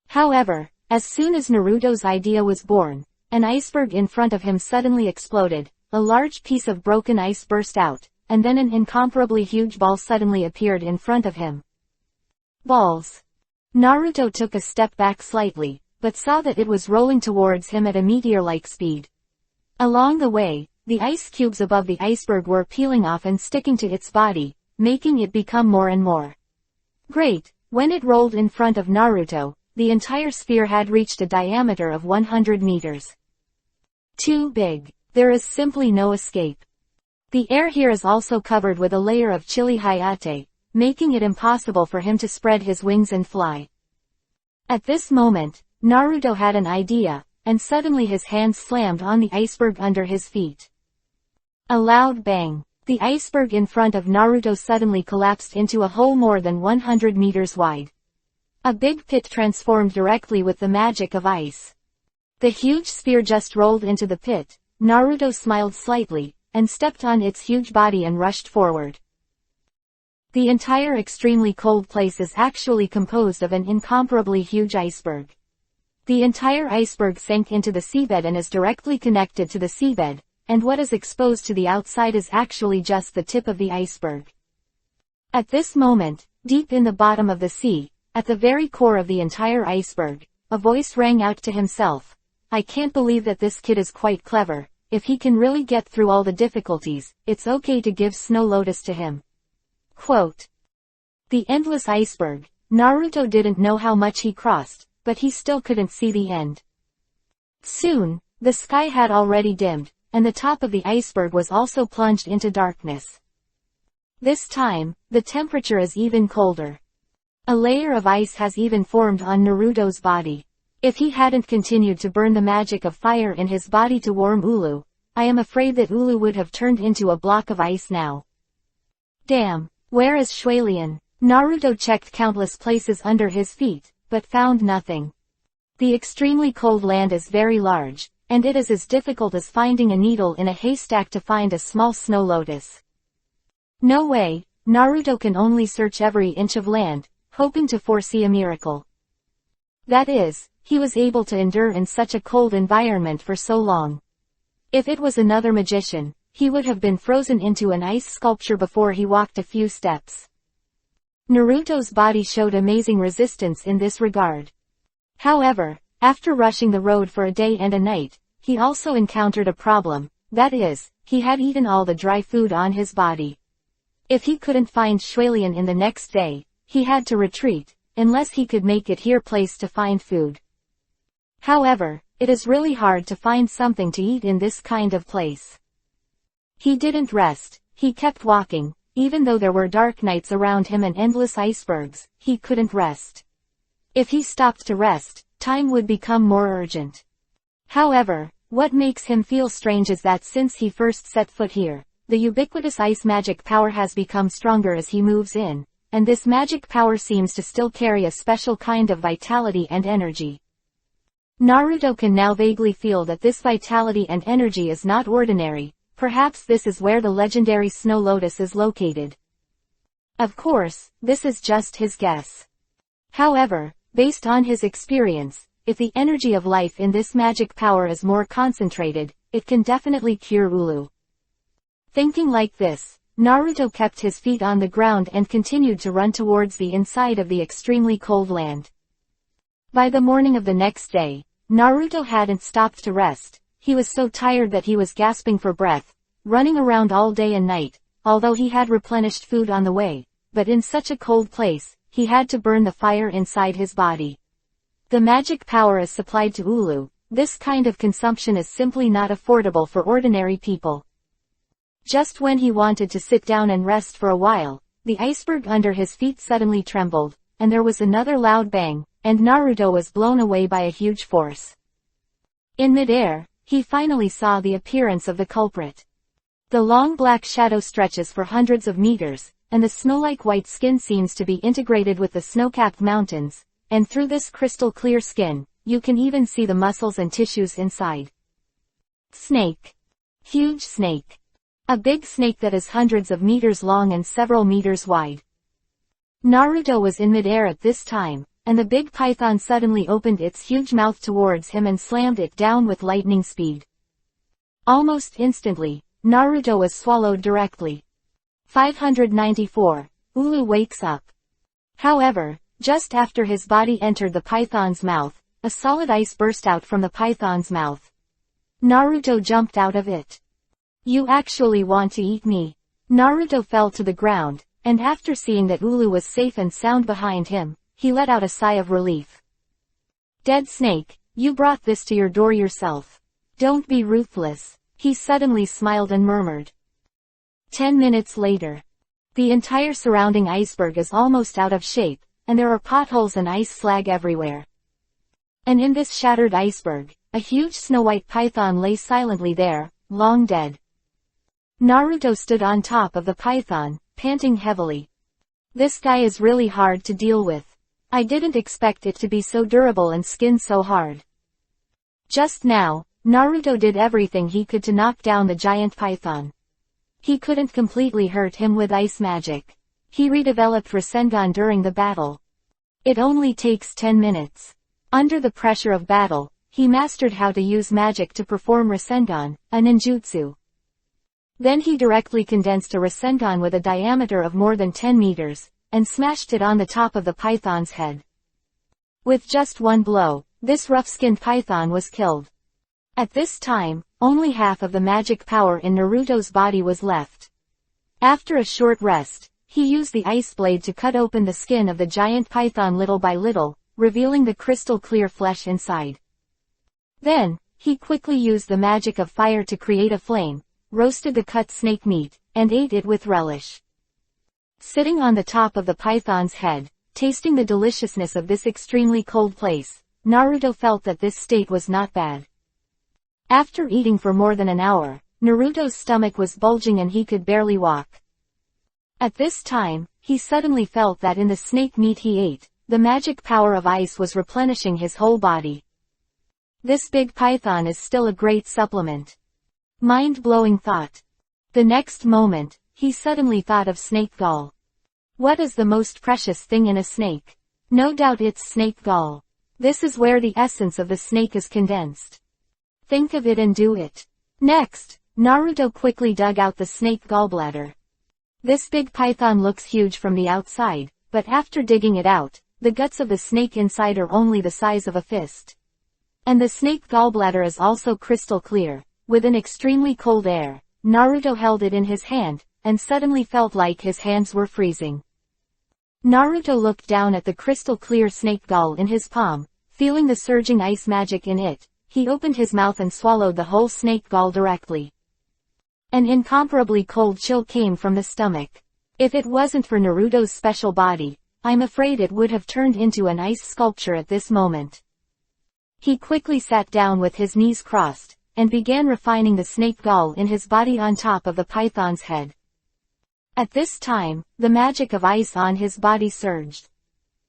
However, as soon as Naruto's idea was born, an iceberg in front of him suddenly exploded, a large piece of broken ice burst out, and then an incomparably huge ball suddenly appeared in front of him. Balls. Naruto took a step back slightly, but saw that it was rolling towards him at a meteor-like speed. Along the way, the ice cubes above the iceberg were peeling off and sticking to its body, making it become more and more great. When it rolled in front of Naruto, the entire sphere had reached a diameter of 100 meters. Too big. There is simply no escape. The air here is also covered with a layer of chilly hayate, making it impossible for him to spread his wings and fly. At this moment, Naruto had an idea, and suddenly his hands slammed on the iceberg under his feet. A loud bang. The iceberg in front of Naruto suddenly collapsed into a hole more than 100 meters wide. A big pit transformed directly with the magic of ice. The huge sphere just rolled into the pit. Naruto smiled slightly, and stepped on its huge body and rushed forward. The entire extremely cold place is actually composed of an incomparably huge iceberg. The entire iceberg sank into the seabed and is directly connected to the seabed, and what is exposed to the outside is actually just the tip of the iceberg. At this moment, deep in the bottom of the sea, at the very core of the entire iceberg, a voice rang out to himself. I can't believe that this kid is quite clever. If he can really get through all the difficulties, it's okay to give Snow Lotus to him. Quote. The endless iceberg. Naruto didn't know how much he crossed, but he still couldn't see the end. Soon, the sky had already dimmed, and the top of the iceberg was also plunged into darkness. This time, the temperature is even colder. A layer of ice has even formed on Naruto's body. If he hadn't continued to burn the magic of fire in his body to warm Ulu, I am afraid that Ulu would have turned into a block of ice now. Damn, where is Shualian? Naruto checked countless places under his feet, but found nothing. The extremely cold land is very large, and it is as difficult as finding a needle in a haystack to find a small snow lotus. No way, Naruto can only search every inch of land, hoping to foresee a miracle. That is, he was able to endure in such a cold environment for so long. If it was another magician, he would have been frozen into an ice sculpture before he walked a few steps. Naruto's body showed amazing resistance in this regard. However, after rushing the road for a day and a night, he also encountered a problem, that is, he had eaten all the dry food on his body. If he couldn't find Shualian in the next day, he had to retreat, unless he could make it here place to find food. However, it is really hard to find something to eat in this kind of place. He didn't rest, he kept walking, even though there were dark nights around him and endless icebergs, he couldn't rest. If he stopped to rest, time would become more urgent. However, what makes him feel strange is that since he first set foot here, the ubiquitous ice magic power has become stronger as he moves in, and this magic power seems to still carry a special kind of vitality and energy. Naruto can now vaguely feel that this vitality and energy is not ordinary, perhaps this is where the legendary Snow Lotus is located. Of course, this is just his guess. However, based on his experience, if the energy of life in this magic power is more concentrated, it can definitely cure Ulu. Thinking like this, Naruto kept his feet on the ground and continued to run towards the inside of the extremely cold land. By the morning of the next day, Naruto hadn't stopped to rest, he was so tired that he was gasping for breath, running around all day and night, although he had replenished food on the way, but in such a cold place, he had to burn the fire inside his body. The magic power is supplied to Ulu, this kind of consumption is simply not affordable for ordinary people. Just when he wanted to sit down and rest for a while, the iceberg under his feet suddenly trembled, and there was another loud bang, and Naruto was blown away by a huge force. In midair, he finally saw the appearance of the culprit. The long black shadow stretches for hundreds of meters, and the snow-like white skin seems to be integrated with the snow-capped mountains, and through this crystal-clear skin, you can even see the muscles and tissues inside. Snake. Huge snake. A big snake that is hundreds of meters long and several meters wide. Naruto was in midair at this time, and the big python suddenly opened its huge mouth towards him and slammed it down with lightning speed. Almost instantly, Naruto was swallowed directly. 594. Ulu wakes up. However, just after his body entered the python's mouth, a solid ice burst out from the python's mouth. Naruto jumped out of it. You actually want to eat me? Naruto fell to the ground, and after seeing that Ulu was safe and sound behind him, he let out a sigh of relief. Dead snake, you brought this to your door yourself. Don't be ruthless. He suddenly smiled and murmured. 10 minutes later. The entire surrounding iceberg is almost out of shape, and there are potholes and ice slag everywhere. And in this shattered iceberg, a huge snow-white python lay silently there, long dead. Naruto stood on top of the python, panting heavily. This guy is really hard to deal with. I didn't expect it to be so durable and skin so hard. Just now, Naruto did everything he could to knock down the giant python. He couldn't completely hurt him with ice magic. He redeveloped Rasengan during the battle. It only takes 10 minutes. Under the pressure of battle, he mastered how to use magic to perform Rasengan, a ninjutsu. Then he directly condensed a Rasengan with a diameter of more than 10 meters, and smashed it on the top of the python's head. With just one blow, this rough-skinned python was killed. At this time, only half of the magic power in Naruto's body was left. After a short rest, he used the ice blade to cut open the skin of the giant python little by little, revealing the crystal-clear flesh inside. Then, he quickly used the magic of fire to create a flame, roasted the cut snake meat, and ate it with relish. Sitting on the top of the python's head, tasting the deliciousness of this extremely cold place, Naruto felt that this state was not bad. After eating for more than an hour, Naruto's stomach was bulging and he could barely walk. At this time, he suddenly felt that in the snake meat he ate, the magic power of ice was replenishing his whole body. This big python is still a great supplement. Mind-blowing thought. The next moment, he suddenly thought of snake gall. What is the most precious thing in a snake? No doubt it's snake gall. This is where the essence of the snake is condensed. Think of it and do it. Next, Naruto quickly dug out the snake gallbladder. This big python looks huge from the outside, but after digging it out, the guts of the snake inside are only the size of a fist. And the snake gallbladder is also crystal clear. With an extremely cold air, Naruto held it in his hand, and suddenly felt like his hands were freezing. Naruto looked down at the crystal clear snake gall in his palm, feeling the surging ice magic in it. He opened his mouth and swallowed the whole snake gall directly. An incomparably cold chill came from the stomach. If it wasn't for Naruto's special body, I'm afraid it would have turned into an ice sculpture at this moment. He quickly sat down with his knees crossed, and began refining the snake gall in his body on top of the python's head. At this time, the magic of ice on his body surged.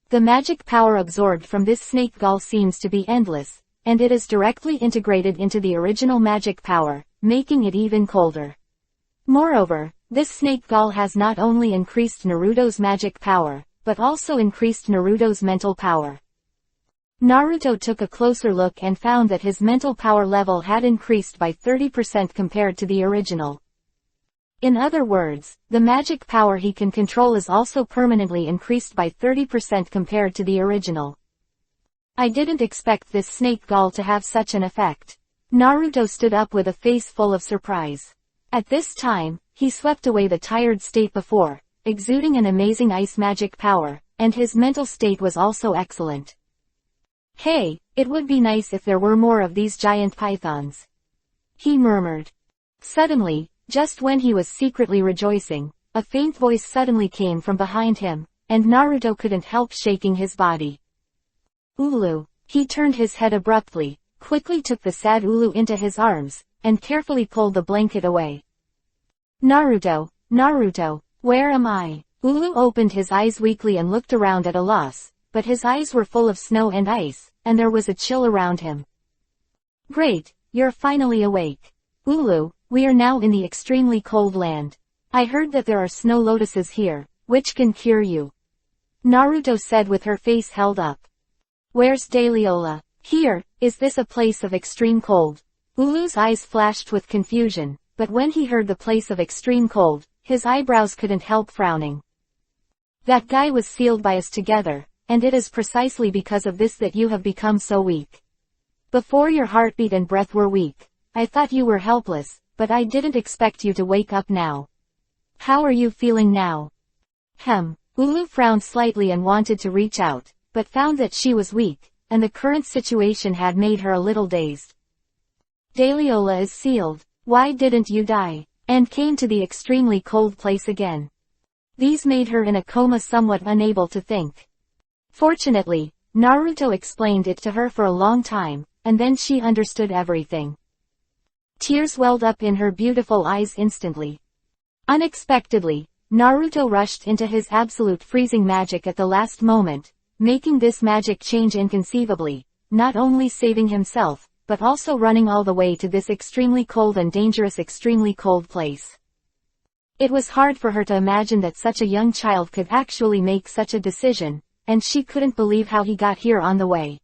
The magic power absorbed from this snake gall seems to be endless, and it is directly integrated into the original magic power, making it even colder. Moreover, this snake gall has not only increased Naruto's magic power, but also increased Naruto's mental power. Naruto took a closer look and found that his mental power level had increased by 30% compared to the original. In other words, the magic power he can control is also permanently increased by 30% compared to the original. I didn't expect this snake gall to have such an effect. Naruto stood up with a face full of surprise. At this time, he swept away the tired state before, exuding an amazing ice magic power, and his mental state was also excellent. Hey, it would be nice if there were more of these giant pythons, he murmured. Suddenly, just when he was secretly rejoicing, a faint voice suddenly came from behind him, and Naruto couldn't help shaking his body. Ulu. He turned his head abruptly, quickly took the sad Ulu into his arms, and carefully pulled the blanket away. Naruto, Naruto, where am I? Ulu opened his eyes weakly and looked around at a loss, but his eyes were full of snow and ice, and there was a chill around him. Great, you're finally awake. Ulu, we are now in the extremely cold land. I heard that there are snow lotuses here, which can cure you. Naruto said with her face held up. Where's Daliola? Here, is this a place of extreme cold? Ulu's eyes flashed with confusion, but when he heard the place of extreme cold, his eyebrows couldn't help frowning. That guy was sealed by us together, and it is precisely because of this that you have become so weak. Before your heartbeat and breath were weak, I thought you were helpless, but I didn't expect you to wake up now. How are you feeling now? Ulu frowned slightly and wanted to reach out, but found that she was weak, and the current situation had made her a little dazed. Daliola is sealed. Why didn't you die? And came to the extremely cold place again. These made her in a coma, somewhat unable to think. Fortunately, Naruto explained it to her for a long time, and then she understood everything. Tears welled up in her beautiful eyes instantly. Unexpectedly, Naruto rushed into his absolute freezing magic at the last moment, making this magic change inconceivably, not only saving himself, but also running all the way to this extremely cold and dangerous extremely cold place. It was hard for her to imagine that such a young child could actually make such a decision, and she couldn't believe how he got here on the way.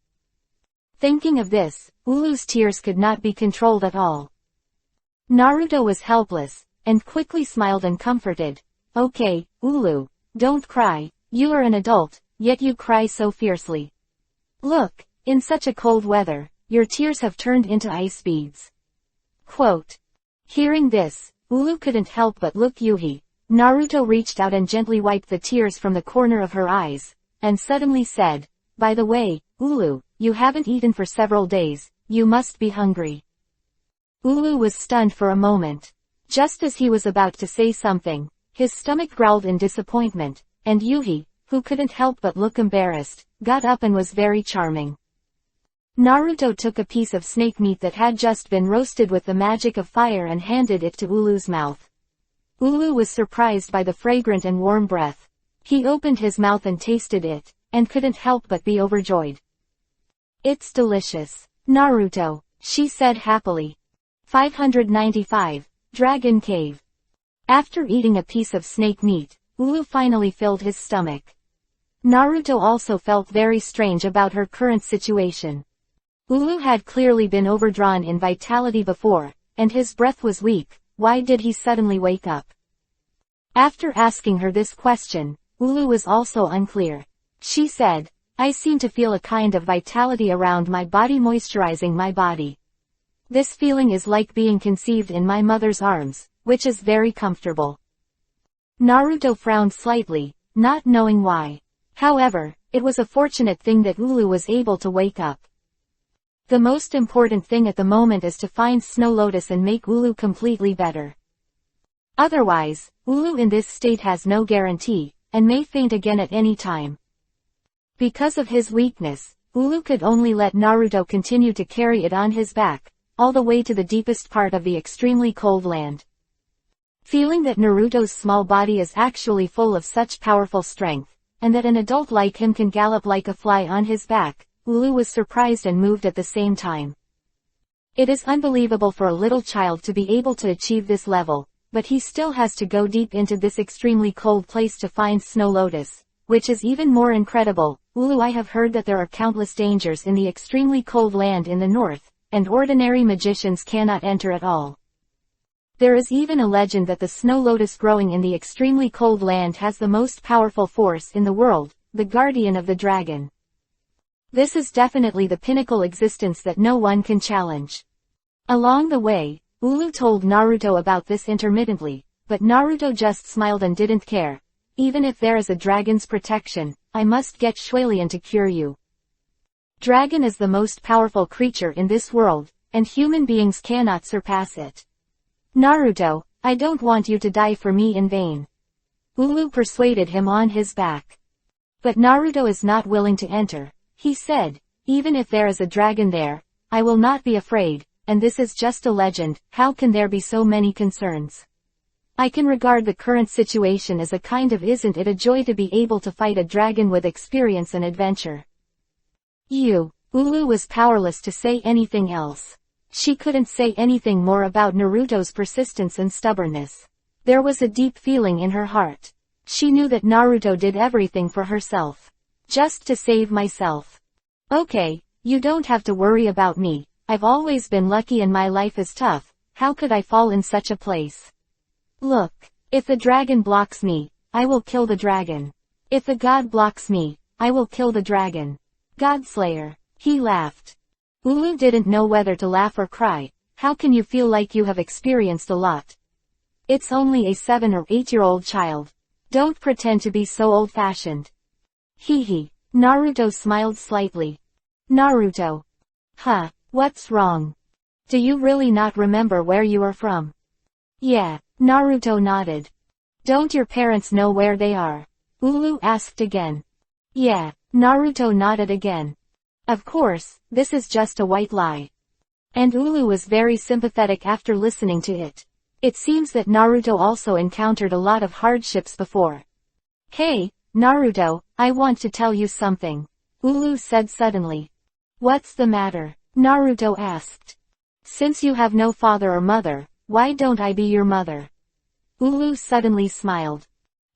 Thinking of this, Ulu's tears could not be controlled at all. Naruto was helpless, and quickly smiled and comforted. Okay, Ulu, don't cry, you are an adult, yet you cry so fiercely. Look, in such a cold weather, your tears have turned into ice beads. Quote. Hearing this, Ulu couldn't help but look Yuhi. Naruto reached out and gently wiped the tears from the corner of her eyes, and suddenly said, by the way, Ulu, you haven't eaten for several days, you must be hungry. Ulu was stunned for a moment. Just as he was about to say something, His stomach growled in disappointment, and Yuhi, who couldn't help but look embarrassed, got up and was very charming. Naruto took a piece of snake meat that had just been roasted with the magic of fire and handed it to Ulu's mouth. Ulu was surprised by the fragrant and warm breath. He opened his mouth and tasted it, and couldn't help but be overjoyed. "It's delicious, Naruto," she said happily. 595. Dragon Cave. After eating a piece of snake meat, Ulu finally filled his stomach. Naruto also felt very strange about her current situation. Ulu had clearly been overdrawn in vitality before, and his breath was weak. Why did he suddenly wake up? After asking her this question, Ulu was also unclear. She said, "I seem to feel a kind of vitality around my body moisturizing my body. This feeling is like being conceived in my mother's arms, which is very comfortable." Naruto frowned slightly, not knowing why. However, it was a fortunate thing that Ulu was able to wake up. The most important thing at the moment is to find Snow Lotus and make Ulu completely better. Otherwise, Ulu in this state has no guarantee, and may faint again at any time. Because of his weakness, Ulu could only let Naruto continue to carry it on his back, all the way to the deepest part of the extremely cold land. Feeling that Naruto's small body is actually full of such powerful strength, and that an adult like him can gallop like a fly on his back, Ulu was surprised and moved at the same time. It is unbelievable for a little child to be able to achieve this level, but he still has to go deep into this extremely cold place to find Snow Lotus, which is even more incredible. Ulu, I have heard that there are countless dangers in the extremely cold land in the north, and ordinary magicians cannot enter at all. There is even a legend that the Snow Lotus growing in the extremely cold land has the most powerful force in the world, the guardian of the dragon. This is definitely the pinnacle existence that no one can challenge. Along the way, Ulu told Naruto about this intermittently, but Naruto just smiled and didn't care. "Even if there is a dragon's protection, I must get Shuelian to cure you. Dragon is the most powerful creature in this world, and human beings cannot surpass it. Naruto, I don't want you to die for me in vain." Ulu persuaded him on his back. But Naruto is not willing to enter. He said, "Even if there is a dragon there, I will not be afraid, and this is just a legend. How can there be so many concerns? I can regard the current situation as a kind of isn't it a joy to be able to fight a dragon with experience and adventure." Ulu was powerless to say anything else. She couldn't say anything more about Naruto's persistence and stubbornness. There was a deep feeling in her heart. She knew that Naruto did everything for herself. Just to save myself. "Okay, you don't have to worry about me. I've always been lucky and my life is tough. How could I fall in such a place? Look, if the dragon blocks me, I will kill the dragon. If the god blocks me, I will kill the dragon. Godslayer." He laughed. Ulu didn't know whether to laugh or cry. How can you feel like you have experienced a lot? It's only a 7 or 8-year-old child. Don't pretend to be so old-fashioned. Hee. Naruto smiled slightly. Naruto. Huh, what's wrong? Do you really not remember where you are from? Yeah, Naruto nodded. Don't your parents know where they are? Ulu asked again. Yeah, Naruto nodded again. Of course, this is just a white lie. And Ulu was very sympathetic after listening to it. It seems that Naruto also encountered a lot of hardships before. Hey, Naruto, I want to tell you something. Ulu said suddenly. What's the matter? Naruto asked. Since you have no father or mother, why don't I be your mother? Ulu suddenly smiled.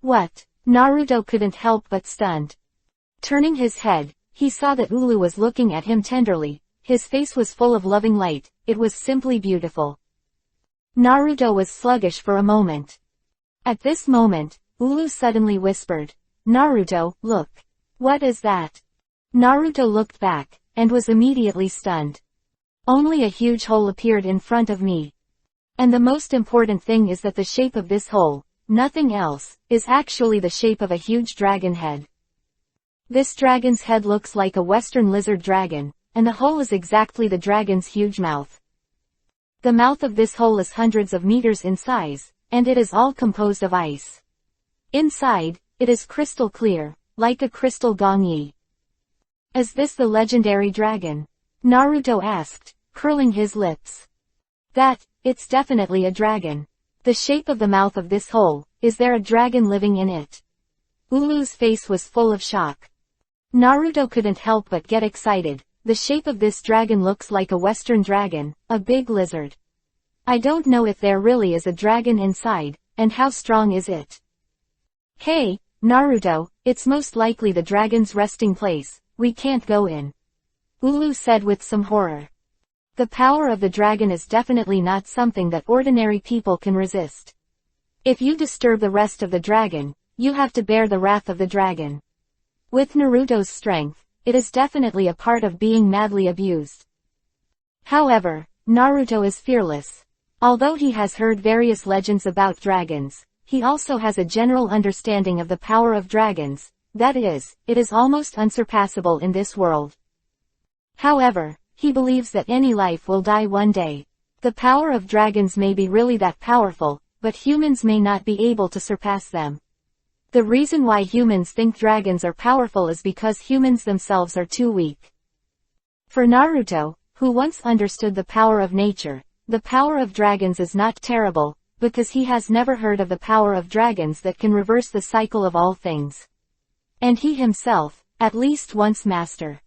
What? Naruto couldn't help but stunned. Turning his head, he saw that Ulu was looking at him tenderly. His face was full of loving light. It was simply beautiful. Naruto was sluggish for a moment. At this moment, Ulu suddenly whispered, Naruto, look. What is that? Naruto looked back, and was immediately stunned. Only a huge hole appeared in front of me. And the most important thing is that the shape of this hole, nothing else, is actually the shape of a huge dragon head. This dragon's head looks like a western lizard dragon, and the hole is exactly the dragon's huge mouth. The mouth of this hole is hundreds of meters in size, and it is all composed of ice. Inside, it is crystal clear, like a crystal gongyi. Is this the legendary dragon? Naruto asked, curling his lips. It's definitely a dragon. The shape of the mouth of this hole, is there a dragon living in it? Ulu's face was full of shock. Naruto couldn't help but get excited. The shape of this dragon looks like a western dragon, a big lizard. I don't know if there really is a dragon inside, and how strong is it? Hey, Naruto, it's most likely the dragon's resting place, we can't go in. Ulu said with some horror. The power of the dragon is definitely not something that ordinary people can resist. If you disturb the rest of the dragon, you have to bear the wrath of the dragon. With Naruto's strength, it is definitely a part of being madly abused. However, Naruto is fearless. Although he has heard various legends about dragons, he also has a general understanding of the power of dragons, that is, it is almost unsurpassable in this world. However, he believes that any life will die one day. The power of dragons may be really that powerful, but humans may not be able to surpass them. The reason why humans think dragons are powerful is because humans themselves are too weak. For Naruto, who once understood the power of nature, the power of dragons is not terrible, because he has never heard of the power of dragons that can reverse the cycle of all things. And he himself, at least once master.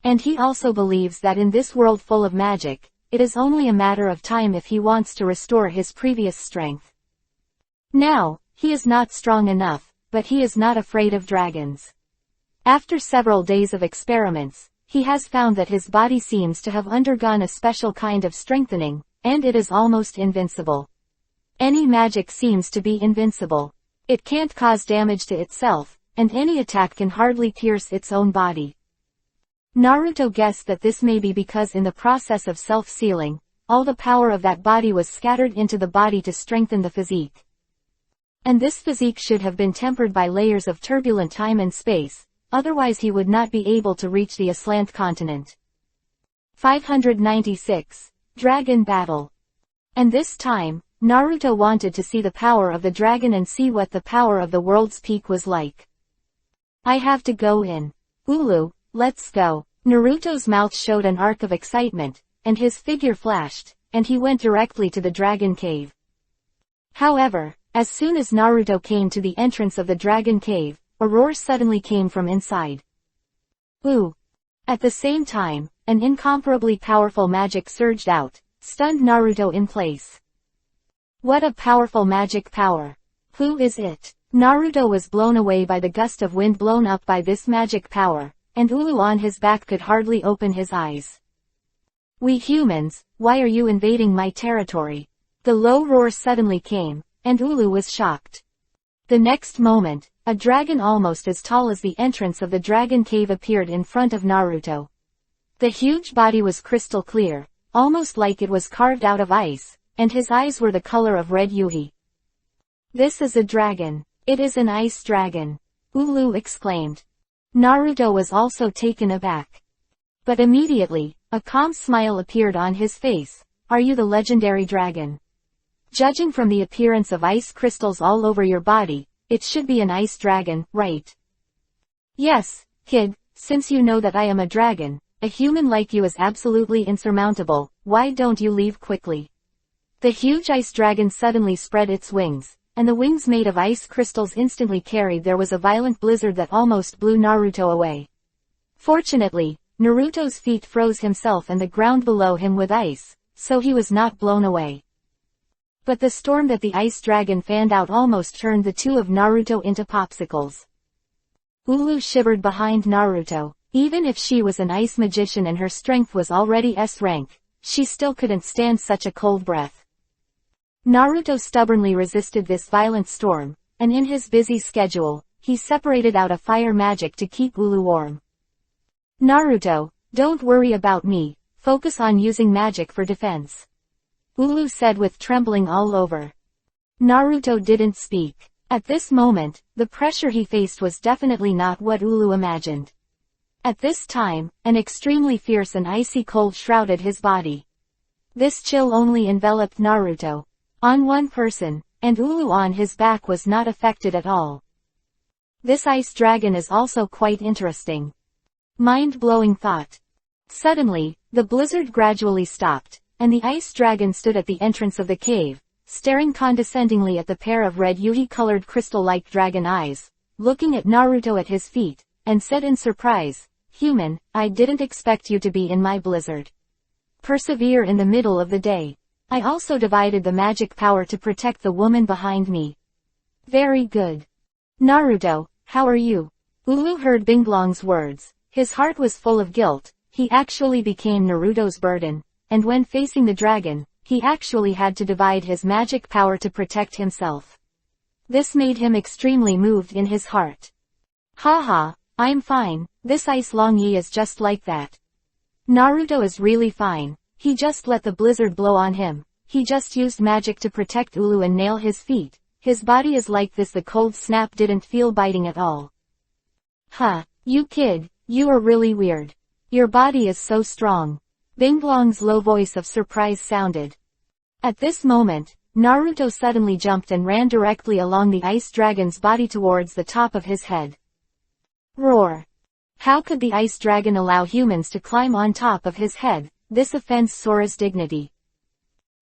And he also believes that in this world full of magic, it is only a matter of time if he wants to restore his previous strength. Now, he is not strong enough, but he is not afraid of dragons. After several days of experiments, he has found that his body seems to have undergone a special kind of strengthening, and it is almost invincible. Any magic seems to be invincible. It can't cause damage to itself, and any attack can hardly pierce its own body. Naruto guessed that this may be because in the process of self-sealing, all the power of that body was scattered into the body to strengthen the physique. And this physique should have been tempered by layers of turbulent time and space, otherwise he would not be able to reach the aslant continent. 596. Dragon Battle. And this time, Naruto wanted to see the power of the dragon and see what the power of the world's peak was like. I have to go in. Ulu, let's go. Naruto's mouth showed an arc of excitement, and his figure flashed, and he went directly to the dragon cave. However, as soon as Naruto came to the entrance of the dragon cave, a roar suddenly came from inside. Ooh! At the same time, an incomparably powerful magic surged out, stunned Naruto in place. What a powerful magic power! Who is it? Naruto was blown away by the gust of wind blown up by this magic power, and Ulu on his back could hardly open his eyes. We humans, why are you invading my territory? The low roar suddenly came, and Ulu was shocked. The next moment, a dragon almost as tall as the entrance of the dragon cave appeared in front of Naruto. The huge body was crystal clear, almost like it was carved out of ice, and his eyes were the color of red yuhi. This is a dragon. It is an ice dragon. Ulu exclaimed. Naruto was also taken aback. But immediately, a calm smile appeared on his face. Are you the legendary dragon? Judging from the appearance of ice crystals all over your body, it should be an ice dragon, right? Yes, kid, since you know that I am a dragon, a human like you is absolutely insurmountable, why don't you leave quickly? The huge ice dragon suddenly spread its wings, and the wings made of ice crystals instantly carried. There was a violent blizzard that almost blew Naruto away. Fortunately, Naruto's feet froze himself and the ground below him with ice, so he was not blown away. But the storm that the ice dragon fanned out almost turned the two of Naruto into popsicles. Ulu shivered behind Naruto. Even if she was an ice magician and her strength was already S rank, she still couldn't stand such a cold breath. Naruto stubbornly resisted this violent storm, and in his busy schedule, he separated out a fire magic to keep Ulu warm. Naruto, don't worry about me, focus on using magic for defense. Ulu said with trembling all over. Naruto didn't speak. At this moment, the pressure he faced was definitely not what Ulu imagined. At this time, an extremely fierce and icy cold shrouded his body. This chill only enveloped Naruto. On one person, and Ulu on his back was not affected at all. This ice dragon is also quite interesting. Mind-blowing thought. Suddenly, the blizzard gradually stopped, and the ice dragon stood at the entrance of the cave, staring condescendingly at the pair of red Yuhi-colored crystal-like dragon eyes, looking at Naruto at his feet, and said in surprise, "Human, I didn't expect you to be in my blizzard. Persevere in the middle of the day. I also divided the magic power to protect the woman behind me." Very good. Naruto, how are you? Ulu heard Binglong's words. His heart was full of guilt. He actually became Naruto's burden, and when facing the dragon, he actually had to divide his magic power to protect himself. This made him extremely moved in his heart. Haha, I'm fine, this Ice Long Yi is just like that. Naruto is really fine, he just let the blizzard blow on him, he just used magic to protect Ulu and nail his feet, his body is like this, the cold snap didn't feel biting at all. Huh, you kid, you are really weird. Your body is so strong. Binglong's low voice of surprise sounded. At this moment, Naruto suddenly jumped and ran directly along the ice dragon's body towards the top of his head. Roar! How could the ice dragon allow humans to climb on top of his head? This offends Sora's dignity.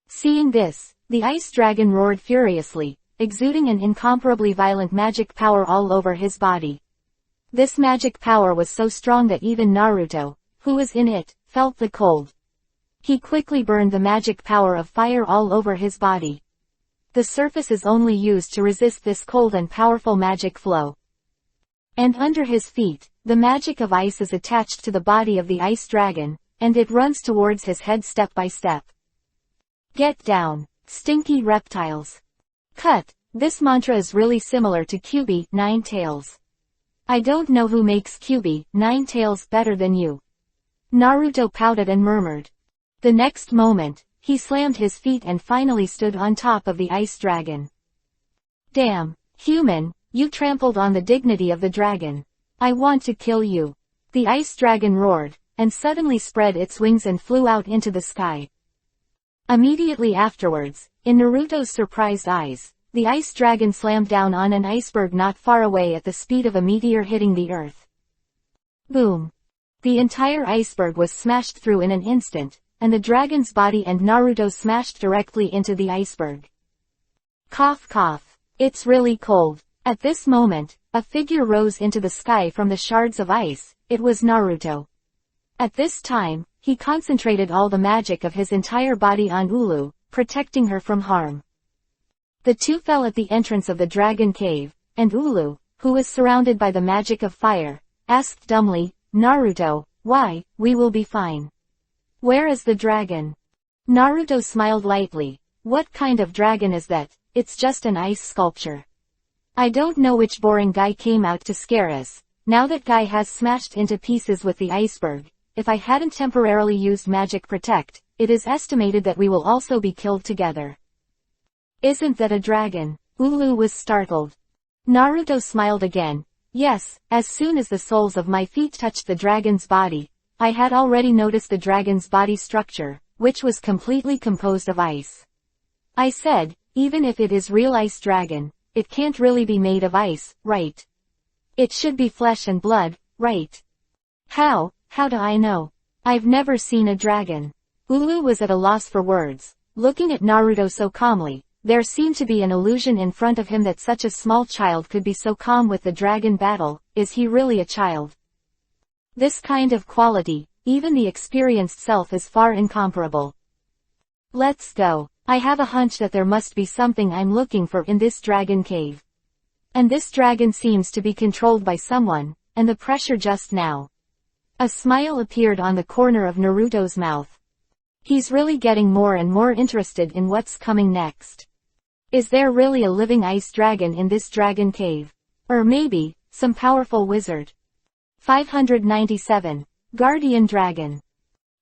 Seeing this, the ice dragon roared furiously, exuding an incomparably violent magic power all over his body. This magic power was so strong that even Naruto, who was in it, felt the cold. He quickly burned the magic power of fire all over his body. The surface is only used to resist this cold and powerful magic flow. And under his feet, the magic of ice is attached to the body of the ice dragon, and it runs towards his head step by step. Get down, stinky reptiles. Cut, this mantra is really similar to Kyuubi, Nine Tails. I don't know who makes Kyuubi, Nine Tails better than you. Naruto pouted and murmured. The next moment, he slammed his feet and finally stood on top of the ice dragon. Damn, human, you trampled on the dignity of the dragon. I want to kill you. The ice dragon roared, and suddenly spread its wings and flew out into the sky. Immediately afterwards, in Naruto's surprised eyes, the ice dragon slammed down on an iceberg not far away at the speed of a meteor hitting the earth. Boom! The entire iceberg was smashed through in an instant, and the dragon's body and Naruto smashed directly into the iceberg. Cough cough. It's really cold. At this moment, a figure rose into the sky from the shards of ice. It was Naruto. At this time, he concentrated all the magic of his entire body on Ulu, protecting her from harm. The two fell at the entrance of the dragon cave, and Ulu, who was surrounded by the magic of fire, asked dumbly, Naruto, why, we will be fine. Where is the dragon? Naruto smiled lightly. What kind of dragon is that? It's just an ice sculpture. I don't know which boring guy came out to scare us. Now that guy has smashed into pieces with the iceberg. If I hadn't temporarily used magic protect, it is estimated that we will also be killed together. Isn't that a dragon? Ulu was startled. Naruto smiled again. Yes, as soon as the soles of my feet touched the dragon's body, I had already noticed the dragon's body structure, which was completely composed of ice. I said, even if it is real ice dragon, it can't really be made of ice, right? It should be flesh and blood, right? How do I know? I've never seen a dragon. Ulu was at a loss for words. Looking at Naruto so calmly, there seemed to be an illusion in front of him that such a small child could be so calm with the dragon battle. Is he really a child? This kind of quality, even the experienced self is far incomparable. Let's go. I have a hunch that there must be something I'm looking for in this dragon cave. And this dragon seems to be controlled by someone, and the pressure just now. A smile appeared on the corner of Naruto's mouth. He's really getting more and more interested in what's coming next. Is there really a living ice dragon in this dragon cave? Or maybe, some powerful wizard? 597. Guardian Dragon.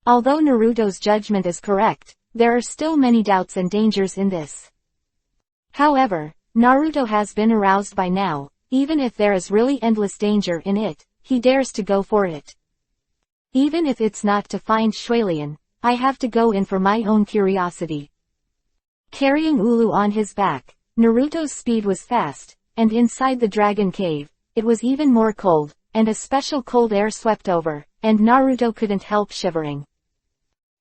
Although Naruto's judgment is correct, there are still many doubts and dangers in this. However, Naruto has been aroused by now. Even if there is really endless danger in it, he dares to go for it. Even if it's not to find Shuilian, I have to go in for my own curiosity. Carrying Ulu on his back, Naruto's speed was fast, and inside the dragon cave, it was even more cold, and a special cold air swept over, and Naruto couldn't help shivering.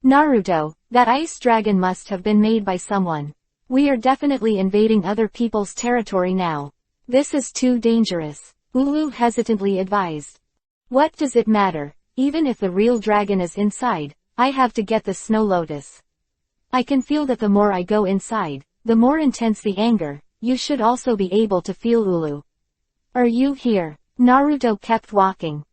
Naruto, that ice dragon must have been made by someone. We are definitely invading other people's territory now. This is too dangerous, Ulu hesitantly advised. What does it matter? Even if the real dragon is inside, I have to get the snow lotus. I can feel that the more I go inside, the more intense the anger. You should also be able to feel Ulu. Are you here? Naruto kept walking.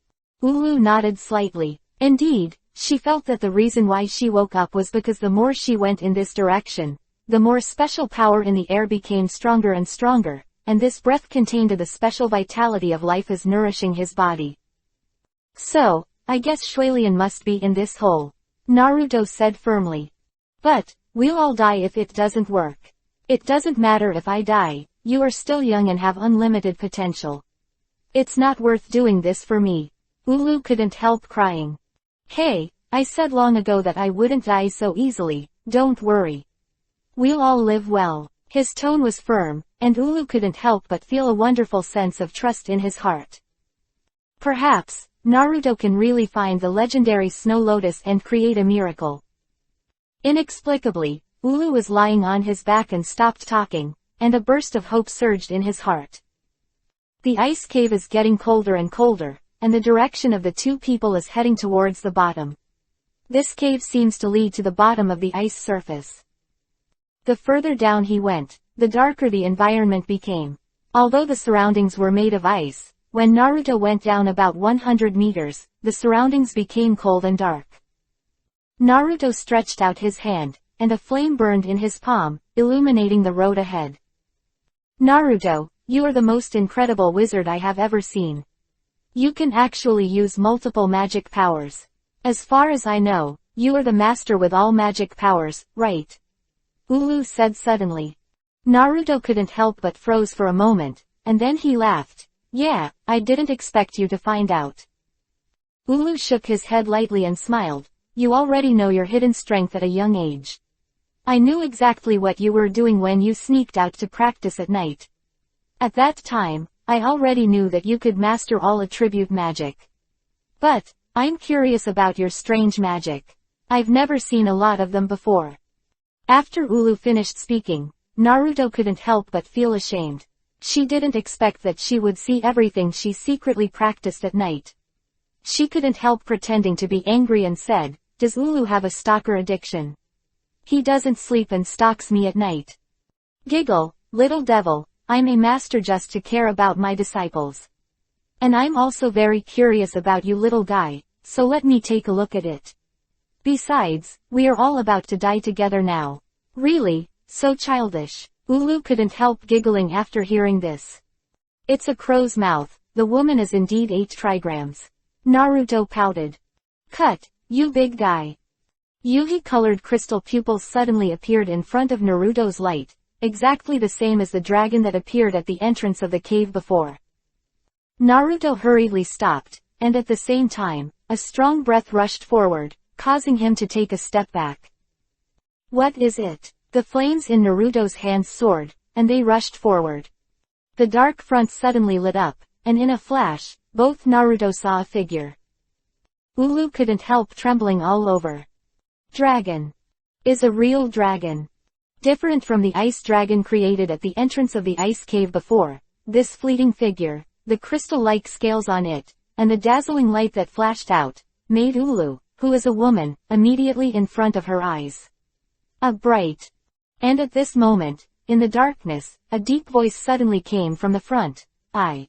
Ulu nodded slightly. Indeed, she felt that the reason why she woke up was because the more she went in this direction, the more special power in the air became stronger and stronger, and this breath contained the special vitality of life is nourishing his body. So, I guess Shuilian must be in this hole, Naruto said firmly. But, we'll all die if it doesn't work. It doesn't matter if I die, you are still young and have unlimited potential. It's not worth doing this for me. Ulu couldn't help crying. Hey, I said long ago that I wouldn't die so easily, don't worry. We'll all live well. His tone was firm, and Ulu couldn't help but feel a wonderful sense of trust in his heart. Perhaps, Naruto can really find the legendary Snow Lotus and create a miracle. Inexplicably, Ulu was lying on his back and stopped talking, and a burst of hope surged in his heart. The ice cave is getting colder and colder, and the direction of the two people is heading towards the bottom. This cave seems to lead to the bottom of the ice surface. The further down he went, the darker the environment became. Although the surroundings were made of ice, when Naruto went down about 100 meters, the surroundings became cold and dark. Naruto stretched out his hand, and a flame burned in his palm, illuminating the road ahead. Naruto, you are the most incredible wizard I have ever seen. You can actually use multiple magic powers. As far as I know, you are the master with all magic powers, right? Ulu said suddenly. Naruto couldn't help but froze for a moment, and then he laughed. Yeah, I didn't expect you to find out. Ulu shook his head lightly and smiled. You already know your hidden strength at a young age. I knew exactly what you were doing when you sneaked out to practice at night. At that time, I already knew that you could master all attribute magic. But, I'm curious about your strange magic. I've never seen a lot of them before. After Ulu finished speaking, Naruto couldn't help but feel ashamed. She didn't expect that she would see everything she secretly practiced at night. She couldn't help pretending to be angry and said, Does Ulu have a stalker addiction? He doesn't sleep and stalks me at night. Giggle, little devil, I'm a master just to care about my disciples. And I'm also very curious about you little guy, so let me take a look at it. Besides, we are all about to die together now. Really, so childish. Ulu couldn't help giggling after hearing this. It's a crow's mouth, the woman is indeed 8 trigrams. Naruto pouted. Cut, you big guy. Yuhi-colored crystal pupils suddenly appeared in front of Naruto's light, exactly the same as the dragon that appeared at the entrance of the cave before. Naruto hurriedly stopped, and at the same time, a strong breath rushed forward, causing him to take a step back. What is it? The flames in Naruto's hands soared, and they rushed forward. The dark front suddenly lit up, and in a flash, both Naruto saw a figure. Ulu couldn't help trembling all over. Dragon. Is a real dragon. Different from the ice dragon created at the entrance of the ice cave before, this fleeting figure, the crystal-like scales on it, and the dazzling light that flashed out, made Ulu, who is a woman, immediately in front of her eyes. A bright. And at this moment, in the darkness, a deep voice suddenly came from the front. I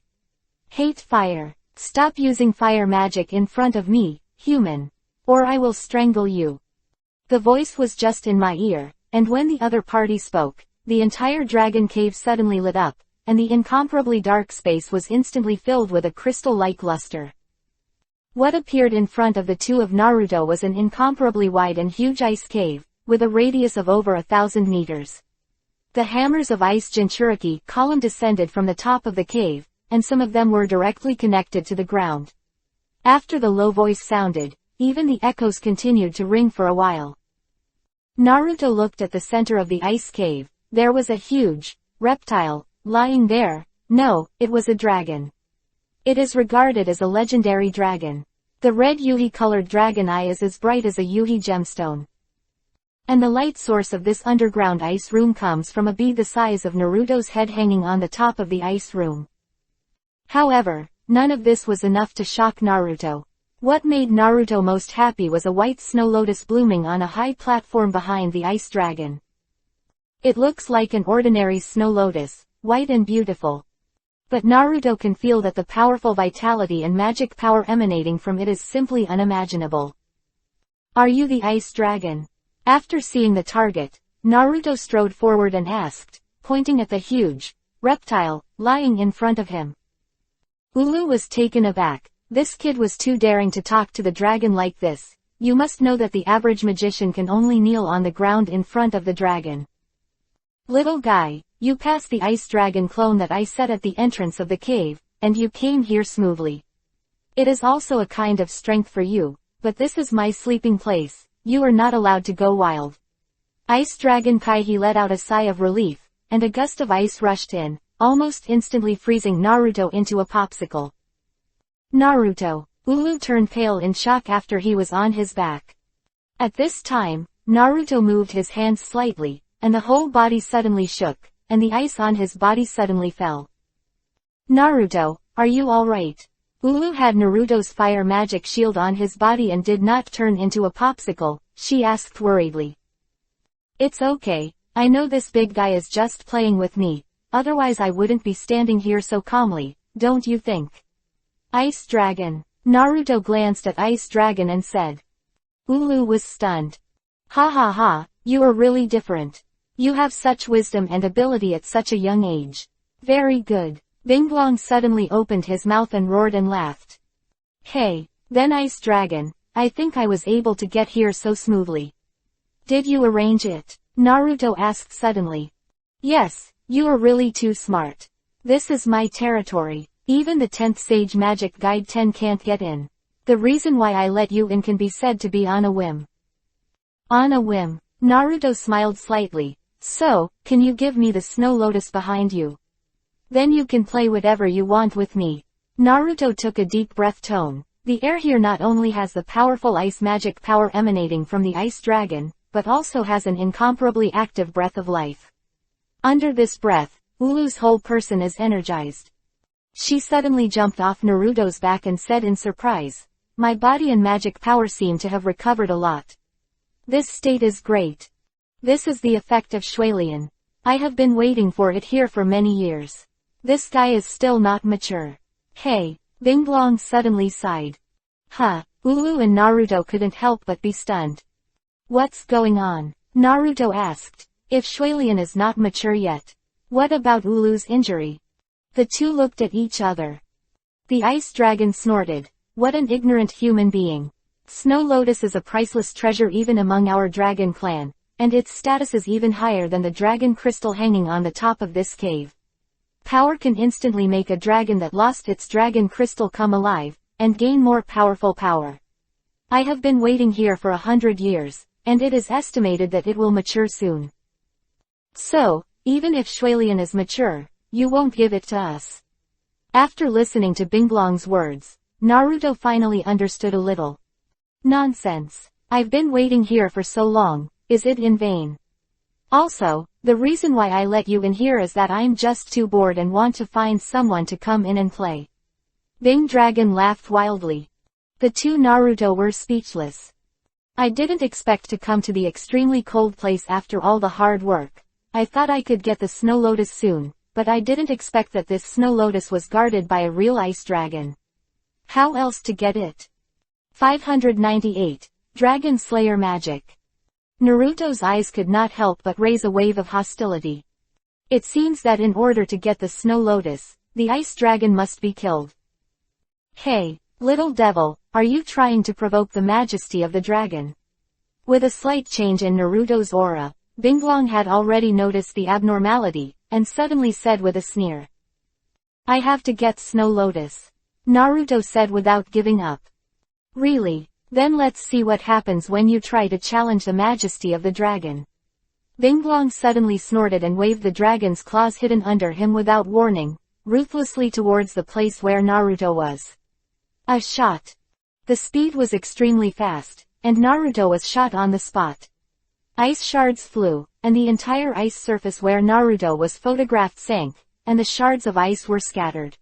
hate fire. Stop using fire magic in front of me, human. Or I will strangle you. The voice was just in my ear, and when the other party spoke, the entire dragon cave suddenly lit up, and the incomparably dark space was instantly filled with a crystal-like luster. What appeared in front of the two of Naruto was an incomparably wide and huge ice cave, with a radius of over 1,000 meters. The hammers of ice Jinchuriki column descended from the top of the cave, and some of them were directly connected to the ground. After the low voice sounded, even the echoes continued to ring for a while. Naruto looked at the center of the ice cave. There was a huge, reptile, lying there. No, it was a dragon. It is regarded as a legendary dragon. The red yuhi-colored dragon eye is as bright as a yuhi gemstone. And the light source of this underground ice room comes from a bead the size of Naruto's head hanging on the top of the ice room. However, none of this was enough to shock Naruto. What made Naruto most happy was a white snow lotus blooming on a high platform behind the ice dragon. It looks like an ordinary snow lotus, white and beautiful. But Naruto can feel that the powerful vitality and magic power emanating from it is simply unimaginable. Are you the ice dragon? After seeing the target, Naruto strode forward and asked, pointing at the huge reptile lying in front of him. Ulu was taken aback. This kid was too daring to talk to the dragon like this. You must know that the average magician can only kneel on the ground in front of the dragon. Little guy, you passed the ice dragon clone that I set at the entrance of the cave, and you came here smoothly. It is also a kind of strength for you, but this is my sleeping place. You are not allowed to go wild. Ice Dragon Kaihi let out a sigh of relief, and a gust of ice rushed in, almost instantly freezing Naruto into a popsicle. Naruto. Ulu turned pale in shock after he was on his back. At this time, Naruto moved his hands slightly, and the whole body suddenly shook, and the ice on his body suddenly fell. Naruto, are you alright? Ulu had Naruto's fire magic shield on his body and did not turn into a popsicle, she asked worriedly. It's okay, I know this big guy is just playing with me, otherwise I wouldn't be standing here so calmly, don't you think? Ice Dragon. Naruto glanced at Ice Dragon and said. Ulu was stunned. Ha ha ha, you are really different. You have such wisdom and ability at such a young age. Very good. Binglong suddenly opened his mouth and roared and laughed. Hey, then Ice Dragon, I think I was able to get here so smoothly. Did you arrange it? Naruto asked suddenly. Yes, you are really too smart. This is my territory. Even the 10th Sage Magic Guide 10 can't get in. The reason why I let you in can be said to be on a whim. On a whim. Naruto smiled slightly. So, can you give me the snow lotus behind you? Then you can play whatever you want with me. Naruto took a deep breath. The air here not only has the powerful ice magic power emanating from the ice dragon, but also has an incomparably active breath of life. Under this breath, Ulu's whole person is energized. She suddenly jumped off Naruto's back and said in surprise, my body and magic power seem to have recovered a lot. This state is great. This is the effect of Shuilian. I have been waiting for it here for many years. This guy is still not mature. Hey, Binglong suddenly sighed. Huh, Ulu and Naruto couldn't help but be stunned. What's going on? Naruto asked. If Shuilian is not mature yet, what about Ulu's injury? The two looked at each other. The ice dragon snorted. What an ignorant human being. Snow Lotus is a priceless treasure even among our dragon clan, and its status is even higher than the dragon crystal hanging on the top of this cave. Power can instantly make a dragon that lost its dragon crystal come alive, and gain more powerful power. I have been waiting here for 100 years, and it is estimated that it will mature soon. So, even if Shuilian is mature, you won't give it to us. After listening to Binglong's words, Naruto finally understood a little. Nonsense. I've been waiting here for so long, is it in vain? Also, the reason why I let you in here is that I'm just too bored and want to find someone to come in and play. Bing Dragon laughed wildly. The two Naruto were speechless. I didn't expect to come to the extremely cold place after all the hard work. I thought I could get the Snow Lotus soon, but I didn't expect that this Snow Lotus was guarded by a real ice dragon. How else to get it? 598. Dragon Slayer Magic. Naruto's eyes could not help but raise a wave of hostility. It seems that in order to get the Snow Lotus, the ice dragon must be killed. Hey, little devil, are you trying to provoke the majesty of the dragon? With a slight change in Naruto's aura, Binglong had already noticed the abnormality, and suddenly said with a sneer. I have to get Snow Lotus. Naruto said without giving up. Really? Then let's see what happens when you try to challenge the majesty of the dragon. Binglong suddenly snorted and waved the dragon's claws hidden under him without warning, ruthlessly towards the place where Naruto was. A shot. The speed was extremely fast, and Naruto was shot on the spot. Ice shards flew, and the entire ice surface where Naruto was photographed sank, and the shards of ice were scattered.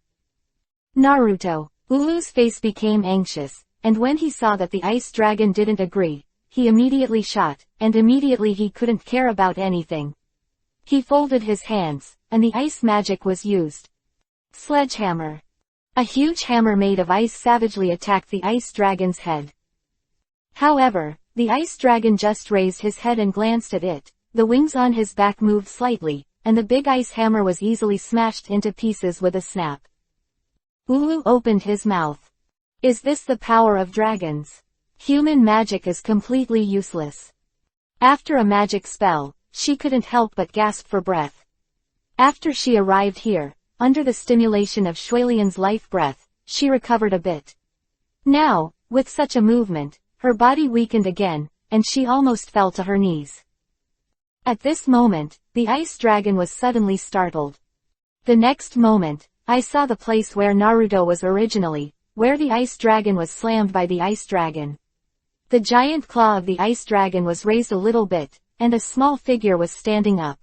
Naruto. Ulu's face became anxious, and when he saw that the ice dragon didn't agree, he immediately shot, and immediately he couldn't care about anything. He folded his hands, and the ice magic was used. Sledgehammer. A huge hammer made of ice savagely attacked the ice dragon's head. However, the ice dragon just raised his head and glanced at it, the wings on his back moved slightly, and the big ice hammer was easily smashed into pieces with a snap. Ulu opened his mouth. Is this the power of dragons? Human magic is completely useless. After a magic spell, she couldn't help but gasp for breath. After she arrived here, under the stimulation of Shuilian's life breath, she recovered a bit. Now, with such a movement, her body weakened again, and she almost fell to her knees. At this moment, the ice dragon was suddenly startled. The next moment, I saw the place where Naruto was originally, where the ice dragon was slammed by the ice dragon. The giant claw of the ice dragon was raised a little bit, and a small figure was standing up.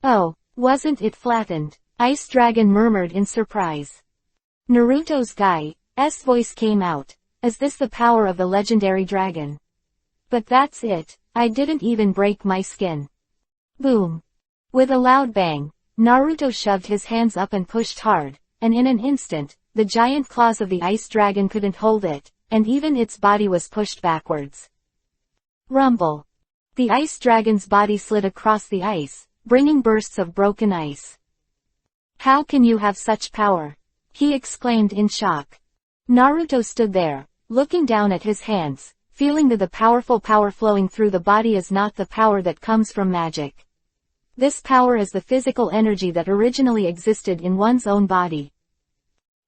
Oh, wasn't it flattened? Ice dragon murmured in surprise. Naruto's guy's voice came out. Is this the power of the legendary dragon? But that's it, I didn't even break my skin. Boom. With a loud bang, Naruto shoved his hands up and pushed hard, and in an instant, the giant claws of the ice dragon couldn't hold it, and even its body was pushed backwards. Rumble. The ice dragon's body slid across the ice, bringing bursts of broken ice. How can you have such power? He exclaimed in shock. Naruto stood there, looking down at his hands, feeling that the powerful power flowing through the body is not the power that comes from magic. This power is the physical energy that originally existed in one's own body.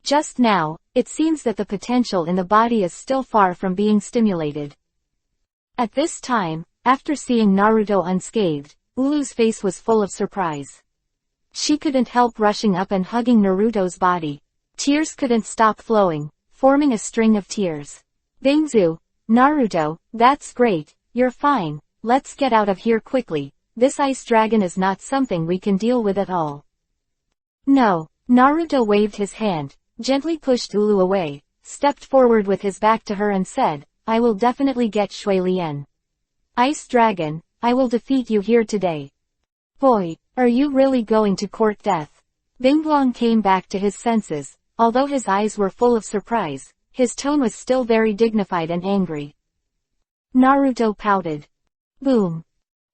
Just now, it seems that the potential in the body is still far from being stimulated. At this time, after seeing Naruto unscathed, Ulu's face was full of surprise. She couldn't help rushing up and hugging Naruto's body. Tears couldn't stop flowing, forming a string of tears. Bingzu, Naruto, that's great, you're fine, let's get out of here quickly. This ice dragon is not something we can deal with at all. No. Naruto waved his hand, gently pushed Ulu away, stepped forward with his back to her and said, I will definitely get Shuilian. Ice dragon, I will defeat you here today. Boy, are you really going to court death? Binglong came back to his senses, although his eyes were full of surprise, his tone was still very dignified and angry. Naruto pouted. Boom.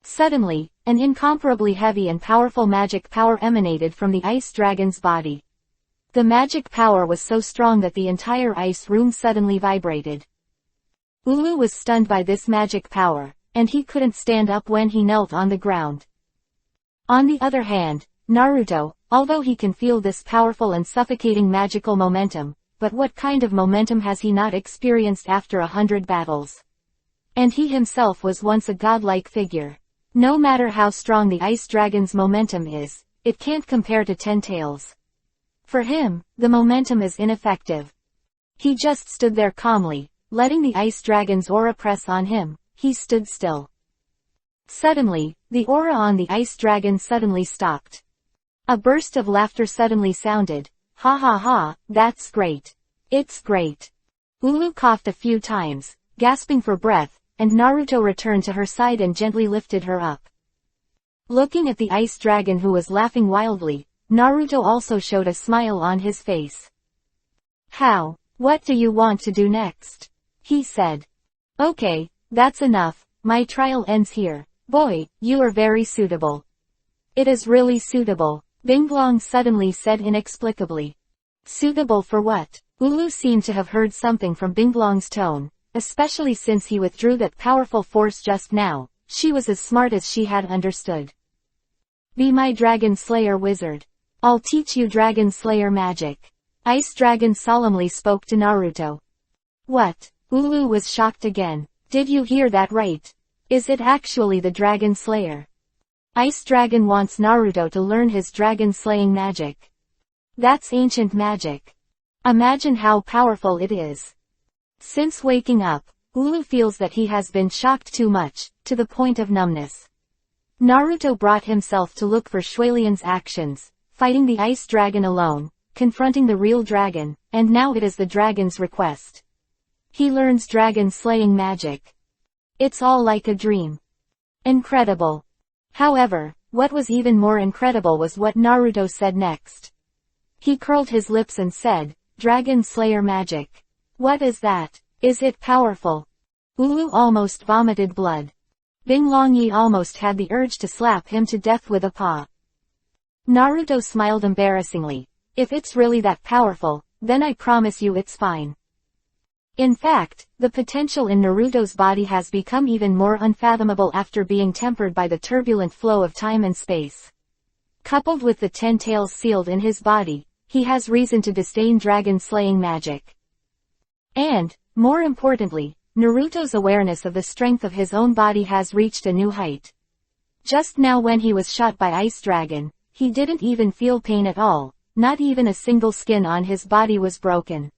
Suddenly, an incomparably heavy and powerful magic power emanated from the ice dragon's body. The magic power was so strong that the entire ice room suddenly vibrated. Ulu was stunned by this magic power, and he couldn't stand up when he knelt on the ground. On the other hand, Naruto, although he can feel this powerful and suffocating magical momentum, but what kind of momentum has he not experienced after 100 battles? And he himself was once a godlike figure. No matter how strong the ice dragon's momentum is, it can't compare to 10 tails. For him, the momentum is ineffective. He just stood there calmly, letting the ice dragon's aura press on him. He stood still. Suddenly, the aura on the ice dragon suddenly stopped. A burst of laughter suddenly sounded. Ha ha ha, that's great. It's great. Ulu coughed a few times, gasping for breath, and Naruto returned to her side and gently lifted her up. Looking at the ice dragon who was laughing wildly, Naruto also showed a smile on his face. How? What do you want to do next? He said. Okay, that's enough, my trial ends here. Boy, you are very suitable. It is really suitable, Binglong suddenly said inexplicably. Suitable for what? Ulu seemed to have heard something from Binglong's tone, especially since he withdrew that powerful force just now. She was as smart as she had understood. Be my dragon slayer wizard. I'll teach you dragon slayer magic. Ice dragon solemnly spoke to Naruto. What? Ulu was shocked again. Did you hear that right? Is it actually the dragon slayer? Ice Dragon wants Naruto to learn his dragon-slaying magic. That's ancient magic. Imagine how powerful it is. Since waking up, Ulu feels that he has been shocked too much, to the point of numbness. Naruto brought himself to look for Shuilian's actions, fighting the ice dragon alone, confronting the real dragon, and now it is the dragon's request. He learns dragon-slaying magic. It's all like a dream. Incredible. However, what was even more incredible was what Naruto said next. He curled his lips and said, "Dragon Slayer magic. What is that? Is it powerful?" Ulu almost vomited blood. Binglongyi almost had the urge to slap him to death with a paw. Naruto smiled embarrassingly. "If it's really that powerful, then I promise you it's fine." In fact, the potential in Naruto's body has become even more unfathomable after being tempered by the turbulent flow of time and space. Coupled with the 10 tails sealed in his body, he has reason to disdain dragon-slaying magic. And, more importantly, Naruto's awareness of the strength of his own body has reached a new height. Just now when he was shot by Ice Dragon, he didn't even feel pain at all, not even a single skin on his body was broken.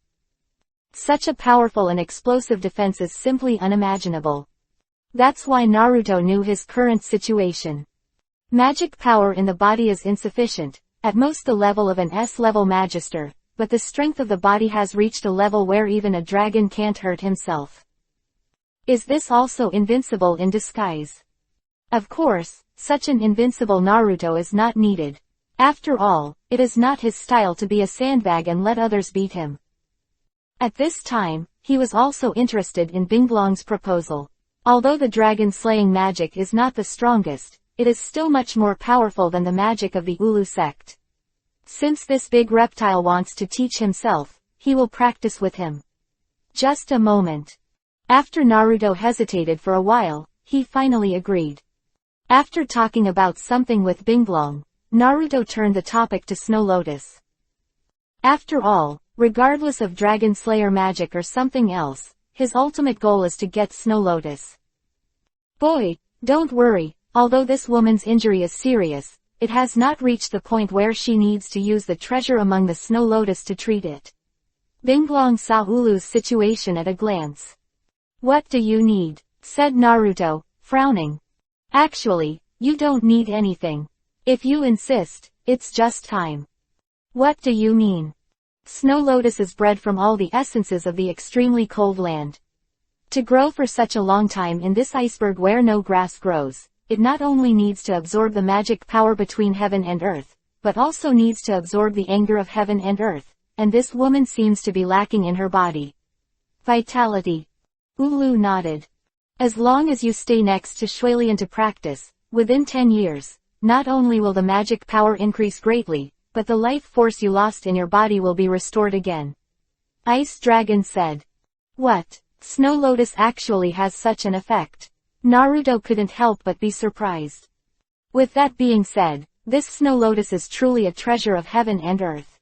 Such a powerful and explosive defense is simply unimaginable. That's why Naruto knew his current situation. Magic power in the body is insufficient, at most the level of an S-level magister, but the strength of the body has reached a level where even a dragon can't hurt himself. Is this also invincible in disguise? Of course, such an invincible Naruto is not needed. After all, it is not his style to be a sandbag and let others beat him. At this time, he was also interested in Binglong's proposal. Although the dragon-slaying magic is not the strongest, it is still much more powerful than the magic of the Ulu sect. Since this big reptile wants to teach himself, he will practice with him. Just a moment. After Naruto hesitated for a while, he finally agreed. After talking about something with Binglong, Naruto turned the topic to Snow Lotus. After all, regardless of Dragon Slayer magic or something else, his ultimate goal is to get Snow Lotus. Boy, don't worry, although this woman's injury is serious, it has not reached the point where she needs to use the treasure among the Snow Lotus to treat it. Binglong saw Ulu's situation at a glance. "What do you need?" said Naruto, frowning. "Actually, you don't need anything. If you insist, it's just time." "What do you mean?" "Snow Lotus is bred from all the essences of the extremely cold land. To grow for such a long time in this iceberg where no grass grows, it not only needs to absorb the magic power between heaven and earth, but also needs to absorb the anger of heaven and earth, and this woman seems to be lacking in her body. Vitality." Ulu nodded. "As long as you stay next to Shuilian to practice, within 10 years, not only will the magic power increase greatly, but the life force you lost in your body will be restored again." Ice Dragon said. "What? Snow Lotus actually has such an effect?" Naruto couldn't help but be surprised. With that being said, this Snow Lotus is truly a treasure of heaven and earth.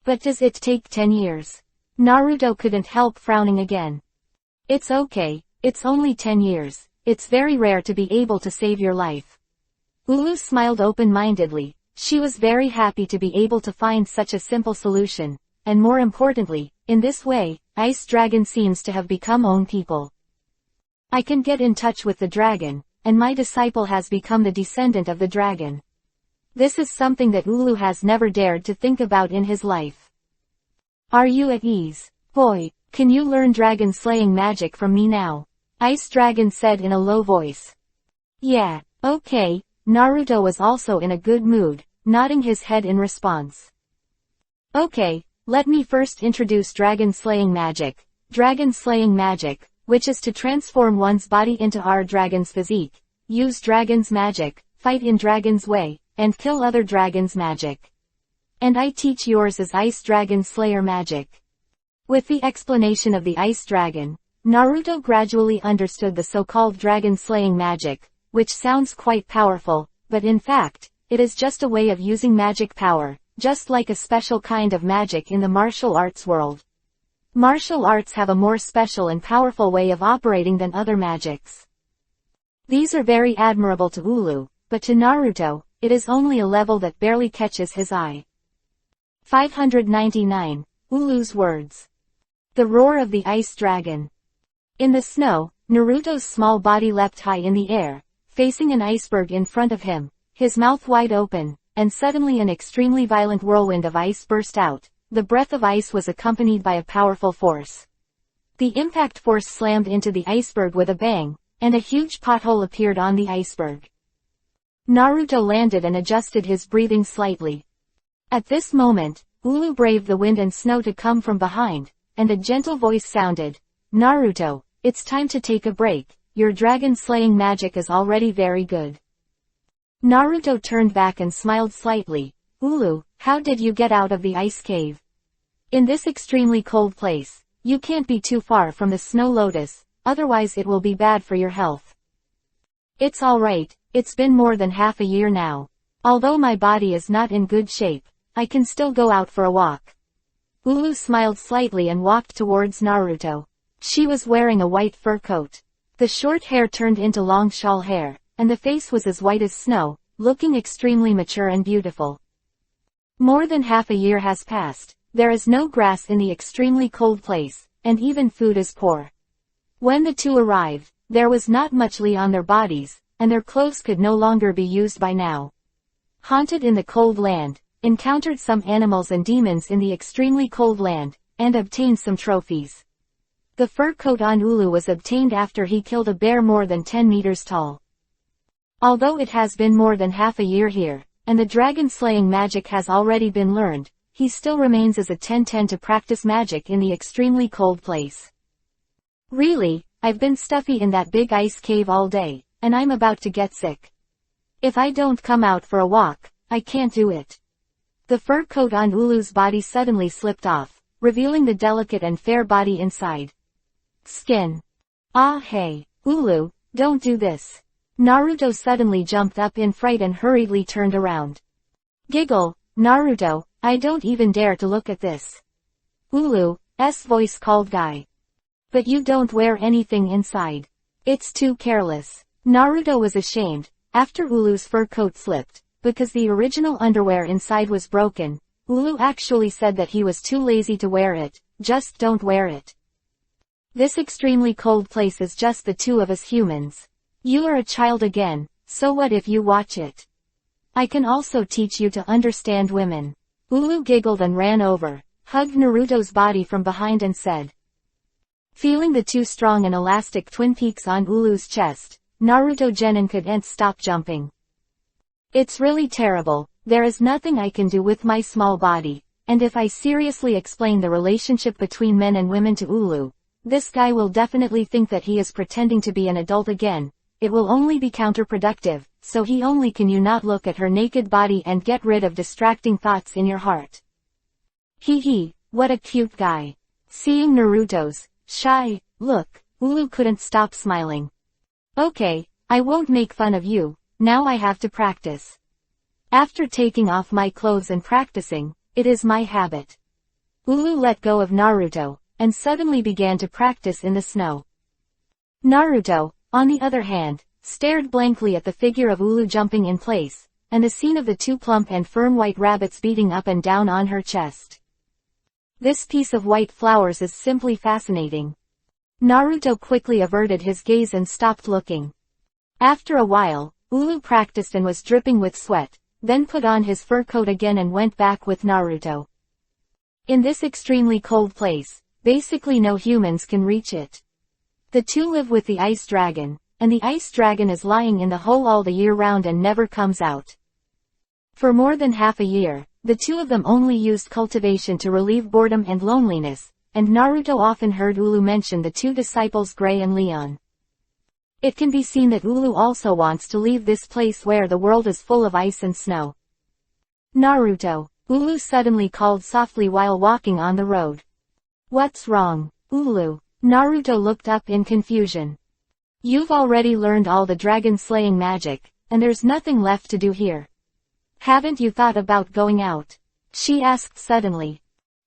But does it take 10 years? Naruto couldn't help frowning again. "It's okay, it's only 10 years, it's very rare to be able to save your life." Ulu smiled open-mindedly. She was very happy to be able to find such a simple solution, and more importantly, in this way, Ice Dragon seems to have become own people. "I can get in touch with the dragon, and my disciple has become the descendant of the dragon." This is something that Ulu has never dared to think about in his life. "Are you at ease? Boy, can you learn dragon-slaying magic from me now?" Ice Dragon said in a low voice. "Yeah, okay." Naruto was also in a good mood, nodding his head in response. "Okay, let me first introduce dragon-slaying magic. Dragon-slaying magic, which is to transform one's body into our dragon's physique, use dragon's magic, fight in dragon's way, and kill other dragons' magic. And I teach yours as Ice Dragon Slayer magic." With the explanation of the Ice Dragon, Naruto gradually understood the so-called dragon-slaying magic, which sounds quite powerful, but in fact, it is just a way of using magic power, just like a special kind of magic in the martial arts world. Martial arts have a more special and powerful way of operating than other magics. These are very admirable to Ulu, but to Naruto, it is only a level that barely catches his eye. 599. Ulu's words. The roar of the ice dragon. In the snow, Naruto's small body leapt high in the air, facing an iceberg in front of him, his mouth wide open, and suddenly an extremely violent whirlwind of ice burst out. The breath of ice was accompanied by a powerful force. The impact force slammed into the iceberg with a bang, and a huge pothole appeared on the iceberg. Naruto landed and adjusted his breathing slightly. At this moment, Ulu braved the wind and snow to come from behind, and a gentle voice sounded, "Naruto, it's time to take a break, your dragon-slaying magic is already very good." Naruto turned back and smiled slightly. "Ulu, how did you get out of the ice cave? In this extremely cold place, you can't be too far from the snow lotus, otherwise it will be bad for your health." "It's alright, it's been more than half a year now. Although my body is not in good shape, I can still go out for a walk." Ulu smiled slightly and walked towards Naruto. She was wearing a white fur coat. The short hair turned into long shawl hair, and the face was as white as snow, looking extremely mature and beautiful. More than half a year has passed. There is no grass in the extremely cold place, and even food is poor. When the two arrived, there was not much Li on their bodies, and their clothes could no longer be used by now. Haunted in the cold land, encountered some animals and demons in the extremely cold land, and obtained some trophies. The fur coat on Ulu was obtained after he killed a bear more than 10 meters tall. Although it has been more than half a year here, and the dragon-slaying magic has already been learned, he still remains as a 10-10 to practice magic in the extremely cold place. "Really, I've been stuffy in that big ice cave all day, and I'm about to get sick. If I don't come out for a walk, I can't do it." The fur coat on Ulu's body suddenly slipped off, revealing the delicate and fair body inside. Skin. "Ah hey, Ulu, don't do this." Naruto suddenly jumped up in fright and hurriedly turned around. "Giggle, Naruto, I don't even dare to look at this." Ulu's voice called Guy. "But you don't wear anything inside. It's too careless." Naruto was ashamed, after Ulu's fur coat slipped, because the original underwear inside was broken. Ulu actually said that he was too lazy to wear it. "Just don't wear it. This extremely cold place is just the two of us humans. You are a child again, so what if you watch it? I can also teach you to understand women." Ulu giggled and ran over, hugged Naruto's body from behind and said. Feeling the two strong and elastic twin peaks on Ulu's chest, Naruto Genin couldn't stop jumping. "It's really terrible, there is nothing I can do with my small body, and if I seriously explain the relationship between men and women to Ulu, this guy will definitely think that he is pretending to be an adult again. It will only be counterproductive, so he only can you not look at her naked body and get rid of distracting thoughts in your heart." Hee, what a cute guy. Seeing Naruto's shy look, Ulu couldn't stop smiling. "Okay, I won't make fun of you, now I have to practice. After taking off my clothes and practicing, it is my habit." Ulu let go of Naruto, and suddenly began to practice in the snow. Naruto, on the other hand, stared blankly at the figure of Ulu jumping in place, and the scene of the two plump and firm white rabbits beating up and down on her chest. This piece of white flowers is simply fascinating. Naruto quickly averted his gaze and stopped looking. After a while, Ulu practiced and was dripping with sweat, then put on his fur coat again and went back with Naruto. In this extremely cold place, basically no humans can reach it. The two live with the ice dragon, and the ice dragon is lying in the hole all the year round and never comes out. For more than half a year, the two of them only used cultivation to relieve boredom and loneliness, and Naruto often heard Ulu mention the two disciples Gray and Leon. It can be seen that Ulu also wants to leave this place where the world is full of ice and snow. "Naruto," Ulu suddenly called softly while walking on the road. "What's wrong, Ulu?" Naruto looked up in confusion. "You've already learned all the dragon-slaying magic, and there's nothing left to do here. Haven't you thought about going out?" she asked suddenly.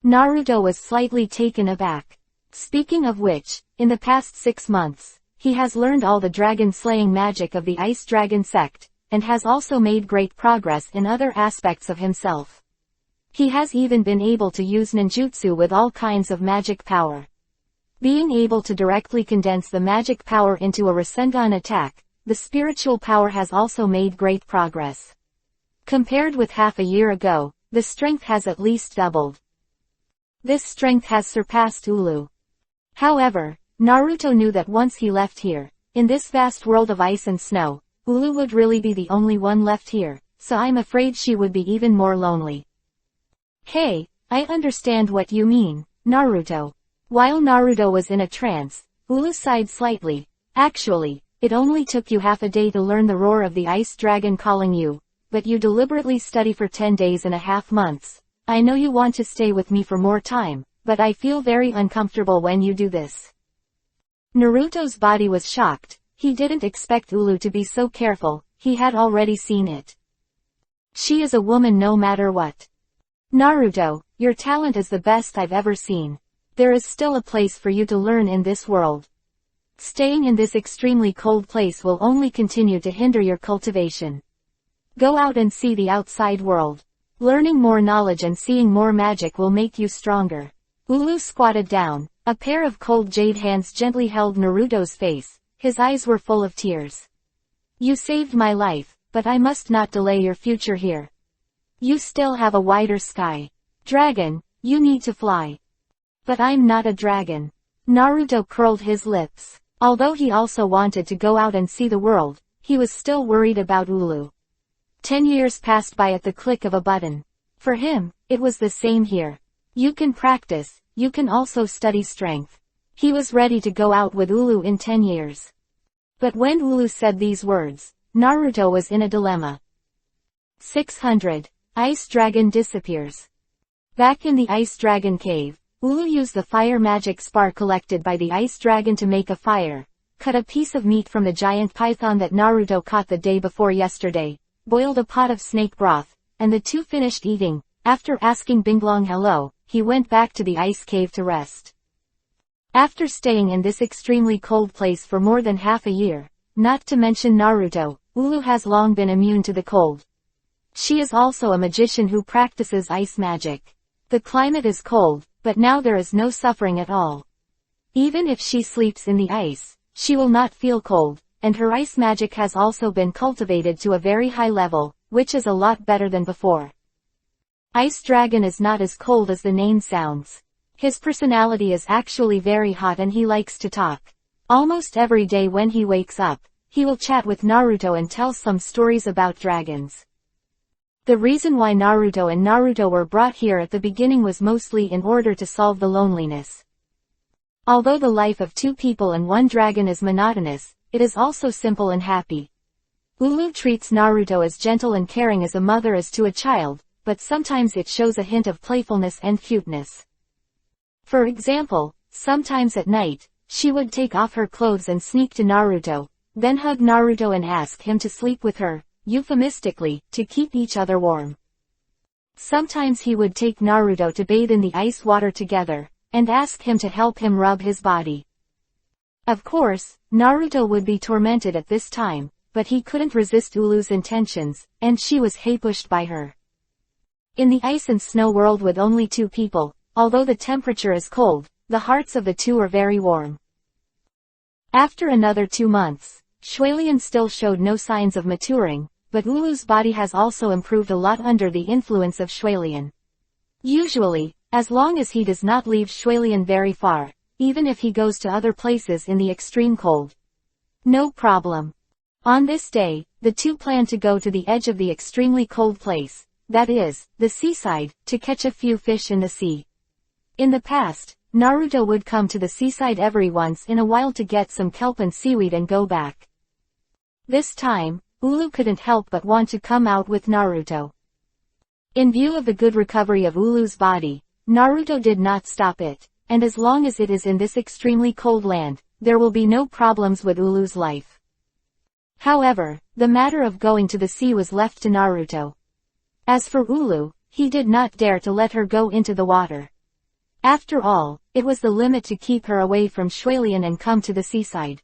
Naruto was slightly taken aback. Speaking of which, in the past 6 months, he has learned all the dragon-slaying magic of the Ice Dragon sect, and has also made great progress in other aspects of himself. He has even been able to use ninjutsu with all kinds of magic power. Being able to directly condense the magic power into a Rasengan attack, the spiritual power has also made great progress. Compared with half a year ago, the strength has at least doubled. This strength has surpassed Ulu. However, Naruto knew that once he left here, in this vast world of ice and snow, Ulu would really be the only one left here, so I'm afraid she would be even more lonely. Hey, I understand what you mean, Naruto. While Naruto was in a trance, Ulu sighed slightly. Actually, it only took you half a day to learn the roar of the ice dragon calling you, but you deliberately study for 10 days and a half months. I know you want to stay with me for more time, but I feel very uncomfortable when you do this. Naruto's body was shocked. He didn't expect Ulu to be so careful, he had already seen it. She is a woman no matter what. Naruto, your talent is the best I've ever seen. There is still a place for you to learn in this world. Staying in this extremely cold place will only continue to hinder your cultivation. Go out and see the outside world. Learning more knowledge and seeing more magic will make you stronger. Ulu squatted down. A pair of cold jade hands gently held Naruto's face. His eyes were full of tears. You saved my life, but I must not delay your future here. You still have a wider sky. Dragon, you need to fly. But I'm not a dragon. Naruto curled his lips. Although he also wanted to go out and see the world, he was still worried about Ulu. 10 years passed by at the click of a button. For him, it was the same here. You can practice, you can also study strength. He was ready to go out with Ulu in 10 years. But when Ulu said these words, Naruto was in a dilemma. 600. Ice Dragon disappears. Back in the Ice Dragon cave, Ulu used the fire magic spar collected by the Ice Dragon to make a fire, cut a piece of meat from the giant python that Naruto caught the day before yesterday, boiled a pot of snake broth, and the two finished eating. After asking Binglong hello, he went back to the ice cave to rest. After staying in this extremely cold place for more than half a year, not to mention Naruto, Ulu has long been immune to the cold. She is also a magician who practices ice magic. The climate is cold, but now there is no suffering at all. Even if she sleeps in the ice, she will not feel cold, and her ice magic has also been cultivated to a very high level, which is a lot better than before. Ice Dragon is not as cold as the name sounds. His personality is actually very hot and he likes to talk. Almost every day when he wakes up, he will chat with Naruto and tell some stories about dragons. The reason why Naruto were brought here at the beginning was mostly in order to solve the loneliness. Although the life of two people and one dragon is monotonous, it is also simple and happy. Ulu treats Naruto as gentle and caring as a mother is to a child, but sometimes it shows a hint of playfulness and cuteness. For example, sometimes at night, she would take off her clothes and sneak to Naruto, then hug Naruto and ask him to sleep with her, euphemistically, to keep each other warm. Sometimes he would take Naruto to bathe in the ice water together, and ask him to help him rub his body. Of course, Naruto would be tormented at this time, but he couldn't resist Ulu's intentions, and she was pushed by her. In the ice and snow world with only two people, although the temperature is cold, the hearts of the two are very warm. After another 2 months, Shualian still showed no signs of maturing, but Ulu's body has also improved a lot under the influence of Shualian. Usually, as long as he does not leave Shualian very far, even if he goes to other places in the extreme cold. No problem. On this day, the two plan to go to the edge of the extremely cold place, that is, the seaside, to catch a few fish in the sea. In the past, Naruto would come to the seaside every once in a while to get some kelp and seaweed and go back. This time, Ulu couldn't help but want to come out with Naruto. In view of the good recovery of Ulu's body, Naruto did not stop it, and as long as it is in this extremely cold land, there will be no problems with Ulu's life. However, the matter of going to the sea was left to Naruto. As for Ulu, he did not dare to let her go into the water. After all, it was the limit to keep her away from Shualian and come to the seaside.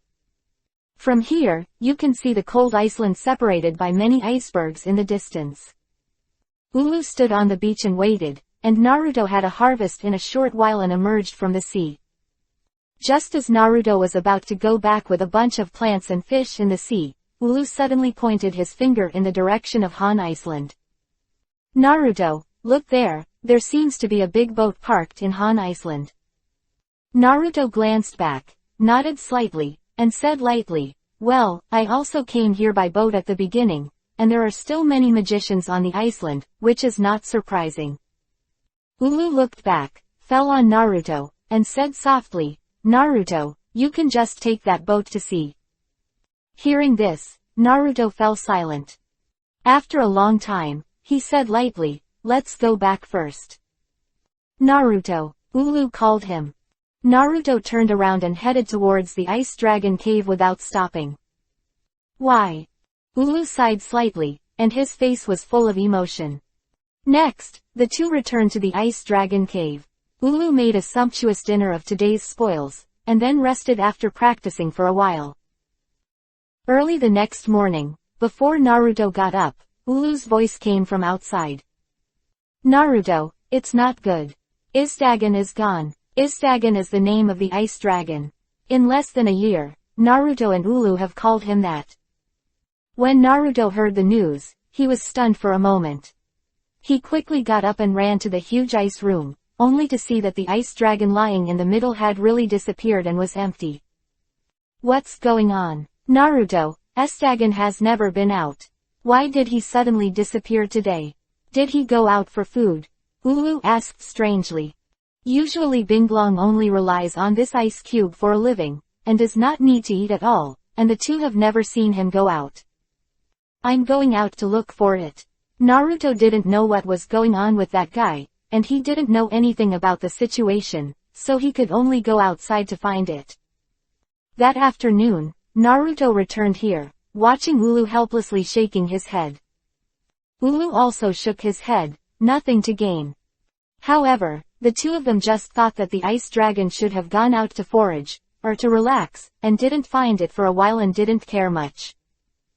From here, you can see the cold Iceland separated by many icebergs in the distance. Ulu stood on the beach and waited, and Naruto had a harvest in a short while and emerged from the sea. Just as Naruto was about to go back with a bunch of plants and fish in the sea, Ulu suddenly pointed his finger in the direction of Han Iceland. Naruto, look there seems to be a big boat parked in Han Iceland. Naruto glanced back, nodded slightly, and said lightly, well, I also came here by boat at the beginning, and there are still many magicians on the island, which is not surprising. Ulu looked back, fell on Naruto, and said softly, Naruto, you can just take that boat to sea. Hearing this, Naruto fell silent. After a long time, he said lightly, let's go back first. Naruto, Ulu called him. Naruto turned around and headed towards the ice dragon cave without stopping. Why? Ulu sighed slightly, and his face was full of emotion. Next, the two returned to the ice dragon cave. Ulu made a sumptuous dinner of today's spoils, and then rested after practicing for a while. Early the next morning, before Naruto got up, Ulu's voice came from outside. Naruto, it's not good. Izdagan is gone. Izdagan is the name of the ice dragon. In less than a year, Naruto and Ulu have called him that. When Naruto heard the news, he was stunned for a moment. He quickly got up and ran to the huge ice room, only to see that the ice dragon lying in the middle had really disappeared and was empty. What's going on? Naruto, Izdagan has never been out. Why did he suddenly disappear today? Did he go out for food? Ulu asked strangely. Usually Binglong only relies on this ice cube for a living, and does not need to eat at all, and the two have never seen him go out. I'm going out to look for it. Naruto didn't know what was going on with that guy, and he didn't know anything about the situation, so he could only go outside to find it. That afternoon, Naruto returned here, watching Ulu helplessly shaking his head. Ulu also shook his head, nothing to gain. However, the two of them just thought that the ice dragon should have gone out to forage, or to relax, and didn't find it for a while and didn't care much.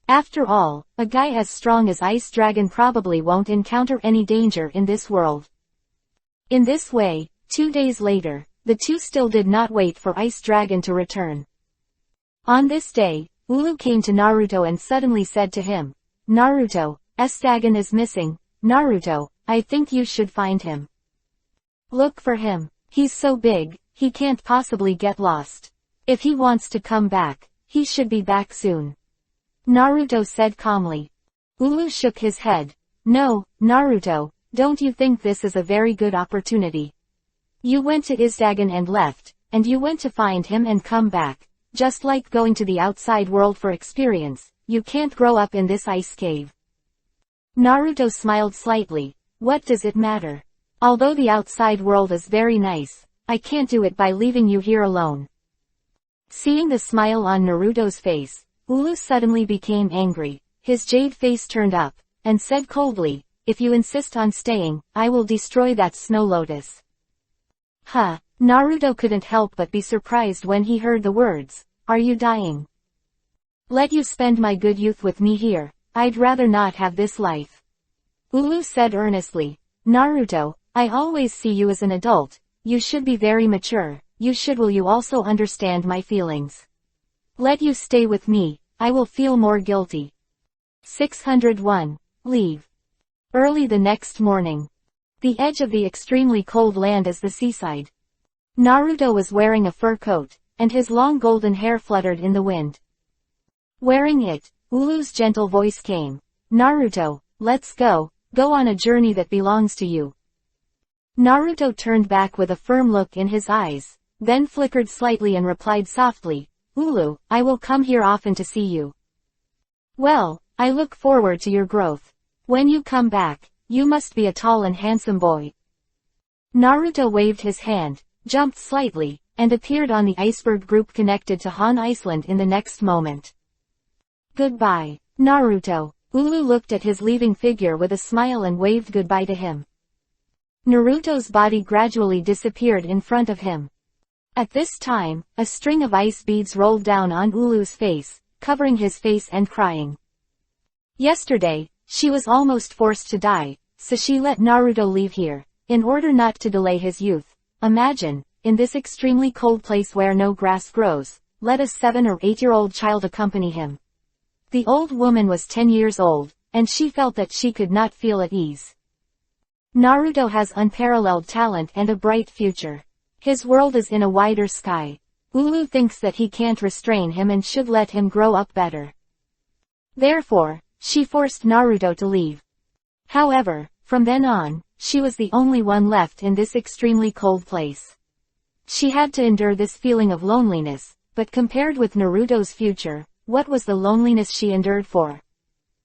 After all, a guy as strong as Ice Dragon probably won't encounter any danger in this world. In this way, 2 days later, the two still did not wait for Ice Dragon to return. On this day, Ulu came to Naruto and suddenly said to him, Naruto, Izdagan is missing. Naruto, I think you should find him. Look for him. He's so big, he can't possibly get lost. If he wants to come back, he should be back soon. Naruto said calmly. Ulu shook his head. No, Naruto, don't you think this is a very good opportunity? You went to Izdagan and left, and you went to find him and come back. Just like going to the outside world for experience, you can't grow up in this ice cave. Naruto smiled slightly. What does it matter? Although the outside world is very nice, I can't do it by leaving you here alone. Seeing the smile on Naruto's face, Ulu suddenly became angry. His jade face turned up, and said coldly, if you insist on staying, I will destroy that snow lotus. Huh. Naruto couldn't help but be surprised when he heard the words, are you dying? Let you spend my good youth with me here, I'd rather not have this life. Ulu said earnestly, Naruto, I always see you as an adult, you should be very mature, will you also understand my feelings? Let you stay with me, I will feel more guilty. 601. Leave. Early the next morning. The edge of the extremely cold land is the seaside. Naruto was wearing a fur coat, and his long golden hair fluttered in the wind. Wearing it, Ulu's gentle voice came. Naruto, let's go on a journey that belongs to you. Naruto turned back with a firm look in his eyes, then flickered slightly and replied softly, Ulu, I will come here often to see you. Well, I look forward to your growth. When you come back, you must be a tall and handsome boy. Naruto waved his hand, jumped slightly, and appeared on the iceberg group connected to Han Iceland in the next moment. Goodbye, Naruto. Ulu looked at his leaving figure with a smile and waved goodbye to him. Naruto's body gradually disappeared in front of him. At this time, a string of ice beads rolled down on Ulu's face, covering his face and crying. Yesterday, she was almost forced to die, so she let Naruto leave here, in order not to delay his youth. Imagine, in this extremely cold place where no grass grows, let a 7 or 8-year-old child accompany him. The old woman was 10 years old, and she felt that she could not feel at ease. Naruto has unparalleled talent and a bright future. His world is in a wider sky. Ulu thinks that he can't restrain him and should let him grow up better. Therefore, she forced Naruto to leave. However, from then on, she was the only one left in this extremely cold place. She had to endure this feeling of loneliness, but compared with Naruto's future, what was the loneliness she endured for?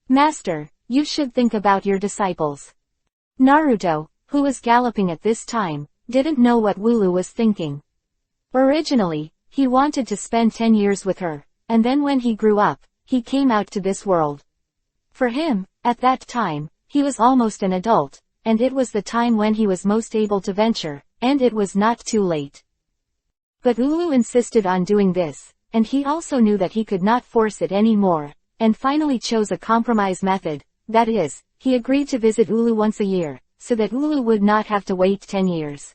Master, you should think about your disciples. Naruto, who was galloping at this time, didn't know what Wooloo was thinking. Originally, he wanted to spend 10 years with her, and then when he grew up, he came out to this world. For him, at that time, he was almost an adult, and it was the time when he was most able to venture, and it was not too late. But Ulu insisted on doing this, and he also knew that he could not force it anymore, and finally chose a compromise method, that is, he agreed to visit Ulu once a year, so that Ulu would not have to wait 10 years.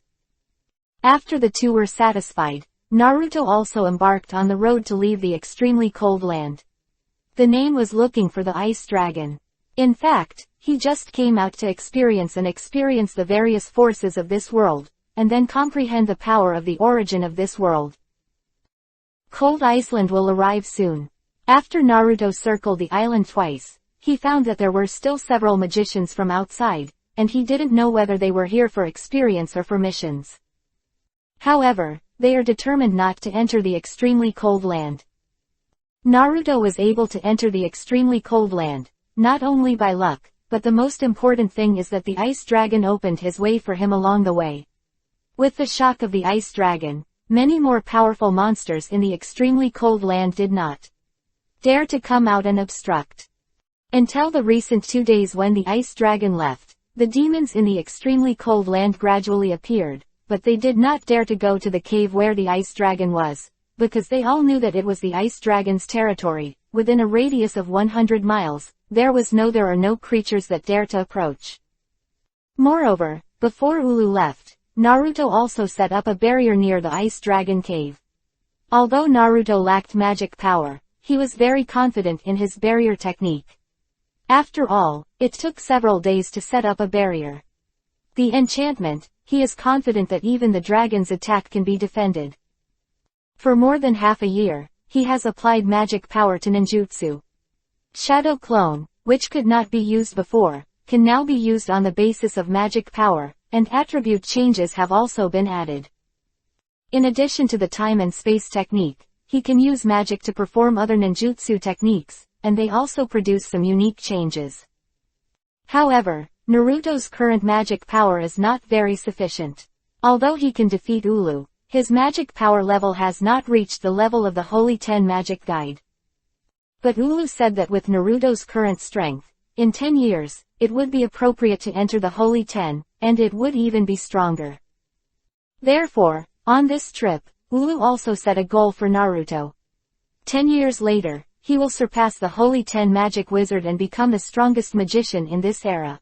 After the two were satisfied, Naruto also embarked on the road to leave the extremely cold land. The name was looking for the ice dragon. In fact, he just came out to experience the various forces of this world, and then comprehend the power of the origin of this world. Cold Iceland will arrive soon. After Naruto circled the island twice, he found that there were still several magicians from outside, and he didn't know whether they were here for experience or for missions. However, they are determined not to enter the extremely cold land. Naruto was able to enter the extremely cold land, not only by luck, but the most important thing is that the ice dragon opened his way for him along the way. With the shock of the ice dragon, many more powerful monsters in the extremely cold land did not dare to come out and obstruct. Until the recent 2 days when the ice dragon left, the demons in the extremely cold land gradually appeared, but they did not dare to go to the cave where the ice dragon was, because they all knew that it was the ice dragon's territory. Within a radius of 100 miles, there are no creatures that dare to approach. Moreover, before Ulu left, Naruto also set up a barrier near the ice dragon cave. Although Naruto lacked magic power, he was very confident in his barrier technique. After all, it took several days to set up a barrier. The enchantment, he is confident that even the dragon's attack can be defended. For more than half a year, he has applied magic power to ninjutsu. Shadow Clone, which could not be used before, can now be used on the basis of magic power, and attribute changes have also been added. In addition to the time and space technique, he can use magic to perform other ninjutsu techniques, and they also produce some unique changes. However, Naruto's current magic power is not very sufficient. Although he can defeat Ulu, his magic power level has not reached the level of the Holy 10 Magic Guide. But Ulu said that with Naruto's current strength, in 10 years, it would be appropriate to enter the Holy 10, and it would even be stronger. Therefore, on this trip, Ulu also set a goal for Naruto. 10 years later, he will surpass the Holy 10 Magic Wizard and become the strongest magician in this era.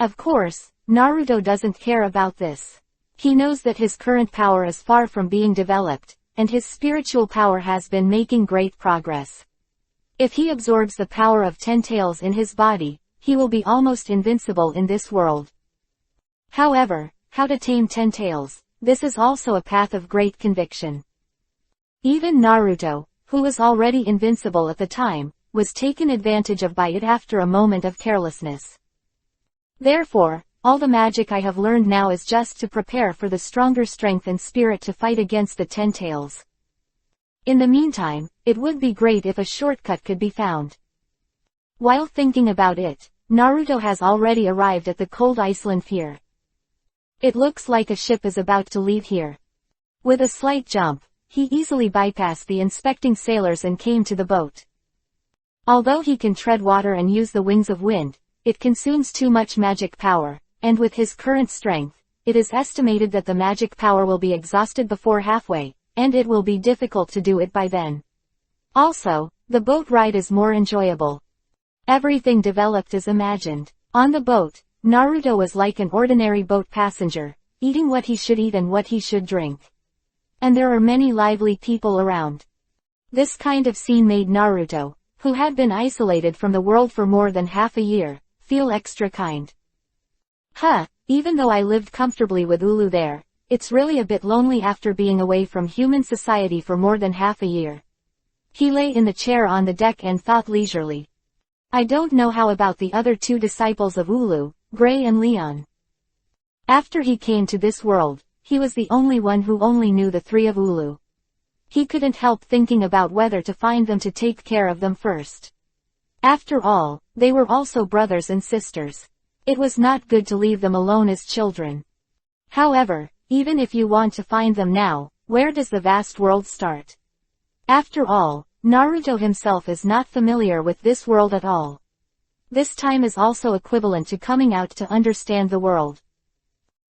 Of course, Naruto doesn't care about this. He knows that his current power is far from being developed, and his spiritual power has been making great progress. If he absorbs the power of 10 tails in his body, he will be almost invincible in this world. However, how to tame 10 tails, this is also a path of great conviction. Even Naruto, who was already invincible at the time, was taken advantage of by it after a moment of carelessness. Therefore, all the magic I have learned now is just to prepare for the stronger strength and spirit to fight against the 10 tails. In the meantime, it would be great if a shortcut could be found. While thinking about it, Naruto has already arrived at the cold Iceland pier. It looks like a ship is about to leave here. With a slight jump, he easily bypassed the inspecting sailors and came to the boat. Although he can tread water and use the wings of wind, it consumes too much magic power, and with his current strength, it is estimated that the magic power will be exhausted before halfway, and it will be difficult to do it by then. Also, The boat ride is more enjoyable. Everything developed as imagined. On the boat, Naruto was like an ordinary boat passenger, eating what he should eat and what he should drink. And there are many lively people around. This kind of scene made Naruto, who had been isolated from the world for more than half a year, feel extra kind. Even though I lived comfortably with Ulu there, it's really a bit lonely after being away from human society for more than half a year. He lay in the chair on the deck and thought leisurely. I don't know how about the other two disciples of Ulu, Gray and Leon. After he came to this world, he was the only one who only knew the three of Ulu. He couldn't help thinking about whether to find them to take care of them first. After all, they were also brothers and sisters. It was not good to leave them alone as children. However, even if you want to find them now, where does the vast world start? After all, Naruto himself is not familiar with this world at all. This time is also equivalent to coming out to understand the world.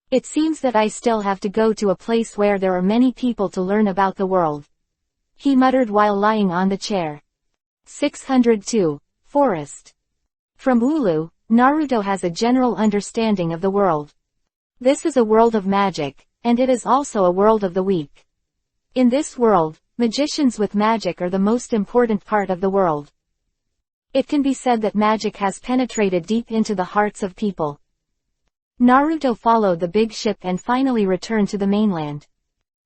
It seems that I still have to go to a place where there are many people to learn about the world. He muttered while lying on the chair. 602. Forest. From Ulu, Naruto has a general understanding of the world. This is a world of magic, and it is also a world of the weak. In this world, magicians with magic are the most important part of the world. It can be said that magic has penetrated deep into the hearts of people. Naruto followed the big ship and finally returned to the mainland.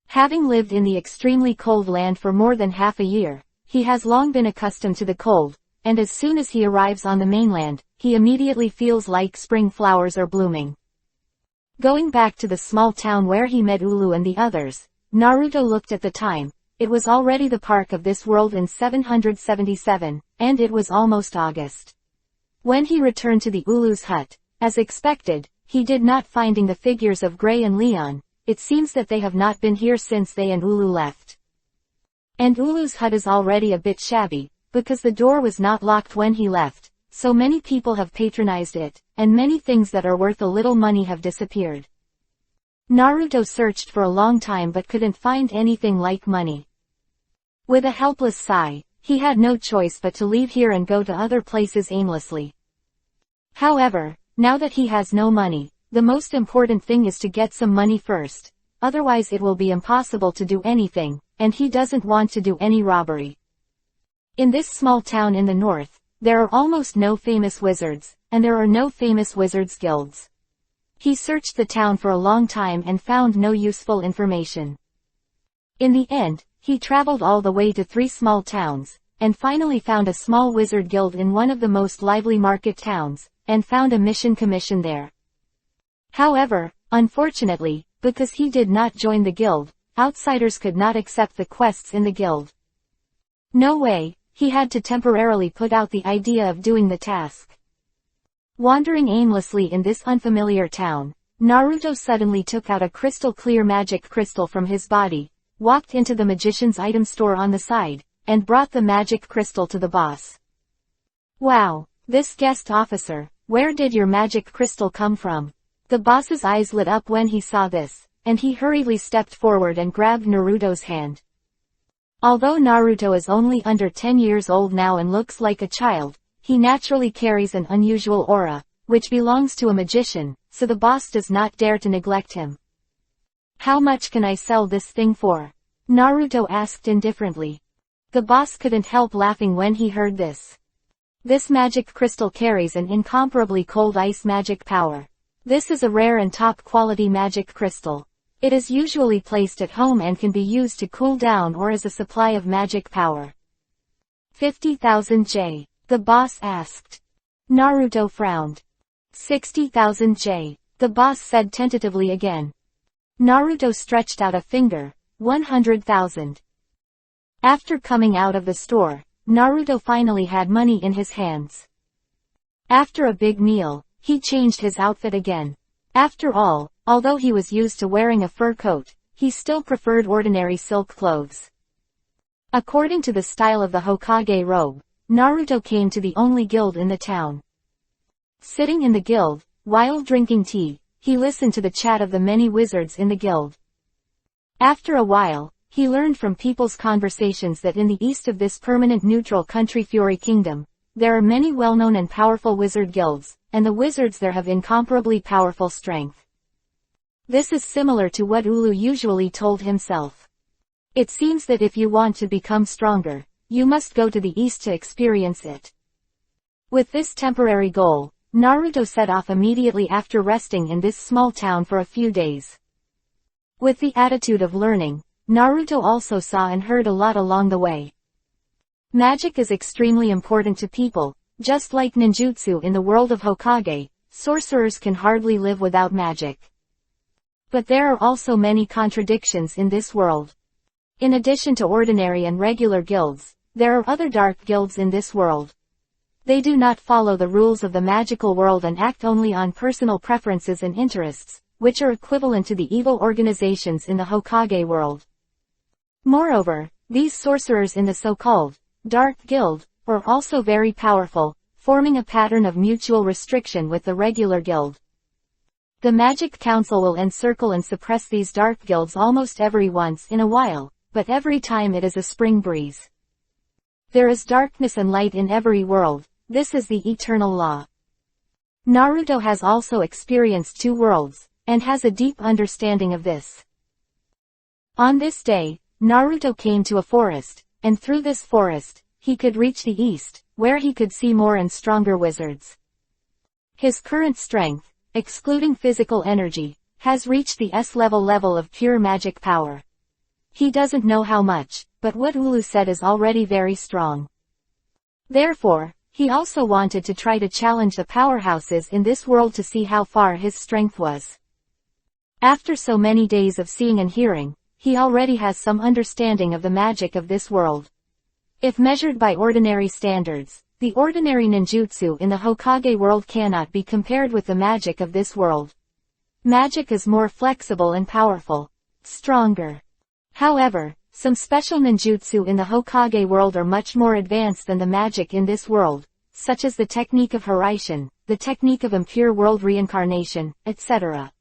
Having lived in the extremely cold land for more than half a year, he has long been accustomed to the cold, and as soon as he arrives on the mainland, he immediately feels like spring flowers are blooming. Going back to the small town where he met Ulu and the others, Naruto looked at the time. It was already the park of this world in 777, and it was almost August. When he returned to the Ulu's hut, as expected, he did not finding the figures of Gray and Leon. It seems that they have not been here since they and Ulu left. And Ulu's hut is already a bit shabby, because the door was not locked when he left, so many people have patronized it, and many things that are worth a little money have disappeared. Naruto searched for a long time but couldn't find anything like money. With a helpless sigh, he had no choice but to leave here and go to other places aimlessly. However, now that he has no money, the most important thing is to get some money first, otherwise it will be impossible to do anything, and he doesn't want to do any robbery. In this small town in the north, there are almost no famous wizards, and there are no famous wizards guilds. He searched the town for a long time and found no useful information. In the end, he traveled all the way to 3 small towns, and finally found a small wizard guild in one of the most lively market towns, and found a mission commission there. However, unfortunately, because he did not join the guild, outsiders could not accept the quests in the guild. No way, he had to temporarily put out the idea of doing the task. Wandering aimlessly in this unfamiliar town, Naruto suddenly took out a crystal-clear magic crystal from his body, walked into the magician's item store on the side, and brought the magic crystal to the boss. Wow, this guest officer, where did your magic crystal come from? The boss's eyes lit up when he saw this, and he hurriedly stepped forward and grabbed Naruto's hand. Although Naruto is only under 10 years old now and looks like a child, he naturally carries an unusual aura, which belongs to a magician, so the boss does not dare to neglect him. How much can I sell this thing for? Naruto asked indifferently. The boss couldn't help laughing when he heard this. This magic crystal carries an incomparably cold ice magic power. This is a rare and top-quality magic crystal. It is usually placed at home and can be used to cool down or as a supply of magic power. 50,000 J. The boss asked. Naruto frowned. 60,000 J. The boss said tentatively again. Naruto stretched out a finger. 100,000. After coming out of the store, Naruto finally had money in his hands. After a big meal, he changed his outfit again. After all, although he was used to wearing a fur coat, he still preferred ordinary silk clothes. According to the style of the Hokage robe, Naruto came to the only guild in the town. Sitting in the guild, while drinking tea, he listened to the chat of the many wizards in the guild. After a while, He learned from people's conversations that in the east of this permanent neutral country Fury Kingdom, there are many well-known and powerful wizard guilds, and the wizards there have incomparably powerful strength. This is similar to what Ulu usually told himself. It seems that if you want to become stronger, you must go to the east to experience it. With this temporary goal, Naruto set off immediately after resting in this small town for a few days. With the attitude of learning, Naruto also saw and heard a lot along the way. Magic is extremely important to people, just like ninjutsu in the world of Hokage. Sorcerers can hardly live without magic. But there are also many contradictions in this world. In addition to ordinary and regular guilds, there are other dark guilds in this world. They do not follow the rules of the magical world and act only on personal preferences and interests, which are equivalent to the evil organizations in the Hokage world. Moreover, these sorcerers in the so-called Dark Guild are also very powerful, forming a pattern of mutual restriction with the regular guild. The Magic Council will encircle and suppress these dark guilds almost every once in a while, but every time it is a spring breeze. There is darkness and light in every world, this is the eternal law. Naruto has also experienced two worlds, and has a deep understanding of this. On this day, Naruto came to a forest, and through this forest, he could reach the east, where he could see more and stronger wizards. His current strength, excluding physical energy, has reached the S-level of pure magic power. He doesn't know how much, but what Ulu said is already very strong. Therefore, he also wanted to try to challenge the powerhouses in this world to see how far his strength was. After so many days of seeing and hearing, he already has some understanding of the magic of this world. If measured by ordinary standards, the ordinary ninjutsu in the Hokage world cannot be compared with the magic of this world. Magic is more flexible and powerful, stronger. However, some special ninjutsu in the Hokage world are much more advanced than the magic in this world, such as the technique of Hiraishin, the technique of impure world reincarnation, etc.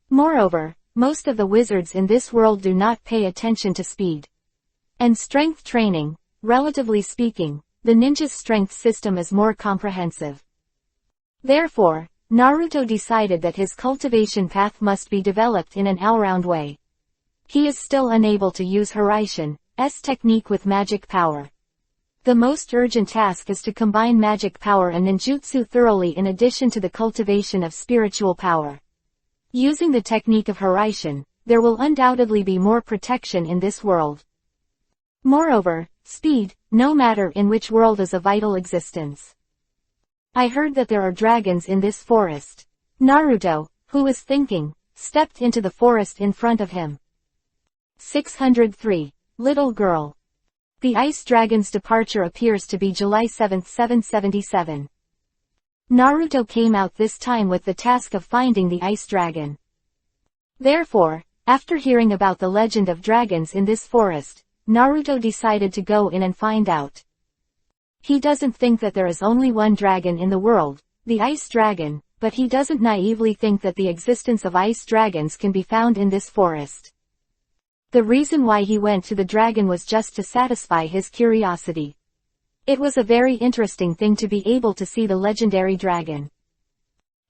Moreover, most of the wizards in this world do not pay attention to speed and strength training. Relatively speaking, the ninja's strength system is more comprehensive. Therefore, Naruto decided that his cultivation path must be developed in an all-round way. He is still unable to use Hiraishin's technique with magic power. The most urgent task is to combine magic power and ninjutsu thoroughly in addition to the cultivation of spiritual power. Using the technique of Hiraishin, there will undoubtedly be more protection in this world. Moreover, speed, no matter in which world, is a vital existence. I heard that there are dragons in this forest. Naruto, who was thinking, stepped into the forest in front of him. 603. Little Girl. The Ice Dragon's departure appears to be July 7, 777. Naruto came out this time with the task of finding the Ice Dragon. Therefore, after hearing about the legend of dragons in this forest, Naruto decided to go in and find out. He doesn't think that there is only one dragon in the world, the Ice Dragon, but he doesn't naively think that the existence of ice dragons can be found in this forest. The reason why he went to the dragon was just to satisfy his curiosity. It was a very interesting thing to be able to see the legendary dragon.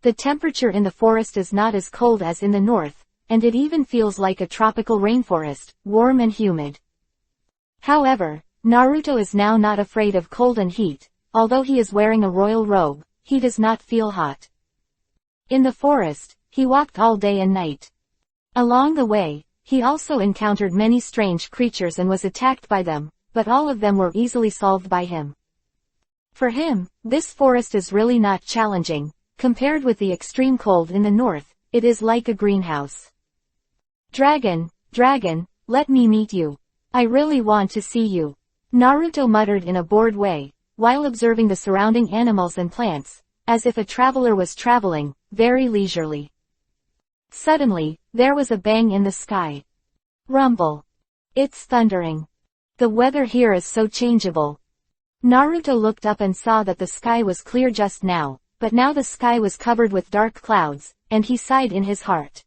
The temperature in the forest is not as cold as in the north, and it even feels like a tropical rainforest, warm and humid. However, Naruto is now not afraid of cold and heat. Although he is wearing a royal robe, he does not feel hot. In the forest, he walked all day and night. Along the way, he also encountered many strange creatures and was attacked by them, but all of them were easily solved by him. For him, this forest is really not challenging. Compared with the extreme cold in the north, it is like a greenhouse. Dragon, let me meet you. I really want to see you. Naruto muttered in a bored way, while observing the surrounding animals and plants, as if a traveler was traveling, very leisurely. Suddenly, there was a bang in the sky. Rumble. It's thundering. The weather here is so changeable. Naruto looked up and saw that the sky was clear just now, but now the sky was covered with dark clouds, and he sighed in his heart.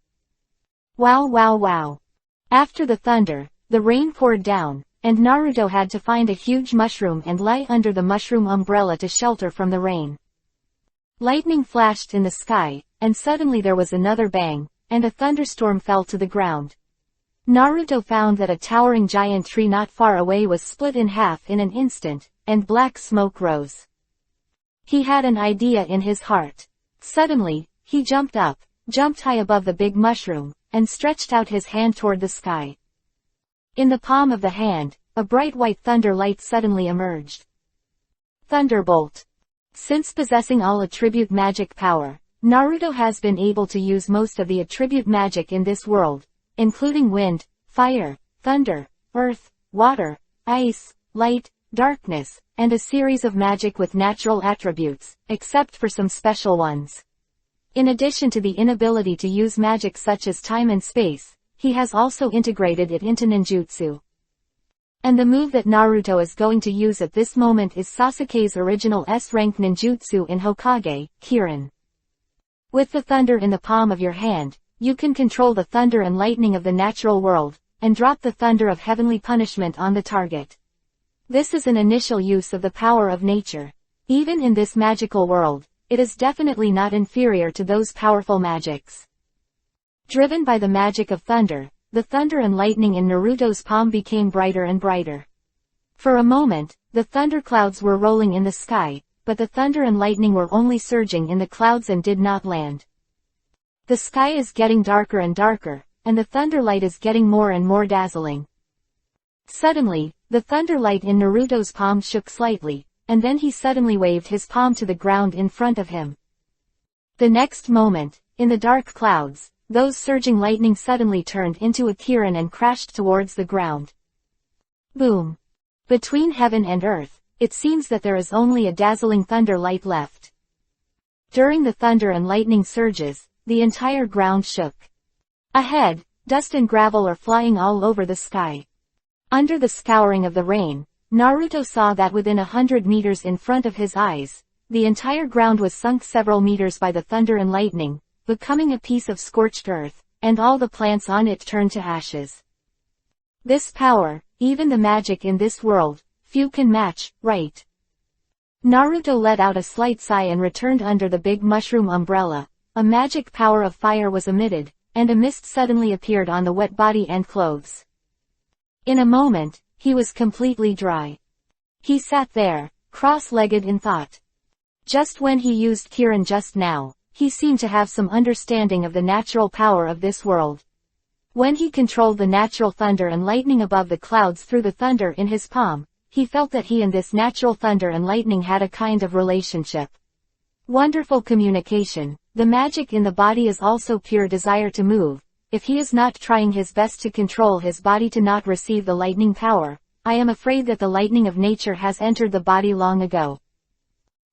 Wow. After the thunder, the rain poured down, and Naruto had to find a huge mushroom and lie under the mushroom umbrella to shelter from the rain. Lightning flashed in the sky, and suddenly there was another bang, and a thunderstorm fell to the ground. Naruto found that a towering giant tree not far away was split in half in an instant, and black smoke rose. He had an idea in his heart. Suddenly, he jumped up, jumped high above the big mushroom, and stretched out his hand toward the sky. In the palm of the hand, a bright white thunder light suddenly emerged. Thunderbolt. Since possessing all attribute magic power, Naruto has been able to use most of the attribute magic in this world, including wind, fire, thunder, earth, water, ice, light, darkness, and a series of magic with natural attributes, except for some special ones. In addition to the inability to use magic such as time and space, he has also integrated it into ninjutsu. And the move that Naruto is going to use at this moment is Sasuke's original S-rank ninjutsu in Hokage, Kirin. With the thunder in the palm of your hand, you can control the thunder and lightning of the natural world, and drop the thunder of heavenly punishment on the target. This is an initial use of the power of nature. Even in this magical world, it is definitely not inferior to those powerful magics. Driven by the magic of thunder, the thunder and lightning in Naruto's palm became brighter and brighter. For a moment, the thunderclouds were rolling in the sky, but the thunder and lightning were only surging in the clouds and did not land. The sky is getting darker and darker, and the thunderlight is getting more and more dazzling. Suddenly, the thunderlight in Naruto's palm shook slightly, and then he suddenly waved his palm to the ground in front of him. The next moment, in the dark clouds, those surging lightning suddenly turned into a kirin and crashed towards the ground. Boom! Between heaven and earth, it seems that there is only a dazzling thunder light left. During the thunder and lightning surges, the entire ground shook. Ahead, dust and gravel are flying all over the sky. Under the scouring of the rain, Naruto saw that within 100 meters in front of his eyes, the entire ground was sunk several meters by the thunder and lightning, becoming a piece of scorched earth, and all the plants on it turned to ashes. This power, even the magic in this world, few can match, right? Naruto let out a slight sigh and returned under the big mushroom umbrella. A magic power of fire was emitted, and a mist suddenly appeared on the wet body and clothes. In a moment, he was completely dry. He sat there, cross-legged in thought. Just when he used Kirin just now, he seemed to have some understanding of the natural power of this world. When he controlled the natural thunder and lightning above the clouds through the thunder in his palm, he felt that he and this natural thunder and lightning had a kind of relationship. Wonderful communication. The magic in the body is also pure desire to move. If he is not trying his best to control his body to not receive the lightning power, I am afraid that the lightning of nature has entered the body long ago.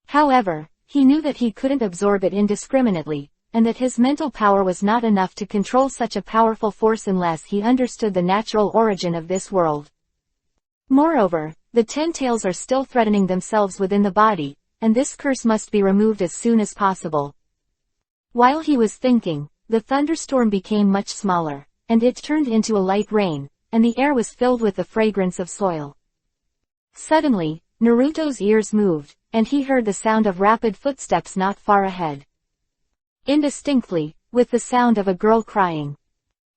However, he knew that he couldn't absorb it indiscriminately, and that his mental power was not enough to control such a powerful force unless he understood the natural origin of this world. Moreover, the 10 tails are still threatening themselves within the body, and this curse must be removed as soon as possible. While he was thinking, the thunderstorm became much smaller, and it turned into a light rain, and the air was filled with the fragrance of soil. Suddenly, Naruto's ears moved, and he heard the sound of rapid footsteps not far ahead. Indistinctly, with the sound of a girl crying.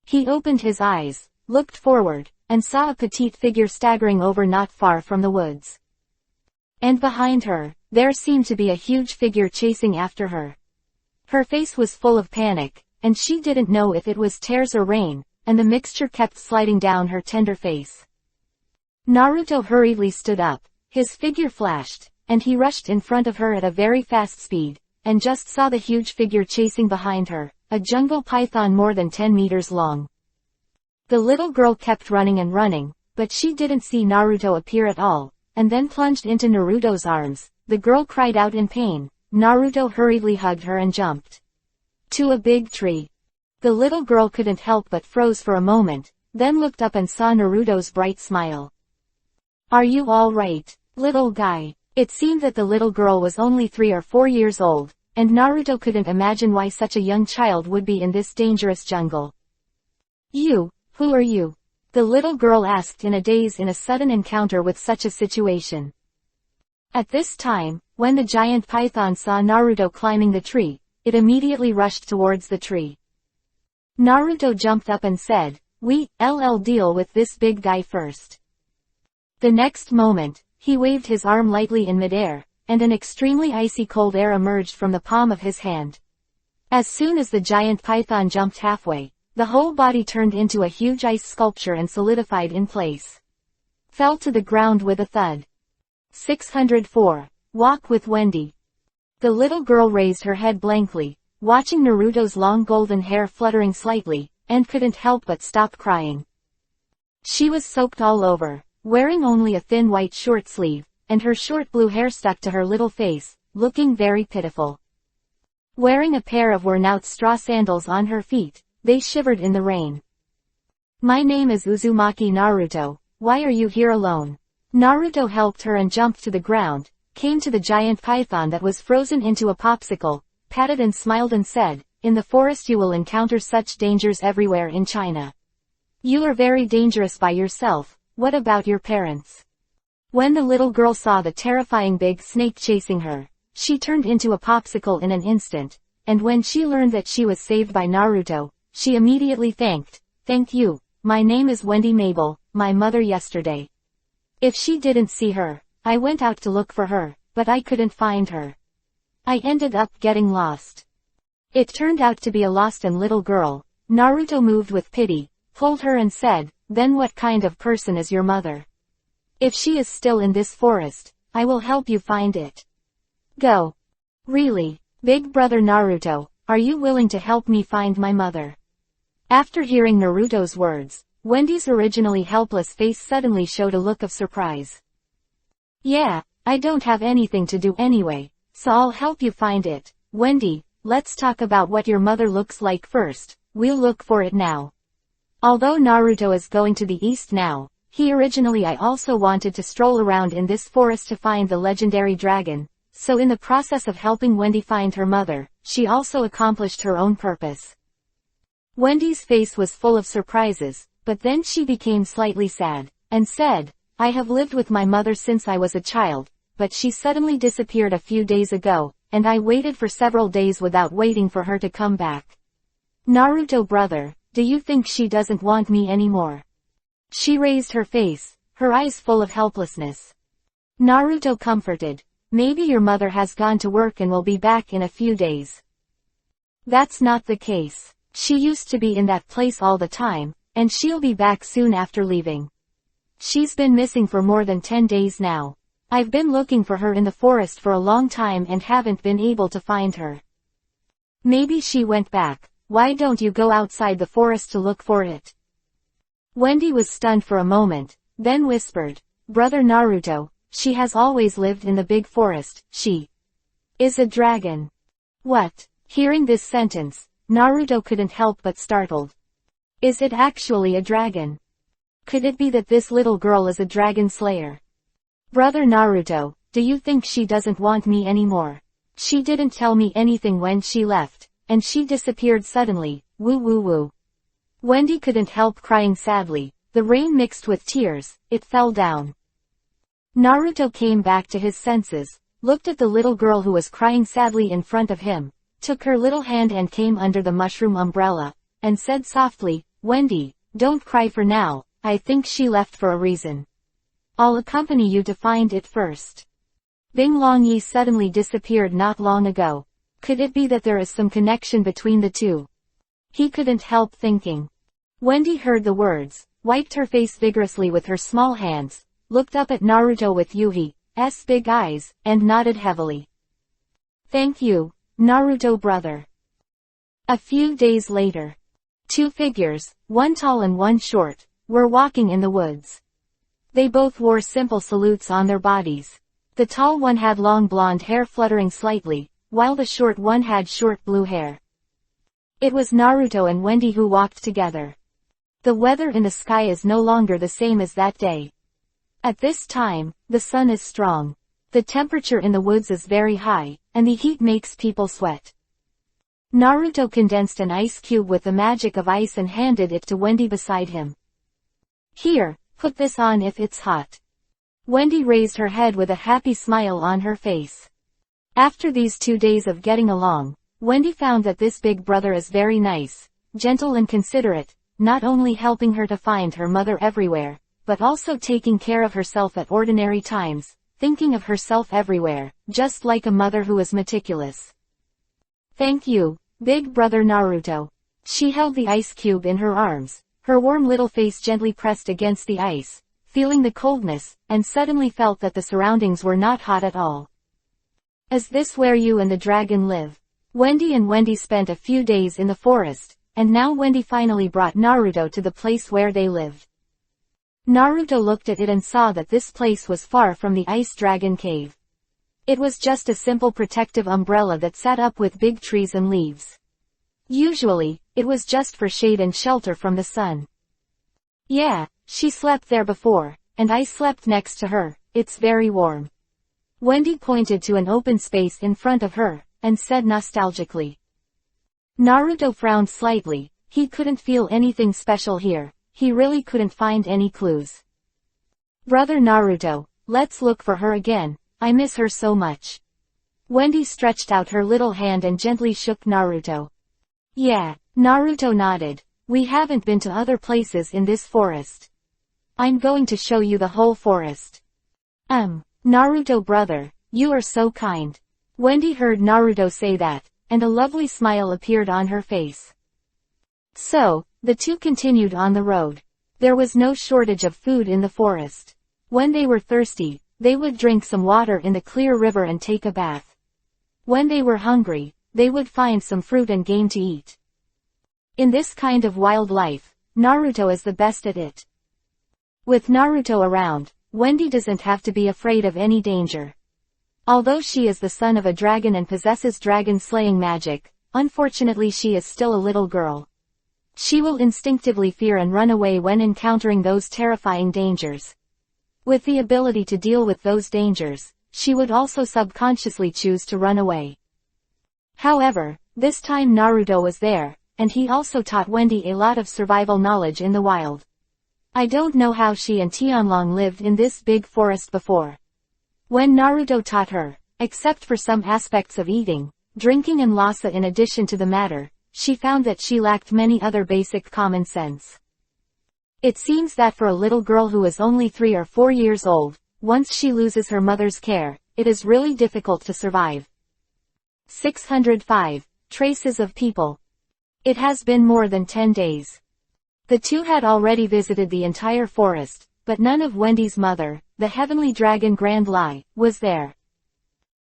He opened his eyes, looked forward, and saw a petite figure staggering over not far from the woods. And behind her, there seemed to be a huge figure chasing after her. Her face was full of panic, and she didn't know if it was tears or rain, and the mixture kept sliding down her tender face. Naruto hurriedly stood up, his figure flashed, and he rushed in front of her at a very fast speed, and just saw the huge figure chasing behind her, a jungle python more than 10 meters long. The little girl kept running and running, but she didn't see Naruto appear at all, and then plunged into Naruto's arms. The girl cried out in pain. Naruto hurriedly hugged her and jumped to a big tree. The little girl couldn't help but froze for a moment, then looked up and saw Naruto's bright smile. "Are you all right, little guy?" It seemed that the little girl was only 3 or 4 years old, and Naruto couldn't imagine why such a young child would be in this dangerous jungle. "You, who are you?" The little girl asked in a daze in a sudden encounter with such a situation. At this time, when the giant python saw Naruto climbing the tree, it immediately rushed towards the tree. Naruto jumped up and said, "We'll deal with this big guy first." The next moment, he waved his arm lightly in midair, and an extremely icy cold air emerged from the palm of his hand. As soon as the giant python jumped halfway, the whole body turned into a huge ice sculpture and solidified in place. Fell to the ground with a thud. 604. Walk with Wendy. The little girl raised her head blankly, watching Naruto's long golden hair fluttering slightly, and couldn't help but stop crying. She was soaked all over, wearing only a thin white short sleeve, and her short blue hair stuck to her little face, looking very pitiful. Wearing a pair of worn-out straw sandals on her feet, they shivered in the rain. "My name is Uzumaki Naruto, why are you here alone?" Naruto helped her and jumped to the ground, came to the giant python that was frozen into a popsicle, patted and smiled and said, "In the forest you will encounter such dangers everywhere in China. You are very dangerous by yourself, what about your parents?" When the little girl saw the terrifying big snake chasing her, she turned into a popsicle in an instant, and when she learned that she was saved by Naruto, she immediately "Thank you, my name is Wendy Mabel, my mother yesterday. If she didn't see her, I went out to look for her, but I couldn't find her. I ended up getting lost." It turned out to be a lost and little girl. Naruto moved with pity, pulled her and said, "Then what kind of person is your mother? If she is still in this forest, I will help you find it. Go." "Really, big brother Naruto, are you willing to help me find my mother?" After hearing Naruto's words, Wendy's originally helpless face suddenly showed a look of surprise. "Yeah, I don't have anything to do anyway, so I'll help you find it. Wendy, let's talk about what your mother looks like first, we'll look for it now." Although Naruto is going to the east now, I also wanted to stroll around in this forest to find the legendary dragon, so in the process of helping Wendy find her mother, she also accomplished her own purpose. Wendy's face was full of surprises, but then she became slightly sad, and said, "I have lived with my mother since I was a child, but she suddenly disappeared a few days ago, and I waited for several days without waiting for her to come back. Naruto brother, do you think she doesn't want me anymore?" She raised her face, her eyes full of helplessness. Naruto comforted, "Maybe your mother has gone to work and will be back in a few days." "That's not the case. She used to be in that place all the time, and she'll be back soon after leaving. She's been missing for more than 10 days now. I've been looking for her in the forest for a long time and haven't been able to find her. Maybe she went back. Why don't you go outside the forest to look for it?" Wendy was stunned for a moment, then whispered, "Brother Naruto, she has always lived in the big forest, she is a dragon." What? Hearing this sentence, Naruto couldn't help but startled. Is it actually a dragon? Could it be that this little girl is a dragon slayer? "Brother Naruto, do you think she doesn't want me anymore? She didn't tell me anything when she left, and she disappeared suddenly, woo woo woo." Wendy couldn't help crying sadly, the rain mixed with tears, it fell down. Naruto came back to his senses, looked at the little girl who was crying sadly in front of him, took her little hand and came under the mushroom umbrella, and said softly, "Wendy, don't cry for now, I think she left for a reason. I'll accompany you to find it first." Bing Long Yi suddenly disappeared not long ago. Could it be that there is some connection between the two? He couldn't help thinking. Wendy heard the words, wiped her face vigorously with her small hands, looked up at Naruto with Yuhi's big eyes, and nodded heavily. "Thank you, Naruto brother." A few days later, two figures, one tall and one short, were walking in the woods. They both wore simple salutes on their bodies. The tall one had long blonde hair fluttering slightly, while the short one had short blue hair. It was Naruto and Wendy who walked together. The weather in the sky is no longer the same as that day. At this time, the sun is strong. The temperature in the woods is very high, and the heat makes people sweat. Naruto condensed an ice cube with the magic of ice and handed it to Wendy beside him. Here, put this on if it's hot. Wendy raised her head with a happy smile on her face. After these 2 days of getting along, Wendy found that this big brother is very nice, gentle and considerate, not only helping her to find her mother everywhere, but also taking care of herself at ordinary times, thinking of herself everywhere, just like a mother who is meticulous. Thank you, big brother Naruto. She held the ice cube in her arms, her warm little face gently pressed against the ice, feeling the coldness, and suddenly felt that the surroundings were not hot at all. Is this where you and the dragon live? Wendy spent a few days in the forest, and now Wendy finally brought Naruto to the place where they lived. Naruto looked at it and saw that this place was far from the ice dragon cave. It was just a simple protective umbrella that sat up with big trees and leaves. Usually, it was just for shade and shelter from the sun. Yeah, she slept there before, and I slept next to her. It's very warm. Wendy pointed to an open space in front of her, and said nostalgically. Naruto frowned slightly. He couldn't feel anything special here. He really couldn't find any clues. Brother Naruto, let's look for her again. I miss her so much. Wendy stretched out her little hand and gently shook Naruto. Yeah, Naruto nodded. We haven't been to other places in this forest. I'm going to show you the whole forest. Naruto brother, you are so kind. Wendy heard Naruto say that, and a lovely smile appeared on her face. So, the two continued on the road. There was no shortage of food in the forest. When they were thirsty, they would drink some water in the clear river and take a bath. When they were hungry, they would find some fruit and game to eat. In this kind of wild life, Naruto is the best at it. With Naruto around, Wendy doesn't have to be afraid of any danger. Although she is the son of a dragon and possesses dragon-slaying magic, unfortunately she is still a little girl. She will instinctively fear and run away when encountering those terrifying dangers. With the ability to deal with those dangers, she would also subconsciously choose to run away. However, this time Naruto was there, and he also taught Wendy a lot of survival knowledge in the wild. I don't know how she and Tianlong lived in this big forest before. When Naruto taught her, except for some aspects of eating, drinking and Lhasa in addition to the matter, she found that she lacked many other basic common sense. It seems that for a little girl who is only 3 or 4 years old, once she loses her mother's care, it is really difficult to survive. 605. Traces of People. It has been more than 10 days. The two had already visited the entire forest, but none of Wendy's mother, the heavenly dragon Grand Lai, was there.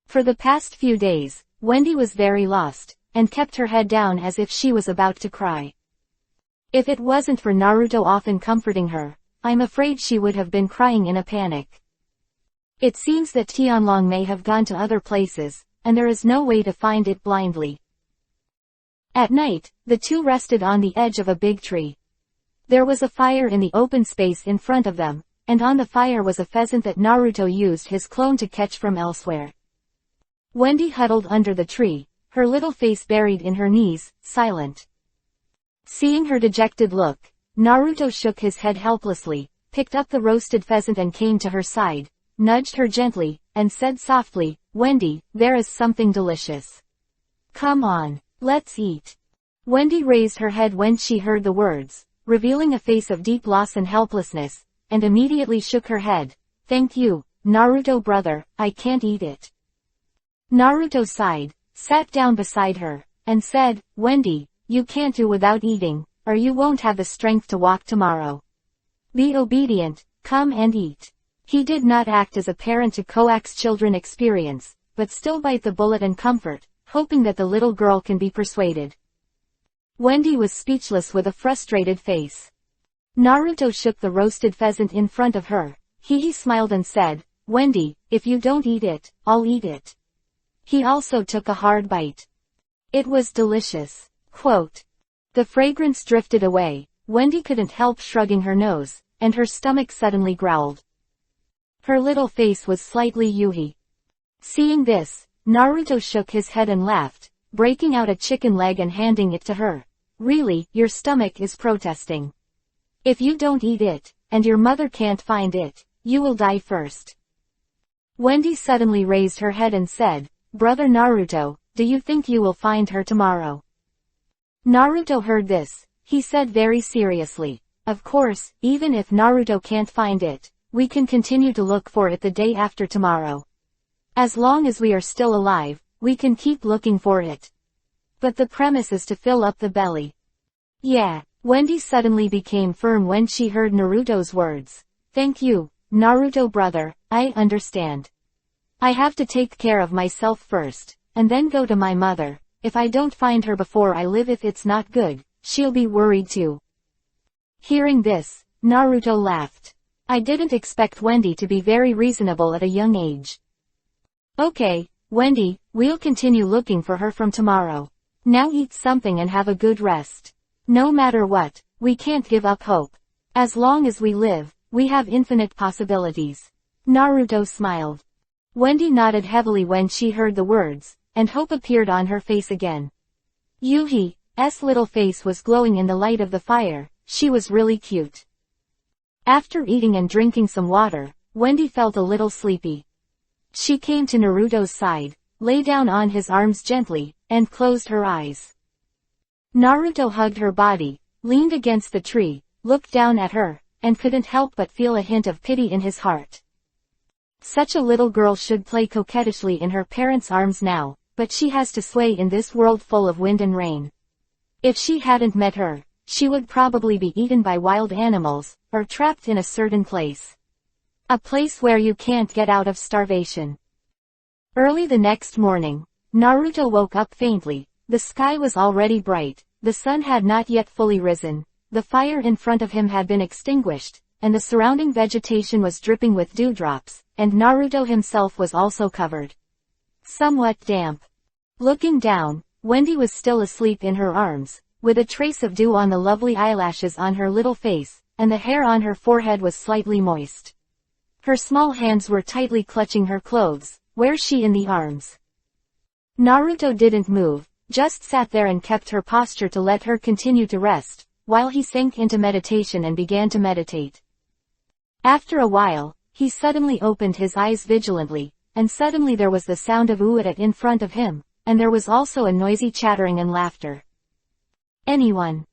For the past few days, Wendy was very lost, and kept her head down as if she was about to cry. If it wasn't for Naruto often comforting her, I'm afraid she would have been crying in a panic. It seems that Tianlong may have gone to other places, and there is no way to find it blindly. At night, the two rested on the edge of a big tree. There was a fire in the open space in front of them, and on the fire was a pheasant that Naruto used his clone to catch from elsewhere. Wendy huddled under the tree, her little face buried in her knees, silent. Seeing her dejected look, Naruto shook his head helplessly, picked up the roasted pheasant and came to her side, nudged her gently, and said softly, Wendy, there is something delicious. Come on, let's eat. Wendy raised her head when she heard the words, revealing a face of deep loss and helplessness, and immediately shook her head. Thank you, Naruto brother, I can't eat it. Naruto sighed, sat down beside her, and said, Wendy, you can't do without eating, or you won't have the strength to walk tomorrow. Be obedient, come and eat. He did not act as a parent to coax children experience, but still bite the bullet and comfort, hoping that the little girl can be persuaded. Wendy was speechless with a frustrated face. Naruto shook the roasted pheasant in front of her. He smiled and said, Wendy, if you don't eat it, I'll eat it. He also took a hard bite. It was delicious. Quote. The fragrance drifted away. Wendy couldn't help shrugging her nose, and her stomach suddenly growled. Her little face was slightly yui. Seeing this, Naruto shook his head and laughed, breaking out a chicken leg and handing it to her. Really, your stomach is protesting. If you don't eat it, and your mother can't find it, you will die first. Wendy suddenly raised her head and said, Brother Naruto, do you think you will find her tomorrow? Naruto heard this. He said very seriously, of course, even if Naruto can't find it, we can continue to look for it the day after tomorrow. As long as we are still alive, we can keep looking for it. But the premise is to fill up the belly. Yeah, Wendy suddenly became firm when she heard Naruto's words. Thank you, Naruto brother, I understand. I have to take care of myself first, and then go to my mother. If I don't find her before I live, if it's not good, she'll be worried too. Hearing this, Naruto laughed. I didn't expect Wendy to be very reasonable at a young age. Okay, Wendy, we'll continue looking for her from tomorrow. Now eat something and have a good rest. No matter what, we can't give up hope. As long as we live, we have infinite possibilities. Naruto smiled. Wendy nodded heavily when she heard the words, and hope appeared on her face again. Yuhi's little face was glowing in the light of the fire. She was really cute. After eating and drinking some water, Wendy felt a little sleepy. She came to Naruto's side, lay down on his arms gently, and closed her eyes. Naruto hugged her body, leaned against the tree, looked down at her, and couldn't help but feel a hint of pity in his heart. Such a little girl should play coquettishly in her parents' arms now, but she has to sway in this world full of wind and rain. If she hadn't met her, she would probably be eaten by wild animals, or trapped in a certain place. A place where you can't get out of starvation. Early the next morning, Naruto woke up faintly. The sky was already bright, the sun had not yet fully risen, the fire in front of him had been extinguished, and the surrounding vegetation was dripping with dewdrops, and Naruto himself was also covered. Somewhat damp. Looking down, Wendy was still asleep in her arms, with a trace of dew on the lovely eyelashes on her little face, and the hair on her forehead was slightly moist. Her small hands were tightly clutching her clothes. Where's she in the arms? Naruto didn't move, just sat there and kept her posture to let her continue to rest, while he sank into meditation and began to meditate. After a while, he suddenly opened his eyes vigilantly, and suddenly there was the sound of uata in front of him, and there was also a noisy chattering and laughter. Anyone?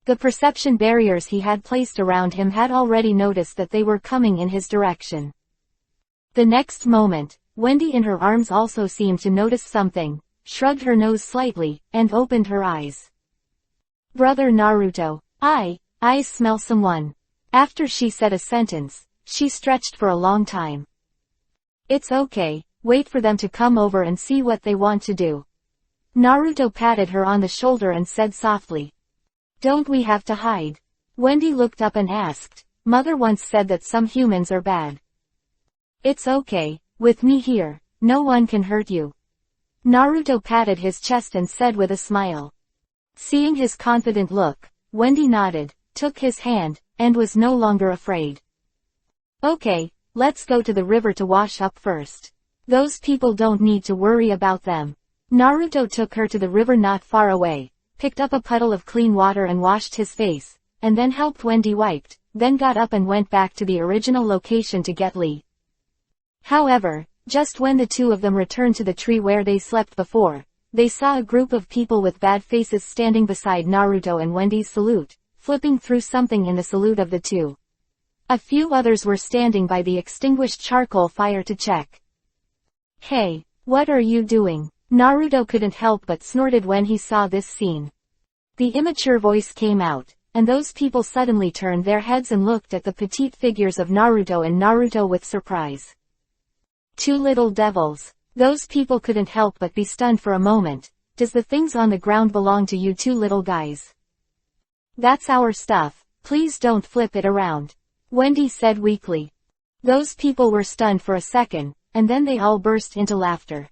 The perception barriers he had placed around him had already noticed that they were coming in his direction. The next moment, Wendy in her arms also seemed to notice something, shrugged her nose slightly, and opened her eyes. Brother Naruto, I smell someone. After she said a sentence, she stretched for a long time. It's okay, wait for them to come over and see what they want to do. Naruto patted her on the shoulder and said softly. Don't we have to hide? Wendy looked up and asked, Mother once said that some humans are bad. It's okay, with me here, no one can hurt you. Naruto patted his chest and said with a smile. Seeing his confident look, Wendy nodded, took his hand, and was no longer afraid. Okay, let's go to the river to wash up first. Those people don't need to worry about them. Naruto took her to the river not far away, picked up a puddle of clean water and washed his face, and then helped Wendy wiped, then got up and went back to the original location to get Lee. However, just when the two of them returned to the tree where they slept before, they saw a group of people with bad faces standing beside Naruto and Wendy's salute, flipping through something in the salute of the two. A few others were standing by the extinguished charcoal fire to check. Hey, what are you doing? Naruto couldn't help but snorted when he saw this scene. The immature voice came out, and those people suddenly turned their heads and looked at the petite figures of Naruto and Naruto with surprise. Two little devils. Those people couldn't help but be stunned for a moment. Does the things on the ground belong to you two little guys? That's our stuff, please don't flip it around. Wendy said weakly. Those people were stunned for a second, and then they all burst into laughter.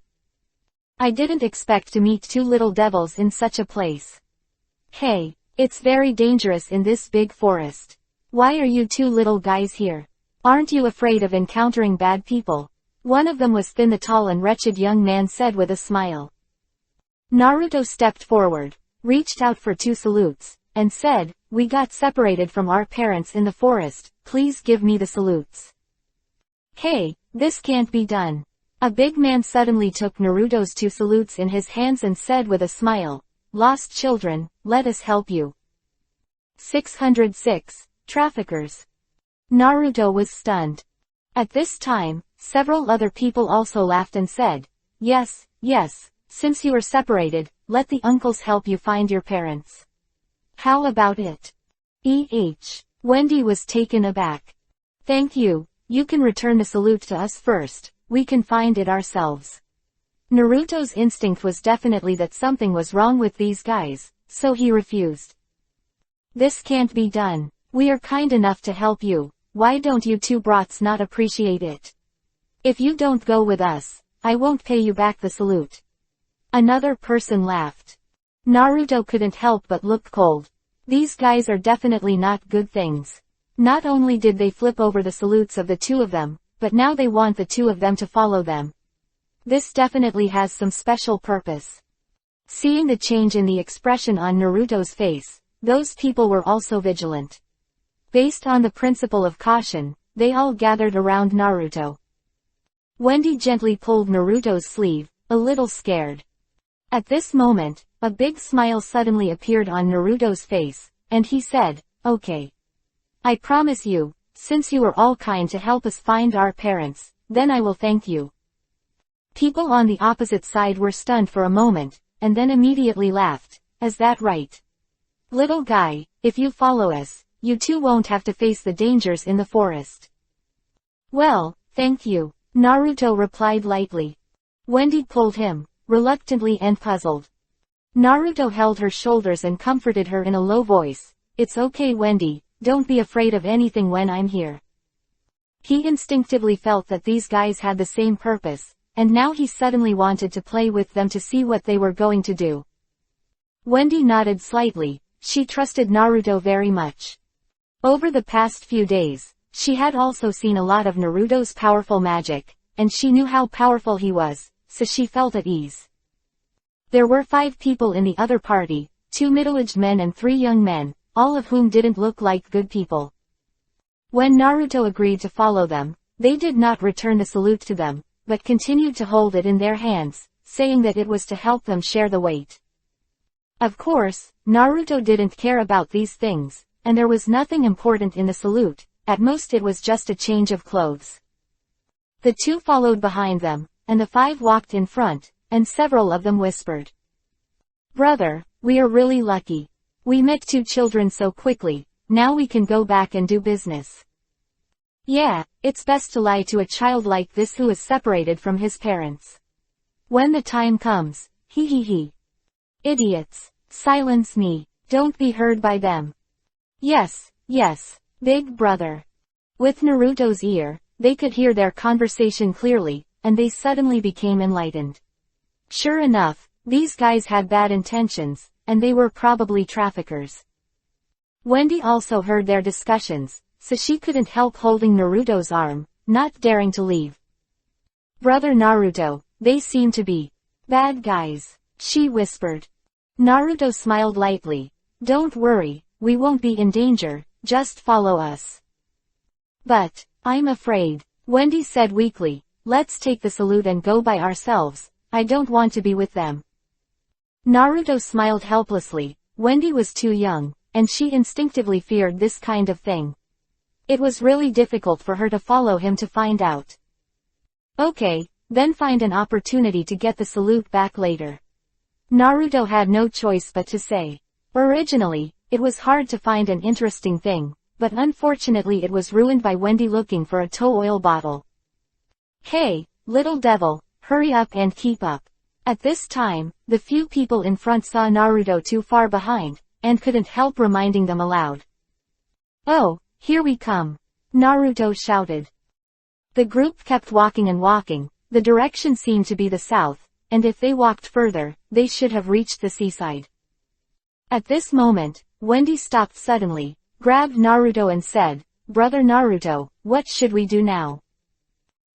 I didn't expect to meet two little devils in such a place. Hey, it's very dangerous in this big forest. Why are you two little guys here? Aren't you afraid of encountering bad people? One of them was thin. The tall and wretched young man said with a smile. Naruto stepped forward, reached out for two salutes, and said, we got separated from our parents in the forest, please give me the salutes. Hey, this can't be done. A big man suddenly took Naruto's 2 salutes in his hands and said with a smile, "Lost children, let us help you." 606. Traffickers. Naruto was stunned. At this time, several other people also laughed and said, "Yes, yes, since you are separated, let the uncles help you find your parents. How about it?" Wendy was taken aback. "Thank you, you can return the salute to us first, we can find it ourselves." Naruto's instinct was definitely that something was wrong with these guys, so he refused. "This can't be done. We are kind enough to help you, why don't you 2 brats not appreciate it? If you don't go with us, I won't pay you back the salute." Another person laughed. Naruto couldn't help but look cold. These guys are definitely not good things. Not only did they flip over the salutes of the 2 of them, but now they want the 2 of them to follow them. This definitely has some special purpose. Seeing the change in the expression on Naruto's face, those people were also vigilant. Based on the principle of caution, they all gathered around Naruto. Wendy gently pulled Naruto's sleeve, a little scared. At this moment, a big smile suddenly appeared on Naruto's face, and he said, "Okay. I promise you, since you were all kind to help us find our parents, then I will thank you." People on the opposite side were stunned for a moment, and then immediately laughed. "Is that right? Little guy, if you follow us, you too won't have to face the dangers in the forest." "Well, thank you," Naruto replied lightly. Wendy pulled him, reluctantly and puzzled. Naruto held her shoulders and comforted her in a low voice. "It's okay, Wendy, don't be afraid of anything when I'm here." He instinctively felt that these guys had the same purpose, and now he suddenly wanted to play with them to see what they were going to do. Wendy nodded slightly. She trusted Naruto very much. Over the past few days, she had also seen a lot of Naruto's powerful magic, and she knew how powerful he was, so she felt at ease. There were 5 people in the other party, 2 middle-aged men and 3 young men, all of whom didn't look like good people. When Naruto agreed to follow them, they did not return the salute to them, but continued to hold it in their hands, saying that it was to help them share the weight. Of course, Naruto didn't care about these things, and there was nothing important in the salute, at most it was just a change of clothes. The 2 followed behind them, and the 5 walked in front, and several of them whispered, "Brother, we are really lucky. We met 2 children so quickly, now we can go back and do business." Yeah, it's best to lie to a child like this who is separated from his parents. When the time comes, he. Idiots, silence me, don't be heard by them. Yes, big brother. With Naruto's ear, they could hear their conversation clearly, and they suddenly became enlightened. Sure enough, these guys had bad intentions, and they were probably traffickers. Wendy also heard their discussions, so she couldn't help holding Naruto's arm, not daring to leave. "Brother Naruto, they seem to be bad guys," she whispered. Naruto smiled lightly. "Don't worry, we won't be in danger, just follow us." "But I'm afraid," Wendy said weakly. "Let's take the salute and go by ourselves, I don't want to be with them." Naruto smiled helplessly. Wendy was too young, and she instinctively feared this kind of thing. It was really difficult for her to follow him to find out. "Okay, then find an opportunity to get the salute back later." Naruto had no choice but to say. Originally, it was hard to find an interesting thing, but unfortunately it was ruined by Wendy looking for a tow oil bottle. "Hey, little devil, hurry up and keep up." At this time, the few people in front saw Naruto too far behind, and couldn't help reminding them aloud. "Oh, here we come," Naruto shouted. The group kept walking and walking. The direction seemed to be the south, and if they walked further, they should have reached the seaside. At this moment, Wendy stopped suddenly, grabbed Naruto and said, "Brother Naruto, what should we do now?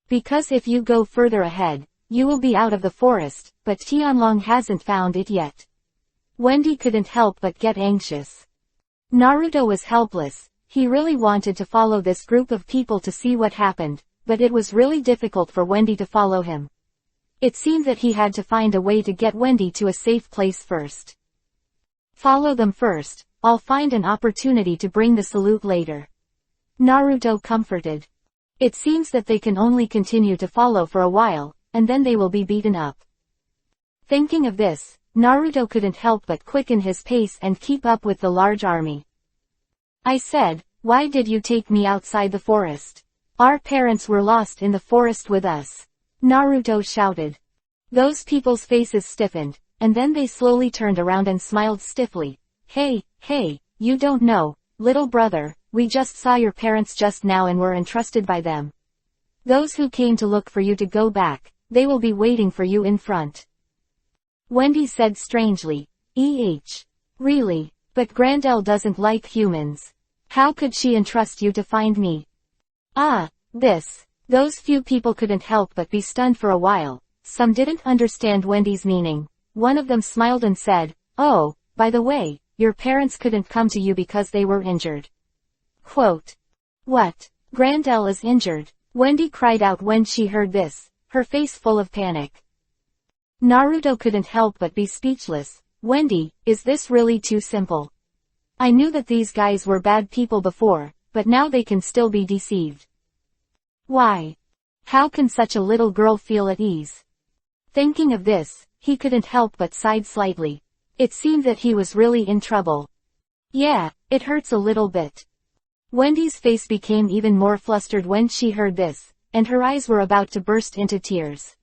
Because if you go further ahead, you will be out of the forest, but Tianlong hasn't found it yet." Wendy couldn't help but get anxious. Naruto was helpless. He really wanted to follow this group of people to see what happened, but it was really difficult for Wendy to follow him. It seemed that he had to find a way to get Wendy to a safe place first. Follow them first, I'll find an opportunity to bring the salute later. Naruto comforted. It seems that they can only continue to follow for a while, and then they will be beaten up. Thinking of this, Naruto couldn't help but quicken his pace and keep up with the large army. I said, why did you take me outside the forest? Our parents were lost in the forest with us. Naruto shouted. Those people's faces stiffened, and then they slowly turned around and smiled stiffly. Hey, you don't know, little brother, we just saw your parents just now and were entrusted by them. Those who came to look for you to go back, they will be waiting for you in front. Wendy said strangely. Really? But Grandel doesn't like humans. How could she entrust you to find me? Those few people couldn't help but be stunned for a while. Some didn't understand Wendy's meaning. One of them smiled and said, oh, by the way, your parents couldn't come to you because they were injured. Quote. What? Grandel is injured? Wendy cried out when she heard this, her face full of panic. Naruto couldn't help but be speechless. Wendy, is this really too simple? I knew that these guys were bad people before, but now they can still be deceived. Why? How can such a little girl feel at ease? Thinking of this, he couldn't help but sighed slightly. It seemed that he was really in trouble. Yeah, it hurts a little bit. Wendy's face became even more flustered when she heard this, and her eyes were about to burst into tears.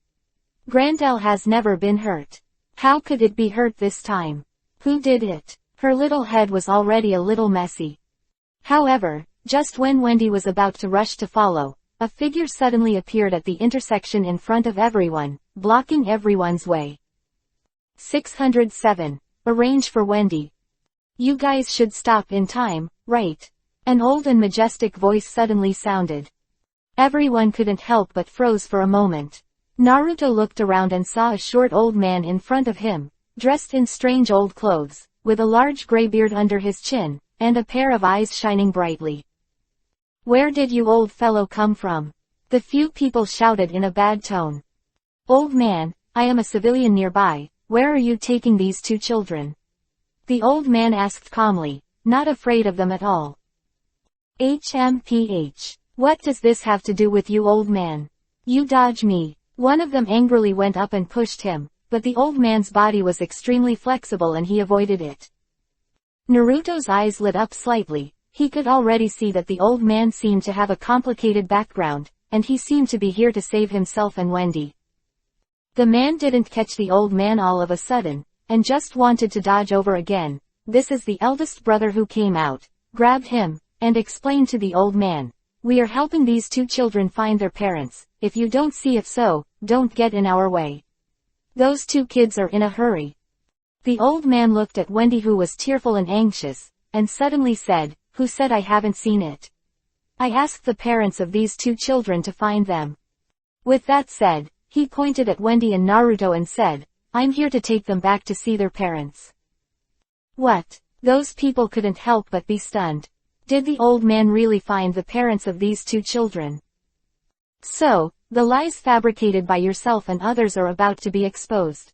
Grandel has never been hurt. How could it be hurt this time? Who did it? Her little head was already a little messy. However, just when Wendy was about to rush to follow, a figure suddenly appeared at the intersection in front of everyone, blocking everyone's way. 607. Arrange for Wendy. You guys should stop in time, right? An old and majestic voice suddenly sounded. Everyone couldn't help but froze for a moment. Naruto looked around and saw a short old man in front of him, dressed in strange old clothes, with a large gray beard under his chin, and a pair of eyes shining brightly. Where did you old fellow come from? The few people shouted in a bad tone. Old man, I am a civilian nearby, where are you taking these two children? The old man asked calmly, not afraid of them at all. HMPH. What does this have to do with you, old man? You dodge me. One of them angrily went up and pushed him, but the old man's body was extremely flexible and he avoided it. Naruto's eyes lit up slightly. He could already see that the old man seemed to have a complicated background, and he seemed to be here to save himself and Wendy. The man didn't catch the old man all of a sudden, and just wanted to dodge over again. This is the eldest brother who came out, grabbed him, and explained to the old man, we are helping these two children find their parents. If you don't see it so, don't get in our way. Those two kids are in a hurry. The old man looked at Wendy, who was tearful and anxious, and suddenly said, who said I haven't seen it? I asked the parents of these two children to find them. With that said, he pointed at Wendy and Naruto and said, I'm here to take them back to see their parents. What? Those people couldn't help but be stunned. Did the old man really find the parents of these two children? So, the lies fabricated by yourself and others are about to be exposed.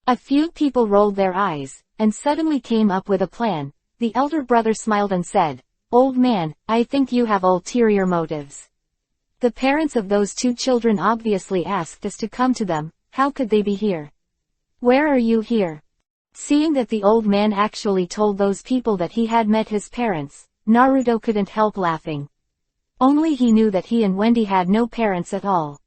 A few people rolled their eyes, and suddenly came up with a plan. The elder brother smiled and said, old man, I think you have ulterior motives. The parents of those two children obviously asked us to come to them. How could they be here? Where are you here? Seeing that the old man actually told those people that he had met his parents, Naruto couldn't help laughing. Only he knew that he and Wendy had no parents at all.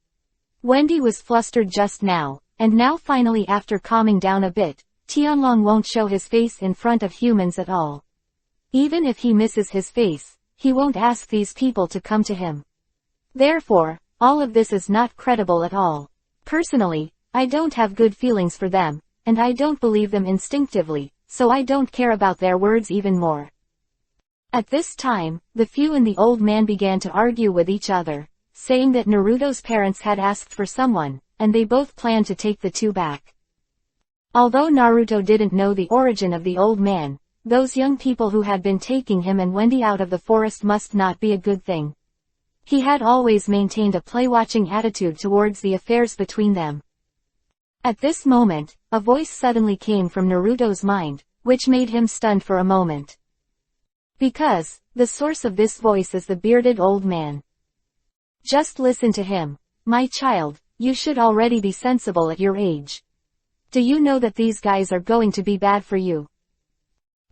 Wendy was flustered just now, and now finally, after calming down a bit, Tianlong won't show his face in front of humans at all. Even if he misses his face, he won't ask these people to come to him. Therefore, all of this is not credible at all. Personally, I don't have good feelings for them, and I don't believe them instinctively, so I don't care about their words even more. At this time, the few and the old man began to argue with each other, saying that Naruto's parents had asked for someone, and they both planned to take the two back. Although Naruto didn't know the origin of the old man, those young people who had been taking him and Wendy out of the forest must not be a good thing. He had always maintained a play-watching attitude towards the affairs between them. At this moment, a voice suddenly came from Naruto's mind, which made him stunned for a moment. Because, the source of this voice is the bearded old man. Just listen to him. My child, you should already be sensible at your age. Do you know that these guys are going to be bad for you?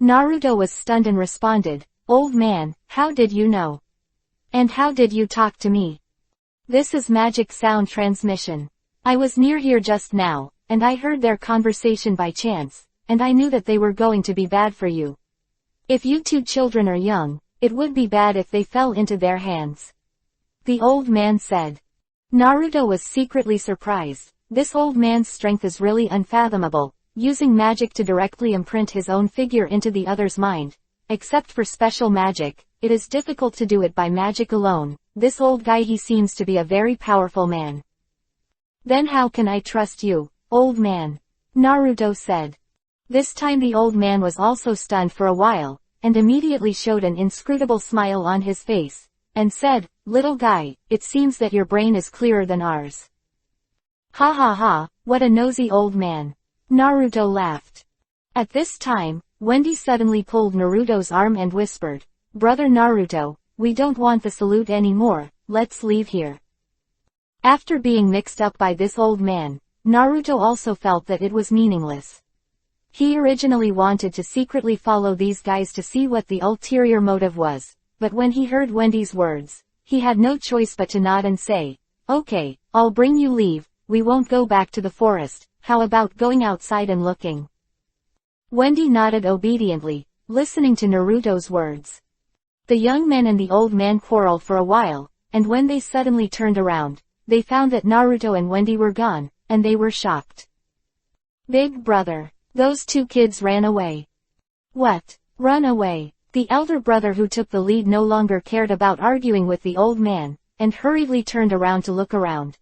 Naruto was stunned and responded, Old man, how did you know? And how did you talk to me? This is magic sound transmission. I was near here just now, and I heard their conversation by chance, and I knew that they were going to be bad for you. If you two children are young, it would be bad if they fell into their hands. The old man said. Naruto was secretly surprised. This old man's strength is really unfathomable, using magic to directly imprint his own figure into the other's mind. Except for special magic, it is difficult to do it by magic alone. This old guy, he seems to be a very powerful man. Then how can I trust you, old man? Naruto said. This time the old man was also stunned for a while, and immediately showed an inscrutable smile on his face, and said, Little guy, it seems that your brain is clearer than ours. Ha ha ha, what a nosy old man. Naruto laughed. At this time, Wendy suddenly pulled Naruto's arm and whispered, Brother Naruto, we don't want the salute anymore, let's leave here. After being mixed up by this old man, Naruto also felt that it was meaningless. He originally wanted to secretly follow these guys to see what the ulterior motive was, but when he heard Wendy's words, he had no choice but to nod and say, Okay, I'll bring you leave, we won't go back to the forest, how about going outside and looking? Wendy nodded obediently, listening to Naruto's words. The young men and the old man quarreled for a while, and when they suddenly turned around, they found that Naruto and Wendy were gone, and they were shocked. Big brother. Those two kids ran away. What? Run away? The elder brother who took the lead no longer cared about arguing with the old man, and hurriedly turned around to look around.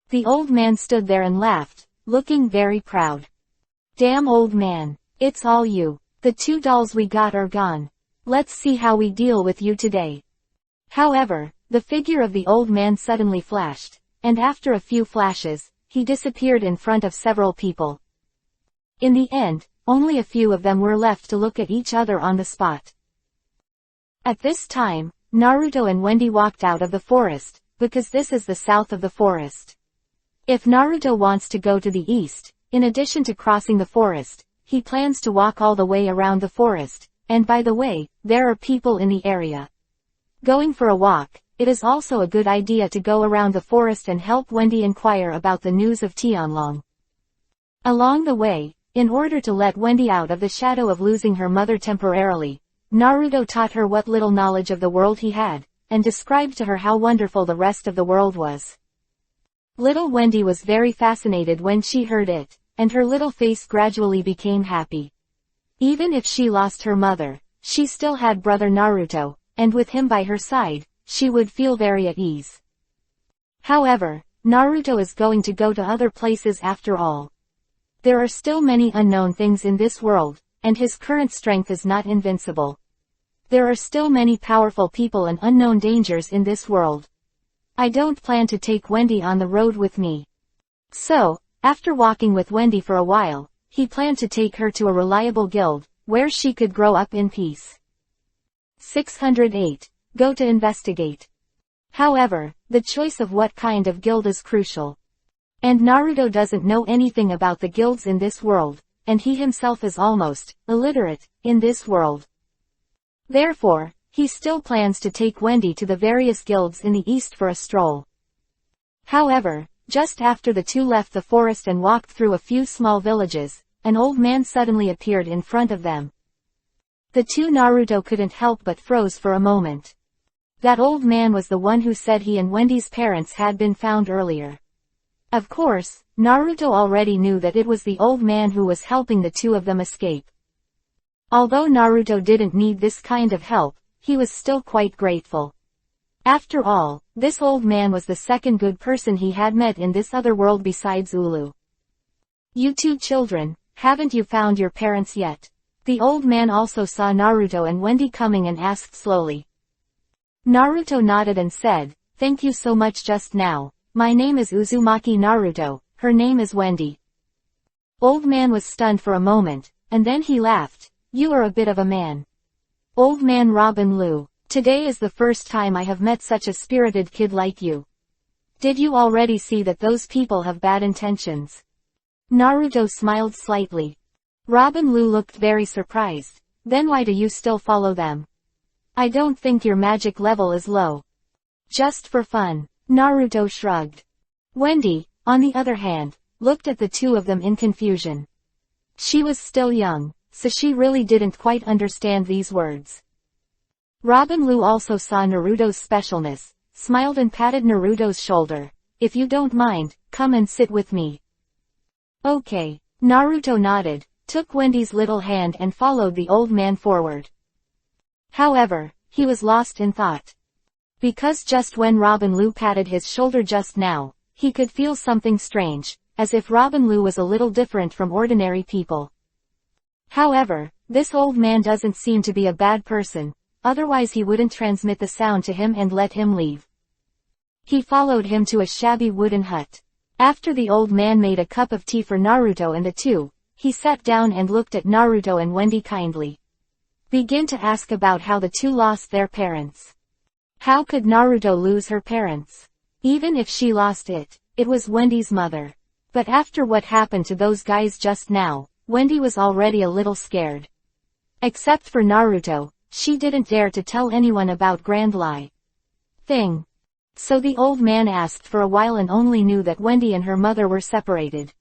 The old man stood there and laughed, looking very proud. Damn old man, it's all you. The two dolls we got are gone. Let's see how we deal with you today. However, the figure of the old man suddenly flashed, and after a few flashes, he disappeared in front of several people. In the end, only a few of them were left to look at each other on the spot. At this time, Naruto and Wendy walked out of the forest, because this is the south of the forest. If Naruto wants to go to the east, in addition to crossing the forest, he plans to walk all the way around the forest, and by the way, there are people in the area. Going for a walk, it is also a good idea to go around the forest and help Wendy inquire about the news of Tianlong. Along the way, in order to let Wendy out of the shadow of losing her mother temporarily, Naruto taught her what little knowledge of the world he had, and described to her how wonderful the rest of the world was. Little Wendy was very fascinated when she heard it, and her little face gradually became happy. Even if she lost her mother, she still had brother Naruto, and with him by her side, she would feel very at ease. However, Naruto is going to go to other places after all. There are still many unknown things in this world, and his current strength is not invincible. There are still many powerful people and unknown dangers in this world. I don't plan to take Wendy on the road with me. So, after walking with Wendy for a while, he planned to take her to a reliable guild, where she could grow up in peace. 608. Go to investigate. However, the choice of what kind of guild is crucial. And Naruto doesn't know anything about the guilds in this world, and he himself is almost illiterate in this world. Therefore, he still plans to take Wendy to the various guilds in the east for a stroll. However, just after the two left the forest and walked through a few small villages, an old man suddenly appeared in front of them. The two Naruto couldn't help but froze for a moment. That old man was the one who said he and Wendy's parents had been found earlier. Of course, Naruto already knew that it was the old man who was helping the two of them escape. Although Naruto didn't need this kind of help, he was still quite grateful. After all, this old man was the second good person he had met in this other world besides Ulu. You two children, haven't you found your parents yet? The old man also saw Naruto and Wendy coming and asked slowly. Naruto nodded and said, "Thank you so much just now. My name is Uzumaki Naruto, her name is Wendy." Old man was stunned for a moment, and then he laughed. "You are a bit of a man." Old man Robin Liu, today is the first time I have met such a spirited kid like you. Did you already see that those people have bad intentions? Naruto smiled slightly. Robin Liu looked very surprised. Then why do you still follow them? I don't think your magic level is low. Just for fun. Naruto shrugged. Wendy, on the other hand, looked at the two of them in confusion. She was still young, so she really didn't quite understand these words. Robin Liu also saw Naruto's specialness, smiled and patted Naruto's shoulder. "If you don't mind, come and sit with me." Okay. Naruto nodded, took Wendy's little hand and followed the old man forward. However, he was lost in thought. Because just when Robin Liu patted his shoulder just now, he could feel something strange, as if Robin Liu was a little different from ordinary people. However, this old man doesn't seem to be a bad person, otherwise he wouldn't transmit the sound to him and let him leave. He followed him to a shabby wooden hut. After the old man made a cup of tea for Naruto and the two, he sat down and looked at Naruto and Wendy kindly. Began to ask about how the two lost their parents. How could Naruto lose her parents? Even if she lost it, it was Wendy's mother. But after what happened to those guys just now, Wendy was already a little scared. Except for Naruto, she didn't dare to tell anyone about Grand Lie thing. So the old man asked for a while and only knew that Wendy and her mother were separated.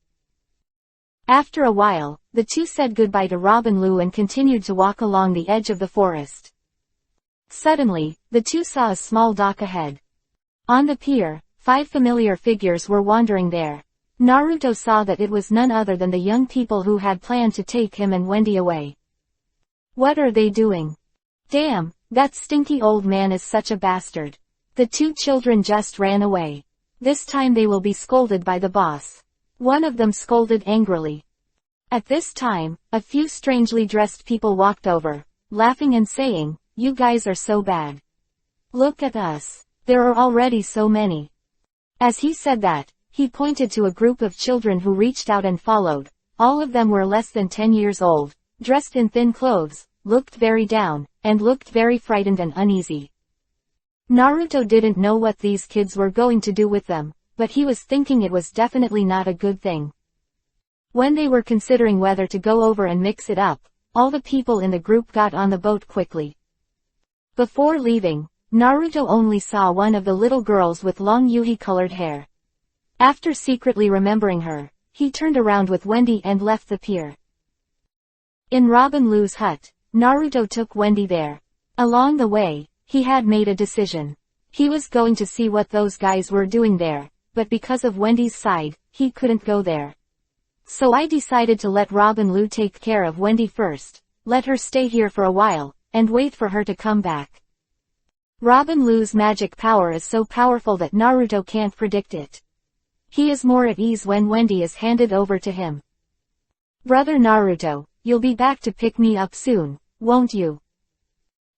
After a while, the two said goodbye to Robin Liu and continued to walk along the edge of the forest. Suddenly, the two saw a small dock ahead. On the pier, 5 familiar figures were wandering there. Naruto saw that it was none other than the young people who had planned to take him and Wendy away. What are they doing? Damn, that stinky old man is such a bastard. The two children just ran away. This time they will be scolded by the boss. One of them scolded angrily. At this time, a few strangely dressed people walked over, laughing and saying, "You guys are so bad. Look at us. There are already so many." As he said that, he pointed to a group of children who reached out and followed. All of them were less than 10 years old, dressed in thin clothes, looked very down, and looked very frightened and uneasy. Naruto didn't know what these kids were going to do with them, but he was thinking it was definitely not a good thing. When they were considering whether to go over and mix it up, all the people in the group got on the boat quickly. Before leaving, Naruto only saw one of the little girls with long Yuhi-colored hair. After secretly remembering her, he turned around with Wendy and left the pier. In Robin Liu's hut, Naruto took Wendy there. Along the way, he had made a decision. He was going to see what those guys were doing there, but because of Wendy's side, he couldn't go there. So I decided to let Robin Liu take care of Wendy first, let her stay here for a while, and wait for her to come back. Robin Liu's magic power is so powerful that Naruto can't predict it. He is more at ease when Wendy is handed over to him. "Brother Naruto, you'll be back to pick me up soon, won't you?"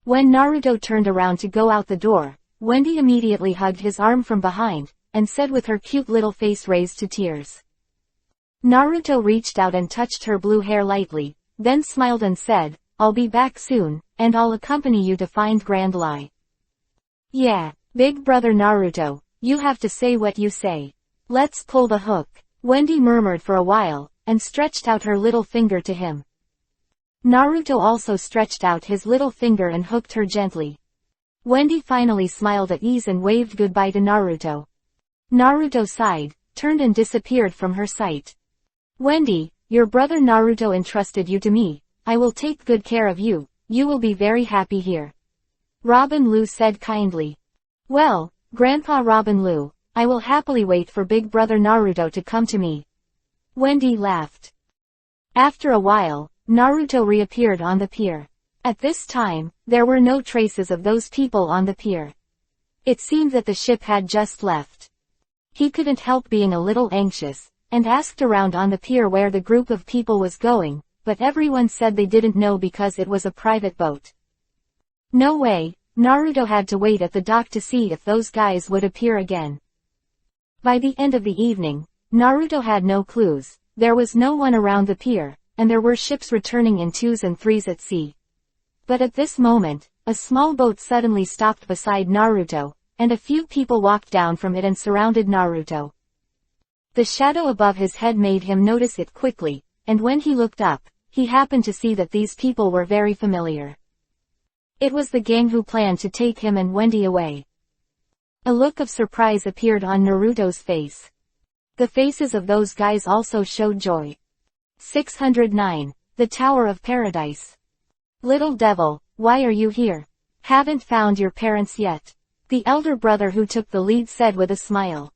When Naruto turned around to go out the door, Wendy immediately hugged his arm from behind, and said with her cute little face raised to tears. Naruto reached out and touched her blue hair lightly, then smiled and said, "I'll be back soon, and I'll accompany you to find Grand Lie." "Yeah, big brother Naruto, you have to say what you say. Let's pull the hook," Wendy murmured for a while, and stretched out her little finger to him. Naruto also stretched out his little finger and hooked her gently. Wendy finally smiled at ease and waved goodbye to Naruto. Naruto sighed, turned and disappeared from her sight. "Wendy, your brother Naruto entrusted you to me. I will take good care of you. You will be very happy here," Robin Liu said kindly. "Well, Grandpa Robin Liu, I will happily wait for big brother Naruto to come to me," Wendy laughed. After a while, Naruto reappeared on the pier. At this time, there were no traces of those people on the pier. It seemed that the ship had just left. He couldn't help being a little anxious, and asked around on the pier where the group of people was going, but everyone said they didn't know because it was a private boat. No way, Naruto had to wait at the dock to see if those guys would appear again. By the end of the evening, Naruto had no clues, there was no one around the pier, and there were ships returning in 2s and 3s at sea. But at this moment, a small boat suddenly stopped beside Naruto, and a few people walked down from it and surrounded Naruto. The shadow above his head made him notice it quickly, and when he looked up, he happened to see that these people were very familiar. It was the gang who planned to take him and Wendy away. A look of surprise appeared on Naruto's face. The faces of those guys also showed joy. 609. The Tower of Paradise. Little devil, why are you here? Haven't found your parents yet? The elder brother who took the lead said with a smile.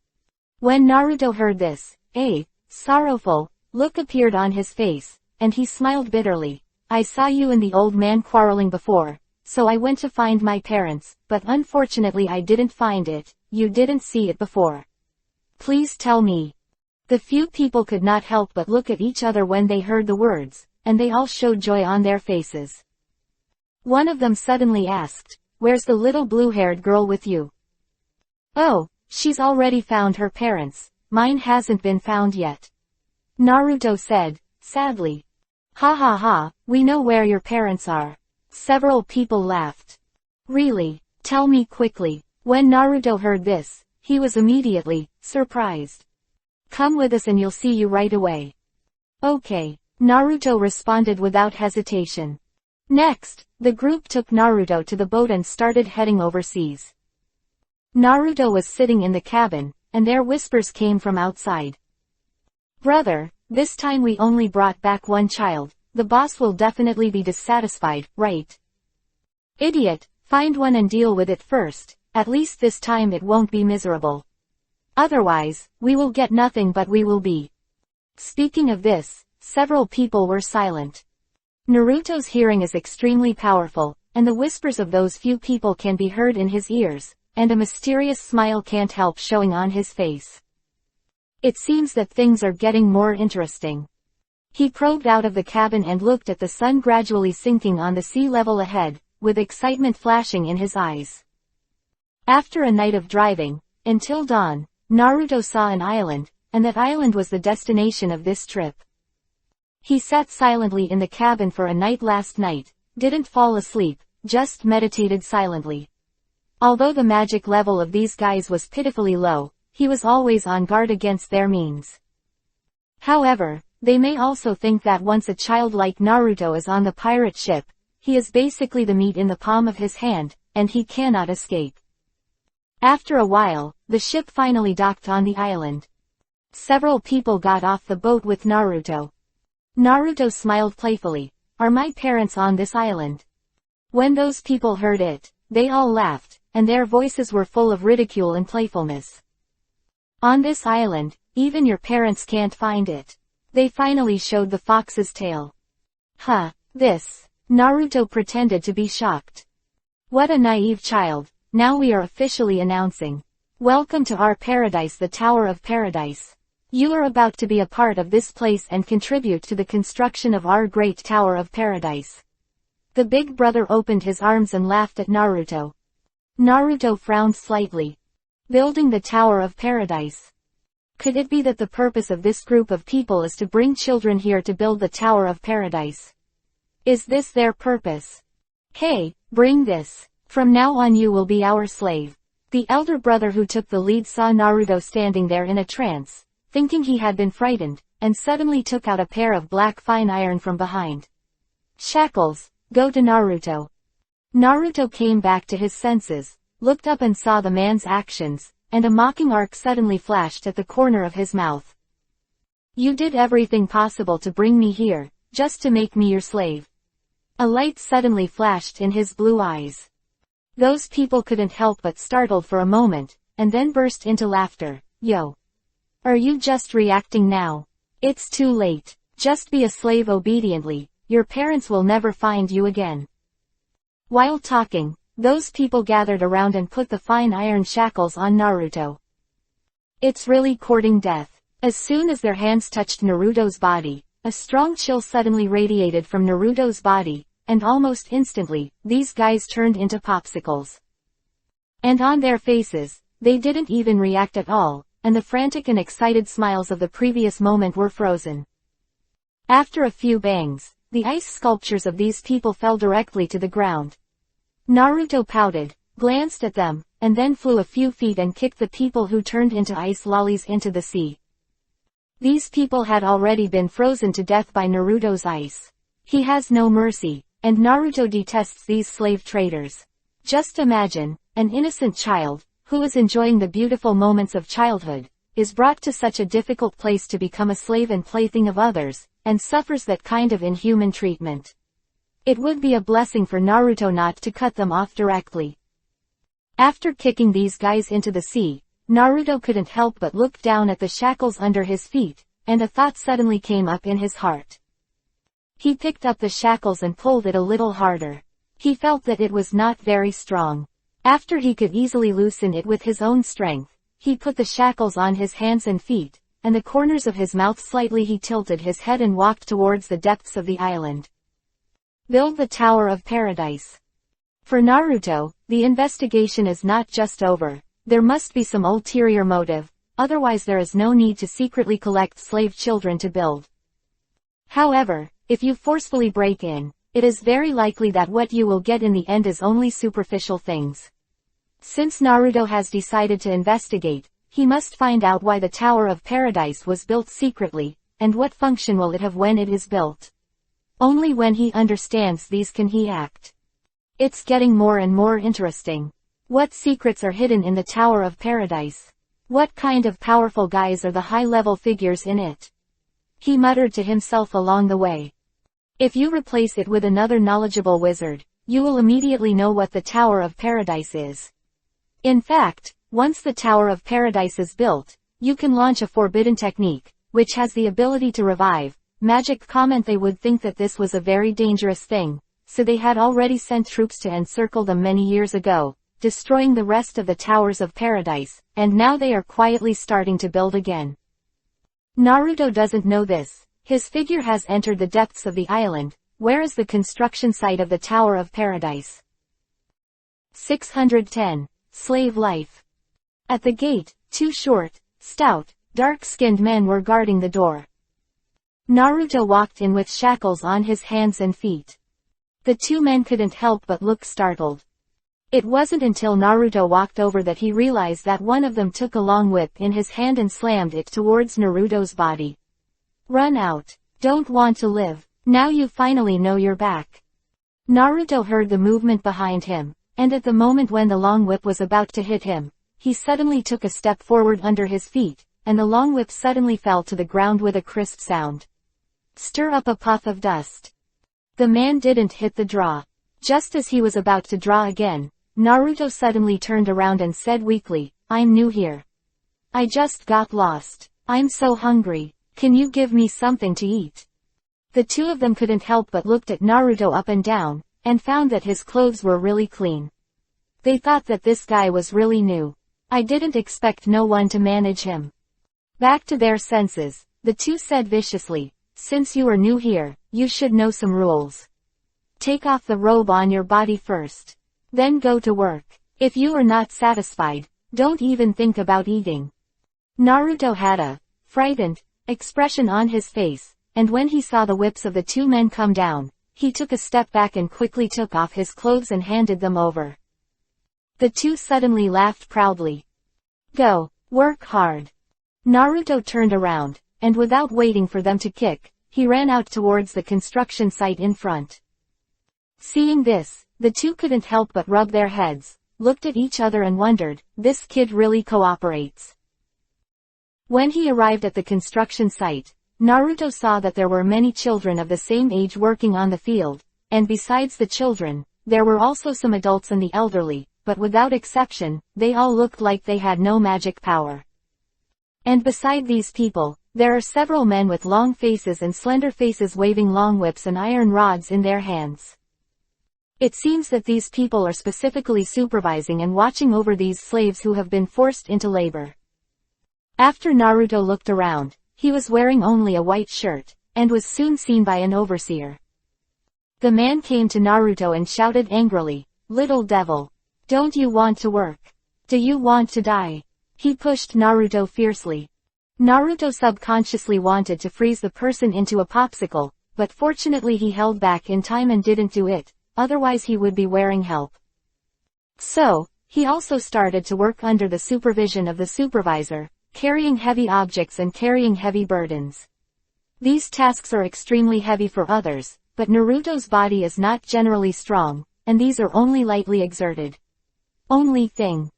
When Naruto heard this, a sorrowful look appeared on his face, and he smiled bitterly. I saw you and the old man quarreling before, so I went to find my parents, but unfortunately I didn't find it. You didn't see it before. Please tell me. The few people could not help but look at each other when they heard the words, and they all showed joy on their faces. One of them suddenly asked, where's the little blue-haired girl with you? Oh, she's already found her parents, mine hasn't been found yet. Naruto said, sadly. Ha ha ha, we know where your parents are. Several people laughed. Really? Tell me quickly. When Naruto heard this, he was immediately surprised. Come with us and you'll see you right away. Okay, Naruto responded without hesitation. Next, the group took Naruto to the boat and started heading overseas. Naruto was sitting in the cabin, and their whispers came from outside. Brother, this time we only brought back one child, the boss will definitely be dissatisfied, right? Idiot, find one and deal with it first, at least this time it won't be miserable. Otherwise, we will get nothing but we will be. Speaking of this, several people were silent. Naruto's hearing is extremely powerful, and the whispers of those few people can be heard in his ears, and a mysterious smile can't help showing on his face. It seems that things are getting more interesting. He probed out of the cabin and looked at the sun gradually sinking on the sea level ahead, with excitement flashing in his eyes. After a night of driving, until dawn, Naruto saw an island, and that island was the destination of this trip. He sat silently in the cabin for a night last night, didn't fall asleep, just meditated silently. Although the magic level of these guys was pitifully low, he was always on guard against their means. However, they may also think that once a child like Naruto is on the pirate ship, he is basically the meat in the palm of his hand, and he cannot escape. After a while, the ship finally docked on the island. Several people got off the boat with Naruto. Naruto smiled playfully. Are my parents on this island? When those people heard it, they all laughed, and their voices were full of ridicule and playfulness. On this island, even your parents can't find it. They finally showed the fox's tail. Huh, this. Naruto pretended to be shocked. What a naive child, now we are officially announcing. Welcome to our paradise, the Tower of Paradise. You are about to be a part of this place and contribute to the construction of our great Tower of Paradise. The big brother opened his arms and laughed at Naruto. Naruto frowned slightly. Building the Tower of Paradise. Could it be that the purpose of this group of people is to bring children here to build the Tower of Paradise? Is this their purpose? Hey, bring this. From now on you will be our slave. The elder brother who took the lead saw Naruto standing there in a trance, thinking he had been frightened, and suddenly took out a pair of black fine iron from behind. Shackles, go to Naruto. Naruto came back to his senses, looked up and saw the man's actions, and a mocking arc suddenly flashed at the corner of his mouth. You did everything possible to bring me here, just to make me your slave. A light suddenly flashed in his blue eyes. Those people couldn't help but startled for a moment, and then burst into laughter. Yo. Are you just reacting now? It's too late. Just be a slave obediently, your parents will never find you again. While talking, those people gathered around and put the fine iron shackles on Naruto. It's really courting death. As soon as their hands touched Naruto's body, A strong chill suddenly radiated from Naruto's body, and almost instantly, these guys turned into popsicles. And on their faces, they didn't even react at all, and the frantic and excited smiles of the previous moment were frozen. After a few bangs, the ice sculptures of these people fell directly to the ground. Naruto pouted, glanced at them, and then flew a few feet and kicked the people who turned into ice lollies into the sea. These people had already been frozen to death by Naruto's ice. He has no mercy, and Naruto detests these slave traders. Just imagine, an innocent child, who is enjoying the beautiful moments of childhood, is brought to such a difficult place to become a slave and plaything of others, and suffers that kind of inhuman treatment. It would be a blessing for Naruto not to cut them off directly. After kicking these guys into the sea, Naruto couldn't help but look down at the shackles under his feet, and a thought suddenly came up in his heart. He picked up the shackles and pulled it a little harder. He felt that it was not very strong. After he could easily loosen it with his own strength, he put the shackles on his hands and feet, and the corners of his mouth slightly he tilted his head and walked towards the depths of the island. Build the Tower of Paradise. For Naruto, the investigation is not just over. There must be some ulterior motive, otherwise there is no need to secretly collect slave children to build. However, if you forcefully break in, it is very likely that what you will get in the end is only superficial things. Since Naruto has decided to investigate, he must find out why the Tower of Paradise was built secretly, and what function will it have when it is built. Only when he understands these can he act. It's getting more and more interesting. What secrets are hidden in the Tower of Paradise? What kind of powerful guys are the high-level figures in it? He muttered to himself along the way. If you replace it with another knowledgeable wizard, you will immediately know what the Tower of Paradise is. In fact, once the Tower of Paradise is built, you can launch a forbidden technique, which has the ability to revive. Magic comment. They would think that this was a very dangerous thing, so they had already sent troops to encircle them many years ago, destroying the rest of the Towers of Paradise, and now they are quietly starting to build again. Naruto doesn't know this. His figure has entered the depths of the island. Where is the construction site of the Tower of Paradise? 610. Slave life. At the gate, two short, stout, dark-skinned men were guarding the door. Naruto walked in with shackles on his hands and feet. The two men couldn't help but look startled. It wasn't until Naruto walked over that he realized that one of them took a long whip in his hand and slammed it towards Naruto's body. Run out. Don't want to live. Now you finally know you're back. Naruto heard the movement behind him, and at the moment when the long whip was about to hit him, he suddenly took a step forward under his feet, and the long whip suddenly fell to the ground with a crisp sound. Stir up a puff of dust. The man didn't hit the draw. Just as he was about to draw again, Naruto suddenly turned around and said weakly, I'm new here. I just got lost. I'm so hungry. Can you give me something to eat? The two of them couldn't help but looked at Naruto up and down, and found that his clothes were really clean. They thought that this guy was really new. I didn't expect no one to manage him. Back to their senses, the two said viciously, since you are new here, you should know some rules. Take off the robe on your body first. Then go to work. If you are not satisfied, don't even think about eating. Naruto had a frightened expression on his face, and when he saw the whips of the two men come down, he took a step back and quickly took off his clothes and handed them over. The two suddenly laughed proudly. Go, work hard. Naruto turned around, and without waiting for them to kick, he ran out towards the construction site in front. Seeing this, the two couldn't help but rub their heads, looked at each other and wondered, this kid really cooperates. When he arrived at the construction site, Naruto saw that there were many children of the same age working on the field, and besides the children, there were also some adults and the elderly, but without exception, they all looked like they had no magic power. And beside these people, there are several men with long faces and slender faces waving long whips and iron rods in their hands. It seems that these people are specifically supervising and watching over these slaves who have been forced into labor. After Naruto looked around, he was wearing only a white shirt, and was soon seen by an overseer. The man came to Naruto and shouted angrily, "Little devil! Don't you want to work? Do you want to die?" He pushed Naruto fiercely. Naruto subconsciously wanted to freeze the person into a popsicle, but fortunately he held back in time and didn't do it, otherwise he would be wearing help. So, he also started to work under the supervision of the supervisor, carrying heavy objects and carrying heavy burdens. These tasks are extremely heavy for others, but Naruto's body is not generally strong, and these are only lightly exerted. Only thing.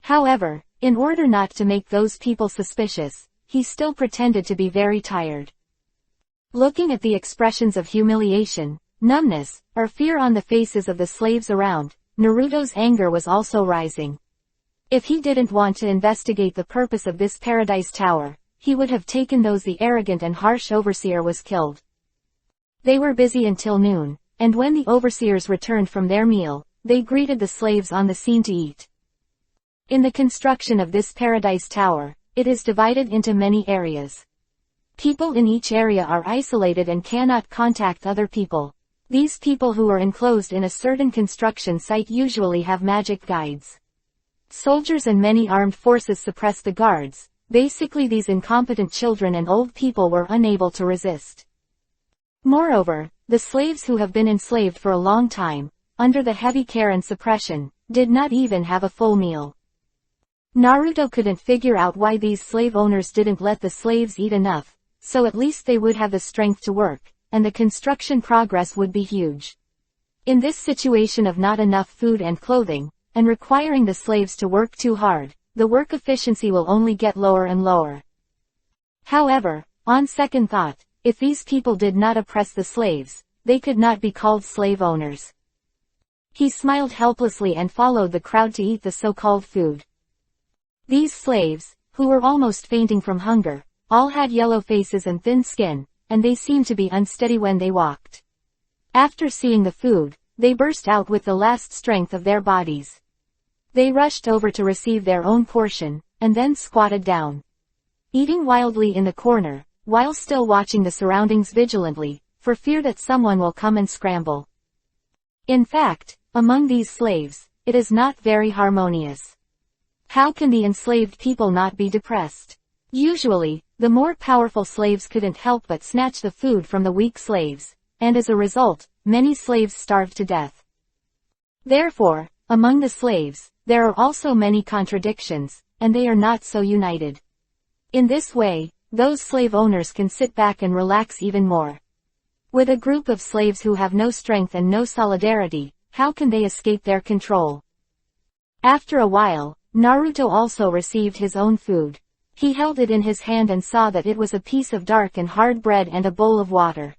However, in order not to make those people suspicious, he still pretended to be very tired. Looking at the expressions of humiliation, numbness, or fear on the faces of the slaves around, Naruto's anger was also rising. If he didn't want to investigate the purpose of this paradise tower, he would have taken those the arrogant and harsh overseer was killed. They were busy until noon, and when the overseers returned from their meal, they greeted the slaves on the scene to eat. In the construction of this paradise tower, it is divided into many areas. People in each area are isolated and cannot contact other people. These people who are enclosed in a certain construction site usually have magic guides. Soldiers and many armed forces suppress the guards. Basically, these incompetent children and old people were unable to resist. Moreover, the slaves who have been enslaved for a long time, under the heavy care and suppression, did not even have a full meal. Naruto couldn't figure out why these slave owners didn't let the slaves eat enough, so at least they would have the strength to work, and the construction progress would be huge. In this situation of not enough food and clothing, and requiring the slaves to work too hard, the work efficiency will only get lower and lower. However, on second thought, if these people did not oppress the slaves, they could not be called slave owners. He smiled helplessly and followed the crowd to eat the so-called food. These slaves, who were almost fainting from hunger, all had yellow faces and thin skin, and they seemed to be unsteady when they walked. After seeing the food, they burst out with the last strength of their bodies. They rushed over to receive their own portion, and then squatted down, eating wildly in the corner, while still watching the surroundings vigilantly, for fear that someone will come and scramble. In fact, among these slaves, it is not very harmonious. How can the enslaved people not be depressed? Usually, the more powerful slaves couldn't help but snatch the food from the weak slaves, and as a result, many slaves starved to death. Therefore, among the slaves, there are also many contradictions, and they are not so united. In this way, those slave owners can sit back and relax even more. With a group of slaves who have no strength and no solidarity, how can they escape their control? After a while, Naruto also received his own food. He held it in his hand and saw that it was a piece of dark and hard bread and a bowl of water.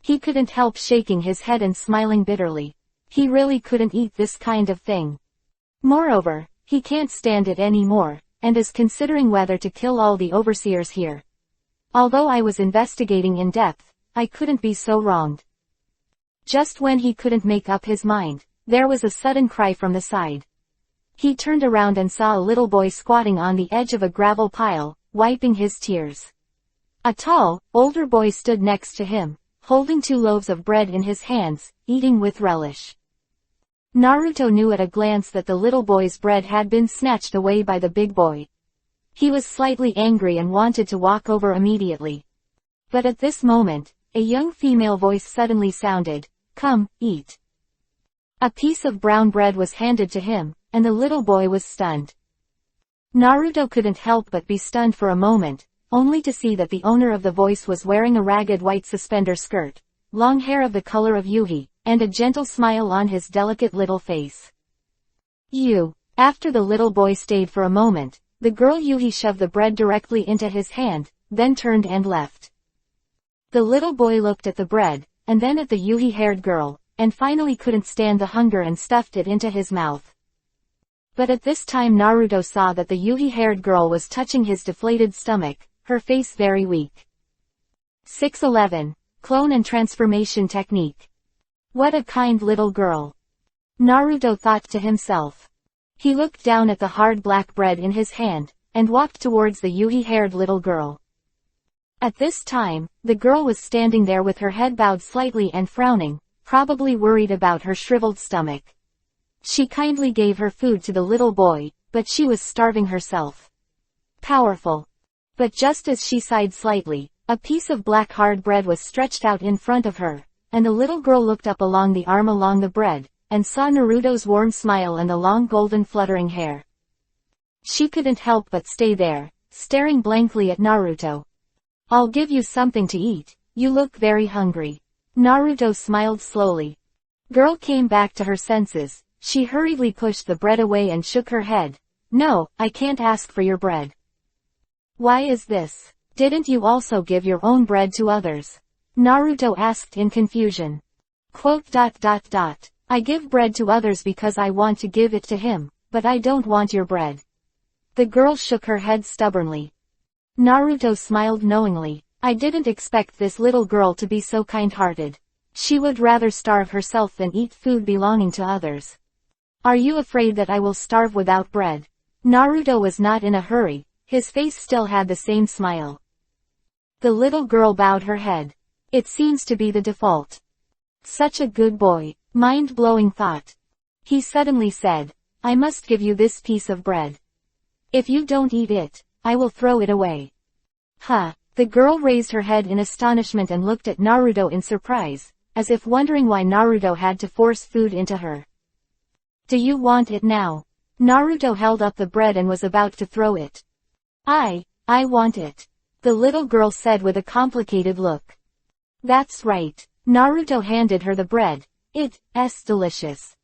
He couldn't help shaking his head and smiling bitterly. He really couldn't eat this kind of thing. Moreover, he can't stand it anymore, and is considering whether to kill all the overseers here. Although I was investigating in depth, I couldn't be so wronged. Just when he couldn't make up his mind, there was a sudden cry from the side. He turned around and saw a little boy squatting on the edge of a gravel pile, wiping his tears. A tall, older boy stood next to him, holding 2 loaves of bread in his hands, eating with relish. Naruto knew at a glance that the little boy's bread had been snatched away by the big boy. He was slightly angry and wanted to walk over immediately. But at this moment, a young female voice suddenly sounded, "Come, eat." A piece of brown bread was handed to him, and the little boy was stunned. Naruto couldn't help but be stunned for a moment, only to see that the owner of the voice was wearing a ragged white suspender skirt, long hair of the color of Yuhi, and a gentle smile on his delicate little face. "You." After the little boy stayed for a moment, the girl Yuhi shoved the bread directly into his hand, then turned and left. The little boy looked at the bread, and then at the Yuhi-haired girl, and finally couldn't stand the hunger and stuffed it into his mouth. But at this time Naruto saw that the Yuhi-haired girl was touching his deflated stomach, her face very weak. 611. Clone and Transformation Technique. What a kind little girl. Naruto thought to himself. He looked down at the hard black bread in his hand, and walked towards the Yuhi-haired little girl. At this time, the girl was standing there with her head bowed slightly and frowning, probably worried about her shriveled stomach. She kindly gave her food to the little boy, but she was starving herself. Powerful. But just as she sighed slightly, a piece of black hard bread was stretched out in front of her, and the little girl looked up along the arm along the bread, and saw Naruto's warm smile and the long golden fluttering hair. She couldn't help but stay there, staring blankly at Naruto. "I'll give you something to eat, you look very hungry." Naruto smiled slowly. Girl came back to her senses. She hurriedly pushed the bread away and shook her head. "No, I can't ask for your bread." "Why is this? Didn't you also give your own bread to others?" Naruto asked in confusion. "I give bread to others because I want to give it to him, but I don't want your bread." The girl shook her head stubbornly. Naruto smiled knowingly. "I didn't expect this little girl to be so kind-hearted. She would rather starve herself than eat food belonging to others." "Are you afraid that I will starve without bread?" Naruto was not in a hurry, his face still had the same smile. The little girl bowed her head. It seems to be the default. Such a good boy. Mind-blowing thought. He suddenly said, "I must give you this piece of bread. If you don't eat it, I will throw it away." "Huh." The girl raised her head in astonishment and looked at Naruto in surprise, as if wondering why Naruto had to force food into her. "Do you want it now?" Naruto held up the bread and was about to throw it. I want it," the little girl said with a complicated look. "That's right." Naruto handed her the bread. It's delicious."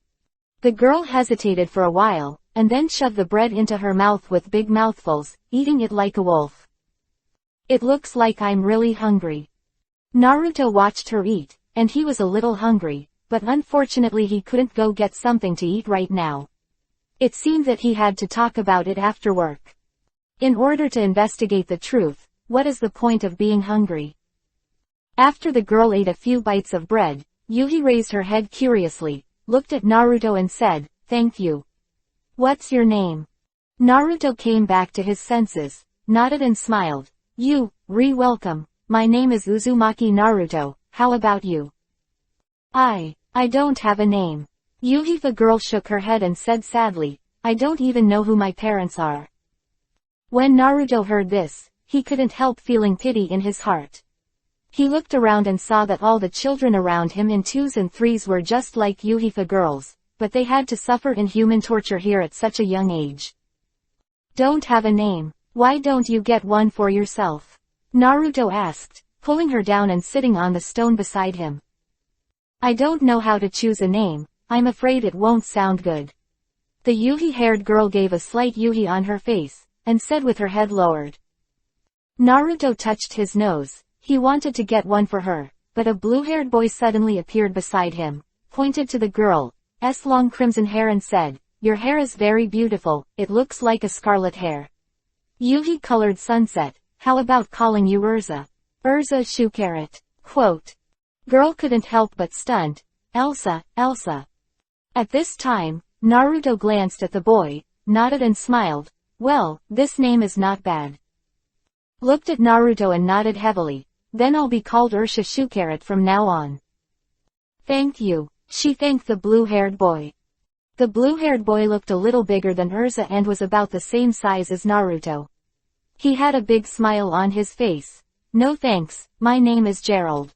The girl hesitated for a while, and then shoved the bread into her mouth with big mouthfuls, eating it like a wolf. "It looks like I'm really hungry." Naruto watched her eat, and he was a little hungry, but unfortunately he couldn't go get something to eat right now. It seemed that he had to talk about it after work. In order to investigate the truth, what is the point of being hungry? After the girl ate a few bites of bread, Yuhi raised her head curiously, looked at Naruto and said, "Thank you. What's your name?" Naruto came back to his senses, nodded and smiled. Welcome. My name is Uzumaki Naruto, how about you?" I don't have a name." Yuhi, the girl shook her head and said sadly, "I don't even know who my parents are." When Naruto heard this, he couldn't help feeling pity in his heart. He looked around and saw that all the children around him in 2s and 3s were just like Yuhifa girls, but they had to suffer inhuman torture here at such a young age. "Don't have a name. Why don't you get one for yourself?" Naruto asked, pulling her down and sitting on the stone beside him. "I don't know how to choose a name, I'm afraid it won't sound good." The Yuhi-haired girl gave a slight Yuhi on her face, and said with her head lowered. Naruto touched his nose. He wanted to get one for her, but a blue-haired boy suddenly appeared beside him, pointed to the girl's long crimson hair and said, "Your hair is very beautiful, it looks like a scarlet hair." Yuhi-colored sunset, how about calling you Urza? Urza Shukaret. Quote. Girl couldn't help but stunned. Elsa. At this time, Naruto glanced at the boy, nodded and smiled. "Well, this name is not bad." Looked at Naruto and nodded heavily. "Then I'll be called Ursha Shukaret from now on." "Thank you," she thanked the blue-haired boy. The blue-haired boy looked a little bigger than Urza and was about the same size as Naruto. He had a big smile on his face. "No thanks, my name is Gerald."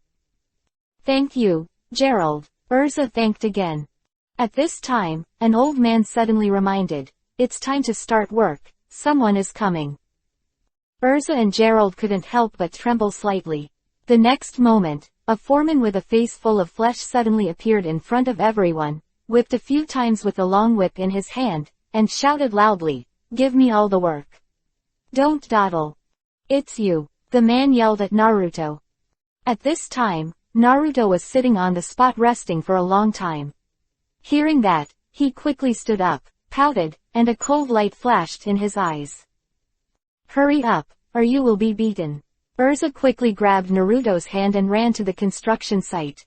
"Thank you, Gerald," Urza thanked again. At this time, an old man suddenly reminded, "It's time to start work, someone is coming." Urza and Gerald couldn't help but tremble slightly. The next moment, a foreman with a face full of flesh suddenly appeared in front of everyone, whipped a few times with the long whip in his hand, and shouted loudly, "Give me all the work. Don't dawdle. It's you," the man yelled at Naruto. At this time, Naruto was sitting on the spot resting for a long time. Hearing that, he quickly stood up, pouted, and a cold light flashed in his eyes. "Hurry up, or you will be beaten." Urza quickly grabbed Naruto's hand and ran to the construction site.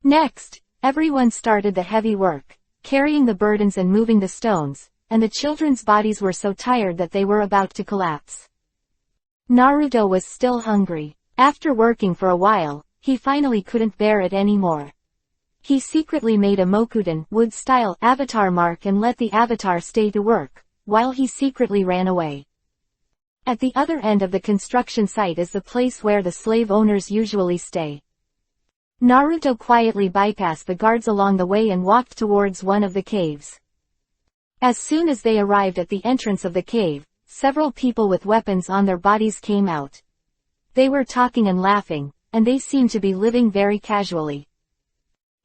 Next, everyone started the heavy work, carrying the burdens and moving the stones, and the children's bodies were so tired that they were about to collapse. Naruto was still hungry. After working for a while, he finally couldn't bear it anymore. He secretly made a Mokuden wood-style avatar mark and let the avatar stay to work, while he secretly ran away. At the other end of the construction site is the place where the slave owners usually stay. Naruto quietly bypassed the guards along the way and walked towards one of the caves. As soon as they arrived at the entrance of the cave, several people with weapons on their bodies came out. They were talking and laughing, and they seemed to be living very casually.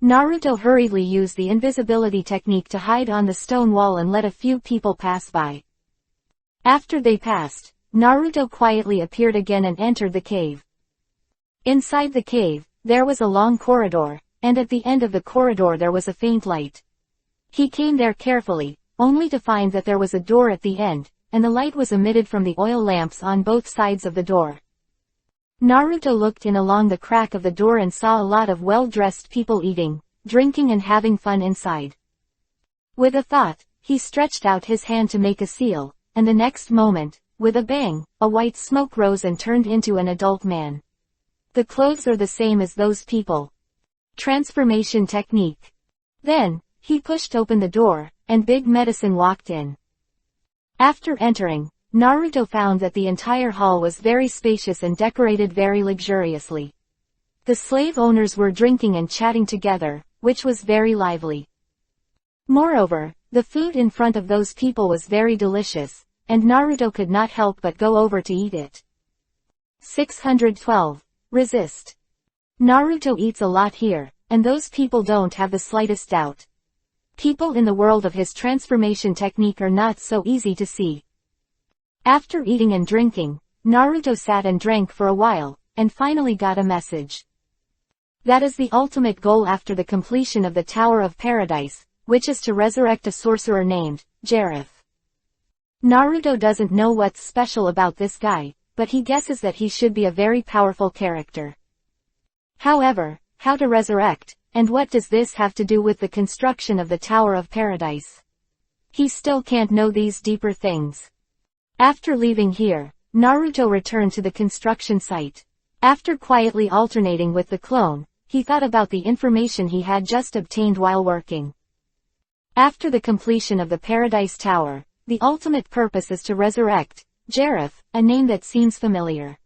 Naruto hurriedly used the invisibility technique to hide on the stone wall and let a few people pass by. After they passed, Naruto quietly appeared again and entered the cave. Inside the cave, there was a long corridor, and at the end of the corridor there was a faint light. He came there carefully, only to find that there was a door at the end, and the light was emitted from the oil lamps on both sides of the door. Naruto looked in along the crack of the door and saw a lot of well-dressed people eating, drinking and having fun inside. With a thought, he stretched out his hand to make a seal, and the next moment, with a bang, a white smoke rose and turned into an adult man. The clothes are the same as those people. Transformation technique. Then, he pushed open the door, and Big Medicine walked in. After entering, Naruto found that the entire hall was very spacious and decorated very luxuriously. The slave owners were drinking and chatting together, which was very lively. Moreover, the food in front of those people was very delicious, and Naruto could not help but go over to eat it. 612. Resist. Naruto eats a lot here, and those people don't have the slightest doubt. People in the world of his transformation technique are not so easy to see. After eating and drinking, Naruto sat and drank for a while, and finally got a message. That is the ultimate goal after the completion of the Tower of Paradise, which is to resurrect a sorcerer named Jareth. Naruto doesn't know what's special about this guy, but he guesses that he should be a very powerful character. However, how to resurrect, and what does this have to do with the construction of the Tower of Paradise? He still can't know these deeper things. After leaving here, Naruto returned to the construction site. After quietly alternating with the clone, he thought about the information he had just obtained while working. After the completion of the Paradise Tower, the ultimate purpose is to resurrect Jareth, a name that seems familiar.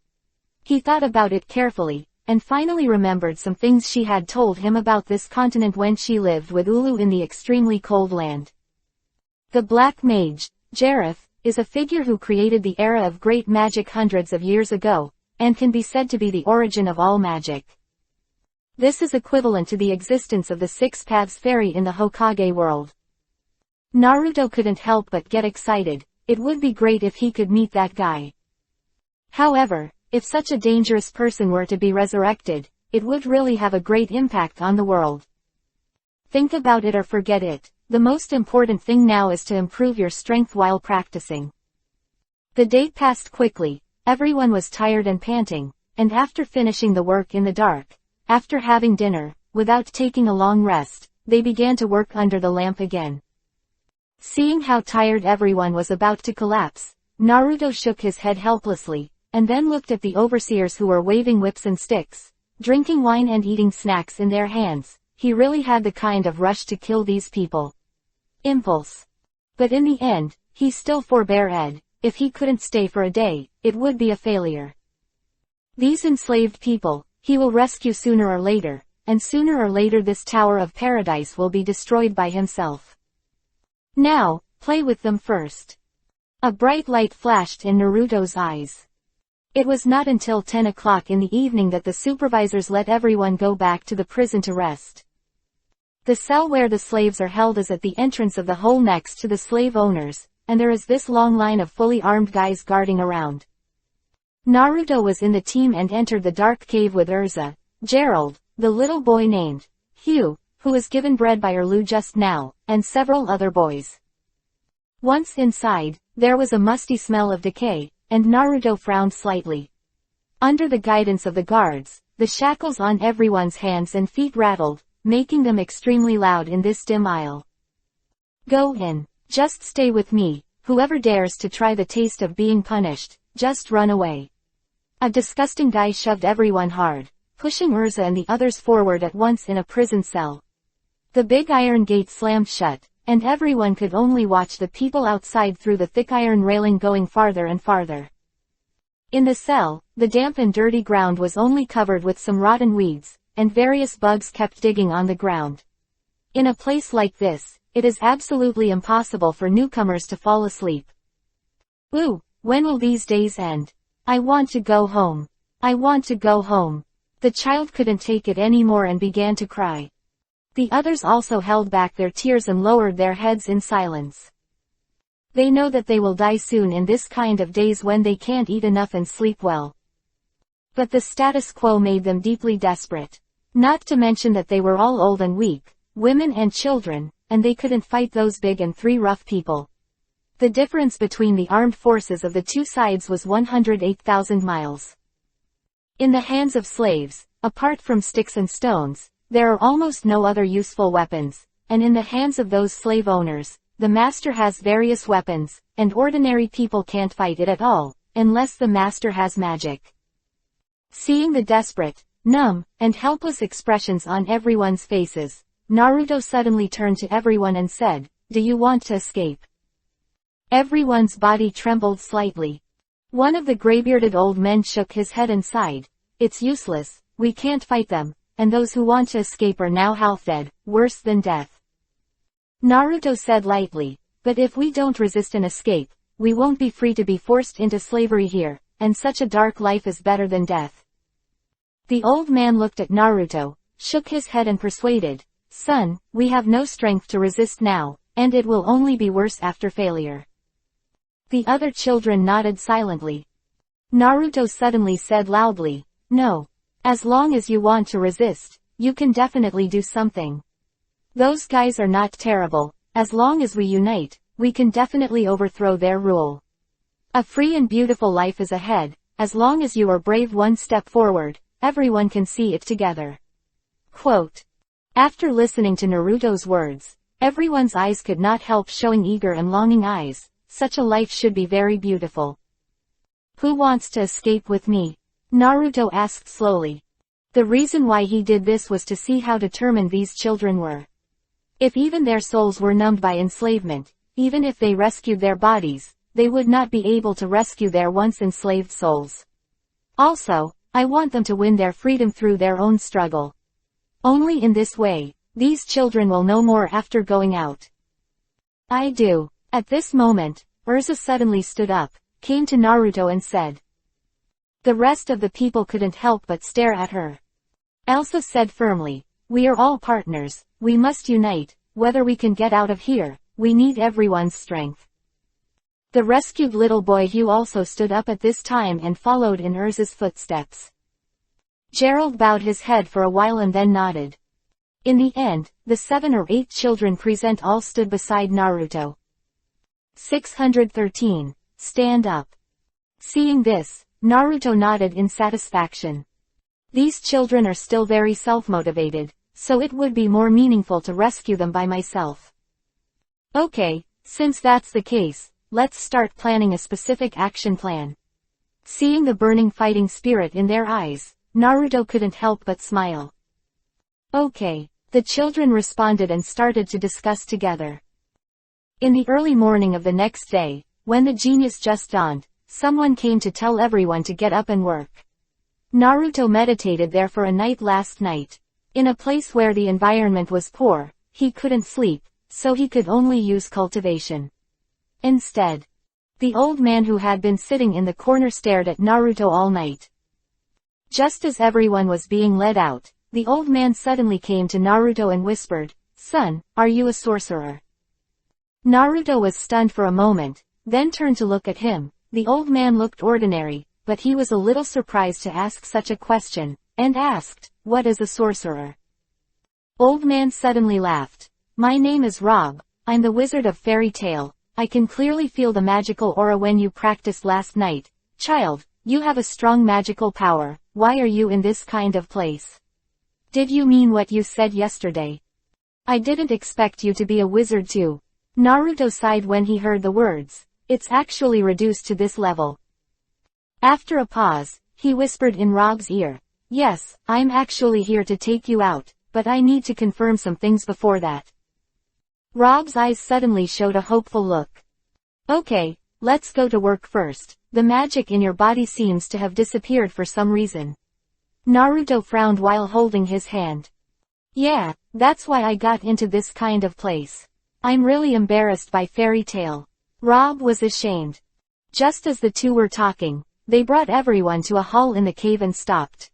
He thought about it carefully, and finally remembered some things she had told him about this continent when she lived with Ulu in the extremely cold land. The Black Mage, Jareth, is a figure who created the era of great magic hundreds of years ago, and can be said to be the origin of all magic. This is equivalent to the existence of the Six Paths Fairy in the Hokage world. Naruto couldn't help but get excited. It would be great if he could meet that guy. However, if such a dangerous person were to be resurrected, it would really have a great impact on the world. Think about it or forget it. The most important thing now is to improve your strength while practicing. The day passed quickly, everyone was tired and panting, and after finishing the work in the dark, after having dinner, without taking a long rest, they began to work under the lamp again. Seeing how tired everyone was about to collapse, Naruto shook his head helplessly, and then looked at the overseers who were waving whips and sticks, drinking wine and eating snacks in their hands. He really had the kind of rush to kill these people. Impulse. But in the end, he still forbore Ed. If he couldn't stay for a day, it would be a failure. These enslaved people, he will rescue sooner or later, and sooner or later this Tower of Paradise will be destroyed by himself. Now, play with them first. A bright light flashed in Naruto's eyes. It was not until 10 o'clock in the evening that the supervisors let everyone go back to the prison to rest. The cell where the slaves are held is at the entrance of the hole next to the slave owners, and there is this long line of fully armed guys guarding around. Naruto was in the team and entered the dark cave with Urza, Gerald, the little boy named Hugh, who was given bread by Erlu just now, and several other boys. Once inside, there was a musty smell of decay, and Naruto frowned slightly. Under the guidance of the guards, the shackles on everyone's hands and feet rattled, making them extremely loud in this dim aisle. Go in. Just stay with me. Whoever dares to try the taste of being punished, just run away. A disgusting guy shoved everyone hard, pushing Urza and the others forward at once in a prison cell. The big iron gate slammed shut, and everyone could only watch the people outside through the thick iron railing going farther and farther. In the cell, the damp and dirty ground was only covered with some rotten weeds, and various bugs kept digging on the ground. In a place like this, it is absolutely impossible for newcomers to fall asleep. Ooh, when will these days end? I want to go home. I want to go home. The child couldn't take it anymore and began to cry. The others also held back their tears and lowered their heads in silence. They know that they will die soon in this kind of days when they can't eat enough and sleep well. But the status quo made them deeply desperate. Not to mention that they were all old and weak, women and children, and they couldn't fight those big and three rough people. The difference between the armed forces of the two sides was 108,000 miles. In the hands of slaves, apart from sticks and stones, there are almost no other useful weapons, and in the hands of those slave owners, the master has various weapons, and ordinary people can't fight it at all, unless the master has magic. Seeing the desperate, numb, and helpless expressions on everyone's faces, Naruto suddenly turned to everyone and said, "Do you want to escape?" Everyone's body trembled slightly. One of the gray-bearded old men shook his head and sighed. "It's useless, we can't fight them, and those who want to escape are now half dead, worse than death." Naruto said lightly, "But if we don't resist and escape, we won't be free to be forced into slavery here, and such a dark life is better than death." The old man looked at Naruto, shook his head and persuaded, "Son, we have no strength to resist now, and it will only be worse after failure." The other children nodded silently. Naruto suddenly said loudly, "No. As long as you want to resist, you can definitely do something. Those guys are not terrible. As long as we unite, we can definitely overthrow their rule. A free and beautiful life is ahead. As long as you are brave one step forward, everyone can see it together." Quote. After listening to Naruto's words, everyone's eyes could not help showing eager and longing eyes. Such a life should be very beautiful. "Who wants to escape with me?" Naruto asked slowly. The reason why he did this was to see how determined these children were. If even their souls were numbed by enslavement, even if they rescued their bodies, they would not be able to rescue their once enslaved souls. Also, I want them to win their freedom through their own struggle. Only in this way, these children will know more after going out. "I do." At this moment, Urza suddenly stood up, came to Naruto and said. The rest of the people couldn't help but stare at her. Elsa said firmly, "We are all partners, we must unite, whether we can get out of here, we need everyone's strength." The rescued little boy Hugh also stood up at this time and followed in Urza's footsteps. Gerald bowed his head for a while and then nodded. In the end, the 7 or 8 children present all stood beside Naruto. 613. Stand up. Seeing this, Naruto nodded in satisfaction. These children are still very self-motivated, so it would be more meaningful to rescue them by myself. Okay, since that's the case, let's start planning a specific action plan. Seeing the burning fighting spirit in their eyes, Naruto couldn't help but smile. Okay, the children responded and started to discuss together. In the early morning of the next day, when the genius just dawned, someone came to tell everyone to get up and work. Naruto meditated there for a night last night. In a place where the environment was poor, he couldn't sleep, so he could only use cultivation. Instead, the old man who had been sitting in the corner stared at Naruto all night. Just as everyone was being led out, the old man suddenly came to Naruto and whispered, "Son, are you a sorcerer?" Naruto was stunned for a moment, then turned to look at him. The old man looked ordinary, but he was a little surprised to ask such a question, and asked, "What is a sorcerer?" Old man suddenly laughed. "My name is Rob, I'm the wizard of fairy tale. I can clearly feel the magical aura when you practiced last night. Child, you have a strong magical power, why are you in this kind of place? Did you mean what you said yesterday? I didn't expect you to be a wizard too." Naruto sighed when he heard the words. "It's actually reduced to this level." After a pause, He whispered in Rob's ear. Yes, I'm actually here to take you out, but I need to confirm some things before that. Rob's eyes suddenly showed a hopeful look. Okay, let's go to work first. The magic in your body seems to have disappeared for some reason. Naruto frowned while holding his hand. Yeah, that's why I got into this kind of place. I'm really embarrassed by fairy tale. Rob was ashamed. Just as the two were talking, they brought everyone to a hall in the cave and stopped.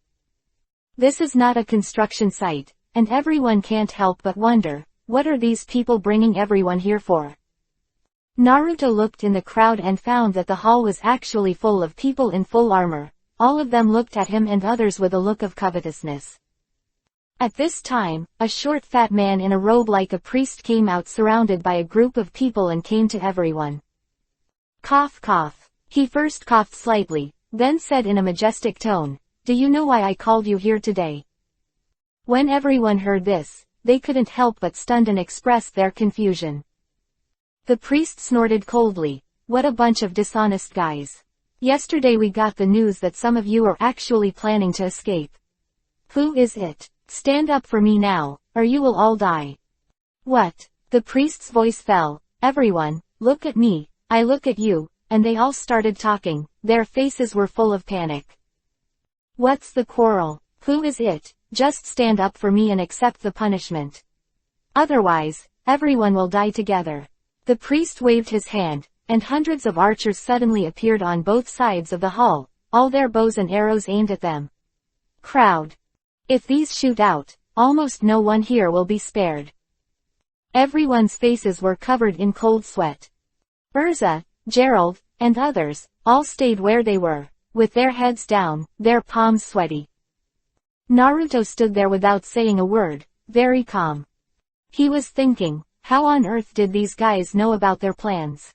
This is not a construction site, and everyone can't help but wonder, what are these people bringing everyone here for? Naruto looked in the crowd and found that the hall was actually full of people in full armor. All of them looked at him and others with a look of covetousness. At this time, a short fat man in a robe like a priest came out surrounded by a group of people and came to everyone. Cough cough. He first coughed slightly, then said in a majestic tone, "Do you know why I called you here today?" When everyone heard this, they couldn't help but stunned and expressed their confusion. The priest snorted coldly. What a bunch of dishonest guys. Yesterday we got the news that some of you are actually planning to escape. Who is it? Stand up for me now, or you will all die. What? The priest's voice fell. Everyone, look at me, I look at you, and they all started talking. Their faces were full of panic. What's the quarrel? Who is it? Just stand up for me and accept the punishment. Otherwise, everyone will die together. The priest waved his hand, and hundreds of archers suddenly appeared on both sides of the hall, all their bows and arrows aimed at them. Crowd. If these shoot out, almost no one here will be spared. Everyone's faces were covered in cold sweat. Urza, Gerald, and others, all stayed where they were, with their heads down, their palms sweaty. Naruto stood there without saying a word, very calm. He was thinking, how on earth did these guys know about their plans?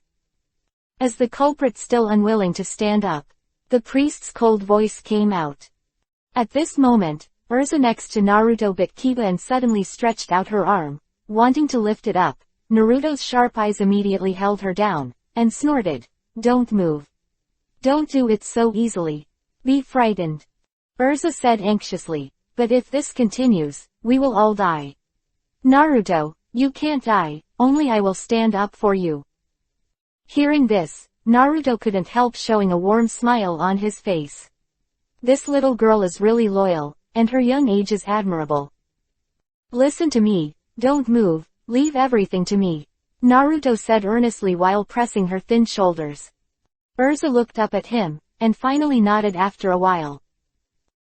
As the culprit still unwilling to stand up, the priest's cold voice came out. At this moment, Urza next to Naruto bit Kiba and suddenly stretched out her arm, wanting to lift it up. Naruto's sharp eyes immediately held her down, and snorted, "Don't move. Don't do it so easily. Be frightened." Urza said anxiously, "But if this continues, we will all die." "Naruto, you can't die, only I will stand up for you." Hearing this, Naruto couldn't help showing a warm smile on his face. This little girl is really loyal, and her young age is admirable. Listen to me, don't move, leave everything to me, Naruto said earnestly while pressing her thin shoulders. Urza looked up at him, and finally nodded after a while.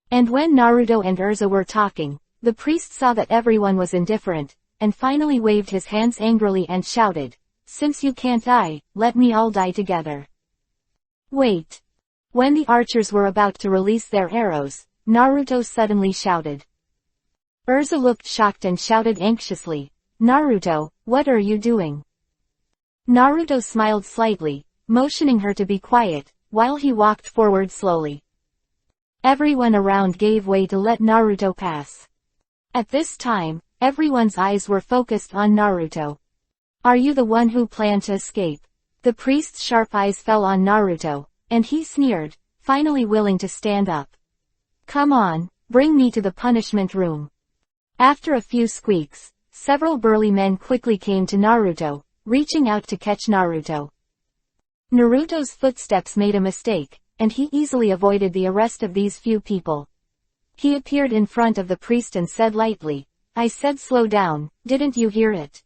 And when Naruto and Urza were talking, the priest saw that everyone was indifferent, and finally waved his hands angrily and shouted, "Since you can't die, let me all die together." Wait. When the archers were about to release their arrows, Naruto suddenly shouted. Urza looked shocked and shouted anxiously, "Naruto, what are you doing?" Naruto smiled slightly, motioning her to be quiet, while he walked forward slowly. Everyone around gave way to let Naruto pass. At this time, everyone's eyes were focused on Naruto. "Are you the one who planned to escape?" The priest's sharp eyes fell on Naruto, and he sneered, finally willing to stand up. "Come on, bring me to the punishment room." After a few squeaks, several burly men quickly came to Naruto, reaching out to catch Naruto. Naruto's footsteps made a mistake, and he easily avoided the arrest of these few people. He appeared in front of the priest and said lightly, "I said slow down, didn't you hear it?"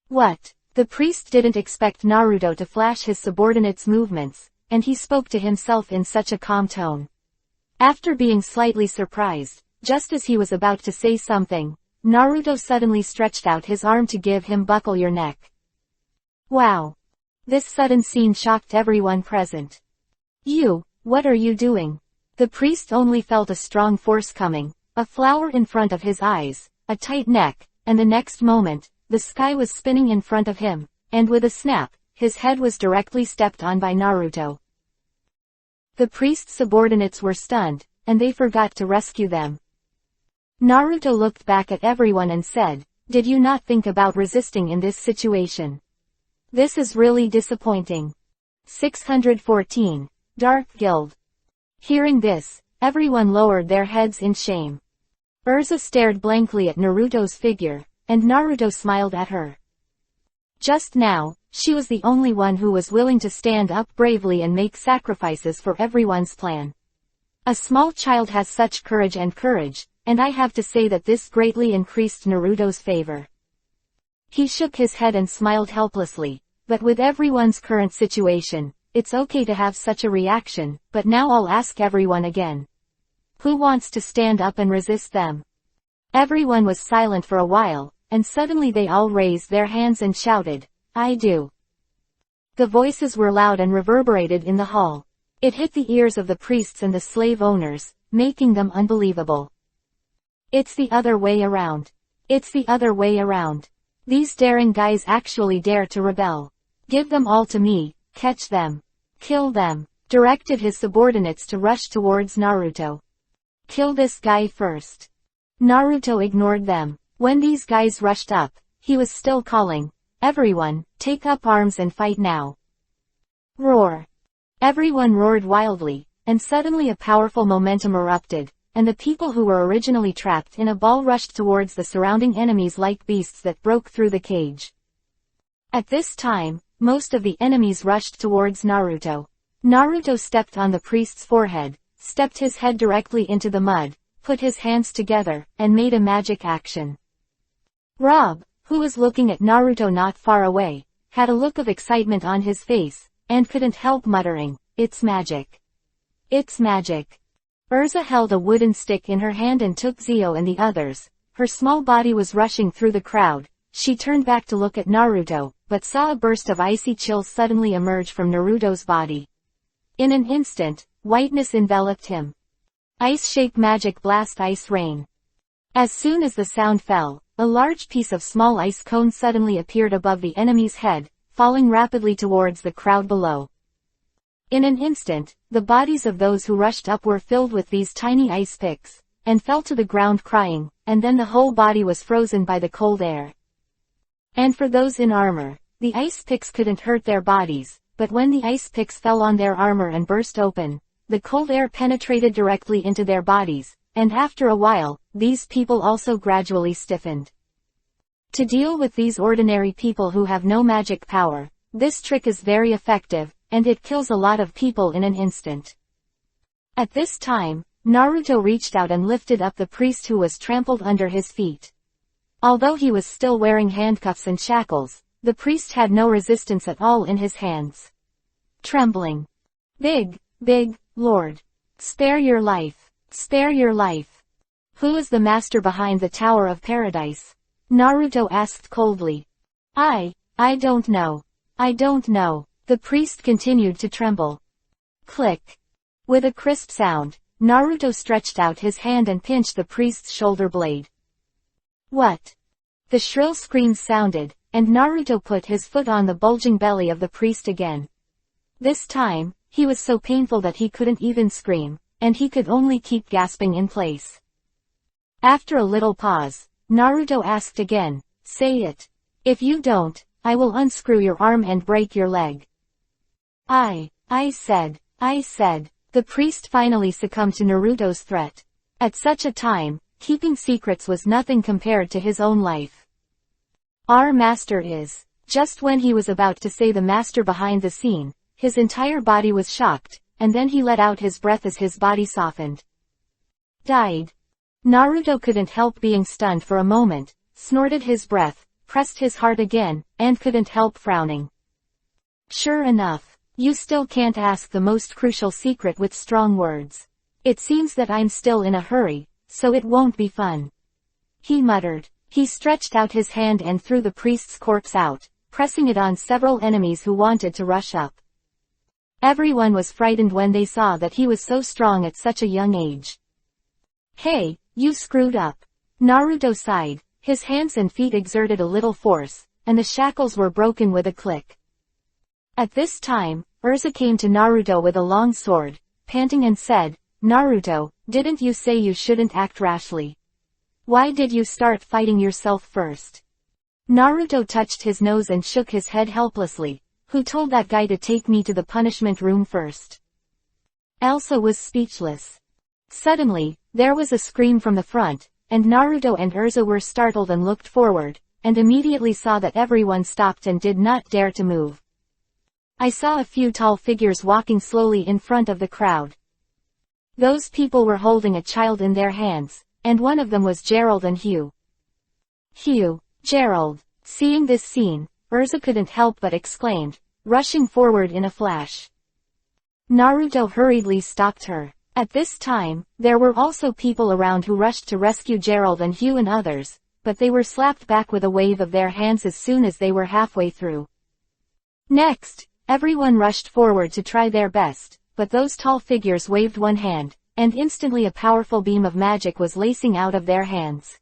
What? The priest didn't expect Naruto to flash his subordinate's movements, and he spoke to himself in such a calm tone. After being slightly surprised, just as he was about to say something, Naruto suddenly stretched out his arm to give him "Buckle your neck." Wow! This sudden scene shocked everyone present. What are you doing? The priest only felt a strong force coming, a flower in front of his eyes, a tight neck, and the next moment, the sky was spinning in front of him, and with a snap, his head was directly stepped on by Naruto. The priest's subordinates were stunned, and they forgot to rescue them. Naruto looked back at everyone and said, "Did you not think about resisting in this situation? This is really disappointing." 614. Dark Guild. Hearing this, everyone lowered their heads in shame. Urza stared blankly at Naruto's figure, and Naruto smiled at her. Just now, she was the only one who was willing to stand up bravely and make sacrifices for everyone's plan. A small child has such courage, and I have to say that this greatly increased Naruto's favor. He shook his head and smiled helplessly, but with everyone's current situation, it's okay to have such a reaction, but now I'll ask everyone again. Who wants to stand up and resist them? Everyone was silent for a while, and suddenly they all raised their hands and shouted, I do. The voices were loud and reverberated in the hall. It hit the ears of the priests and the slave owners, making them unbelievable. It's the other way around. It's the other way around. These daring guys actually dare to rebel. Give them all to me, catch them. Kill them. Directed his subordinates to rush towards Naruto. Kill this guy first. Naruto ignored them. When these guys rushed up, he was still calling, everyone, take up arms and fight now. Roar. Everyone roared wildly, and suddenly a powerful momentum erupted, and the people who were originally trapped in a ball rushed towards the surrounding enemies like beasts that broke through the cage. At this time, most of the enemies rushed towards Naruto. Naruto stepped on the priest's forehead, stepped his head directly into the mud, put his hands together, and made a magic action. Rob, who was looking at Naruto not far away, had a look of excitement on his face, and couldn't help muttering, it's magic. It's magic. Urza held a wooden stick in her hand and took Zio and the others. Her small body was rushing through the crowd. She turned back to look at Naruto, but saw a burst of icy chills suddenly emerge from Naruto's body. In an instant, whiteness enveloped him. Ice Shake Magic Blast Ice Rain. As soon as the sound fell, a large piece of small ice cone suddenly appeared above the enemy's head, falling rapidly towards the crowd below. In an instant, the bodies of those who rushed up were filled with these tiny ice picks, and fell to the ground crying, and then the whole body was frozen by the cold air. And for those in armor, the ice picks couldn't hurt their bodies, but when the ice picks fell on their armor and burst open, the cold air penetrated directly into their bodies, and after a while, these people also gradually stiffened. To deal with these ordinary people who have no magic power, this trick is very effective, and it kills a lot of people in an instant. At this time, Naruto reached out and lifted up the priest who was trampled under his feet. Although he was still wearing handcuffs and shackles, the priest had no resistance at all in his hands. Trembling. Big Lord. Spare your life. Spare your life. Who is the master behind the Tower of Paradise? Naruto asked coldly. I don't know. I don't know. The priest continued to tremble. Click. With a crisp sound, Naruto stretched out his hand and pinched the priest's shoulder blade. What? The shrill screams sounded, and Naruto put his foot on the bulging belly of the priest again. This time, he was so painful that he couldn't even scream, and he could only keep gasping in place. After a little pause, Naruto asked again, say it. If you don't, I will unscrew your arm and break your leg. I said. The priest finally succumbed to Naruto's threat. At such a time, keeping secrets was nothing compared to his own life. Our master is. Just when he was about to say the master behind the scene, his entire body was shocked, and then he let out his breath as his body softened. Died. Naruto couldn't help being stunned for a moment, snorted his breath, pressed his heart again, and couldn't help frowning. Sure enough, you still can't ask the most crucial secret with strong words. It seems that I'm still in a hurry, so it won't be fun. He muttered. He stretched out his hand and threw the priest's corpse out, pressing it on several enemies who wanted to rush up. Everyone was frightened when they saw that he was so strong at such a young age. Hey, you screwed up. Naruto sighed, his hands and feet exerted a little force, and the shackles were broken with a click. At this time, Urza came to Naruto with a long sword, panting and said, Naruto, didn't you say you shouldn't act rashly? Why did you start fighting yourself first? Naruto touched his nose and shook his head helplessly. Who told that guy to take me to the punishment room first? Elsa was speechless. Suddenly, there was a scream from the front, and Naruto and Erza were startled and looked forward, and immediately saw that everyone stopped and did not dare to move. I saw a few tall figures walking slowly in front of the crowd. Those people were holding a child in their hands, and one of them was Gerald and Hugh. Hugh, Gerald. Seeing this scene, Erza couldn't help but exclaimed, rushing forward in a flash. Naruto hurriedly stopped her. At this time, there were also people around who rushed to rescue Gerald and Hugh and others, but they were slapped back with a wave of their hands as soon as they were halfway through. Next, everyone rushed forward to try their best, but those tall figures waved one hand, and instantly a powerful beam of magic was lacing out of their hands.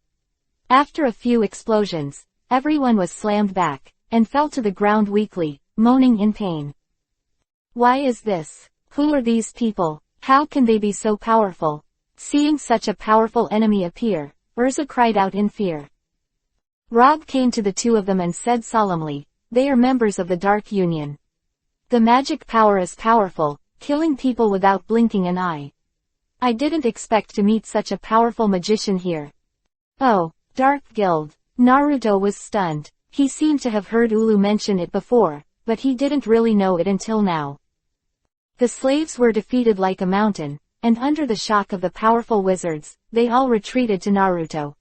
After a few explosions, everyone was slammed back, and fell to the ground weakly, moaning in pain. Why is this? Who are these people? How can they be so powerful? Seeing such a powerful enemy appear, Erza cried out in fear. Rob came to the two of them and said solemnly, they are members of the Dark Union. The magic power is powerful, killing people without blinking an eye. I didn't expect to meet such a powerful magician here. Oh, Dark Guild. Naruto was stunned. He seemed to have heard Ulu mention it before, but he didn't really know it until now. The slaves were defeated like a mountain, and under the shock of the powerful wizards, they all retreated to Naruto.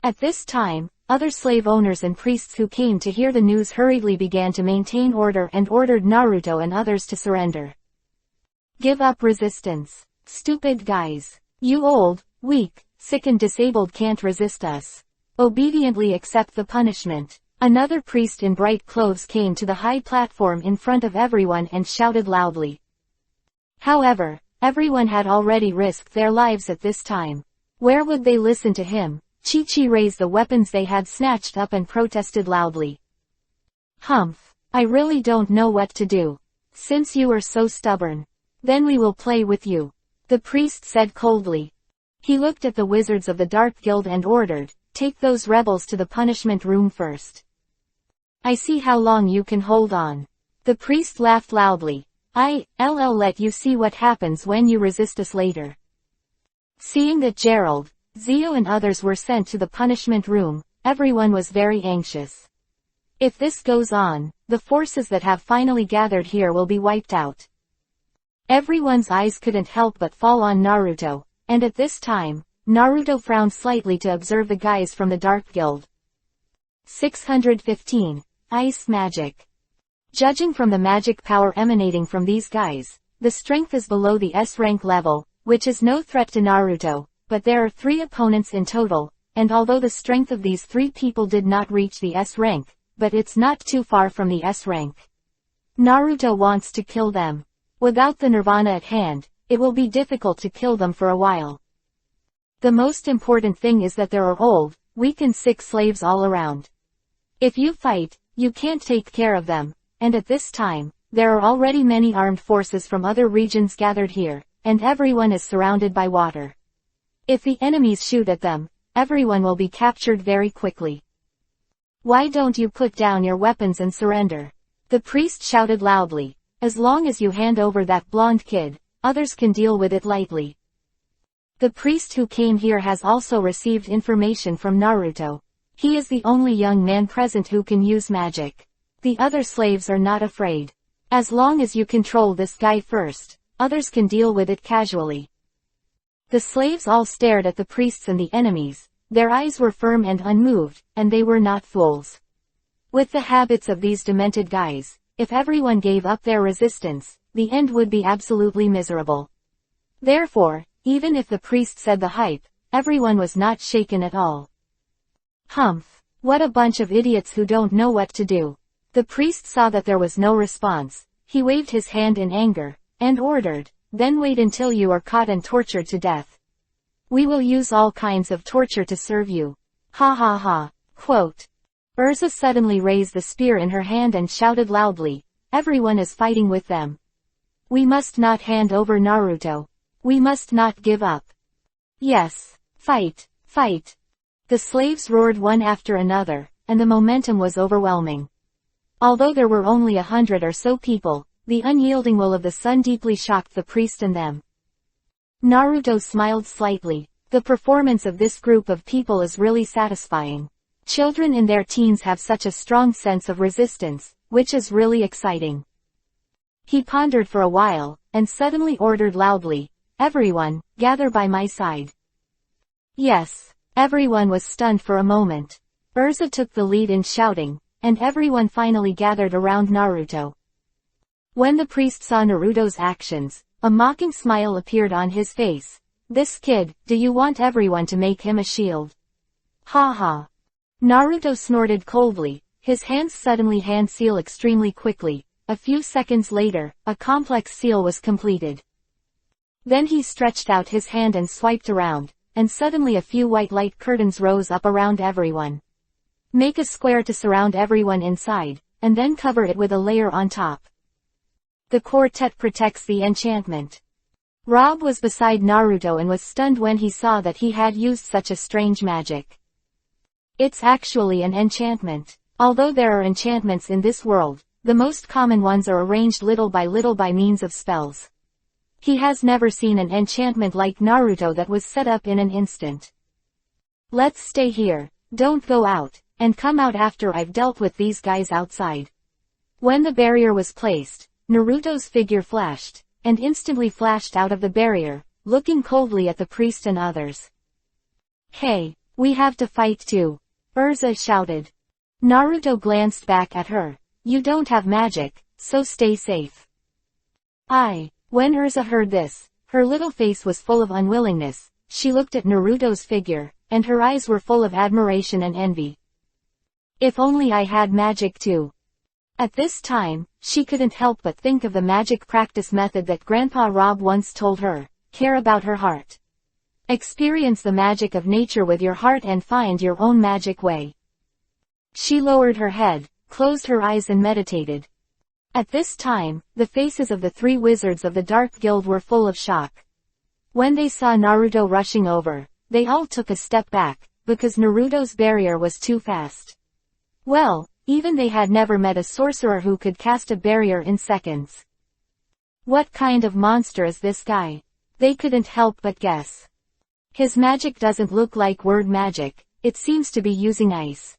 At this time, other slave owners and priests who came to hear the news hurriedly began to maintain order and ordered Naruto and others to surrender. Give up resistance. Stupid guys. You old, weak, sick and disabled can't resist us. Obediently accept the punishment. Another priest in bright clothes came to the high platform in front of everyone and shouted loudly. However, everyone had already risked their lives at this time. Where would they listen to him? Chi-Chi raised the weapons they had snatched up and protested loudly. Humph. I really don't know what to do. Since you are so stubborn. Then we will play with you. The priest said coldly. He looked at the wizards of the Dark Guild and ordered, take those rebels to the punishment room first. I see how long you can hold on. The priest laughed loudly. I'll let you see what happens when you resist us later. Seeing that Gerald, Zio and others were sent to the punishment room, everyone was very anxious. If this goes on, the forces that have finally gathered here will be wiped out. Everyone's eyes couldn't help but fall on Naruto, and at this time, Naruto frowned slightly to observe the guys from the Dark Guild. 615. Ice Magic. Judging from the magic power emanating from these guys, the strength is below the S-rank level, which is no threat to Naruto, but there are 3 opponents in total, and although the strength of these 3 people did not reach the S-rank, but it's not too far from the S-rank. Naruto wants to kill them. Without the Nirvana at hand, it will be difficult to kill them for a while. The most important thing is that there are old, weak and sick slaves all around. If you fight, you can't take care of them, and at this time, there are already many armed forces from other regions gathered here, and everyone is surrounded by water. If the enemies shoot at them, everyone will be captured very quickly. Why don't you put down your weapons and surrender? The priest shouted loudly. As long as you hand over that blonde kid, others can deal with it lightly. The priest who came here has also received information from Naruto. He is the only young man present who can use magic. The other slaves are not afraid. As long as you control this guy first, others can deal with it casually. The slaves all stared at the priests and the enemies. Their eyes were firm and unmoved, and they were not fools. With the habits of these demented guys, if everyone gave up their resistance, the end would be absolutely miserable. Therefore, even if the priest said the hype, everyone was not shaken at all. Humph. What a bunch of idiots who don't know what to do. The priest saw that there was no response. He waved his hand in anger, and ordered, then wait until you are caught and tortured to death. We will use all kinds of torture to serve you. Ha ha ha. Quote. Erza suddenly raised the spear in her hand and shouted loudly, everyone is fighting with them. We must not hand over Naruto. We must not give up. Yes. Fight. Fight. The slaves roared one after another, and the momentum was overwhelming. Although there were only 100 or so people, the unyielding will of the sun deeply shocked the priest and them. Naruto smiled slightly. The performance of this group of people is really satisfying. Children in their teens have such a strong sense of resistance, which is really exciting. He pondered for a while, and suddenly ordered loudly, "Everyone, gather by my side." Yes, everyone was stunned for a moment. Urza took the lead in shouting, and everyone finally gathered around Naruto. When the priest saw Naruto's actions, a mocking smile appeared on his face. "This kid, do you want everyone to make him a shield?" "Ha ha." Naruto snorted coldly, his hands suddenly hand seal extremely quickly. A few seconds later, a complex seal was completed. Then he stretched out his hand and swiped around, and suddenly a few white light curtains rose up around everyone. Make a square to surround everyone inside, and then cover it with a layer on top. The quartet protects the enchantment. Rob was beside Naruto and was stunned when he saw that he had used such a strange magic. It's actually an enchantment. Although there are enchantments in this world, the most common ones are arranged little by means of spells. He has never seen an enchantment like Naruto that was set up in an instant. "Let's stay here, don't go out, and come out after I've dealt with these guys outside." When the barrier was placed, Naruto's figure flashed, and instantly flashed out of the barrier, looking coldly at the priest and others. "Hey, we have to fight too," Urza shouted. Naruto glanced back at her. "You don't have magic, so stay safe." When Urza heard this, her little face was full of unwillingness. She looked at Naruto's figure, and her eyes were full of admiration and envy. "If only I had magic too." At this time, she couldn't help but think of the magic practice method that Grandpa Rob once told her. Care about her heart. Experience the magic of nature with your heart and find your own magic way. She lowered her head, closed her eyes and meditated. At this time, the faces of the three wizards of the Dark Guild were full of shock. When they saw Naruto rushing over, they all took a step back, because Naruto's barrier was too fast. Well, even they had never met a sorcerer who could cast a barrier in seconds. What kind of monster is this guy? They couldn't help but guess. His magic doesn't look like word magic, it seems to be using ice.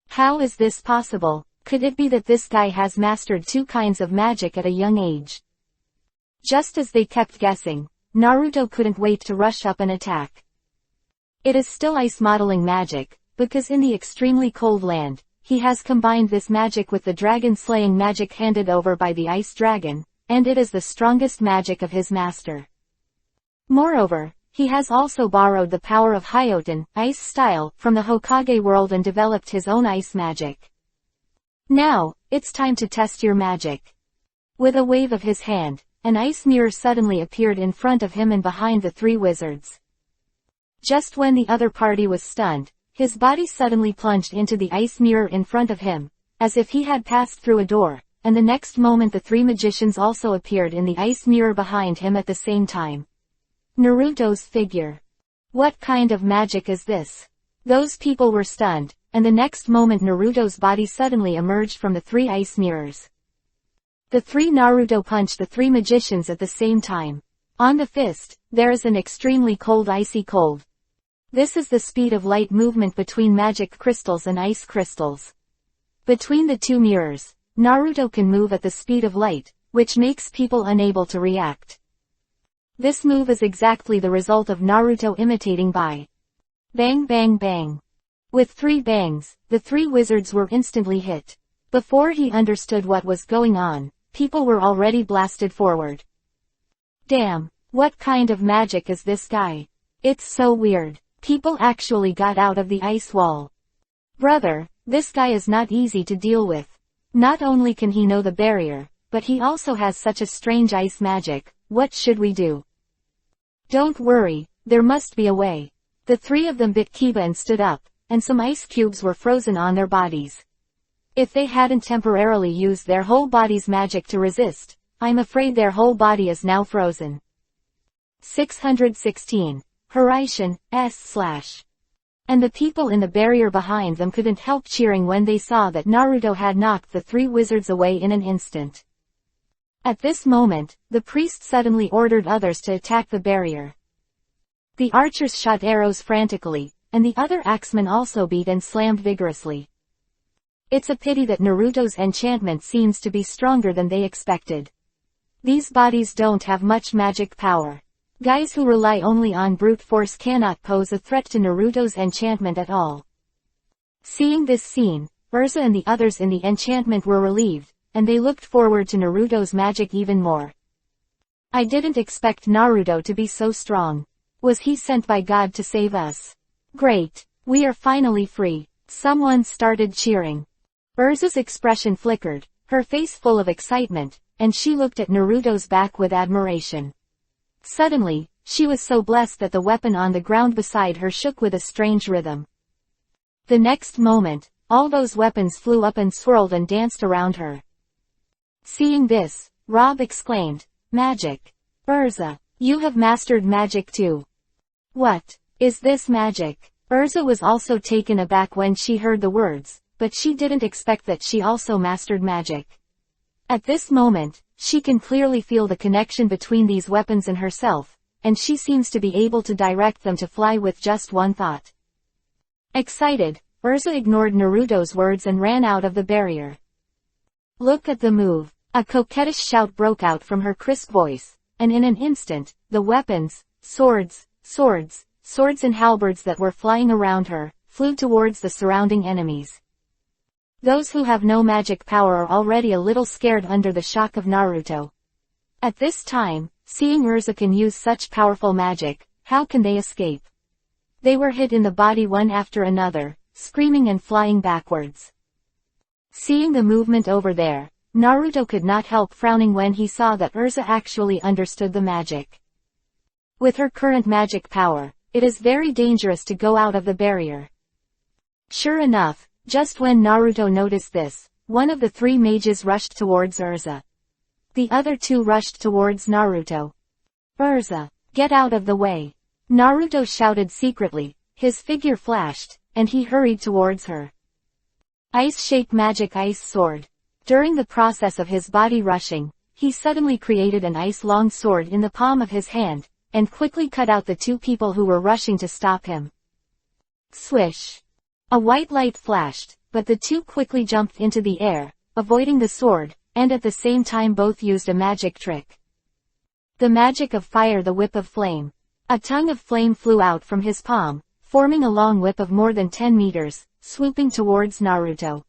How is this possible? Could it be that this guy has mastered two kinds of magic at a young age? Just as they kept guessing, Naruto couldn't wait to rush up and attack. It is still ice modeling magic, because in the extremely cold land, he has combined this magic with the dragon-slaying magic handed over by the ice dragon, and it is the strongest magic of his master. Moreover, he has also borrowed the power of Hyoten, ice style, from the Hokage world and developed his own ice magic. Now, it's time to test your magic. With a wave of his hand, an ice mirror suddenly appeared in front of him and behind the three wizards. Just when the other party was stunned, his body suddenly plunged into the ice mirror in front of him, as if he had passed through a door, and the next moment the three magicians also appeared in the ice mirror behind him at the same time. Naruto's figure. What kind of magic is this? Those people were stunned, and the next moment Naruto's body suddenly emerged from the three ice mirrors. The three Naruto punched the three magicians at the same time. On the fist, there is an extremely cold icy cold. This is the speed of light movement between magic crystals and ice crystals. Between the two mirrors, Naruto can move at the speed of light, which makes people unable to react. This move is exactly the result of Naruto imitating by bang bang bang. With 3 bangs, the 3 wizards were instantly hit. Before he understood what was going on, people were already blasted forward. Damn, what kind of magic is this guy? It's so weird. People actually got out of the ice wall. Brother, this guy is not easy to deal with. Not only can he know the barrier, but he also has such a strange ice magic. What should we do? Don't worry, there must be a way. The 3 of them bit Kiba and stood up, and some ice cubes were frozen on their bodies. If they hadn't temporarily used their whole body's magic to resist, I'm afraid their whole body is now frozen. 616. Horaishin, S/. And the people in the barrier behind them couldn't help cheering when they saw that Naruto had knocked the 3 wizards away in an instant. At this moment, the priest suddenly ordered others to attack the barrier. The archers shot arrows frantically, and the other axemen also beat and slammed vigorously. It's a pity that Naruto's enchantment seems to be stronger than they expected. These bodies don't have much magic power. Guys who rely only on brute force cannot pose a threat to Naruto's enchantment at all. Seeing this scene, Urza and the others in the enchantment were relieved, and they looked forward to Naruto's magic even more. I didn't expect Naruto to be so strong. Was he sent by God to save us? Great! We are finally free. Someone started cheering. Urza's expression flickered, her face full of excitement, and she looked at Naruto's back with admiration. Suddenly, she was so blessed that the weapon on the ground beside her shook with a strange rhythm. The next moment, all those weapons flew up and swirled and danced around her. Seeing this, Rob exclaimed, "Magic! Urza, you have mastered magic too." "What? Is this magic?" Urza was also taken aback when she heard the words, but she didn't expect that she also mastered magic. At this moment, she can clearly feel the connection between these weapons and herself, and she seems to be able to direct them to fly with just one thought. Excited, Urza ignored Naruto's words and ran out of the barrier. "Look at the move!" A coquettish shout broke out from her crisp voice, and in an instant, the weapons, swords and halberds that were flying around her, flew towards the surrounding enemies. Those who have no magic power are already a little scared under the shock of Naruto. At this time, seeing Urza can use such powerful magic, how can they escape? They were hit in the body one after another, screaming and flying backwards. Seeing the movement over there, Naruto could not help frowning when he saw that Urza actually understood the magic. With her current magic power, it is very dangerous to go out of the barrier. Sure enough, just when Naruto noticed this, one of the three mages rushed towards Urza. The other two rushed towards Naruto. "Urza, get out of the way!" Naruto shouted secretly, his figure flashed, and he hurried towards her. Ice-shaped magic ice sword. During the process of his body rushing, he suddenly created an ice-long sword in the palm of his hand, and quickly cut out the two people who were rushing to stop him. Swish! A white light flashed, but the two quickly jumped into the air, avoiding the sword, and at the same time both used a magic trick. The magic of fire, the whip of flame. A tongue of flame flew out from his palm, forming a long whip of more than 10 meters, swooping towards Naruto.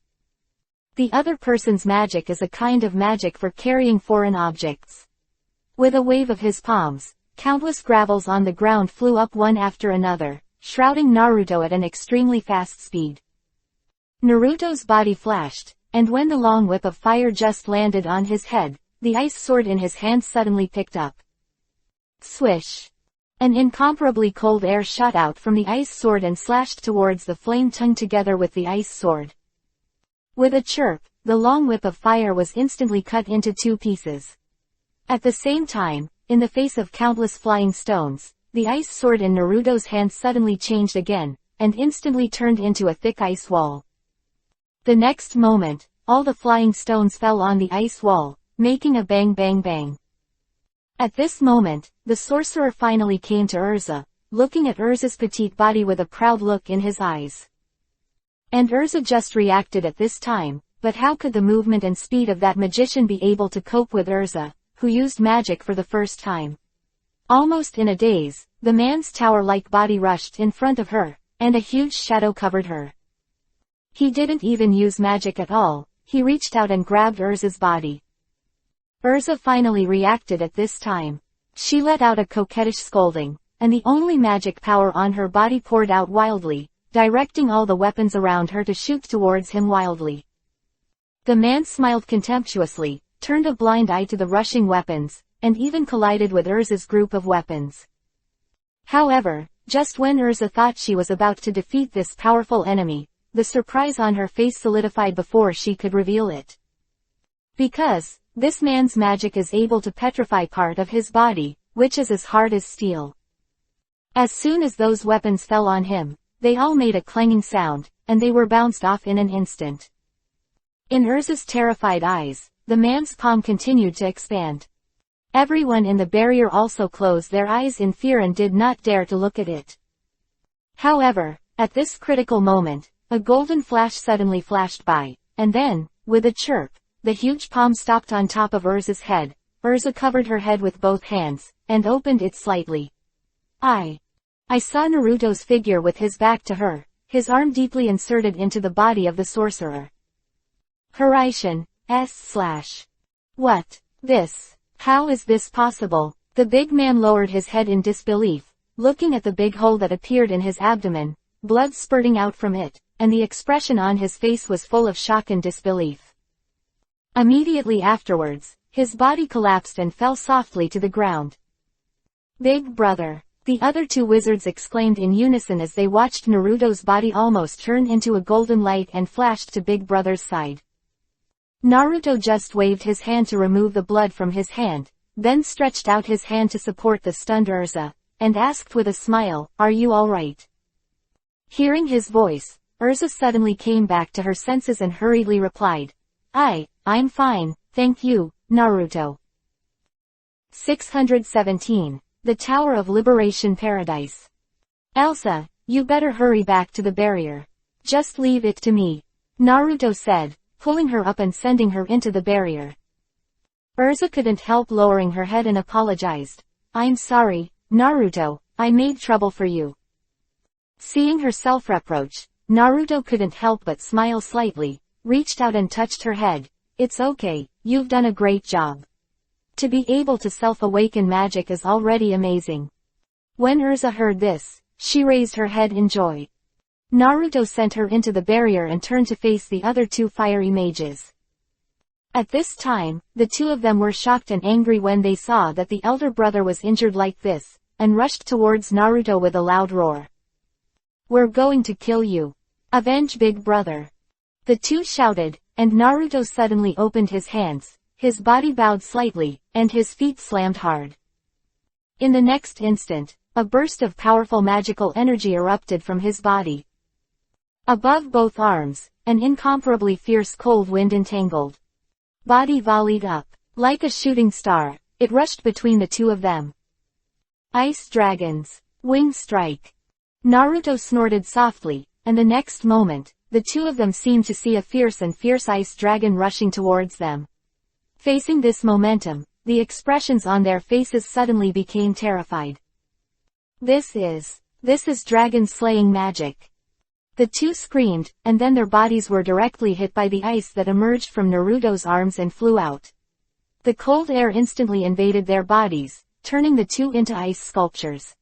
The other person's magic is a kind of magic for carrying foreign objects. With a wave of his palms, countless gravels on the ground flew up one after another, shrouding Naruto at an extremely fast speed. Naruto's body flashed, and when the long whip of fire just landed on his head, the ice sword in his hand suddenly picked up. Swish! An incomparably cold air shot out from the ice sword and slashed towards the flame tongue together with the ice sword. With a chirp, the long whip of fire was instantly cut into two pieces. At the same time, in the face of countless flying stones, the ice sword in Naruto's hand suddenly changed again, and instantly turned into a thick ice wall. The next moment, all the flying stones fell on the ice wall, making a bang bang bang. At this moment, the sorcerer finally came to Urza, looking at Urza's petite body with a proud look in his eyes. And Urza just reacted at this time, but how could the movement and speed of that magician be able to cope with Urza, who used magic for the first time? Almost in a daze, the man's tower-like body rushed in front of her, and a huge shadow covered her. He didn't even use magic at all, he reached out and grabbed Urza's body. Urza finally reacted at this time. She let out a coquettish scolding, and the only magic power on her body poured out wildly, directing all the weapons around her to shoot towards him wildly. The man smiled contemptuously, turned a blind eye to the rushing weapons, and even collided with Urza's group of weapons. However, just when Urza thought she was about to defeat this powerful enemy, the surprise on her face solidified before she could reveal it. Because this man's magic is able to petrify part of his body, which is as hard as steel. As soon as those weapons fell on him, they all made a clanging sound, and they were bounced off in an instant. In Urza's terrified eyes, the man's palm continued to expand. Everyone in the barrier also closed their eyes in fear and did not dare to look at it. However, at this critical moment, a golden flash suddenly flashed by, and then, with a chirp, the huge palm stopped on top of Urza's head. Urza covered her head with both hands, and opened it slightly. I saw Naruto's figure with his back to her, his arm deeply inserted into the body of the sorcerer. Hiraishin, S/. What? This? How is this possible? The big man lowered his head in disbelief, looking at the big hole that appeared in his abdomen, blood spurting out from it, and the expression on his face was full of shock and disbelief. Immediately afterwards, his body collapsed and fell softly to the ground. Big brother! The other two wizards exclaimed in unison as they watched Naruto's body almost turn into a golden light and flashed to Big Brother's side. Naruto just waved his hand to remove the blood from his hand, then stretched out his hand to support the stunned Urza, and asked with a smile, "Are you alright?" Hearing his voice, Urza suddenly came back to her senses and hurriedly replied, I'm fine, thank you, Naruto." 617. The Tower of Liberation Paradise. "Elsa, you better hurry back to the barrier. Just leave it to me," Naruto said, pulling her up and sending her into the barrier. Urza couldn't help lowering her head and apologized. "I'm sorry, Naruto, I made trouble for you." Seeing her self-reproach, Naruto couldn't help but smile slightly, reached out and touched her head. "It's okay, you've done a great job. To be able to self-awaken magic is already amazing." When Urza heard this, she raised her head in joy. Naruto sent her into the barrier and turned to face the other two fiery mages. At this time, the two of them were shocked and angry when they saw that the elder brother was injured like this, and rushed towards Naruto with a loud roar. "We're going to kill you. Avenge Big Brother." The two shouted, and Naruto suddenly opened his hands, his body bowed slightly, and his feet slammed hard. In the next instant, a burst of powerful magical energy erupted from his body. Above both arms, an incomparably fierce cold wind entangled body volleyed up. Like a shooting star, it rushed between the two of them. Ice dragons. Wing strike. Naruto snorted softly, and the next moment, the two of them seemed to see a fierce ice dragon rushing towards them. Facing this momentum, the expressions on their faces suddenly became terrified. This is dragon-slaying magic." The two screamed, and then their bodies were directly hit by the ice that emerged from Naruto's arms and flew out. The cold air instantly invaded their bodies, turning the two into ice sculptures.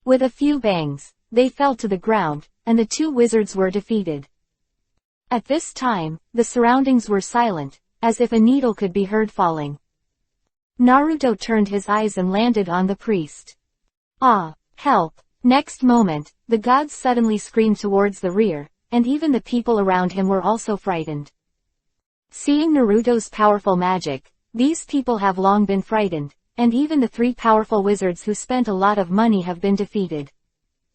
With a few bangs, they fell to the ground, and the two wizards were defeated. At this time, the surroundings were silent, as if a needle could be heard falling. Naruto turned his eyes and landed on the priest. "Ah, help!" Next moment, the gods suddenly screamed towards the rear, and even the people around him were also frightened. Seeing Naruto's powerful magic, these people have long been frightened, and even the three powerful wizards who spent a lot of money have been defeated.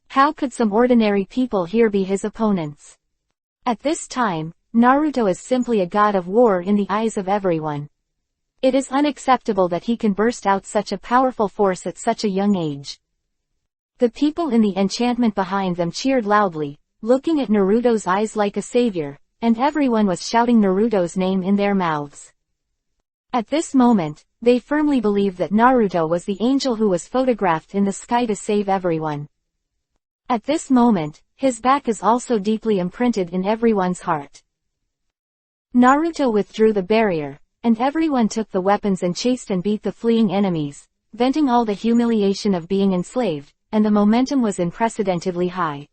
How could some ordinary people here be his opponents? At this time, Naruto is simply a god of war in the eyes of everyone. It is unacceptable that he can burst out such a powerful force at such a young age. The people in the enchantment behind them cheered loudly, looking at Naruto's eyes like a savior, and everyone was shouting Naruto's name in their mouths. At this moment, they firmly believed that Naruto was the angel who was photographed in the sky to save everyone. At this moment, his back is also deeply imprinted in everyone's heart. Naruto withdrew the barrier, and everyone took the weapons and chased and beat the fleeing enemies, venting all the humiliation of being enslaved, and the momentum was unprecedentedly high.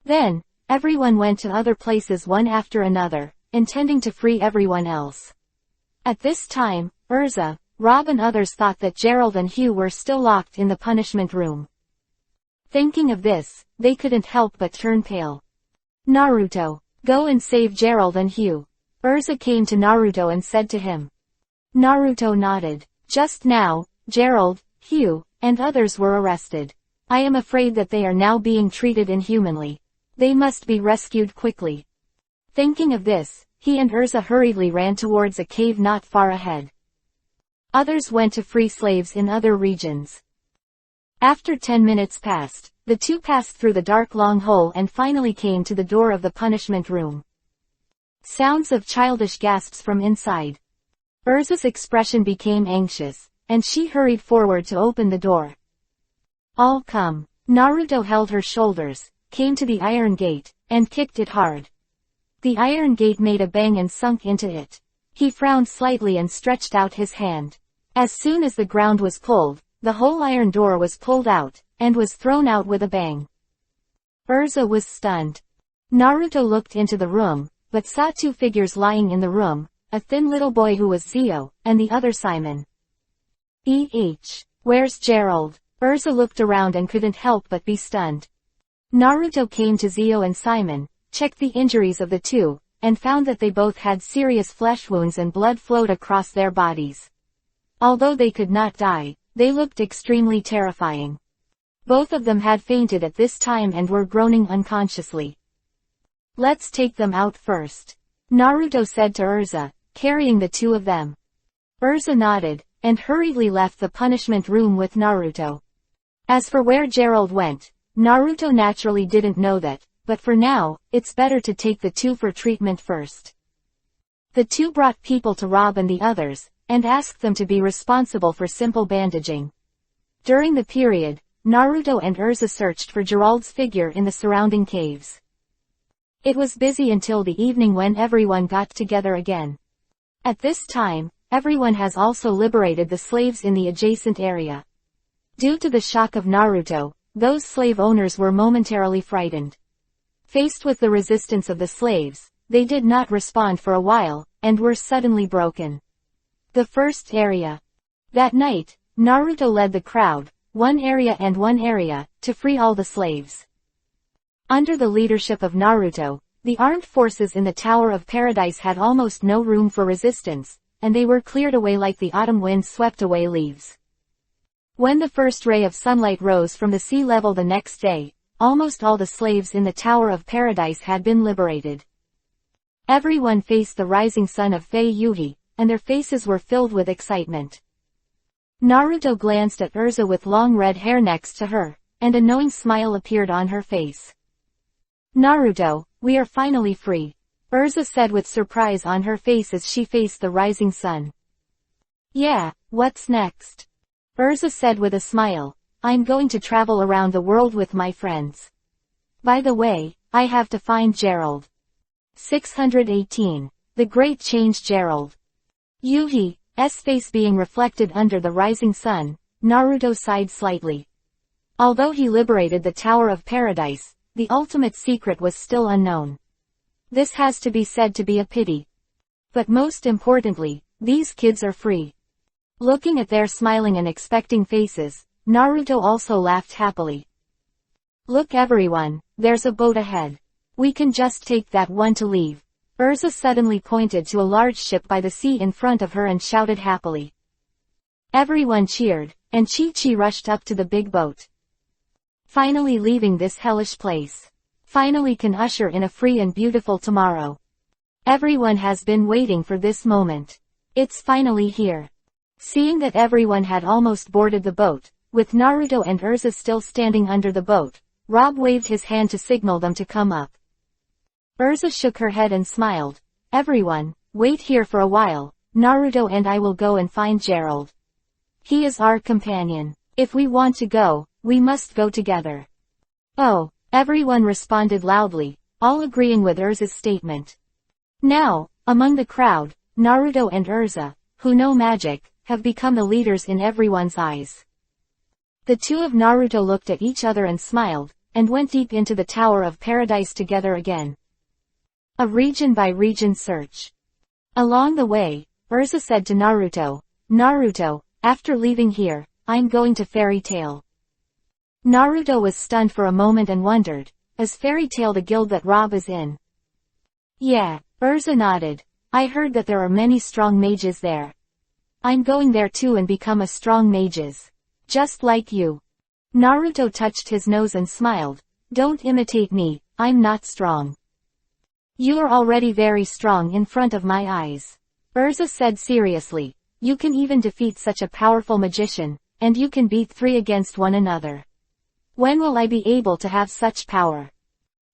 Then, everyone went to other places one after another, intending to free everyone else. At this time, Urza, Rob and others thought that Gerald and Hugh were still locked in the punishment room. Thinking of this, they couldn't help but turn pale. "Naruto, go and save Gerald and Hugh." Urza came to Naruto and said to him. Naruto nodded. "Just now, Gerald, Hugh, and others were arrested. I am afraid that they are now being treated inhumanly. They must be rescued quickly." Thinking of this, He and Urza hurriedly ran towards a cave not far ahead. Others went to free slaves in other regions. After 10 minutes passed, the two passed through the dark long hole and finally came to the door of the punishment room. Sounds of childish gasps from inside. Urza's expression became anxious, and she hurried forward to open the door. All come. Naruto held her shoulders, came to the iron gate, and kicked it hard. The iron gate made a bang and sunk into it. He frowned slightly and stretched out his hand. As soon as the ground was pulled, the whole iron door was pulled out, and was thrown out with a bang. Urza was stunned. Naruto looked into the room, but saw two figures lying in the room, a thin little boy who was Zio, and the other Simon. Where's Gerald? Urza looked around and couldn't help but be stunned. Naruto came to Zio and Simon, checked the injuries of the two, and found that they both had serious flesh wounds and blood flowed across their bodies. Although they could not die, they looked extremely terrifying. Both of them had fainted at this time and were groaning unconsciously. Let's take them out first, Naruto said to Urza, carrying the two of them. Urza nodded, and hurriedly left the punishment room with Naruto. As for where Gerald went, Naruto naturally didn't know that, but for now, it's better to take the two for treatment first. The two brought people to Rob and the others, and asked them to be responsible for simple bandaging. During the period, Naruto and Urza searched for Gerald's figure in the surrounding caves. It was busy until the evening when everyone got together again. At this time, everyone has also liberated the slaves in the adjacent area. Due to the shock of Naruto, those slave owners were momentarily frightened. Faced with the resistance of the slaves, they did not respond for a while, and were suddenly broken. The first area. That night, Naruto led the crowd, one area, to free all the slaves. Under the leadership of Naruto, the armed forces in the Tower of Paradise had almost no room for resistance, and they were cleared away like the autumn wind swept away leaves. When the first ray of sunlight rose from the sea level the next day, almost all the slaves in the Tower of Paradise had been liberated. Everyone faced the rising sun of Fei-Yuhi, and their faces were filled with excitement. Naruto glanced at Urza with long red hair next to her, and a knowing smile appeared on her face. Naruto, we are finally free, Urza said with surprise on her face as she faced the rising sun. Yeah, what's next? Urza said with a smile, I'm going to travel around the world with my friends. By the way, I have to find Gerald. 618. The Great Change Gerald. Yuhi's face being reflected under the rising sun, Naruto sighed slightly. Although he liberated the Tower of Paradise, the ultimate secret was still unknown. This has to be said to be a pity. But most importantly, these kids are free. Looking at their smiling and expecting faces, Naruto also laughed happily. Look everyone, there's a boat ahead. We can just take that one to leave. Urza suddenly pointed to a large ship by the sea in front of her and shouted happily. Everyone cheered, and Chi-Chi rushed up to the big boat. Finally leaving this hellish place. Finally can usher in a free and beautiful tomorrow. Everyone has been waiting for this moment. It's finally here. Seeing that everyone had almost boarded the boat, with Naruto and Urza still standing under the boat, Rob waved his hand to signal them to come up. Urza shook her head and smiled. Everyone, wait here for a while, Naruto and I will go and find Gerald. He is our companion. If we want to go, we must go together. Oh, everyone responded loudly, all agreeing with Urza's statement. Now, among the crowd, Naruto and Urza, who know magic, have become the leaders in everyone's eyes. The two of Naruto looked at each other and smiled, and went deep into the Tower of Paradise together again. A region-by-region search. Along the way, Urza said to Naruto, Naruto, after leaving here, I'm going to Fairy Tail. Naruto was stunned for a moment and wondered, is Fairy Tail the guild that Rob is in? Yeah, Urza nodded. I heard that there are many strong mages there. I'm going there too and become a strong mages. Just like you. Naruto touched his nose and smiled. Don't imitate me, I'm not strong. You are already very strong in front of my eyes. Urza said seriously. You can even defeat such a powerful magician, and you can beat 3 against one another. When will I be able to have such power?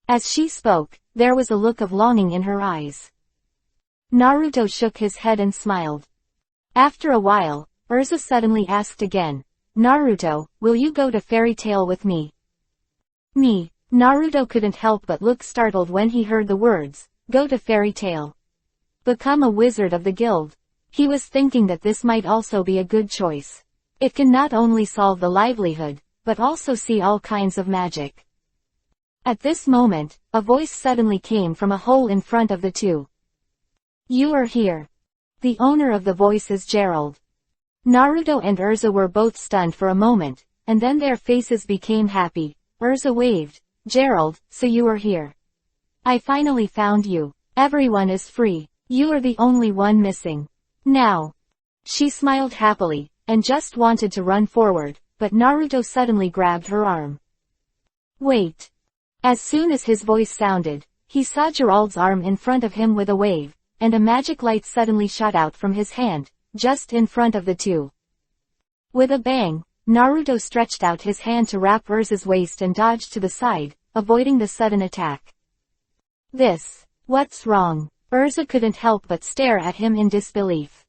As she spoke, there was a look of longing in her eyes. Naruto shook his head and smiled. After a while, Urza suddenly asked again, Naruto, will you go to Fairy Tail with me? Me? Naruto couldn't help but look startled when he heard the words, go to Fairy Tail. Become a wizard of the guild. He was thinking that this might also be a good choice. It can not only solve the livelihood, but also see all kinds of magic. At this moment, a voice suddenly came from a hole in front of the two. You are here. The owner of the voice is Gerald. Naruto and Urza were both stunned for a moment, and then their faces became happy. Urza waved. Gerald, so you are here. I finally found you. Everyone is free. You are the only one missing. Now. She smiled happily, and just wanted to run forward, but Naruto suddenly grabbed her arm. Wait. As soon as his voice sounded, he saw Gerald's arm in front of him with a wave, and a magic light suddenly shot out from his hand, just in front of the two. With a bang, Naruto stretched out his hand to wrap Urza's waist and dodged to the side, avoiding the sudden attack. What's wrong? Urza couldn't help but stare at him in disbelief.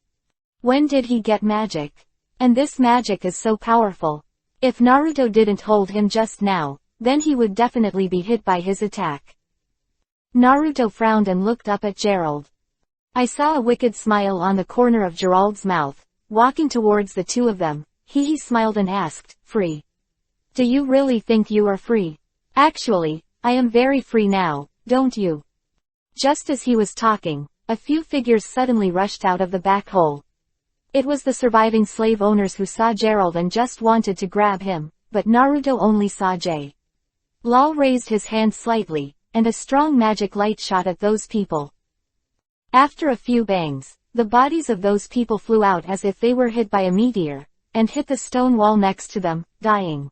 When did he get magic? And this magic is so powerful. If Naruto didn't hold him just now, then he would definitely be hit by his attack. Naruto frowned and looked up at Gerald. I saw a wicked smile on the corner of Gerald's mouth. Walking towards the two of them, he smiled and asked, free? Do you really think you are free? Actually, I am very free now, don't you? Just as he was talking, a few figures suddenly rushed out of the back hole. It was the surviving slave owners who saw Gerald and just wanted to grab him, but Naruto only saw J. Lal raised his hand slightly, and a strong magic light shot at those people. After a few bangs, the bodies of those people flew out as if they were hit by a meteor, and hit the stone wall next to them, dying.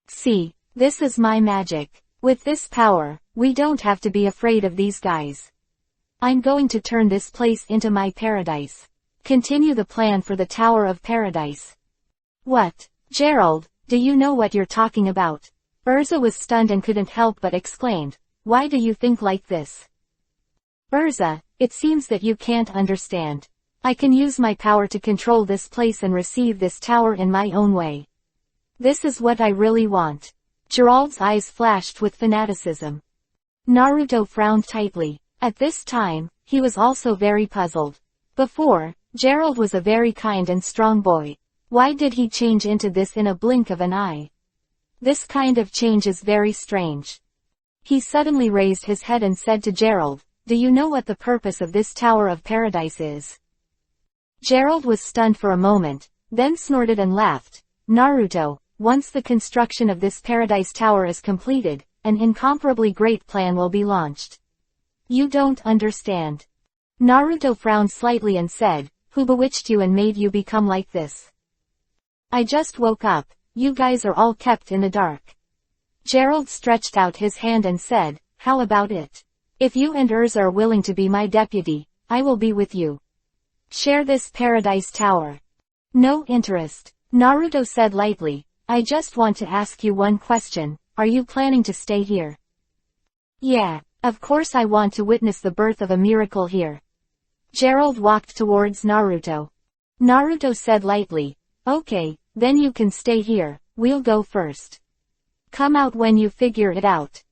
See, this is my magic. With this power, we don't have to be afraid of these guys. I'm going to turn this place into my paradise. Continue the plan for the Tower of Paradise. What? Gerald, do you know what you're talking about? Urza was stunned and couldn't help but exclaimed, why do you think like this? Urza, it seems that you can't understand. I can use my power to control this place and receive this tower in my own way. This is what I really want. Gerald's eyes flashed with fanaticism. Naruto frowned tightly. At this time, he was also very puzzled. Before, Gerald was a very kind and strong boy. Why did he change into this in a blink of an eye? This kind of change is very strange. He suddenly raised his head and said to Gerald, do you know what the purpose of this Tower of Paradise is? Gerald was stunned for a moment, then snorted and laughed. Naruto, once the construction of this Paradise Tower is completed, an incomparably great plan will be launched. You don't understand. Naruto frowned slightly and said, who bewitched you and made you become like this? I just woke up, you guys are all kept in the dark. Gerald stretched out his hand and said, how about it? If you and Urza are willing to be my deputy, I will be with you. Share this Paradise Tower. No interest. Naruto said lightly, I just want to ask you one question, are you planning to stay here? Yeah, of course I want to witness the birth of a miracle here. Gerald walked towards Naruto. Naruto said lightly, okay, then you can stay here, we'll go first. Come out when you figure it out.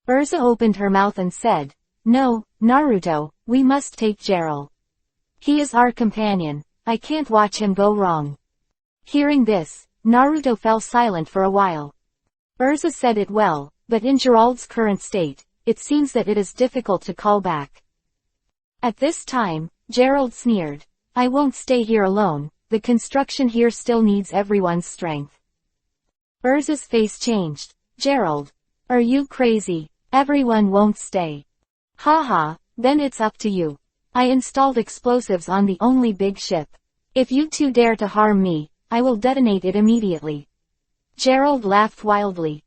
Urza opened her mouth and said, no, Naruto, we must take Gerald. He is our companion, I can't watch him go wrong. Hearing this, Naruto fell silent for a while. Urza said it well, but in Gerald's current state, it seems that it is difficult to call back. At this time, Gerald sneered, I won't stay here alone, the construction here still needs everyone's strength. Urza's face changed. Gerald, are you crazy? Everyone won't stay. Haha, then it's up to you. I installed explosives on the only big ship. If you two dare to harm me, I will detonate it immediately. Gerald laughed wildly.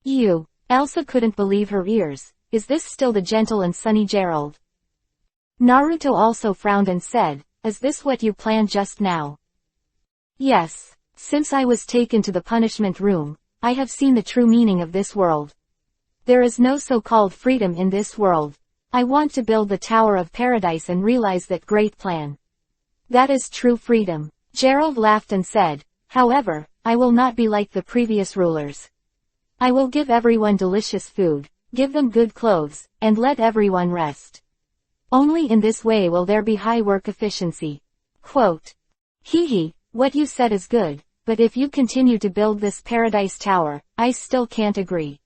You. Elsa couldn't believe her ears. is this still the gentle and sunny Gerald? Naruto also frowned and said, is this what you planned just now? Yes. Since I was taken to the punishment room, I have seen the true meaning of this world. There is no so-called freedom in this world. I want to build the Tower of Paradise and realize that great plan. That is true freedom. Gerald laughed and said, however, I will not be like the previous rulers. I will give everyone delicious food, give them good clothes, and let everyone rest. Only in this way will there be high work efficiency. Quote. Hee, what you said is good, but if you continue to build this Paradise Tower, I still can't agree.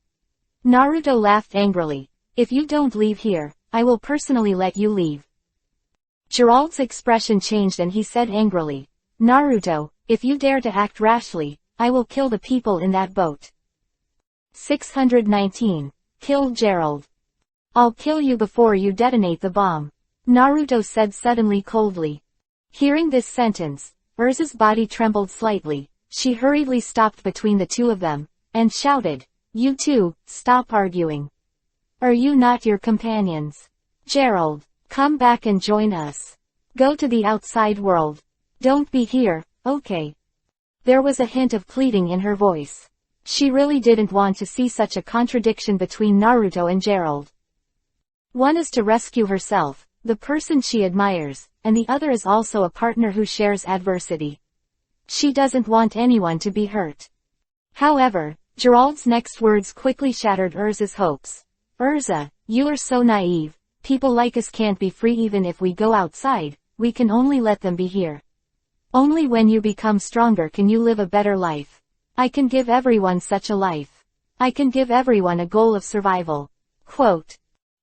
Naruto laughed angrily. If you don't leave here, I will personally let you leave. Gerald's expression changed and he said angrily, Naruto, if you dare to act rashly, I will kill the people in that boat. 619. Kill Gerald. I'll kill you before you detonate the bomb. Naruto said suddenly coldly. Hearing this sentence, Urza's body trembled slightly. She hurriedly stopped between the two of them, and shouted, you two, stop arguing. Are you not your companions? Gerald, come back and join us. Go to the outside world. Don't be here, okay? There was a hint of pleading in her voice. She really didn't want to see such a contradiction between Naruto and Gerald. One is to rescue herself, the person she admires, and the other is also a partner who shares adversity. She doesn't want anyone to be hurt. However, Gerald's next words quickly shattered Urza's hopes. Urza, you are so naive. People like us can't be free even if we go outside, we can only let them be here. Only when you become stronger can you live a better life. I can give everyone such a life. I can give everyone a goal of survival. Quote.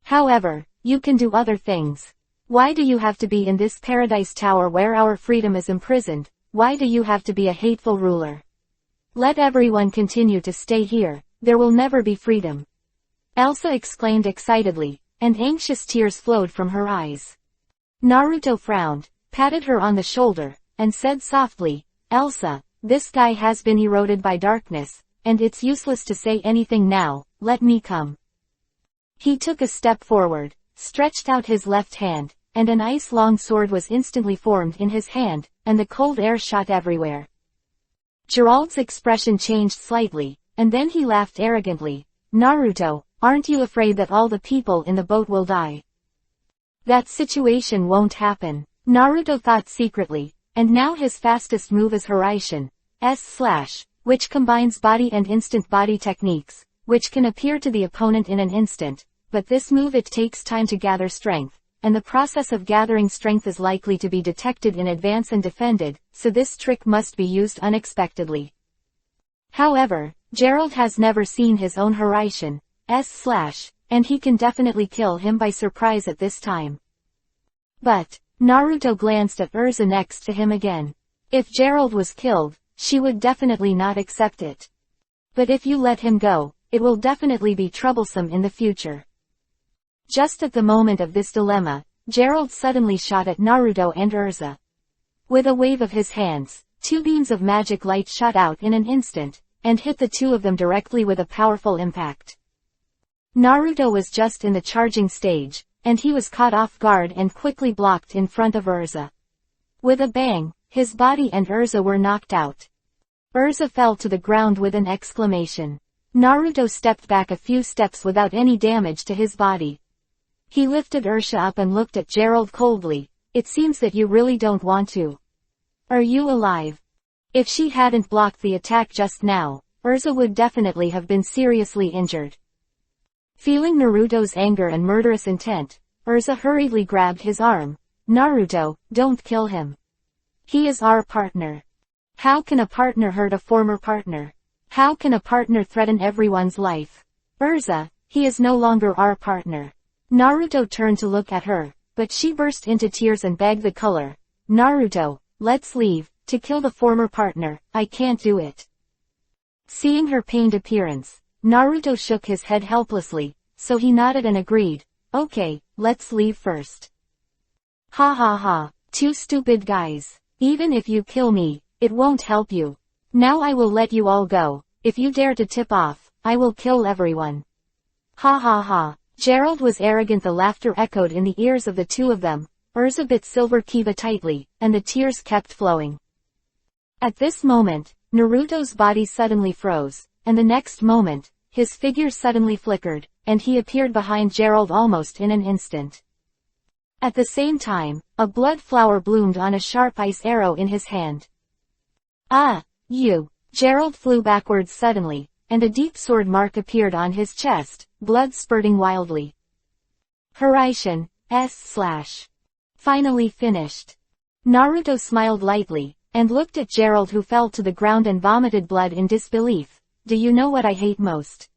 However, you can do other things. Why do you have to be in this Paradise Tower where our freedom is imprisoned? Why do you have to be a hateful ruler? Let everyone continue to stay here, there will never be freedom. Elsa exclaimed excitedly, and anxious tears flowed from her eyes. Naruto frowned, patted her on the shoulder, and said softly, Elsa, this guy has been eroded by darkness, and it's useless to say anything now, let me come. He took a step forward, stretched out his left hand, and an ice-long sword was instantly formed in his hand, and the cold air shot everywhere. Gerald's expression changed slightly, and then he laughed arrogantly. Naruto, aren't you afraid that all the people in the boat will die? That situation won't happen, Naruto thought secretly, and now his fastest move is Hiraishin, S/, which combines body and instant body techniques, which can appear to the opponent in an instant, but this move it takes time to gather strength, and the process of gathering strength is likely to be detected in advance and defended, so this trick must be used unexpectedly. However, Gerald has never seen his own Hiraishin, S/, and he can definitely kill him by surprise at this time. But, Naruto glanced at Urza next to him again. If Gerald was killed, she would definitely not accept it. But if you let him go, it will definitely be troublesome in the future. Just at the moment of this dilemma, Gerald suddenly shot at Naruto and Urza. With a wave of his hands, two beams of magic light shot out in an instant, and hit the two of them directly with a powerful impact. Naruto was just in the charging stage, and he was caught off guard and quickly blocked in front of Urza. With a bang, his body and Urza were knocked out. Urza fell to the ground with an exclamation. Naruto stepped back a few steps without any damage to his body. He lifted Urza up and looked at Gerald coldly. It seems that you really don't want to. Are you alive? If she hadn't blocked the attack just now, Urza would definitely have been seriously injured. Feeling Naruto's anger and murderous intent, Urza hurriedly grabbed his arm. Naruto, don't kill him. He is our partner. How can a partner hurt a former partner? How can a partner threaten everyone's life? Urza, he is no longer our partner. Naruto turned to look at her, but she burst into tears and begged the color. Naruto, let's leave. To kill the former partner, I can't do it. Seeing her pained appearance, Naruto shook his head helplessly, so he nodded and agreed. Okay, let's leave first. Ha ha ha, two stupid guys. Even if you kill me, it won't help you. Now I will let you all go. If you dare to tip off, I will kill everyone. Ha ha ha. Gerald was arrogant. The laughter echoed in the ears of the two of them. Urza bit Silver Kiva tightly, and the tears kept flowing. At this moment, Naruto's body suddenly froze, and the next moment, his figure suddenly flickered, and he appeared behind Gerald almost in an instant. At the same time, a blood flower bloomed on a sharp ice arrow in his hand. Ah, you! Gerald flew backwards suddenly, and a deep sword mark appeared on his chest, blood spurting wildly. Hiraishin, S/. Finally finished. Naruto smiled lightly, and looked at Gerald, who fell to the ground and vomited blood in disbelief. Do you know what I hate most?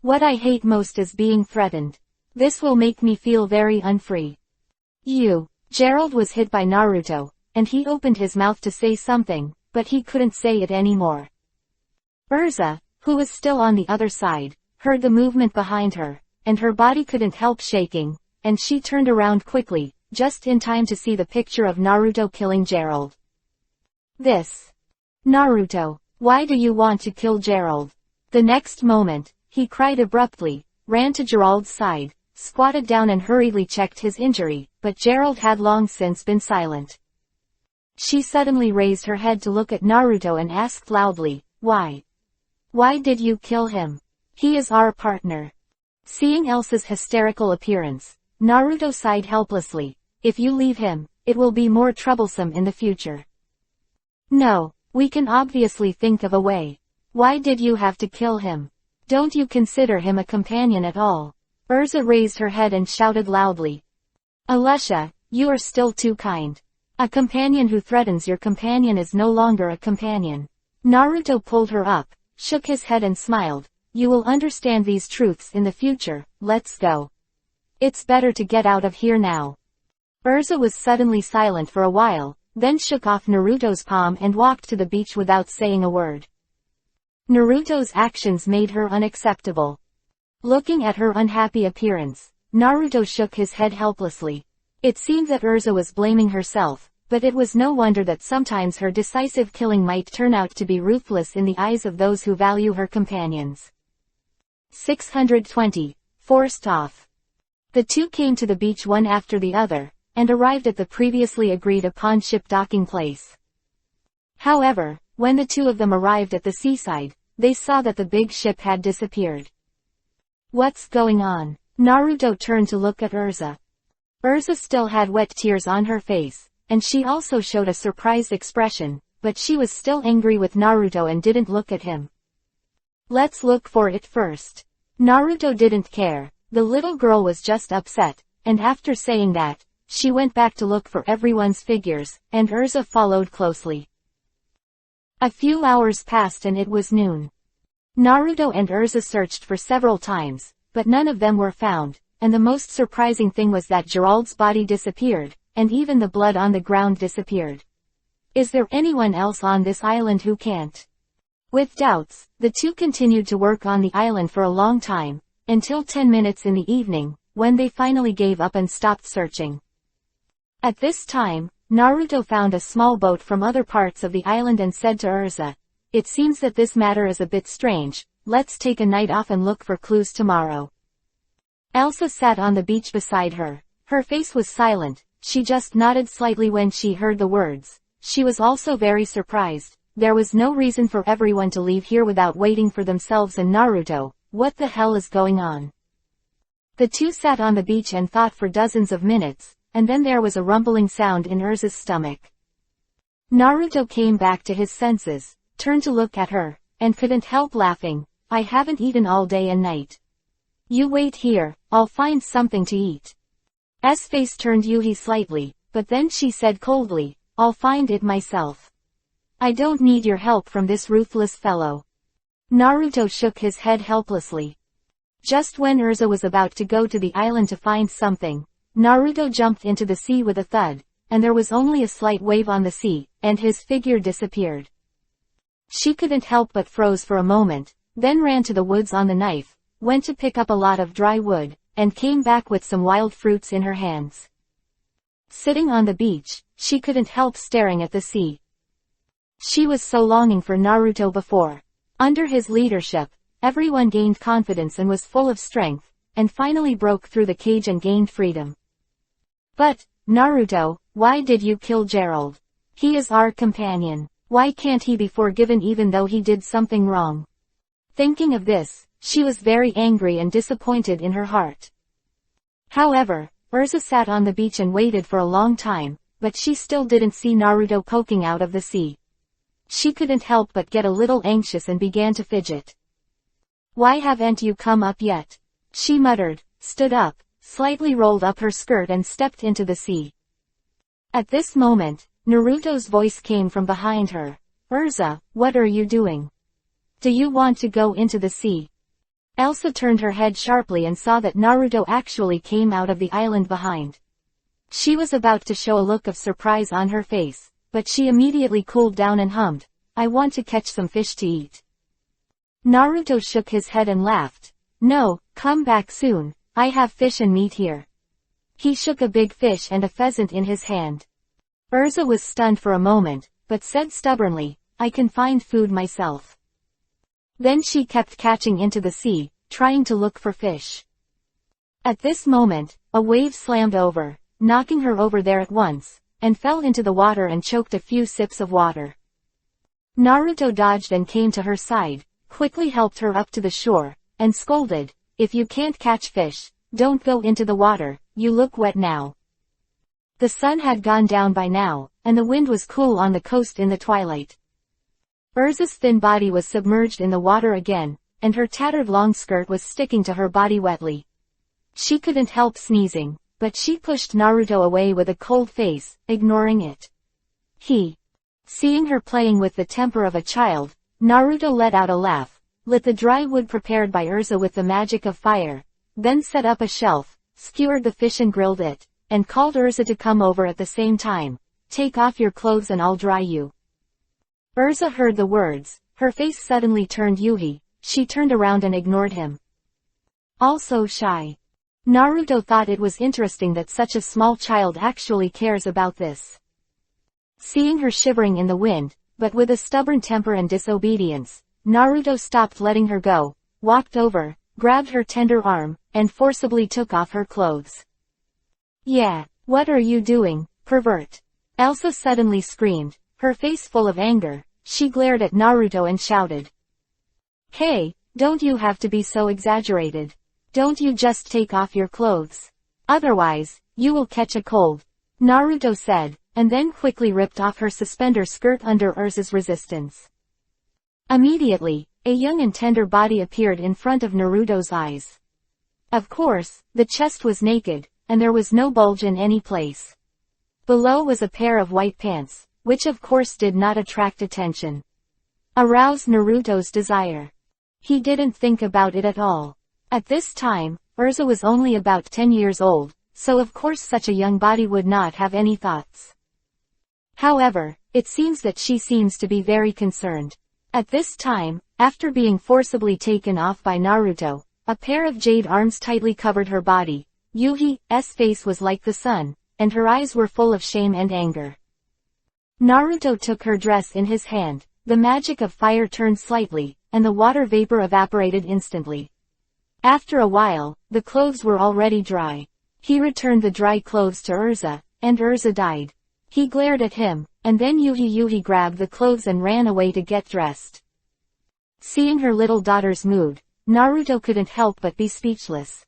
What I hate most is being threatened. This will make me feel very unfree. Gerald was hit by Naruto, and he opened his mouth to say something, but he couldn't say it anymore. Urza, who was still on the other side, heard the movement behind her, and her body couldn't help shaking, and she turned around quickly, just in time to see the picture of Naruto killing Gerald. Naruto, why do you want to kill Gerald? The next moment, he cried abruptly, ran to Gerald's side, squatted down and hurriedly checked his injury, but Gerald had long since been silent. She suddenly raised her head to look at Naruto and asked loudly, Why? Why did you kill him? He is our partner. Seeing Elsa's hysterical appearance, Naruto sighed helplessly. If you leave him, it will be more troublesome in the future. No, we can obviously think of a way. Why did you have to kill him? Don't you consider him a companion at all? Urza raised her head and shouted loudly. Alusha, you are still too kind. A companion who threatens your companion is no longer a companion. Naruto pulled her up, shook his head and smiled. You will understand these truths in the future. Let's go. It's better to get out of here now. Urza was suddenly silent for a while, then shook off Naruto's palm and walked to the beach without saying a word. Naruto's actions made her unacceptable. Looking at her unhappy appearance, Naruto shook his head helplessly. It seemed that Urza was blaming herself, but it was no wonder that sometimes her decisive killing might turn out to be ruthless in the eyes of those who value her companions. 620. Forced off. The two came to the beach one after the other, and arrived at the previously agreed upon ship docking place. However, when the two of them arrived at the seaside, they saw that the big ship had disappeared. What's going on? Naruto turned to look at Urza. Urza still had wet tears on her face, and she also showed a surprised expression, but she was still angry with Naruto and didn't look at him. Let's look for it first. Naruto didn't care. The little girl was just upset, and after saying that, she went back to look for everyone's figures, and Urza followed closely. A few hours passed and it was noon. Naruto and Urza searched for several times, but none of them were found, and the most surprising thing was that Gerald's body disappeared, and even the blood on the ground disappeared. Is there anyone else on this island who can't? With doubts, the two continued to work on the island for a long time, until 10 minutes in the evening, when they finally gave up and stopped searching. At this time, Naruto found a small boat from other parts of the island and said to Urza, It seems that this matter is a bit strange, let's take a night off and look for clues tomorrow. Elsa sat on the beach beside her. Her face was silent, she just nodded slightly when she heard the words. She was also very surprised. There was no reason for everyone to leave here without waiting for themselves and Naruto. What the hell is going on? The two sat on the beach and thought for dozens of minutes, and then there was a rumbling sound in Urza's stomach. Naruto came back to his senses, turned to look at her, and couldn't help laughing. I haven't eaten all day and night. You wait here, I'll find something to eat. S face turned Yuhi slightly, but then she said coldly, I'll find it myself. I don't need your help from this ruthless fellow. Naruto shook his head helplessly. Just when Urza was about to go to the island to find something, Naruto jumped into the sea with a thud, and there was only a slight wave on the sea, and his figure disappeared. She couldn't help but froze for a moment, then ran to the woods on the knife, went to pick up a lot of dry wood, and came back with some wild fruits in her hands. Sitting on the beach, she couldn't help staring at the sea. She was so longing for Naruto before. Under his leadership, everyone gained confidence and was full of strength, and finally broke through the cage and gained freedom. But, Naruto, why did you kill Gerald? He is our companion. Why can't he be forgiven even though he did something wrong? Thinking of this, she was very angry and disappointed in her heart. However, Urza sat on the beach and waited for a long time, but she still didn't see Naruto poking out of the sea. She couldn't help but get a little anxious and began to fidget. Why haven't you come up yet? She muttered, stood up, slightly rolled up her skirt and stepped into the sea. At this moment, Naruto's voice came from behind her. Urza, what are you doing? Do you want to go into the sea? Elsa turned her head sharply and saw that Naruto actually came out of the island behind. She was about to show a look of surprise on her face, but she immediately cooled down and hummed, I want to catch some fish to eat. Naruto shook his head and laughed. No, come back soon, I have fish and meat here. He shook a big fish and a pheasant in his hand. Urza was stunned for a moment, but said stubbornly, I can find food myself. Then she kept catching into the sea, trying to look for fish. At this moment, a wave slammed over, knocking her over there at once, and fell into the water and choked a few sips of water. Naruto dodged and came to her side, quickly helped her up to the shore, and scolded, if you can't catch fish, don't go into the water, you look wet now. The sun had gone down by now, and the wind was cool on the coast in the twilight. Urza's thin body was submerged in the water again, and her tattered long skirt was sticking to her body wetly. She couldn't help sneezing, but she pushed Naruto away with a cold face, ignoring it. Seeing her playing with the temper of a child, Naruto let out a laugh, lit the dry wood prepared by Urza with the magic of fire, then set up a shelf, skewered the fish and grilled it, and called Urza to come over at the same time. Take off your clothes and I'll dry you. Urza heard the words, her face suddenly turned Yuhi, she turned around and ignored him. Also shy. Naruto thought it was interesting that such a small child actually cares about this. Seeing her shivering in the wind, but with a stubborn temper and disobedience, Naruto stopped letting her go, walked over, grabbed her tender arm, and forcibly took off her clothes. Yeah, what are you doing, pervert? Elsa suddenly screamed, her face full of anger. She glared at Naruto and shouted. Hey, don't you have to be so exaggerated? Don't you just take off your clothes? Otherwise, you will catch a cold, Naruto said, and then quickly ripped off her suspender skirt under Urza's resistance. Immediately, a young and tender body appeared in front of Naruto's eyes. Of course, the chest was naked, and there was no bulge in any place. Below was a pair of white pants, which of course did not attract attention. Aroused Naruto's desire. He didn't think about it at all. At this time, Urza was only about 10 years old, so of course such a young body would not have any thoughts. However, it seems that she seems to be very concerned. At this time, after being forcibly taken off by Naruto, a pair of jade arms tightly covered her body. Yuhi's face was like the sun, and her eyes were full of shame and anger. Naruto took her dress in his hand, the magic of fire turned slightly, and the water vapor evaporated instantly. After a while, the clothes were already dry. He returned the dry clothes to Urza, and Urza died. He glared at him, and then Yuhi grabbed the clothes and ran away to get dressed. Seeing her little daughter's mood, Naruto couldn't help but be speechless.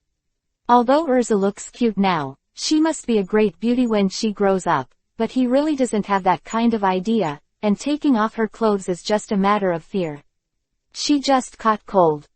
Although Urza looks cute now, she must be a great beauty when she grows up, but he really doesn't have that kind of idea, and taking off her clothes is just a matter of fear. She just caught cold.